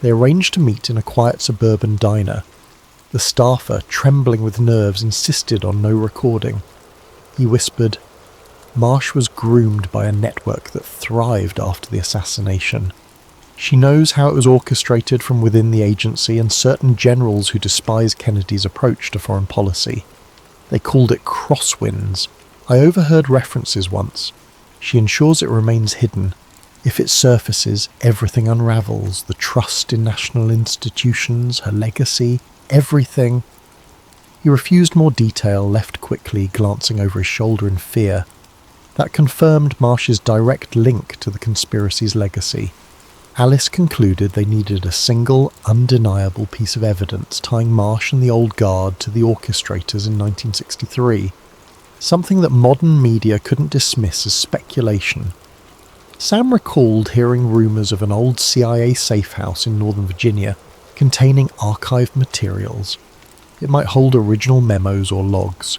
They arranged to meet in a quiet suburban diner. The staffer, trembling with nerves, insisted on no recording. He whispered, "Marsh was groomed by a network that thrived after the assassination. She knows how it was orchestrated from within the agency and certain generals who despise Kennedy's approach to foreign policy. They called it crosswinds. I overheard references once. She ensures it remains hidden. If it surfaces, everything unravels. The trust in national institutions, her legacy, everything." He refused more detail, left quickly, glancing over his shoulder in fear. That confirmed Marsh's direct link to the conspiracy's legacy. Alice concluded they needed a single, undeniable piece of evidence tying Marsh and the old guard to the orchestrators in 1963. Something that modern media couldn't dismiss as speculation. Sam recalled hearing rumours of an old CIA safe house in Northern Virginia containing archived materials. It might hold original memos or logs.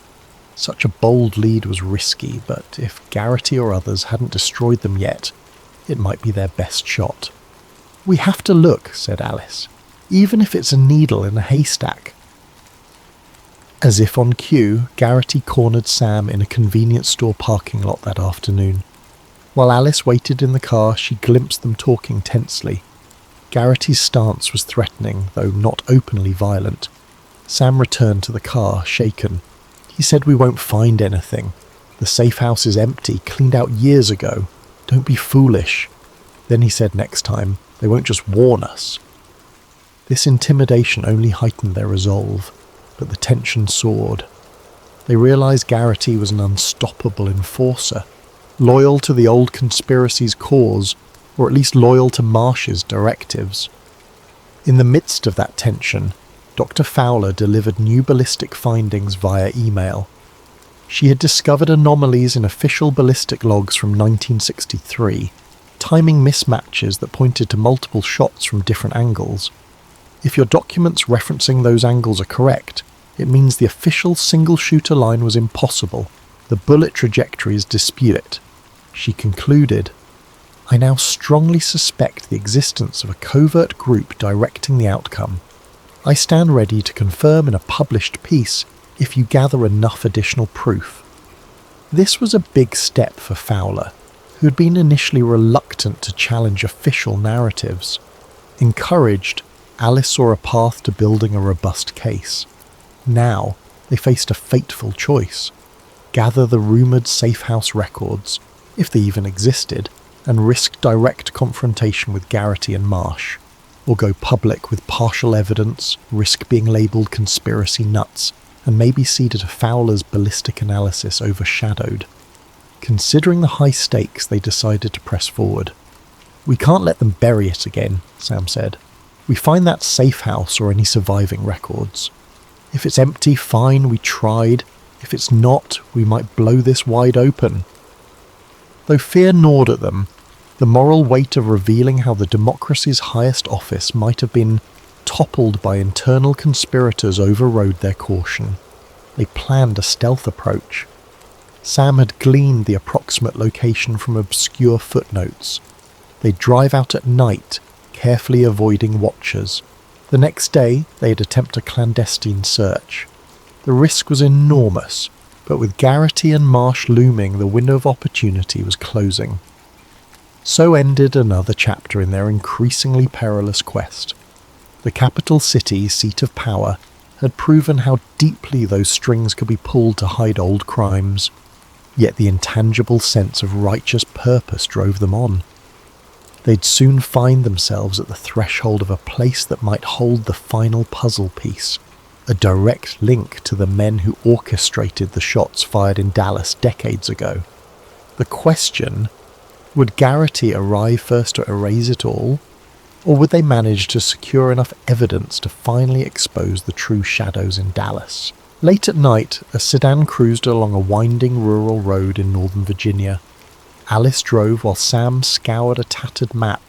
Such a bold lead was risky, but if Garrity or others hadn't destroyed them yet, it might be their best shot. "We have to look," said Alice, "even if it's a needle in a haystack." As if on cue, Garrity cornered Sam in a convenience store parking lot that afternoon. While Alice waited in the car, she glimpsed them talking tensely. Garrity's stance was threatening, though not openly violent. Sam returned to the car, shaken. "He said we won't find anything. The safe house is empty, cleaned out years ago. Don't be foolish." Then he said next time, "They won't just warn us." This intimidation only heightened their resolve, but the tension soared. They realized Garrity was an unstoppable enforcer, loyal to the old conspiracy's cause, or at least loyal to Marsh's directives. In the midst of that tension, Dr. Fowler delivered new ballistic findings via email. She had discovered anomalies in official ballistic logs from 1963, timing mismatches that pointed to multiple shots from different angles. If your documents referencing those angles are correct, it means the official single-shooter line was impossible. The bullet trajectories dispute it. She concluded, "I now strongly suspect the existence of a covert group directing the outcome. I stand ready to confirm in a published piece if you gather enough additional proof." This was a big step for Fowler, who had been initially reluctant to challenge official narratives. Encouraged, Alice saw a path to building a robust case. Now, they faced a fateful choice: gather the rumoured safe house records, if they even existed, and risk direct confrontation with Garrity and Marsh, or go public with partial evidence, risk being labelled conspiracy nuts, and maybe see to Fowler's ballistic analysis overshadowed. Considering the high stakes, they decided to press forward. "We can't let them bury it again," Sam said. "We find that safe house or any surviving records. If it's empty, fine, we tried. If it's not, we might blow this wide open." Though fear gnawed at them, the moral weight of revealing how the democracy's highest office might have been toppled by internal conspirators overrode their caution. They planned a stealth approach, Sam had gleaned the approximate location from obscure footnotes. They'd drive out at night, carefully avoiding watchers. The next day, they'd attempt a clandestine search. The risk was enormous, but with Garrity and Marsh looming, the window of opportunity was closing. So ended another chapter in their increasingly perilous quest. The capital city, seat of power, had proven how deeply those strings could be pulled to hide old crimes. Yet the intangible sense of righteous purpose drove them on. They'd soon find themselves at the threshold of a place that might hold the final puzzle piece, a direct link to the men who orchestrated the shots fired in Dallas decades ago. The question, would Garrity arrive first to erase it all, or would they manage to secure enough evidence to finally expose the true shadows in Dallas? Late at night, a sedan cruised along a winding rural road in northern Virginia. Alice drove while Sam scoured a tattered map.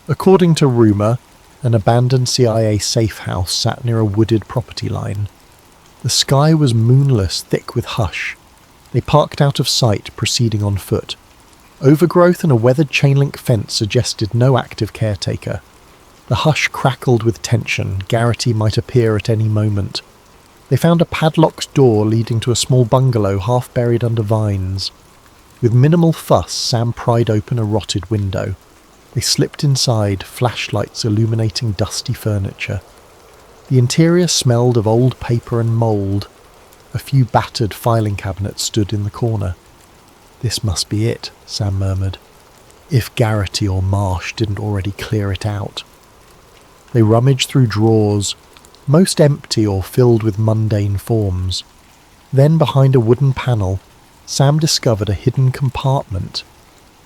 According to rumour, an abandoned CIA safe house sat near a wooded property line. The sky was moonless, thick with hush. They parked out of sight, proceeding on foot. Overgrowth and a weathered chain-link fence suggested no active caretaker. The hush crackled with tension. Garrity might appear at any moment. They found a padlocked door leading to a small bungalow half buried under vines. With minimal fuss, Sam pried open a rotted window. They slipped inside, flashlights illuminating dusty furniture. The interior smelled of old paper and mould. A few battered filing cabinets stood in the corner. "This must be it," Sam murmured, if Garrity or Marsh didn't already clear it out. They rummaged through drawers, most empty or filled with mundane forms. Then, behind a wooden panel, Sam discovered a hidden compartment.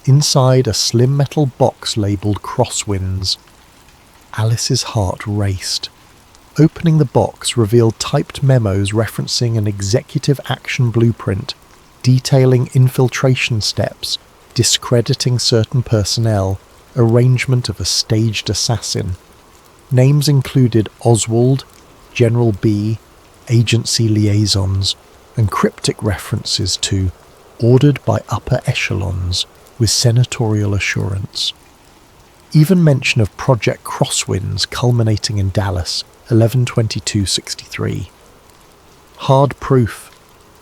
Inside, a slim metal box labelled Crosswinds. Alice's heart raced. Opening the box revealed typed memos referencing an executive action blueprint, detailing infiltration steps, discrediting certain personnel, arrangement of a staged assassin. Names included Oswald, General B, agency liaisons, and cryptic references to ordered by upper echelons with senatorial assurance. Even mention of Project Crosswinds culminating in Dallas, 11/22/63. Hard proof.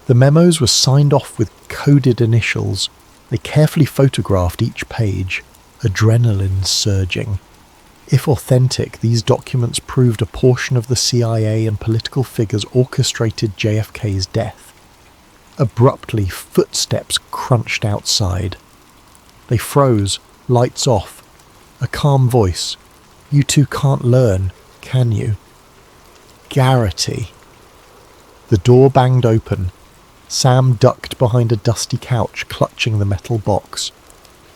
The memos were signed off with coded initials. They carefully photographed each page, adrenaline surging. If authentic, these documents proved a portion of the CIA and political figures orchestrated JFK's death. Abruptly, footsteps crunched outside. They froze, lights off. A calm voice. "You two can't learn, can you?" Garrity. The door banged open. Sam ducked behind a dusty couch, clutching the metal box.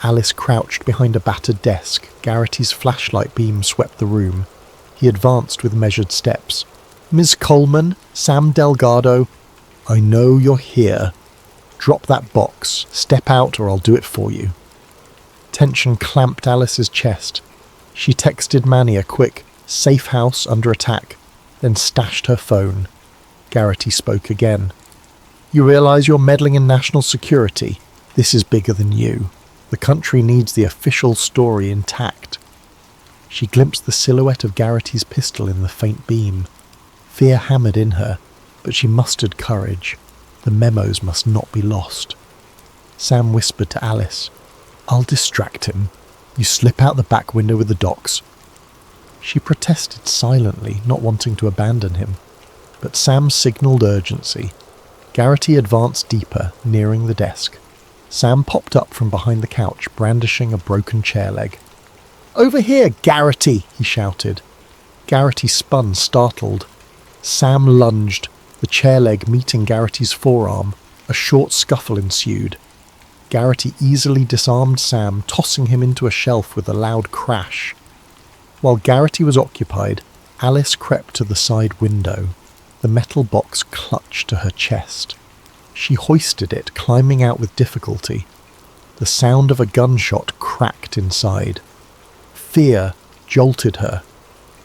Alice crouched behind a battered desk. Garrity's flashlight beam swept the room. He advanced with measured steps. "Ms. Coleman, Sam Delgado, I know you're here. Drop that box. Step out or I'll do it for you." Tension clamped Alice's chest. She texted Manny a quick, "Safe house under attack," then stashed her phone. Garrity spoke again. "You realize you're meddling in national security? This is bigger than you. The country needs the official story intact." She glimpsed the silhouette of Garrity's pistol in the faint beam. Fear hammered in her, but she mustered courage. The memos must not be lost. Sam whispered to Alice, "I'll distract him. You slip out the back window with the docs." She protested silently, not wanting to abandon him, but Sam signalled urgency. Garrity advanced deeper, nearing the desk. Sam popped up from behind the couch, brandishing a broken chair leg. "Over here, Garrity!" he shouted. Garrity spun, startled. Sam lunged, the chair leg meeting Garrity's forearm. A short scuffle ensued. Garrity easily disarmed Sam, tossing him into a shelf with a loud crash. While Garrity was occupied, Alice crept to the side window. The metal box clutched to her chest. She hoisted it, climbing out with difficulty. The sound of a gunshot cracked inside. Fear jolted her.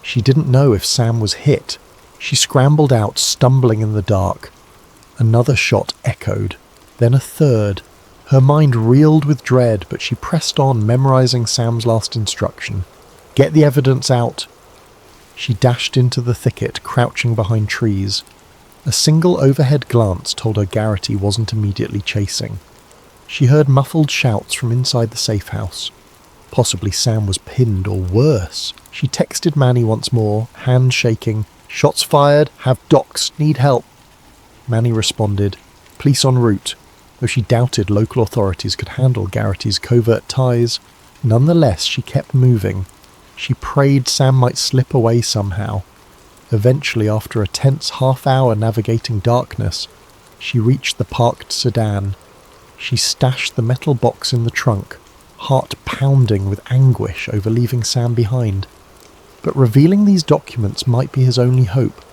She didn't know if Sam was hit. She scrambled out, stumbling in the dark. Another shot echoed. then a third. Her mind reeled with dread, but she pressed on, memorizing Sam's last instruction. Get the evidence out. She dashed into the thicket, crouching behind trees. A single overhead glance told her Garrity wasn't immediately chasing. She heard muffled shouts from inside the safe house. Possibly Sam was pinned, or worse. She texted Manny once more, hand shaking. Shots fired, have docs, need help. Manny responded, police en route, though she doubted local authorities could handle Garrity's covert ties. Nonetheless, she kept moving. She prayed Sam might slip away somehow. Eventually, after a tense half-hour navigating darkness, she reached the parked sedan. She stashed the metal box in the trunk, heart pounding with anguish over leaving Sam behind. But revealing these documents might be his only hope.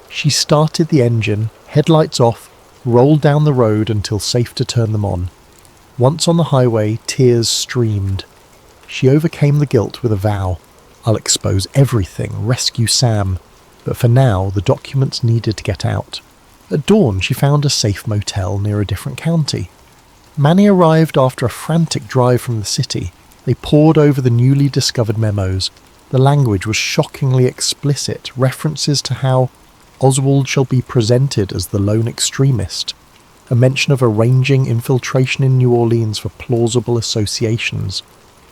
She started the engine, headlights off, rolled down the road until safe to turn them on. Once on the highway, tears streamed. She overcame the guilt with a vow. I'll expose everything, rescue Sam. But for now, the documents needed to get out. At dawn, she found a safe motel near a different county. Manny arrived after a frantic drive from the city. They pored over the newly discovered memos. The language was shockingly explicit, references to how Oswald shall be presented as the lone extremist, a mention of arranging infiltration in New Orleans for plausible associations,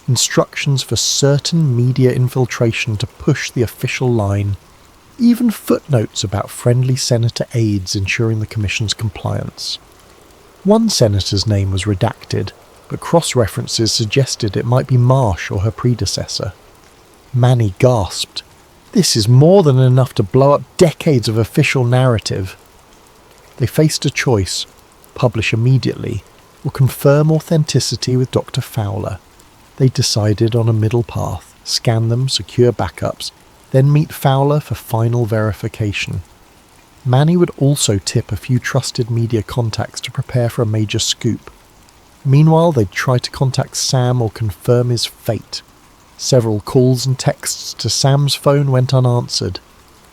instructions for certain media infiltration to push the official line, even footnotes about friendly senator aides ensuring the commission's compliance. One senator's name was redacted, but cross-references suggested it might be Marsh or her predecessor. Manny gasped. This is more than enough to blow up decades of official narrative. They faced a choice: publish immediately, or confirm authenticity with Dr. Fowler. They decided on a middle path, scan them, secure backups, then meet Fowler for final verification. Manny would also tip a few trusted media contacts to prepare for a major scoop. Meanwhile, they'd try to contact Sam or confirm his fate. Several calls and texts to Sam's phone went unanswered.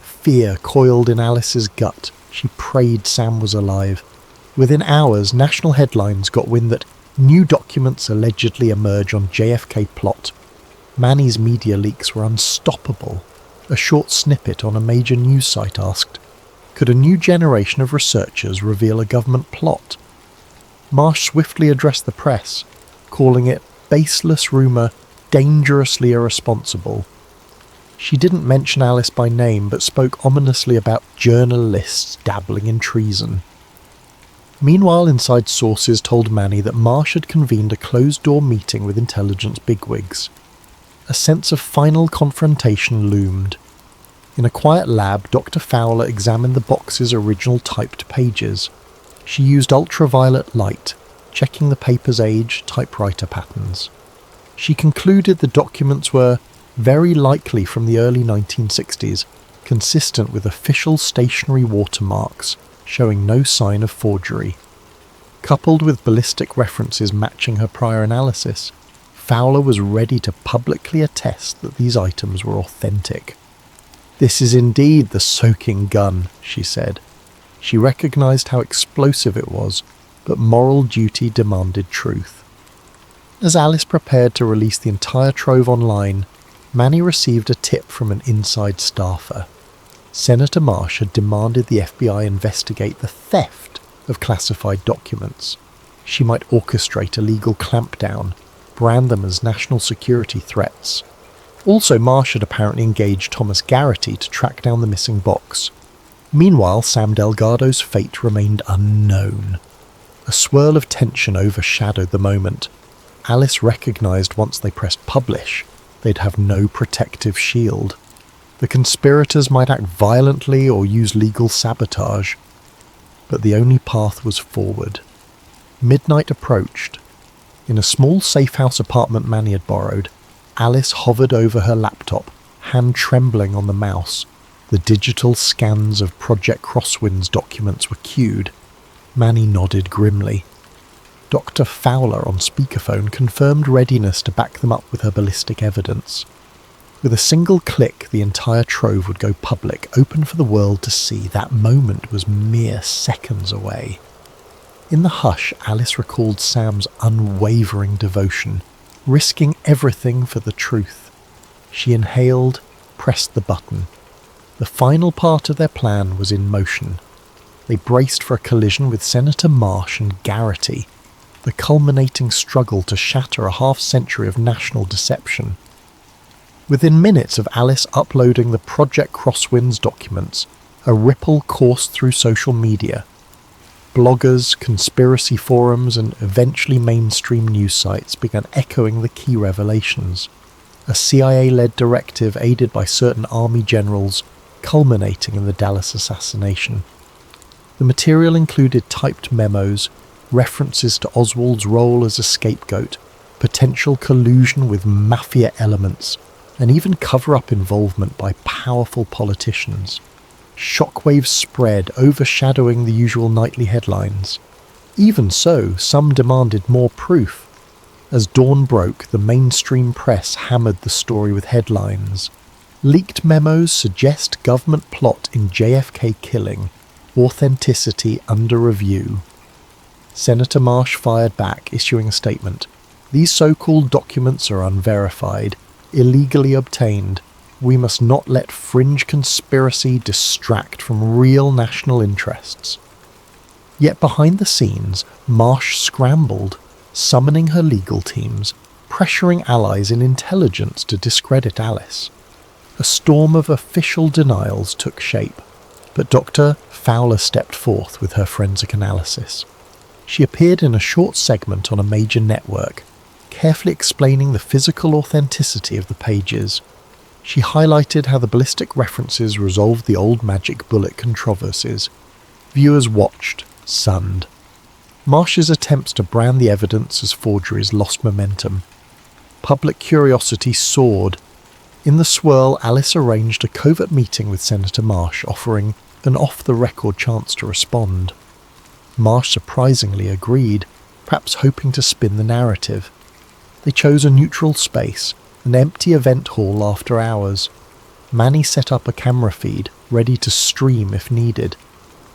Fear coiled in Alice's gut. She prayed Sam was alive. Within hours, national headlines got wind that new documents allegedly emerge on JFK plot. Manny's media leaks were unstoppable. A short snippet on a major news site asked, could a new generation of researchers reveal a government plot? Marsh swiftly addressed the press, calling it baseless rumour, dangerously irresponsible. She didn't mention Alice by name, but spoke ominously about journalists dabbling in treason. Meanwhile, inside sources told Manny that Marsh had convened a closed-door meeting with intelligence bigwigs. A sense of final confrontation loomed. In a quiet lab, Dr. Fowler examined the box's original typed pages. She used ultraviolet light, checking the paper's age, typewriter patterns. She concluded the documents were very likely from the early 1960s, consistent with official stationery watermarks, showing no sign of forgery. Coupled with ballistic references matching her prior analysis, Fowler was ready to publicly attest that these items were authentic. This is indeed the soaking gun, she said. She recognized how explosive it was, but moral duty demanded truth. As Alice prepared to release the entire trove online, Manny received a tip from an inside staffer. Senator Marsh had demanded the FBI investigate the theft of classified documents. She might orchestrate a legal clampdown, brand them as national security threats. Also, Marsh had apparently engaged Thomas Garrity to track down the missing box. Meanwhile, Sam Delgado's fate remained unknown. A swirl of tension overshadowed the moment. Alice recognized once they pressed publish, they'd have no protective shield. The conspirators might act violently or use legal sabotage, but the only path was forward. Midnight approached. In a small safe-house apartment Manny had borrowed, Alice hovered over her laptop, hand trembling on the mouse. The digital scans of Project Crosswind's documents were queued. Manny nodded grimly. Dr. Fowler on speakerphone confirmed readiness to back them up with her ballistic evidence. With a single click, the entire trove would go public, open for the world to see. That moment was mere seconds away. In the hush, Alice recalled Sam's unwavering devotion, risking everything for the truth. She inhaled, pressed the button. The final part of their plan was in motion. They braced for a collision with Senator Marsh and Garrity, the culminating struggle to shatter a half-century of national deception. Within minutes of Alice uploading the Project Crosswinds documents, a ripple coursed through social media. Bloggers, conspiracy forums, and eventually mainstream news sites began echoing the key revelations. A CIA-led directive aided by certain army generals, culminating in the Dallas assassination. The material included typed memos, references to Oswald's role as a scapegoat, potential collusion with mafia elements, and even cover-up involvement by powerful politicians. Shockwaves spread, overshadowing the usual nightly headlines. Even so, some demanded more proof. As dawn broke, the mainstream press hammered the story with headlines. Leaked memos suggest government plot in JFK killing. Authenticity under review. Senator Marsh fired back, issuing a statement. These so-called documents are unverified, illegally obtained. We must not let fringe conspiracy distract from real national interests. Yet behind the scenes, Marsh scrambled, summoning her legal teams, pressuring allies in intelligence to discredit Alice. A storm of official denials took shape, but Dr. Fowler stepped forth with her forensic analysis. She appeared in a short segment on a major network, carefully explaining the physical authenticity of the pages. She highlighted how the ballistic references resolved the old magic bullet controversies. Viewers watched, stunned. Marsh's attempts to brand the evidence as forgeries lost momentum. Public curiosity soared. In the swirl, Alice arranged a covert meeting with Senator Marsh, offering an off-the-record chance to respond. Marsh surprisingly agreed, perhaps hoping to spin the narrative. They chose a neutral space, an empty event hall after hours. Manny set up a camera feed, ready to stream if needed.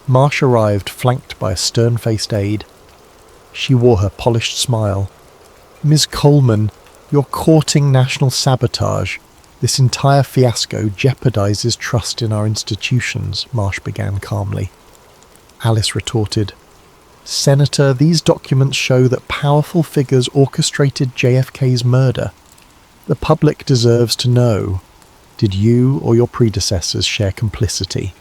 Marsh arrived, flanked by a stern-faced aide. She wore her polished smile. "Ms. Coleman, you're courting national sabotage. This entire fiasco jeopardizes trust in our institutions," Marsh began calmly. Alice retorted, "Senator, these documents show that powerful figures orchestrated JFK's murder. The public deserves to know. Did you or your predecessors share complicity?"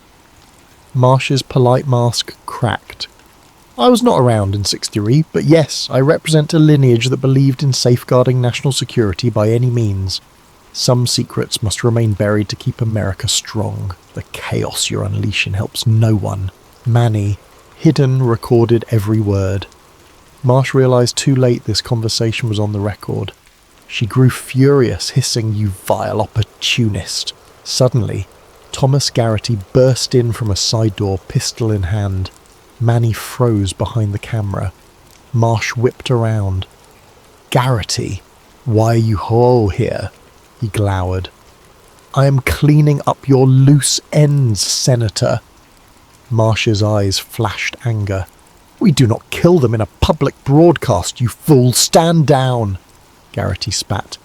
Marsh's polite mask cracked. "I was not around in '63, but yes, I represent a lineage that believed in safeguarding national security by any means. Some secrets must remain buried to keep America strong. The chaos you're unleashing helps no one." Manny, hidden, recorded every word. Marsh realized too late this conversation was on the record. She grew furious, hissing, "You vile opportunist." Suddenly, Thomas Garrity burst in from a side door, pistol in hand. Manny froze behind the camera. Marsh whipped around. "Garrity, why are you here?" He glowered. "I am cleaning up your loose ends, Senator." Marsh's eyes flashed anger. "We do not kill them in a public broadcast, you fool! Stand down!" Garrity spat.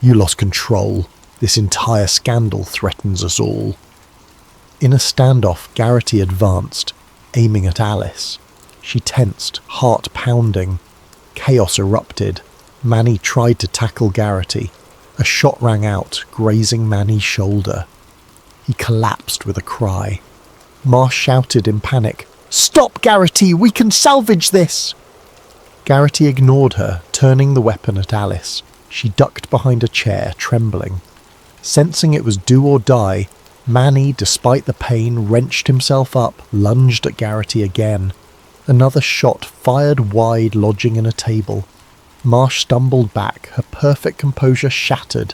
"You lost control. This entire scandal threatens us all." In a standoff, Garrity advanced, aiming at Alice. She tensed, heart pounding. Chaos erupted. Manny tried to tackle Garrity. A shot rang out, grazing Manny's shoulder. He collapsed with a cry. Marsh shouted in panic, "Stop, Garrity! We can salvage this!" Garrity ignored her, turning the weapon at Alice. She ducked behind a chair, trembling. Sensing it was do or die, Manny, despite the pain, wrenched himself up, lunged at Garrity again. Another shot fired wide, lodging in a table. Marsh stumbled back, her perfect composure shattered.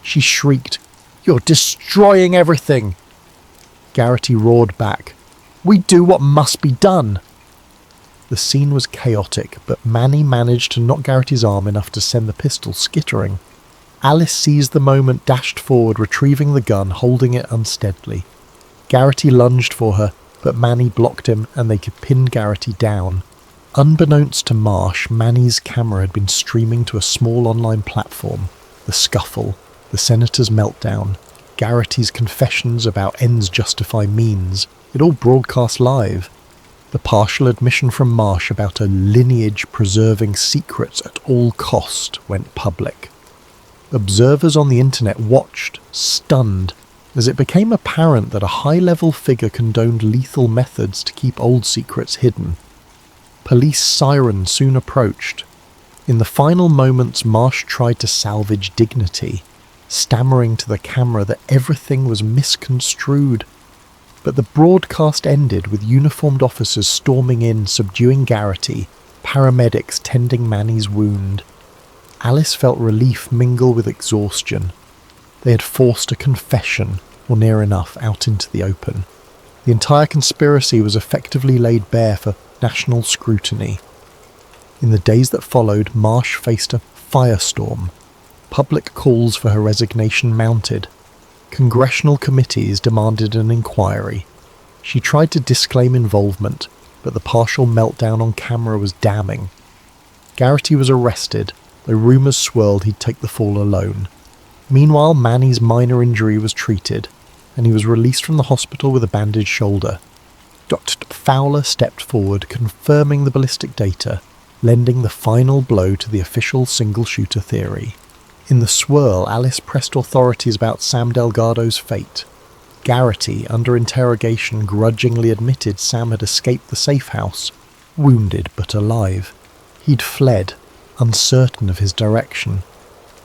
She shrieked, "You're destroying everything!" Garrity roared back, "We do what must be done!" The scene was chaotic, but Manny managed to knock Garrity's arm enough to send the pistol skittering. Alice seized the moment, dashed forward, retrieving the gun, holding it unsteadily. Garrity lunged for her, but Manny blocked him and they could pin Garrity down. Unbeknownst to Marsh, Manny's camera had been streaming to a small online platform. The scuffle, the senator's meltdown, Garrity's confessions about ends justify means, it all broadcast live. The partial admission from Marsh about a lineage preserving secrets at all cost went public. Observers on the internet watched, stunned, as it became apparent that a high-level figure condoned lethal methods to keep old secrets hidden. Police sirens soon approached. In the final moments, Marsh tried to salvage dignity, stammering to the camera that everything was misconstrued. But the broadcast ended with uniformed officers storming in, subduing Garrity, paramedics tending Manny's wound. Alice felt relief mingle with exhaustion. They had forced a confession, or near enough, out into the open. The entire conspiracy was effectively laid bare for national scrutiny. In the days that followed, Marsh faced a firestorm. Public calls for her resignation mounted. Congressional committees demanded an inquiry. She tried to disclaim involvement, but the partial meltdown on camera was damning. Garrity was arrested, though rumours swirled he'd take the fall alone. Meanwhile, Manny's minor injury was treated, and he was released from the hospital with a bandaged shoulder. Dr. Fowler stepped forward, confirming the ballistic data, lending the final blow to the official single-shooter theory. In the swirl, Alice pressed authorities about Sam Delgado's fate. Garrity, under interrogation, grudgingly admitted Sam had escaped the safe house, wounded but alive. He'd fled, uncertain of his direction.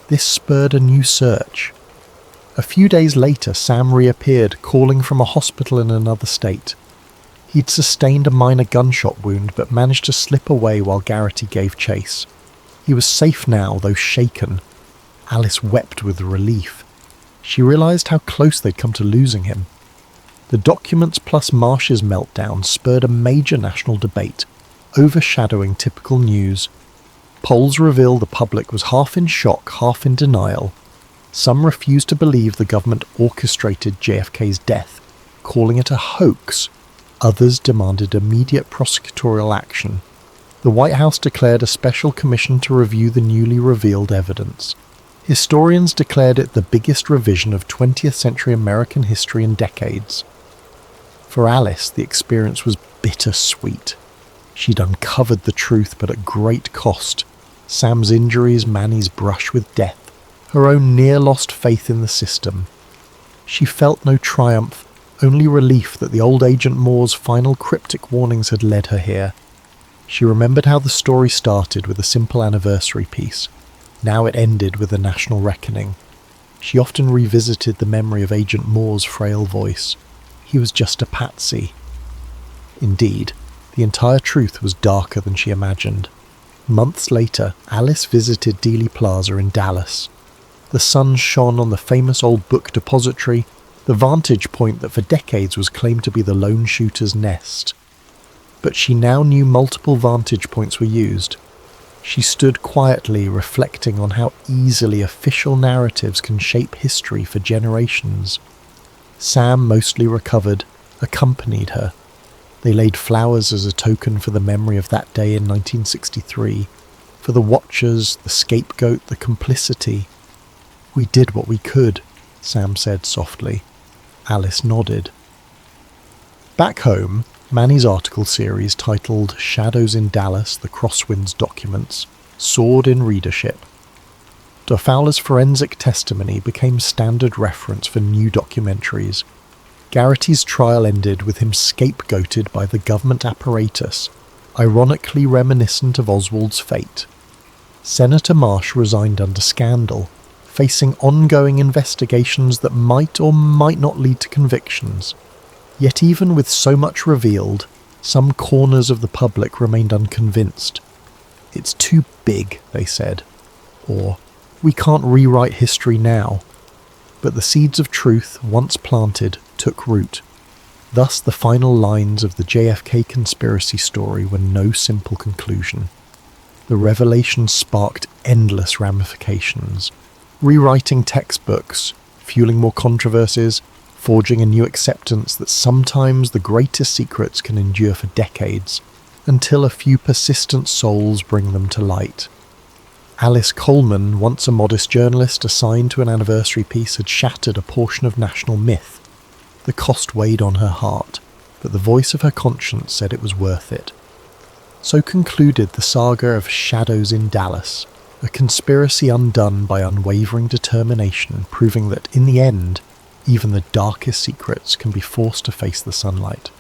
This spurred a new search. A few days later, Sam reappeared, calling from a hospital in another state. He'd sustained a minor gunshot wound, but managed to slip away while Garrity gave chase. He was safe now, though shaken. Alice wept with relief. She realised how close they'd come to losing him. The documents plus Marsh's meltdown spurred a major national debate, overshadowing typical news. Polls revealed the public was half in shock, half in denial. Some refused to believe the government orchestrated JFK's death, calling it a hoax. Others demanded immediate prosecutorial action. The White House declared a special commission to review the newly revealed evidence. Historians declared it the biggest revision of 20th century American history in decades. For Alice, the experience was bittersweet. She'd uncovered the truth, but at great cost. Sam's injuries, Manny's brush with death, her own near-lost faith in the system. She felt no triumph, only relief that the old Agent Moore's final cryptic warnings had led her here. She remembered how the story started with a simple anniversary piece. Now it ended with a national reckoning. She often revisited the memory of Agent Moore's frail voice. He was just a patsy. Indeed, the entire truth was darker than she imagined. Months later, Alice visited Dealey Plaza in Dallas. The sun shone on the famous old book depository, the vantage point that for decades was claimed to be the lone shooter's nest. But she now knew multiple vantage points were used. She stood quietly, reflecting on how easily official narratives can shape history for generations. Sam, mostly recovered, accompanied her. They laid flowers as a token for the memory of that day in 1963, for the watchers, the scapegoat, the complicity. "We did what we could," Sam said softly. Alice nodded. Back home, Manny's article series titled Shadows in Dallas, The Crosswinds Documents, soared in readership. Dr. Fowler's forensic testimony became standard reference for new documentaries. Garrity's trial ended with him scapegoated by the government apparatus, ironically reminiscent of Oswald's fate. Senator Marsh resigned under scandal, facing ongoing investigations that might or might not lead to convictions. Yet even with so much revealed, some corners of the public remained unconvinced. "It's too big," they said, or "We can't rewrite history now." But the seeds of truth, once planted, took root. Thus the final lines of the JFK conspiracy story were no simple conclusion. The revelation sparked endless ramifications, rewriting textbooks, fueling more controversies, forging a new acceptance that sometimes the greatest secrets can endure for decades, until a few persistent souls bring them to light. Alice Coleman, once a modest journalist assigned to an anniversary piece, had shattered a portion of national myth. The cost weighed on her heart, but the voice of her conscience said it was worth it. So concluded the saga of Shadows in Dallas, a conspiracy undone by unwavering determination, proving that, in the end, even the darkest secrets can be forced to face the sunlight.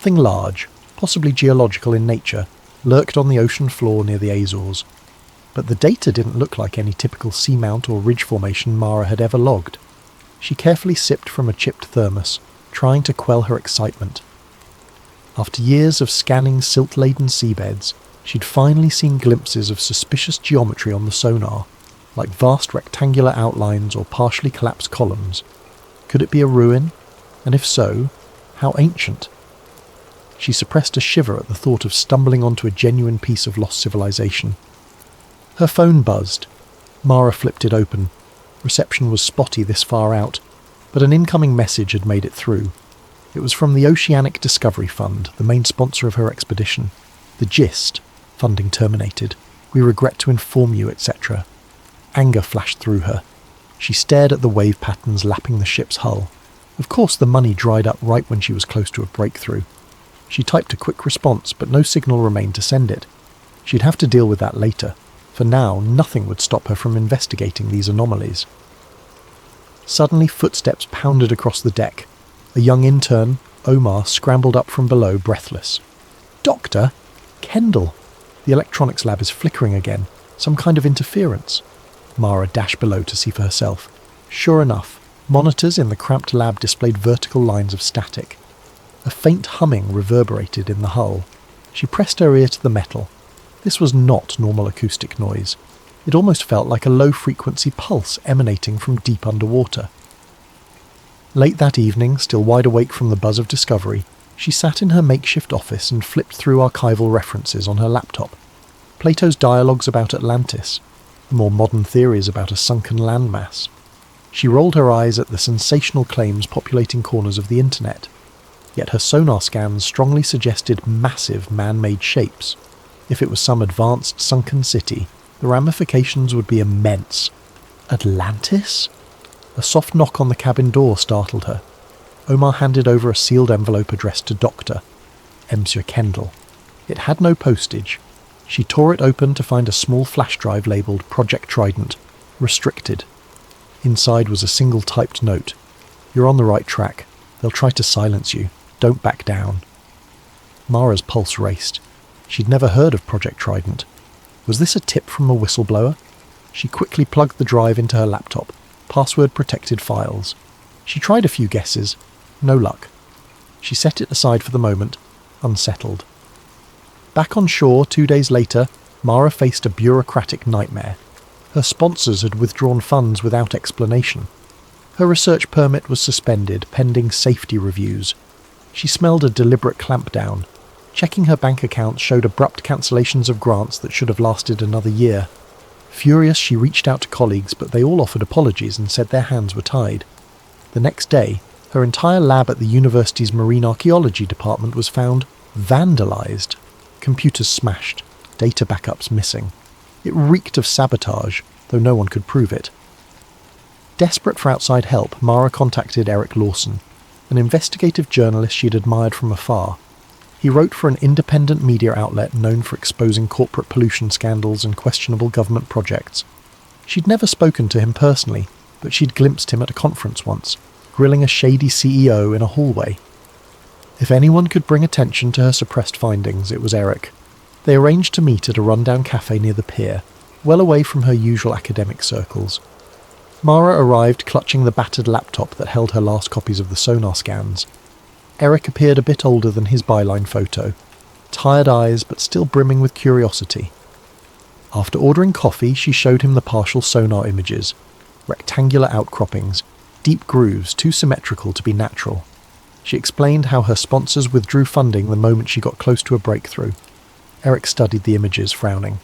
Something large, possibly geological in nature, lurked on the ocean floor near the Azores. But the data didn't look like any typical seamount or ridge formation Mara had ever logged. She carefully sipped from a chipped thermos, trying to quell her excitement. After years of scanning silt-laden seabeds, she'd finally seen glimpses of suspicious geometry on the sonar, like vast rectangular outlines or partially collapsed columns. Could it be a ruin? And if so, how ancient? She suppressed a shiver at the thought of stumbling onto a genuine piece of lost civilization. Her phone buzzed. Mara flipped it open. Reception was spotty this far out, but an incoming message had made it through. It was from the Oceanic Discovery Fund, the main sponsor of her expedition. The gist: funding terminated. We regret to inform you, etc. Anger flashed through her. She stared at the wave patterns lapping the ship's hull. Of course the money dried up right when she was close to a breakthrough. She typed a quick response, but no signal remained to send it. She'd have to deal with that later. For now, nothing would stop her from investigating these anomalies. Suddenly, footsteps pounded across the deck. A young intern, Omar, scrambled up from below, breathless. "Doctor? Kendall! The electronics lab is flickering again. Some kind of interference." Mara dashed below to see for herself. Sure enough, monitors in the cramped lab displayed vertical lines of static. A faint humming reverberated in the hull. She pressed her ear to the metal. This was not normal acoustic noise. It almost felt like a low-frequency pulse emanating from deep underwater. Late that evening, still wide awake from the buzz of discovery, she sat in her makeshift office and flipped through archival references on her laptop. Plato's dialogues about Atlantis, more modern theories about a sunken landmass. She rolled her eyes at the sensational claims populating corners of the internet. Yet her sonar scans strongly suggested massive man-made shapes. If it was some advanced sunken city, the ramifications would be immense. Atlantis? A soft knock on the cabin door startled her. Omar handed over a sealed envelope addressed to Dr. Monsieur Kendall. It had no postage. She tore it open to find a small flash drive labelled Project Trident, restricted. Inside was a single typed note. "You're on the right track. They'll try to silence you. Don't back down." Mara's pulse raced. She'd never heard of Project Trident. Was this a tip from a whistleblower? She quickly plugged the drive into her laptop. password-protected files. She tried a few guesses. No luck. She set it aside for the moment, unsettled. Back on shore 2 days later, Mara faced a bureaucratic nightmare. Her sponsors had withdrawn funds without explanation. Her research permit was suspended, pending safety reviews. She smelled a deliberate clampdown. Checking her bank account showed abrupt cancellations of grants that should have lasted another year. Furious, she reached out to colleagues, but they all offered apologies and said their hands were tied. The next day, her entire lab at the university's marine archaeology department was found vandalized. Computers smashed, data backups missing. It reeked of sabotage, though no one could prove it. Desperate for outside help, Mara contacted Eric Lawson, an investigative journalist she'd admired from afar. He wrote for an independent media outlet known for exposing corporate pollution scandals and questionable government projects. She'd never spoken to him personally, but she'd glimpsed him at a conference once, grilling a shady CEO in a hallway. If anyone could bring attention to her suppressed findings, it was Eric. They arranged to meet at a rundown cafe near the pier, well away from her usual academic circles. Mara arrived clutching the battered laptop that held her last copies of the sonar scans. Eric appeared a bit older than his byline photo, tired eyes but still brimming with curiosity. After ordering coffee, she showed him the partial sonar images, rectangular outcroppings, deep grooves too symmetrical to be natural. She explained how her sponsors withdrew funding the moment she got close to a breakthrough. Eric studied the images, frowning.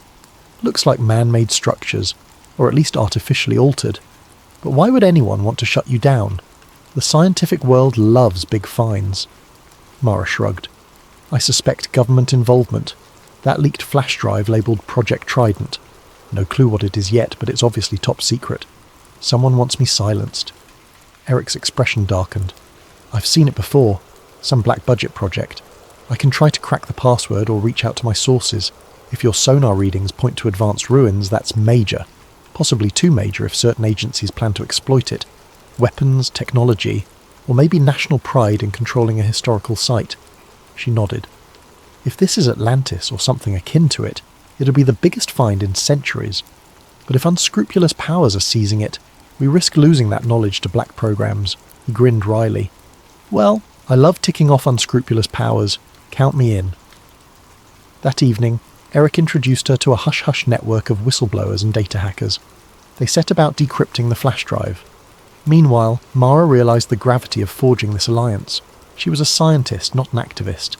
Looks like man-made structures, or at least artificially altered. But why would anyone want to shut you down? The scientific world loves big finds. Mara shrugged. I suspect government involvement. That leaked flash drive labelled Project Trident. No clue what it is yet, but it's obviously top secret. Someone wants me silenced. Eric's expression darkened. I've seen it before. Some black budget project. I can try to crack the password or reach out to my sources. If your sonar readings point to advanced ruins, that's major. Possibly too major if certain agencies plan to exploit it. Weapons, technology, or maybe national pride in controlling a historical site. She nodded. If this is Atlantis or something akin to it, it'll be the biggest find in centuries. But if unscrupulous powers are seizing it, we risk losing that knowledge to black programs. He grinned wryly. Well, I love ticking off unscrupulous powers. Count me in. That evening, Eric introduced her to a hush-hush network of whistleblowers and data hackers. They set about decrypting the flash drive. Meanwhile, Mara realised the gravity of forging this alliance. She was a scientist, not an activist.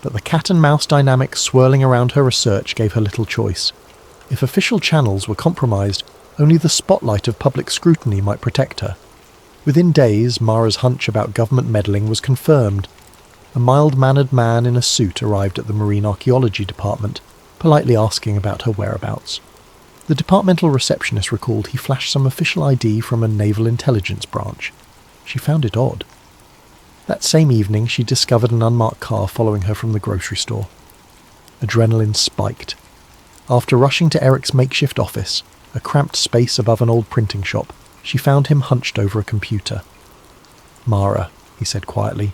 But the cat-and-mouse dynamic swirling around her research gave her little choice. If official channels were compromised, only the spotlight of public scrutiny might protect her. Within days, Mara's hunch about government meddling was confirmed. A mild-mannered man in a suit arrived at the Marine Archaeology Department, politely asking about her whereabouts. The departmental receptionist recalled he flashed some official ID from a naval intelligence branch. She found it odd. That same evening, she discovered an unmarked car following her from the grocery store. Adrenaline spiked. After rushing to Eric's makeshift office, a cramped space above an old printing shop, she found him hunched over a computer. Mara, he said quietly,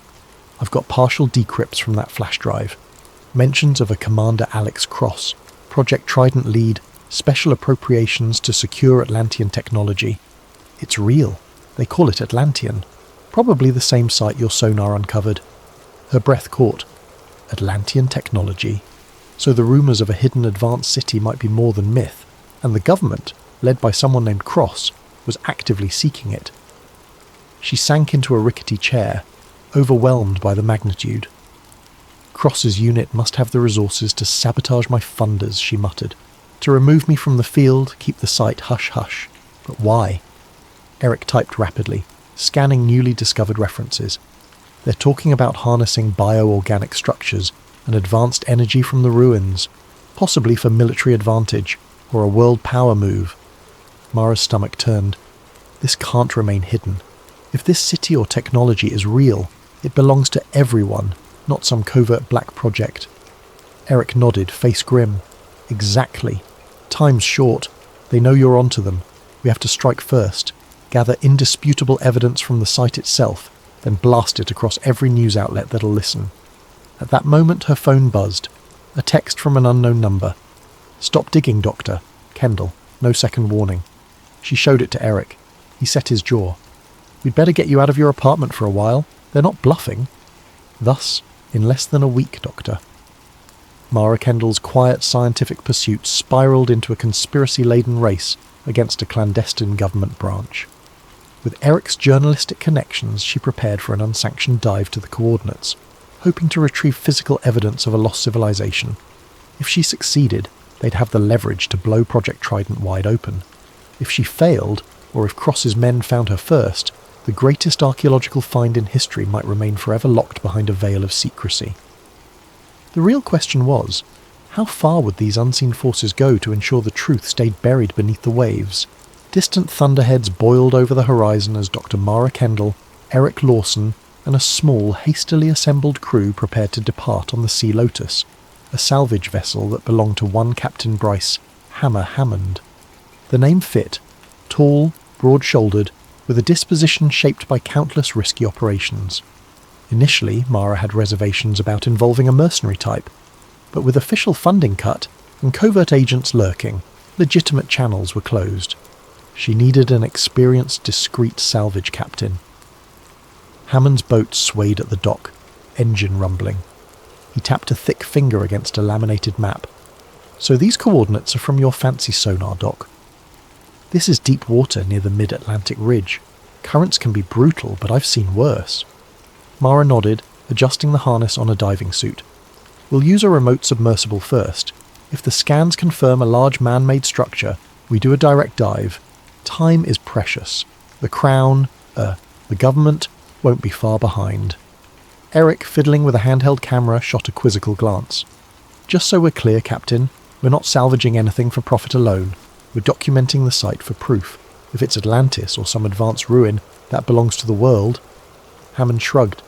I've got partial decrypts from that flash drive. Mentions of a Commander Alex Cross, Project Trident lead, special appropriations to secure Atlantean technology. It's real. They call it Atlantean. Probably the same site your sonar uncovered. Her breath caught. Atlantean technology. So the rumours of a hidden advanced city might be more than myth, and the government, led by someone named Cross, was actively seeking it. She sank into a rickety chair, overwhelmed by the magnitude. Cross's unit must have the resources to sabotage my funders, she muttered. To remove me from the field, keep the site hush-hush. But why? Eric typed rapidly, scanning newly discovered references. They're talking about harnessing bioorganic structures and advanced energy from the ruins, possibly for military advantage or a world power move. Mara's stomach turned. This can't remain hidden. If this city or technology is real, it belongs to everyone, not some covert black project. Eric nodded, face grim. Exactly. Time's short. They know you're onto them. We have to strike first, gather indisputable evidence from the site itself, then blast it across every news outlet that'll listen. At that moment, her phone buzzed. A text from an unknown number. Stop digging, Doctor. Kendall. No second warning. She showed it to Eric. He He set his jaw. "We'd better get you out of your apartment for a while. They're not bluffing." Thus, in less than a week, Doctor. Mara Kendall's quiet scientific pursuit spiralled into a conspiracy-laden race against a clandestine government branch. With Eric's journalistic connections, she prepared for an unsanctioned dive to the coordinates, hoping to retrieve physical evidence of a lost civilization. If she succeeded, they'd have the leverage to blow Project Trident wide open. If she failed, or if Cross's men found her first, the greatest archaeological find in history might remain forever locked behind a veil of secrecy. The real question was, how far would these unseen forces go to ensure the truth stayed buried beneath the waves? Distant thunderheads boiled over the horizon as Dr. Mara Kendall, Eric Lawson, and a small, hastily assembled crew prepared to depart on the Sea Lotus, a salvage vessel that belonged to one Captain Bryce, Hammer Hammond. The name fit: tall, broad-shouldered, with a disposition shaped by countless risky operations. Initially, Mara had reservations about involving a mercenary type, but with official funding cut and covert agents lurking, legitimate channels were closed. She needed an experienced, discreet salvage captain. Hammond's boat swayed at the dock, engine rumbling. He tapped a thick finger against a laminated map. "So these coordinates are from your fancy sonar, Doc." "This is deep water near the mid-Atlantic ridge. Currents can be brutal, but I've seen worse." Mara nodded, adjusting the harness on a diving suit. "We'll use a remote submersible first. If the scans confirm a large man-made structure, we do a direct dive. Time is precious. The Crown, the government, won't be far behind." Eric, fiddling with a handheld camera, shot a quizzical glance. "Just so we're clear, Captain, we're not salvaging anything for profit alone. We're documenting the site for proof. If it's Atlantis or some advanced ruin, that belongs to the world." Hammond shrugged.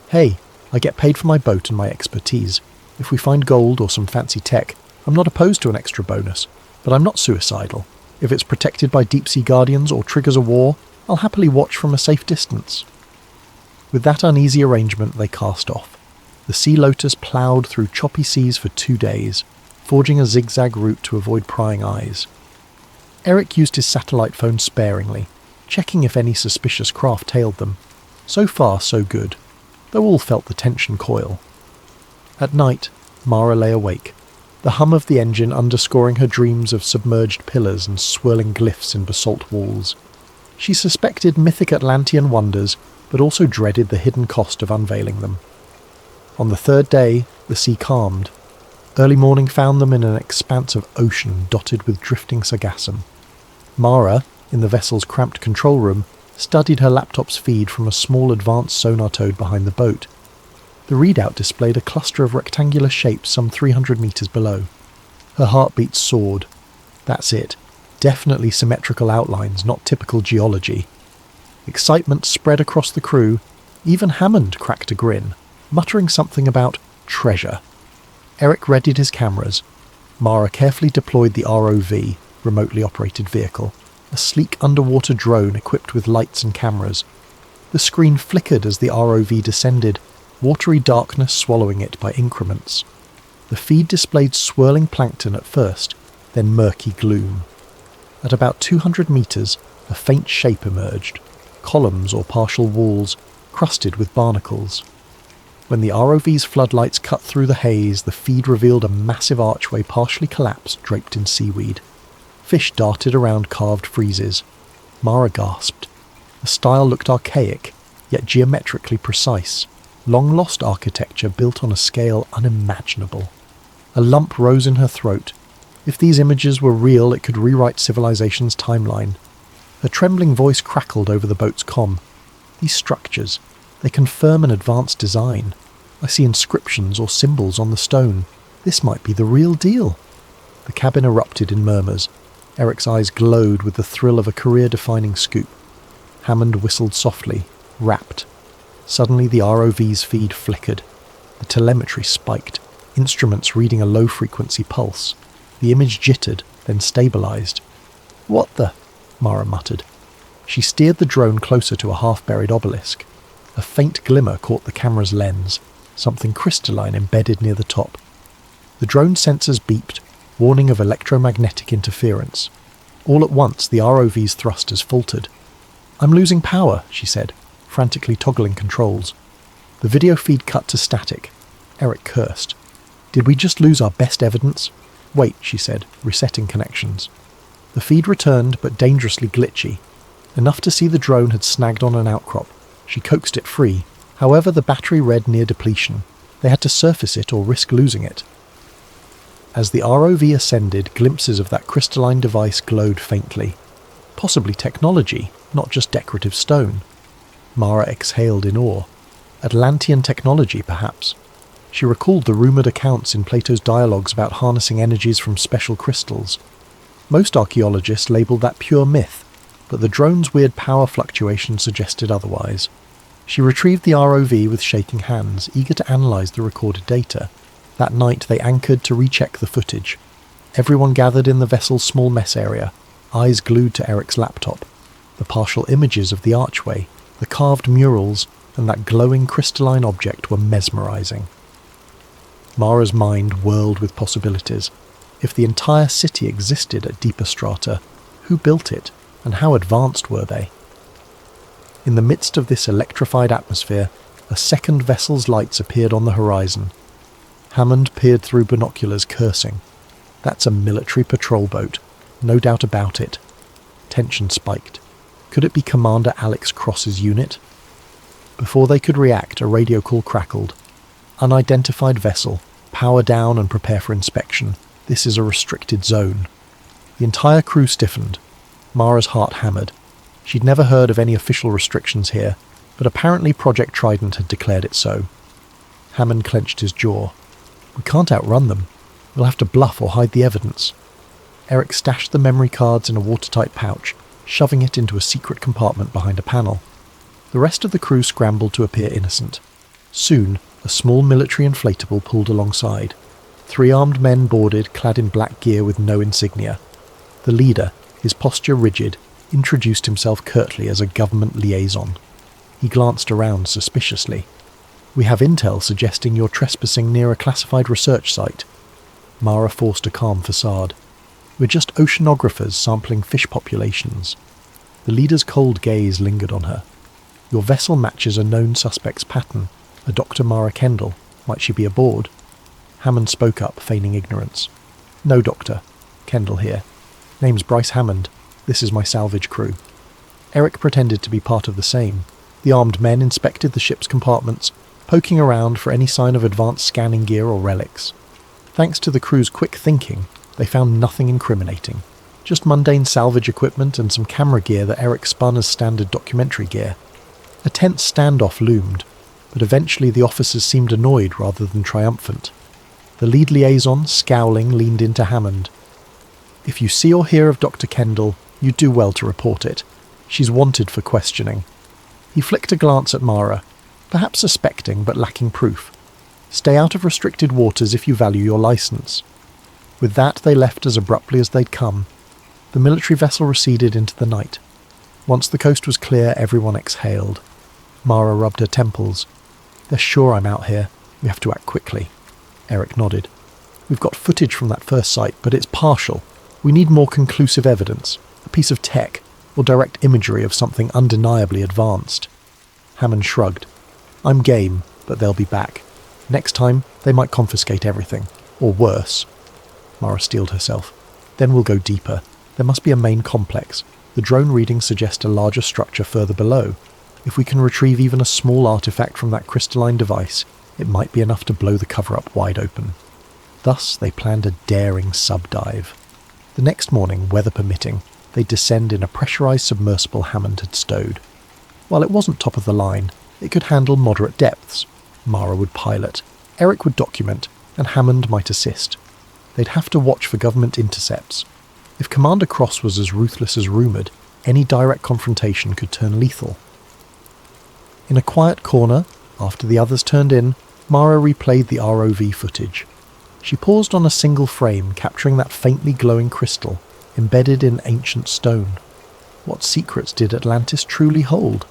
"Hey, I get paid for my boat and my expertise. If we find gold or some fancy tech, I'm not opposed to an extra bonus, but I'm not suicidal. If it's protected by deep-sea guardians or triggers a war, I'll happily watch from a safe distance." With that uneasy arrangement, they cast off. The Sea Lotus ploughed through choppy seas for 2 days, forging a zigzag route to avoid prying eyes. Eric used his satellite phone sparingly, checking if any suspicious craft tailed them. So far, so good, though all felt the tension coil. At night, Mara lay awake, the hum of the engine underscoring her dreams of submerged pillars and swirling glyphs in basalt walls. She suspected mythic Atlantean wonders, but also dreaded the hidden cost of unveiling them. On the 3rd day, the sea calmed. Early morning found them in an expanse of ocean dotted with drifting sargassum. Mara, in the vessel's cramped control room, studied her laptop's feed from a small advanced sonar toad behind the boat. The readout displayed a cluster of rectangular shapes some 300 metres below. Her heartbeat soared. That's it. Definitely symmetrical outlines, not typical geology. Excitement spread across the crew. Even Hammond cracked a grin, muttering something about treasure. Eric readied his cameras. Mara carefully deployed the ROV, remotely operated vehicle, a sleek underwater drone equipped with lights and cameras. The screen flickered as the ROV descended, watery darkness swallowing it by increments. The feed displayed swirling plankton at first, then murky gloom. At about 200 metres, a faint shape emerged, columns or partial walls, crusted with barnacles. When the ROV's floodlights cut through the haze, the feed revealed a massive archway partially collapsed, draped in seaweed. Fish darted around carved friezes. Mara gasped. The style looked archaic, yet geometrically precise. Long-lost architecture built on a scale unimaginable. A lump rose in her throat. If these images were real, it could rewrite civilization's timeline. Her trembling voice crackled over the boat's comm. "These structures, they confirm an advanced design. I see inscriptions or symbols on the stone. This might be the real deal." The cabin erupted in murmurs. Eric's eyes glowed with the thrill of a career-defining scoop. Hammond whistled softly, rapt. Suddenly the ROV's feed flickered. The telemetry spiked, instruments reading a low-frequency pulse. The image jittered, then stabilized. "What the?" Mara muttered. She steered the drone closer to a half-buried obelisk. A faint glimmer caught the camera's lens, something crystalline embedded near the top. The drone sensors beeped, warning of electromagnetic interference. All at once, the ROV's thrusters faltered. "I'm losing power," she said, frantically toggling controls. The video feed cut to static. Eric cursed. "Did we just lose our best evidence?" "Wait," she said, resetting connections. The feed returned, but dangerously glitchy. Enough to see the drone had snagged on an outcrop. She coaxed it free. However, the battery read near depletion. They had to surface it or risk losing it. As the ROV ascended, glimpses of that crystalline device glowed faintly. Possibly technology, not just decorative stone. Mara exhaled in awe. Atlantean technology, perhaps. She recalled the rumoured accounts in Plato's dialogues about harnessing energies from special crystals. Most archaeologists labelled that pure myth, but the drone's weird power fluctuation suggested otherwise. She retrieved the ROV with shaking hands, eager to analyse the recorded data. That night they anchored to recheck the footage. Everyone gathered in the vessel's small mess area, eyes glued to Eric's laptop. The partial images of the archway, the carved murals, and that glowing crystalline object were mesmerising. Mara's mind whirled with possibilities. If the entire city existed at deeper strata, who built it, and how advanced were they? In the midst of this electrified atmosphere, a second vessel's lights appeared on the horizon. Hammond peered through binoculars, cursing. "That's a military patrol boat, no doubt about it." Tension spiked. Could it be Commander Alex Cross's unit? Before they could react, a radio call crackled. "Unidentified vessel. Power down and prepare for inspection. This is a restricted zone." The entire crew stiffened. Mara's heart hammered. She'd never heard of any official restrictions here, but apparently Project Trident had declared it so. Hammond clenched his jaw. "We can't outrun them. We'll have to bluff or hide the evidence." Eric stashed the memory cards in a watertight pouch, shoving it into a secret compartment behind a panel. The rest of the crew scrambled to appear innocent. Soon, a small military inflatable pulled alongside. 3 armed men boarded, clad in black gear with no insignia. The leader, his posture rigid, introduced himself curtly as a government liaison. He glanced around suspiciously. "We have intel suggesting you're trespassing near a classified research site." Mara forced a calm facade. "We're just oceanographers sampling fish populations." The leader's cold gaze lingered on her. "Your vessel matches a known suspect's pattern, a Dr. Mara Kendall. Might she be aboard?" Hammond spoke up, feigning ignorance. "No, Doctor. Kendall here. Name's Bryce Hammond. This is my salvage crew." Eric pretended to be part of the same. The armed men inspected the ship's compartments, poking around for any sign of advanced scanning gear or relics. Thanks to the crew's quick thinking, they found nothing incriminating. Just mundane salvage equipment and some camera gear that Eric spun as standard documentary gear. A tense standoff loomed, but eventually the officers seemed annoyed rather than triumphant. The lead liaison, scowling, leaned into Hammond. "If you see or hear of Dr. Kendall, you do well to report it. She's wanted for questioning." He flicked a glance at Mara, perhaps suspecting but lacking proof. "Stay out of restricted waters if you value your license." With that, they left as abruptly as they'd come. The military vessel receded into the night. Once the coast was clear, everyone exhaled. Mara rubbed her temples. "They're sure I'm out here. We have to act quickly." Eric nodded. "We've got footage from that first site, but it's partial. We need more conclusive evidence, a piece of tech, or direct imagery of something undeniably advanced." Hammond shrugged. "I'm game, but they'll be back. Next time, they might confiscate everything. Or worse." Mara steeled herself. "Then we'll go deeper. There must be a main complex. The drone readings suggest a larger structure further below. If we can retrieve even a small artifact from that crystalline device, it might be enough to blow the cover-up wide open." Thus, they planned a daring sub-dive. The next morning, weather permitting, they'd descend in a pressurised submersible Hammond had stowed. While it wasn't top of the line, it could handle moderate depths. Mara would pilot, Eric would document, and Hammond might assist. They'd have to watch for government intercepts. If Commander Cross was as ruthless as rumoured, any direct confrontation could turn lethal. In a quiet corner, after the others turned in, Mara replayed the ROV footage. She paused on a single frame, capturing that faintly glowing crystal, embedded in ancient stone. What secrets did Atlantis truly hold?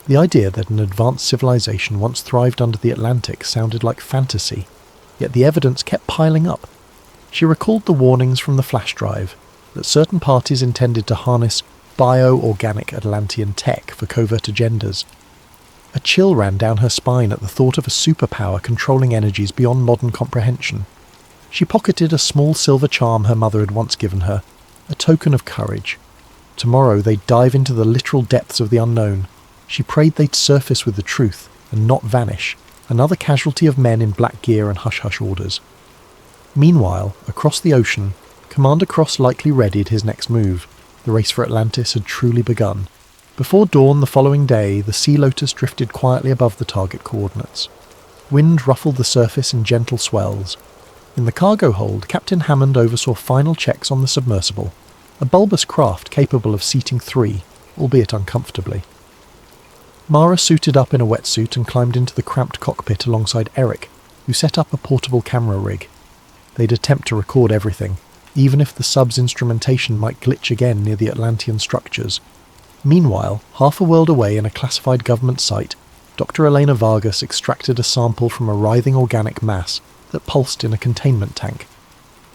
The idea that an advanced civilization once thrived under the Atlantic sounded like fantasy, yet the evidence kept piling up. She recalled the warnings from the flash drive, that certain parties intended to harness bio-organic Atlantean tech for covert agendas. A chill ran down her spine at the thought of a superpower controlling energies beyond modern comprehension. She pocketed a small silver charm her mother had once given her, a token of courage. Tomorrow they'd dive into the literal depths of the unknown. She prayed they'd surface with the truth and not vanish, another casualty of men in black gear and hush-hush orders. Meanwhile, across the ocean, Commander Cross likely readied his next move. The race for Atlantis had truly begun. Before dawn the following day, the Sea Lotus drifted quietly above the target coordinates. Wind ruffled the surface in gentle swells. In the cargo hold, Captain Hammond oversaw final checks on the submersible, a bulbous craft capable of seating 3, albeit uncomfortably. Mara suited up in a wetsuit and climbed into the cramped cockpit alongside Eric, who set up a portable camera rig. They'd attempt to record everything, even if the sub's instrumentation might glitch again near the Atlantean structures. Meanwhile, half a world away in a classified government site, Dr. Elena Vargas extracted a sample from a writhing organic mass that pulsed in a containment tank.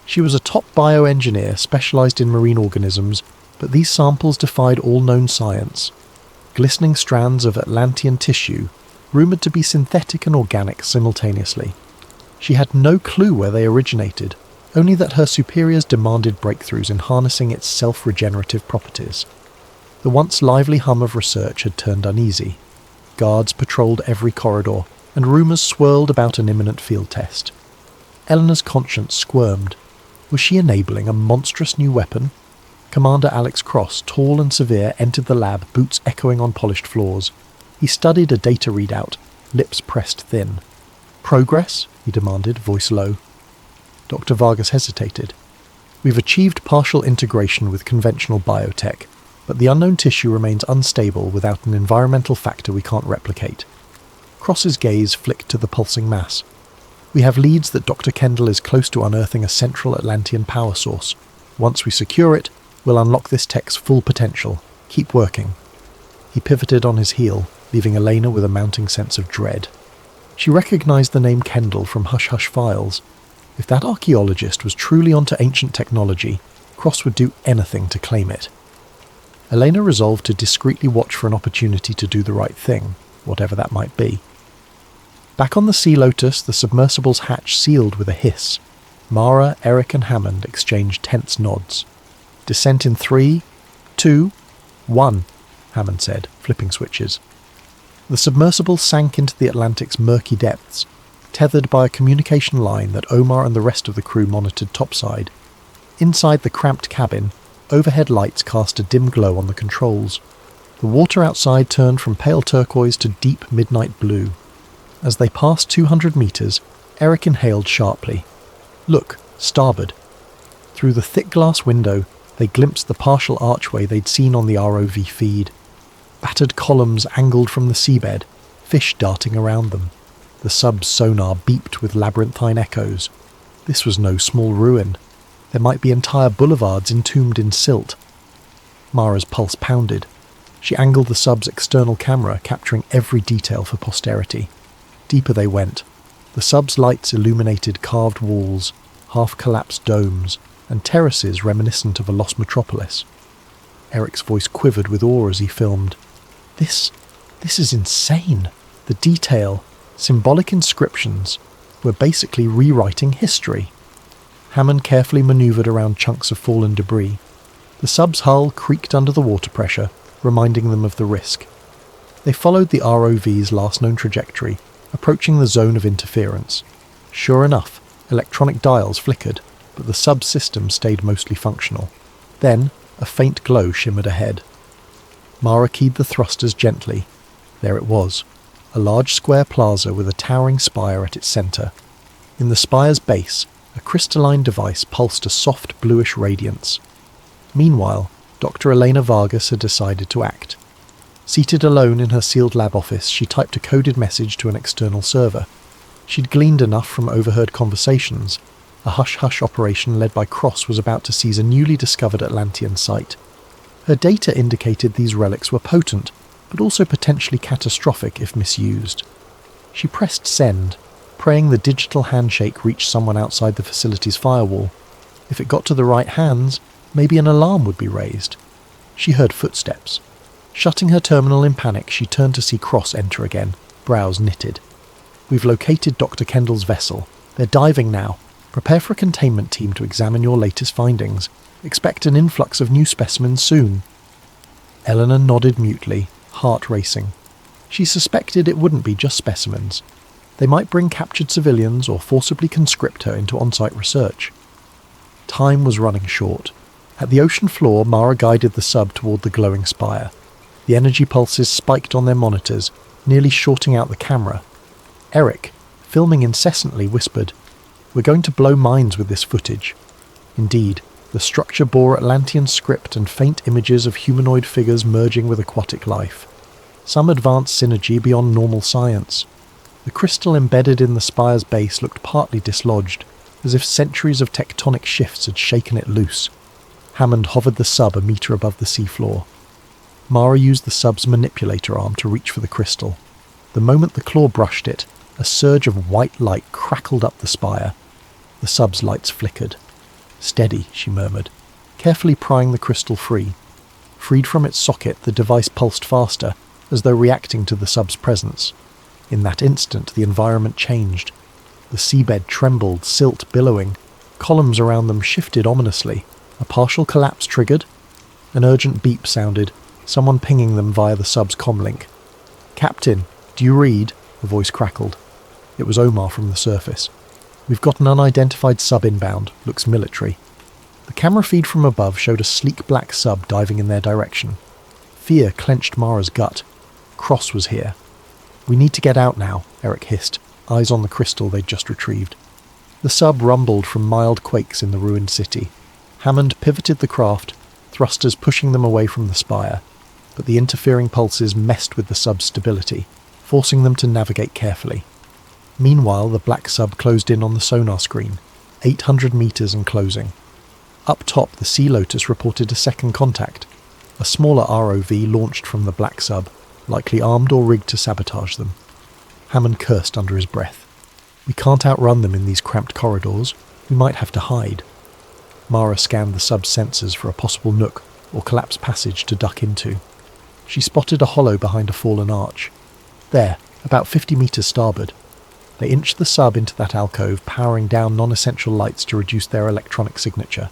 She was a top bioengineer specialised in marine organisms, but these samples defied all known science. Glistening strands of Atlantean tissue, rumoured to be synthetic and organic simultaneously. She had no clue where they originated, only that her superiors demanded breakthroughs in harnessing its self-regenerative properties. The once lively hum of research had turned uneasy. Guards patrolled every corridor, and rumours swirled about an imminent field test. Eleanor's conscience squirmed. Was she enabling a monstrous new weapon? Commander Alex Cross, tall and severe, entered the lab, boots echoing on polished floors. He studied a data readout, lips pressed thin. "Progress?" he demanded, voice low. Dr. Vargas hesitated. "We've achieved partial integration with conventional biotech, but the unknown tissue remains unstable without an environmental factor we can't replicate." Cross's gaze flicked to the pulsing mass. "We have leads that Dr. Kendall is close to unearthing a central Atlantean power source. Once we secure it, we'll unlock this tech's full potential. Keep working." He pivoted on his heel, leaving Elena with a mounting sense of dread. She recognized the name Kendall from hush-hush files. If that archaeologist was truly onto ancient technology, Cross would do anything to claim it. Elena resolved to discreetly watch for an opportunity to do the right thing, whatever that might be. Back on the Sea Lotus, the submersible's hatch sealed with a hiss. Mara, Eric and Hammond exchanged tense nods. "Descent in 3, 2, 1, Hammond said, flipping switches. The submersible sank into the Atlantic's murky depths, tethered by a communication line that Omar and the rest of the crew monitored topside. Inside the cramped cabin, overhead lights cast a dim glow on the controls. The water outside turned from pale turquoise to deep midnight blue. As they passed 200 metres, Eric inhaled sharply. "Look, starboard." Through the thick glass window, they glimpsed the partial archway they'd seen on the ROV feed. Battered columns angled from the seabed, fish darting around them. The sub's sonar beeped with labyrinthine echoes. This was no small ruin. There might be entire boulevards entombed in silt. Mara's pulse pounded. She angled the sub's external camera, capturing every detail for posterity. Deeper they went. The sub's lights illuminated carved walls, half-collapsed domes, and terraces reminiscent of a lost metropolis. Eric's voice quivered with awe as he filmed. This is insane. The detail, symbolic inscriptions, were basically rewriting history. Hammond carefully manoeuvred around chunks of fallen debris. The sub's hull creaked under the water pressure, reminding them of the risk. They followed the ROV's last known trajectory, approaching the zone of interference. Sure enough, electronic dials flickered, but the subsystem stayed mostly functional. Then, a faint glow shimmered ahead. Mara keyed the thrusters gently. There it was, a large square plaza with a towering spire at its centre. In the spire's base, a crystalline device pulsed a soft bluish radiance. Meanwhile, Dr. Elena Vargas had decided to act. Seated alone in her sealed lab office, she typed a coded message to an external server. She'd gleaned enough from overheard conversations. A hush-hush operation led by Cross was about to seize a newly discovered Atlantean site. Her data indicated these relics were potent, but also potentially catastrophic if misused. She pressed send, praying the digital handshake reached someone outside the facility's firewall. If it got to the right hands, maybe an alarm would be raised. She heard footsteps. Shutting her terminal in panic, she turned to see Cross enter again, brows knitted. "We've located Dr. Kendall's vessel. They're diving now. Prepare for a containment team to examine your latest findings. Expect an influx of new specimens soon." Eleanor nodded mutely, heart racing. She suspected it wouldn't be just specimens. They might bring captured civilians or forcibly conscript her into on-site research. Time was running short. At the ocean floor, Mara guided the sub toward the glowing spire. The energy pulses spiked on their monitors, nearly shorting out the camera. Eric, filming incessantly, whispered, "We're going to blow minds with this footage." Indeed, the structure bore Atlantean script and faint images of humanoid figures merging with aquatic life. Some advanced synergy beyond normal science. The crystal embedded in the spire's base looked partly dislodged, as if centuries of tectonic shifts had shaken it loose. Hammond hovered the sub a metre above the seafloor. Mara used the sub's manipulator arm to reach for the crystal. The moment the claw brushed it, a surge of white light crackled up the spire. The sub's lights flickered. "Steady," she murmured, carefully prying the crystal free. Freed from its socket, the device pulsed faster, as though reacting to the sub's presence. In that instant, the environment changed. The seabed trembled, silt billowing. Columns around them shifted ominously. A partial collapse triggered. An urgent beep sounded, someone pinging them via the sub's comlink. "Captain, do you read?" a voice crackled. It was Omar from the surface. "We've got an unidentified sub inbound. Looks military." The camera feed from above showed a sleek black sub diving in their direction. Fear clenched Mara's gut. Cross was here. "We need to get out now," Eric hissed, eyes on the crystal they'd just retrieved. The sub rumbled from mild quakes in the ruined city. Hammond pivoted the craft, thrusters pushing them away from the spire, but the interfering pulses messed with the sub's stability, forcing them to navigate carefully. Meanwhile, the black sub closed in on the sonar screen, 800 meters and closing. Up top, the Sea Lotus reported a second contact. A smaller ROV launched from the black sub, likely armed or rigged to sabotage them. Hammond cursed under his breath. "We can't outrun them in these cramped corridors. We might have to hide." Mara scanned the sub's sensors for a possible nook or collapsed passage to duck into. She spotted a hollow behind a fallen arch. There, about 50 meters starboard. They inched the sub into that alcove, powering down non-essential lights to reduce their electronic signature.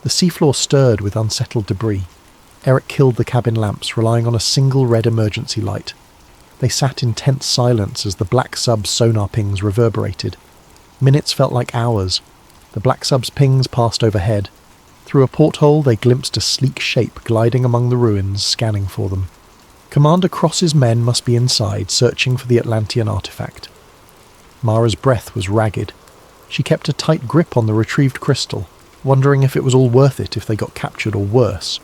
The seafloor stirred with unsettled debris. Eric killed the cabin lamps, relying on a single red emergency light. They sat in tense silence as the black sub's sonar pings reverberated. Minutes felt like hours. The black sub's pings passed overhead. Through a porthole, they glimpsed a sleek shape gliding among the ruins, scanning for them. Commander Cross's men must be inside, searching for the Atlantean artifact. Mara's breath was ragged. She kept a tight grip on the retrieved crystal, wondering if it was all worth it if they got captured or worse.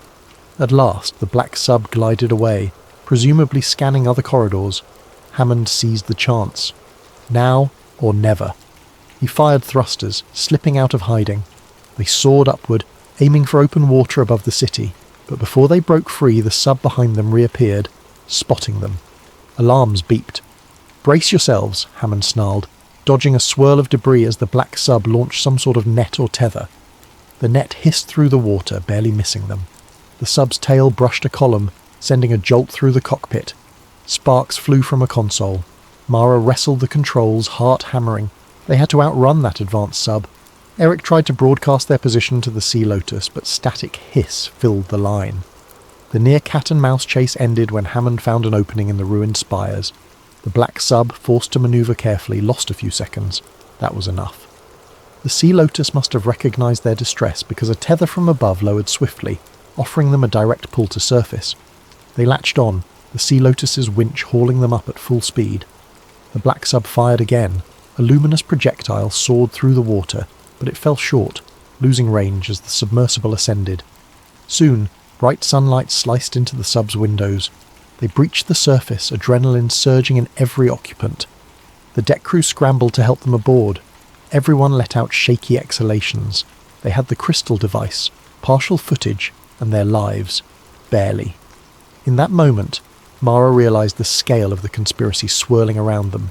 At last, the black sub glided away, presumably scanning other corridors. Hammond seized the chance. Now or never. He fired thrusters, slipping out of hiding. They soared upward, aiming for open water above the city, but before they broke free, the sub behind them reappeared, spotting them. Alarms beeped. "Brace yourselves," Hammond snarled, dodging a swirl of debris as the black sub launched some sort of net or tether. The net hissed through the water, barely missing them. The sub's tail brushed a column, sending a jolt through the cockpit. Sparks flew from a console. Mara wrestled the controls, heart hammering. They had to outrun that advanced sub. Eric tried to broadcast their position to the Sea Lotus, but static hiss filled the line. The near cat-and-mouse chase ended when Hammond found an opening in the ruined spires. The black sub, forced to maneuver carefully, lost a few seconds. That was enough. The Sea Lotus must have recognized their distress because a tether from above lowered swiftly, offering them a direct pull to surface. They latched on, the Sea Lotus's winch hauling them up at full speed. The black sub fired again. A luminous projectile soared through the water, but it fell short, losing range as the submersible ascended. Soon, bright sunlight sliced into the sub's windows. They breached the surface, adrenaline surging in every occupant. The deck crew scrambled to help them aboard. Everyone let out shaky exhalations. They had the crystal device, partial footage, and their lives. Barely. In that moment, Mara realized the scale of the conspiracy swirling around them.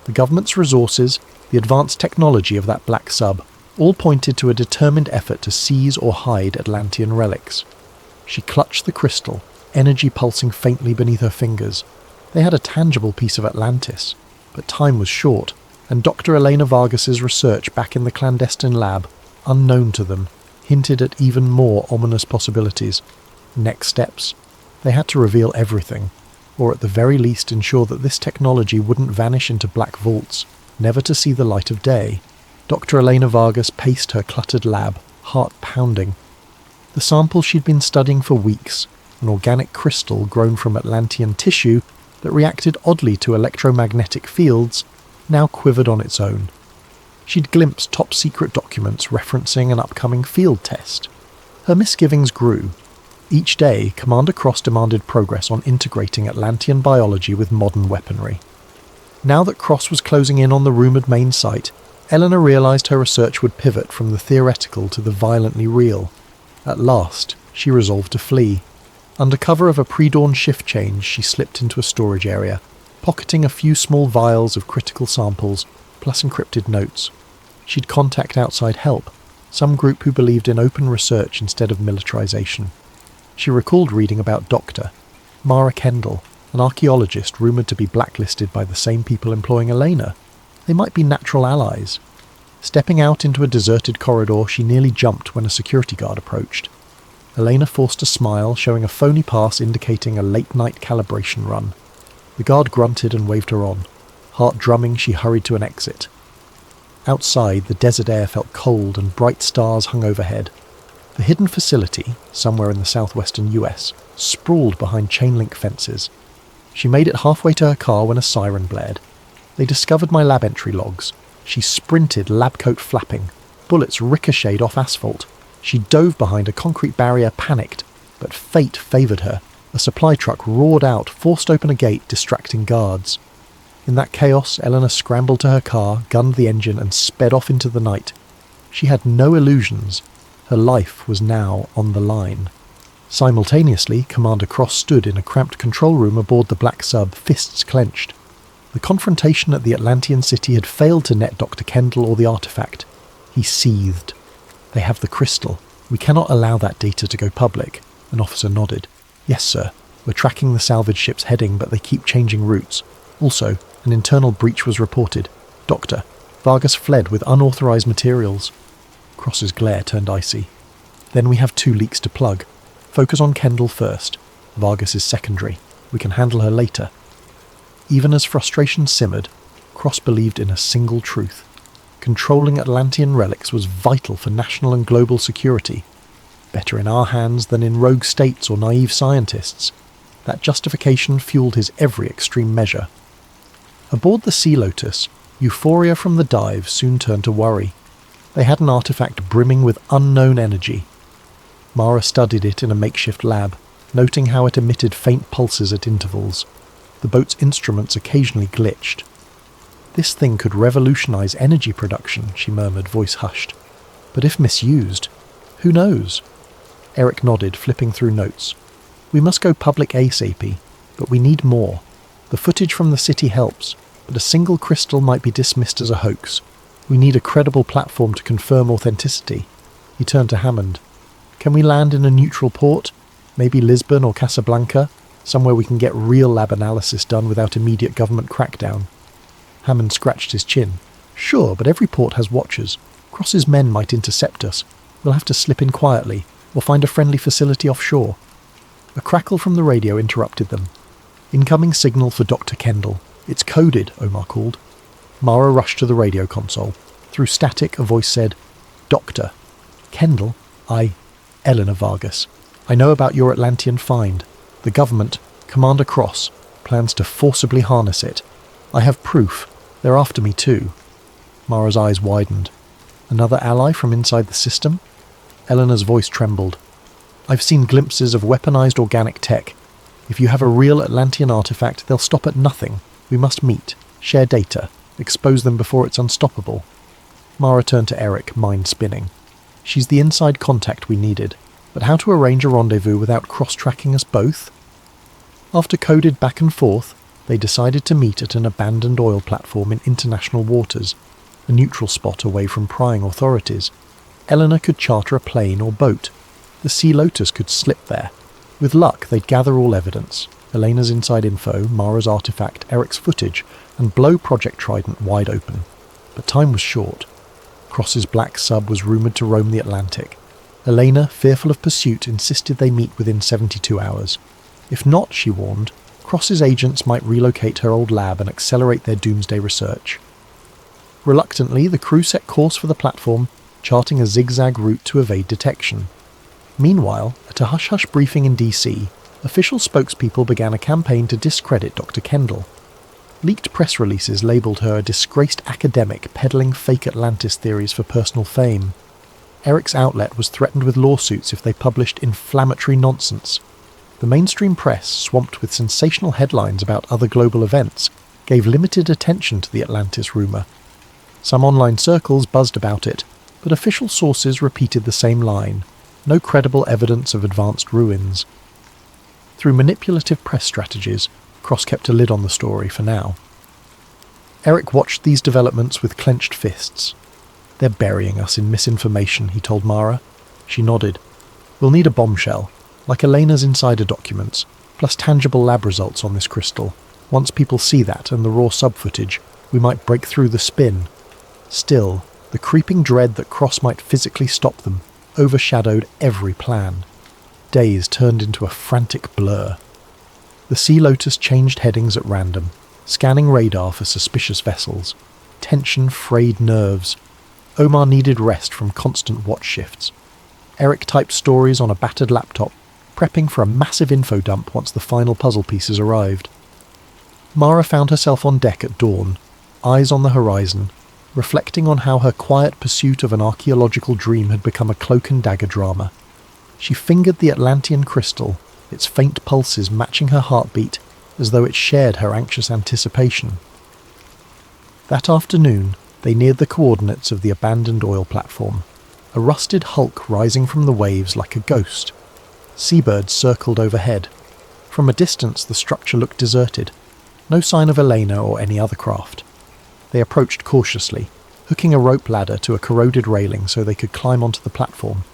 The government's resources, the advanced technology of that black sub, all pointed to a determined effort to seize or hide Atlantean relics. She clutched the crystal, energy pulsing faintly beneath her fingers. They had a tangible piece of Atlantis, but time was short, and Dr. Elena Vargas's research back in the clandestine lab, unknown to them, hinted at even more ominous possibilities. Next steps? They had to reveal everything, or at the very least ensure that this technology wouldn't vanish into black vaults, never to see the light of day. Dr. Elena Vargas paced her cluttered lab, heart pounding. The sample she'd been studying for weeks, an organic crystal grown from Atlantean tissue that reacted oddly to electromagnetic fields, now quivered on its own. She'd glimpsed top-secret documents referencing an upcoming field test. Her misgivings grew. Each day, Commander Cross demanded progress on integrating Atlantean biology with modern weaponry. Now that Cross was closing in on the rumoured main site, Eleanor realised her research would pivot from the theoretical to the violently real. At last, she resolved to flee. Under cover of a pre-dawn shift change, she slipped into a storage area, pocketing a few small vials of critical samples, plus encrypted notes. She'd contact outside help, some group who believed in open research instead of militarization. She recalled reading about Dr. Mara Kendall, an archaeologist rumoured to be blacklisted by the same people employing Elena. They might be natural allies. Stepping out into a deserted corridor, she nearly jumped when a security guard approached. Elena forced a smile, showing a phony pass indicating a late-night calibration run. The guard grunted and waved her on. Heart drumming, she hurried to an exit. Outside, the desert air felt cold and bright stars hung overhead. The hidden facility, somewhere in the southwestern US, sprawled behind chain-link fences. She made it halfway to her car when a siren blared. They discovered my lab entry logs. She sprinted, lab coat flapping. Bullets ricocheted off asphalt. She dove behind a concrete barrier, panicked, but fate favoured her. A supply truck roared out, forced open a gate, distracting guards. In that chaos, Eleanor scrambled to her car, gunned the engine, and sped off into the night. She had no illusions. Her life was now on the line. Simultaneously, Commander Cross stood in a cramped control room aboard the black sub, fists clenched. The confrontation at the Atlantean city had failed to net Dr. Kendall or the artifact. He seethed. "They have the crystal. We cannot allow that data to go public." An officer nodded. "Yes, sir. We're tracking the salvage ship's heading, but they keep changing routes. Also, an internal breach was reported. Doctor, Vargas fled with unauthorized materials." Cross's glare turned icy. "Then we have 2 leaks to plug. Focus on Kendall first. Vargas is secondary. We can handle her later." Even as frustration simmered, Cross believed in a single truth. Controlling Atlantean relics was vital for national and global security. Better in our hands than in rogue states or naive scientists. That justification fueled his every extreme measure. Aboard the Sea Lotus, euphoria from the dive soon turned to worry. They had an artifact brimming with unknown energy. Mara studied it in a makeshift lab, noting how it emitted faint pulses at intervals. The boat's instruments occasionally glitched. "This thing could revolutionize energy production," she murmured, voice hushed. "But if misused, who knows?" Eric nodded, flipping through notes. "We must go public ASAP, but we need more. The footage from the city helps, but a single crystal might be dismissed as a hoax. We need a credible platform to confirm authenticity." He turned to Hammond. "Can we land in a neutral port? Maybe Lisbon or Casablanca? Somewhere we can get real lab analysis done without immediate government crackdown." Hammond scratched his chin. "Sure, but every port has watchers. Cross's men might intercept us. We'll have to slip in quietly, or find a friendly facility offshore." A crackle from the radio interrupted them. "Incoming signal for Dr. Kendall. It's coded," Omar called. Mara rushed to the radio console. Through static, a voice said, "Doctor. Kendall, Eleanor Vargas. I know about your Atlantean find. The government, Commander Cross, plans to forcibly harness it. I have proof. They're after me too." Mara's eyes widened. "Another ally from inside the system?" Eleanor's voice trembled. "I've seen glimpses of weaponized organic tech. If you have a real Atlantean artifact, they'll stop at nothing. We must meet, share data, expose them before it's unstoppable." Mara turned to Eric, mind spinning. "She's the inside contact we needed, but how to arrange a rendezvous without cross-tracking us both?" After coded back and forth, they decided to meet at an abandoned oil platform in international waters, a neutral spot away from prying authorities. Eleanor could charter a plane or boat. The Sea Lotus could slip there. With luck, they'd gather all evidence: Elena's inside info, Mara's artifact, Eric's footage, and blow Project Trident wide open. But time was short. Cross's black sub was rumoured to roam the Atlantic. Elena, fearful of pursuit, insisted they meet within 72 hours. If not, she warned, Cross's agents might relocate her old lab and accelerate their doomsday research. Reluctantly, the crew set course for the platform, charting a zigzag route to evade detection. Meanwhile, at a hush-hush briefing in DC, official spokespeople began a campaign to discredit Dr. Kendall. Leaked press releases labelled her a disgraced academic peddling fake Atlantis theories for personal fame. Eric's outlet was threatened with lawsuits if they published inflammatory nonsense. The mainstream press, swamped with sensational headlines about other global events, gave limited attention to the Atlantis rumour. Some online circles buzzed about it, but official sources repeated the same line: no credible evidence of advanced ruins. Through manipulative press strategies, Cross kept a lid on the story for now. Eric watched these developments with clenched fists. "They're burying us in misinformation," he told Mara. She nodded. "We'll need a bombshell, like Elena's insider documents, plus tangible lab results on this crystal. Once people see that and the raw sub-footage, we might break through the spin." Still, the creeping dread that Cross might physically stop them overshadowed every plan. Days turned into a frantic blur. The Sea Lotus changed headings at random, scanning radar for suspicious vessels. Tension frayed nerves. Omar needed rest from constant watch shifts. Eric typed stories on a battered laptop, prepping for a massive info dump once the final puzzle pieces arrived. Mara found herself on deck at dawn, eyes on the horizon, reflecting on how her quiet pursuit of an archaeological dream had become a cloak and dagger drama. She fingered the Atlantean crystal, its faint pulses matching her heartbeat as though it shared her anxious anticipation. That afternoon, they neared the coordinates of the abandoned oil platform, a rusted hulk rising from the waves like a ghost. Seabirds circled overhead. From a distance, the structure looked deserted. No sign of Elena or any other craft. They approached cautiously, hooking a rope ladder to a corroded railing so they could climb onto the platform.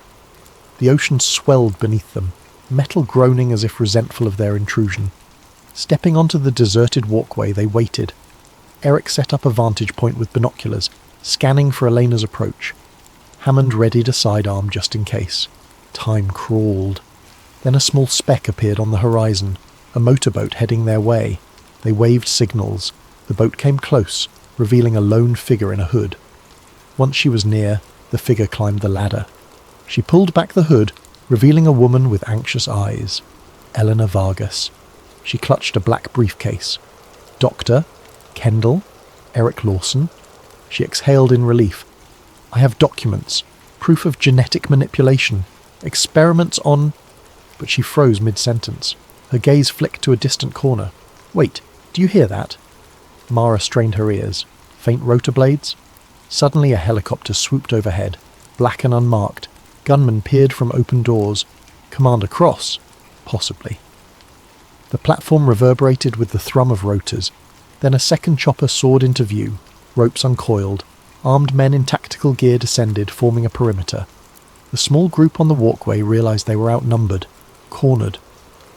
The ocean swelled beneath them, metal groaning as if resentful of their intrusion. Stepping onto the deserted walkway, they waited. Eric set up a vantage point with binoculars, scanning for Elena's approach. Hammond readied a sidearm just in case. Time crawled. Then a small speck appeared on the horizon, a motorboat heading their way. They waved signals. The boat came close, revealing a lone figure in a hood. Once she was near, the figure climbed the ladder. She pulled back the hood, revealing a woman with anxious eyes. Eleanor Vargas. She clutched a black briefcase. "Doctor? Kendall? Eric Lawson?" She exhaled in relief. "I have documents, proof of genetic manipulation, experiments on—" But she froze mid-sentence. Her gaze flicked to a distant corner. "Wait, do you hear that?" Mara strained her ears. Faint rotor blades? Suddenly a helicopter swooped overhead, black and unmarked. Gunmen peered from open doors. Commander Cross? Possibly. The platform reverberated with the thrum of rotors. Then a second chopper soared into view, ropes uncoiled. Armed men in tactical gear descended, forming a perimeter. The small group on the walkway realized they were outnumbered, cornered.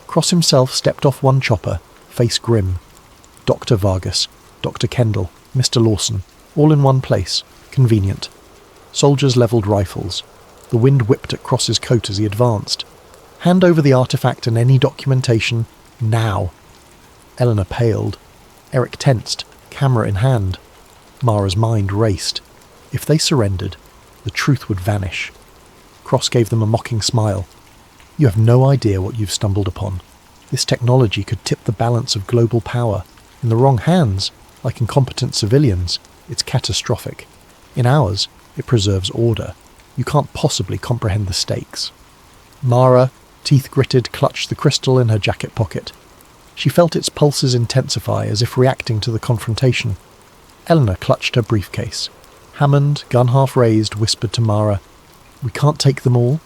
Cross himself stepped off one chopper, face grim. Dr. Vargas, Dr. Kendall, Mr. Lawson, all in one place. Convenient. Soldiers levelled rifles. The wind whipped at Cross's coat as he advanced. "Hand over the artifact and any documentation, now." Eleanor paled. Eric tensed, camera in hand. Mara's mind raced. If they surrendered, the truth would vanish. Cross gave them a mocking smile. "You have no idea what you've stumbled upon. This technology could tip the balance of global power. In the wrong hands, like incompetent civilians, it's catastrophic. In ours, it preserves order. You can't possibly comprehend the stakes." Mara, teeth gritted, clutched the crystal in her jacket pocket. She felt its pulses intensify as if reacting to the confrontation. Eleanor clutched her briefcase. Hammond, gun half raised, whispered to Mara, "We can't take them all.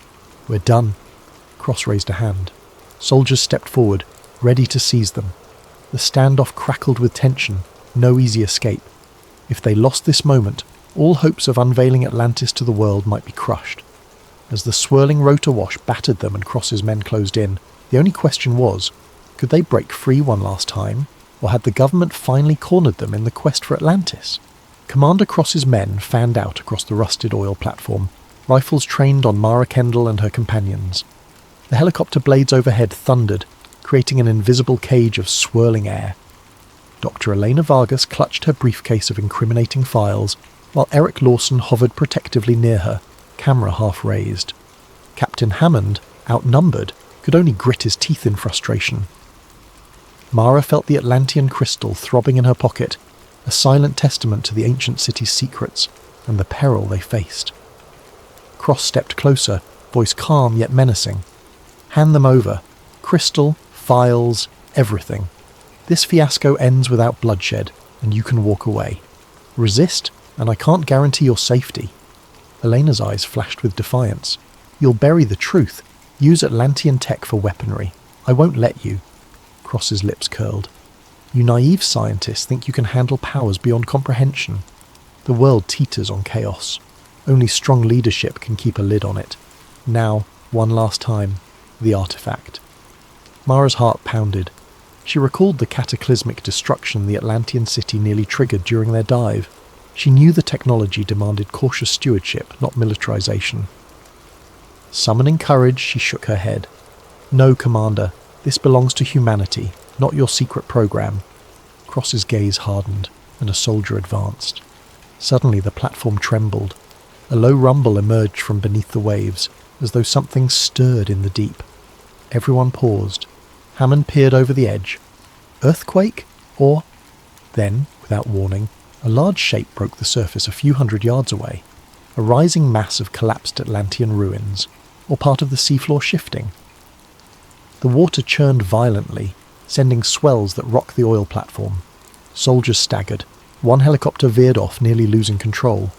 We're done." Cross raised a hand. Soldiers stepped forward, ready to seize them. The standoff crackled with tension, no easy escape. If they lost this moment, all hopes of unveiling Atlantis to the world might be crushed. As the swirling rotor wash battered them and Cross's men closed in, the only question was, could they break free one last time, or had the government finally cornered them in the quest for Atlantis? Commander Cross's men fanned out across the rusted oil platform, rifles trained on Mara Kendall and her companions. The helicopter blades overhead thundered, creating an invisible cage of swirling air. Dr. Elena Vargas clutched her briefcase of incriminating files, while Eric Lawson hovered protectively near her, camera half raised. Captain Hammond, outnumbered, could only grit his teeth in frustration. Mara felt the Atlantean crystal throbbing in her pocket, a silent testament to the ancient city's secrets and the peril they faced. Cross stepped closer, voice calm yet menacing. Hand them over. Crystal, files, everything. This fiasco ends without bloodshed, and you can walk away. Resist, and I can't guarantee your safety. Elena's eyes flashed with defiance. You'll bury the truth. Use Atlantean tech for weaponry. I won't let you. Cross's lips curled. You naive scientists think you can handle powers beyond comprehension. The world teeters on chaos. Only strong leadership can keep a lid on it. Now, one last time, the artifact. Mara's heart pounded. She recalled the cataclysmic destruction the Atlantean city nearly triggered during their dive. She knew the technology demanded cautious stewardship, not militarization. Summoning courage, she shook her head. No, Commander, this belongs to humanity, not your secret program. Cross's gaze hardened, and a soldier advanced. Suddenly the platform trembled. A low rumble emerged from beneath the waves, as though something stirred in the deep. Everyone paused. Hammond peered over the edge. Earthquake? Or... Then, without warning, a large shape broke the surface a few hundred yards away. A rising mass of collapsed Atlantean ruins, or part of the seafloor shifting. The water churned violently, sending swells that rocked the oil platform. Soldiers staggered. One helicopter veered off, nearly losing control.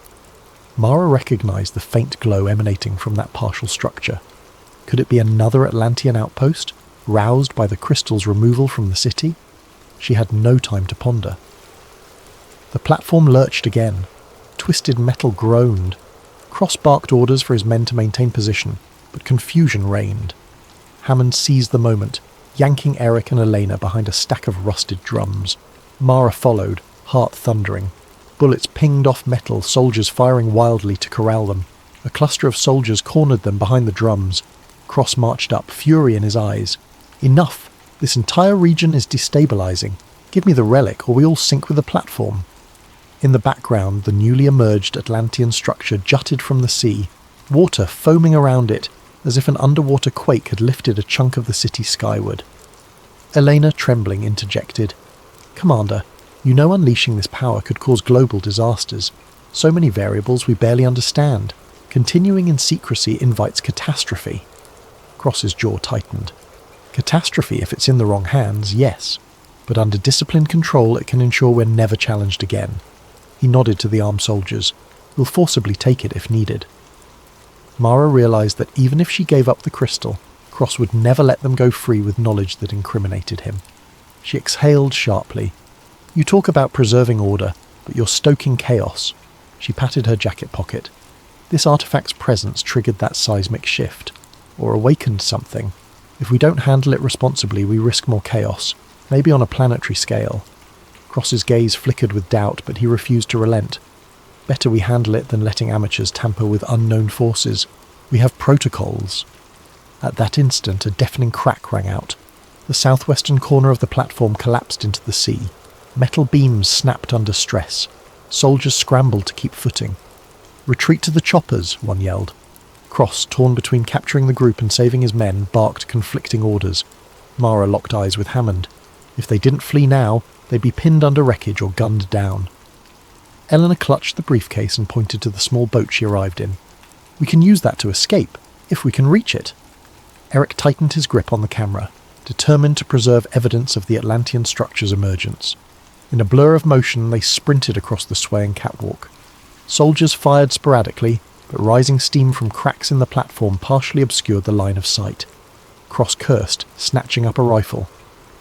Mara recognized the faint glow emanating from that partial structure. Could it be another Atlantean outpost, roused by the crystal's removal from the city? She had no time to ponder. The platform lurched again. Twisted metal groaned. Cross barked orders for his men to maintain position, but confusion reigned. Hammond seized the moment, yanking Eric and Elena behind a stack of rusted drums. Mara followed, heart thundering. Bullets pinged off metal, soldiers firing wildly to corral them. A cluster of soldiers cornered them behind the drums. Cross marched up, fury in his eyes. Enough! This entire region is destabilizing. Give me the relic, or we all sink with the platform. In the background, the newly emerged Atlantean structure jutted from the sea, water foaming around it, as if an underwater quake had lifted a chunk of the city skyward. Elena, trembling, interjected, Commander, you know unleashing this power could cause global disasters. So many variables we barely understand. Continuing in secrecy invites catastrophe. Cross's jaw tightened. Catastrophe, if it's in the wrong hands, yes. But under disciplined control it can ensure we're never challenged again. He nodded to the armed soldiers. We'll forcibly take it if needed. Mara realized that even if she gave up the crystal, Cross would never let them go free with knowledge that incriminated him. She exhaled sharply. You talk about preserving order, but you're stoking chaos. She patted her jacket pocket. This artifact's presence triggered that seismic shift, or awakened something. If we don't handle it responsibly, we risk more chaos, maybe on a planetary scale. Cross's gaze flickered with doubt, but he refused to relent. Better we handle it than letting amateurs tamper with unknown forces. We have protocols. At that instant, a deafening crack rang out. The southwestern corner of the platform collapsed into the sea. Metal beams snapped under stress. Soldiers scrambled to keep footing. Retreat to the choppers, one yelled. Cross, torn between capturing the group and saving his men, barked conflicting orders. Mara locked eyes with Hammond. If they didn't flee now, they'd be pinned under wreckage or gunned down. Eleanor clutched the briefcase and pointed to the small boat she arrived in. We can use that to escape, if we can reach it. Eric tightened his grip on the camera, determined to preserve evidence of the Atlantean structure's emergence. In a blur of motion, they sprinted across the swaying catwalk. Soldiers fired sporadically, but rising steam from cracks in the platform partially obscured the line of sight. Cross cursed, snatching up a rifle.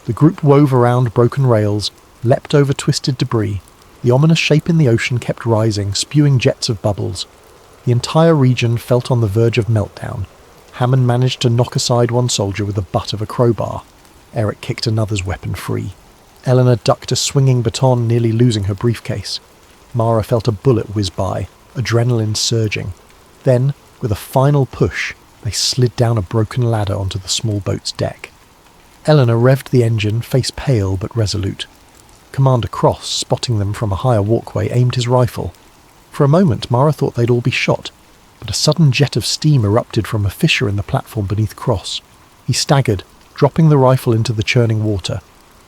The group wove around broken rails, leapt over twisted debris. The ominous shape in the ocean kept rising, spewing jets of bubbles. The entire region felt on the verge of meltdown. Hammond managed to knock aside one soldier with the butt of a crowbar. Eric kicked another's weapon free. Eleanor ducked a swinging baton, nearly losing her briefcase. Mara felt a bullet whiz by, adrenaline surging. Then, with a final push, they slid down a broken ladder onto the small boat's deck. Eleanor revved the engine, face pale but resolute. Commander Cross, spotting them from a higher walkway, aimed his rifle. For a moment, Mara thought they'd all be shot, but a sudden jet of steam erupted from a fissure in the platform beneath Cross. He staggered, dropping the rifle into the churning water.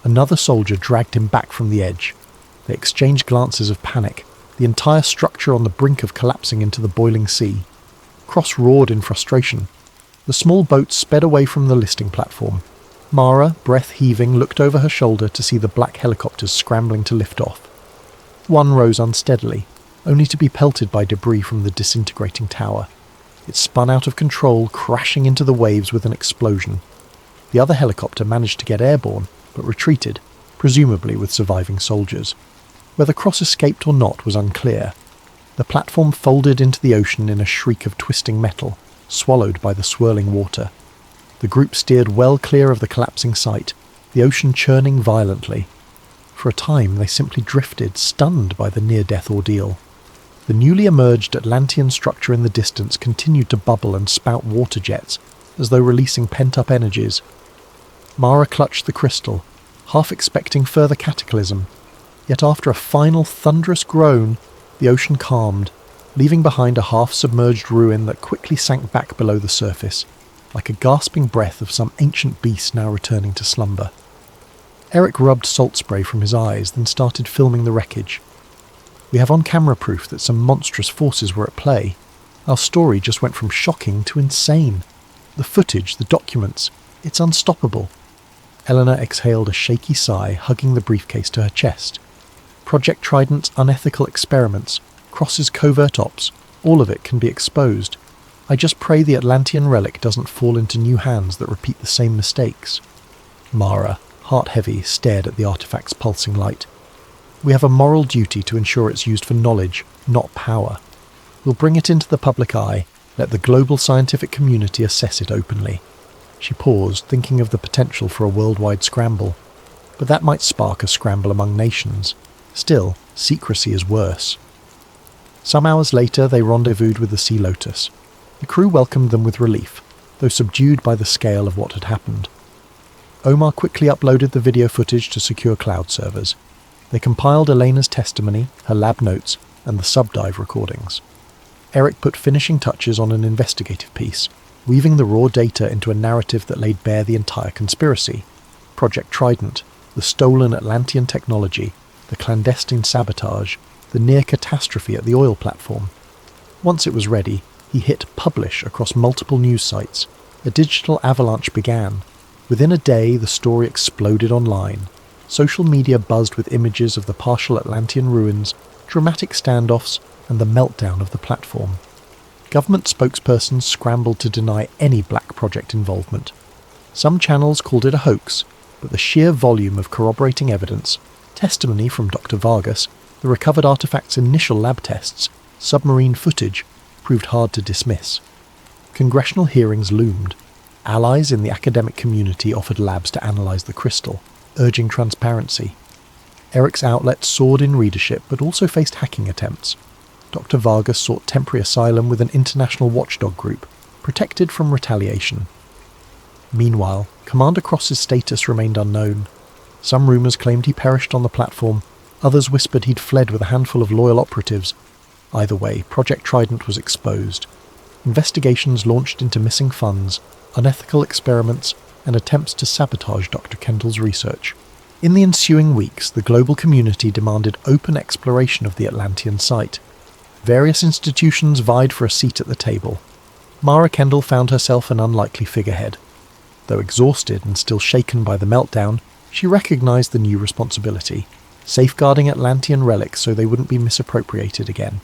Another soldier dragged him back from the edge. They exchanged glances of panic, the entire structure on the brink of collapsing into the boiling sea. Cross roared in frustration. The small boat sped away from the listing platform. Mara, breath heaving, looked over her shoulder to see the black helicopters scrambling to lift off. One rose unsteadily, only to be pelted by debris from the disintegrating tower. It spun out of control, crashing into the waves with an explosion. The other helicopter managed to get airborne, but retreated, presumably with surviving soldiers. Whether Cross escaped or not was unclear. The platform folded into the ocean in a shriek of twisting metal, swallowed by the swirling water. The group steered well clear of the collapsing site, the ocean churning violently. For a time they simply drifted, stunned by the near-death ordeal. The newly emerged Atlantean structure in the distance continued to bubble and spout water jets, as though releasing pent-up energies. Mara clutched the crystal, half expecting further cataclysm. Yet after a final thunderous groan, the ocean calmed, leaving behind a half-submerged ruin that quickly sank back below the surface, like a gasping breath of some ancient beast now returning to slumber. Eric rubbed salt spray from his eyes, then started filming the wreckage. We have on-camera proof that some monstrous forces were at play. Our story just went from shocking to insane. The footage, the documents, it's unstoppable. Eleanor exhaled a shaky sigh, hugging the briefcase to her chest. Project Trident's unethical experiments, Cross's covert ops, all of it can be exposed. I just pray the Atlantean relic doesn't fall into new hands that repeat the same mistakes. Mara, heart heavy, stared at the artifact's pulsing light. We have a moral duty to ensure it's used for knowledge, not power. We'll bring it into the public eye, let the global scientific community assess it openly. She paused, thinking of the potential for a worldwide scramble. But that might spark a scramble among nations. Still, secrecy is worse. Some hours later, they rendezvoused with the Sea Lotus. The crew welcomed them with relief, though subdued by the scale of what had happened. Omar quickly uploaded the video footage to secure cloud servers. They compiled Elena's testimony, her lab notes, and the subdive recordings. Eric put finishing touches on an investigative piece, weaving the raw data into a narrative that laid bare the entire conspiracy. Project Trident, the stolen Atlantean technology, the clandestine sabotage, the near catastrophe at the oil platform. Once it was ready, he hit publish across multiple news sites. A digital avalanche began. Within a day, the story exploded online. Social media buzzed with images of the partial Atlantean ruins, dramatic standoffs, and the meltdown of the platform. Government spokespersons scrambled to deny any Black Project involvement. Some channels called it a hoax, but the sheer volume of corroborating evidence, testimony from Dr. Vargas, the recovered artifact's initial lab tests, submarine footage, proved hard to dismiss. Congressional hearings loomed. Allies in the academic community offered labs to analyse the crystal, urging transparency. Eric's outlet soared in readership but also faced hacking attempts. Dr. Vargas sought temporary asylum with an international watchdog group, protected from retaliation. Meanwhile, Commander Cross's status remained unknown. Some rumours claimed he perished on the platform, others whispered he'd fled with a handful of loyal operatives. Either way, Project Trident was exposed. Investigations launched into missing funds, unethical experiments, and attempts to sabotage Dr. Kendall's research. In the ensuing weeks, the global community demanded open exploration of the Atlantean site. Various institutions vied for a seat at the table. Mara Kendall found herself an unlikely figurehead. Though exhausted and still shaken by the meltdown, she recognised the new responsibility, safeguarding Atlantean relics so they wouldn't be misappropriated again.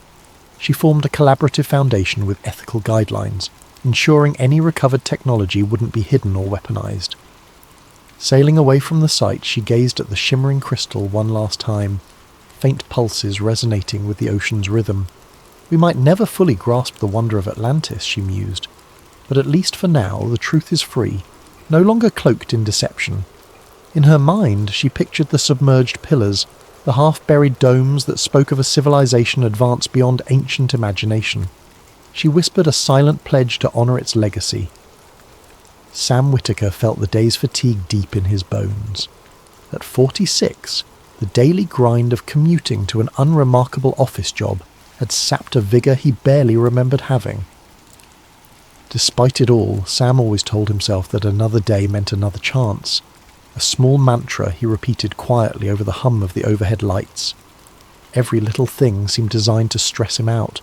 She formed a collaborative foundation with ethical guidelines, ensuring any recovered technology wouldn't be hidden or weaponized. Sailing away from the site, she gazed at the shimmering crystal one last time, faint pulses resonating with the ocean's rhythm. We might never fully grasp the wonder of Atlantis, she mused, but at least for now the truth is free, no longer cloaked in deception. In her mind she pictured the submerged pillars, the half-buried domes that spoke of a civilization advanced beyond ancient imagination. She whispered a silent pledge to honour its legacy. Sam Whitaker felt the day's fatigue deep in his bones. At 46, the daily grind of commuting to an unremarkable office job had sapped a vigour he barely remembered having. Despite it all, Sam always told himself that another day meant another chance, a small mantra he repeated quietly over the hum of the overhead lights. Every little thing seemed designed to stress him out.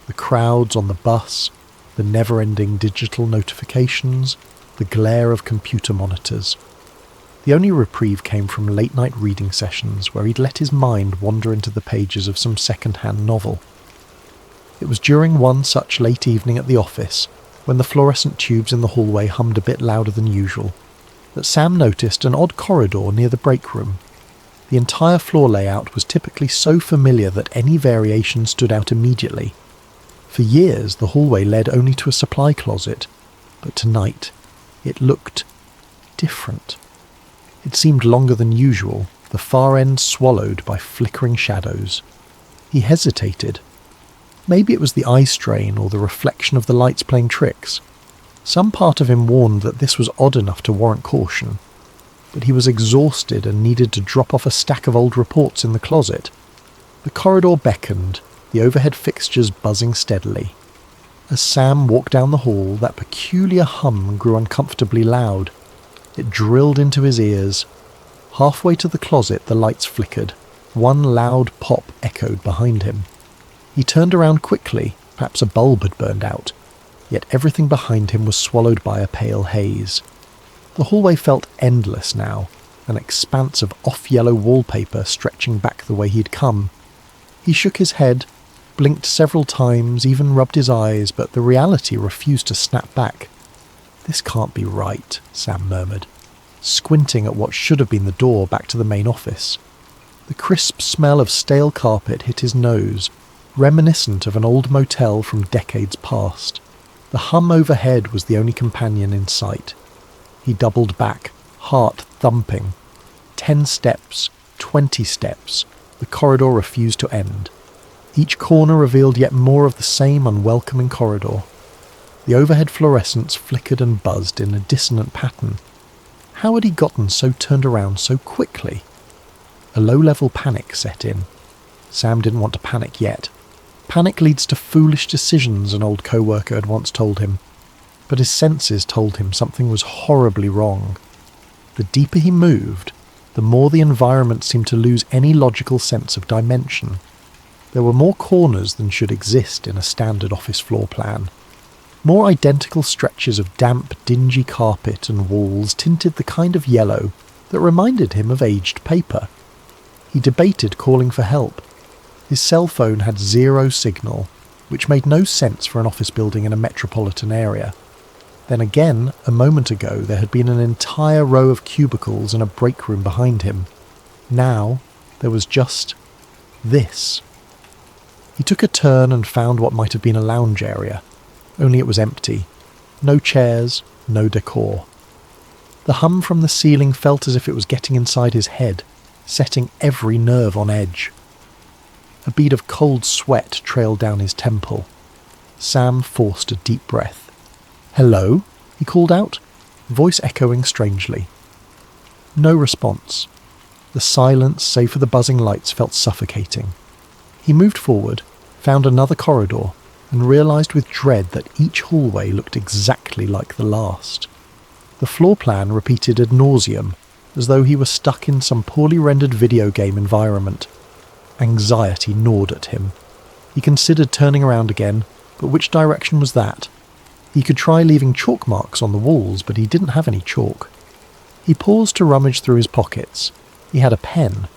The crowds on the bus, the never-ending digital notifications, the glare of computer monitors. The only reprieve came from late-night reading sessions where he'd let his mind wander into the pages of some second-hand novel. It was during one such late evening at the office, when the fluorescent tubes in the hallway hummed a bit louder than usual, that Sam noticed an odd corridor near the break room. The entire floor layout was typically so familiar that any variation stood out immediately. For years the hallway led only to a supply closet, but tonight it looked different. It seemed longer than usual, the far end swallowed by flickering shadows. He hesitated. Maybe it was the eye strain or the reflection of the lights playing tricks. Some part of him warned that this was odd enough to warrant caution, but he was exhausted and needed to drop off a stack of old reports in the closet. The corridor beckoned, the overhead fixtures buzzing steadily. As Sam walked down the hall, that peculiar hum grew uncomfortably loud. It drilled into his ears. Halfway to the closet the lights flickered. One loud pop echoed behind him. He turned around quickly, perhaps a bulb had burned out, yet everything behind him was swallowed by a pale haze. The hallway felt endless now, an expanse of off-yellow wallpaper stretching back the way he'd come. He shook his head, blinked several times, even rubbed his eyes, but the reality refused to snap back. "This can't be right," Sam murmured, squinting at what should have been the door back to the main office. The crisp smell of stale carpet hit his nose, reminiscent of an old motel from decades past. The hum overhead was the only companion in sight. He doubled back, heart thumping. 10 steps, 20 steps. The corridor refused to end. Each corner revealed yet more of the same unwelcoming corridor. The overhead fluorescents flickered and buzzed in a dissonant pattern. How had he gotten so turned around so quickly? A low-level panic set in. Sam didn't want to panic yet. Panic leads to foolish decisions, an old co-worker had once told him. But his senses told him something was horribly wrong. The deeper he moved, the more the environment seemed to lose any logical sense of dimension. There were more corners than should exist in a standard office floor plan. More identical stretches of damp, dingy carpet and walls tinted the kind of yellow that reminded him of aged paper. He debated calling for help. His cell phone had 0 signal, which made no sense for an office building in a metropolitan area. Then again, a moment ago, there had been an entire row of cubicles and a break room behind him. Now, there was just this. He took a turn and found what might have been a lounge area, only it was empty. No chairs, no decor. The hum from the ceiling felt as if it was getting inside his head, setting every nerve on edge. A bead of cold sweat trailed down his temple. Sam forced a deep breath. "Hello?" he called out, voice echoing strangely. No response. The silence, save for the buzzing lights, felt suffocating. He moved forward, found another corridor, and realised with dread that each hallway looked exactly like the last. The floor plan repeated ad nauseum, as though he were stuck in some poorly rendered video game environment. Anxiety gnawed at him. He considered turning around again, but which direction was that? He could try leaving chalk marks on the walls, but he didn't have any chalk. He paused to rummage through his pockets. He had a pen.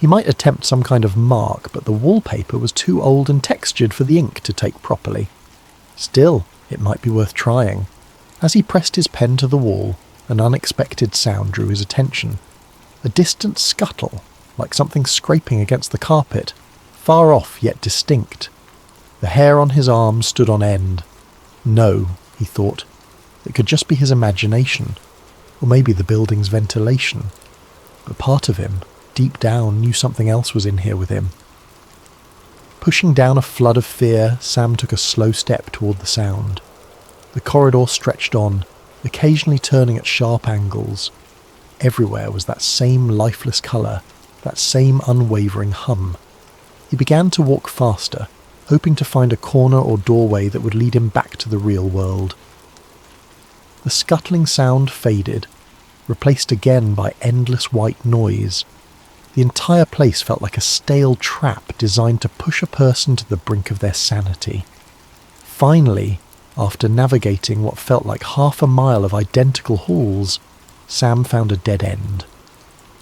He might attempt some kind of mark, but the wallpaper was too old and textured for the ink to take properly. Still, it might be worth trying. As he pressed his pen to the wall, an unexpected sound drew his attention. A distant scuttle, like something scraping against the carpet, far off yet distinct. The hair on his arm stood on end. No, he thought, it could just be his imagination, or maybe the building's ventilation. But part of him, deep down, knew something else was in here with him. Pushing down a flood of fear, Sam took a slow step toward the sound. The corridor stretched on, occasionally turning at sharp angles. Everywhere was that same lifeless colour, that same unwavering hum. He began to walk faster, hoping to find a corner or doorway that would lead him back to the real world. The scuttling sound faded, replaced again by endless white noise. The entire place felt like a stale trap designed to push a person to the brink of their sanity. Finally, after navigating what felt like half a mile of identical halls, Sam found a dead end.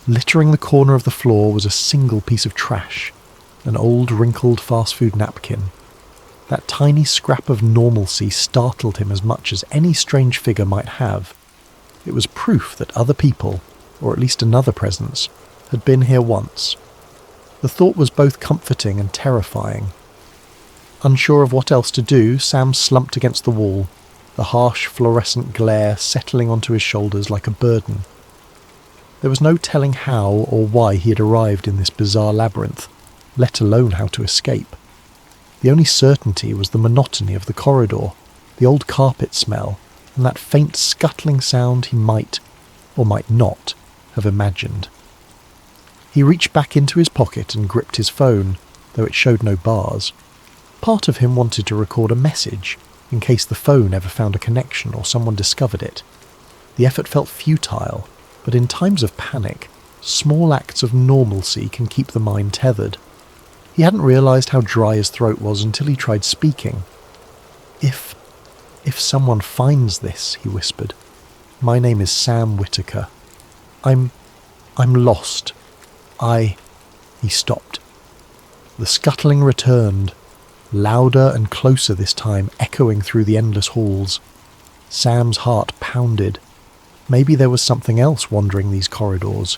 Littering the corner of the floor was a single piece of trash, an old wrinkled fast food napkin. That tiny scrap of normalcy startled him as much as any strange figure might have. It was proof that other people, or at least another presence, had been here once. The thought was both comforting and terrifying. Unsure of what else to do, Sam slumped against the wall, the harsh fluorescent glare settling onto his shoulders like a burden. There was no telling how or why he had arrived in this bizarre labyrinth, let alone how to escape. The only certainty was the monotony of the corridor, the old carpet smell, and that faint scuttling sound he might, or might not, have imagined. He reached back into his pocket and gripped his phone, though it showed no bars. Part of him wanted to record a message, in case the phone ever found a connection or someone discovered it. The effort felt futile, but in times of panic, small acts of normalcy can keep the mind tethered. He hadn't realised how dry his throat was until he tried speaking. If someone finds this," he whispered. "My name is Sam Whitaker. I'm lost. He stopped. The scuttling returned, louder and closer this time, echoing through the endless halls. Sam's heart pounded. Maybe there was something else wandering these corridors.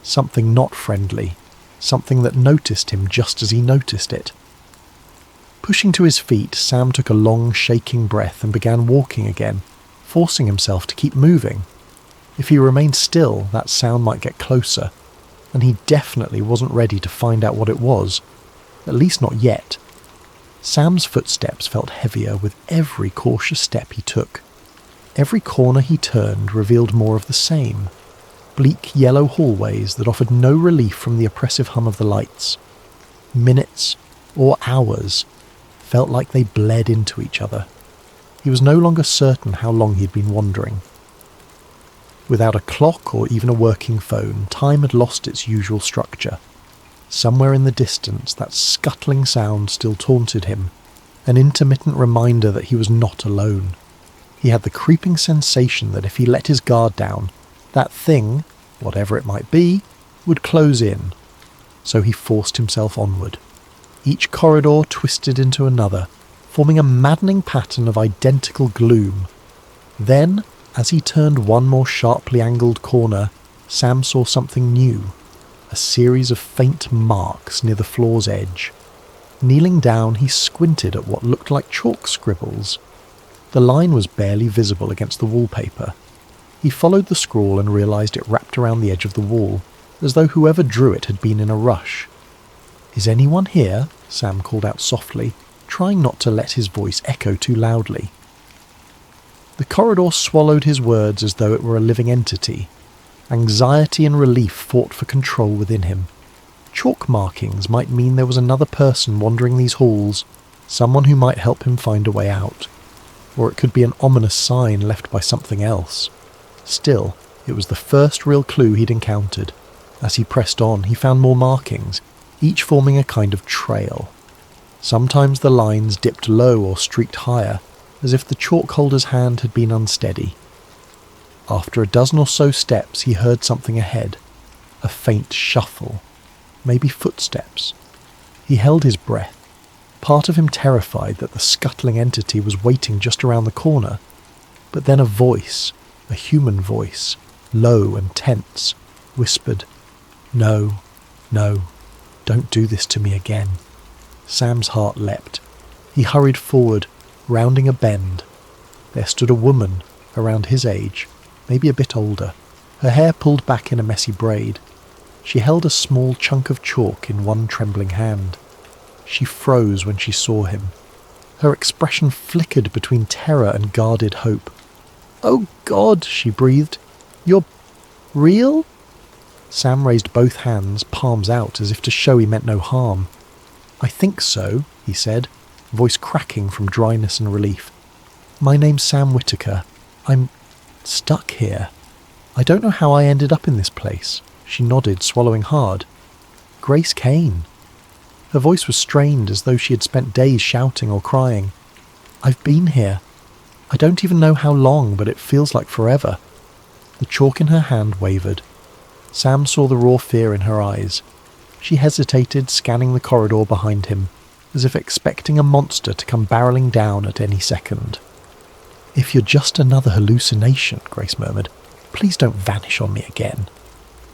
Something not friendly. Something that noticed him just as he noticed it. Pushing to his feet, Sam took a long, shaking breath and began walking again, forcing himself to keep moving. If he remained still, that sound might get closer, and he definitely wasn't ready to find out what it was, at least not yet. Sam's footsteps felt heavier with every cautious step he took. Every corner he turned revealed more of the same. Bleak yellow hallways that offered no relief from the oppressive hum of the lights. Minutes, or hours, felt like they bled into each other. He was no longer certain how long he'd been wandering. Without a clock or even a working phone, time had lost its usual structure. Somewhere in the distance, that scuttling sound still taunted him, an intermittent reminder that he was not alone. He had the creeping sensation that if he let his guard down, that thing, whatever it might be, would close in. So he forced himself onward. Each corridor twisted into another, forming a maddening pattern of identical gloom. Then, as he turned one more sharply angled corner, Sam saw something new. A series of faint marks near the floor's edge. Kneeling down, he squinted at what looked like chalk scribbles. The line was barely visible against the wallpaper. He followed the scrawl and realised it wrapped around the edge of the wall, as though whoever drew it had been in a rush. "Is anyone here?" Sam called out softly, trying not to let his voice echo too loudly. The corridor swallowed his words as though it were a living entity. Anxiety and relief fought for control within him. Chalk markings might mean there was another person wandering these halls, someone who might help him find a way out. Or it could be an ominous sign left by something else. Still, it was the first real clue he'd encountered. As he pressed on, he found more markings, each forming a kind of trail. Sometimes the lines dipped low or streaked higher, as if the chalk holder's hand had been unsteady. After a dozen or so steps, he heard something ahead. A faint shuffle. Maybe footsteps. He held his breath, part of him terrified that the scuttling entity was waiting just around the corner. But then a voice, a human voice, low and tense, whispered, "No, don't do this to me again." Sam's heart leapt. He hurried forward, rounding a bend. There stood a woman, around his age, maybe a bit older, her hair pulled back in a messy braid. She held a small chunk of chalk in one trembling hand. She froze when she saw him. Her expression flickered between terror and guarded hope. "Oh God," she breathed. "You're real?" Sam raised both hands, palms out, as if to show he meant no harm. "I think so," he said, voice cracking from dryness and relief. "My name's Sam Whitaker. I'm stuck here. I don't know how I ended up in this place." She nodded, swallowing hard. "Grace Kane." Her voice was strained, as though she had spent days shouting or crying. "I've been here. I don't even know how long, but it feels like forever." The chalk in her hand wavered. Sam saw the raw fear in her eyes. She hesitated, scanning the corridor behind him, as if expecting a monster to come barreling down at any second. "If you're just another hallucination," Grace murmured, "please don't vanish on me again."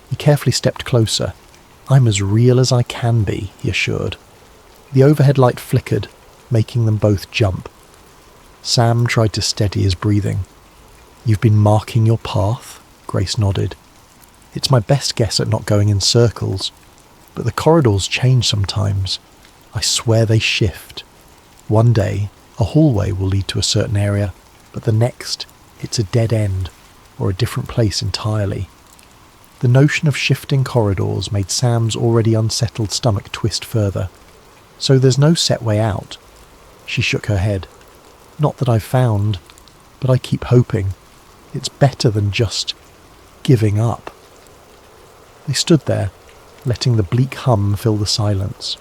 He carefully stepped closer. "I'm as real as I can be," he assured. The overhead light flickered, making them both jump. Sam tried to steady his breathing. "You've been marking your path?" Grace nodded. "It's my best guess at not going in circles, but the corridors change sometimes. I swear they shift. One day, a hallway will lead to a certain area, but the next, it's a dead end, or a different place entirely." The notion of shifting corridors made Sam's already unsettled stomach twist further. "So there's no set way out?" She shook her head. "Not that I've found, but I keep hoping. It's better than just giving up." They stood there, letting the bleak hum fill the silence.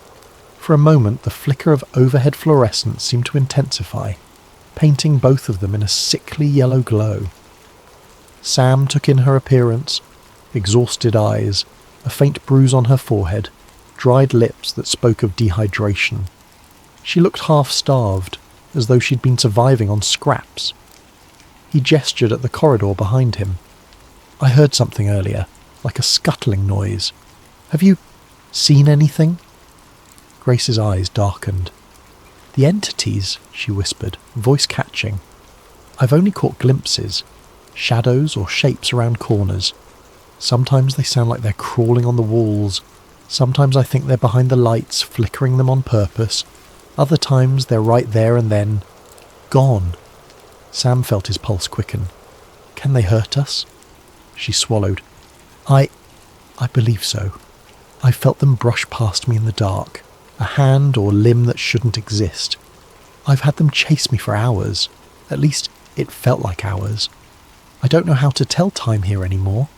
For a moment, the flicker of overhead fluorescence seemed to intensify, painting both of them in a sickly yellow glow. Sam took in her appearance, exhausted eyes, a faint bruise on her forehead, dried lips that spoke of dehydration. She looked half-starved, as though she'd been surviving on scraps. He gestured at the corridor behind him. "I heard something earlier, like a scuttling noise. Have you seen anything?" Grace's eyes darkened. "The entities," she whispered, voice catching. "I've only caught glimpses, shadows or shapes around corners. Sometimes they sound like they're crawling on the walls. Sometimes I think they're behind the lights, flickering them on purpose. Other times they're right there and then gone." Sam felt his pulse quicken. "Can they hurt us?" She swallowed. I believe so. I felt them brush past me in the dark, a hand or limb that shouldn't exist. I've had them chase me for hours. At least it felt like hours. I don't know how to tell time here anymore."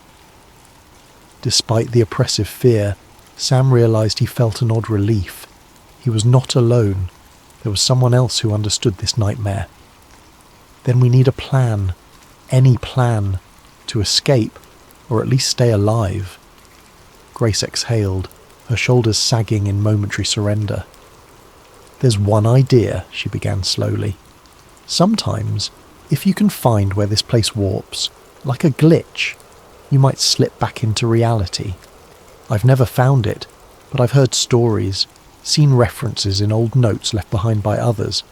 Despite the oppressive fear, Sam realised he felt an odd relief. He was not alone. There was someone else who understood this nightmare. "Then we need a plan. Any plan. To escape, or at least stay alive." Grace exhaled, her shoulders sagging in momentary surrender. "There's one idea," she began slowly. "Sometimes, if you can find where this place warps, like a glitch, you might slip back into reality. I've never found it, but I've heard stories, seen references in old notes left behind by others.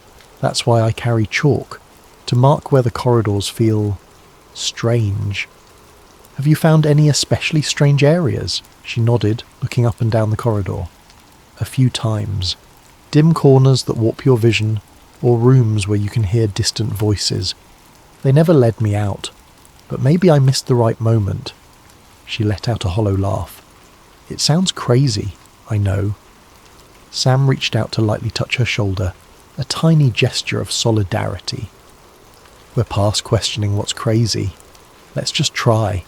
That's why I carry chalk, to mark where the corridors feel strange." "Have you found any especially strange areas?" She nodded, looking up and down the corridor. "A few times. Dim corners that warp your vision, or rooms where you can hear distant voices. They never led me out, but maybe I missed the right moment." She let out a hollow laugh. "It sounds crazy, I know." Sam reached out to lightly touch her shoulder, a tiny gesture of solidarity. "We're past questioning what's crazy. Let's just try."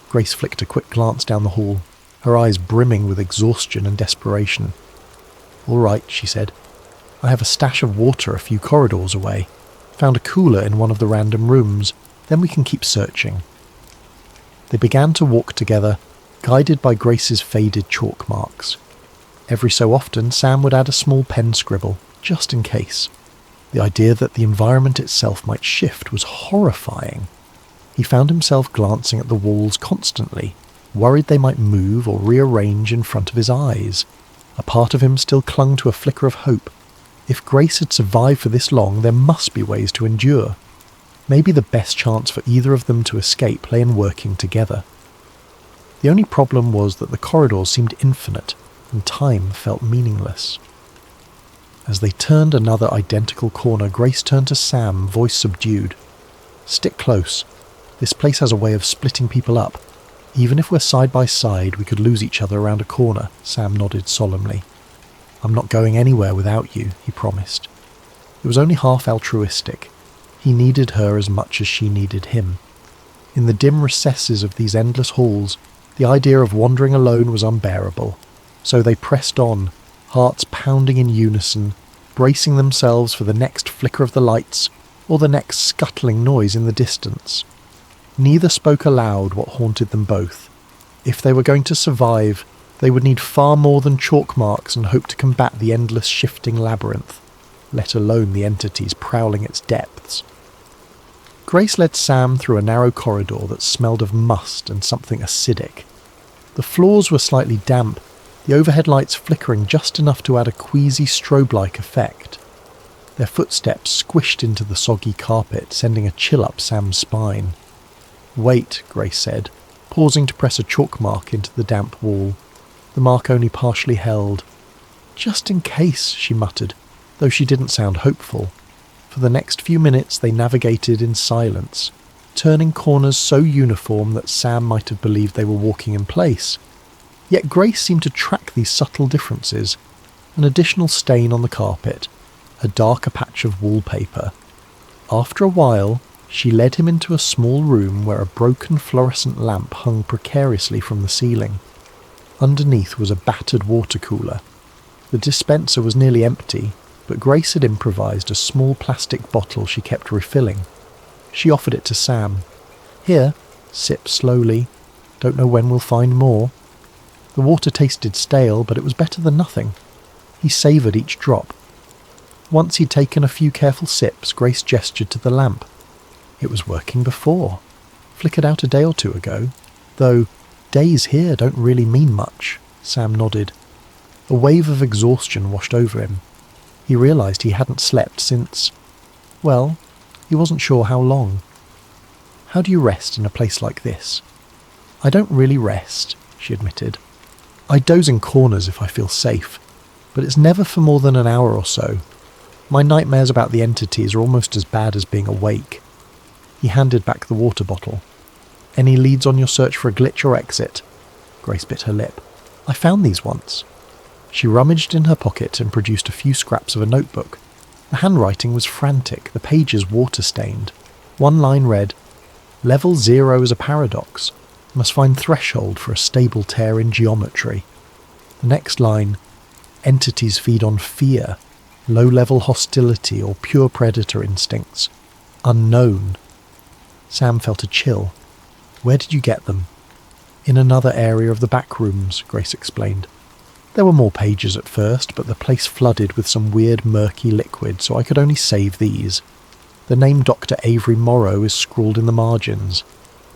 Grace flicked a quick glance down the hall, her eyes brimming with exhaustion and desperation. "All right," she said. "I have a stash of water a few corridors away. Found a cooler in one of the random rooms. Then we can keep searching." They began to walk together, guided by Grace's faded chalk marks. Every so often, Sam would add a small pen scribble, just in case. The idea that the environment itself might shift was horrifying. He found himself glancing at the walls constantly, worried they might move or rearrange in front of his eyes. A part of him still clung to a flicker of hope. If Grace had survived for this long, there must be ways to endure. Maybe the best chance for either of them to escape lay in working together. The only problem was that the corridors seemed infinite, and time felt meaningless. As they turned another identical corner, Grace turned to Sam, voice subdued. "Stick close. This place has a way of splitting people up. Even if we're side by side, we could lose each other around a corner," Sam nodded solemnly. "I'm not going anywhere without you," he promised. It was only half altruistic. He needed her as much as she needed him. In the dim recesses of these endless halls, the idea of wandering alone was unbearable. So they pressed on, hearts pounding in unison, bracing themselves for the next flicker of the lights or the next scuttling noise in the distance. Neither spoke aloud what haunted them both. If they were going to survive, they would need far more than chalk marks and hope to combat the endless shifting labyrinth, let alone the entities prowling its depths. Grace led Sam through a narrow corridor that smelled of must and something acidic. The floors were slightly damp, the overhead lights flickering just enough to add a queasy strobe-like effect. Their footsteps squished into the soggy carpet, sending a chill up Sam's spine. "Wait," Grace said, pausing to press a chalk mark into the damp wall. The mark only partially held. "Just in case," she muttered, though she didn't sound hopeful. For the next few minutes they navigated in silence, turning corners so uniform that Sam might have believed they were walking in place. Yet Grace seemed to track these subtle differences. An additional stain on the carpet, a darker patch of wallpaper. After a while, she led him into a small room where a broken fluorescent lamp hung precariously from the ceiling. Underneath was a battered water cooler. The dispenser was nearly empty, but Grace had improvised a small plastic bottle she kept refilling. She offered it to Sam. "Here, sip slowly. Don't know when we'll find more." The water tasted stale, but it was better than nothing. He savoured each drop. Once he'd taken a few careful sips, Grace gestured to the lamp. It was working before. Flickered out a day or two ago. Though, days here don't really mean much. Sam nodded. A wave of exhaustion washed over him. He realised he hadn't slept since... well, he wasn't sure how long. "How do you rest in a place like this?" "I don't really rest," she admitted. "I doze in corners if I feel safe, but it's never for more than an hour or so. My nightmares about the entities are almost as bad as being awake." He handed back the water bottle. "Any leads on your search for a glitch or exit?" Grace bit her lip. "I found these once." She rummaged in her pocket and produced a few scraps of a notebook. The handwriting was frantic, the pages water-stained. One line read, "Level 0 is a paradox. Must find threshold for a stable tear in geometry." The next line, "Entities feed on fear, low-level hostility or pure predator instincts. Unknown." Sam felt a chill. "Where did you get them?" "In another area of the back rooms," Grace explained. "There were more pages at first, but the place flooded with some weird murky liquid, so I could only save these. The name Dr. Avery Morrow is scrawled in the margins.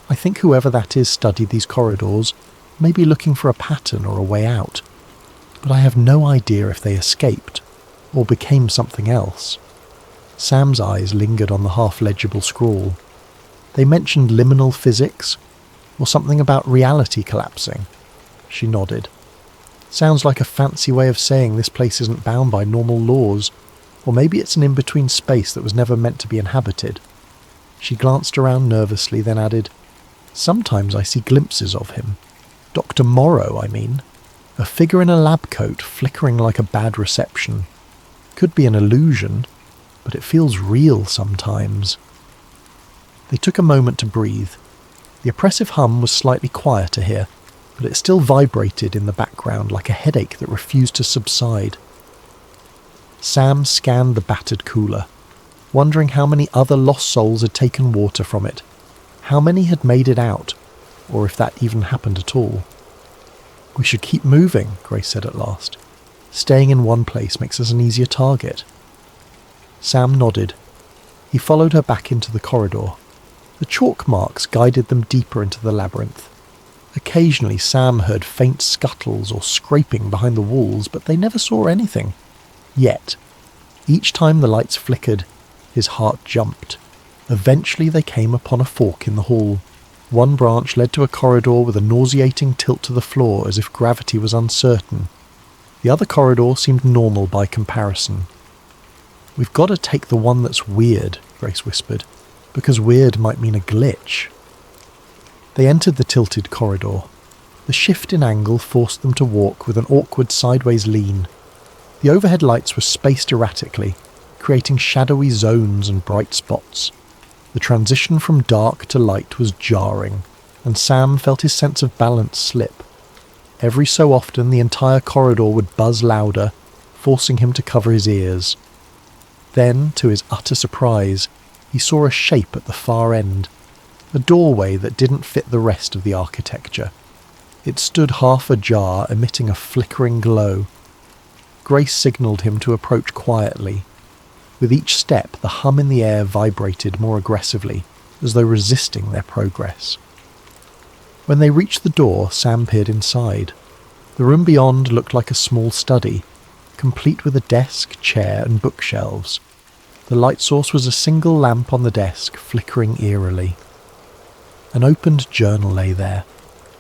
I think whoever that is studied these corridors, maybe looking for a pattern or a way out. But I have no idea if they escaped, or became something else." Sam's eyes lingered on the half-legible scrawl. "They mentioned liminal physics, or something about reality collapsing." She nodded. "Sounds like a fancy way of saying this place isn't bound by normal laws, or maybe it's an in-between space that was never meant to be inhabited." She glanced around nervously, then added, "Sometimes I see glimpses of him. Dr. Morrow, I mean. A figure in a lab coat flickering like a bad reception. Could be an illusion, but it feels real sometimes." They took a moment to breathe. The oppressive hum was slightly quieter here, but it still vibrated in the background like a headache that refused to subside. Sam scanned the battered cooler, wondering how many other lost souls had taken water from it, how many had made it out, or if that even happened at all. "We should keep moving," Grace said at last. "Staying in one place makes us an easier target." Sam nodded. He followed her back into the corridor. The chalk marks guided them deeper into the labyrinth. Occasionally Sam heard faint scuttles or scraping behind the walls, but they never saw anything. Yet. Each time the lights flickered, his heart jumped. Eventually they came upon a fork in the hall. One branch led to a corridor with a nauseating tilt to the floor as if gravity was uncertain. The other corridor seemed normal by comparison. "We've got to take the one that's weird," Grace whispered, "because weird might mean a glitch." They entered the tilted corridor. The shift in angle forced them to walk with an awkward sideways lean. The overhead lights were spaced erratically, creating shadowy zones and bright spots. The transition from dark to light was jarring, and Sam felt his sense of balance slip. Every so often the entire corridor would buzz louder, forcing him to cover his ears. Then, to his utter surprise, he saw a shape at the far end, a doorway that didn't fit the rest of the architecture. It stood half ajar, emitting a flickering glow. Grace signalled him to approach quietly. With each step, the hum in the air vibrated more aggressively, as though resisting their progress. When they reached the door, Sam peered inside. The room beyond looked like a small study, complete with a desk, chair, and bookshelves. The light source was a single lamp on the desk, flickering eerily. An opened journal lay there,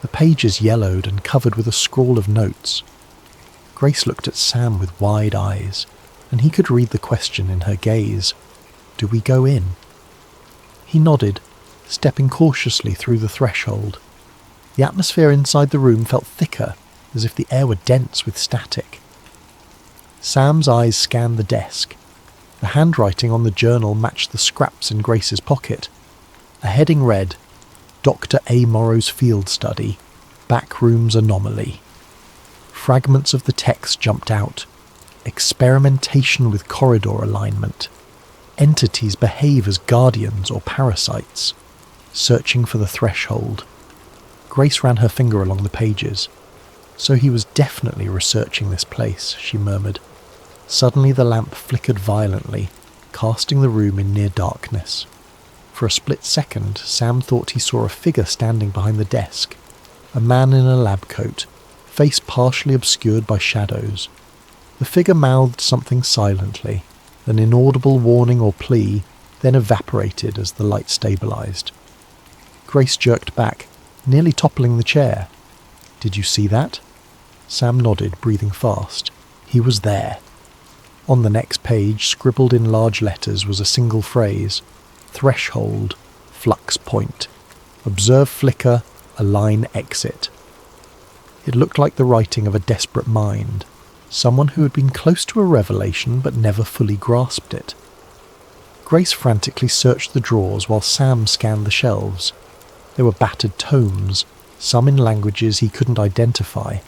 the pages yellowed and covered with a scrawl of notes. Grace looked at Sam with wide eyes, and he could read the question in her gaze. "Do we go in?" He nodded, stepping cautiously through the threshold. The atmosphere inside the room felt thicker, as if the air were dense with static. Sam's eyes scanned the desk. The handwriting on the journal matched the scraps in Grace's pocket. A heading read, "Dr. A. Morrow's Field Study, Backrooms Anomaly." Fragments of the text jumped out. Experimentation with corridor alignment. Entities behave as guardians or parasites. Searching for the threshold. Grace ran her finger along the pages. So he was definitely researching this place, she murmured. Suddenly the lamp flickered violently, casting the room in near darkness. For a split second, Sam thought he saw a figure standing behind the desk. A man in a lab coat, face partially obscured by shadows. The figure mouthed something silently, an inaudible warning or plea, then evaporated as the light stabilized. Grace jerked back, nearly toppling the chair. "Did you see that?" Sam nodded, breathing fast. He was there. On the next page, scribbled in large letters, was a single phrase. Threshold, flux point. Observe flicker, align exit. It looked like the writing of a desperate mind, someone who had been close to a revelation but never fully grasped it. Grace frantically searched the drawers while Sam scanned the shelves. There were battered tomes, some in languages he couldn't identify.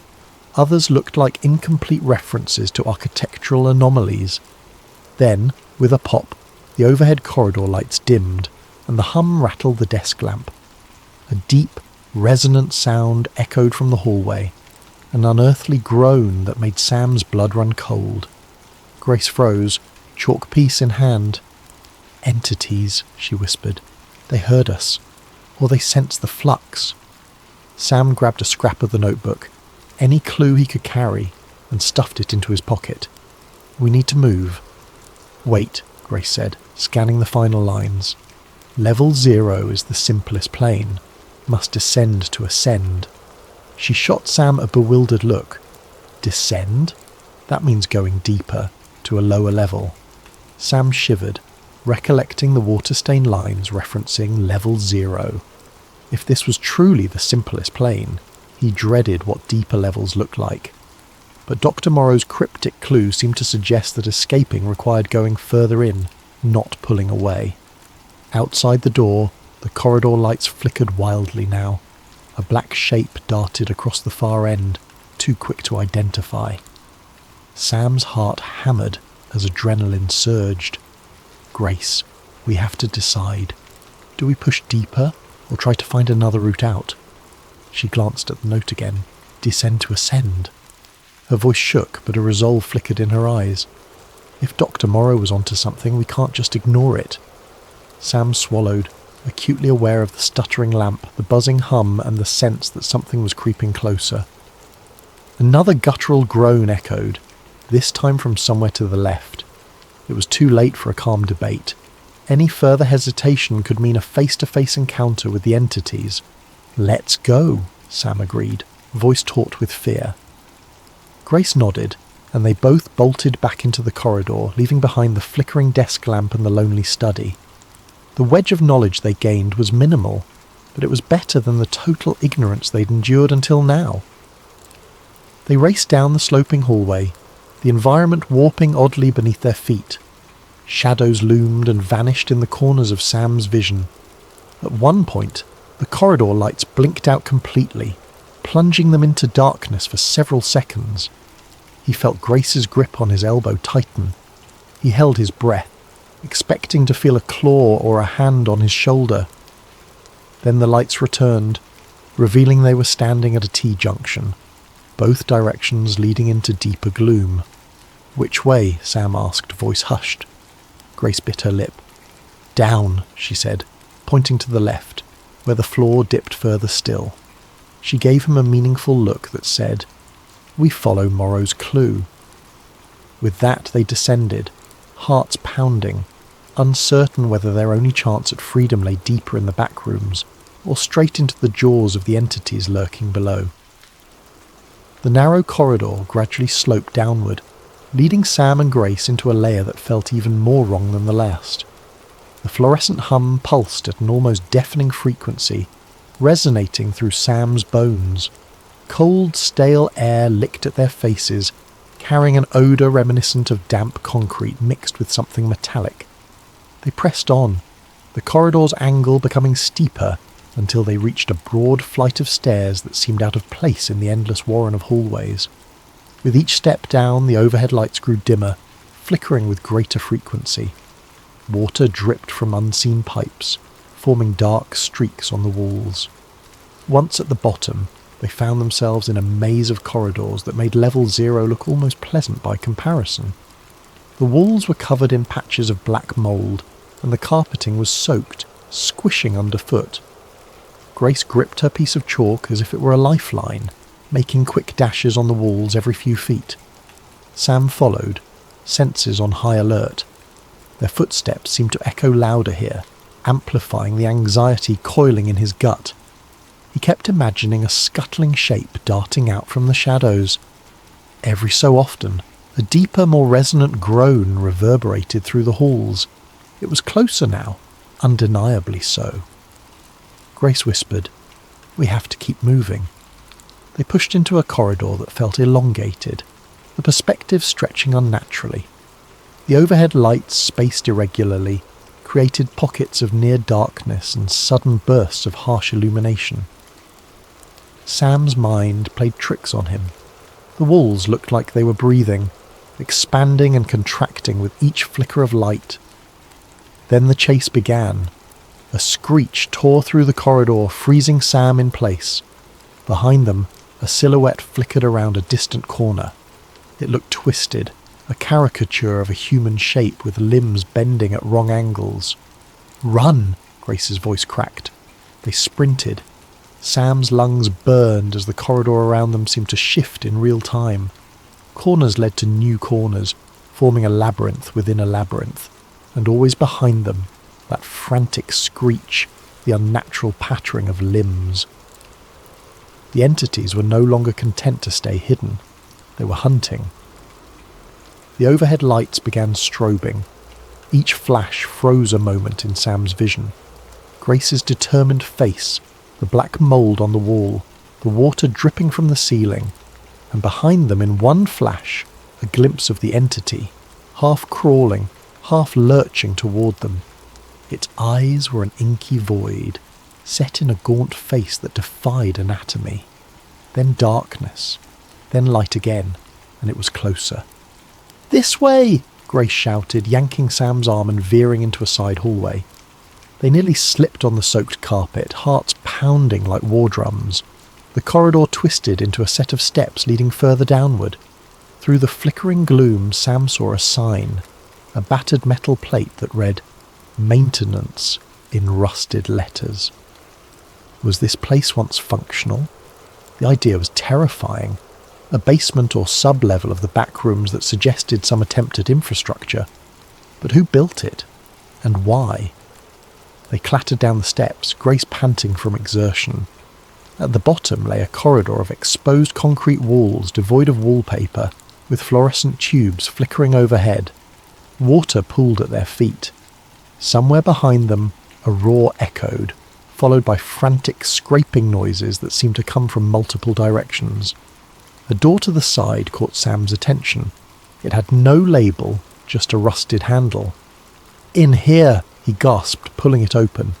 Others looked like incomplete references to architectural anomalies. Then, with a pop, the overhead corridor lights dimmed, and the hum rattled the desk lamp. A deep, resonant sound echoed from the hallway, an unearthly groan that made Sam's blood run cold. Grace froze, chalk piece in hand. "Entities," she whispered. "They heard us, or they sensed the flux." Sam grabbed a scrap of the notebook, any clue he could carry, and stuffed it into his pocket. "We need to move." "Wait," Grace said, scanning the final lines. "Level 0 is the simplest plane. Must descend to ascend." She shot Sam a bewildered look. "Descend? That means going deeper, to a lower level." Sam shivered, recollecting the water-stained lines referencing level 0. If this was truly the simplest plane, he dreaded what deeper levels looked like. But Dr. Morrow's cryptic clue seemed to suggest that escaping required going further in, not pulling away. Outside the door, the corridor lights flickered wildly now. A black shape darted across the far end, too quick to identify. Sam's heart hammered as adrenaline surged. "Grace, we have to decide. Do we push deeper, or try to find another route out?" She glanced at the note again. "Descend to ascend." Her voice shook, but a resolve flickered in her eyes. If Dr. Morrow was onto something, we can't just ignore it. Sam swallowed, acutely aware of the stuttering lamp, the buzzing hum, and the sense that something was creeping closer. Another guttural groan echoed, this time from somewhere to the left. It was too late for a calm debate. Any further hesitation could mean a face-to-face encounter with the entities. "Let's go," Sam agreed, voice taut with fear. Grace nodded, and they both bolted back into the corridor, leaving behind the flickering desk lamp and the lonely study. The wedge of knowledge they gained was minimal, but it was better than the total ignorance they'd endured until now. They raced down the sloping hallway, the environment warping oddly beneath their feet. Shadows loomed and vanished in the corners of Sam's vision. At one point, the corridor lights blinked out completely, plunging them into darkness for several seconds. He felt Grace's grip on his elbow tighten. He held his breath, expecting to feel a claw or a hand on his shoulder. Then the lights returned, revealing they were standing at a T-junction, both directions leading into deeper gloom. "Which way?" Sam asked, voice hushed. Grace bit her lip. "Down," she said, pointing to the left, where the floor dipped further still. She gave him a meaningful look that said, "We follow Morrow's clue." With that they descended, hearts pounding, uncertain whether their only chance at freedom lay deeper in the back rooms, or straight into the jaws of the entities lurking below. The narrow corridor gradually sloped downward, leading Sam and Grace into a layer that felt even more wrong than the last. The fluorescent hum pulsed at an almost deafening frequency, resonating through Sam's bones. Cold, stale air licked at their faces, carrying an odour reminiscent of damp concrete mixed with something metallic. They pressed on, the corridor's angle becoming steeper until they reached a broad flight of stairs that seemed out of place in the endless warren of hallways. With each step down, the overhead lights grew dimmer, flickering with greater frequency. Water dripped from unseen pipes, forming dark streaks on the walls. Once at the bottom, they found themselves in a maze of corridors that made level 0 look almost pleasant by comparison. The walls were covered in patches of black mould, and the carpeting was soaked, squishing underfoot. Grace gripped her piece of chalk as if it were a lifeline, making quick dashes on the walls every few feet. Sam followed, senses on high alert. Their footsteps seemed to echo louder here, amplifying the anxiety coiling in his gut. He kept imagining a scuttling shape darting out from the shadows. Every so often, a deeper, more resonant groan reverberated through the halls. It was closer now, undeniably so. Grace whispered, "We have to keep moving." They pushed into a corridor that felt elongated, the perspective stretching unnaturally. The overhead lights, spaced irregularly, created pockets of near darkness and sudden bursts of harsh illumination. Sam's mind played tricks on him. The walls looked like they were breathing, expanding and contracting with each flicker of light. Then the chase began. A screech tore through the corridor, freezing Sam in place. Behind them, a silhouette flickered around a distant corner. It looked twisted, a caricature of a human shape with limbs bending at wrong angles. "Run!" Grace's voice cracked. They sprinted. Sam's lungs burned as the corridor around them seemed to shift in real time. Corners led to new corners, forming a labyrinth within a labyrinth, and always behind them, that frantic screech, the unnatural pattering of limbs. The entities were no longer content to stay hidden. They were hunting. The overhead lights began strobing. Each flash froze a moment in Sam's vision. Grace's determined face, the black mould on the wall, the water dripping from the ceiling, and behind them in one flash, a glimpse of the entity, half crawling, half lurching toward them. Its eyes were an inky void, set in a gaunt face that defied anatomy. Then darkness, then light again, and it was closer. "This way!" Grace shouted, yanking Sam's arm and veering into a side hallway. They nearly slipped on the soaked carpet, hearts pounding like war drums. The corridor twisted into a set of steps leading further downward. Through the flickering gloom, Sam saw a sign, a battered metal plate that read, "Maintenance," in rusted letters. Was this place once functional? The idea was terrifying. A basement or sub-level of the back rooms that suggested some attempt at infrastructure. But who built it? And why? They clattered down the steps, Grace panting from exertion. At the bottom lay a corridor of exposed concrete walls devoid of wallpaper, with fluorescent tubes flickering overhead. Water pooled at their feet. Somewhere behind them, a roar echoed, followed by frantic scraping noises that seemed to come from multiple directions. A door to the side caught Sam's attention. It had no label, just a rusted handle. "In here!" he gasped, pulling it open.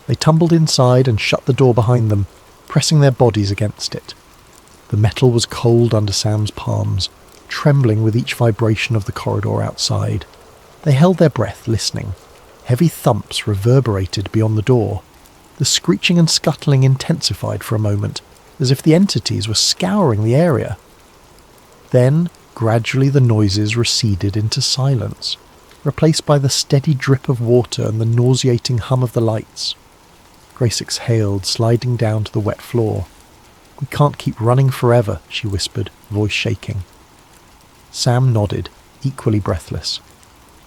They tumbled inside and shut the door behind them, pressing their bodies against it. The metal was cold under Sam's palms, trembling with each vibration of the corridor outside. They held their breath, listening. Heavy thumps reverberated beyond the door. The screeching and scuttling intensified for a moment, as if the entities were scouring the area. Then, gradually the noises receded into silence, replaced by the steady drip of water and the nauseating hum of the lights. Grace exhaled, sliding down to the wet floor. "We can't keep running forever," she whispered, voice shaking. Sam nodded, equally breathless.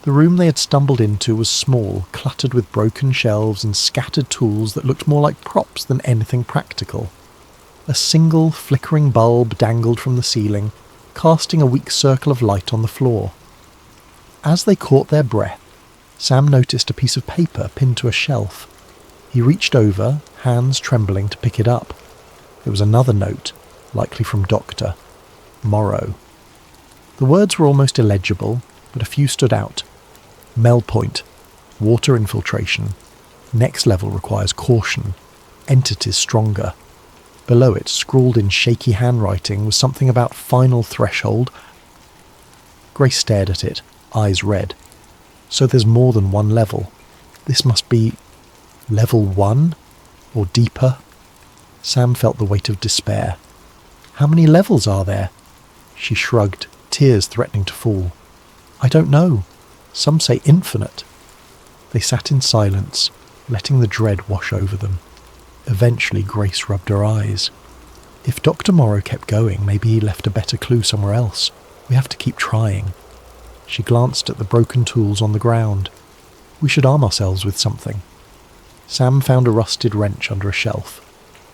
The room they had stumbled into was small, cluttered with broken shelves and scattered tools that looked more like props than anything practical. A single flickering bulb dangled from the ceiling, casting a weak circle of light on the floor. As they caught their breath, Sam noticed a piece of paper pinned to a shelf. He reached over, hands trembling, to pick it up. It was another note, likely from Dr. Morrow. The words were almost illegible, but a few stood out. Mel point. Water infiltration. Next level requires caution. Entities stronger. Below it, scrawled in shaky handwriting, was something about final threshold. Grace stared at it, eyes red. So there's more than one level. This must be level 1? Or deeper? Sam felt the weight of despair. How many levels are there? She shrugged, tears threatening to fall. I don't know. Some say infinite. They sat in silence, letting the dread wash over them. Eventually Grace rubbed her eyes. If Dr. Morrow kept going, maybe he left a better clue somewhere else. We have to keep trying. She glanced at the broken tools on the ground. We should arm ourselves with something. Sam found a rusted wrench under a shelf.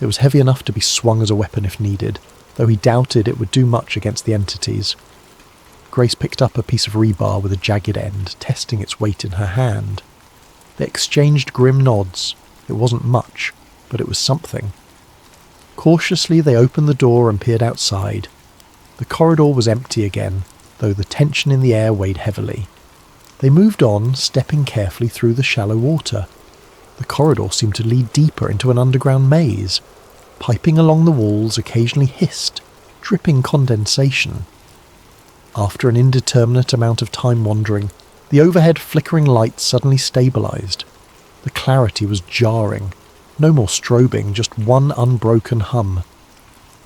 It was heavy enough to be swung as a weapon if needed, though he doubted it would do much against the entities. Grace picked up a piece of rebar with a jagged end, testing its weight in her hand. They exchanged grim nods. It wasn't much, but it was something. Cautiously they opened the door and peered outside. The corridor was empty again, though the tension in the air weighed heavily. They moved on, stepping carefully through the shallow water. The corridor seemed to lead deeper into an underground maze. Piping along the walls occasionally hissed, dripping condensation. After an indeterminate amount of time wandering, the overhead flickering lights suddenly stabilized. The clarity was jarring. No more strobing, just one unbroken hum.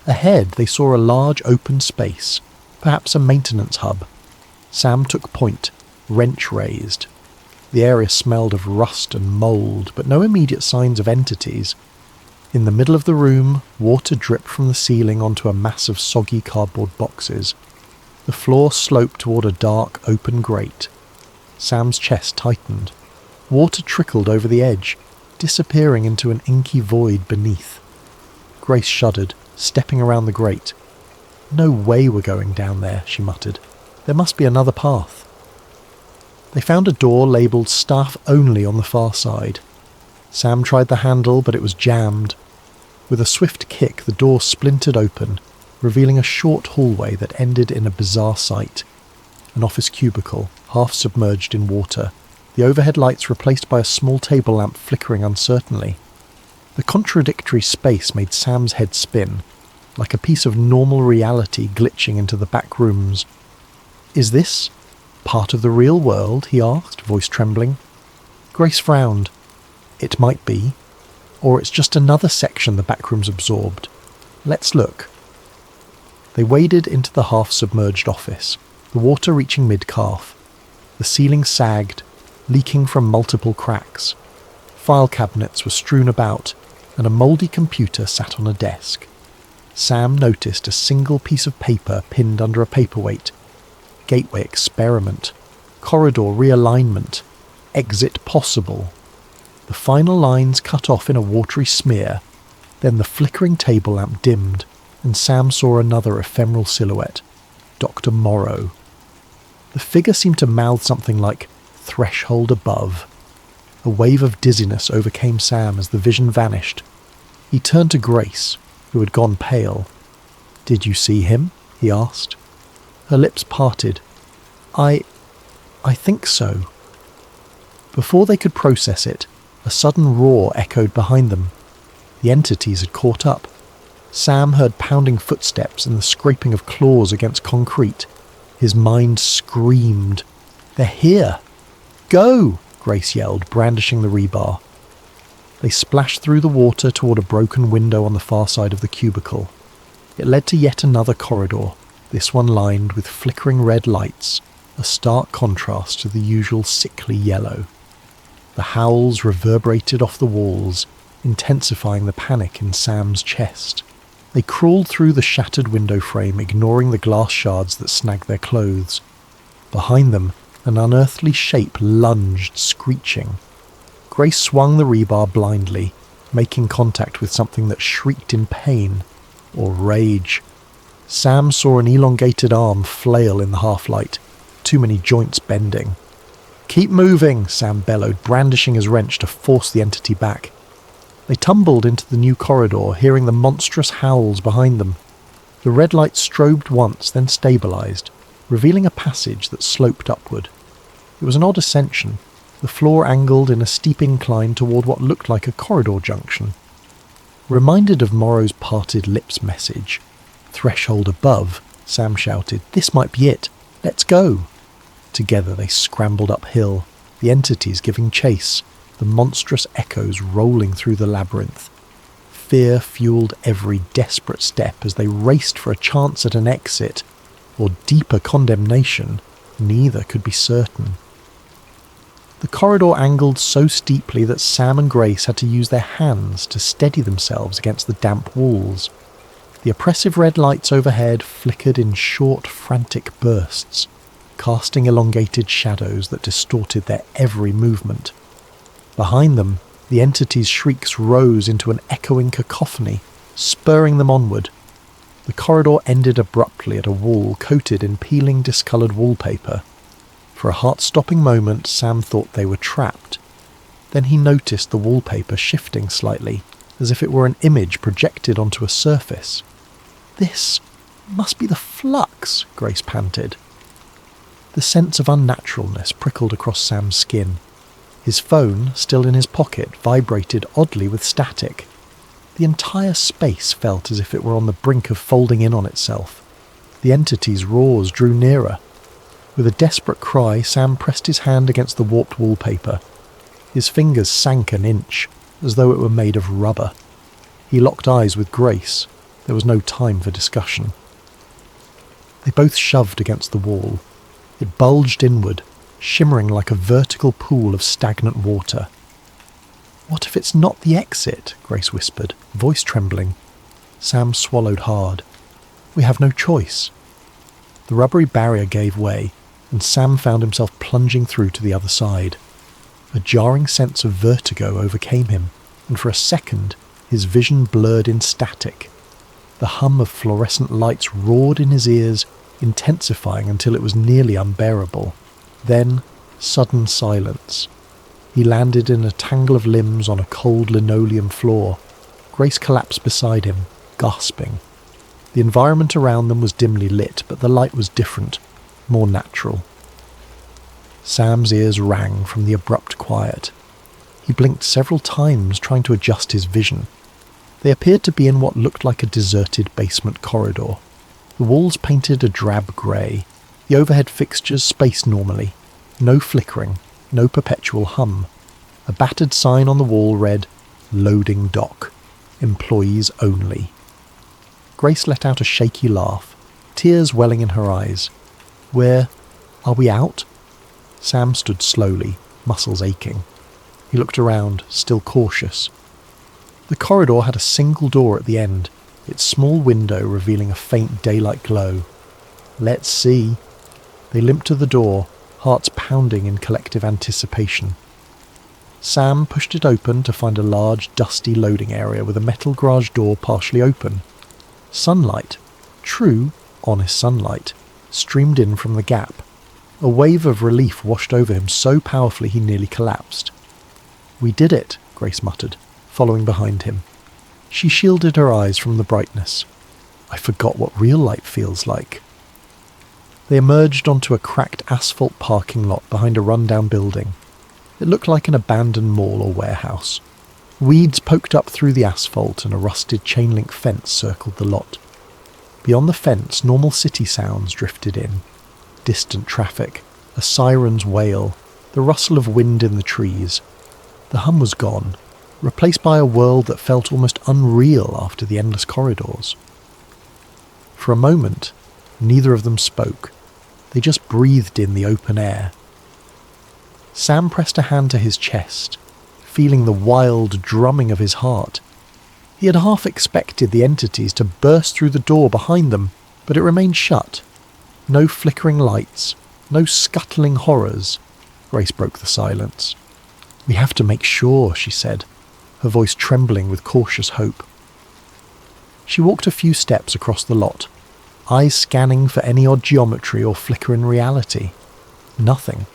Ahead they saw a large open space, perhaps a maintenance hub. Sam took point, wrench raised. The area smelled of rust and mould, but no immediate signs of entities. In the middle of the room, water dripped from the ceiling onto a mass of soggy cardboard boxes. The floor sloped toward a dark, open grate. Sam's chest tightened. Water trickled over the edge, disappearing into an inky void beneath. Grace shuddered, stepping around the grate. "No way we're going down there," she muttered. "There must be another path." They found a door labelled "Staff Only" on the far side. Sam tried the handle, but it was jammed. With a swift kick, the door splintered open, revealing a short hallway that ended in a bizarre sight. An office cubicle, half submerged in water, the overhead lights replaced by a small table lamp flickering uncertainly. The contradictory space made Sam's head spin, like a piece of normal reality glitching into the back rooms. "Is this part of the real world?" he asked, voice trembling. Grace frowned. "It might be. Or it's just another section the back rooms absorbed. Let's look." They waded into the half-submerged office, the water reaching mid-calf. The ceiling sagged, leaking from multiple cracks. File cabinets were strewn about, and a mouldy computer sat on a desk. Sam noticed a single piece of paper pinned under a paperweight. "Gateway Experiment. corridor realignment, exit possible. The final lines cut off in a watery smear, then the flickering table lamp dimmed, and Sam saw another ephemeral silhouette, Dr. Morrow. The figure seemed to mouth something like, "Threshold above." A wave of dizziness overcame Sam as the vision vanished. He turned to Grace, who had gone pale. "Did you see him?" he asked. Her lips parted. I think so." Before they could process it, a sudden roar echoed behind them. The entities had caught up. Sam heard pounding footsteps and the scraping of claws against concrete. His mind screamed. "They're here!" "Go!" Grace yelled, brandishing the rebar. They splashed through the water toward a broken window on the far side of the cubicle. It led to yet another corridor, this one lined with flickering red lights, a stark contrast to the usual sickly yellow. The howls reverberated off the walls, intensifying the panic in Sam's chest. They crawled through the shattered window frame, ignoring the glass shards that snagged their clothes. Behind them, an unearthly shape lunged, screeching. Grace swung the rebar blindly, making contact with something that shrieked in pain or rage. Sam saw an elongated arm flail in the half-light, too many joints bending. "Keep moving," Sam bellowed, brandishing his wrench to force the entity back. They tumbled into the new corridor, hearing the monstrous howls behind them. The red light strobed once, then stabilized, revealing a passage that sloped upward. It was an odd ascension, the floor angled in a steep incline toward what looked like a corridor junction. Reminded of Morrow's parted lips message, "Threshold above," Sam shouted, "This might be it. Let's go." Together they scrambled uphill, the entities giving chase, the monstrous echoes rolling through the labyrinth. Fear fueled every desperate step as they raced for a chance at an exit, or deeper condemnation. Neither could be certain. The corridor angled so steeply that Sam and Grace had to use their hands to steady themselves against the damp walls. The oppressive red lights overhead flickered in short, frantic bursts, casting elongated shadows that distorted their every movement. Behind them, the entity's shrieks rose into an echoing cacophony, spurring them onward. The corridor ended abruptly at a wall coated in peeling, discoloured wallpaper. For a heart-stopping moment, Sam thought they were trapped. Then he noticed the wallpaper shifting slightly, as if it were an image projected onto a surface. "This must be the flux," Grace panted. The sense of unnaturalness prickled across Sam's skin. His phone, still in his pocket, vibrated oddly with static. The entire space felt as if it were on the brink of folding in on itself. The entity's roars drew nearer. With a desperate cry, Sam pressed his hand against the warped wallpaper. His fingers sank an inch, as though it were made of rubber. He locked eyes with Grace. There was no time for discussion. They both shoved against the wall. It bulged inward, shimmering like a vertical pool of stagnant water. "What if it's not the exit?" Grace whispered, voice trembling. Sam swallowed hard. "We have no choice." The rubbery barrier gave way, and Sam found himself plunging through to the other side. A jarring sense of vertigo overcame him, and for a second his vision blurred in static. The hum of fluorescent lights roared in his ears, intensifying until it was nearly unbearable. Then, sudden silence. He landed in a tangle of limbs on a cold linoleum floor. Grace collapsed beside him, gasping. The environment around them was dimly lit, but the light was different, more natural. Sam's ears rang from the abrupt quiet. He blinked several times, trying to adjust his vision. They appeared to be in what looked like a deserted basement corridor. The walls painted a drab grey, the overhead fixtures spaced normally. No flickering, no perpetual hum. A battered sign on the wall read, "Loading dock. Employees only." Grace let out a shaky laugh, tears welling in her eyes. Are we out?" Sam stood slowly, muscles aching. He looked around, still cautious. The corridor had a single door at the end, its small window revealing a faint daylight glow. "Let's see." They limped to the door, hearts pounding in collective anticipation. Sam pushed it open to find a large, dusty loading area with a metal garage door partially open. Sunlight, true, honest sunlight, streamed in from the gap. A wave of relief washed over him so powerfully he nearly collapsed. "We did it," Grace muttered, following behind him. She shielded her eyes from the brightness. "I forgot what real light feels like." They emerged onto a cracked asphalt parking lot behind a rundown building. It looked like an abandoned mall or warehouse. Weeds poked up through the asphalt and a rusted chain-link fence circled the lot. Beyond the fence, normal city sounds drifted in. Distant traffic, a siren's wail, the rustle of wind in the trees. The hum was gone, replaced by a world that felt almost unreal after the endless corridors. For a moment, neither of them spoke. They just breathed in the open air. Sam pressed a hand to his chest, feeling the wild drumming of his heart. He had half expected the entities to burst through the door behind them, but it remained shut. No flickering lights, no scuttling horrors. Grace broke the silence. "We have to make sure," she said, her voice trembling with cautious hope. She walked a few steps across the lot, eyes scanning for any odd geometry or flicker in reality. Nothing.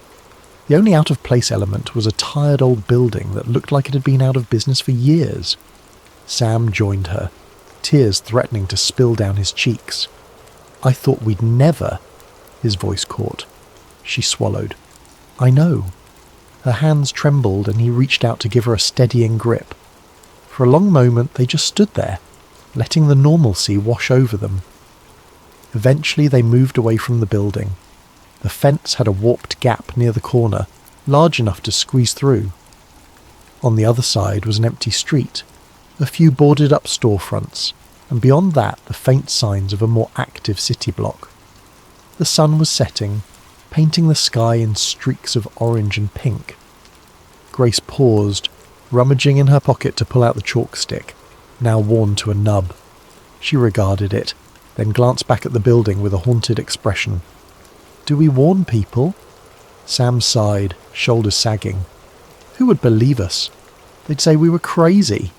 The only out-of-place element was a tired old building that looked like it had been out of business for years. Sam joined her, tears threatening to spill down his cheeks. "I thought we'd never," his voice caught. She swallowed. "I know." Her hands trembled and he reached out to give her a steadying grip. For a long moment they just stood there, letting the normalcy wash over them. Eventually they moved away from the building. The fence had a warped gap near the corner, large enough to squeeze through. On the other side was an empty street, a few boarded-up storefronts, and beyond that the faint signs of a more active city block. The sun was setting, painting the sky in streaks of orange and pink. Grace paused, rummaging in her pocket to pull out the chalk stick, now worn to a nub. She regarded it, then glanced back at the building with a haunted expression. "Do we warn people?" Sam sighed, shoulders sagging. "Who would believe us? They'd say we were crazy."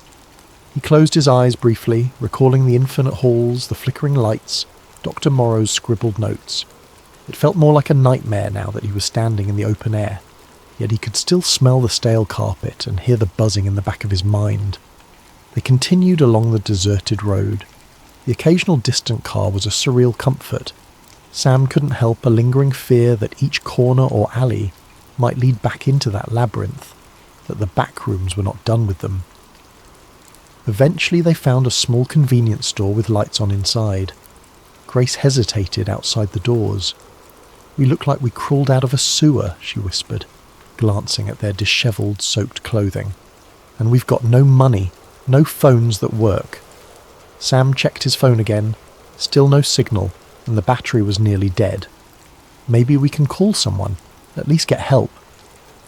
He closed his eyes briefly, recalling the infinite halls, the flickering lights, Dr. Morrow's scribbled notes. It felt more like a nightmare now that he was standing in the open air, yet he could still smell the stale carpet and hear the buzzing in the back of his mind. They continued along the deserted road. The occasional distant car was a surreal comfort. Sam couldn't help a lingering fear that each corner or alley might lead back into that labyrinth, that the back rooms were not done with them. Eventually they found a small convenience store with lights on inside. Grace hesitated outside the doors. "We look like we crawled out of a sewer," she whispered, glancing at their dishevelled, soaked clothing. "And we've got no money, no phones that work." Sam checked his phone again. Still no signal, and the battery was nearly dead. "Maybe we can call someone, at least get help."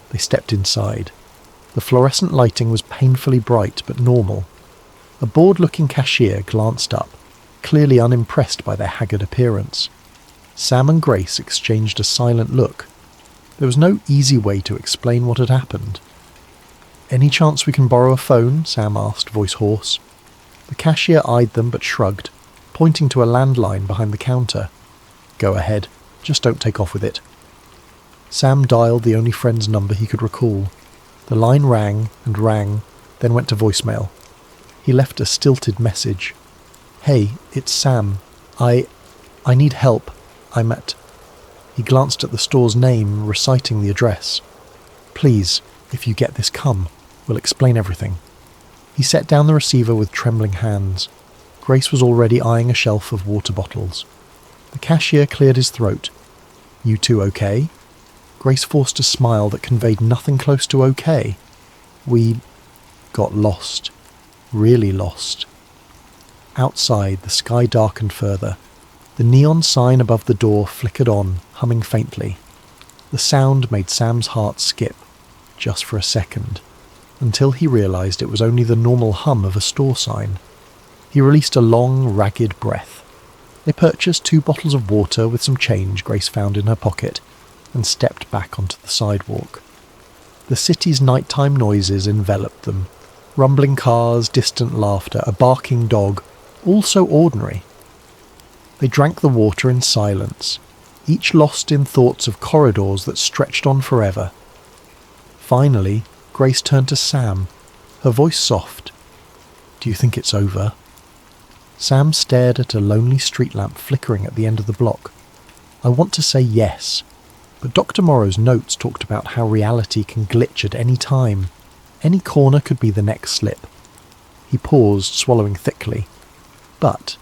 They stepped inside. The fluorescent lighting was painfully bright but normal. A bored-looking cashier glanced up, clearly unimpressed by their haggard appearance. Sam and Grace exchanged a silent look. There was no easy way to explain what had happened. "Any chance we can borrow a phone?" Sam asked, voice hoarse. The cashier eyed them but shrugged, pointing to a landline behind the counter. "Go ahead, just don't take off with it." Sam dialed the only friend's number he could recall. The line rang and rang, then went to voicemail. He left a stilted message. "Hey, it's Sam. I need help. I'm at..." He glanced at the store's name, reciting the address. "Please, if you get this, come. We'll explain everything." He set down the receiver with trembling hands. Grace was already eyeing a shelf of water bottles. The cashier cleared his throat. "You two okay?" Grace forced a smile that conveyed nothing close to okay. "We got lost. Really lost." Outside, the sky darkened further. The neon sign above the door flickered on, humming faintly. The sound made Sam's heart skip, just for a second, until he realized it was only the normal hum of a store sign. He released a long, ragged breath. They purchased 2 bottles of water with some change Grace found in her pocket, and stepped back onto the sidewalk. The city's nighttime noises enveloped them. Rumbling cars, distant laughter, a barking dog, all so ordinary. They drank the water in silence, each lost in thoughts of corridors that stretched on forever. Finally, Grace turned to Sam, her voice soft. "Do you think it's over?" Sam stared at a lonely street lamp flickering at the end of the block. "I want to say yes, but Dr. Morrow's notes talked about how reality can glitch at any time. Any corner could be the next slip." He paused, swallowing thickly. "But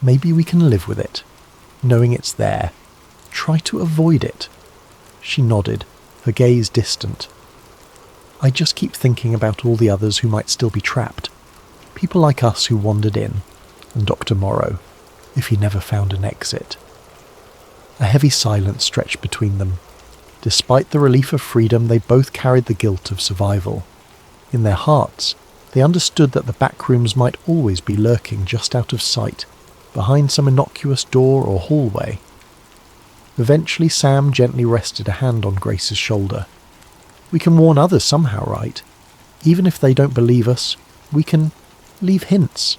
maybe we can live with it, knowing it's there. Try to avoid it." She nodded, her gaze distant. "I just keep thinking about all the others who might still be trapped. People like us who wandered in, and Dr. Morrow, if he never found an exit." A heavy silence stretched between them. Despite the relief of freedom, they both carried the guilt of survival. In their hearts, they understood that the backrooms might always be lurking just out of sight, behind some innocuous door or hallway. Eventually, Sam gently rested a hand on Grace's shoulder. "We can warn others somehow, right? Even if they don't believe us, we can leave hints.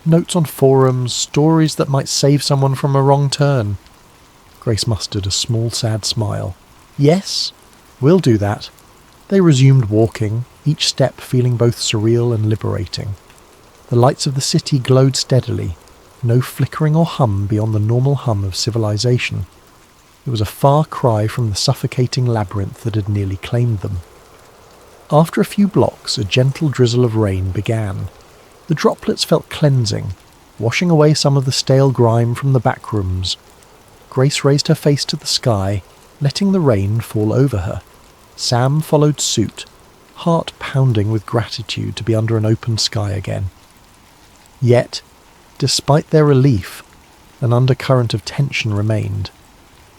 Notes on forums, stories that might save someone from a wrong turn." Grace mustered a small, sad smile. "Yes, we'll do that." They resumed walking, each step feeling both surreal and liberating. The lights of the city glowed steadily, no flickering or hum beyond the normal hum of civilization. It was a far cry from the suffocating labyrinth that had nearly claimed them. After a few blocks, a gentle drizzle of rain began. The droplets felt cleansing, washing away some of the stale grime from the backrooms. Grace raised her face to the sky, letting the rain fall over her. Sam followed suit, heart pounding with gratitude to be under an open sky again. Yet, despite their relief, an undercurrent of tension remained.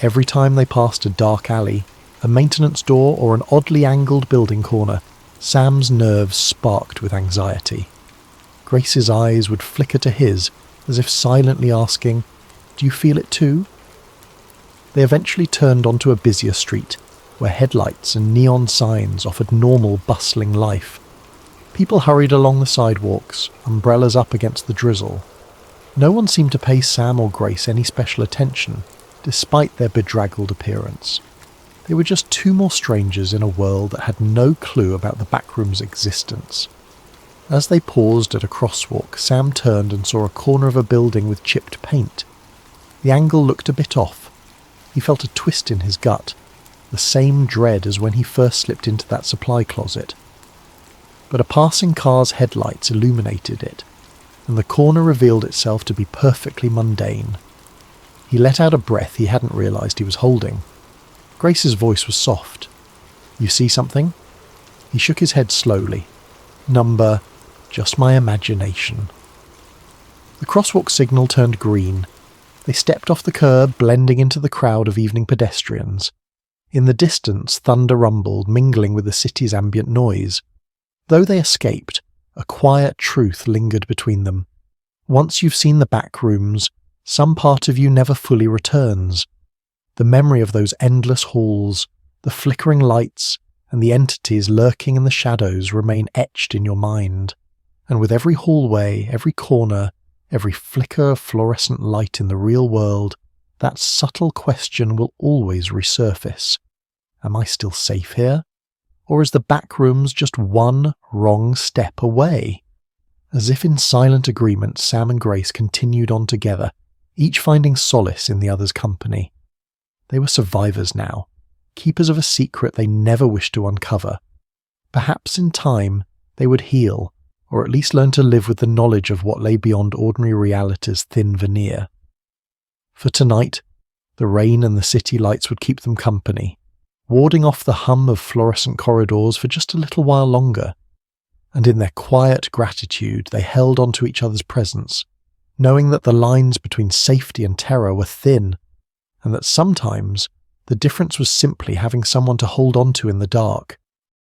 Every time they passed a dark alley, a maintenance door or an oddly angled building corner, Sam's nerves sparked with anxiety. Grace's eyes would flicker to his, as if silently asking, "Do you feel it too?" They eventually turned onto a busier street, where headlights and neon signs offered normal, bustling life. People hurried along the sidewalks, umbrellas up against the drizzle. No one seemed to pay Sam or Grace any special attention, despite their bedraggled appearance. They were just two more strangers in a world that had no clue about the backroom's existence. As they paused at a crosswalk, Sam turned and saw a corner of a building with chipped paint. The angle looked a bit off. He felt a twist in his gut, the same dread as when he first slipped into that supply closet. But a passing car's headlights illuminated it, and the corner revealed itself to be perfectly mundane. He let out a breath he hadn't realized he was holding. Grace's voice was soft. "You see something?" He shook his head slowly. "Number, just my imagination." The crosswalk signal turned green. They stepped off the curb, blending into the crowd of evening pedestrians. In the distance, thunder rumbled, mingling with the city's ambient noise. Though they escaped, a quiet truth lingered between them. Once you've seen the back rooms, some part of you never fully returns. The memory of those endless halls, the flickering lights, and the entities lurking in the shadows remain etched in your mind. And with every hallway, every corner, every flicker of fluorescent light in the real world, that subtle question will always resurface. Am I still safe here? Or is the back rooms just one wrong step away? As if in silent agreement, Sam and Grace continued on together, each finding solace in the other's company. They were survivors now, keepers of a secret they never wished to uncover. Perhaps in time they would heal, or at least learn to live with the knowledge of what lay beyond ordinary reality's thin veneer. For tonight, the rain and the city lights would keep them company, warding off the hum of fluorescent corridors for just a little while longer. And in their quiet gratitude, they held on to each other's presence, knowing that the lines between safety and terror were thin, and that sometimes the difference was simply having someone to hold on to in the dark.